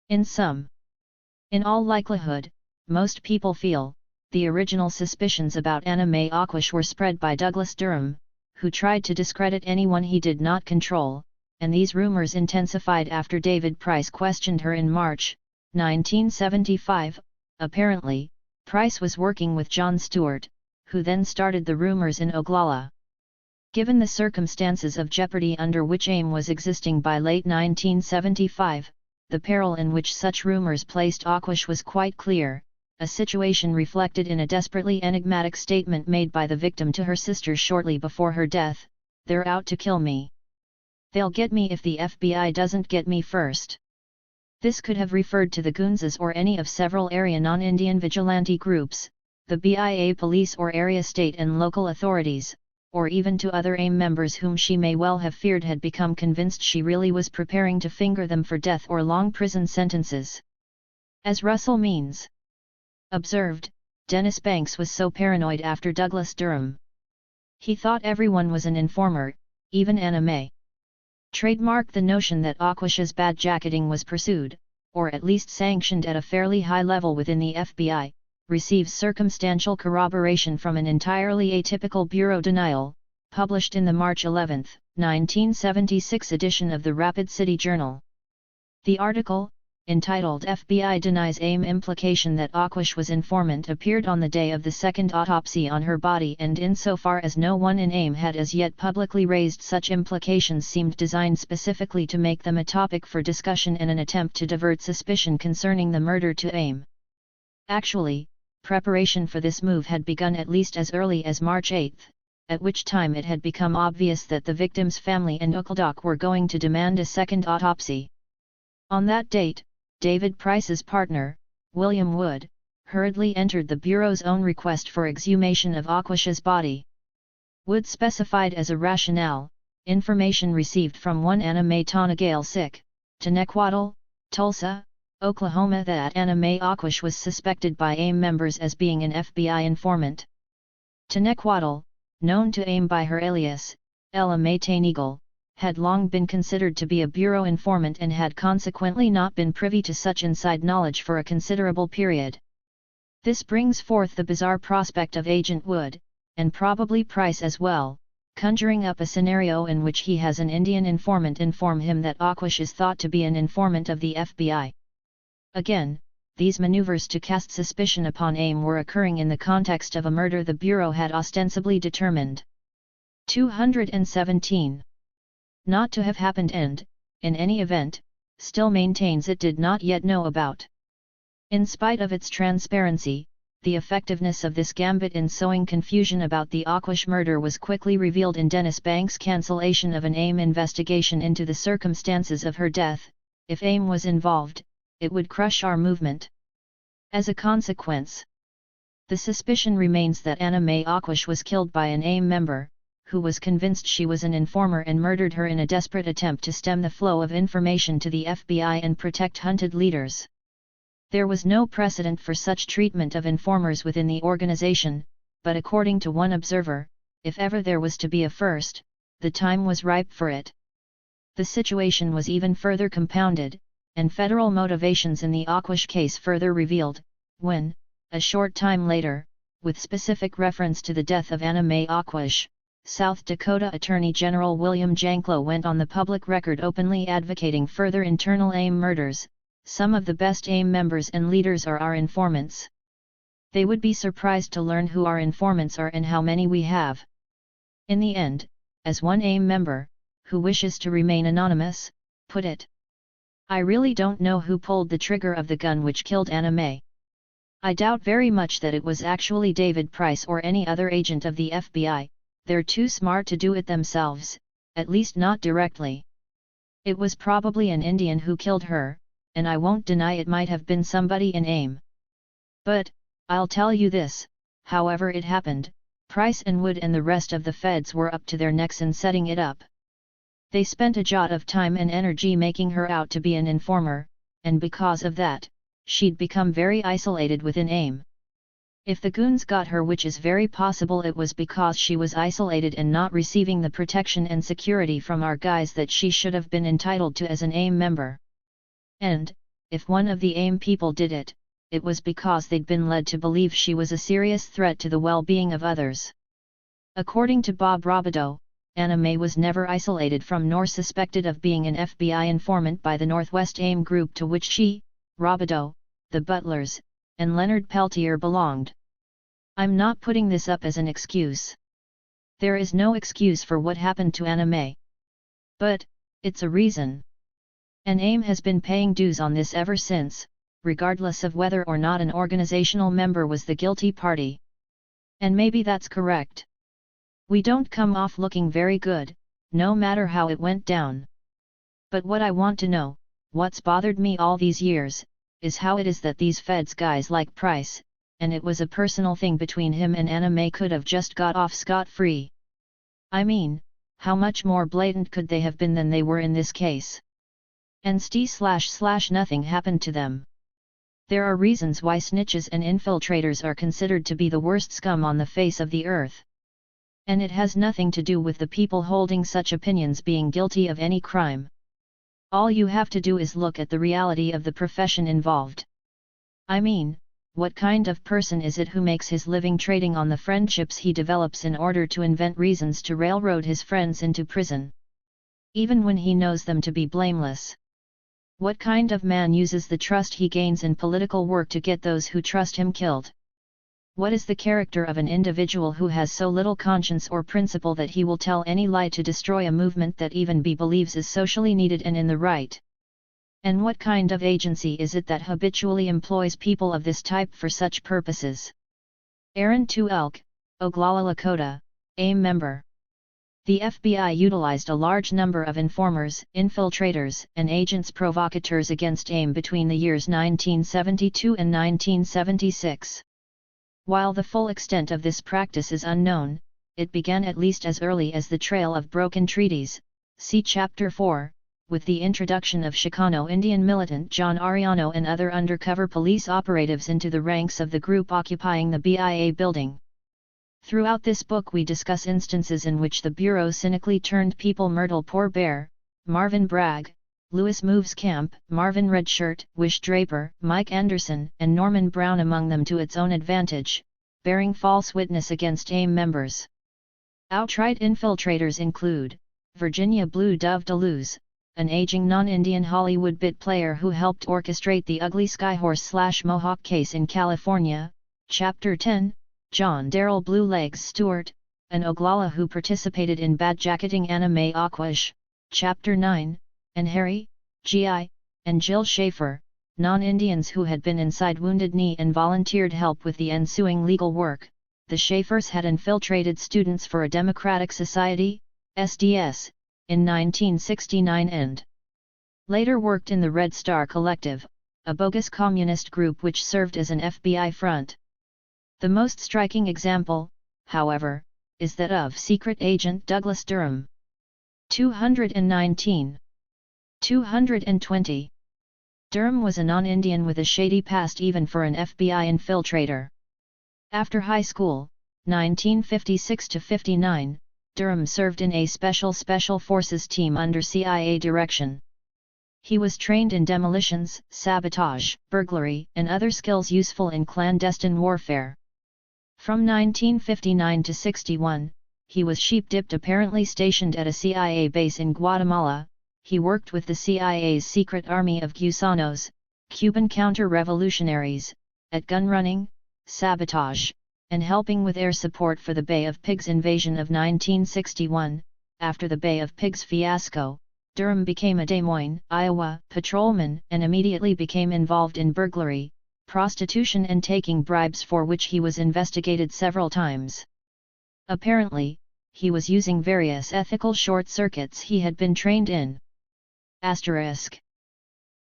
In all likelihood, most people feel, the original suspicions about Anna Mae Aquash were spread by Douglas Durham, who tried to discredit anyone he did not control, and these rumors intensified after David Price questioned her in March 1975. Apparently, Price was working with John Stewart, who then started the rumors in Oglala. Given the circumstances of jeopardy under which AIM was existing by late 1975, the peril in which such rumors placed Aquash was quite clear, a situation reflected in a desperately enigmatic statement made by the victim to her sister shortly before her death: "They're out to kill me. They'll get me if the FBI doesn't get me first." This could have referred to the Goonses or any of several area non-Indian vigilante groups, the BIA police or area state and local authorities, or even to other AIM members whom she may well have feared had become convinced she really was preparing to finger them for death or long prison sentences. As Russell Means observed, Dennis Banks was so paranoid after Douglas Durham. He thought everyone was an informer, even Anna Mae. Trademark. The notion that Aquash's bad-jacketing was pursued, or at least sanctioned at a fairly high level within the FBI, receives circumstantial corroboration from an entirely atypical bureau denial, published in the March 11, 1976 edition of the Rapid City Journal. The article, entitled FBI Denies AIM Implication that Aquash was informant, appeared on the day of the second autopsy on her body, and insofar as no one in AIM had as yet publicly raised such implications, seemed designed specifically to make them a topic for discussion and an attempt to divert suspicion concerning the murder to AIM. Actually, preparation for this move had begun at least as early as March 8, at which time it had become obvious that the victim's family and Uckeldock were going to demand a second autopsy. On that date, David Price's partner, William Wood, hurriedly entered the Bureau's own request for exhumation of Aquash's body. Wood specified as a rationale, information received from one Anna Mae Tonagale Sikh, Tenequattle, Tulsa, Oklahoma, that Anna Mae Aquash was suspected by AIM members as being an FBI informant. Tenequattle, known to AIM by her alias, Ella Mae Taneagle, had long been considered to be a Bureau informant and had consequently not been privy to such inside knowledge for a considerable period. This brings forth the bizarre prospect of Agent Wood, and probably Price as well, conjuring up a scenario in which he has an Indian informant inform him that Aquash is thought to be an informant of the FBI. Again, these maneuvers to cast suspicion upon AIM were occurring in the context of a murder the Bureau had ostensibly determined 217 not to have happened and, in any event, still maintains it did not yet know about. In spite of its transparency, the effectiveness of this gambit in sowing confusion about the Aquash murder was quickly revealed in Dennis Banks' cancellation of an AIM investigation into the circumstances of her death. If AIM was involved, it would crush our movement. As a consequence, the suspicion remains that Anna Mae Aquash was killed by an AIM member, who was convinced she was an informer and murdered her in a desperate attempt to stem the flow of information to the FBI and protect hunted leaders. There was no precedent for such treatment of informers within the organization, but according to one observer, if ever there was to be a first, the time was ripe for it. The situation was even further compounded, and federal motivations in the Aquash case further revealed, when, a short time later, with specific reference to the death of Anna Mae Aquash, South Dakota Attorney General William Janklow went on the public record openly advocating further internal AIM murders. Some of the best AIM members and leaders are our informants. They would be surprised to learn who our informants are and how many we have. In the end, as one AIM member, who wishes to remain anonymous, put it, I really don't know who pulled the trigger of the gun which killed Anna Mae. I doubt very much that it was actually David Price or any other agent of the FBI. They're too smart to do it themselves, at least not directly. It was probably an Indian who killed her, and I won't deny it might have been somebody in AIM. But, I'll tell you this, however it happened, Price and Wood and the rest of the feds were up to their necks in setting it up. They spent a jot of time and energy making her out to be an informer, and because of that, she'd become very isolated within AIM. If the goons got her, which is very possible, it was because she was isolated and not receiving the protection and security from our guys that she should have been entitled to as an AIM member. And, if one of the AIM people did it, it was because they'd been led to believe she was a serious threat to the well-being of others. According to Bob Robideau, Anna Mae was never isolated from nor suspected of being an FBI informant by the Northwest AIM group to which she, Robideau, the Butlers, and Leonard Peltier belonged. I'm not putting this up as an excuse. There is no excuse for what happened to Anna Mae. But, it's a reason. And AIM has been paying dues on this ever since, regardless of whether or not an organizational member was the guilty party. And maybe that's correct. We don't come off looking very good, no matter how it went down. But what I want to know, what's bothered me all these years, is how it is that these feds guys like Price, and it was a personal thing between him and Anna Mae, could have just got off scot-free. I mean, how much more blatant could they have been than they were in this case? And // nothing happened to them. There are reasons why snitches and infiltrators are considered to be the worst scum on the face of the earth. And it has nothing to do with the people holding such opinions being guilty of any crime. All you have to do is look at the reality of the profession involved. I mean, what kind of person is it who makes his living trading on the friendships he develops in order to invent reasons to railroad his friends into prison? Even when he knows them to be blameless. What kind of man uses the trust he gains in political work to get those who trust him killed? What is the character of an individual who has so little conscience or principle that he will tell any lie to destroy a movement that even he believes is socially needed and in the right? And what kind of agency is it that habitually employs people of this type for such purposes? Aaron 2 Elk, Oglala Lakota, AIM member. The FBI utilized a large number of informers, infiltrators, and agents provocateurs against AIM between the years 1972 and 1976. While the full extent of this practice is unknown, it began at least as early as the Trail of Broken Treaties, see Chapter 4, with the introduction of Chicano Indian militant John Ariano and other undercover police operatives into the ranks of the group occupying the BIA building. Throughout this book we discuss instances in which the Bureau cynically turned people Myrtle Poor Bear, Marvin Bragg, Lewis Moves Camp, Marvin Redshirt, Wish Draper, Mike Anderson, and Norman Brown among them to its own advantage, bearing false witness against AIM members. Outright infiltrators include Virginia Blue Dove DeLuz, an aging non-Indian Hollywood bit player who helped orchestrate the ugly Skyhorse/Mohawk case in California, Chapter 10, John Darrell Blue Legs Stewart, an Oglala who participated in bad-jacketing Anime Aquash, Chapter 9, and Harry, G.I., and Jill Schaefer, non-Indians who had been inside Wounded Knee and volunteered help with the ensuing legal work. The Schaefers had infiltrated Students for a Democratic Society, SDS, in 1969 and later worked in the Red Star Collective, a bogus communist group which served as an FBI front. The most striking example, however, is that of Secret Agent Douglas Durham. 219. 220. Durham was a non-Indian with a shady past even for an FBI infiltrator. After high school, 1956–59, Durham served in a Special Forces team under CIA direction. He was trained in demolitions, sabotage, burglary, and other skills useful in clandestine warfare. From 1959 to 61, he was sheep-dipped apparently stationed at a CIA base in Guatemala. He worked with the CIA's Secret Army of Gusanos, Cuban counter-revolutionaries, at gun running, sabotage, and helping with air support for the Bay of Pigs invasion of 1961. After the Bay of Pigs fiasco, Durham became a Des Moines, Iowa, patrolman and immediately became involved in burglary, prostitution and taking bribes, for which he was investigated several times. Apparently, he was using various ethical short circuits he had been trained in.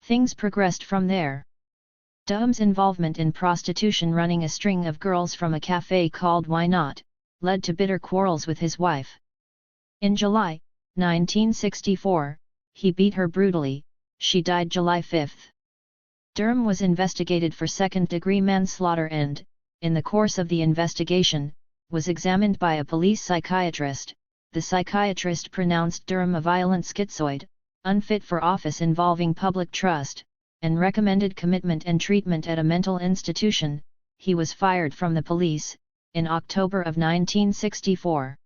Things progressed from there. Durham's involvement in prostitution, running a string of girls from a cafe called Why Not, led to bitter quarrels with his wife. In July 1964, he beat her brutally. She died July 5. Durham was investigated for second-degree manslaughter and, in the course of the investigation, was examined by a police psychiatrist. The psychiatrist pronounced Durham a violent schizoid, unfit for office involving public trust, and recommended commitment and treatment at a mental institution. He was fired from the police in October of 1964.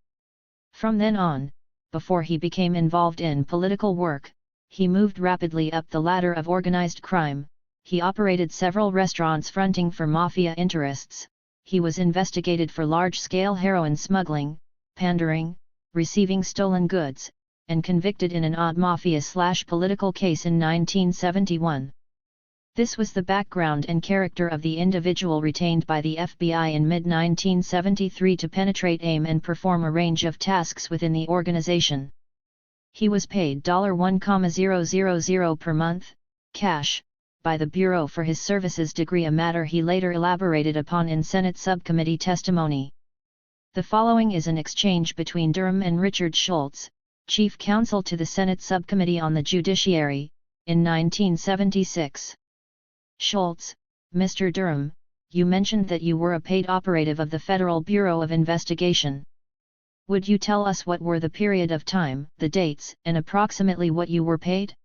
From then on, before he became involved in political work, he moved rapidly up the ladder of organized crime. He operated several restaurants fronting for mafia interests. He was investigated for large-scale heroin smuggling, pandering, receiving stolen goods, and convicted in an odd mafia/political case in 1971. This was the background and character of the individual retained by the FBI in mid-1973 to penetrate AIM and perform a range of tasks within the organization. He was paid $1,000 per month, cash, by the Bureau for his services, a matter he later elaborated upon in Senate subcommittee testimony. The following is an exchange between Durham and Richard Schultz, chief counsel to the Senate Subcommittee on the Judiciary, in 1976. Schultz: Mr. Durham, you mentioned that you were a paid operative of the Federal Bureau of Investigation. Would you tell us what were the period of time, the dates, and approximately what you were paid?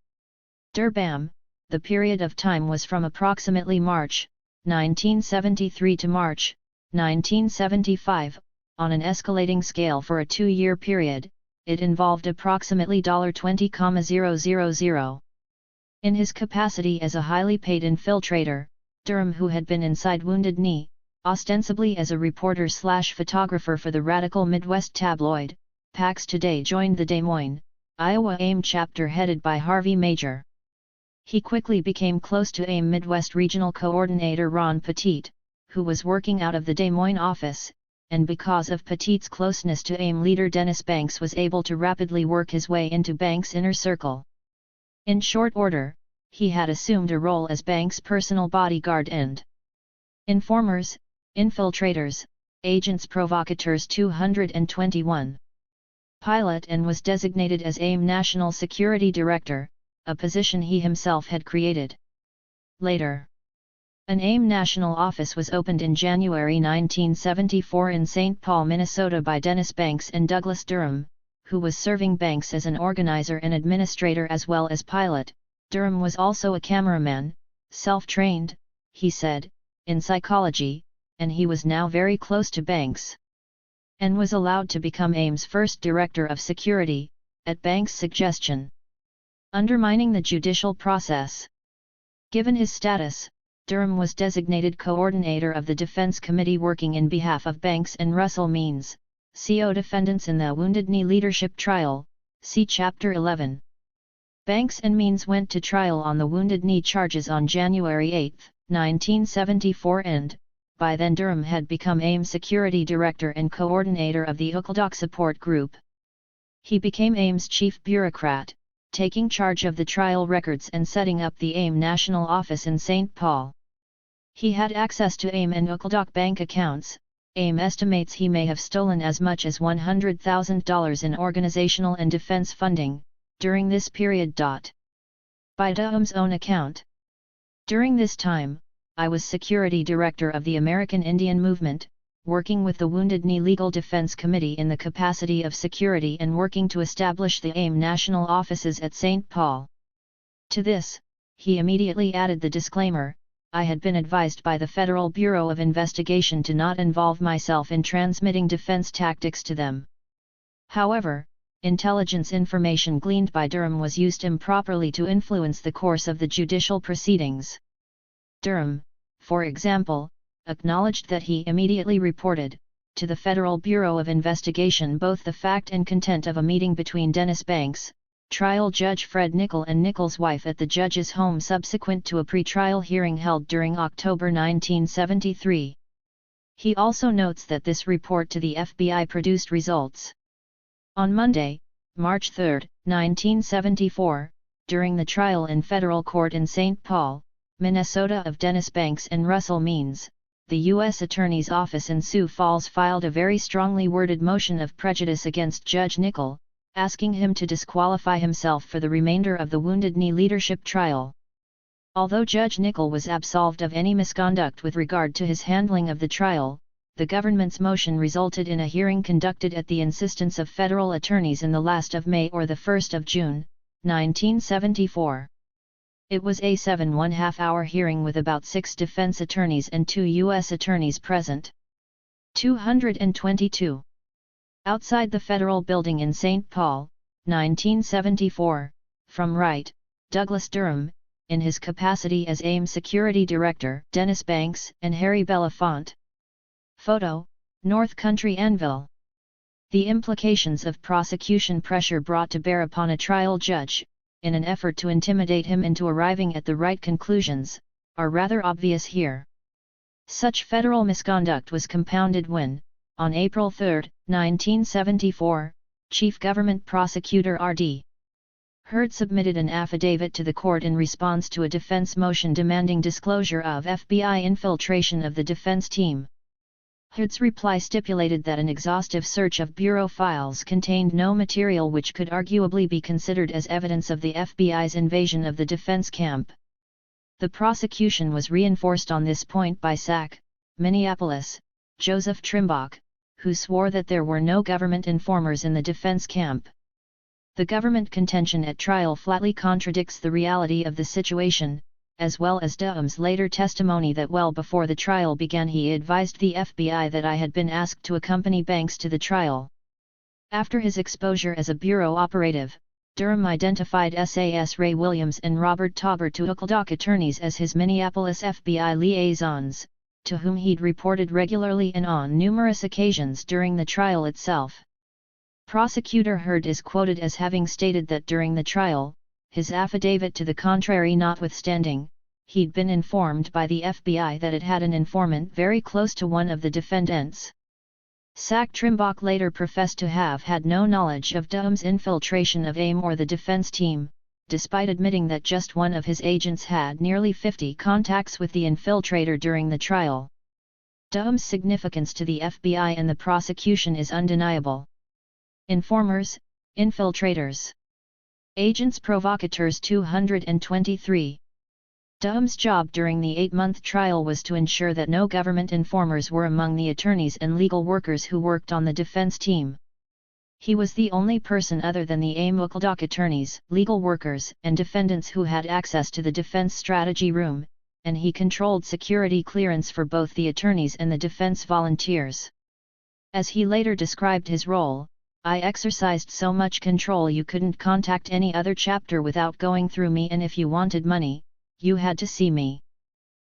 Durham: the period of time was from approximately March 1973 to March 1975, on an escalating scale for a 2-year period. It involved approximately $20,000. In his capacity as a highly paid infiltrator, Durham, who had been inside Wounded Knee, ostensibly as a reporter/photographer for the radical Midwest tabloid, Pax Today, joined the Des Moines, Iowa AIM chapter headed by Harvey Major. He quickly became close to AIM Midwest Regional Coordinator Ron Petit, who was working out of the Des Moines office, and because of Petit's closeness to AIM leader Dennis Banks, was able to rapidly work his way into Banks' inner circle. In short order, he had assumed a role as Banks' personal bodyguard and informers, infiltrators, agents provocateurs 221. Pilot, and was designated as AIM National Security Director, a position he himself had created. Later, an AIM national office was opened in January 1974 in St. Paul, Minnesota by Dennis Banks and Douglas Durham, who was serving Banks as an organizer and administrator as well as pilot. Durham was also a cameraman, self-trained, he said, in psychology, and he was now very close to Banks, and was allowed to become AIM's first director of security, at Banks' suggestion, undermining the judicial process. Given his status, Durham was designated coordinator of the Defense Committee working in behalf of Banks and Russell Means, CO defendants in the Wounded Knee leadership trial, see Chapter 11. Banks and Means went to trial on the Wounded Knee charges on January 8, 1974 and, by then, Durham had become AIM Security Director and coordinator of the Uckaldock Support Group. He became AIM's chief bureaucrat, taking charge of the trial records and setting up the AIM National Office in St. Paul. He had access to AIM and Uckaldock bank accounts. AIM estimates he may have stolen as much as $100,000 in organizational and defense funding during this period. By Durham's own account, during this time, I was security director of the American Indian Movement, working with the Wounded Knee Legal Defense Committee in the capacity of security and working to establish the AIM national offices at St. Paul. To this, he immediately added the disclaimer, I had been advised by the Federal Bureau of Investigation to not involve myself in transmitting defense tactics to them. However, intelligence information gleaned by Durham was used improperly to influence the course of the judicial proceedings. Durham, for example, acknowledged that he immediately reported to the Federal Bureau of Investigation both the fact and content of a meeting between Dennis Banks, trial judge Fred Nickel, and Nickel's wife at the judge's home subsequent to a pre-trial hearing held during October 1973. He also notes that this report to the FBI produced results. On Monday, March 3, 1974, during the trial in federal court in St. Paul, Minnesota of Dennis Banks and Russell Means, the U.S. Attorney's Office in Sioux Falls filed a very strongly worded motion of prejudice against Judge Nickel, asking him to disqualify himself for the remainder of the Wounded Knee leadership trial. Although Judge Nickel was absolved of any misconduct with regard to his handling of the trial, the government's motion resulted in a hearing conducted at the insistence of federal attorneys in the last of May or the 1st of June, 1974. It was a 7.5-hour hearing with about 6 defense attorneys and 2 U.S. attorneys present. 222. Outside the federal building in St. Paul, 1974, from right, Douglas Durham, in his capacity as AIM Security Director, Dennis Banks and Harry Belafonte. Photo, North Country Anvil. The implications of prosecution pressure brought to bear upon a trial judge, in an effort to intimidate him into arriving at the right conclusions, are rather obvious here. Such federal misconduct was compounded when, on April 3, 1974, Chief Government Prosecutor R.D. Hurd submitted an affidavit to the court in response to a defense motion demanding disclosure of FBI infiltration of the defense team. Hurd's reply stipulated that an exhaustive search of bureau files contained no material which could arguably be considered as evidence of the FBI's invasion of the defense camp. The prosecution was reinforced on this point by SAC, Minneapolis, Joseph Trimbach, who swore that there were no government informers in the defense camp. The government contention at trial flatly contradicts the reality of the situation, as well as Durham's later testimony that well before the trial began he advised the FBI that I had been asked to accompany Banks to the trial. After his exposure as a bureau operative, Durham identified SAS Ray Williams and Robert Taubert, two Oakland attorneys, as his Minneapolis FBI liaisons, to whom he'd reported regularly and on numerous occasions during the trial itself. Prosecutor Heard is quoted as having stated that during the trial, his affidavit to the contrary notwithstanding, he'd been informed by the FBI that it had an informant very close to one of the defendants. Sack Trimbock later professed to have had no knowledge of Durham's infiltration of AIM or the defense team, despite admitting that just one of his agents had nearly 50 contacts with the infiltrator during the trial. Durham's significance to the FBI and the prosecution is undeniable. Informers, infiltrators, agents provocateurs. 223. Durham's job during the 8-month trial was to ensure that no government informers were among the attorneys and legal workers who worked on the defense team. He was the only person other than the AIM Oakland attorneys, legal workers, and defendants who had access to the defense strategy room, and he controlled security clearance for both the attorneys and the defense volunteers. As he later described his role, "I exercised so much control you couldn't contact any other chapter without going through me, and if you wanted money, you had to see me."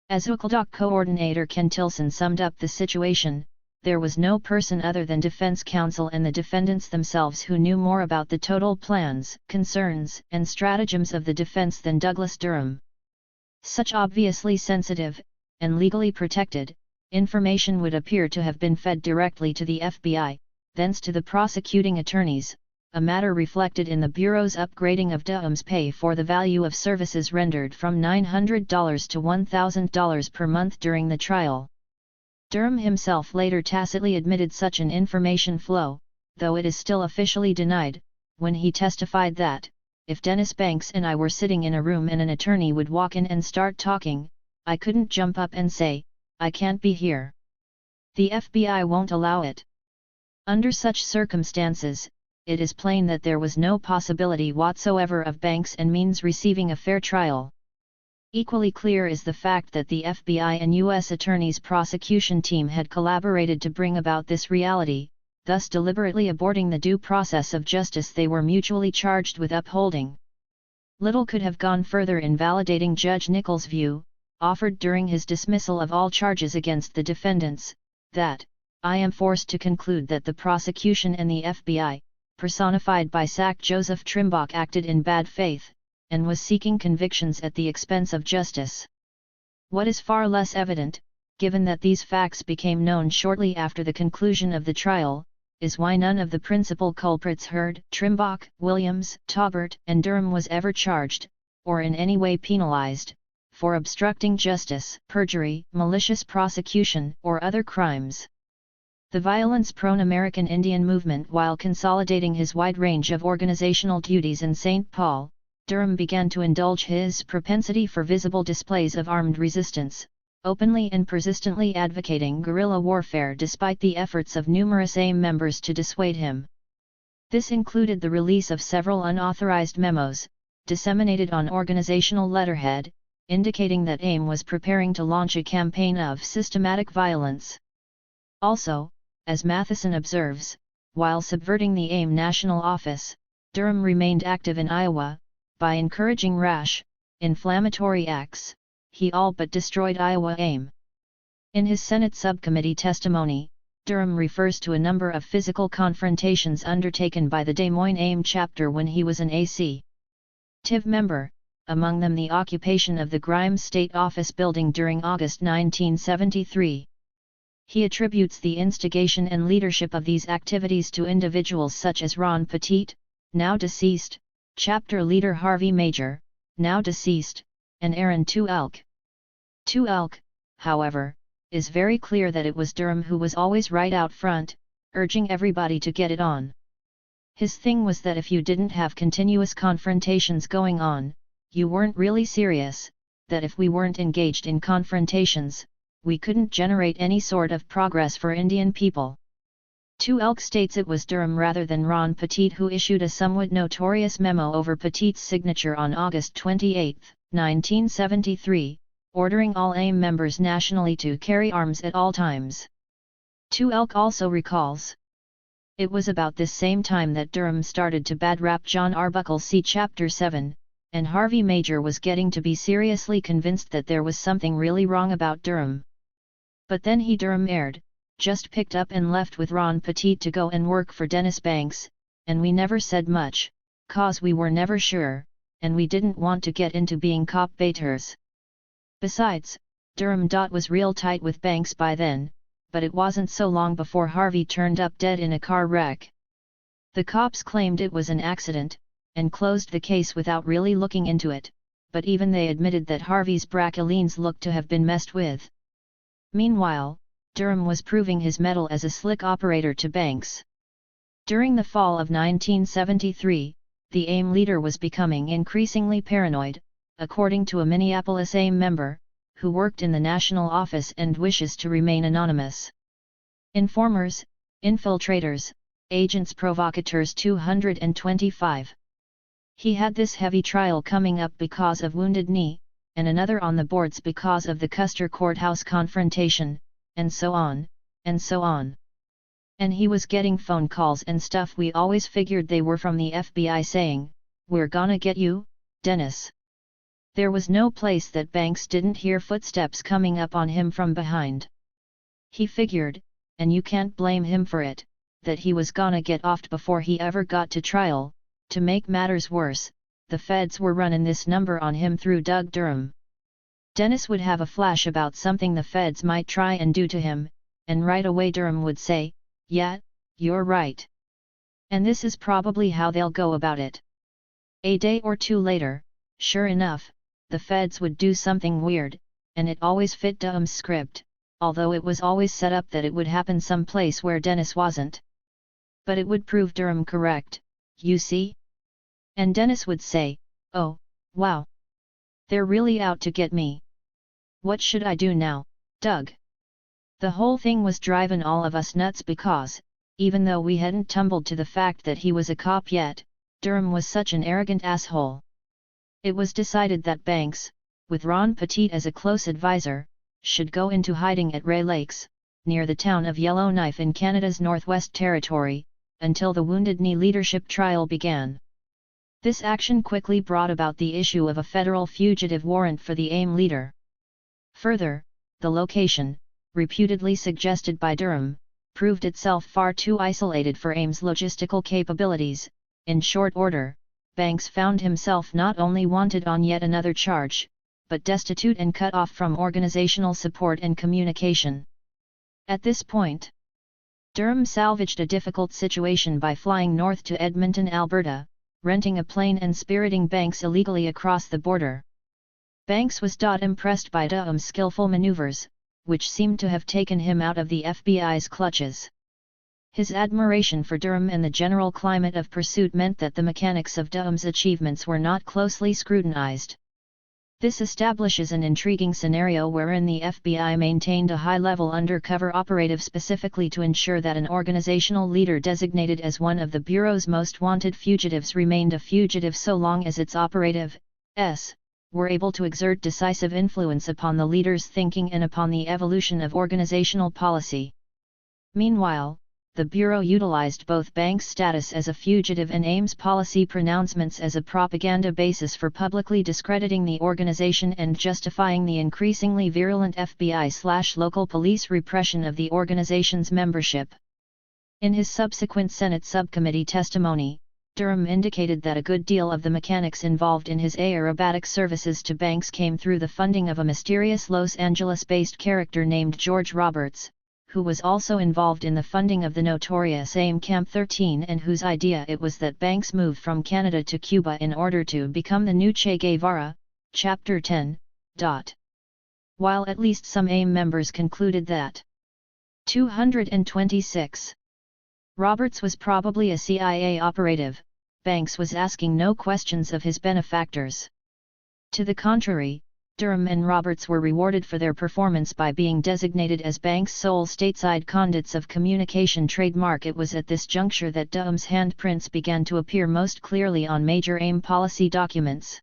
As Oakland coordinator Ken Tilson summed up the situation, there was no person other than defense counsel and the defendants themselves who knew more about the total plans, concerns, and stratagems of the defense than Douglas Durham. Such obviously sensitive, and legally protected, information would appear to have been fed directly to the FBI, thence to the prosecuting attorneys, a matter reflected in the Bureau's upgrading of Durham's pay for the value of services rendered from $900 to $1,000 per month during the trial. Durham himself later tacitly admitted such an information flow, though it is still officially denied, when he testified that, if Dennis Banks and I were sitting in a room and an attorney would walk in and start talking, I couldn't jump up and say, "I can't be here. The FBI won't allow it." Under such circumstances, it is plain that there was no possibility whatsoever of Banks and Means receiving a fair trial. Equally clear is the fact that the FBI and U.S. Attorney's prosecution team had collaborated to bring about this reality, thus deliberately aborting the due process of justice they were mutually charged with upholding. Little could have gone further in validating Judge Nichols' view, offered during his dismissal of all charges against the defendants, that, "I am forced to conclude that the prosecution and the FBI, personified by Sack Joseph Trimbock, acted in bad faith, and was seeking convictions at the expense of justice." What is far less evident, given that these facts became known shortly after the conclusion of the trial, is why none of the principal culprits Heard, Trimbock, Williams, Taubert, and Durham was ever charged, or in any way penalized, for obstructing justice, perjury, malicious prosecution, or other crimes. The violence-prone American Indian movement. While consolidating his wide range of organizational duties in St. Paul, Durham began to indulge his propensity for visible displays of armed resistance, openly and persistently advocating guerrilla warfare despite the efforts of numerous AIM members to dissuade him. This included the release of several unauthorized memos, disseminated on organizational letterhead, indicating that AIM was preparing to launch a campaign of systematic violence. Also, as Matheson observes, while subverting the AIM national office, Durham remained active in Iowa. By encouraging rash, inflammatory acts, he all but destroyed Iowa AIM. In his Senate subcommittee testimony, Durham refers to a number of physical confrontations undertaken by the Des Moines AIM chapter when he was an A.C.Tiv member, among them the occupation of the Grimes State Office building during August 1973. He attributes the instigation and leadership of these activities to individuals such as Ron Petit, now deceased, chapter leader Harvey Major, now deceased, and Aaron 2 Elk. 2 Elk, however, is very clear that it was Durham who was always right out front, urging everybody to get it on. His thing was that if you didn't have continuous confrontations going on, you weren't really serious, that if we weren't engaged in confrontations, we couldn't generate any sort of progress for Indian people. 2 Elk states it was Durham rather than Ron Petit who issued a somewhat notorious memo over Petit's signature on August 28, 1973, ordering all AIM members nationally to carry arms at all times. 2 Elk also recalls, It was about this same time that Durham started to bad rap John Arbuckle, see Chapter 7, and Harvey Major was getting to be seriously convinced that there was something really wrong about Durham. But then Durham aired, just picked up and left with Ron Petit to go and work for Dennis Banks, and we never said much, cause we were never sure, and we didn't want to get into being cop baiters. Besides, Durham was real tight with Banks by then, but it wasn't so long before Harvey turned up dead in a car wreck. The cops claimed it was an accident, and closed the case without really looking into it, but even they admitted that Harvey's brachylenes looked to have been messed with. Meanwhile, Durham was proving his mettle as a slick operator to Banks. During the fall of 1973, the AIM leader was becoming increasingly paranoid, according to a Minneapolis AIM member, who worked in the national office and wishes to remain anonymous. Informers, infiltrators, agents provocateurs 225. He had this heavy trial coming up because of Wounded Knee, and another on the boards because of the Custer courthouse confrontation, and so on, and so on. And he was getting phone calls and stuff. We always figured they were from the FBI saying, "We're gonna get you, Dennis." There was no place that Banks didn't hear footsteps coming up on him from behind. He figured, and you can't blame him for it, that he was gonna get offed before he ever got to trial. To make matters worse, the feds were running this number on him through Doug Durham. Dennis would have a flash about something the feds might try and do to him, and right away Durham would say, "Yeah, you're right." And this is probably how they'll go about it. A day or two later, sure enough, the feds would do something weird, and it always fit Durham's script, although it was always set up that it would happen someplace where Dennis wasn't. But it would prove Durham correct, you see? And Dennis would say, "Oh, wow. They're really out to get me. What should I do now, Doug?" The whole thing was driving all of us nuts because, even though we hadn't tumbled to the fact that he was a cop yet, Durham was such an arrogant asshole. It was decided that Banks, with Ron Petit as a close advisor, should go into hiding at Ray Lakes, near the town of Yellowknife in Canada's Northwest Territory, until the Wounded Knee leadership trial began. This action quickly brought about the issue of a federal fugitive warrant for the AIM leader. Further, the location, reputedly suggested by Durham, proved itself far too isolated for AIM's logistical capabilities. In short order, Banks found himself not only wanted on yet another charge, but destitute and cut off from organizational support and communication. At this point, Durham salvaged a difficult situation by flying north to Edmonton, Alberta, renting a plane and spiriting Banks illegally across the border. Banks was impressed by Durham's skillful maneuvers, which seemed to have taken him out of the FBI's clutches. His admiration for Durham and the general climate of pursuit meant that the mechanics of Durham's achievements were not closely scrutinized. This establishes an intriguing scenario wherein the FBI maintained a high-level undercover operative specifically to ensure that an organizational leader designated as one of the Bureau's most wanted fugitives remained a fugitive so long as its operatives were able to exert decisive influence upon the leader's thinking and upon the evolution of organizational policy. Meanwhile, the Bureau utilized both Banks' status as a fugitive and AIM's policy pronouncements as a propaganda basis for publicly discrediting the organization and justifying the increasingly virulent FBI/local police repression of the organization's membership. In his subsequent Senate subcommittee testimony, Durham indicated that a good deal of the mechanics involved in his aerobatic services to Banks came through the funding of a mysterious Los Angeles-based character named George Roberts, who was also involved in the funding of the notorious AIM Camp 13 and whose idea it was that Banks moved from Canada to Cuba in order to become the new Che Guevara, Chapter 10. While at least some AIM members concluded that 226. Roberts was probably a CIA operative, Banks was asking no questions of his benefactors. To the contrary, Durham and Roberts were rewarded for their performance by being designated as Banks' sole stateside conduits of communication trademark. It was at this juncture that Durham's handprints began to appear most clearly on major AIM policy documents.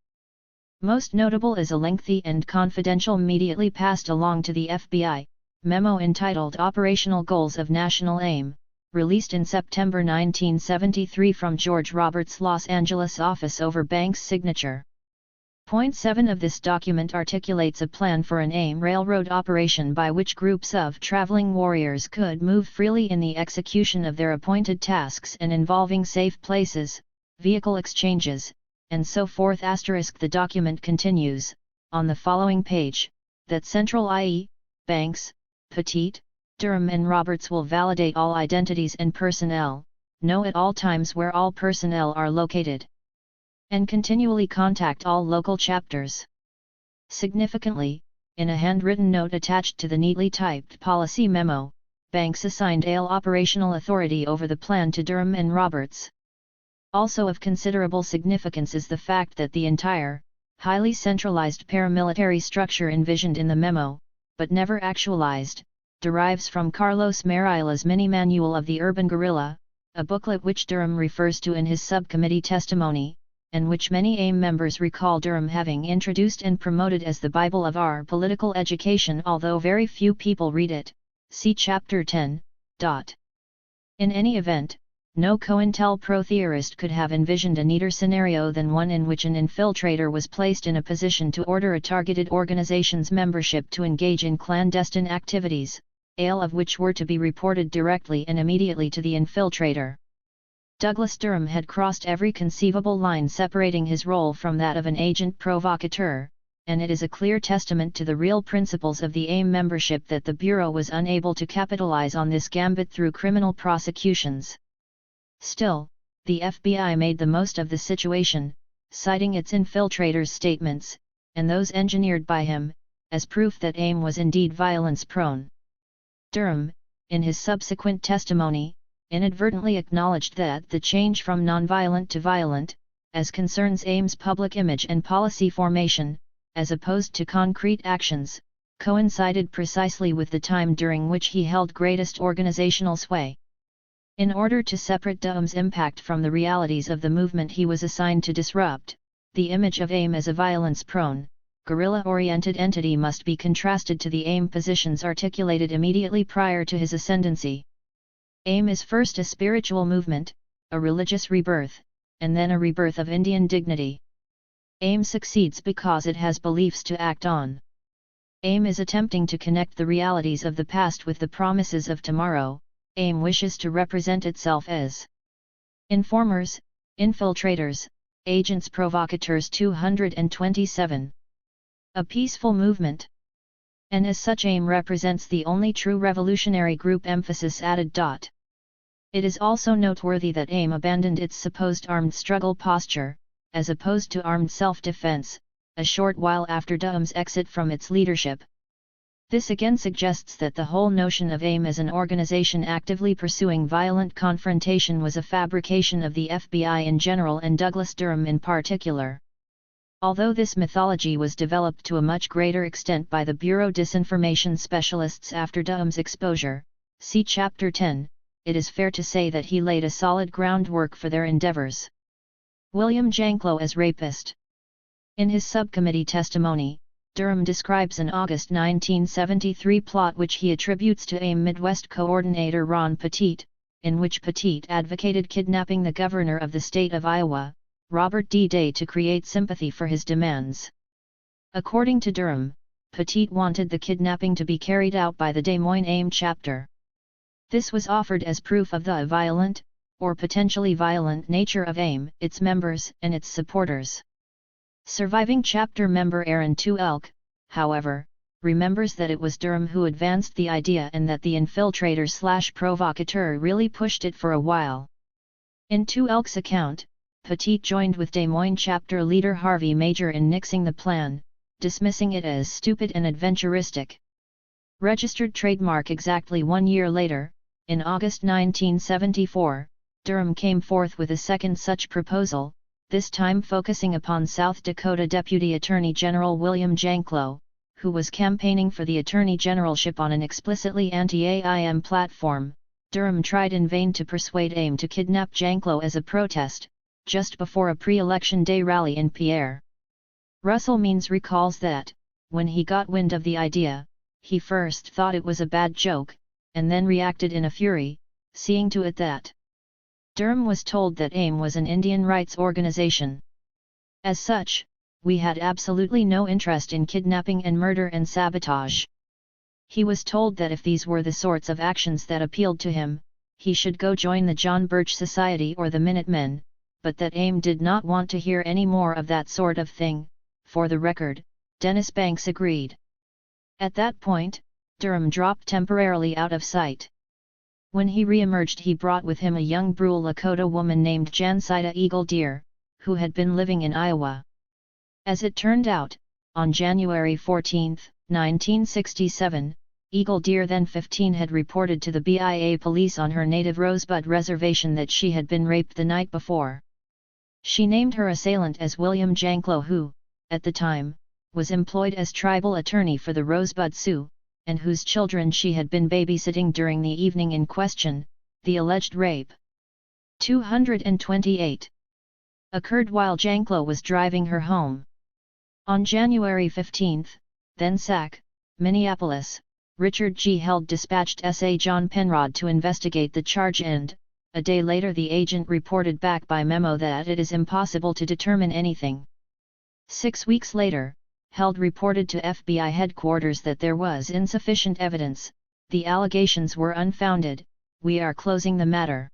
Most notable is a lengthy and confidential immediately passed along to the FBI memo entitled Operational Goals of National AIM, released in September 1973 from George Roberts' Los Angeles office over Banks' signature. Point 7 of this document articulates a plan for an AIM railroad operation by which groups of traveling warriors could move freely in the execution of their appointed tasks and involving safe places, vehicle exchanges, and so forth. The document continues, on the following page, that Central i.e., Banks, Pettit, Durham and Roberts will validate all identities and personnel, know at all times where all personnel are located, and continually contact all local chapters. Significantly, in a handwritten note attached to the neatly typed policy memo, Banks assigned AIL operational authority over the plan to Durham and Roberts. Also of considerable significance is the fact that the entire, highly centralized paramilitary structure envisioned in the memo, but never actualized, derives from Carlos Mariela's mini-manual of the Urban Guerrilla, a booklet which Durham refers to in his subcommittee testimony, and which many AIM members recall Durham having introduced and promoted as the Bible of our political education, although very few people read it. See Chapter 10. In any event, no COINTELPRO theorist could have envisioned a neater scenario than one in which an infiltrator was placed in a position to order a targeted organization's membership to engage in clandestine activities, all of which were to be reported directly and immediately to the infiltrator. Douglas Durham had crossed every conceivable line separating his role from that of an agent provocateur, and it is a clear testament to the real principles of the AIM membership that the Bureau was unable to capitalize on this gambit through criminal prosecutions. Still, the FBI made the most of the situation, citing its infiltrator's statements, and those engineered by him, as proof that AIM was indeed violence-prone. Durham, in his subsequent testimony, inadvertently acknowledged that the change from nonviolent to violent, as concerns AIM's public image and policy formation, as opposed to concrete actions, coincided precisely with the time during which he held greatest organizational sway. In order to separate Durham's impact from the realities of the movement he was assigned to disrupt, the image of AIM as a violence-prone, guerrilla-oriented entity must be contrasted to the AIM positions articulated immediately prior to his ascendancy. AIM is first a spiritual movement, a religious rebirth, and then a rebirth of Indian dignity. AIM succeeds because it has beliefs to act on. AIM is attempting to connect the realities of the past with the promises of tomorrow. AIM wishes to represent itself as informers, infiltrators, agents provocateurs. 227. A peaceful movement. And as such AIM represents the only true revolutionary group. Emphasis added. It is also noteworthy that AIM abandoned its supposed armed struggle posture, as opposed to armed self-defense, a short while after Durham's exit from its leadership. This again suggests that the whole notion of AIM as an organization actively pursuing violent confrontation was a fabrication of the FBI in general and Douglas Durham in particular. Although this mythology was developed to a much greater extent by the Bureau disinformation specialists after Durham's exposure, see Chapter 10, it is fair to say that he laid a solid groundwork for their endeavors. William Janklow as rapist. In his subcommittee testimony, Durham describes an August 1973 plot which he attributes to AIM Midwest coordinator Ron Pettit, in which Pettit advocated kidnapping the governor of the state of Iowa, Robert D. Day, to create sympathy for his demands. According to Durham, Pettit wanted the kidnapping to be carried out by the Des Moines AIM chapter. This was offered as proof of the violent, or potentially violent nature of AIM, its members and its supporters. Surviving chapter member Aaron 2 Elk, however, remembers that it was Durham who advanced the idea and that the infiltrator/provocateur really pushed it for a while. In 2 Elk's account, Pettit joined with Des Moines chapter leader Harvey Major in nixing the plan, dismissing it as stupid and adventuristic. Registered trademark. Exactly 1 year later, in August 1974, Durham came forth with a second such proposal, this time focusing upon South Dakota Deputy Attorney General William Janklow, who was campaigning for the Attorney Generalship on an explicitly anti-AIM platform. Durham tried in vain to persuade AIM to kidnap Janklow as a protest, just before a pre-election day rally in Pierre. Russell Means recalls that, when he got wind of the idea, he first thought it was a bad joke, and then reacted in a fury, seeing to it that Durham was told that AIM was an Indian rights organization. As such, we had absolutely no interest in kidnapping and murder and sabotage. He was told that if these were the sorts of actions that appealed to him, he should go join the John Birch Society or the Minutemen, but that AIM did not want to hear any more of that sort of thing. For the record, Dennis Banks agreed. At that point, Durham dropped temporarily out of sight. When he re-emerged, he brought with him a young Brule Lakota woman named Jancida Eagle Deer, who had been living in Iowa. As it turned out, on January 14, 1967, Eagle Deer, then 15, had reported to the BIA police on her native Rosebud reservation that she had been raped the night before. She named her assailant as William Janklow, who, at the time, was employed as tribal attorney for the Rosebud Sioux, and whose children she had been babysitting during the evening in question. The alleged rape, 228, occurred while Janklow was driving her home. On January 15, then SAC, Minneapolis, Richard G. Held dispatched S.A. John Penrod to investigate the charge, and, a day later, the agent reported back by memo that it is impossible to determine anything. 6 weeks later, Held reported to FBI headquarters that there was insufficient evidence, the allegations were unfounded, we are closing the matter.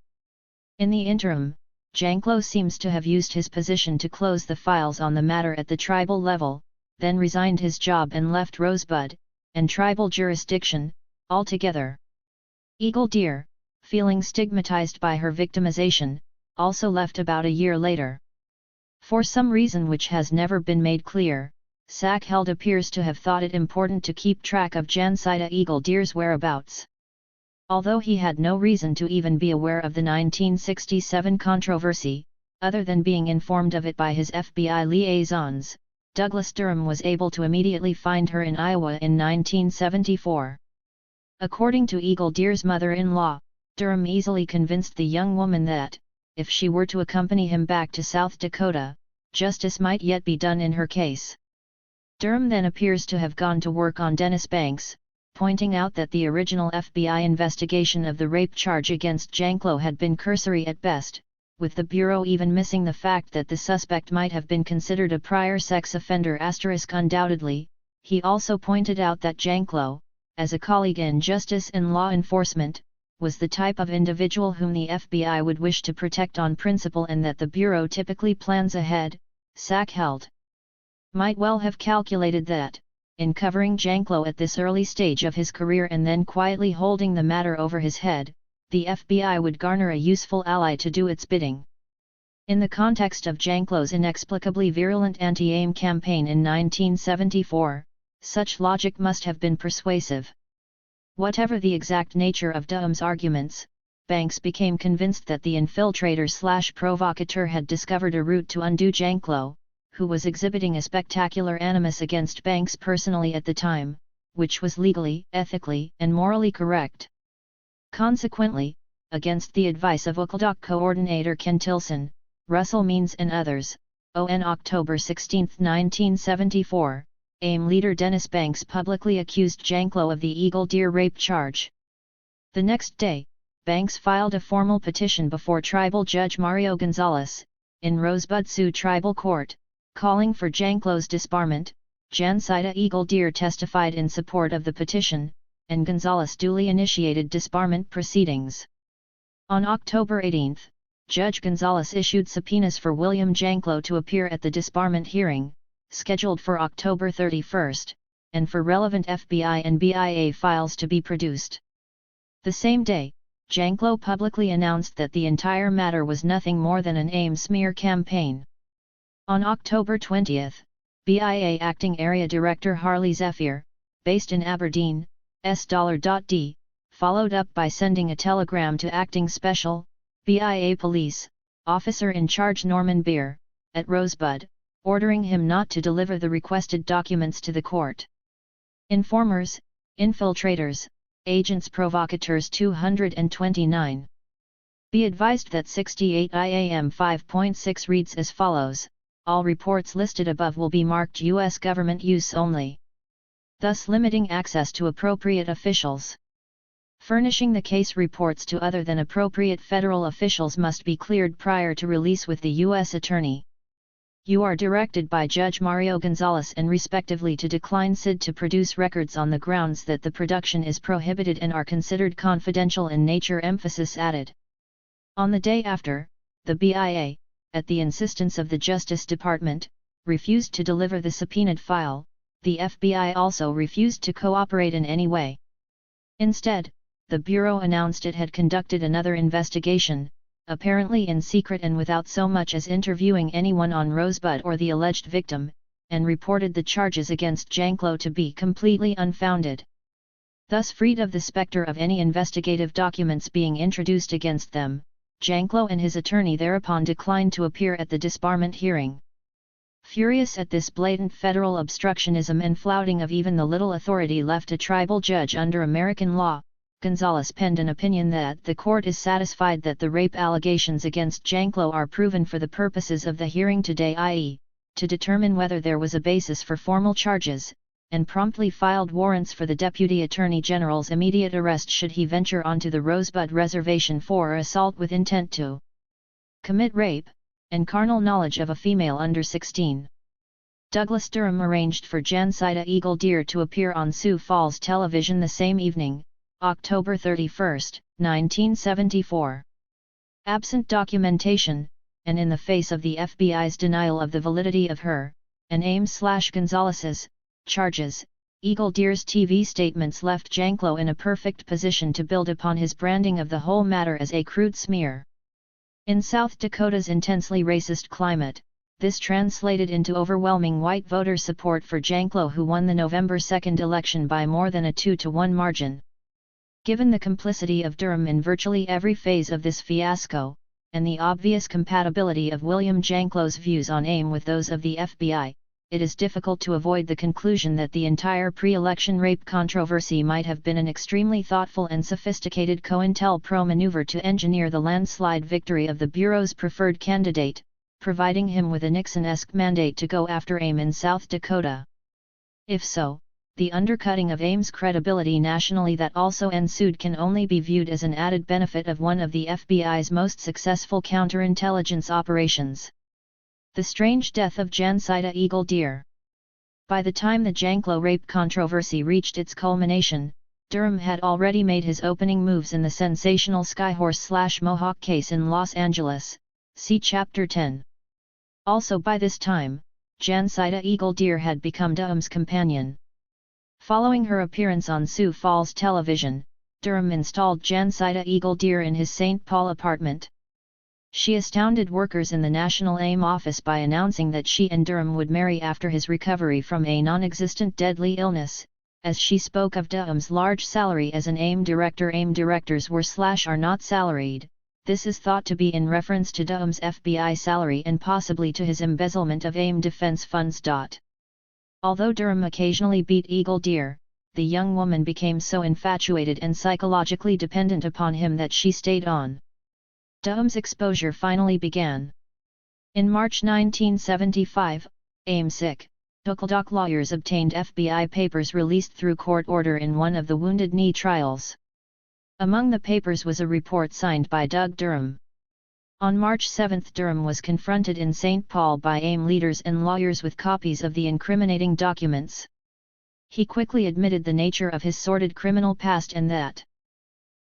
In the interim, Janklow seems to have used his position to close the files on the matter at the tribal level, then resigned his job and left Rosebud, and tribal jurisdiction, altogether. Eagle Deer, feeling stigmatized by her victimization, also left about a year later. For some reason which has never been made clear, SAC Held appears to have thought it important to keep track of Jancida Eagle Deer's whereabouts. Although he had no reason to even be aware of the 1967 controversy, other than being informed of it by his FBI liaisons, Douglas Durham was able to immediately find her in Iowa in 1974. According to Eagle Deer's mother-in-law, Durham easily convinced the young woman that, if she were to accompany him back to South Dakota, justice might yet be done in her case. Durham then appears to have gone to work on Dennis Banks, pointing out that the original FBI investigation of the rape charge against Janklow had been cursory at best, with the Bureau even missing the fact that the suspect might have been considered a prior sex offender. Undoubtedly, he also pointed out that Janklow, as a colleague in justice and law enforcement, was the type of individual whom the FBI would wish to protect on principle, and that the Bureau typically plans ahead. SAC Held might well have calculated that, in covering Janklow at this early stage of his career and then quietly holding the matter over his head, the FBI would garner a useful ally to do its bidding. In the context of Janklow's inexplicably virulent anti-AIM campaign in 1974, such logic must have been persuasive. Whatever the exact nature of Durham's arguments, Banks became convinced that the infiltrator/provocateur had discovered a route to undo Janklow, who was exhibiting a spectacular animus against Banks personally at the time, which was legally, ethically, and morally correct. Consequently, against the advice of Okaldoc coordinator Ken Tilson, Russell Means and others, on October 16, 1974, AIM leader Dennis Banks publicly accused Janklow of the Eagle Deer rape charge. The next day, Banks filed a formal petition before Tribal Judge Mario Gonzalez, in Rosebud Sioux Tribal Court, calling for Janklow's disbarment. Jancida Eagle Deer testified in support of the petition, and Gonzalez duly initiated disbarment proceedings. On October 18, Judge Gonzalez issued subpoenas for William Janklow to appear at the disbarment hearing, scheduled for October 31, and for relevant FBI and BIA files to be produced. The same day, Janklow publicly announced that the entire matter was nothing more than an AIM smear campaign. On October 20, BIA Acting Area Director Harley Zephyr, based in Aberdeen, S$D, followed up by sending a telegram to Acting Special, BIA Police, Officer in Charge Norman Beer, at Rosebud, ordering him not to deliver the requested documents to the court. Informers, infiltrators, agents provocateurs 229. Be advised that 68 IAM 5.6 reads as follows: all reports listed above will be marked U.S. government use only, thus limiting access to appropriate officials. Furnishing the case reports to other than appropriate federal officials must be cleared prior to release with the U.S. Attorney. You are directed by Judge Mario Gonzalez and respectively to decline SID to produce records on the grounds that the production is prohibited and are considered confidential in nature. Emphasis added. On the day after, the BIA, at the insistence of the Justice Department, refused to deliver the subpoenaed file. The FBI also refused to cooperate in any way. Instead, the Bureau announced it had conducted another investigation, apparently in secret and without so much as interviewing anyone on Rosebud or the alleged victim, and reported the charges against Janklow to be completely unfounded. Thus freed of the specter of any investigative documents being introduced against them, Janklow and his attorney thereupon declined to appear at the disbarment hearing. Furious at this blatant federal obstructionism and flouting of even the little authority left a tribal judge under American law, Gonzalez penned an opinion that the court is satisfied that the rape allegations against Janklow are proven for the purposes of the hearing today, i.e., to determine whether there was a basis for formal charges, and promptly filed warrants for the Deputy Attorney General's immediate arrest should he venture onto the Rosebud Reservation for assault with intent to commit rape, and carnal knowledge of a female under 16. Douglas Durham arranged for Jansida Eagle Deer to appear on Sioux Falls television the same evening, October 31, 1974. Absent documentation, and in the face of the FBI's denial of the validity of her, and Ames/Gonzalez's, charges, Eagle Deer's TV statements left Janklow in a perfect position to build upon his branding of the whole matter as a crude smear. In South Dakota's intensely racist climate, this translated into overwhelming white voter support for Janklow, who won the November 2 election by more than a 2-to-1 margin. Given the complicity of Durham in virtually every phase of this fiasco, and the obvious compatibility of William Janklow's views on AIM with those of the FBI, it is difficult to avoid the conclusion that the entire pre-election rape controversy might have been an extremely thoughtful and sophisticated COINTELPRO maneuver to engineer the landslide victory of the Bureau's preferred candidate, providing him with a Nixon-esque mandate to go after AIM in South Dakota. If so, the undercutting of AIM's credibility nationally that also ensued can only be viewed as an added benefit of one of the FBI's most successful counterintelligence operations. The strange death of Jansida Eagle Deer. By the time the Janklow rape controversy reached its culmination, Durham had already made his opening moves in the sensational Skyhorse/Mohawk case in Los Angeles, see Chapter 10. Also by this time, Jansida Eagle Deer had become Durham's companion. Following her appearance on Sioux Falls television, Durham installed Jansida Eagle Deer in his St. Paul apartment. She astounded workers in the National AIM office by announcing that she and Durham would marry after his recovery from a non-existent deadly illness. As she spoke of Durham's large salary as an AIM director, AIM directors were/are not salaried. This is thought to be in reference to Durham's FBI salary and possibly to his embezzlement of AIM defense funds. Although Durham occasionally beat Eagle Deer, the young woman became so infatuated and psychologically dependent upon him that she stayed on. Durham's exposure finally began. In March 1975, AIM-SIC, Duckledock lawyers obtained FBI papers released through court order in one of the Wounded Knee trials. Among the papers was a report signed by Doug Durham. On March 7, Durham was confronted in St. Paul by AIM leaders and lawyers with copies of the incriminating documents. He quickly admitted the nature of his sordid criminal past and that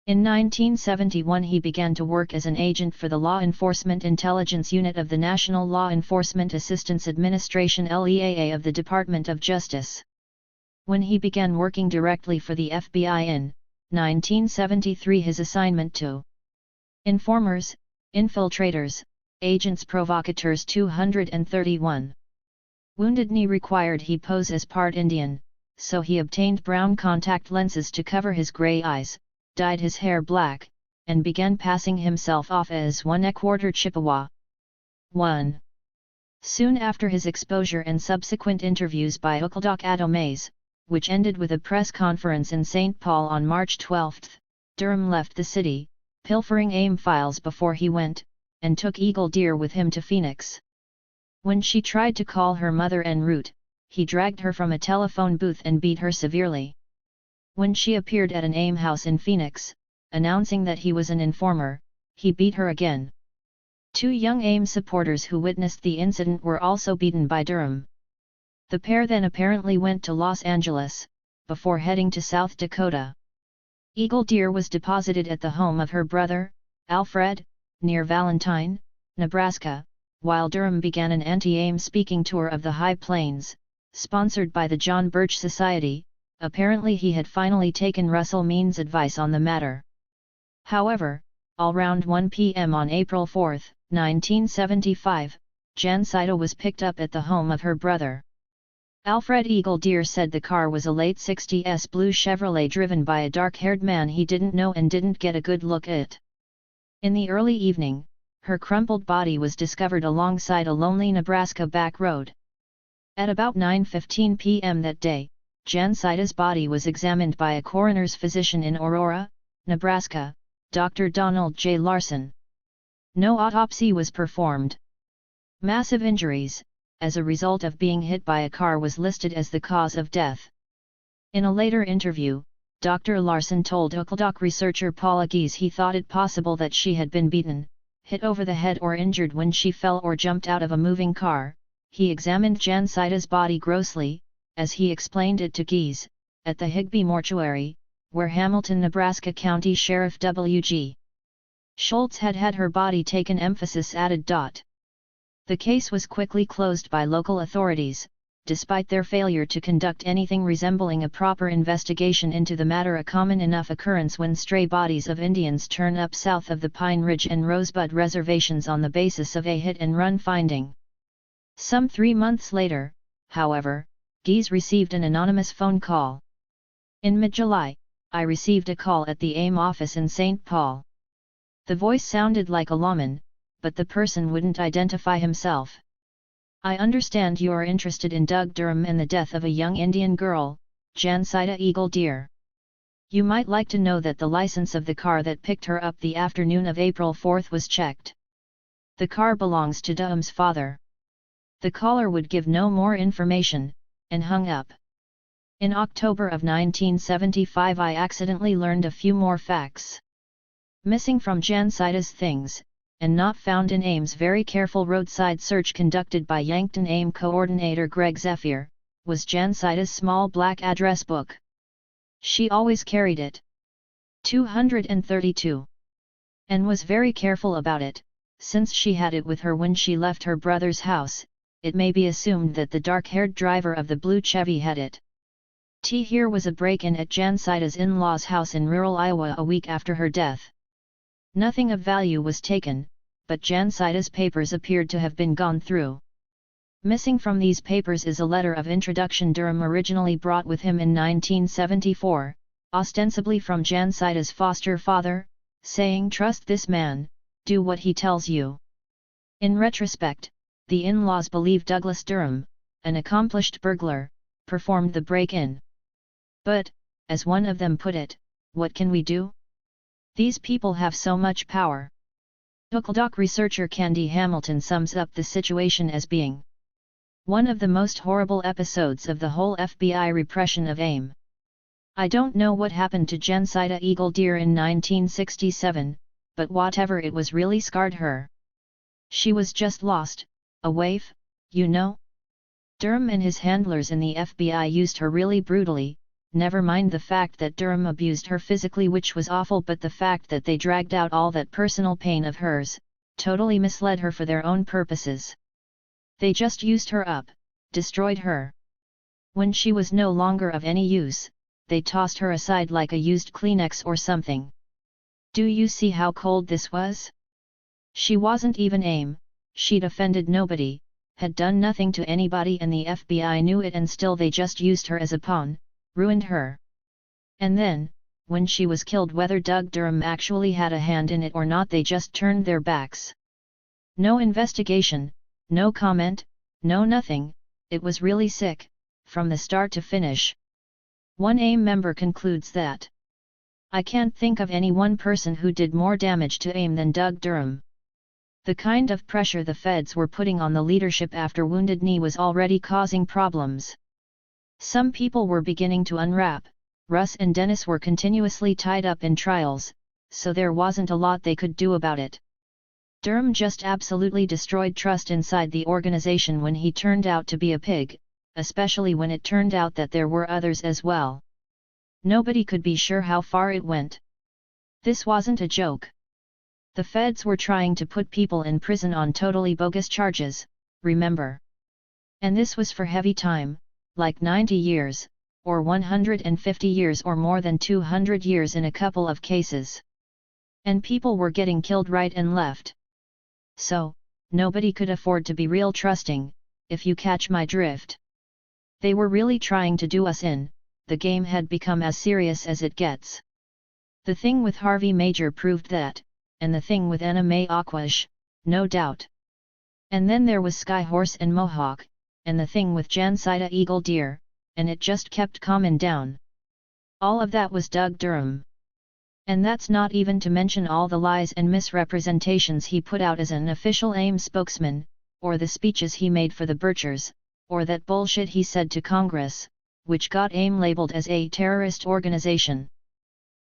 in 1971 he began to work as an agent for the Law Enforcement Intelligence Unit of the National Law Enforcement Assistance Administration (LEAA) of the Department of Justice. When he began working directly for the FBI in 1973, his assignment to informers, infiltrators, agents provocateurs 231. Wounded Knee required he pose as part Indian, so he obtained brown contact lenses to cover his gray eyes, dyed his hair black, and began passing himself off as 1/4 Chippewa. 1. Soon after his exposure and subsequent interviews by Duckledock Adomays, which ended with a press conference in St. Paul on March 12, Durham left the city, pilfering AIM files before he went, and took Eagle Deer with him to Phoenix. When she tried to call her mother en route, he dragged her from a telephone booth and beat her severely. When she appeared at an AIM house in Phoenix, announcing that he was an informer, he beat her again. 2 young AIM supporters who witnessed the incident were also beaten by Durham. The pair then apparently went to Los Angeles, before heading to South Dakota. Eagle Deer was deposited at the home of her brother, Alfred, near Valentine, Nebraska, while Durham began an anti-AIM speaking tour of the High Plains, sponsored by the John Birch Society. Apparently he had finally taken Russell Means' advice on the matter. However, around 1 p.m. on April 4, 1975, Jan Saida was picked up at the home of her brother. Alfred Eagle Deer said the car was a late 60s blue Chevrolet driven by a dark-haired man he didn't know and didn't get a good look at. In the early evening, her crumpled body was discovered alongside a lonely Nebraska back road. At about 9:15 p.m. that day, Jan Saida's body was examined by a coroner's physician in Aurora, Nebraska, Dr. Donald J. Larson. No autopsy was performed. Massive injuries, as a result of being hit by a car, was listed as the cause of death. In a later interview, Dr. Larson told Oakledock researcher Paula Gies he thought it possible that she had been beaten, hit over the head or injured when she fell or jumped out of a moving car. He examined Jan Saida's body grossly, as he explained it to Gies, at the Higbee Mortuary, where Hamilton, Nebraska County Sheriff W.G. Schultz had had her body taken. Emphasis added. The case was quickly closed by local authorities, despite their failure to conduct anything resembling a proper investigation into the matter, a common enough occurrence when stray bodies of Indians turn up south of the Pine Ridge and Rosebud reservations on the basis of a hit-and-run finding. Some 3 months later, however, Gies received an anonymous phone call. In mid-July, I received a call at the AIM office in St. Paul. The voice sounded like a lawman, but the person wouldn't identify himself. I understand you are interested in Doug Durham and the death of a young Indian girl, Jan Saida Eagle Deer. You might like to know that the license of the car that picked her up the afternoon of April 4 was checked. The car belongs to Durham's father. The caller would give no more information, and hung up. In October of 1975 I accidentally learned a few more facts. Missing from Jan Saida's things, and not found in AIM's very careful roadside search conducted by Yankton AIM coordinator Greg Zephyr, was Jan Saida's small black address book. She always carried it. 232. And was very careful about it, since she had it with her when she left her brother's house. It may be assumed that the dark-haired driver of the blue Chevy had it. Here was a break-in at Jan Saida's in-laws' house in rural Iowa a week after her death. Nothing of value was taken, but Jan Saida's papers appeared to have been gone through. Missing from these papers is a letter of introduction Durham originally brought with him in 1974, ostensibly from Jan Saida's foster father, saying, "Trust this man, do what he tells you." In retrospect, the in-laws believe Douglas Durham, an accomplished burglar, performed the break-in. But, as one of them put it, what can we do? These people have so much power. Oakledock researcher Candy Hamilton sums up the situation as being one of the most horrible episodes of the whole FBI repression of AIM. I don't know what happened to Jan Saida Eagle Deer in 1967, but whatever it was really scarred her. She was just lost, a waif, you know? Durham and his handlers in the FBI used her really brutally, never mind the fact that Durham abused her physically, which was awful, but the fact that they dragged out all that personal pain of hers, totally misled her for their own purposes. They just used her up, destroyed her. When she was no longer of any use, they tossed her aside like a used Kleenex or something. Do you see how cold this was? She wasn't even AIM, she'd offended nobody, had done nothing to anybody, and the FBI knew it, and still they just used her as a pawn, ruined her. And then, when she was killed, whether Doug Durham actually had a hand in it or not, they just turned their backs. No investigation, no comment, no nothing. It was really sick, from the start to finish. One AIM member concludes that, "I can't think of any one person who did more damage to AIM than Doug Durham." The kind of pressure the feds were putting on the leadership after Wounded Knee was already causing problems. Some people were beginning to unwrap, Russ and Dennis were continuously tied up in trials, so there wasn't a lot they could do about it. Durham just absolutely destroyed trust inside the organization when he turned out to be a pig, especially when it turned out that there were others as well. Nobody could be sure how far it went. This wasn't a joke. The feds were trying to put people in prison on totally bogus charges, remember? And this was for heavy time, like 90 years, or 150 years or more than 200 years in a couple of cases. And people were getting killed right and left. So, nobody could afford to be real trusting, if you catch my drift. They were really trying to do us in, the game had become as serious as it gets. The thing with Harvey Major proved that, and the thing with Anna Mae Aquash, no doubt. And then there was Skyhorse and Mohawk, and the thing with Jansida Eagle Deer, and it just kept calming down. All of that was Doug Durham. And that's not even to mention all the lies and misrepresentations he put out as an official AIM spokesman, or the speeches he made for the Birchers, or that bullshit he said to Congress, which got AIM labeled as a terrorist organization.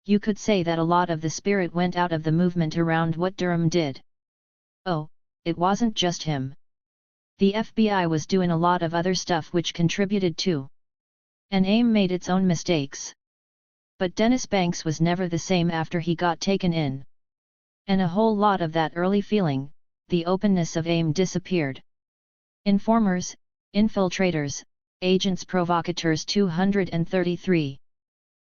You could say that a lot of the spirit went out of the movement around what Durham did. Oh, it wasn't just him. The FBI was doing a lot of other stuff which contributed too. And AIM made its own mistakes. But Dennis Banks was never the same after he got taken in. And a whole lot of that early feeling, the openness of AIM disappeared. Informers, infiltrators, agents provocateurs 233.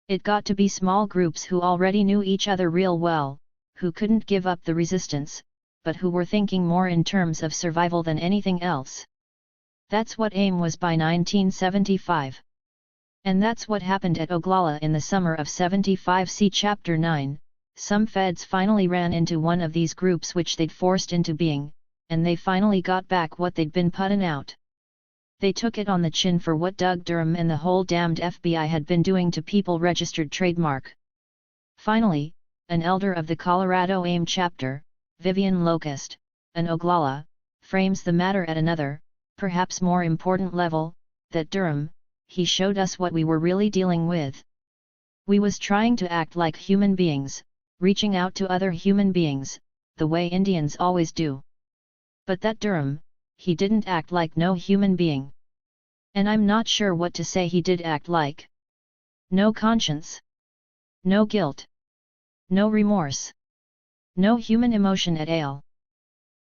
It got to be small groups who already knew each other real well, who couldn't give up the resistance, but who were thinking more in terms of survival than anything else. That's what AIM was by 1975. And that's what happened at Oglala in the summer of '75. See Chapter 9, some feds finally ran into one of these groups which they'd forced into being, and they finally got back what they'd been putting out. They took it on the chin for what Doug Durham and the whole damned FBI had been doing to people registered trademark. Finally, an elder of the Colorado AIM chapter, Vivian Locust, an Oglala, frames the matter at another, perhaps more important level, that Durham, he showed us what we were really dealing with. We was trying to act like human beings, reaching out to other human beings, the way Indians always do. But that Durham, he didn't act like no human being. And I'm not sure what to say he did act like. No conscience. No guilt. No remorse. No human emotion at all.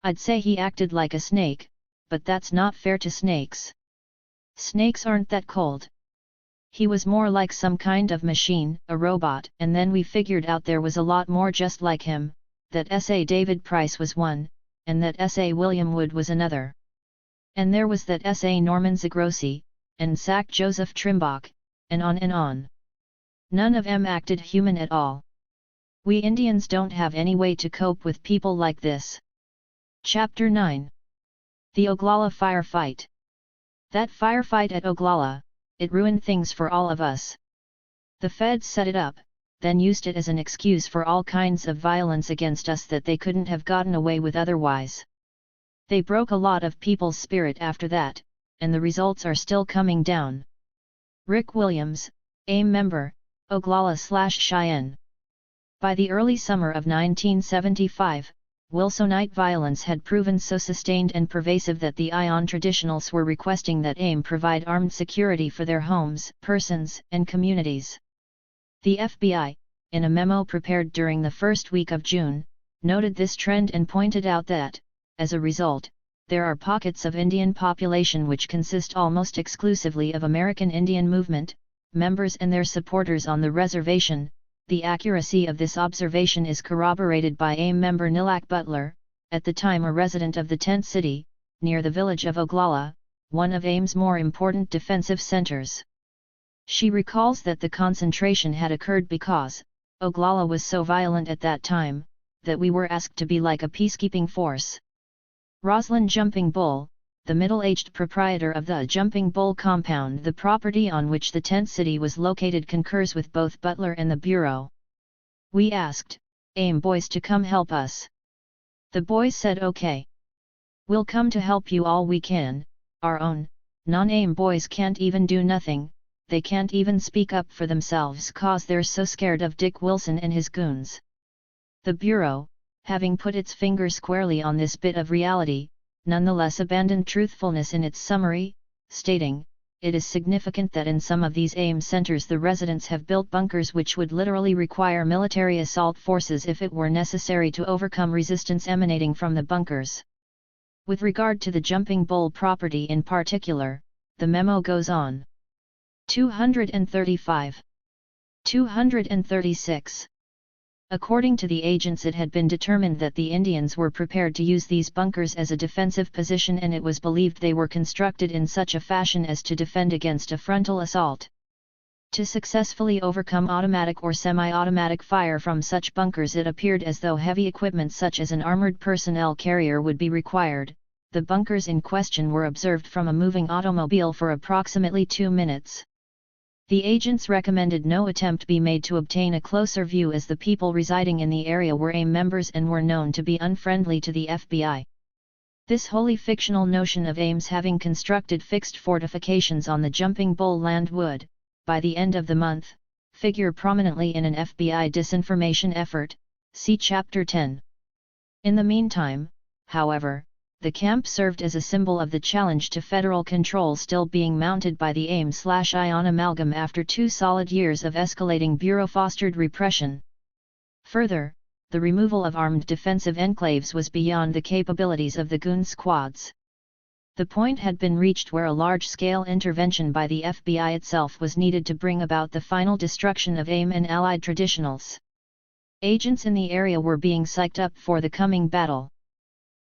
I'd say he acted like a snake, but that's not fair to snakes. Snakes aren't that cold. He was more like some kind of machine, a robot, and then we figured out there was a lot more just like him, that S.A. David Price was one, and that S.A. William Wood was another. And there was that S.A. Norman Zagrossi, and Sack Joseph Trimbach, and on and on. None of them acted human at all. We Indians don't have any way to cope with people like this. Chapter 9. The Oglala Firefight. That firefight at Oglala, it ruined things for all of us. The feds set it up, then used it as an excuse for all kinds of violence against us that they couldn't have gotten away with otherwise. They broke a lot of people's spirit after that, and the results are still coming down. Rick Williams, AIM member, Oglala/Cheyenne. By the early summer of 1975, Wilsonite violence had proven so sustained and pervasive that the Ion traditionals were requesting that AIM provide armed security for their homes, persons, and communities. The FBI, in a memo prepared during the first week of June, noted this trend and pointed out that, as a result, there are pockets of Indian population which consist almost exclusively of American Indian Movement members and their supporters on the reservation. The accuracy of this observation is corroborated by AIM member Nilak Butler, at the time a resident of the Tent City, near the village of Oglala, one of AIM's more important defensive centers. She recalls that the concentration had occurred because Oglala was so violent at that time, that we were asked to be like a peacekeeping force. Roslyn Jumping Bull, the middle-aged proprietor of the Jumping Bull compound, the property on which the tent city was located, concurs with both Butler and the Bureau. We asked AIM boys to come help us. The boys said okay. We'll come to help you all we can, our own, non-AIM boys can't even do nothing, they can't even speak up for themselves 'cause they're so scared of Dick Wilson and his goons. The Bureau, having put its finger squarely on this bit of reality, nonetheless abandoned truthfulness in its summary, stating, "It is significant that in some of these AIM centers the residents have built bunkers which would literally require military assault forces if it were necessary to overcome resistance emanating from the bunkers." With regard to the Jumping Bull property in particular, the memo goes on. 235. 236. According to the agents, it had been determined that the Indians were prepared to use these bunkers as a defensive position, and it was believed they were constructed in such a fashion as to defend against a frontal assault. To successfully overcome automatic or semi-automatic fire from such bunkers, it appeared as though heavy equipment such as an armored personnel carrier would be required. The bunkers in question were observed from a moving automobile for approximately 2 minutes. The agents recommended no attempt be made to obtain a closer view, as the people residing in the area were AIM members and were known to be unfriendly to the FBI. This wholly fictional notion of AIMs having constructed fixed fortifications on the Jumping Bull land would, by the end of the month, figure prominently in an FBI disinformation effort, see Chapter 10. In the meantime, however, the camp served as a symbol of the challenge to federal control still being mounted by the AIM/ION amalgam after 2 solid years of escalating Bureau-fostered repression. Further, the removal of armed defensive enclaves was beyond the capabilities of the goon squads. The point had been reached where a large-scale intervention by the FBI itself was needed to bring about the final destruction of AIM and allied traditionals. Agents in the area were being psyched up for the coming battle.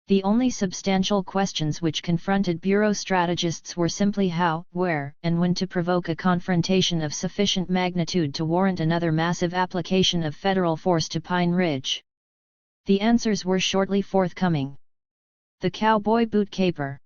The only substantial questions which confronted Bureau strategists were simply how, where, and when to provoke a confrontation of sufficient magnitude to warrant another massive application of federal force to Pine Ridge. The answers were shortly forthcoming. The Cowboy Boot Caper.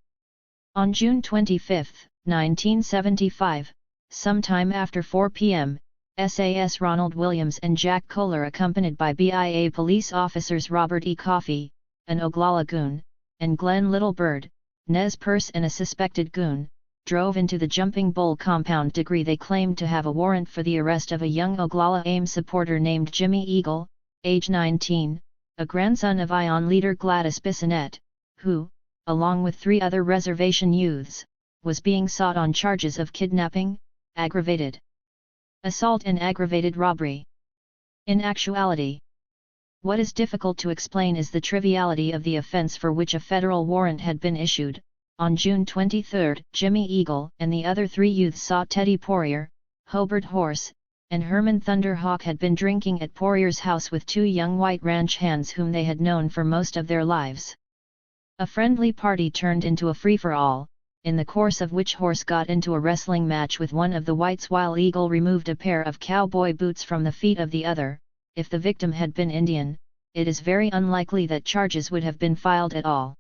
On June 25, 1975, sometime after 4 p.m., SAS Ronald Williams and Jack Kohler, accompanied by BIA police officers Robert E. Coffey, an Oglala goon, and Glenn Littlebird, Nez Perce and a suspected goon, drove into the Jumping Bull compound. They claimed to have a warrant for the arrest of a young Oglala AIM supporter named Jimmy Eagle, age 19, a grandson of ION leader Gladys Bissonnette, who, along with 3 other reservation youths, was being sought on charges of kidnapping, aggravated assault and aggravated robbery. In actuality, what is difficult to explain is the triviality of the offense for which a federal warrant had been issued. On June 23, Jimmy Eagle and the other 3 youths saw Teddy Poirier, Hobart Horse, and Herman Thunderhawk had been drinking at Poirier's house with 2 young white ranch hands whom they had known for most of their lives. A friendly party turned into a free-for-all, in the course of which Horse got into a wrestling match with one of the whites while Eagle removed a pair of cowboy boots from the feet of the other. If the victim had been Indian, it is very unlikely that charges would have been filed at all.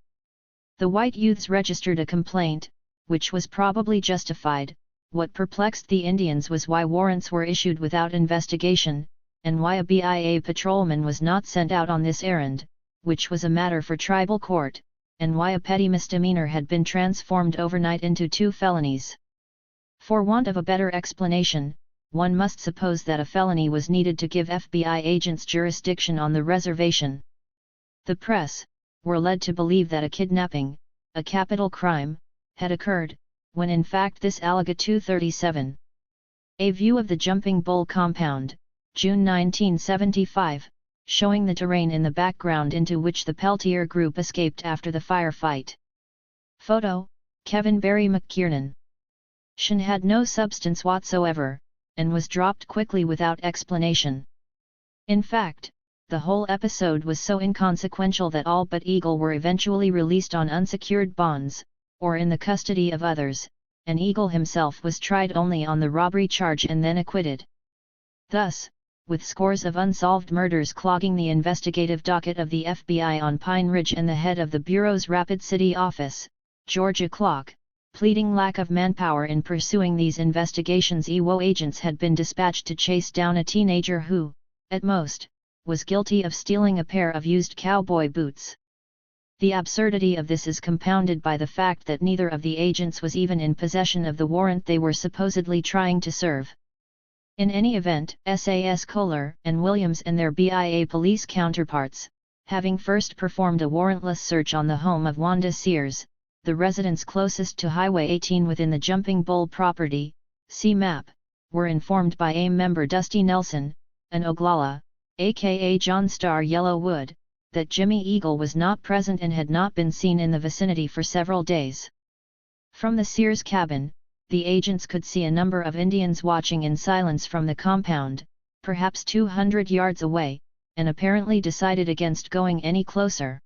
The white youths registered a complaint, which was probably justified. What perplexed the Indians was why warrants were issued without investigation, and why a BIA patrolman was not sent out on this errand, which was a matter for tribal court, and why a petty misdemeanor had been transformed overnight into 2 felonies. For want of a better explanation, one must suppose that a felony was needed to give FBI agents jurisdiction on the reservation. The press were led to believe that a kidnapping, a capital crime, had occurred, when in fact this Alaga 237. A view of the Jumping Bull compound, June 1975, showing the terrain in the background into which the Peltier group escaped after the firefight. Photo, Kevin Barry McKiernan. Shin had no substance whatsoever, and was dropped quickly without explanation. In fact, the whole episode was so inconsequential that all but Eagle were eventually released on unsecured bonds, or in the custody of others, and Eagle himself was tried only on the robbery charge and then acquitted. Thus, with scores of unsolved murders clogging the investigative docket of the FBI on Pine Ridge and the head of the Bureau's Rapid City office, Georgia Clark, pleading lack of manpower in pursuing these investigations, EWO agents had been dispatched to chase down a teenager who, at most, was guilty of stealing a pair of used cowboy boots. The absurdity of this is compounded by the fact that neither of the agents was even in possession of the warrant they were supposedly trying to serve. In any event, SAS Kohler and Williams and their BIA police counterparts, having first performed a warrantless search on the home of Wanda Sears, the residence closest to Highway 18 within the Jumping Bull property, see map, were informed by AIM member Dusty Nelson, an Oglala, aka John Star Yellowwood, that Jimmy Eagle was not present and had not been seen in the vicinity for several days. From the Sears cabin, the agents could see a number of Indians watching in silence from the compound, perhaps 200 yards away, and apparently decided against going any closer.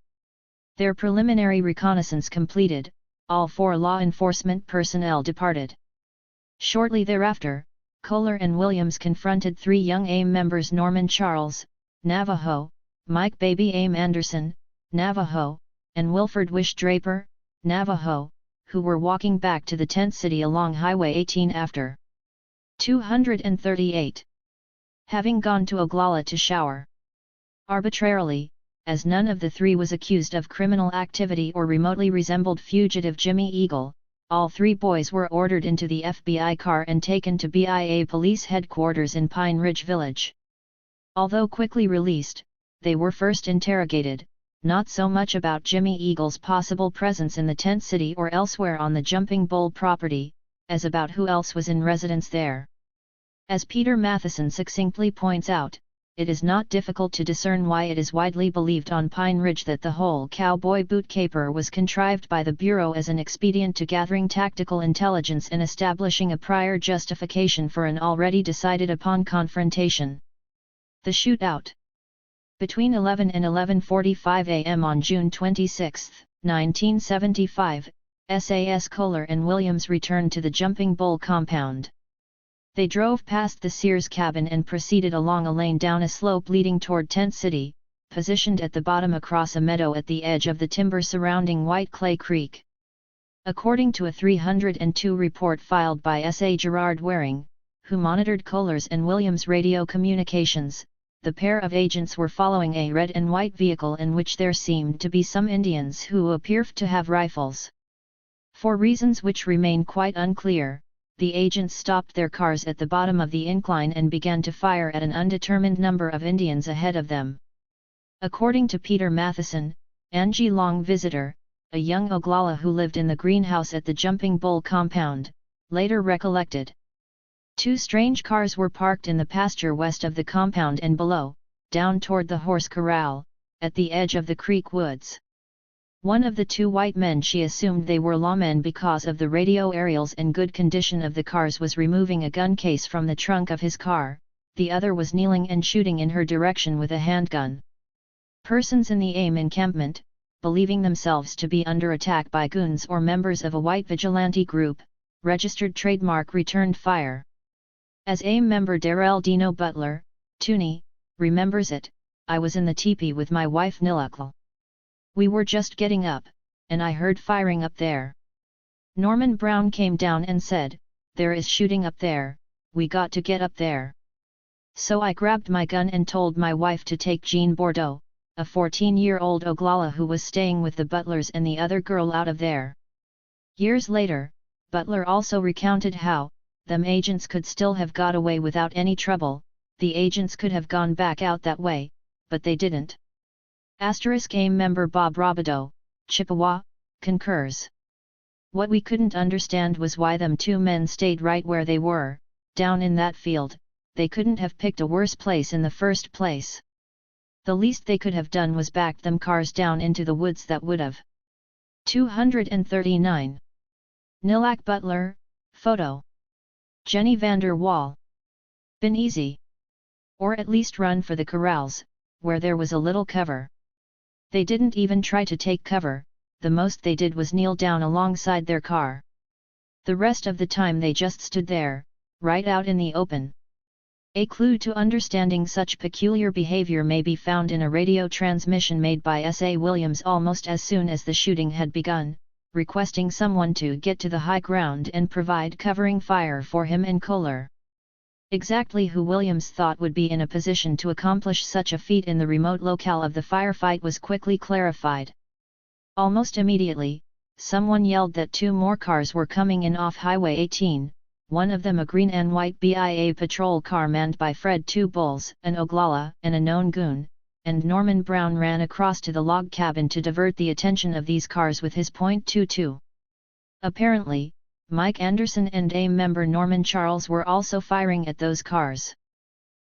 Their preliminary reconnaissance completed, all 4 law enforcement personnel departed. Shortly thereafter, Kohler and Williams confronted 3 young AIM members: Norman Charles, Navajo, Mike Baby Aim Anderson, Navajo, and Wilford Wish Draper, Navajo, who were walking back to the tent city along Highway 18 after 238. Having gone to Oglala to shower. Arbitrarily, as none of the 3 was accused of criminal activity or remotely resembled fugitive Jimmy Eagle, all 3 boys were ordered into the FBI car and taken to BIA police headquarters in Pine Ridge Village. Although quickly released, they were first interrogated, not so much about Jimmy Eagle's possible presence in the tent city or elsewhere on the Jumping Bull property, as about who else was in residence there. As Peter Matheson succinctly points out, it is not difficult to discern why it is widely believed on Pine Ridge that the whole cowboy boot caper was contrived by the Bureau as an expedient to gathering tactical intelligence and establishing a prior justification for an already decided upon confrontation. The shootout. Between 11 and 11:45 a.m. on June 26, 1975, SAS Kohler and Williams returned to the Jumping Bull compound. They drove past the Sears cabin and proceeded along a lane down a slope leading toward Tent City, positioned at the bottom across a meadow at the edge of the timber surrounding White Clay Creek. According to a 302 report filed by S.A. Gerard Waring, who monitored Kohler's and Williams' radio communications, the pair of agents were following a red and white vehicle in which there seemed to be some Indians who appeared to have rifles. For reasons which remain quite unclear, the agents stopped their cars at the bottom of the incline and began to fire at an undetermined number of Indians ahead of them. According to Peter Matheson, Angie Long Visitor, a young Oglala who lived in the greenhouse at the Jumping Bull compound, later recollected. 2 strange cars were parked in the pasture west of the compound and below, down toward the horse corral, at the edge of the creek woods. One of the 2 white men, she assumed they were lawmen because of the radio aerials and good condition of the cars, was removing a gun case from the trunk of his car, the other was kneeling and shooting in her direction with a handgun. Persons in the AIM encampment, believing themselves to be under attack by goons or members of a white vigilante group, registered trademark returned fire. As AIM member Darrell Dino Butler, Tooney, remembers it, I was in the teepee with my wife Nilukal. We were just getting up, and I heard firing up there. Norman Brown came down and said, "There is shooting up there, we got to get up there." So I grabbed my gun and told my wife to take Jean Bordeaux, a 14-year-old Oglala who was staying with the Butlers and the other girl, out of there. Years later, Butler also recounted how, them agents could still have got away without any trouble, the agents could have gone back out that way, but they didn't. AIM member Bob Robideau, Chippewa, concurs. What we couldn't understand was why them 2 men stayed right where they were, down in that field. They couldn't have picked a worse place in the first place. The least they could have done was backed them cars down into the woods. That would have. 239. Nilak Butler, photo. Jenny Vander Wall. Been easy. Or at least run for the corrals, where there was a little cover. They didn't even try to take cover, the most they did was kneel down alongside their car. The rest of the time they just stood there, right out in the open. A clue to understanding such peculiar behavior may be found in a radio transmission made by S.A. Williams almost as soon as the shooting had begun, requesting someone to get to the high ground and provide covering fire for him and Kohler. Exactly who Williams thought would be in a position to accomplish such a feat in the remote locale of the firefight was quickly clarified. Almost immediately, someone yelled that 2 more cars were coming in off Highway 18, one of them a green and white BIA patrol car manned by Fred Two Bulls, an Oglala, and a known goon, and Norman Brown ran across to the log cabin to divert the attention of these cars with his .22. Apparently, Mike Anderson and AIM member Norman Charles were also firing at those cars.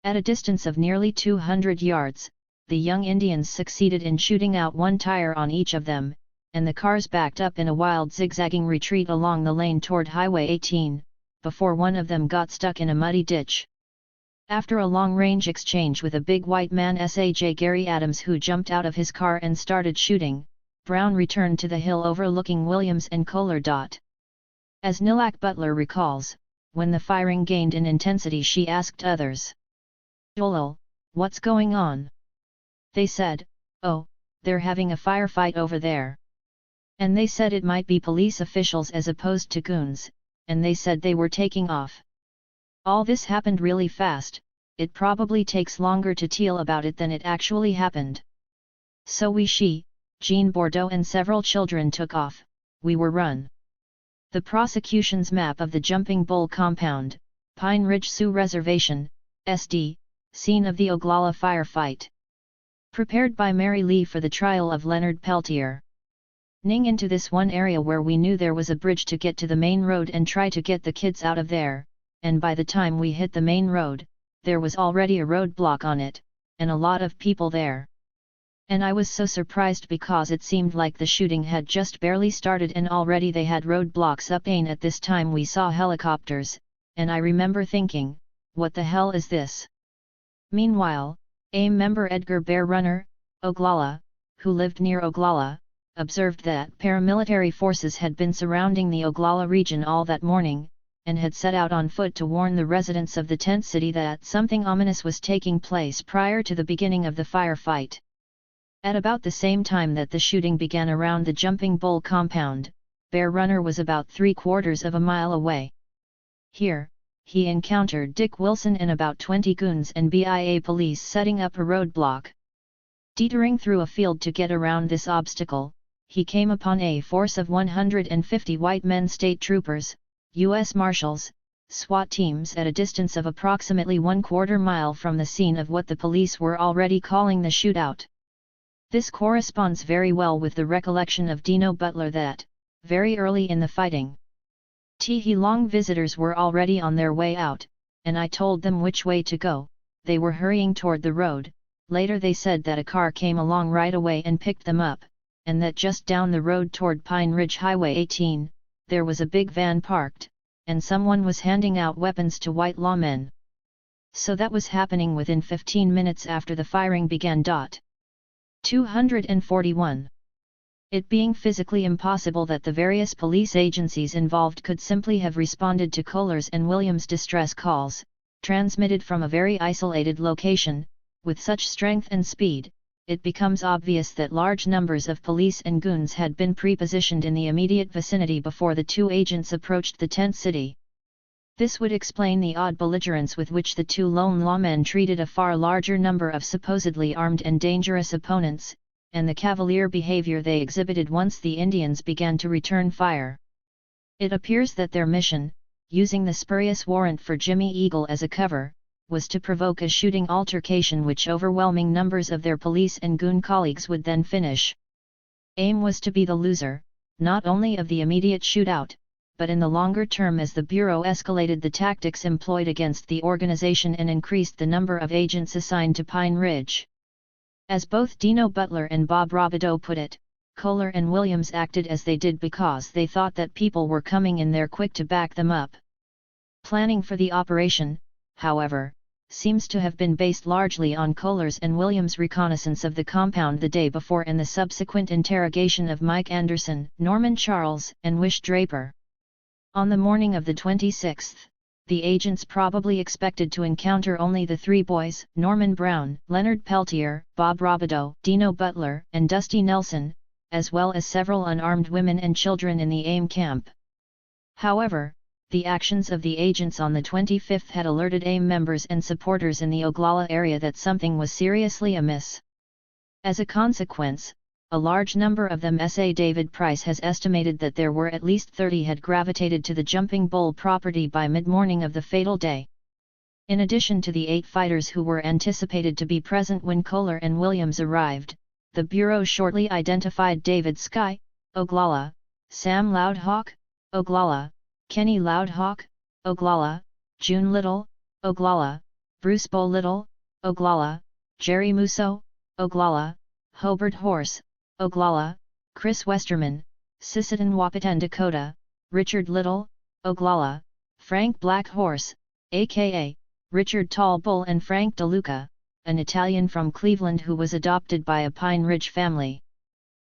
At a distance of nearly 200 yards, the young Indians succeeded in shooting out one tire on each of them, and the cars backed up in a wild zigzagging retreat along the lane toward Highway 18, before one of them got stuck in a muddy ditch. After a long-range exchange with a big white man S.A.J. Gary Adams who jumped out of his car and started shooting, Brown returned to the hill overlooking Williams and Kohler. As Nilak Butler recalls, when the firing gained in intensity she asked others, "Lol, what's going on?" They said, "Oh, they're having a firefight over there." And they said it might be police officials as opposed to goons, and they said they were taking off. All this happened really fast, it probably takes longer to tell about it than it actually happened. So she, Jean Bordeaux and several children took off, we were run. The prosecution's map of the Jumping Bull compound, Pine Ridge Sioux Reservation, SD, scene of the Oglala firefight. Prepared by Mary Lee for the trial of Leonard Peltier. Ning into this one area where we knew there was a bridge to get to the main road and try to get the kids out of there, and by the time we hit the main road, there was already a roadblock on it, and a lot of people there. And I was so surprised because it seemed like the shooting had just barely started and already they had roadblocks up. And at this time we saw helicopters, and I remember thinking, what the hell is this? Meanwhile, AIM member Edgar Bear Runner, Oglala, who lived near Oglala, observed that paramilitary forces had been surrounding the Oglala region all that morning, and had set out on foot to warn the residents of the tent city that something ominous was taking place prior to the beginning of the firefight. At about the same time that the shooting began around the Jumping Bull compound, Bear Runner was about 3/4 of a mile away. Here, he encountered Dick Wilson and about 20 goons and BIA police setting up a roadblock. Teetering through a field to get around this obstacle, he came upon a force of 150 white men state troopers, U.S. Marshals, SWAT teams at a distance of approximately 1/4 mile from the scene of what the police were already calling the shootout. This corresponds very well with the recollection of Dino Butler that, very early in the fighting, Long visitors were already on their way out, and I told them which way to go. They were hurrying toward the road. Later they said that a car came along right away and picked them up, and that just down the road toward Pine Ridge Highway 18, there was a big van parked, and someone was handing out weapons to white lawmen. So that was happening within 15 minutes after the firing began. 241. It being physically impossible that the various police agencies involved could simply have responded to Kohler's and Williams' distress calls, transmitted from a very isolated location, with such strength and speed, it becomes obvious that large numbers of police and goons had been pre-positioned in the immediate vicinity before the two agents approached the tent city. This would explain the odd belligerence with which the two lone lawmen treated a far larger number of supposedly armed and dangerous opponents, and the cavalier behavior they exhibited once the Indians began to return fire. It appears that their mission, using the spurious warrant for Jimmy Eagle as a cover, was to provoke a shooting altercation which overwhelming numbers of their police and goon colleagues would then finish. AIM was to be the loser, not only of the immediate shootout, but in the longer term as the Bureau escalated the tactics employed against the organization and increased the number of agents assigned to Pine Ridge. As both Dino Butler and Bob Robideau put it, Kohler and Williams acted as they did because they thought that people were coming in there quick to back them up. Planning for the operation, however, seems to have been based largely on Kohler's and Williams' reconnaissance of the compound the day before and the subsequent interrogation of Mike Anderson, Norman Charles, and Wish Draper. On the morning of the 26th, the agents probably expected to encounter only the three boys, Norman Brown, Leonard Peltier, Bob Robideau, Dino Butler, and Dusty Nelson, as well as several unarmed women and children in the AIM camp. However, the actions of the agents on the 25th had alerted AIM members and supporters in the Oglala area that something was seriously amiss. As a consequence, a large number of them. S.A. David Price has estimated that there were at least 30 had gravitated to the Jumping Bull property by mid-morning of the fatal day. In addition to the 8 fighters who were anticipated to be present when Kohler and Williams arrived, the Bureau shortly identified David Sky, Oglala, Sam Loudhawk, Oglala, Kenny Loudhawk, Oglala, June Little, Oglala, Bruce Bo Little, Oglala, Jerry Musso, Oglala, Hobart Horse, Oglala, Chris Westerman, Sisseton Wahpeton Dakota, Richard Little, Oglala, Frank Black Horse, a.k.a. Richard Tall Bull, and Frank DeLuca, an Italian from Cleveland who was adopted by a Pine Ridge family.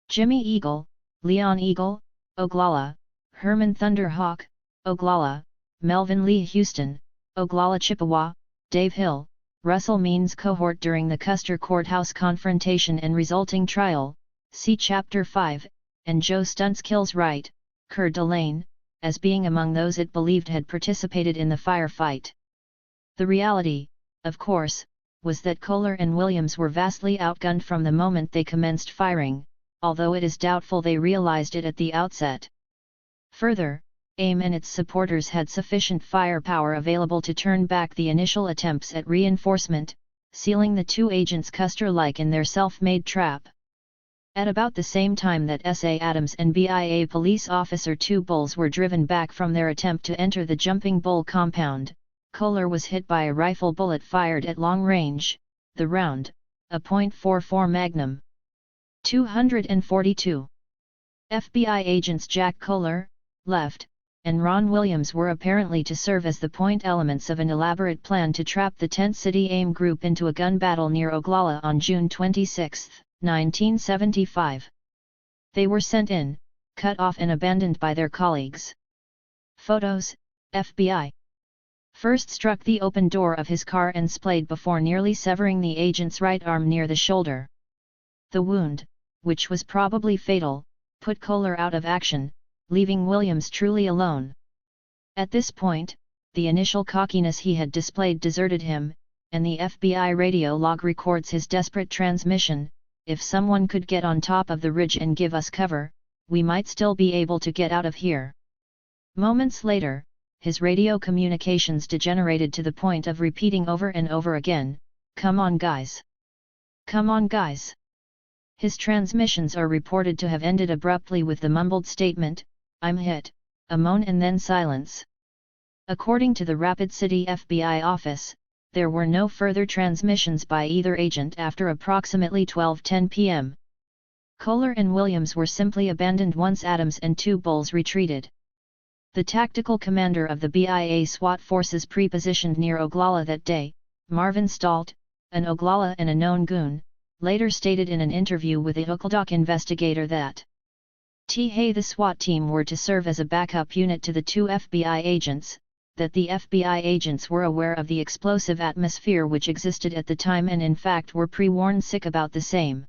Jimmy Eagle, Leon Eagle, Oglala, Herman Thunderhawk, Oglala, Melvin Lee Houston, Oglala Chippewa, Dave Hill, Russell Means cohort during the Custer Courthouse confrontation and resulting trial, see Chapter 5, and Joe Stuntz Kills Wright, Coeur d'Alene, as being among those it believed had participated in the firefight. The reality, of course, was that Kohler and Williams were vastly outgunned from the moment they commenced firing, although it is doubtful they realized it at the outset. Further, AIM and its supporters had sufficient firepower available to turn back the initial attempts at reinforcement, sealing the 2 agents Custer-like in their self-made trap. At about the same time that S.A. Adams and BIA police officer 2 Bulls were driven back from their attempt to enter the Jumping Bull compound, Kohler was hit by a rifle bullet fired at long range, the round, a .44 Magnum. 242. FBI agents Jack Kohler, left, and Ron Williams were apparently to serve as the point elements of an elaborate plan to trap the Tent City AIM group into a gun battle near Oglala on June 26, 1975. They were sent in, cut off and abandoned by their colleagues. Photos, FBI. First struck the open door of his car and splayed before nearly severing the agent's right arm near the shoulder. The wound, which was probably fatal, put Kohler out of action, leaving Williams truly alone. At this point, the initial cockiness he had displayed deserted him, and the FBI radio log records his desperate transmission: "If someone could get on top of the ridge and give us cover, we might still be able to get out of here." Moments later, his radio communications degenerated to the point of repeating over and over again, "Come on guys! Come on guys!" His transmissions are reported to have ended abruptly with the mumbled statement, "I'm hit," a moan, and then silence. According to the Rapid City FBI office, there were no further transmissions by either agent after approximately 12:10 p.m. Kohler and Williams were simply abandoned once Adams and 2 Bulls retreated. The tactical commander of the BIA SWAT forces pre-positioned near Oglala that day, Marvin Stalt, an Oglala and a known goon, later stated in an interview with a Okoldok investigator that the SWAT team were to serve as a backup unit to the 2 FBI agents, that the FBI agents were aware of the explosive atmosphere which existed at the time and in fact were pre-warned sick about the same.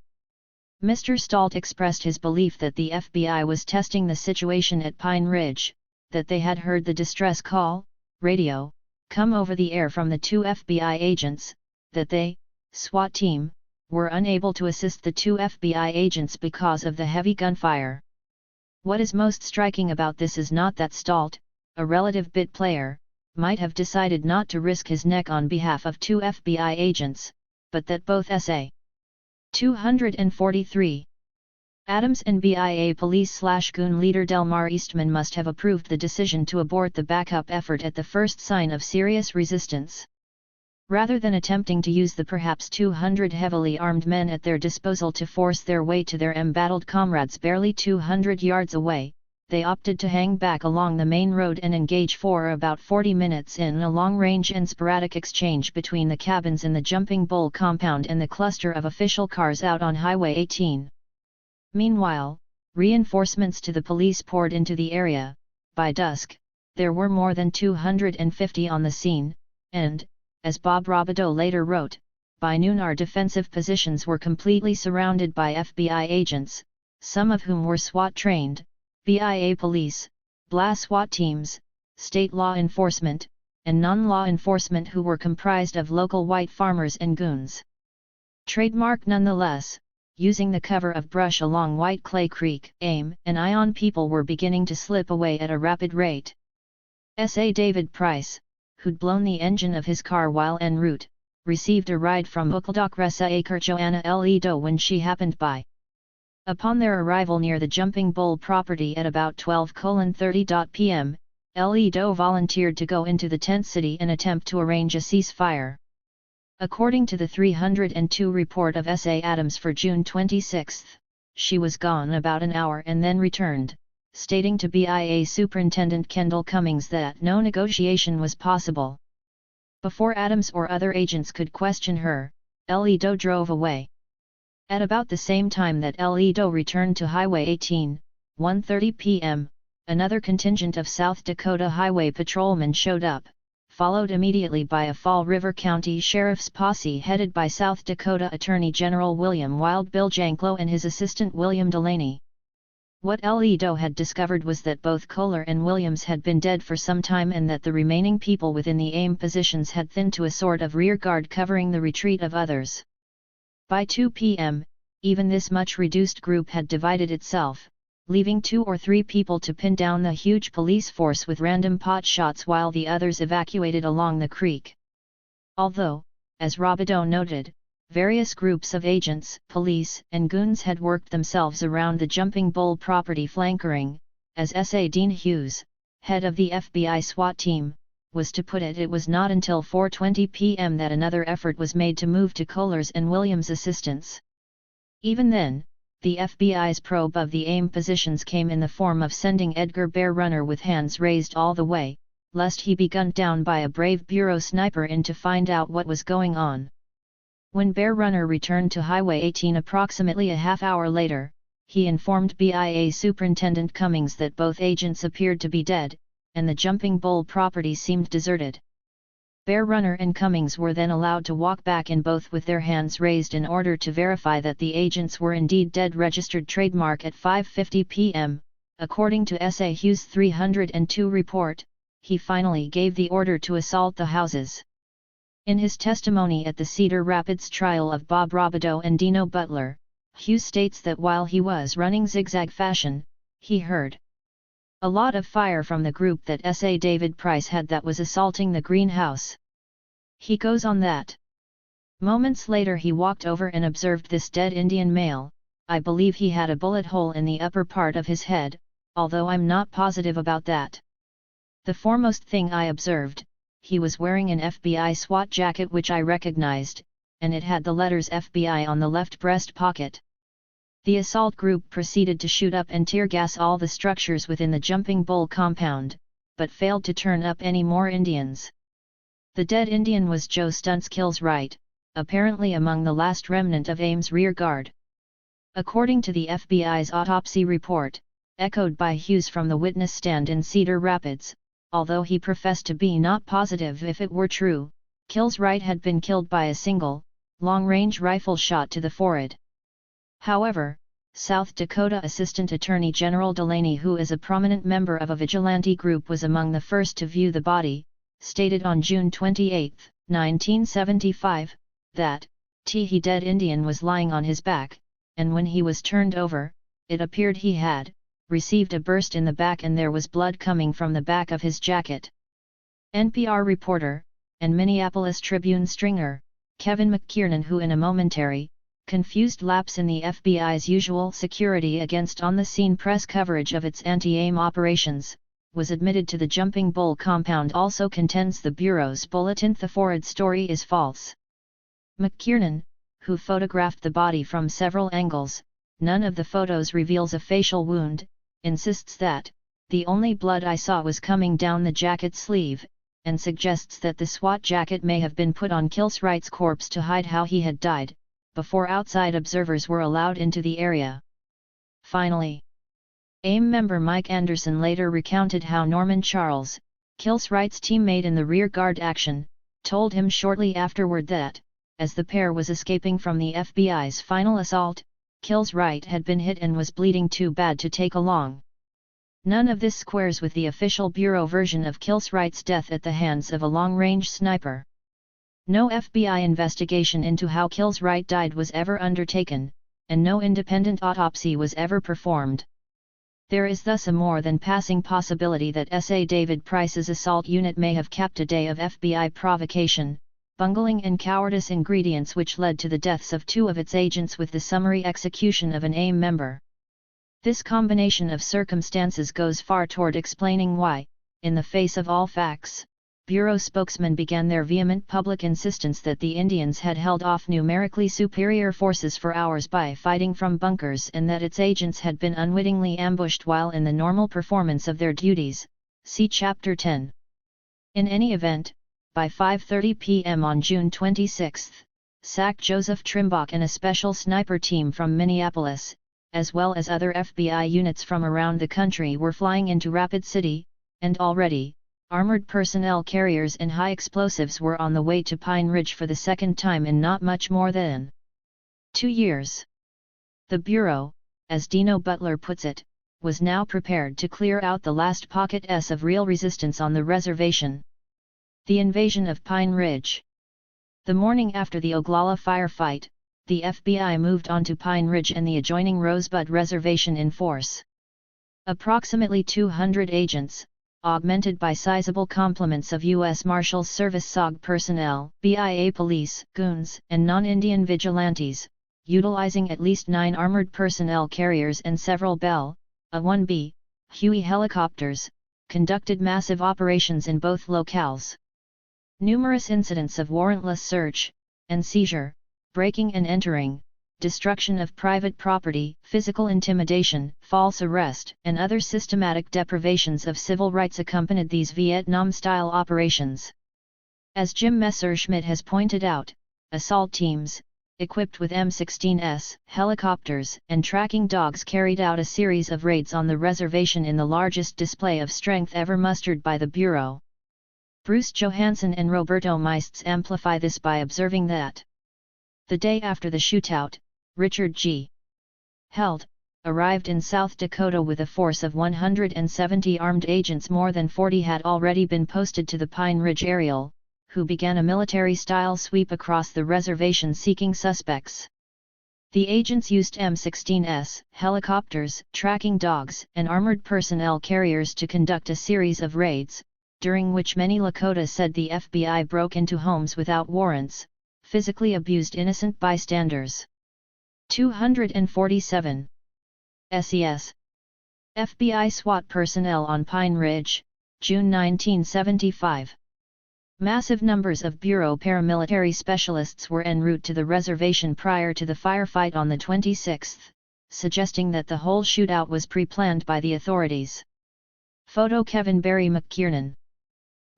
Mr. Stalt expressed his belief that the FBI was testing the situation at Pine Ridge, that they had heard the distress call, radio, come over the air from the 2 FBI agents, that they, SWAT team, were unable to assist the 2 FBI agents because of the heavy gunfire. What is most striking about this is not that Stalt, a relative bit player, might have decided not to risk his neck on behalf of 2 FBI agents, but that both S.A. 243. Adams and BIA police/goon leader Delmar Eastman must have approved the decision to abort the backup effort at the first sign of serious resistance. Rather than attempting to use the perhaps 200 heavily armed men at their disposal to force their way to their embattled comrades barely 200 yards away, they opted to hang back along the main road and engage for about 40 minutes in a long-range and sporadic exchange between the cabins in the Jumping Bull compound and the cluster of official cars out on Highway 18. Meanwhile, reinforcements to the police poured into the area. By dusk, there were more than 250 on the scene, and, as Bob Robideau later wrote, by noon our defensive positions were completely surrounded by FBI agents, some of whom were SWAT-trained, BIA police, BLA SWAT teams, state law enforcement, and non-law enforcement who were comprised of local white farmers and goons. Trademark nonetheless, using the cover of brush along White Clay Creek. AIM and ION people were beginning to slip away at a rapid rate. S.A. David Price, who'd blown the engine of his car while en route, received a ride from Ukaldok Resa Akar Joanna Ledo when she happened by. Upon their arrival near the Jumping Bull property at about 12:30 p.m., Ledo volunteered to go into the tent city and attempt to arrange a ceasefire. According to the 302 report of S.A. Adams for June 26, she was gone about an hour and then returned, stating to BIA Superintendent Kendall Cummings that no negotiation was possible. Before Adams or other agents could question her, Ledo drove away. At about the same time that Ledo returned to Highway 18, 1:30 p.m., another contingent of South Dakota Highway patrolmen showed up, followed immediately by a Fall River County Sheriff's posse headed by South Dakota Attorney General William Wild Bill Janklow and his assistant William Delaney. What Ledo had discovered was that both Kohler and Williams had been dead for some time and that the remaining people within the AIM positions had thinned to a sort of rear guard covering the retreat of others. By 2 p.m., even this much reduced group had divided itself, leaving 2 or 3 people to pin down the huge police force with random pot shots while the others evacuated along the creek. Although, as Robideau noted, various groups of agents, police, and goons had worked themselves around the Jumping Bull property flankering, as S.A. Dean Hughes, head of the FBI SWAT team, was to put it, it was not until 4:20 p.m. that another effort was made to move to Kohler's and Williams' assistance. Even then, the FBI's probe of the AIM positions came in the form of sending Edgar Bear Runner with hands raised all the way, lest he be gunned down by a brave bureau sniper in to find out what was going on. When Bear Runner returned to Highway 18 approximately a half hour later, he informed BIA Superintendent Cummings that both agents appeared to be dead, and the Jumping Bull property seemed deserted. Bear Runner and Cummings were then allowed to walk back in both with their hands raised in order to verify that the agents were indeed dead. Registered trademark at 5:50 p.m., according to S.A. Hughes' 302 report, he finally gave the order to assault the houses. In his testimony at the Cedar Rapids trial of Bob Robideau and Dino Butler, Hughes states that while he was running zigzag fashion, he heard a lot of fire from the group that S.A. David Price had that was assaulting the greenhouse. He goes on that moments later he walked over and observed this dead Indian male. I believe he had a bullet hole in the upper part of his head, although I'm not positive about that. The foremost thing I observed, he was wearing an FBI SWAT jacket which I recognized, and it had the letters FBI on the left breast pocket. The assault group proceeded to shoot up and tear gas all the structures within the Jumping Bull compound, but failed to turn up any more Indians. The dead Indian was Joe Stunts Kills-Wright, apparently among the last remnant of AIM's rear guard. According to the FBI's autopsy report, echoed by Hughes from the witness stand in Cedar Rapids, although he professed to be not positive if it were true, Kills-Wright had been killed by a single, long-range rifle shot to the forehead. However, South Dakota Assistant Attorney General Delaney, who is a prominent member of a vigilante group, was among the first to view the body, stated on June 28, 1975, that, he dead Indian was lying on his back, and when he was turned over, it appeared he had received a burst in the back and there was blood coming from the back of his jacket. NPR reporter, and Minneapolis Tribune stringer, Kevin McKiernan, who in a momentary, confused lapse in the FBI's usual security against on-the-scene press coverage of its anti-AIM operations, was admitted to the Jumping Bull compound, also contends the Bureau's bulletin the forward story is false. McKiernan, who photographed the body from several angles, none of the photos reveals a facial wound, insists that, the only blood I saw was coming down the jacket sleeve, and suggests that the SWAT jacket may have been put on Kills-Wright's corpse to hide how he had died, before outside observers were allowed into the area. Finally, AIM member Mike Anderson later recounted how Norman Charles, Kills-Wright's teammate in the rear guard action, told him shortly afterward that, as the pair was escaping from the FBI's final assault, Kills-Wright had been hit and was bleeding too bad to take along. None of this squares with the official Bureau version of Kills-Wright's death at the hands of a long-range sniper. No FBI investigation into how Kills-Wright died was ever undertaken, and no independent autopsy was ever performed. There is thus a more than passing possibility that S.A. David Price's assault unit may have kept a day of FBI provocation, bungling and cowardice ingredients which led to the deaths of 2 of its agents with the summary execution of an AIM member. This combination of circumstances goes far toward explaining why, in the face of all facts, Bureau spokesmen began their vehement public insistence that the Indians had held off numerically superior forces for hours by fighting from bunkers and that its agents had been unwittingly ambushed while in the normal performance of their duties. See Chapter 10. In any event, by 5:30 p.m. on June 26, SAC Joseph Trimbach and a special sniper team from Minneapolis, as well as other FBI units from around the country were flying into Rapid City, and already, armored personnel carriers and high explosives were on the way to Pine Ridge for the second time in not much more than 2 years. The Bureau, as Dino Butler puts it, was now prepared to clear out the last pockets of real resistance on the reservation. The invasion of Pine Ridge. The morning after the Oglala firefight, the FBI moved on to Pine Ridge and the adjoining Rosebud Reservation in force. Approximately 200 agents, augmented by sizable complements of U.S. Marshals Service SOG personnel, BIA police, goons, and non-Indian vigilantes, utilizing at least 9 armored personnel carriers and several Bell, A-1B, Huey helicopters, conducted massive operations in both locales. Numerous incidents of warrantless search and seizure, breaking and entering, destruction of private property, physical intimidation, false arrest, and other systematic deprivations of civil rights accompanied these Vietnam-style operations. As Jim Messerschmidt has pointed out, assault teams, equipped with M16s, helicopters, and tracking dogs carried out a series of raids on the reservation in the largest display of strength ever mustered by the Bureau. Bruce Johansson and Roberto Meist's amplify this by observing that the day after the shootout, Richard G. Held, arrived in South Dakota with a force of 170 armed agents. More than 40 had already been posted to the Pine Ridge aerial, who began a military-style sweep across the reservation seeking suspects. The agents used M16s, helicopters, tracking dogs, and armored personnel carriers to conduct a series of raids, during which many Lakota said the FBI broke into homes without warrants, physically abused innocent bystanders. 247. SES. FBI SWAT personnel on Pine Ridge, June 1975. Massive numbers of Bureau paramilitary specialists were en route to the reservation prior to the firefight on the 26th, suggesting that the whole shootout was pre-planned by the authorities. Photo Kevin Barry McKiernan.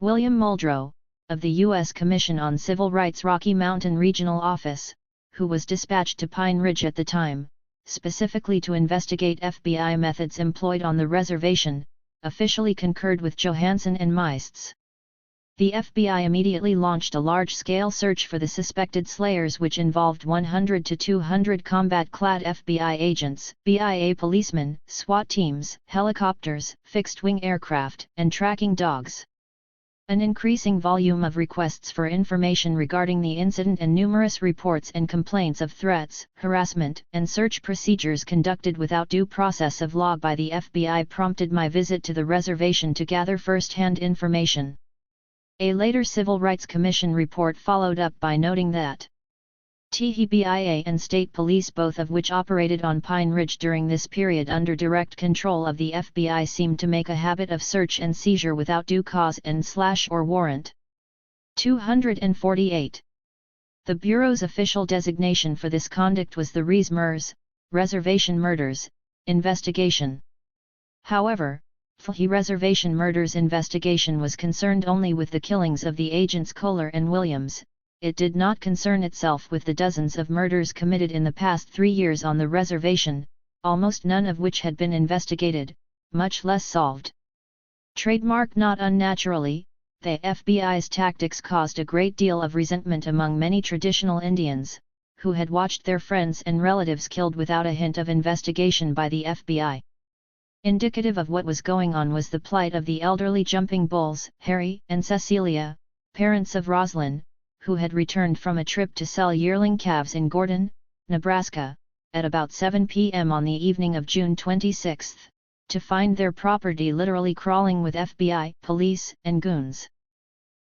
William Muldrow, of the U.S. Commission on Civil Rights Rocky Mountain Regional Office, who was dispatched to Pine Ridge at the time, specifically to investigate FBI methods employed on the reservation, officially concurred with Johansson and Meist's. The FBI immediately launched a large-scale search for the suspected slayers, which involved 100 to 200 combat-clad FBI agents, BIA policemen, SWAT teams, helicopters, fixed-wing aircraft, and tracking dogs. An increasing volume of requests for information regarding the incident and numerous reports and complaints of threats, harassment, and search procedures conducted without due process of law by the FBI prompted my visit to the reservation to gather first-hand information. A later Civil Rights Commission report followed up by noting that THBIA and state police, both of which operated on Pine Ridge during this period under direct control of the FBI, seemed to make a habit of search and seizure without due cause and/or warrant. 248. The Bureau's official designation for this conduct was the Rees-Mers, Reservation Murders, Investigation. However, the Reservation Murders Investigation was concerned only with the killings of the agents Kohler and Williams. It did not concern itself with the dozens of murders committed in the past 3 years on the reservation, almost none of which had been investigated, much less solved. Trademark not unnaturally, the FBI's tactics caused a great deal of resentment among many traditional Indians, who had watched their friends and relatives killed without a hint of investigation by the FBI. Indicative of what was going on was the plight of the elderly Jumping Bulls, Harry and Cecilia, parents of Roslyn, who had returned from a trip to sell yearling calves in Gordon, Nebraska, at about 7 p.m. on the evening of June 26, to find their property literally crawling with FBI, police, and goons.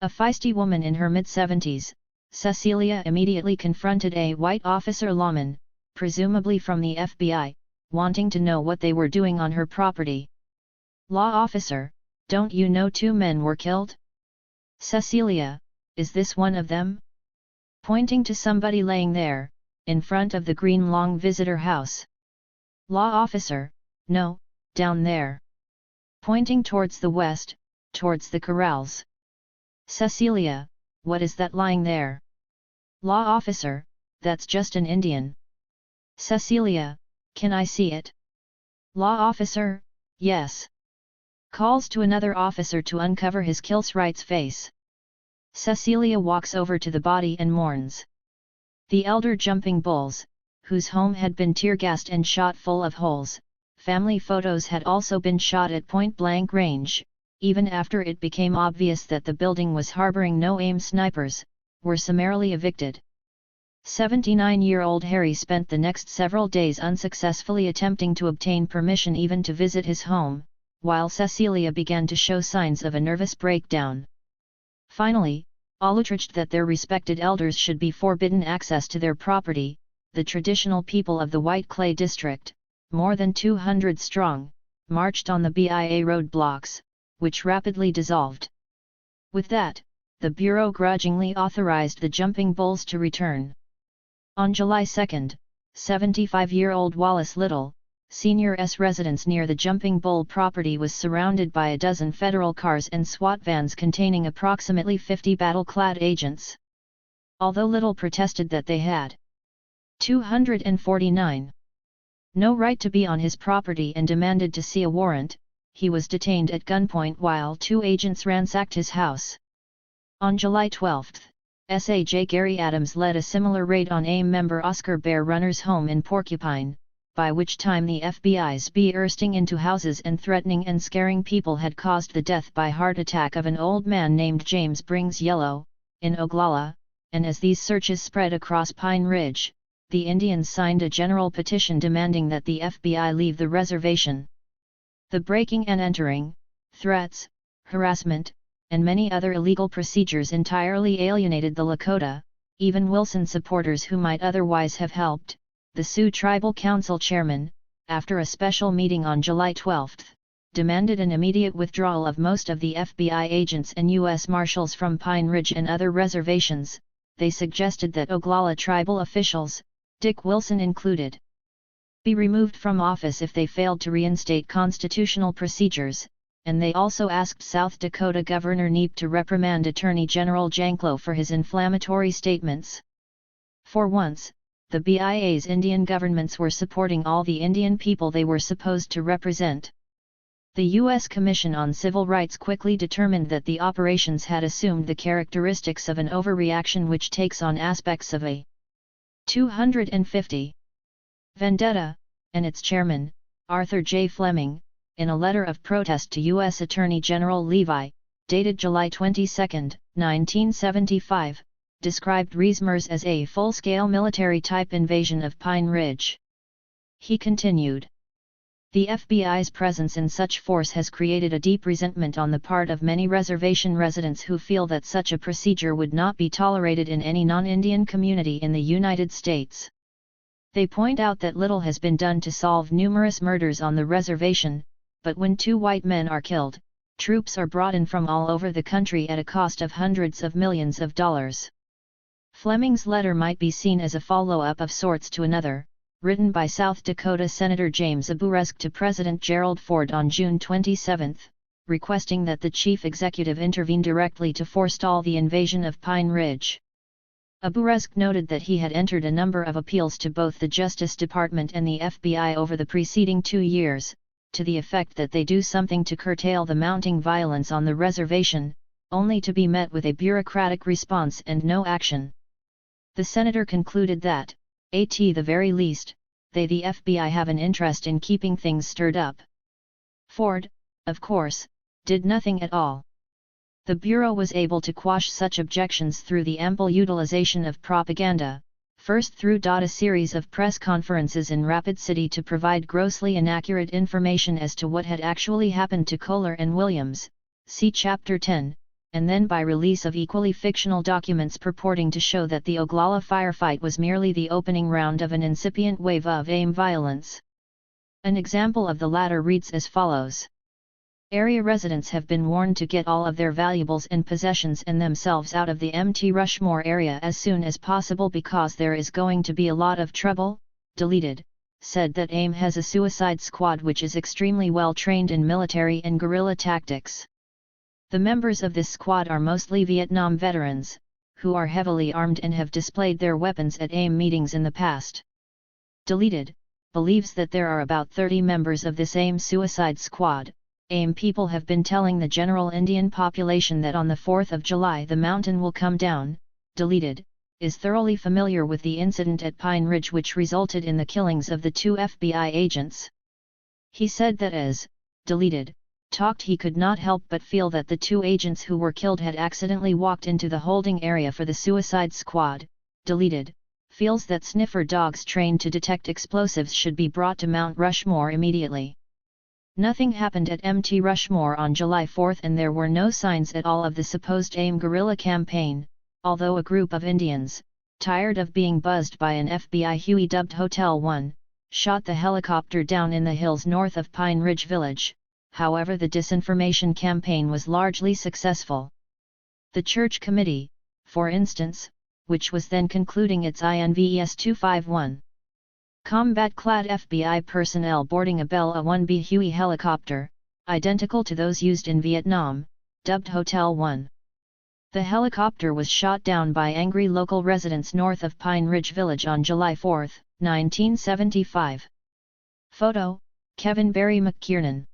A feisty woman in her mid-70s, Cecilia immediately confronted a white officer lawman, presumably from the FBI, wanting to know what they were doing on her property. "Law officer, don't you know 2 men were killed?" "Cecilia, is this one of them?" Pointing to somebody laying there, in front of the green long visitor house. "Law officer, no, down there." Pointing towards the west, towards the corrals. "Cecilia, what is that lying there?" "Law officer, that's just an Indian." "Cecilia, can I see it?" "Law officer, yes." Calls to another officer to uncover his Killsright's face. Cecilia walks over to the body and mourns. The elder Jumping Bulls, whose home had been tear-gassed and shot full of holes, family photos had also been shot at point-blank range, even after it became obvious that the building was harboring no-aim snipers, were summarily evicted. 79-year-old Harry spent the next several days unsuccessfully attempting to obtain permission even to visit his home, while Cecilia began to show signs of a nervous breakdown. Finally, all outraged that their respected elders should be forbidden access to their property, the traditional people of the White Clay District, more than 200 strong, marched on the BIA roadblocks, which rapidly dissolved. With that, the Bureau grudgingly authorized the Jumping Bulls to return. On July 2, 75-year-old Wallace Little, Sr.'s residence near the Jumping Bull property was surrounded by a dozen federal cars and SWAT vans containing approximately 50 battle-clad agents. Although Little protested that they had 249 no right to be on his property and demanded to see a warrant, he was detained at gunpoint while 2 agents ransacked his house. On July 12, SAJ Gary Adams led a similar raid on AIM member Oscar Bear Runner's home in Porcupine, by which time the FBI's bursting into houses and threatening and scaring people had caused the death by heart attack of an old man named James Brings Yellow, in Oglala, and as these searches spread across Pine Ridge, the Indians signed a general petition demanding that the FBI leave the reservation. The breaking and entering, threats, harassment, and many other illegal procedures entirely alienated the Lakota, even Wilson supporters who might otherwise have helped. The Sioux Tribal Council chairman, after a special meeting on July 12, demanded an immediate withdrawal of most of the FBI agents and U.S. Marshals from Pine Ridge and other reservations. They suggested that Oglala tribal officials, Dick Wilson included, be removed from office if they failed to reinstate constitutional procedures, and they also asked South Dakota Governor Neep to reprimand Attorney General Janklow for his inflammatory statements. For once, the BIA's Indian governments were supporting all the Indian people they were supposed to represent. The U.S. Commission on Civil Rights quickly determined that the operations had assumed the characteristics of an overreaction which takes on aspects of a 250 vendetta, and its chairman, Arthur J. Fleming, in a letter of protest to U.S. Attorney General Levi, dated July 22, 1975, described Reesmers as a full-scale military-type invasion of Pine Ridge. He continued, "The FBI's presence in such force has created a deep resentment on the part of many reservation residents who feel that such a procedure would not be tolerated in any non-Indian community in the United States. They point out that little has been done to solve numerous murders on the reservation, but when 2 white men are killed, troops are brought in from all over the country at a cost of hundreds of millions of dollars." Fleming's letter might be seen as a follow-up of sorts to another, written by South Dakota Senator James Aburesk to President Gerald Ford on June 27, requesting that the chief executive intervene directly to forestall the invasion of Pine Ridge. Aburesk noted that he had entered a number of appeals to both the Justice Department and the FBI over the preceding 2 years, to the effect that they do something to curtail the mounting violence on the reservation, only to be met with a bureaucratic response and no action. The senator concluded that, at the very least, they the FBI have an interest in keeping things stirred up. Ford, of course, did nothing at all. The Bureau was able to quash such objections through the ample utilization of propaganda, first through a series of press conferences in Rapid City to provide grossly inaccurate information as to what had actually happened to Kohler and Williams, see Chapter 10, and then by release of equally fictional documents purporting to show that the Oglala firefight was merely the opening round of an incipient wave of AIM violence. An example of the latter reads as follows. Area residents have been warned to get all of their valuables and possessions and themselves out of the Mt. Rushmore area as soon as possible because there is going to be a lot of trouble. Deleted, said that AIM has a suicide squad which is extremely well trained in military and guerrilla tactics. The members of this squad are mostly Vietnam veterans, who are heavily armed and have displayed their weapons at AIM meetings in the past. Deleted, believes that there are about 30 members of this AIM suicide squad. AIM people have been telling the general Indian population that on the 4th of July the mountain will come down. Deleted, is thoroughly familiar with the incident at Pine Ridge which resulted in the killings of the 2 FBI agents. He said that as Deleted talked he could not help but feel that the 2 agents who were killed had accidentally walked into the holding area for the suicide squad. Deleted, feels that sniffer dogs trained to detect explosives should be brought to Mount Rushmore immediately. Nothing happened at Mt. Rushmore on July 4 and there were no signs at all of the supposed AIM guerrilla campaign, although a group of Indians, tired of being buzzed by an FBI Huey dubbed Hotel 1, shot the helicopter down in the hills north of Pine Ridge Village. However, the disinformation campaign was largely successful. The Church Committee, for instance, which was then concluding its INVES 251. Combat-clad FBI personnel boarding a Bell A-1B Huey helicopter, identical to those used in Vietnam, dubbed Hotel 1. The helicopter was shot down by angry local residents north of Pine Ridge Village on July 4, 1975. Photo, Kevin Barry McKiernan.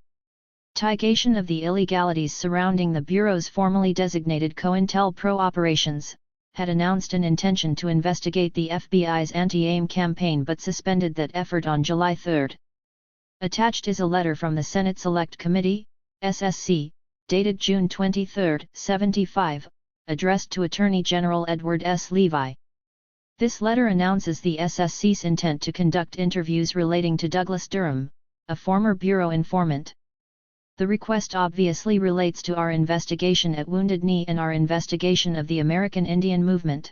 Tigation of the illegalities surrounding the Bureau's formally designated COINTELPRO operations, had announced an intention to investigate the FBI's anti-AIM campaign but suspended that effort on July 3. Attached is a letter from the Senate Select Committee, SSC, dated June 23, 75, addressed to Attorney General Edward S. Levi. This letter announces the SSC's intent to conduct interviews relating to Douglas Durham, a former Bureau informant. The request obviously relates to our investigation at Wounded Knee and our investigation of the American Indian Movement.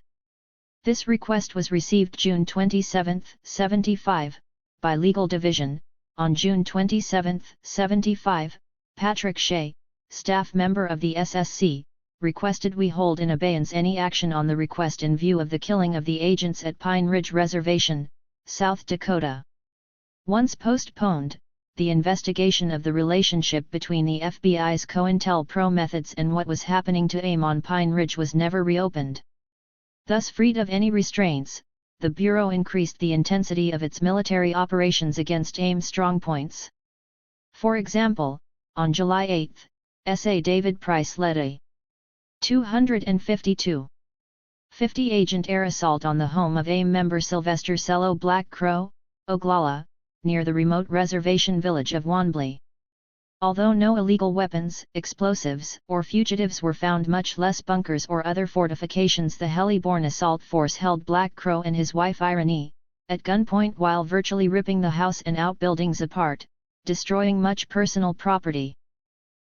This request was received June 27, 75, by Legal Division. On June 27, 75, Patrick Shea, staff member of the SSC, requested we hold in abeyance any action on the request in view of the killing of the agents at Pine Ridge Reservation, South Dakota. Once postponed, the investigation of the relationship between the FBI's COINTELPRO methods and what was happening to AIM on Pine Ridge was never reopened. Thus freed of any restraints, the Bureau increased the intensity of its military operations against AIM strongpoints. For example, on July 8, S.A. David Price led a 252 agent air assault on the home of AIM member Sylvester Cello Black Crow, Oglala, near the remote reservation village of Wanblee. Although no illegal weapons, explosives, or fugitives were found, much less bunkers or other fortifications, the heli-borne assault force held Black Crow and his wife Irene at gunpoint while virtually ripping the house and outbuildings apart, destroying much personal property.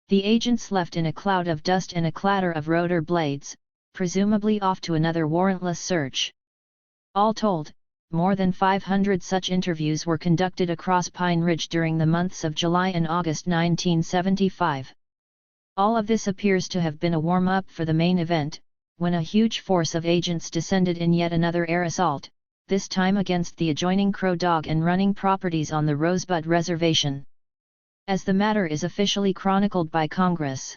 The agents left in a cloud of dust and a clatter of rotor blades, presumably off to another warrantless search. All told, more than 500 such interviews were conducted across Pine Ridge during the months of July and August 1975. All of this appears to have been a warm-up for the main event, when a huge force of agents descended in yet another air assault, this time against the adjoining Crow Dog and Running properties on the Rosebud Reservation. As the matter is officially chronicled by Congress.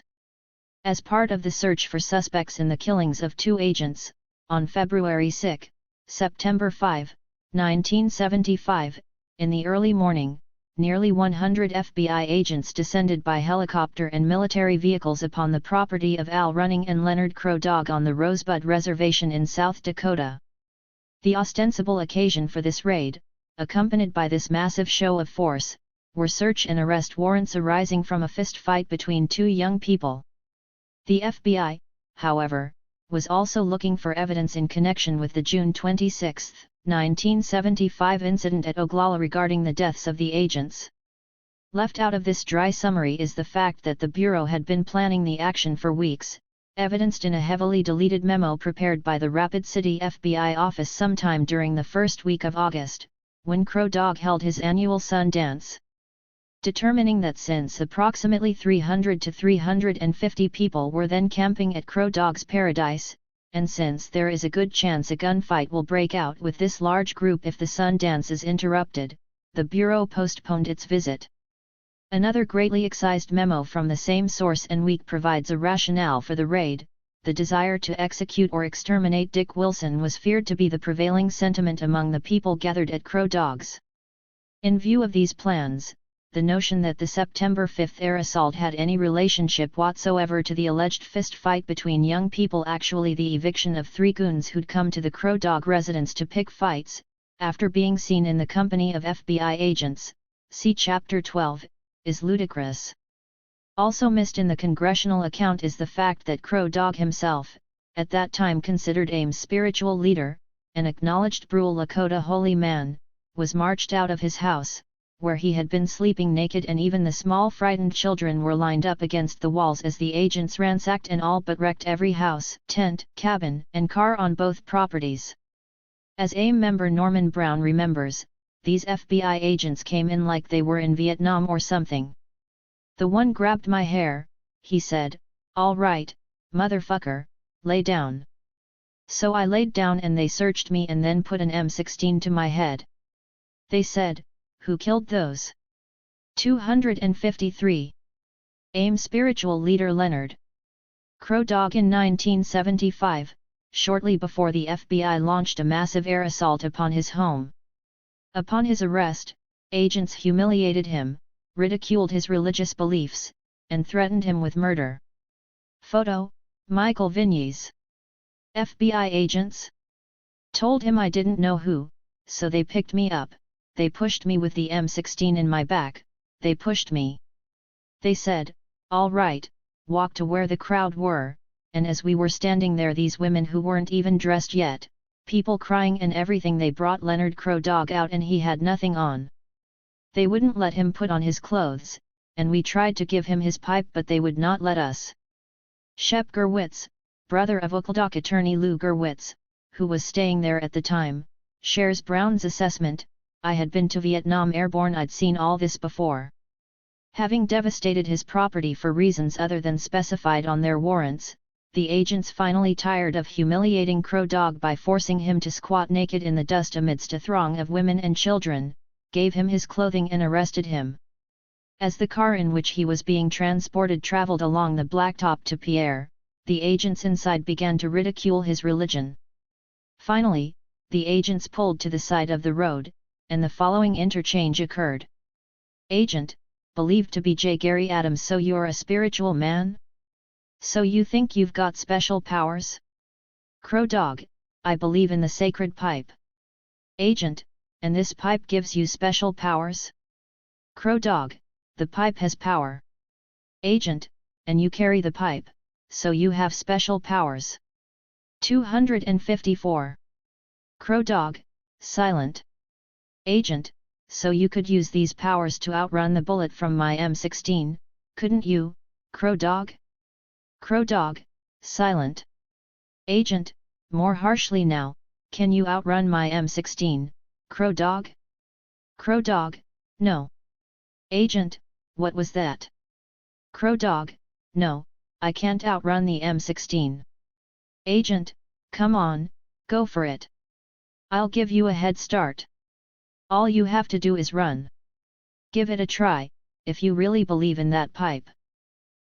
As part of the search for suspects in the killings of 2 agents, on February 6, September 5, 1975, in the early morning, nearly 100 FBI agents descended by helicopter and military vehicles upon the property of Al Running and Leonard Crow Dog on the Rosebud Reservation in South Dakota. The ostensible occasion for this raid, accompanied by this massive show of force, were search and arrest warrants arising from a fist fight between 2 young people. The FBI, however, was also looking for evidence in connection with the June 26, 1975 incident at Oglala regarding the deaths of the agents. Left out of this dry summary is the fact that the Bureau had been planning the action for weeks, evidenced in a heavily deleted memo prepared by the Rapid City FBI office sometime during the first week of August, when Crow Dog held his annual Sun Dance. Determining that since approximately 300 to 350 people were then camping at Crow Dog's Paradise, and since there is a good chance a gunfight will break out with this large group if the Sun Dance is interrupted, the Bureau postponed its visit. Another greatly excised memo from the same source and week provides a rationale for the raid. The desire to execute or exterminate Dick Wilson was feared to be the prevailing sentiment among the people gathered at Crow Dog's. In view of these plans, the notion that the September 5 air assault had any relationship whatsoever to the alleged fist fight between young people, actually the eviction of 3 goons who'd come to the Crow Dog residence to pick fights, after being seen in the company of FBI agents, see Chapter 12, is ludicrous. Also missed in the congressional account is the fact that Crow Dog himself, at that time considered AIM's spiritual leader, an acknowledged Brule Lakota holy man, was marched out of his house, where he had been sleeping naked, and even the small frightened children were lined up against the walls as the agents ransacked and all but wrecked every house, tent, cabin, and car on both properties. As AIM member Norman Brown remembers, these FBI agents came in like they were in Vietnam or something. The one grabbed my hair, he said, "All right, motherfucker, lay down." So I laid down and they searched me and then put an M16 to my head. They said, "Who killed those?" 253. AIM spiritual leader Leonard Crow Dog. In 1975, shortly before the FBI launched a massive air assault upon his home. Upon his arrest, agents humiliated him, ridiculed his religious beliefs, and threatened him with murder. Photo, Michael Vignes. FBI agents told him I didn't know who, so they picked me up, they pushed me with the M16 in my back, they pushed me. They said, "All right, walk to where the crowd were," and as we were standing there, these women who weren't even dressed yet, people crying and everything, they brought Leonard Crow Dog out and he had nothing on. They wouldn't let him put on his clothes, and we tried to give him his pipe but they would not let us. Shep Gurwitz, brother of Oakledock attorney Lou Gurwitz, who was staying there at the time, shares Brown's assessment, "I had been to Vietnam airborne, I'd seen all this before." Having devastated his property for reasons other than specified on their warrants, the agents finally tired of humiliating Crow Dog by forcing him to squat naked in the dust amidst a throng of women and children, gave him his clothing and arrested him. As the car in which he was being transported traveled along the blacktop to Pierre, the agents inside began to ridicule his religion. Finally, the agents pulled to the side of the road, and the following interchange occurred. Agent, believed to be J. Gary Adams: "So you're a spiritual man? So you think you've got special powers?" Crow Dog, "I believe in the sacred pipe." Agent, "And this pipe gives you special powers?" Crow Dog, "The pipe has power." Agent, "And you carry the pipe, so you have special powers." 254. Crow Dog, silent. Agent, "So you could use these powers to outrun the bullet from my M16, couldn't you, Crow Dog?" Crow Dog, silent. Agent, more harshly now, "Can you outrun my M16, Crow Dog?" Crow Dog, "No." Agent, "What was that?" Crow Dog, "No, I can't outrun the M16. Agent, "Come on, go for it. I'll give you a head start. All you have to do is run. Give it a try, if you really believe in that pipe.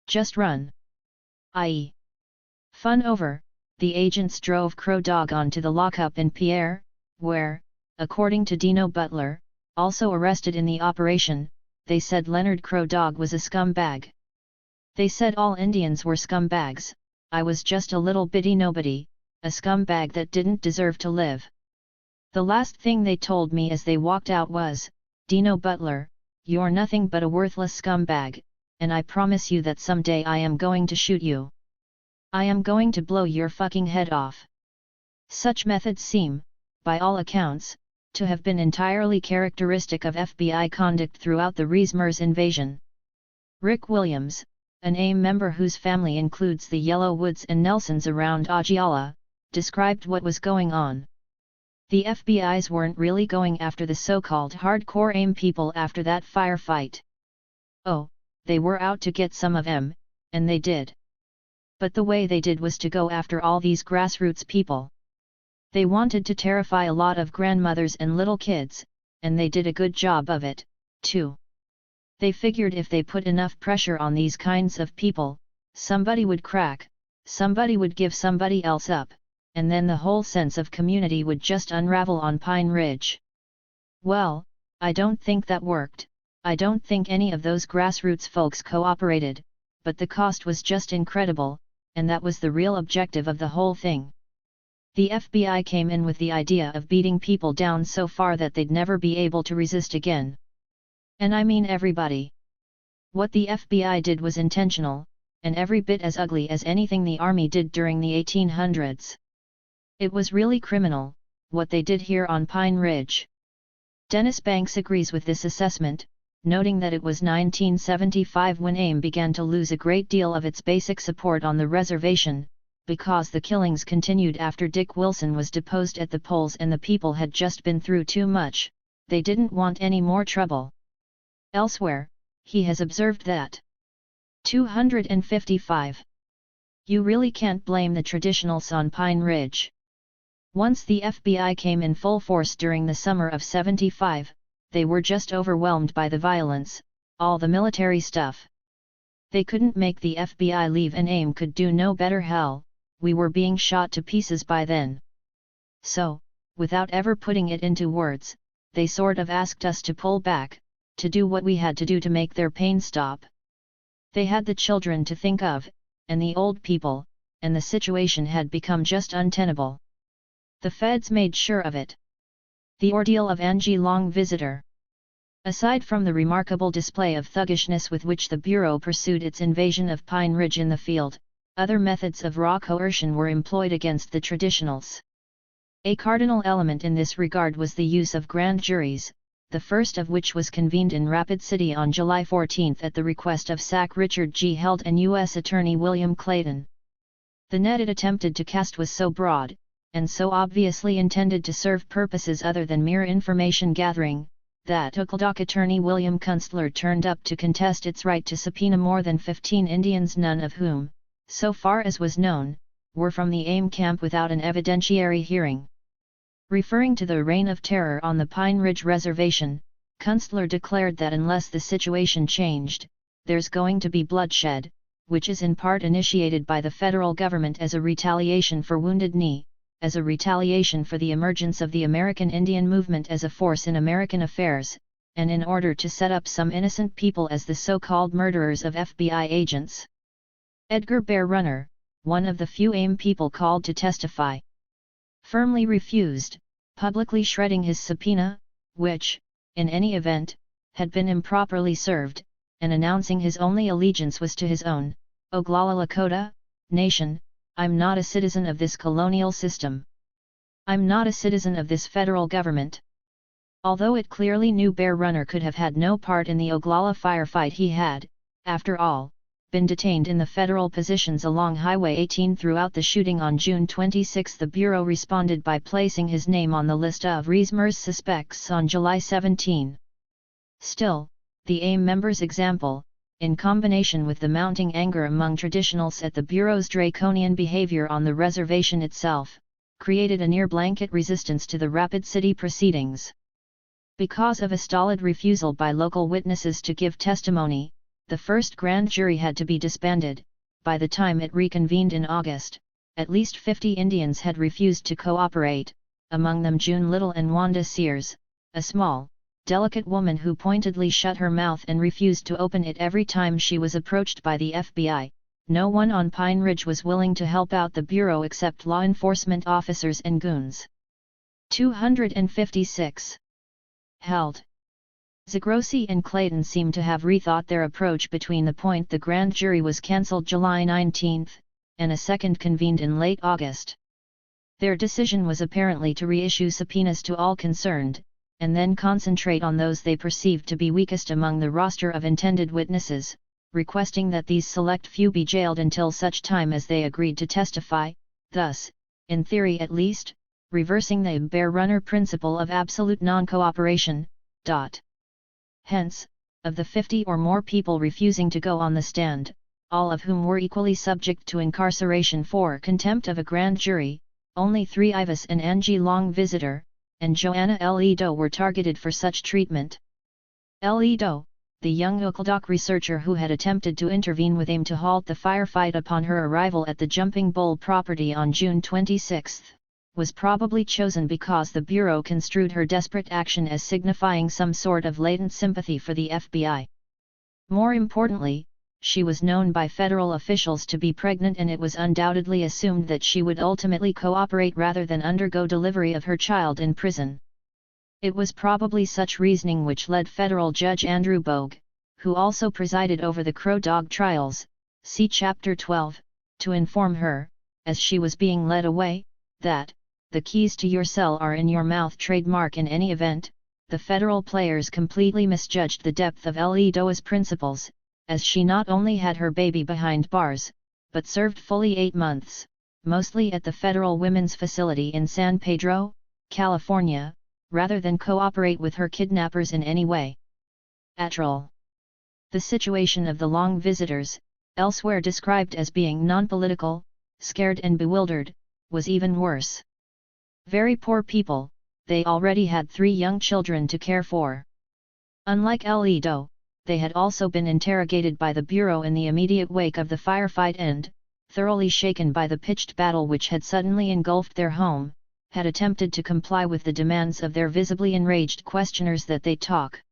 Just run." I.e. Fun over, the agents drove Crow Dog onto the lockup in Pierre, where, according to Dino Butler, also arrested in the operation, they said Leonard Crow Dog was a scumbag. They said all Indians were scumbags. I was just a little bitty nobody, a scumbag that didn't deserve to live. The last thing they told me as they walked out was, "Dino Butler, you're nothing but a worthless scumbag, and I promise you that someday I am going to shoot you. I am going to blow your fucking head off." Such methods seem, by all accounts, to have been entirely characteristic of FBI conduct throughout the Rees-Mers invasion. Rick Williams, an AIM member whose family includes the Yellow Woods and Nelsons around Ogallala, described what was going on. The FBI's weren't really going after the so-called hardcore AIM people after that firefight. Oh, they were out to get some of them, and they did. But the way they did was to go after all these grassroots people. They wanted to terrify a lot of grandmothers and little kids, and they did a good job of it, too. They figured if they put enough pressure on these kinds of people, somebody would crack, somebody would give somebody else up, and then the whole sense of community would just unravel on Pine Ridge. Well, I don't think that worked. I don't think any of those grassroots folks cooperated, but the cost was just incredible, and that was the real objective of the whole thing. The FBI came in with the idea of beating people down so far that they'd never be able to resist again. And I mean everybody. What the FBI did was intentional, and every bit as ugly as anything the Army did during the 1800s. It was really criminal, what they did here on Pine Ridge. Dennis Banks agrees with this assessment, noting that it was 1975 when AIM began to lose a great deal of its basic support on the reservation, because the killings continued after Dick Wilson was deposed at the polls and the people had just been through too much. They didn't want any more trouble. Elsewhere, he has observed that 255. You really can't blame the traditionals on Pine Ridge. Once the FBI came in full force during the summer of '75, they were just overwhelmed by the violence, all the military stuff. They couldn't make the FBI leave, and AIM could do no better. Hell, we were being shot to pieces by then. So, without ever putting it into words, they sort of asked us to pull back, to do what we had to do to make their pain stop. They had the children to think of, and the old people, and the situation had become just untenable. The feds made sure of it. The ordeal of Angie Long Visitor. Aside from the remarkable display of thuggishness with which the Bureau pursued its invasion of Pine Ridge in the field, other methods of raw coercion were employed against the traditionals. A cardinal element in this regard was the use of grand juries, the first of which was convened in Rapid City on July 14 at the request of SAC Richard G. Held and U.S. Attorney William Clayton. The net it attempted to cast was so broad, and so obviously intended to serve purposes other than mere information gathering, that Okladoc Attorney William Kunstler turned up to contest its right to subpoena more than 15 Indians, none of whom, so far as was known, were from the AIM camp, without an evidentiary hearing. Referring to the reign of terror on the Pine Ridge Reservation, Kunstler declared that unless the situation changed, there's going to be bloodshed, which is in part initiated by the federal government as a retaliation for Wounded Knee, as a retaliation for the emergence of the American Indian movement as a force in American affairs, and in order to set up some innocent people as the so-called murderers of FBI agents. Edgar Bear Runner, one of the few AIM people called to testify, firmly refused, publicly shredding his subpoena, which, in any event, had been improperly served, and announcing his only allegiance was to his own, Oglala Lakota, nation. I'm not a citizen of this colonial system. I'm not a citizen of this federal government. Although it clearly knew Bear Runner could have had no part in the Oglala firefight, he had, after all, been detained in the federal positions along Highway 18 throughout the shooting on June 26. The Bureau responded by placing his name on the list of Rees-Mers suspects on July 17. Still, the AIM members' example, in combination with the mounting anger among traditionals at the Bureau's draconian behavior on the reservation itself, created a near-blanket resistance to the Rapid City proceedings. Because of a stolid refusal by local witnesses to give testimony, the first grand jury had to be disbanded. By the time it reconvened in August, at least 50 Indians had refused to cooperate, among them June Little and Wanda Sears, a small, delicate woman who pointedly shut her mouth and refused to open it every time she was approached by the FBI. No one on Pine Ridge was willing to help out the Bureau except law enforcement officers and goons. 256. Held. Zagrossi and Clayton seem to have rethought their approach between the point the grand jury was cancelled July 19, and a second convened in late August. Their decision was apparently to reissue subpoenas to all concerned, and then concentrate on those they perceived to be weakest among the roster of intended witnesses, requesting that these select few be jailed until such time as they agreed to testify, thus, in theory at least, reversing the bear runner principle of absolute non-cooperation. Hence, of the 50 or more people refusing to go on the stand, all of whom were equally subject to incarceration for contempt of a grand jury, only 3 Ivis and Angie Long Visitor, and Joanna L. E. Doe were targeted for such treatment. L. E. Doe, the young Oakledock researcher who had attempted to intervene with aim to halt the firefight upon her arrival at the Jumping Bull property on June 26, was probably chosen because the Bureau construed her desperate action as signifying some sort of latent sympathy for the FBI. More importantly, she was known by federal officials to be pregnant, and it was undoubtedly assumed that she would ultimately cooperate rather than undergo delivery of her child in prison. It was probably such reasoning which led Federal Judge Andrew Bogue, who also presided over the Crow Dog trials, see Chapter 12, to inform her, as she was being led away, that, "The keys to your cell are in your mouth." Trademark. In any event, the federal players completely misjudged the depth of L. E. Doe's principles, as she not only had her baby behind bars, but served fully 8 months, mostly at the Federal Women's Facility in San Pedro, California, rather than cooperate with her kidnappers in any way. Atoll. The situation of the Long visitors, elsewhere described as being non-political, scared and bewildered, was even worse. Very poor people, they already had 3 young children to care for. Unlike L. E. Doe, they had also been interrogated by the Bureau in the immediate wake of the firefight and, thoroughly shaken by the pitched battle which had suddenly engulfed their home, had attempted to comply with the demands of their visibly enraged questioners that they talk.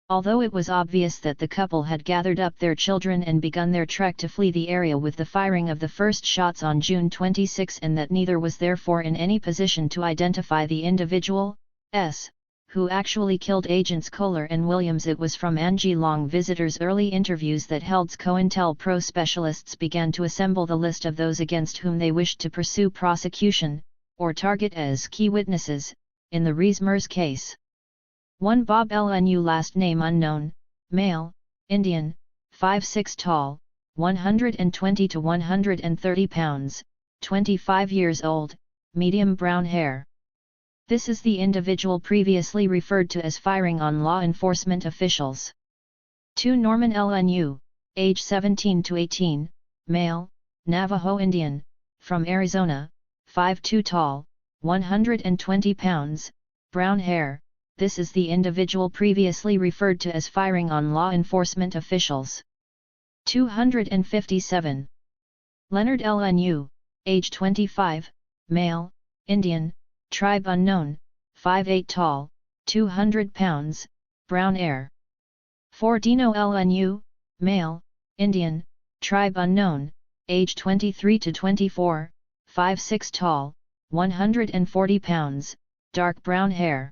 Although it was obvious that the couple had gathered up their children and begun their trek to flee the area with the firing of the first shots on June 26, and that neither was therefore in any position to identify the individual, who actually killed Agents Kohler and Williams, it was from Angie Long Visitor's early interviews that Held's COINTELPRO specialists began to assemble the list of those against whom they wished to pursue prosecution, or target as key witnesses, in the Rees-Mers case. 1 Bob Lnu, last name unknown, male, Indian, 5'6" tall, 120 to 130 pounds, 25 years old, medium brown hair. This is the individual previously referred to as firing on law enforcement officials. 2 Norman Lnu, age 17 to 18, male, Navajo Indian, from Arizona, 5'2" tall, 120 pounds, brown hair. This is the individual previously referred to as firing on law enforcement officials. 257. Leonard Lnu, age 25, male, Indian, tribe unknown, 5'8" tall, 200 pounds, brown hair. 4 Dino Lnu, male, Indian, tribe unknown, age 23 to 24, 5'6" tall, 140 pounds, dark brown hair.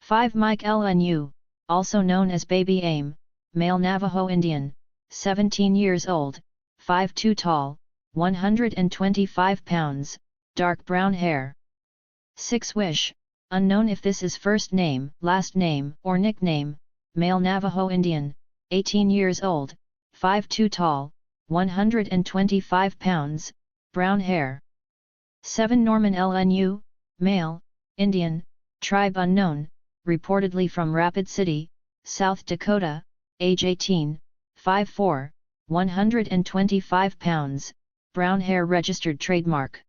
5 Mike Lnu, also known as Baby Aim, male Navajo Indian, 17 years old, 5'2" tall, 125 pounds, dark brown hair. 6 Wish, unknown if this is first name, last name, or nickname, male Navajo Indian, 18 years old, 5'2" tall, 125 pounds, brown hair. 7 Norman Lnu, male, Indian, tribe unknown, reportedly from Rapid City, South Dakota, age 18, 5'4", 125 pounds, brown hair, registered trademark.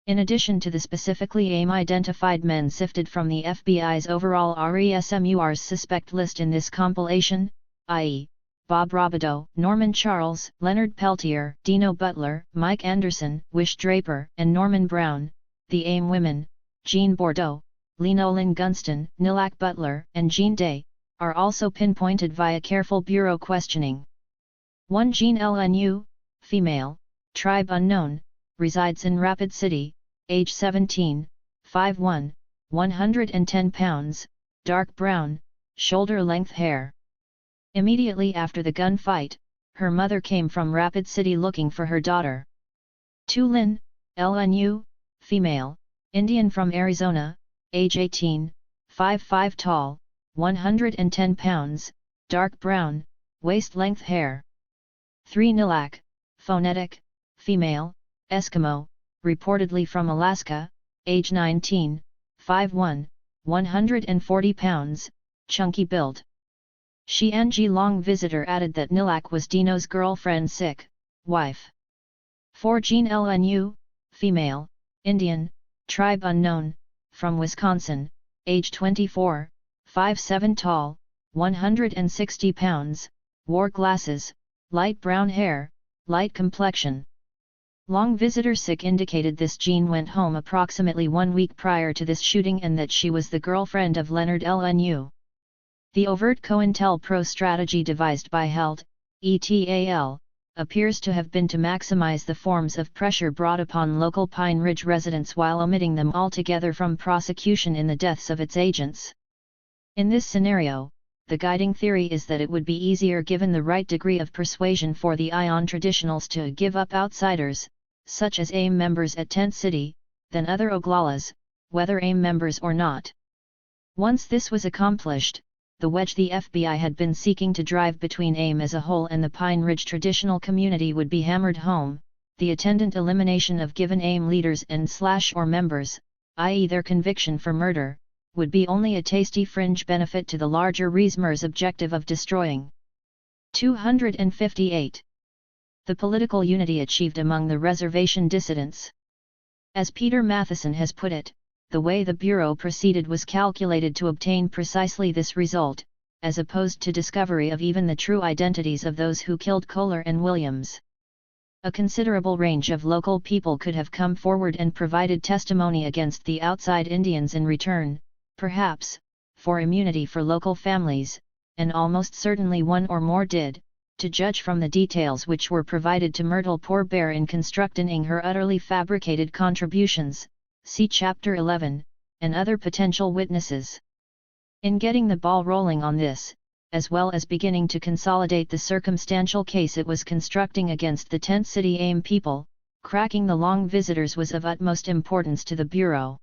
In addition to the specifically AIM-identified men sifted from the FBI's overall RESMUR's suspect list in this compilation, i.e., Bob Robideau, Norman Charles, Leonard Peltier, Dino Butler, Mike Anderson, Wish Draper, and Norman Brown, the AIM women, Jean Bordeaux, Lynolyn Gunston, Nilak Butler, and Jean Day, are also pinpointed via careful bureau questioning. 1 Jean Lnu, female, tribe unknown, resides in Rapid City, age 17, 5'1", 110 pounds, dark brown, shoulder-length hair. Immediately after the gunfight, her mother came from Rapid City looking for her daughter. 2 Lynn, Lnu, female, Indian from Arizona, age 18, 5'5" tall, 110 pounds, dark brown, waist-length hair. 3 Nilak, phonetic, female, Eskimo, reportedly from Alaska, age 19, 5'1", 140 pounds, chunky build. She Ng Long visitor added that Nilak was Dino's girlfriend wife. 4 Jean Lnu, female, Indian, tribe unknown, from Wisconsin, age 24, 5'7" tall, 160 pounds, wore glasses, light brown hair, light complexion. Long visitor indicated this Jean went home approximately 1 week prior to this shooting and that she was the girlfriend of Leonard Lnu. The overt COINTELPRO strategy devised by HELD, ETAL, appears to have been to maximize the forms of pressure brought upon local Pine Ridge residents while omitting them altogether from prosecution in the deaths of its agents. In this scenario, the guiding theory is that it would be easier given the right degree of persuasion for the Ion traditionals to give up outsiders, such as AIM members at Tent City, than other Oglalas, whether AIM members or not. Once this was accomplished, the wedge the FBI had been seeking to drive between AIM as a whole and the Pine Ridge traditional community would be hammered home, the attendant elimination of given AIM leaders and/or members, i.e. their conviction for murder, would be only a tasty fringe benefit to the larger Reesmer's objective of destroying. 258. The political unity achieved among the reservation dissidents. As Peter Matheson has put it, the way the Bureau proceeded was calculated to obtain precisely this result, as opposed to discovery of even the true identities of those who killed Kohler and Williams. A considerable range of local people could have come forward and provided testimony against the outside Indians in return, perhaps, for immunity for local families, and almost certainly one or more did, to judge from the details which were provided to Myrtle Poor-Bear in constructing her utterly fabricated contributions, see Chapter 11, and other potential witnesses. In getting the ball rolling on this, as well as beginning to consolidate the circumstantial case it was constructing against the Tent City AIM people, cracking the Long visitors was of utmost importance to the Bureau.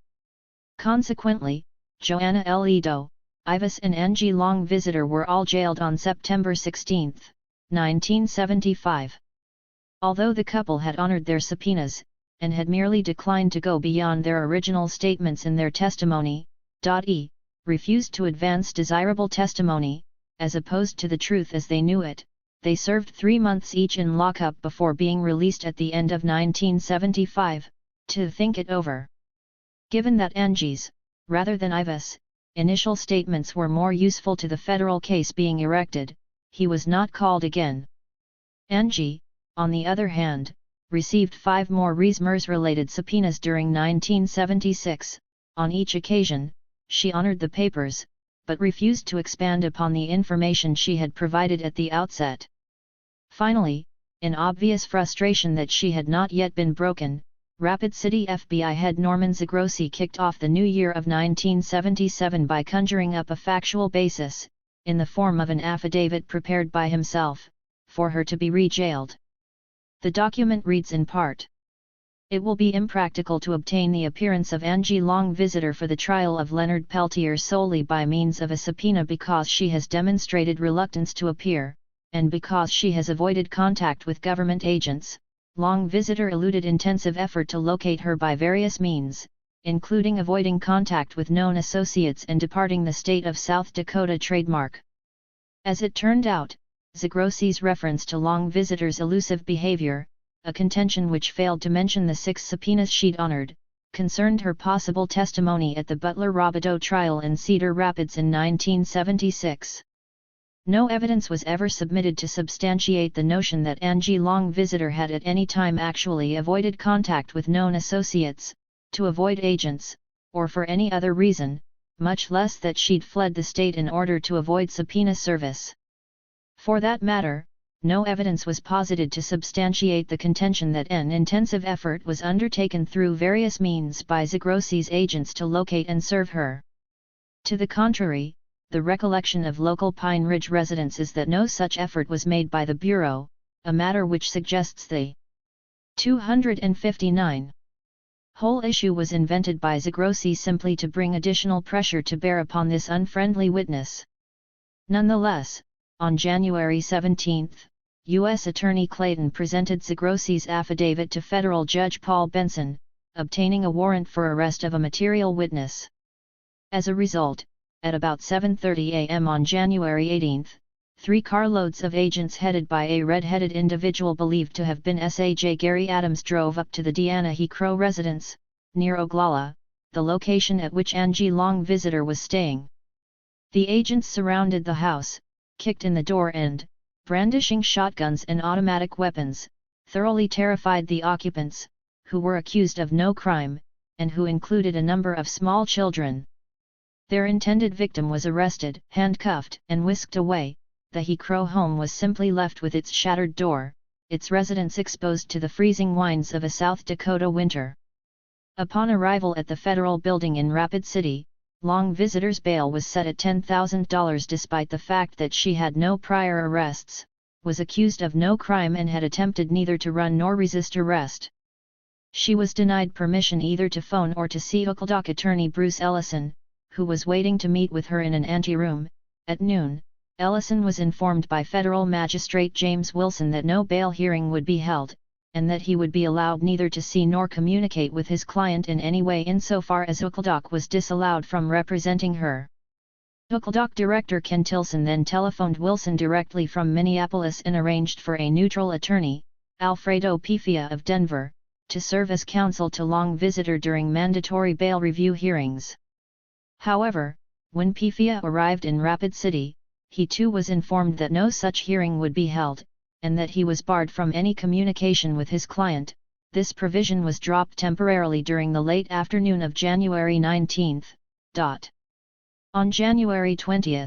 Consequently, Joanna L. Edo, Ivis and Ng Long visitor were all jailed on September 16, 1975. Although the couple had honored their subpoenas, and had merely declined to go beyond their original statements in their testimony, refused to advance desirable testimony, as opposed to the truth as they knew it, they served 3 months each in lockup before being released at the end of 1975, to think it over. Given that Ng's, rather than Ivis, initial statements were more useful to the federal case being erected, he was not called again. Ng, on the other hand, received 5 more Reesmers-related subpoenas during 1976, on each occasion, she honored the papers, but refused to expand upon the information she had provided at the outset. Finally, in obvious frustration that she had not yet been broken, Rapid City FBI head Norman Zagrossi kicked off the new year of 1977 by conjuring up a factual basis, in the form of an affidavit prepared by himself, for her to be re-jailed. The document reads in part: "It will be impractical to obtain the appearance of Ng Long visitor for the trial of Leonard Peltier solely by means of a subpoena because she has demonstrated reluctance to appear, and because she has avoided contact with government agents. Long visitor eluded intensive effort to locate her by various means, including avoiding contact with known associates and departing the state of South Dakota trademark." As it turned out, Zagrossi's reference to Long visitor's elusive behavior, a contention which failed to mention the 6 subpoenas she'd honored, concerned her possible testimony at the Butler-Robideau trial in Cedar Rapids in 1976. No evidence was ever submitted to substantiate the notion that Ng Long visitor had at any time actually avoided contact with known associates, to avoid agents, or for any other reason, much less that she'd fled the state in order to avoid subpoena service. For that matter, no evidence was posited to substantiate the contention that an intensive effort was undertaken through various means by Zagrossi's agents to locate and serve her. To the contrary, the recollection of local Pine Ridge residents is that no such effort was made by the Bureau, a matter which suggests the 259 Whole issue was invented by Zagrosi simply to bring additional pressure to bear upon this unfriendly witness. Nonetheless, on January 17, U.S. Attorney Clayton presented Zagrosi's affidavit to federal judge Paul Benson, obtaining a warrant for arrest of a material witness. As a result, at about 7:30 a.m. on January 18, 3 carloads of agents headed by a red-headed individual believed to have been S.A.J. Gary Adams drove up to the Deanna He Crow residence, near Oglala, the location at which Angie Long visitor was staying. The agents surrounded the house, kicked in the door and, brandishing shotguns and automatic weapons, thoroughly terrified the occupants, who were accused of no crime, and who included a number of small children. Their intended victim was arrested, handcuffed, and whisked away. The He Crow home was simply left with its shattered door, its residents exposed to the freezing winds of a South Dakota winter. Upon arrival at the federal building in Rapid City, Long visitor's bail was set at $10,000 despite the fact that she had no prior arrests, was accused of no crime and had attempted neither to run nor resist arrest. She was denied permission either to phone or to see Oglala attorney Bruce Ellison, who was waiting to meet with her in an anteroom. At noon, Ellison was informed by federal magistrate James Wilson that no bail hearing would be held, and that he would be allowed neither to see nor communicate with his client in any way insofar as Oglala was disallowed from representing her. Oglala Director Ken Tilson then telephoned Wilson directly from Minneapolis and arranged for a neutral attorney, Alfredo Pifia of Denver, to serve as counsel to Long visitor during mandatory bail review hearings. However, when Pifia arrived in Rapid City, he too was informed that no such hearing would be held, and that he was barred from any communication with his client. This provision was dropped temporarily during the late afternoon of January 19. On January 20,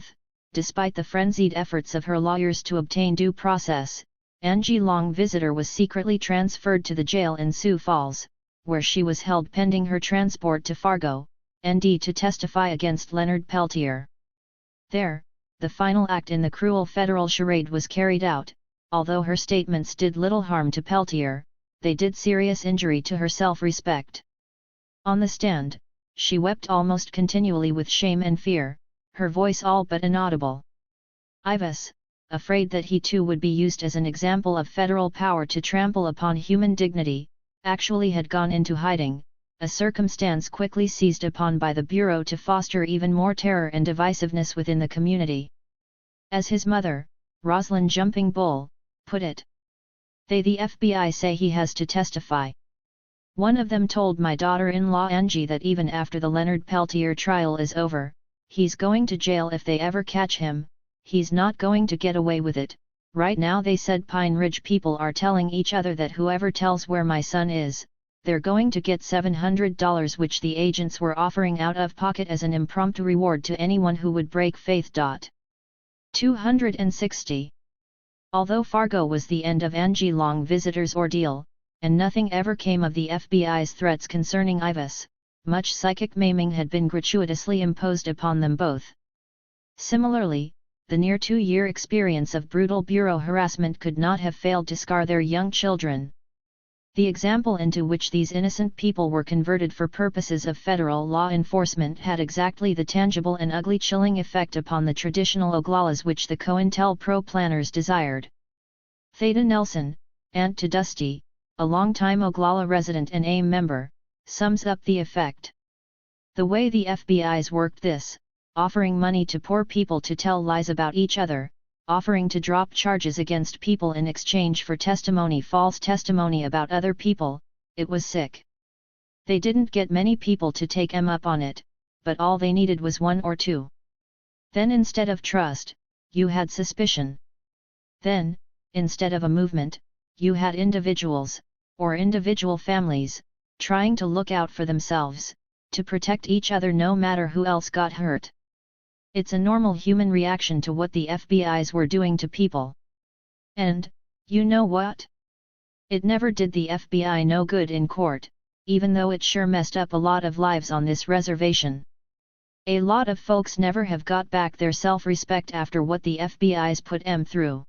despite the frenzied efforts of her lawyers to obtain due process, Angie Long visitor was secretly transferred to the jail in Sioux Falls, where she was held pending her transport to Fargo, ND to testify against Leonard Peltier. There, the final act in the cruel federal charade was carried out. Although her statements did little harm to Peltier, they did serious injury to her self-respect. On the stand, she wept almost continually with shame and fear, her voice all but inaudible. Ives, afraid that he too would be used as an example of federal power to trample upon human dignity, actually had gone into hiding, a circumstance quickly seized upon by the Bureau to foster even more terror and divisiveness within the community. As his mother, Rosalind Jumping Bull, put it, the FBI say he has to testify. One of them told my daughter-in-law Angie that even after the Leonard Peltier trial is over, he's going to jail if they ever catch him, he's not going to get away with it. Right now they said Pine Ridge people are telling each other that whoever tells where my son is, they're going to get $700 which the agents were offering out of pocket as an impromptu reward to anyone who would break faith. 260. Although Fargo was the end of Angie Long visitor's ordeal, and nothing ever came of the FBI's threats concerning Ives, much psychic maiming had been gratuitously imposed upon them both. Similarly, the near 2-year experience of brutal bureau harassment could not have failed to scar their young children. The example into which these innocent people were converted for purposes of federal law enforcement had exactly the tangible and ugly chilling effect upon the traditional Oglalas which the COINTELPRO planners desired. Theda Nelson, aunt to Dusty, a longtime Oglala resident and AIM member, sums up the effect. The way the FBI's worked this, offering money to poor people to tell lies about each other, offering to drop charges against people in exchange for false testimony about other people, it was sick. They didn't get many people to take 'em up on it, but all they needed was 1 or 2. Then instead of trust, you had suspicion. Then, instead of a movement, you had individuals, or individual families, trying to look out for themselves, to protect each other no matter who else got hurt. It's a normal human reaction to what the FBI's were doing to people. And, you know what? It never did the FBI no good in court, even though it sure messed up a lot of lives on this reservation. A lot of folks never have got back their self-respect after what the FBI's put 'em through.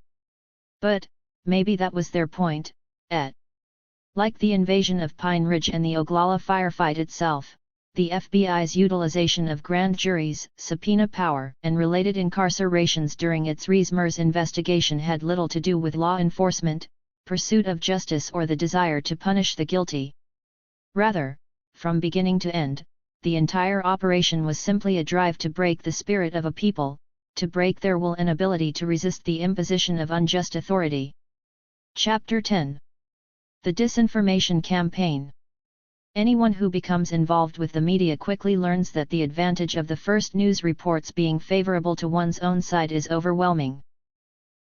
But, maybe that was their point, Like the invasion of Pine Ridge and the Oglala firefight itself, the FBI's utilization of grand juries, subpoena power, and related incarcerations during its Rees-Mers investigation had little to do with law enforcement, pursuit of justice, or the desire to punish the guilty. Rather, from beginning to end, the entire operation was simply a drive to break the spirit of a people, to break their will and ability to resist the imposition of unjust authority. Chapter 10. The Disinformation Campaign. Anyone who becomes involved with the media quickly learns that the advantage of the first news reports being favorable to one's own side is overwhelming.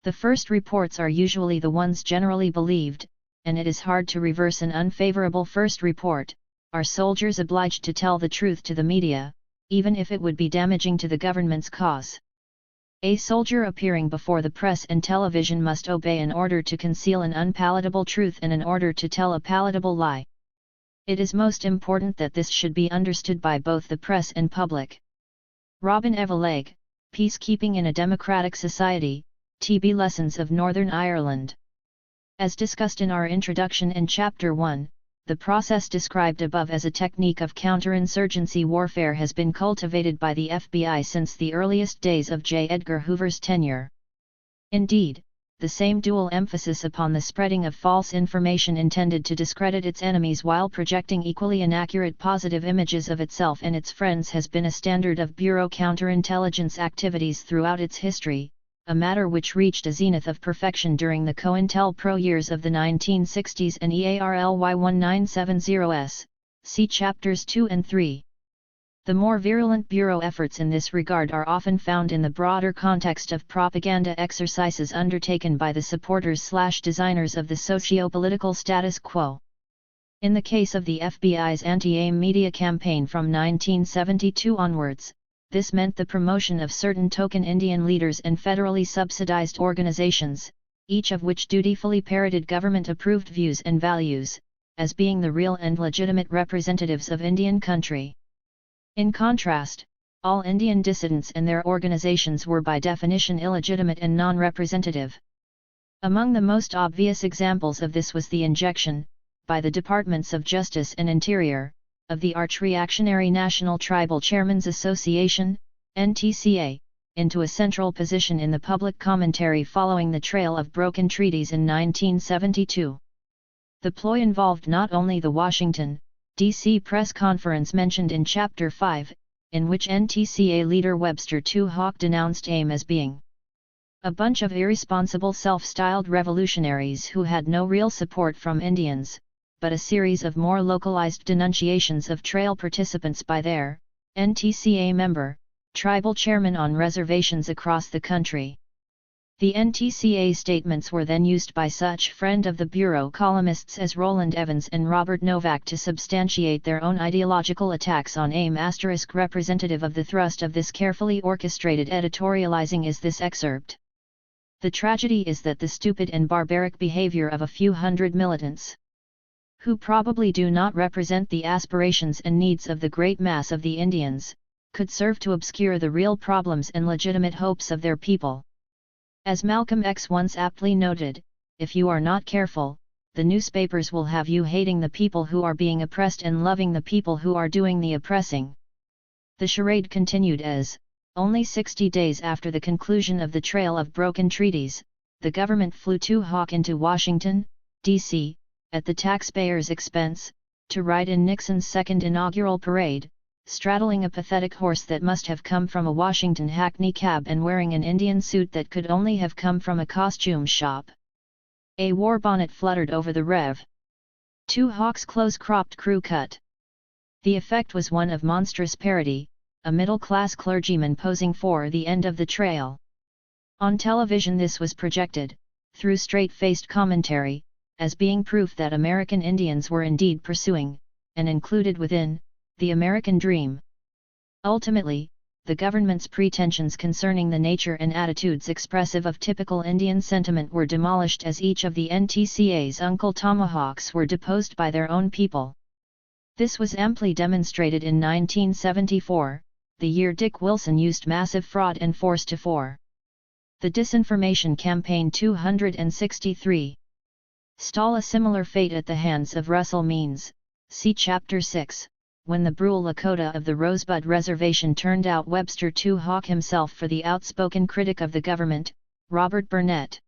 The first reports are usually the ones generally believed, and it is hard to reverse an unfavorable first report. Are soldiers obliged to tell the truth to the media, even if it would be damaging to the government's cause? A soldier appearing before the press and television must obey an order to conceal an unpalatable truth and an order to tell a palatable lie. It is most important that this should be understood by both the press and public. Robin Evelegh, Peacekeeping in a Democratic Society, TB Lessons of Northern Ireland. As discussed in our introduction in Chapter 1, the process described above as a technique of counterinsurgency warfare has been cultivated by the FBI since the earliest days of J. Edgar Hoover's tenure. Indeed, the same dual emphasis upon the spreading of false information intended to discredit its enemies while projecting equally inaccurate positive images of itself and its friends has been a standard of Bureau counterintelligence activities throughout its history, a matter which reached a zenith of perfection during the COINTELPRO years of the 1960s and EARLY 1970s, see Chapters 2 and 3. The more virulent Bureau efforts in this regard are often found in the broader context of propaganda exercises undertaken by the supporters/designers of the socio-political status quo. In the case of the FBI's anti-AIM media campaign from 1972 onwards, this meant the promotion of certain token Indian leaders and federally subsidized organizations, each of which dutifully parroted government-approved views and values, as being the real and legitimate representatives of Indian country. In contrast, all Indian dissidents and their organizations were by definition illegitimate and non-representative. Among the most obvious examples of this was the injection, by the Departments of Justice and Interior, of the arch-reactionary National Tribal Chairmen's Association, NTCA, into a central position in the public commentary following the trail of broken treaties in 1972. The ploy involved not only the Washington, D.C. press conference mentioned in Chapter 5, in which NTCA leader Webster II Hawk denounced AIM as being a bunch of irresponsible self-styled revolutionaries who had no real support from Indians, but a series of more localized denunciations of trail participants by their NTCA member, tribal chairmen on reservations across the country. The NTCA statements were then used by such friend of the Bureau columnists as Roland Evans and Robert Novak to substantiate their own ideological attacks on AIM. Representative of the thrust of this carefully orchestrated editorializing is this excerpt. The tragedy is that the stupid and barbaric behavior of a few hundred militants, who probably do not represent the aspirations and needs of the great mass of the Indians, could serve to obscure the real problems and legitimate hopes of their people. As Malcolm X once aptly noted, if you are not careful, the newspapers will have you hating the people who are being oppressed and loving the people who are doing the oppressing. The charade continued as, only 60 days after the conclusion of the trail of broken treaties, the government flew II Hawk into Washington, D.C., at the taxpayers' expense, to ride in Nixon's second inaugural parade, straddling a pathetic horse that must have come from a Washington hackney cab and wearing an Indian suit that could only have come from a costume shop. A war bonnet fluttered over the Rev. II Hawk's close-cropped crew cut. The effect was one of monstrous parody, a middle-class clergyman posing for the end of the trail. On television this was projected, through straight-faced commentary, as being proof that American Indians were indeed pursuing, and included within, the American dream. Ultimately, the government's pretensions concerning the nature and attitudes expressive of typical Indian sentiment were demolished as each of the NTCA's Uncle Tomahawks were deposed by their own people. This was amply demonstrated in 1974, the year Dick Wilson used massive fraud and force to for the Disinformation Campaign 263. stall a similar fate at the hands of Russell Means. See Chapter 6, when the Brule Lakota of the Rosebud Reservation turned out Webster Two Hawk himself for the outspoken critic of the government, Robert Burnett.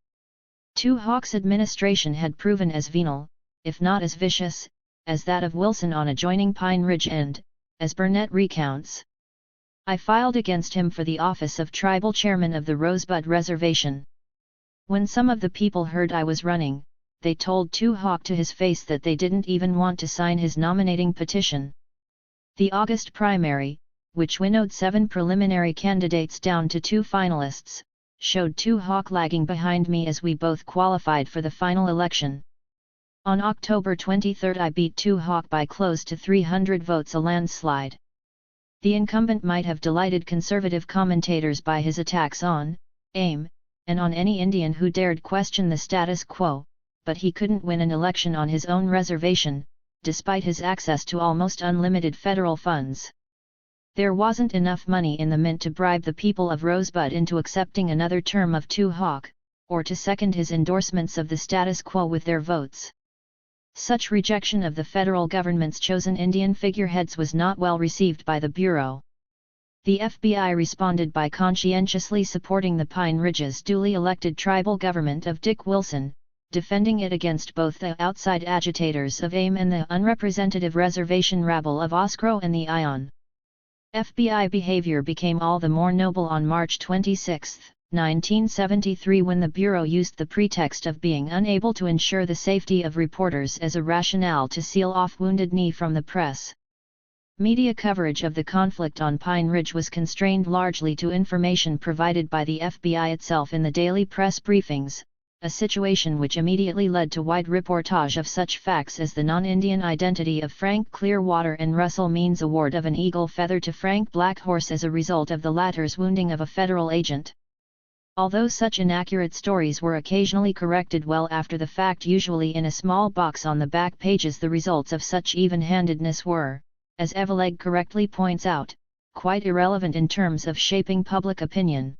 Two Hawk's administration had proven as venal, if not as vicious, as that of Wilson on adjoining Pine Ridge and, as Burnett recounts, I filed against him for the office of tribal chairman of the Rosebud Reservation. When some of the people heard I was running, they told Two Hawk to his face that they didn't even want to sign his nominating petition. The August primary, which winnowed 7 preliminary candidates down to 2 finalists, showed Two Hawk lagging behind me as we both qualified for the final election. On October 23 I beat Two Hawk by close to 300 votes, a landslide. The incumbent might have delighted conservative commentators by his attacks on AIM, and on any Indian who dared question the status quo, but he couldn't win an election on his own reservation, despite his access to almost unlimited federal funds. There wasn't enough money in the mint to bribe the people of Rosebud into accepting another term of Two Hawk, or to second his endorsements of the status quo with their votes. Such rejection of the federal government's chosen Indian figureheads was not well received by the Bureau. The FBI responded by conscientiously supporting the Pine Ridge's duly elected tribal government of Dick Wilson, defending it against both the outside agitators of AIM and the unrepresentative reservation rabble of Oscrow and the Ion. FBI behavior became all the more noble on March 26, 1973, when the Bureau used the pretext of being unable to ensure the safety of reporters as a rationale to seal off Wounded Knee from the press. Media coverage of the conflict on Pine Ridge was constrained largely to information provided by the FBI itself in the daily press briefings, a situation which immediately led to wide reportage of such facts as the non-Indian identity of Frank Clearwater and Russell Means' award of an eagle feather to Frank Blackhorse as a result of the latter's wounding of a federal agent. Although such inaccurate stories were occasionally corrected well after the fact, usually in a small box on the back pages, the results of such even-handedness were, as Evelegg correctly points out, quite irrelevant in terms of shaping public opinion.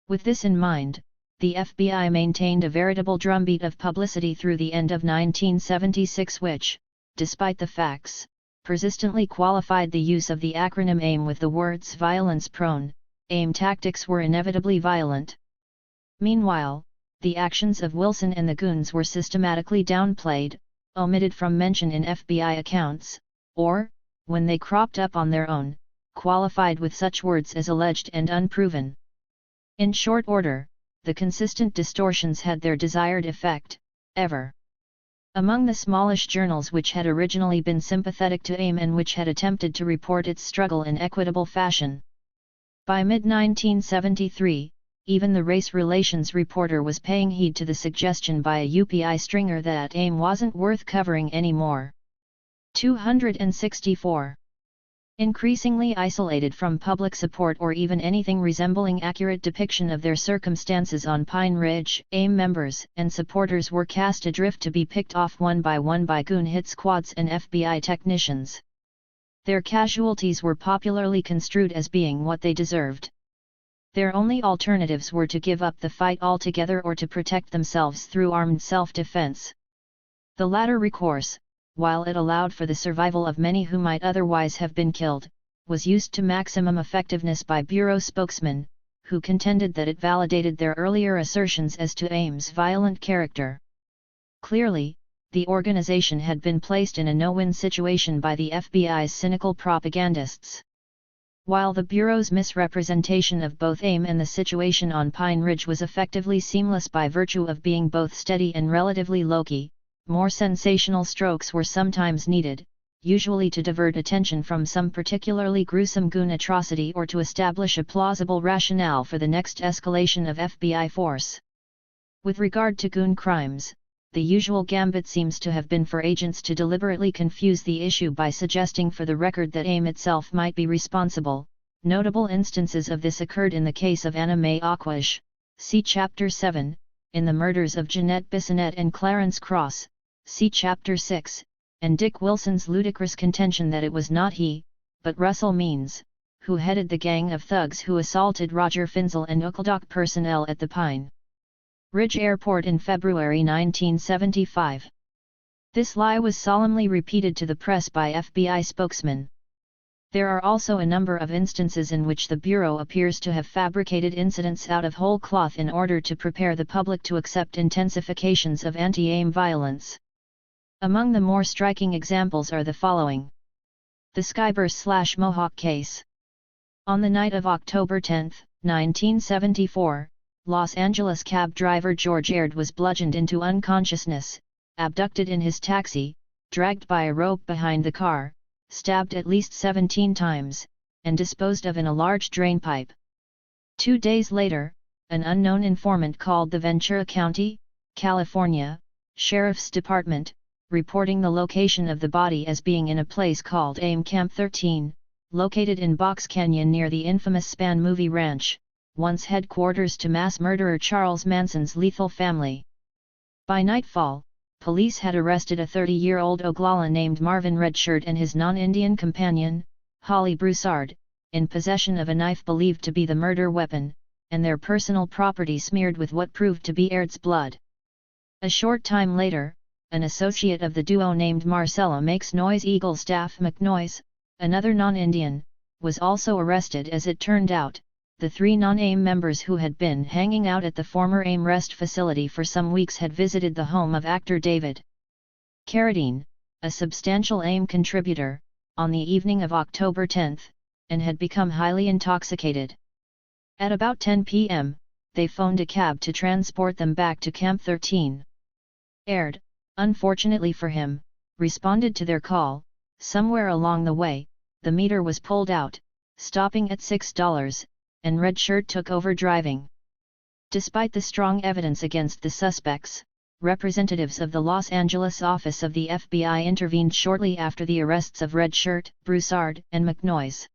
With this in mind, the FBI maintained a veritable drumbeat of publicity through the end of 1976 which, despite the facts, persistently qualified the use of the acronym AIM with the words violence-prone. AIM tactics were inevitably violent. Meanwhile, the actions of Wilson and the goons were systematically downplayed, omitted from mention in FBI accounts, or, when they cropped up on their own, qualified with such words as alleged and unproven. In short order, the consistent distortions had their desired effect, ever. Among the smallish journals which had originally been sympathetic to AIM and which had attempted to report its struggle in equitable fashion. By mid-1973, even the race relations reporter was paying heed to the suggestion by a UPI stringer that AIM wasn't worth covering anymore. 264. Increasingly isolated from public support or even anything resembling accurate depiction of their circumstances on Pine Ridge, AIM members and supporters were cast adrift to be picked off one by goon hit squads and FBI technicians. Their casualties were popularly construed as being what they deserved. Their only alternatives were to give up the fight altogether or to protect themselves through armed self-defense. The latter recourse, while it allowed for the survival of many who might otherwise have been killed, was used to maximum effectiveness by Bureau spokesmen, who contended that it validated their earlier assertions as to AIM's violent character. Clearly, the organization had been placed in a no-win situation by the FBI's cynical propagandists. While the Bureau's misrepresentation of both AIM and the situation on Pine Ridge was effectively seamless by virtue of being both steady and relatively low-key, more sensational strokes were sometimes needed, usually to divert attention from some particularly gruesome goon atrocity or to establish a plausible rationale for the next escalation of FBI force. With regard to goon crimes, the usual gambit seems to have been for agents to deliberately confuse the issue by suggesting for the record that AIM itself might be responsible. Notable instances of this occurred in the case of Anna Mae Aquash, see Chapter 7, in the murders of Jeanette Bissonnette and Clarence Cross, see Chapter 6, and Dick Wilson's ludicrous contention that it was not he, but Russell Means, who headed the gang of thugs who assaulted Roger Finzel and Oakledock personnel at the Pine Ridge Airport in February 1975. This lie was solemnly repeated to the press by FBI spokesman. There are also a number of instances in which the Bureau appears to have fabricated incidents out of whole cloth in order to prepare the public to accept intensifications of anti-AIM violence. Among the more striking examples are the following. The Skybers/Mohawk case. On the night of October 10, 1974, Los Angeles cab driver George Aird was bludgeoned into unconsciousness, abducted in his taxi, dragged by a rope behind the car, stabbed at least 17 times, and disposed of in a large drainpipe. 2 days later, an unknown informant called the Ventura County, California, Sheriff's Department, reporting the location of the body as being in a place called AIM Camp 13, located in Box Canyon near the infamous Span Movie Ranch, once headquarters to mass murderer Charles Manson's lethal family. By nightfall, police had arrested a 30-year-old Oglala named Marvin Redshirt and his non-Indian companion, Holly Broussard, in possession of a knife believed to be the murder weapon, and their personal property smeared with what proved to be Aird's blood. A short time later, an associate of the duo named Marcella Makes Noise Eaglestaff McNoise, another non-Indian, was also arrested. As it turned out, the 3 non-AIM members who had been hanging out at the former AIM rest facility for some weeks had visited the home of actor David Carradine, a substantial AIM contributor, on the evening of October 10, and had become highly intoxicated. At about 10 p.m., they phoned a cab to transport them back to Camp 13. Aird, unfortunately for him, responded to their call. Somewhere along the way, the meter was pulled out, stopping at $6, and Redshirt took over driving. Despite the strong evidence against the suspects, representatives of the Los Angeles office of the FBI intervened shortly after the arrests of Redshirt, Broussard, and McNoise.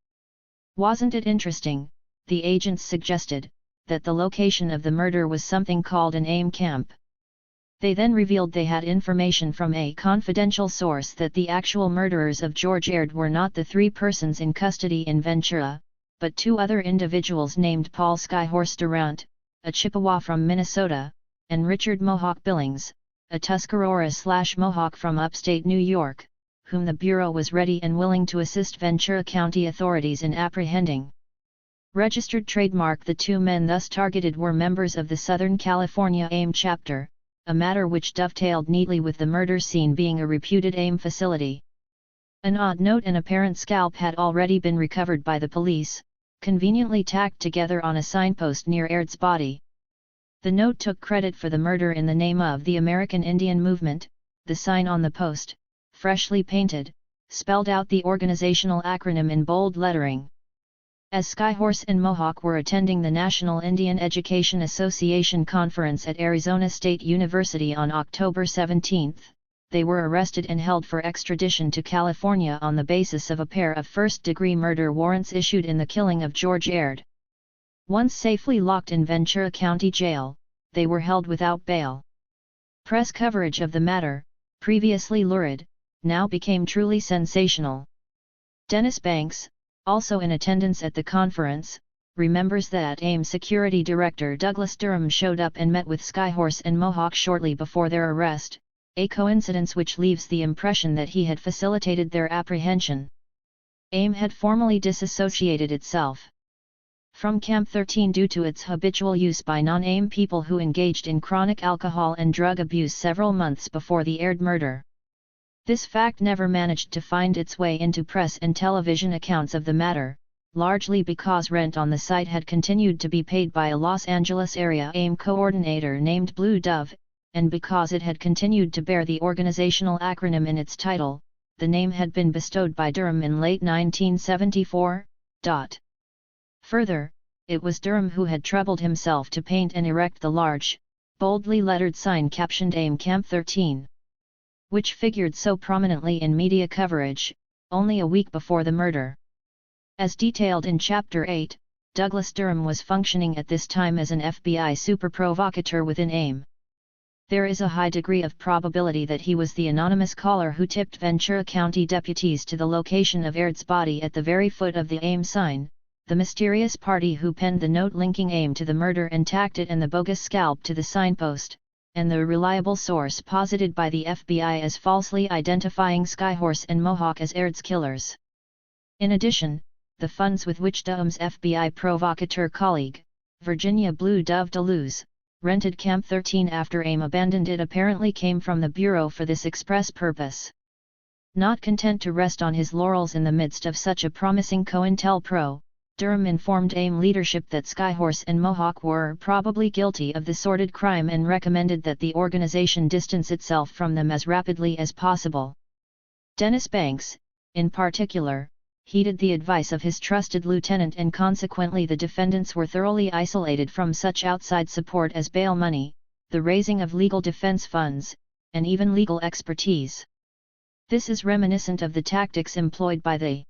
Wasn't it interesting, the agents suggested, that the location of the murder was something called an AIM camp. They then revealed they had information from a confidential source that the actual murderers of George Aird were not the 3 persons in custody in Ventura, but 2 other individuals named Paul Skyhorse Durant, a Chippewa from Minnesota, and Richard Mohawk Billings, a Tuscarora/Mohawk from upstate New York, whom the Bureau was ready and willing to assist Ventura County authorities in apprehending. Registered trademark. The 2 men thus targeted were members of the Southern California AIM chapter, a matter which dovetailed neatly with the murder scene being a reputed AIM facility. An odd note and apparent scalp had already been recovered by the police, conveniently tacked together on a signpost near Aird's body. The note took credit for the murder in the name of the American Indian Movement. The sign on the post, freshly painted, spelled out the organizational acronym in bold lettering. As Skyhorse and Mohawk were attending the National Indian Education Association conference at Arizona State University on October 17, they were arrested and held for extradition to California on the basis of a pair of first-degree murder warrants issued in the killing of George Aird. Once safely locked in Ventura County Jail, they were held without bail. Press coverage of the matter, previously lurid, now became truly sensational. Dennis Banks, also in attendance at the conference, remembers that AIM Security Director Douglas Durham showed up and met with Skyhorse and Mohawk shortly before their arrest, a coincidence which leaves the impression that he had facilitated their apprehension. AIM had formally disassociated itself from Camp 13 due to its habitual use by non-AIM people who engaged in chronic alcohol and drug abuse several months before the Aird murder. This fact never managed to find its way into press and television accounts of the matter, largely because rent on the site had continued to be paid by a Los Angeles area AIM coordinator named Blue Dove, and because it had continued to bear the organizational acronym in its title. The name had been bestowed by Durham in late 1974. Further, it was Durham who had troubled himself to paint and erect the large, boldly lettered sign captioned AIM Camp 13. Which figured so prominently in media coverage, only a week before the murder. As detailed in Chapter 8, Douglas Durham was functioning at this time as an FBI super provocateur within AIM. There is a high degree of probability that he was the anonymous caller who tipped Ventura County deputies to the location of Aird's body at the very foot of the AIM sign, the mysterious party who penned the note linking AIM to the murder and tacked it and the bogus scalp to the signpost, and the reliable source posited by the FBI as falsely identifying Skyhorse and Mohawk as Aird's killers. In addition, the funds with which Duham's FBI provocateur colleague, Virginia Blue Dove Deleuze, rented Camp 13 after AIM abandoned it apparently came from the Bureau for this express purpose. Not content to rest on his laurels in the midst of such a promising COINTELPRO, Durham informed AIM leadership that Skyhorse and Mohawk were probably guilty of the sordid crime and recommended that the organization distance itself from them as rapidly as possible. Dennis Banks, in particular, heeded the advice of his trusted lieutenant, and consequently the defendants were thoroughly isolated from such outside support as bail money, the raising of legal defense funds, and even legal expertise. This is reminiscent of the tactics employed by the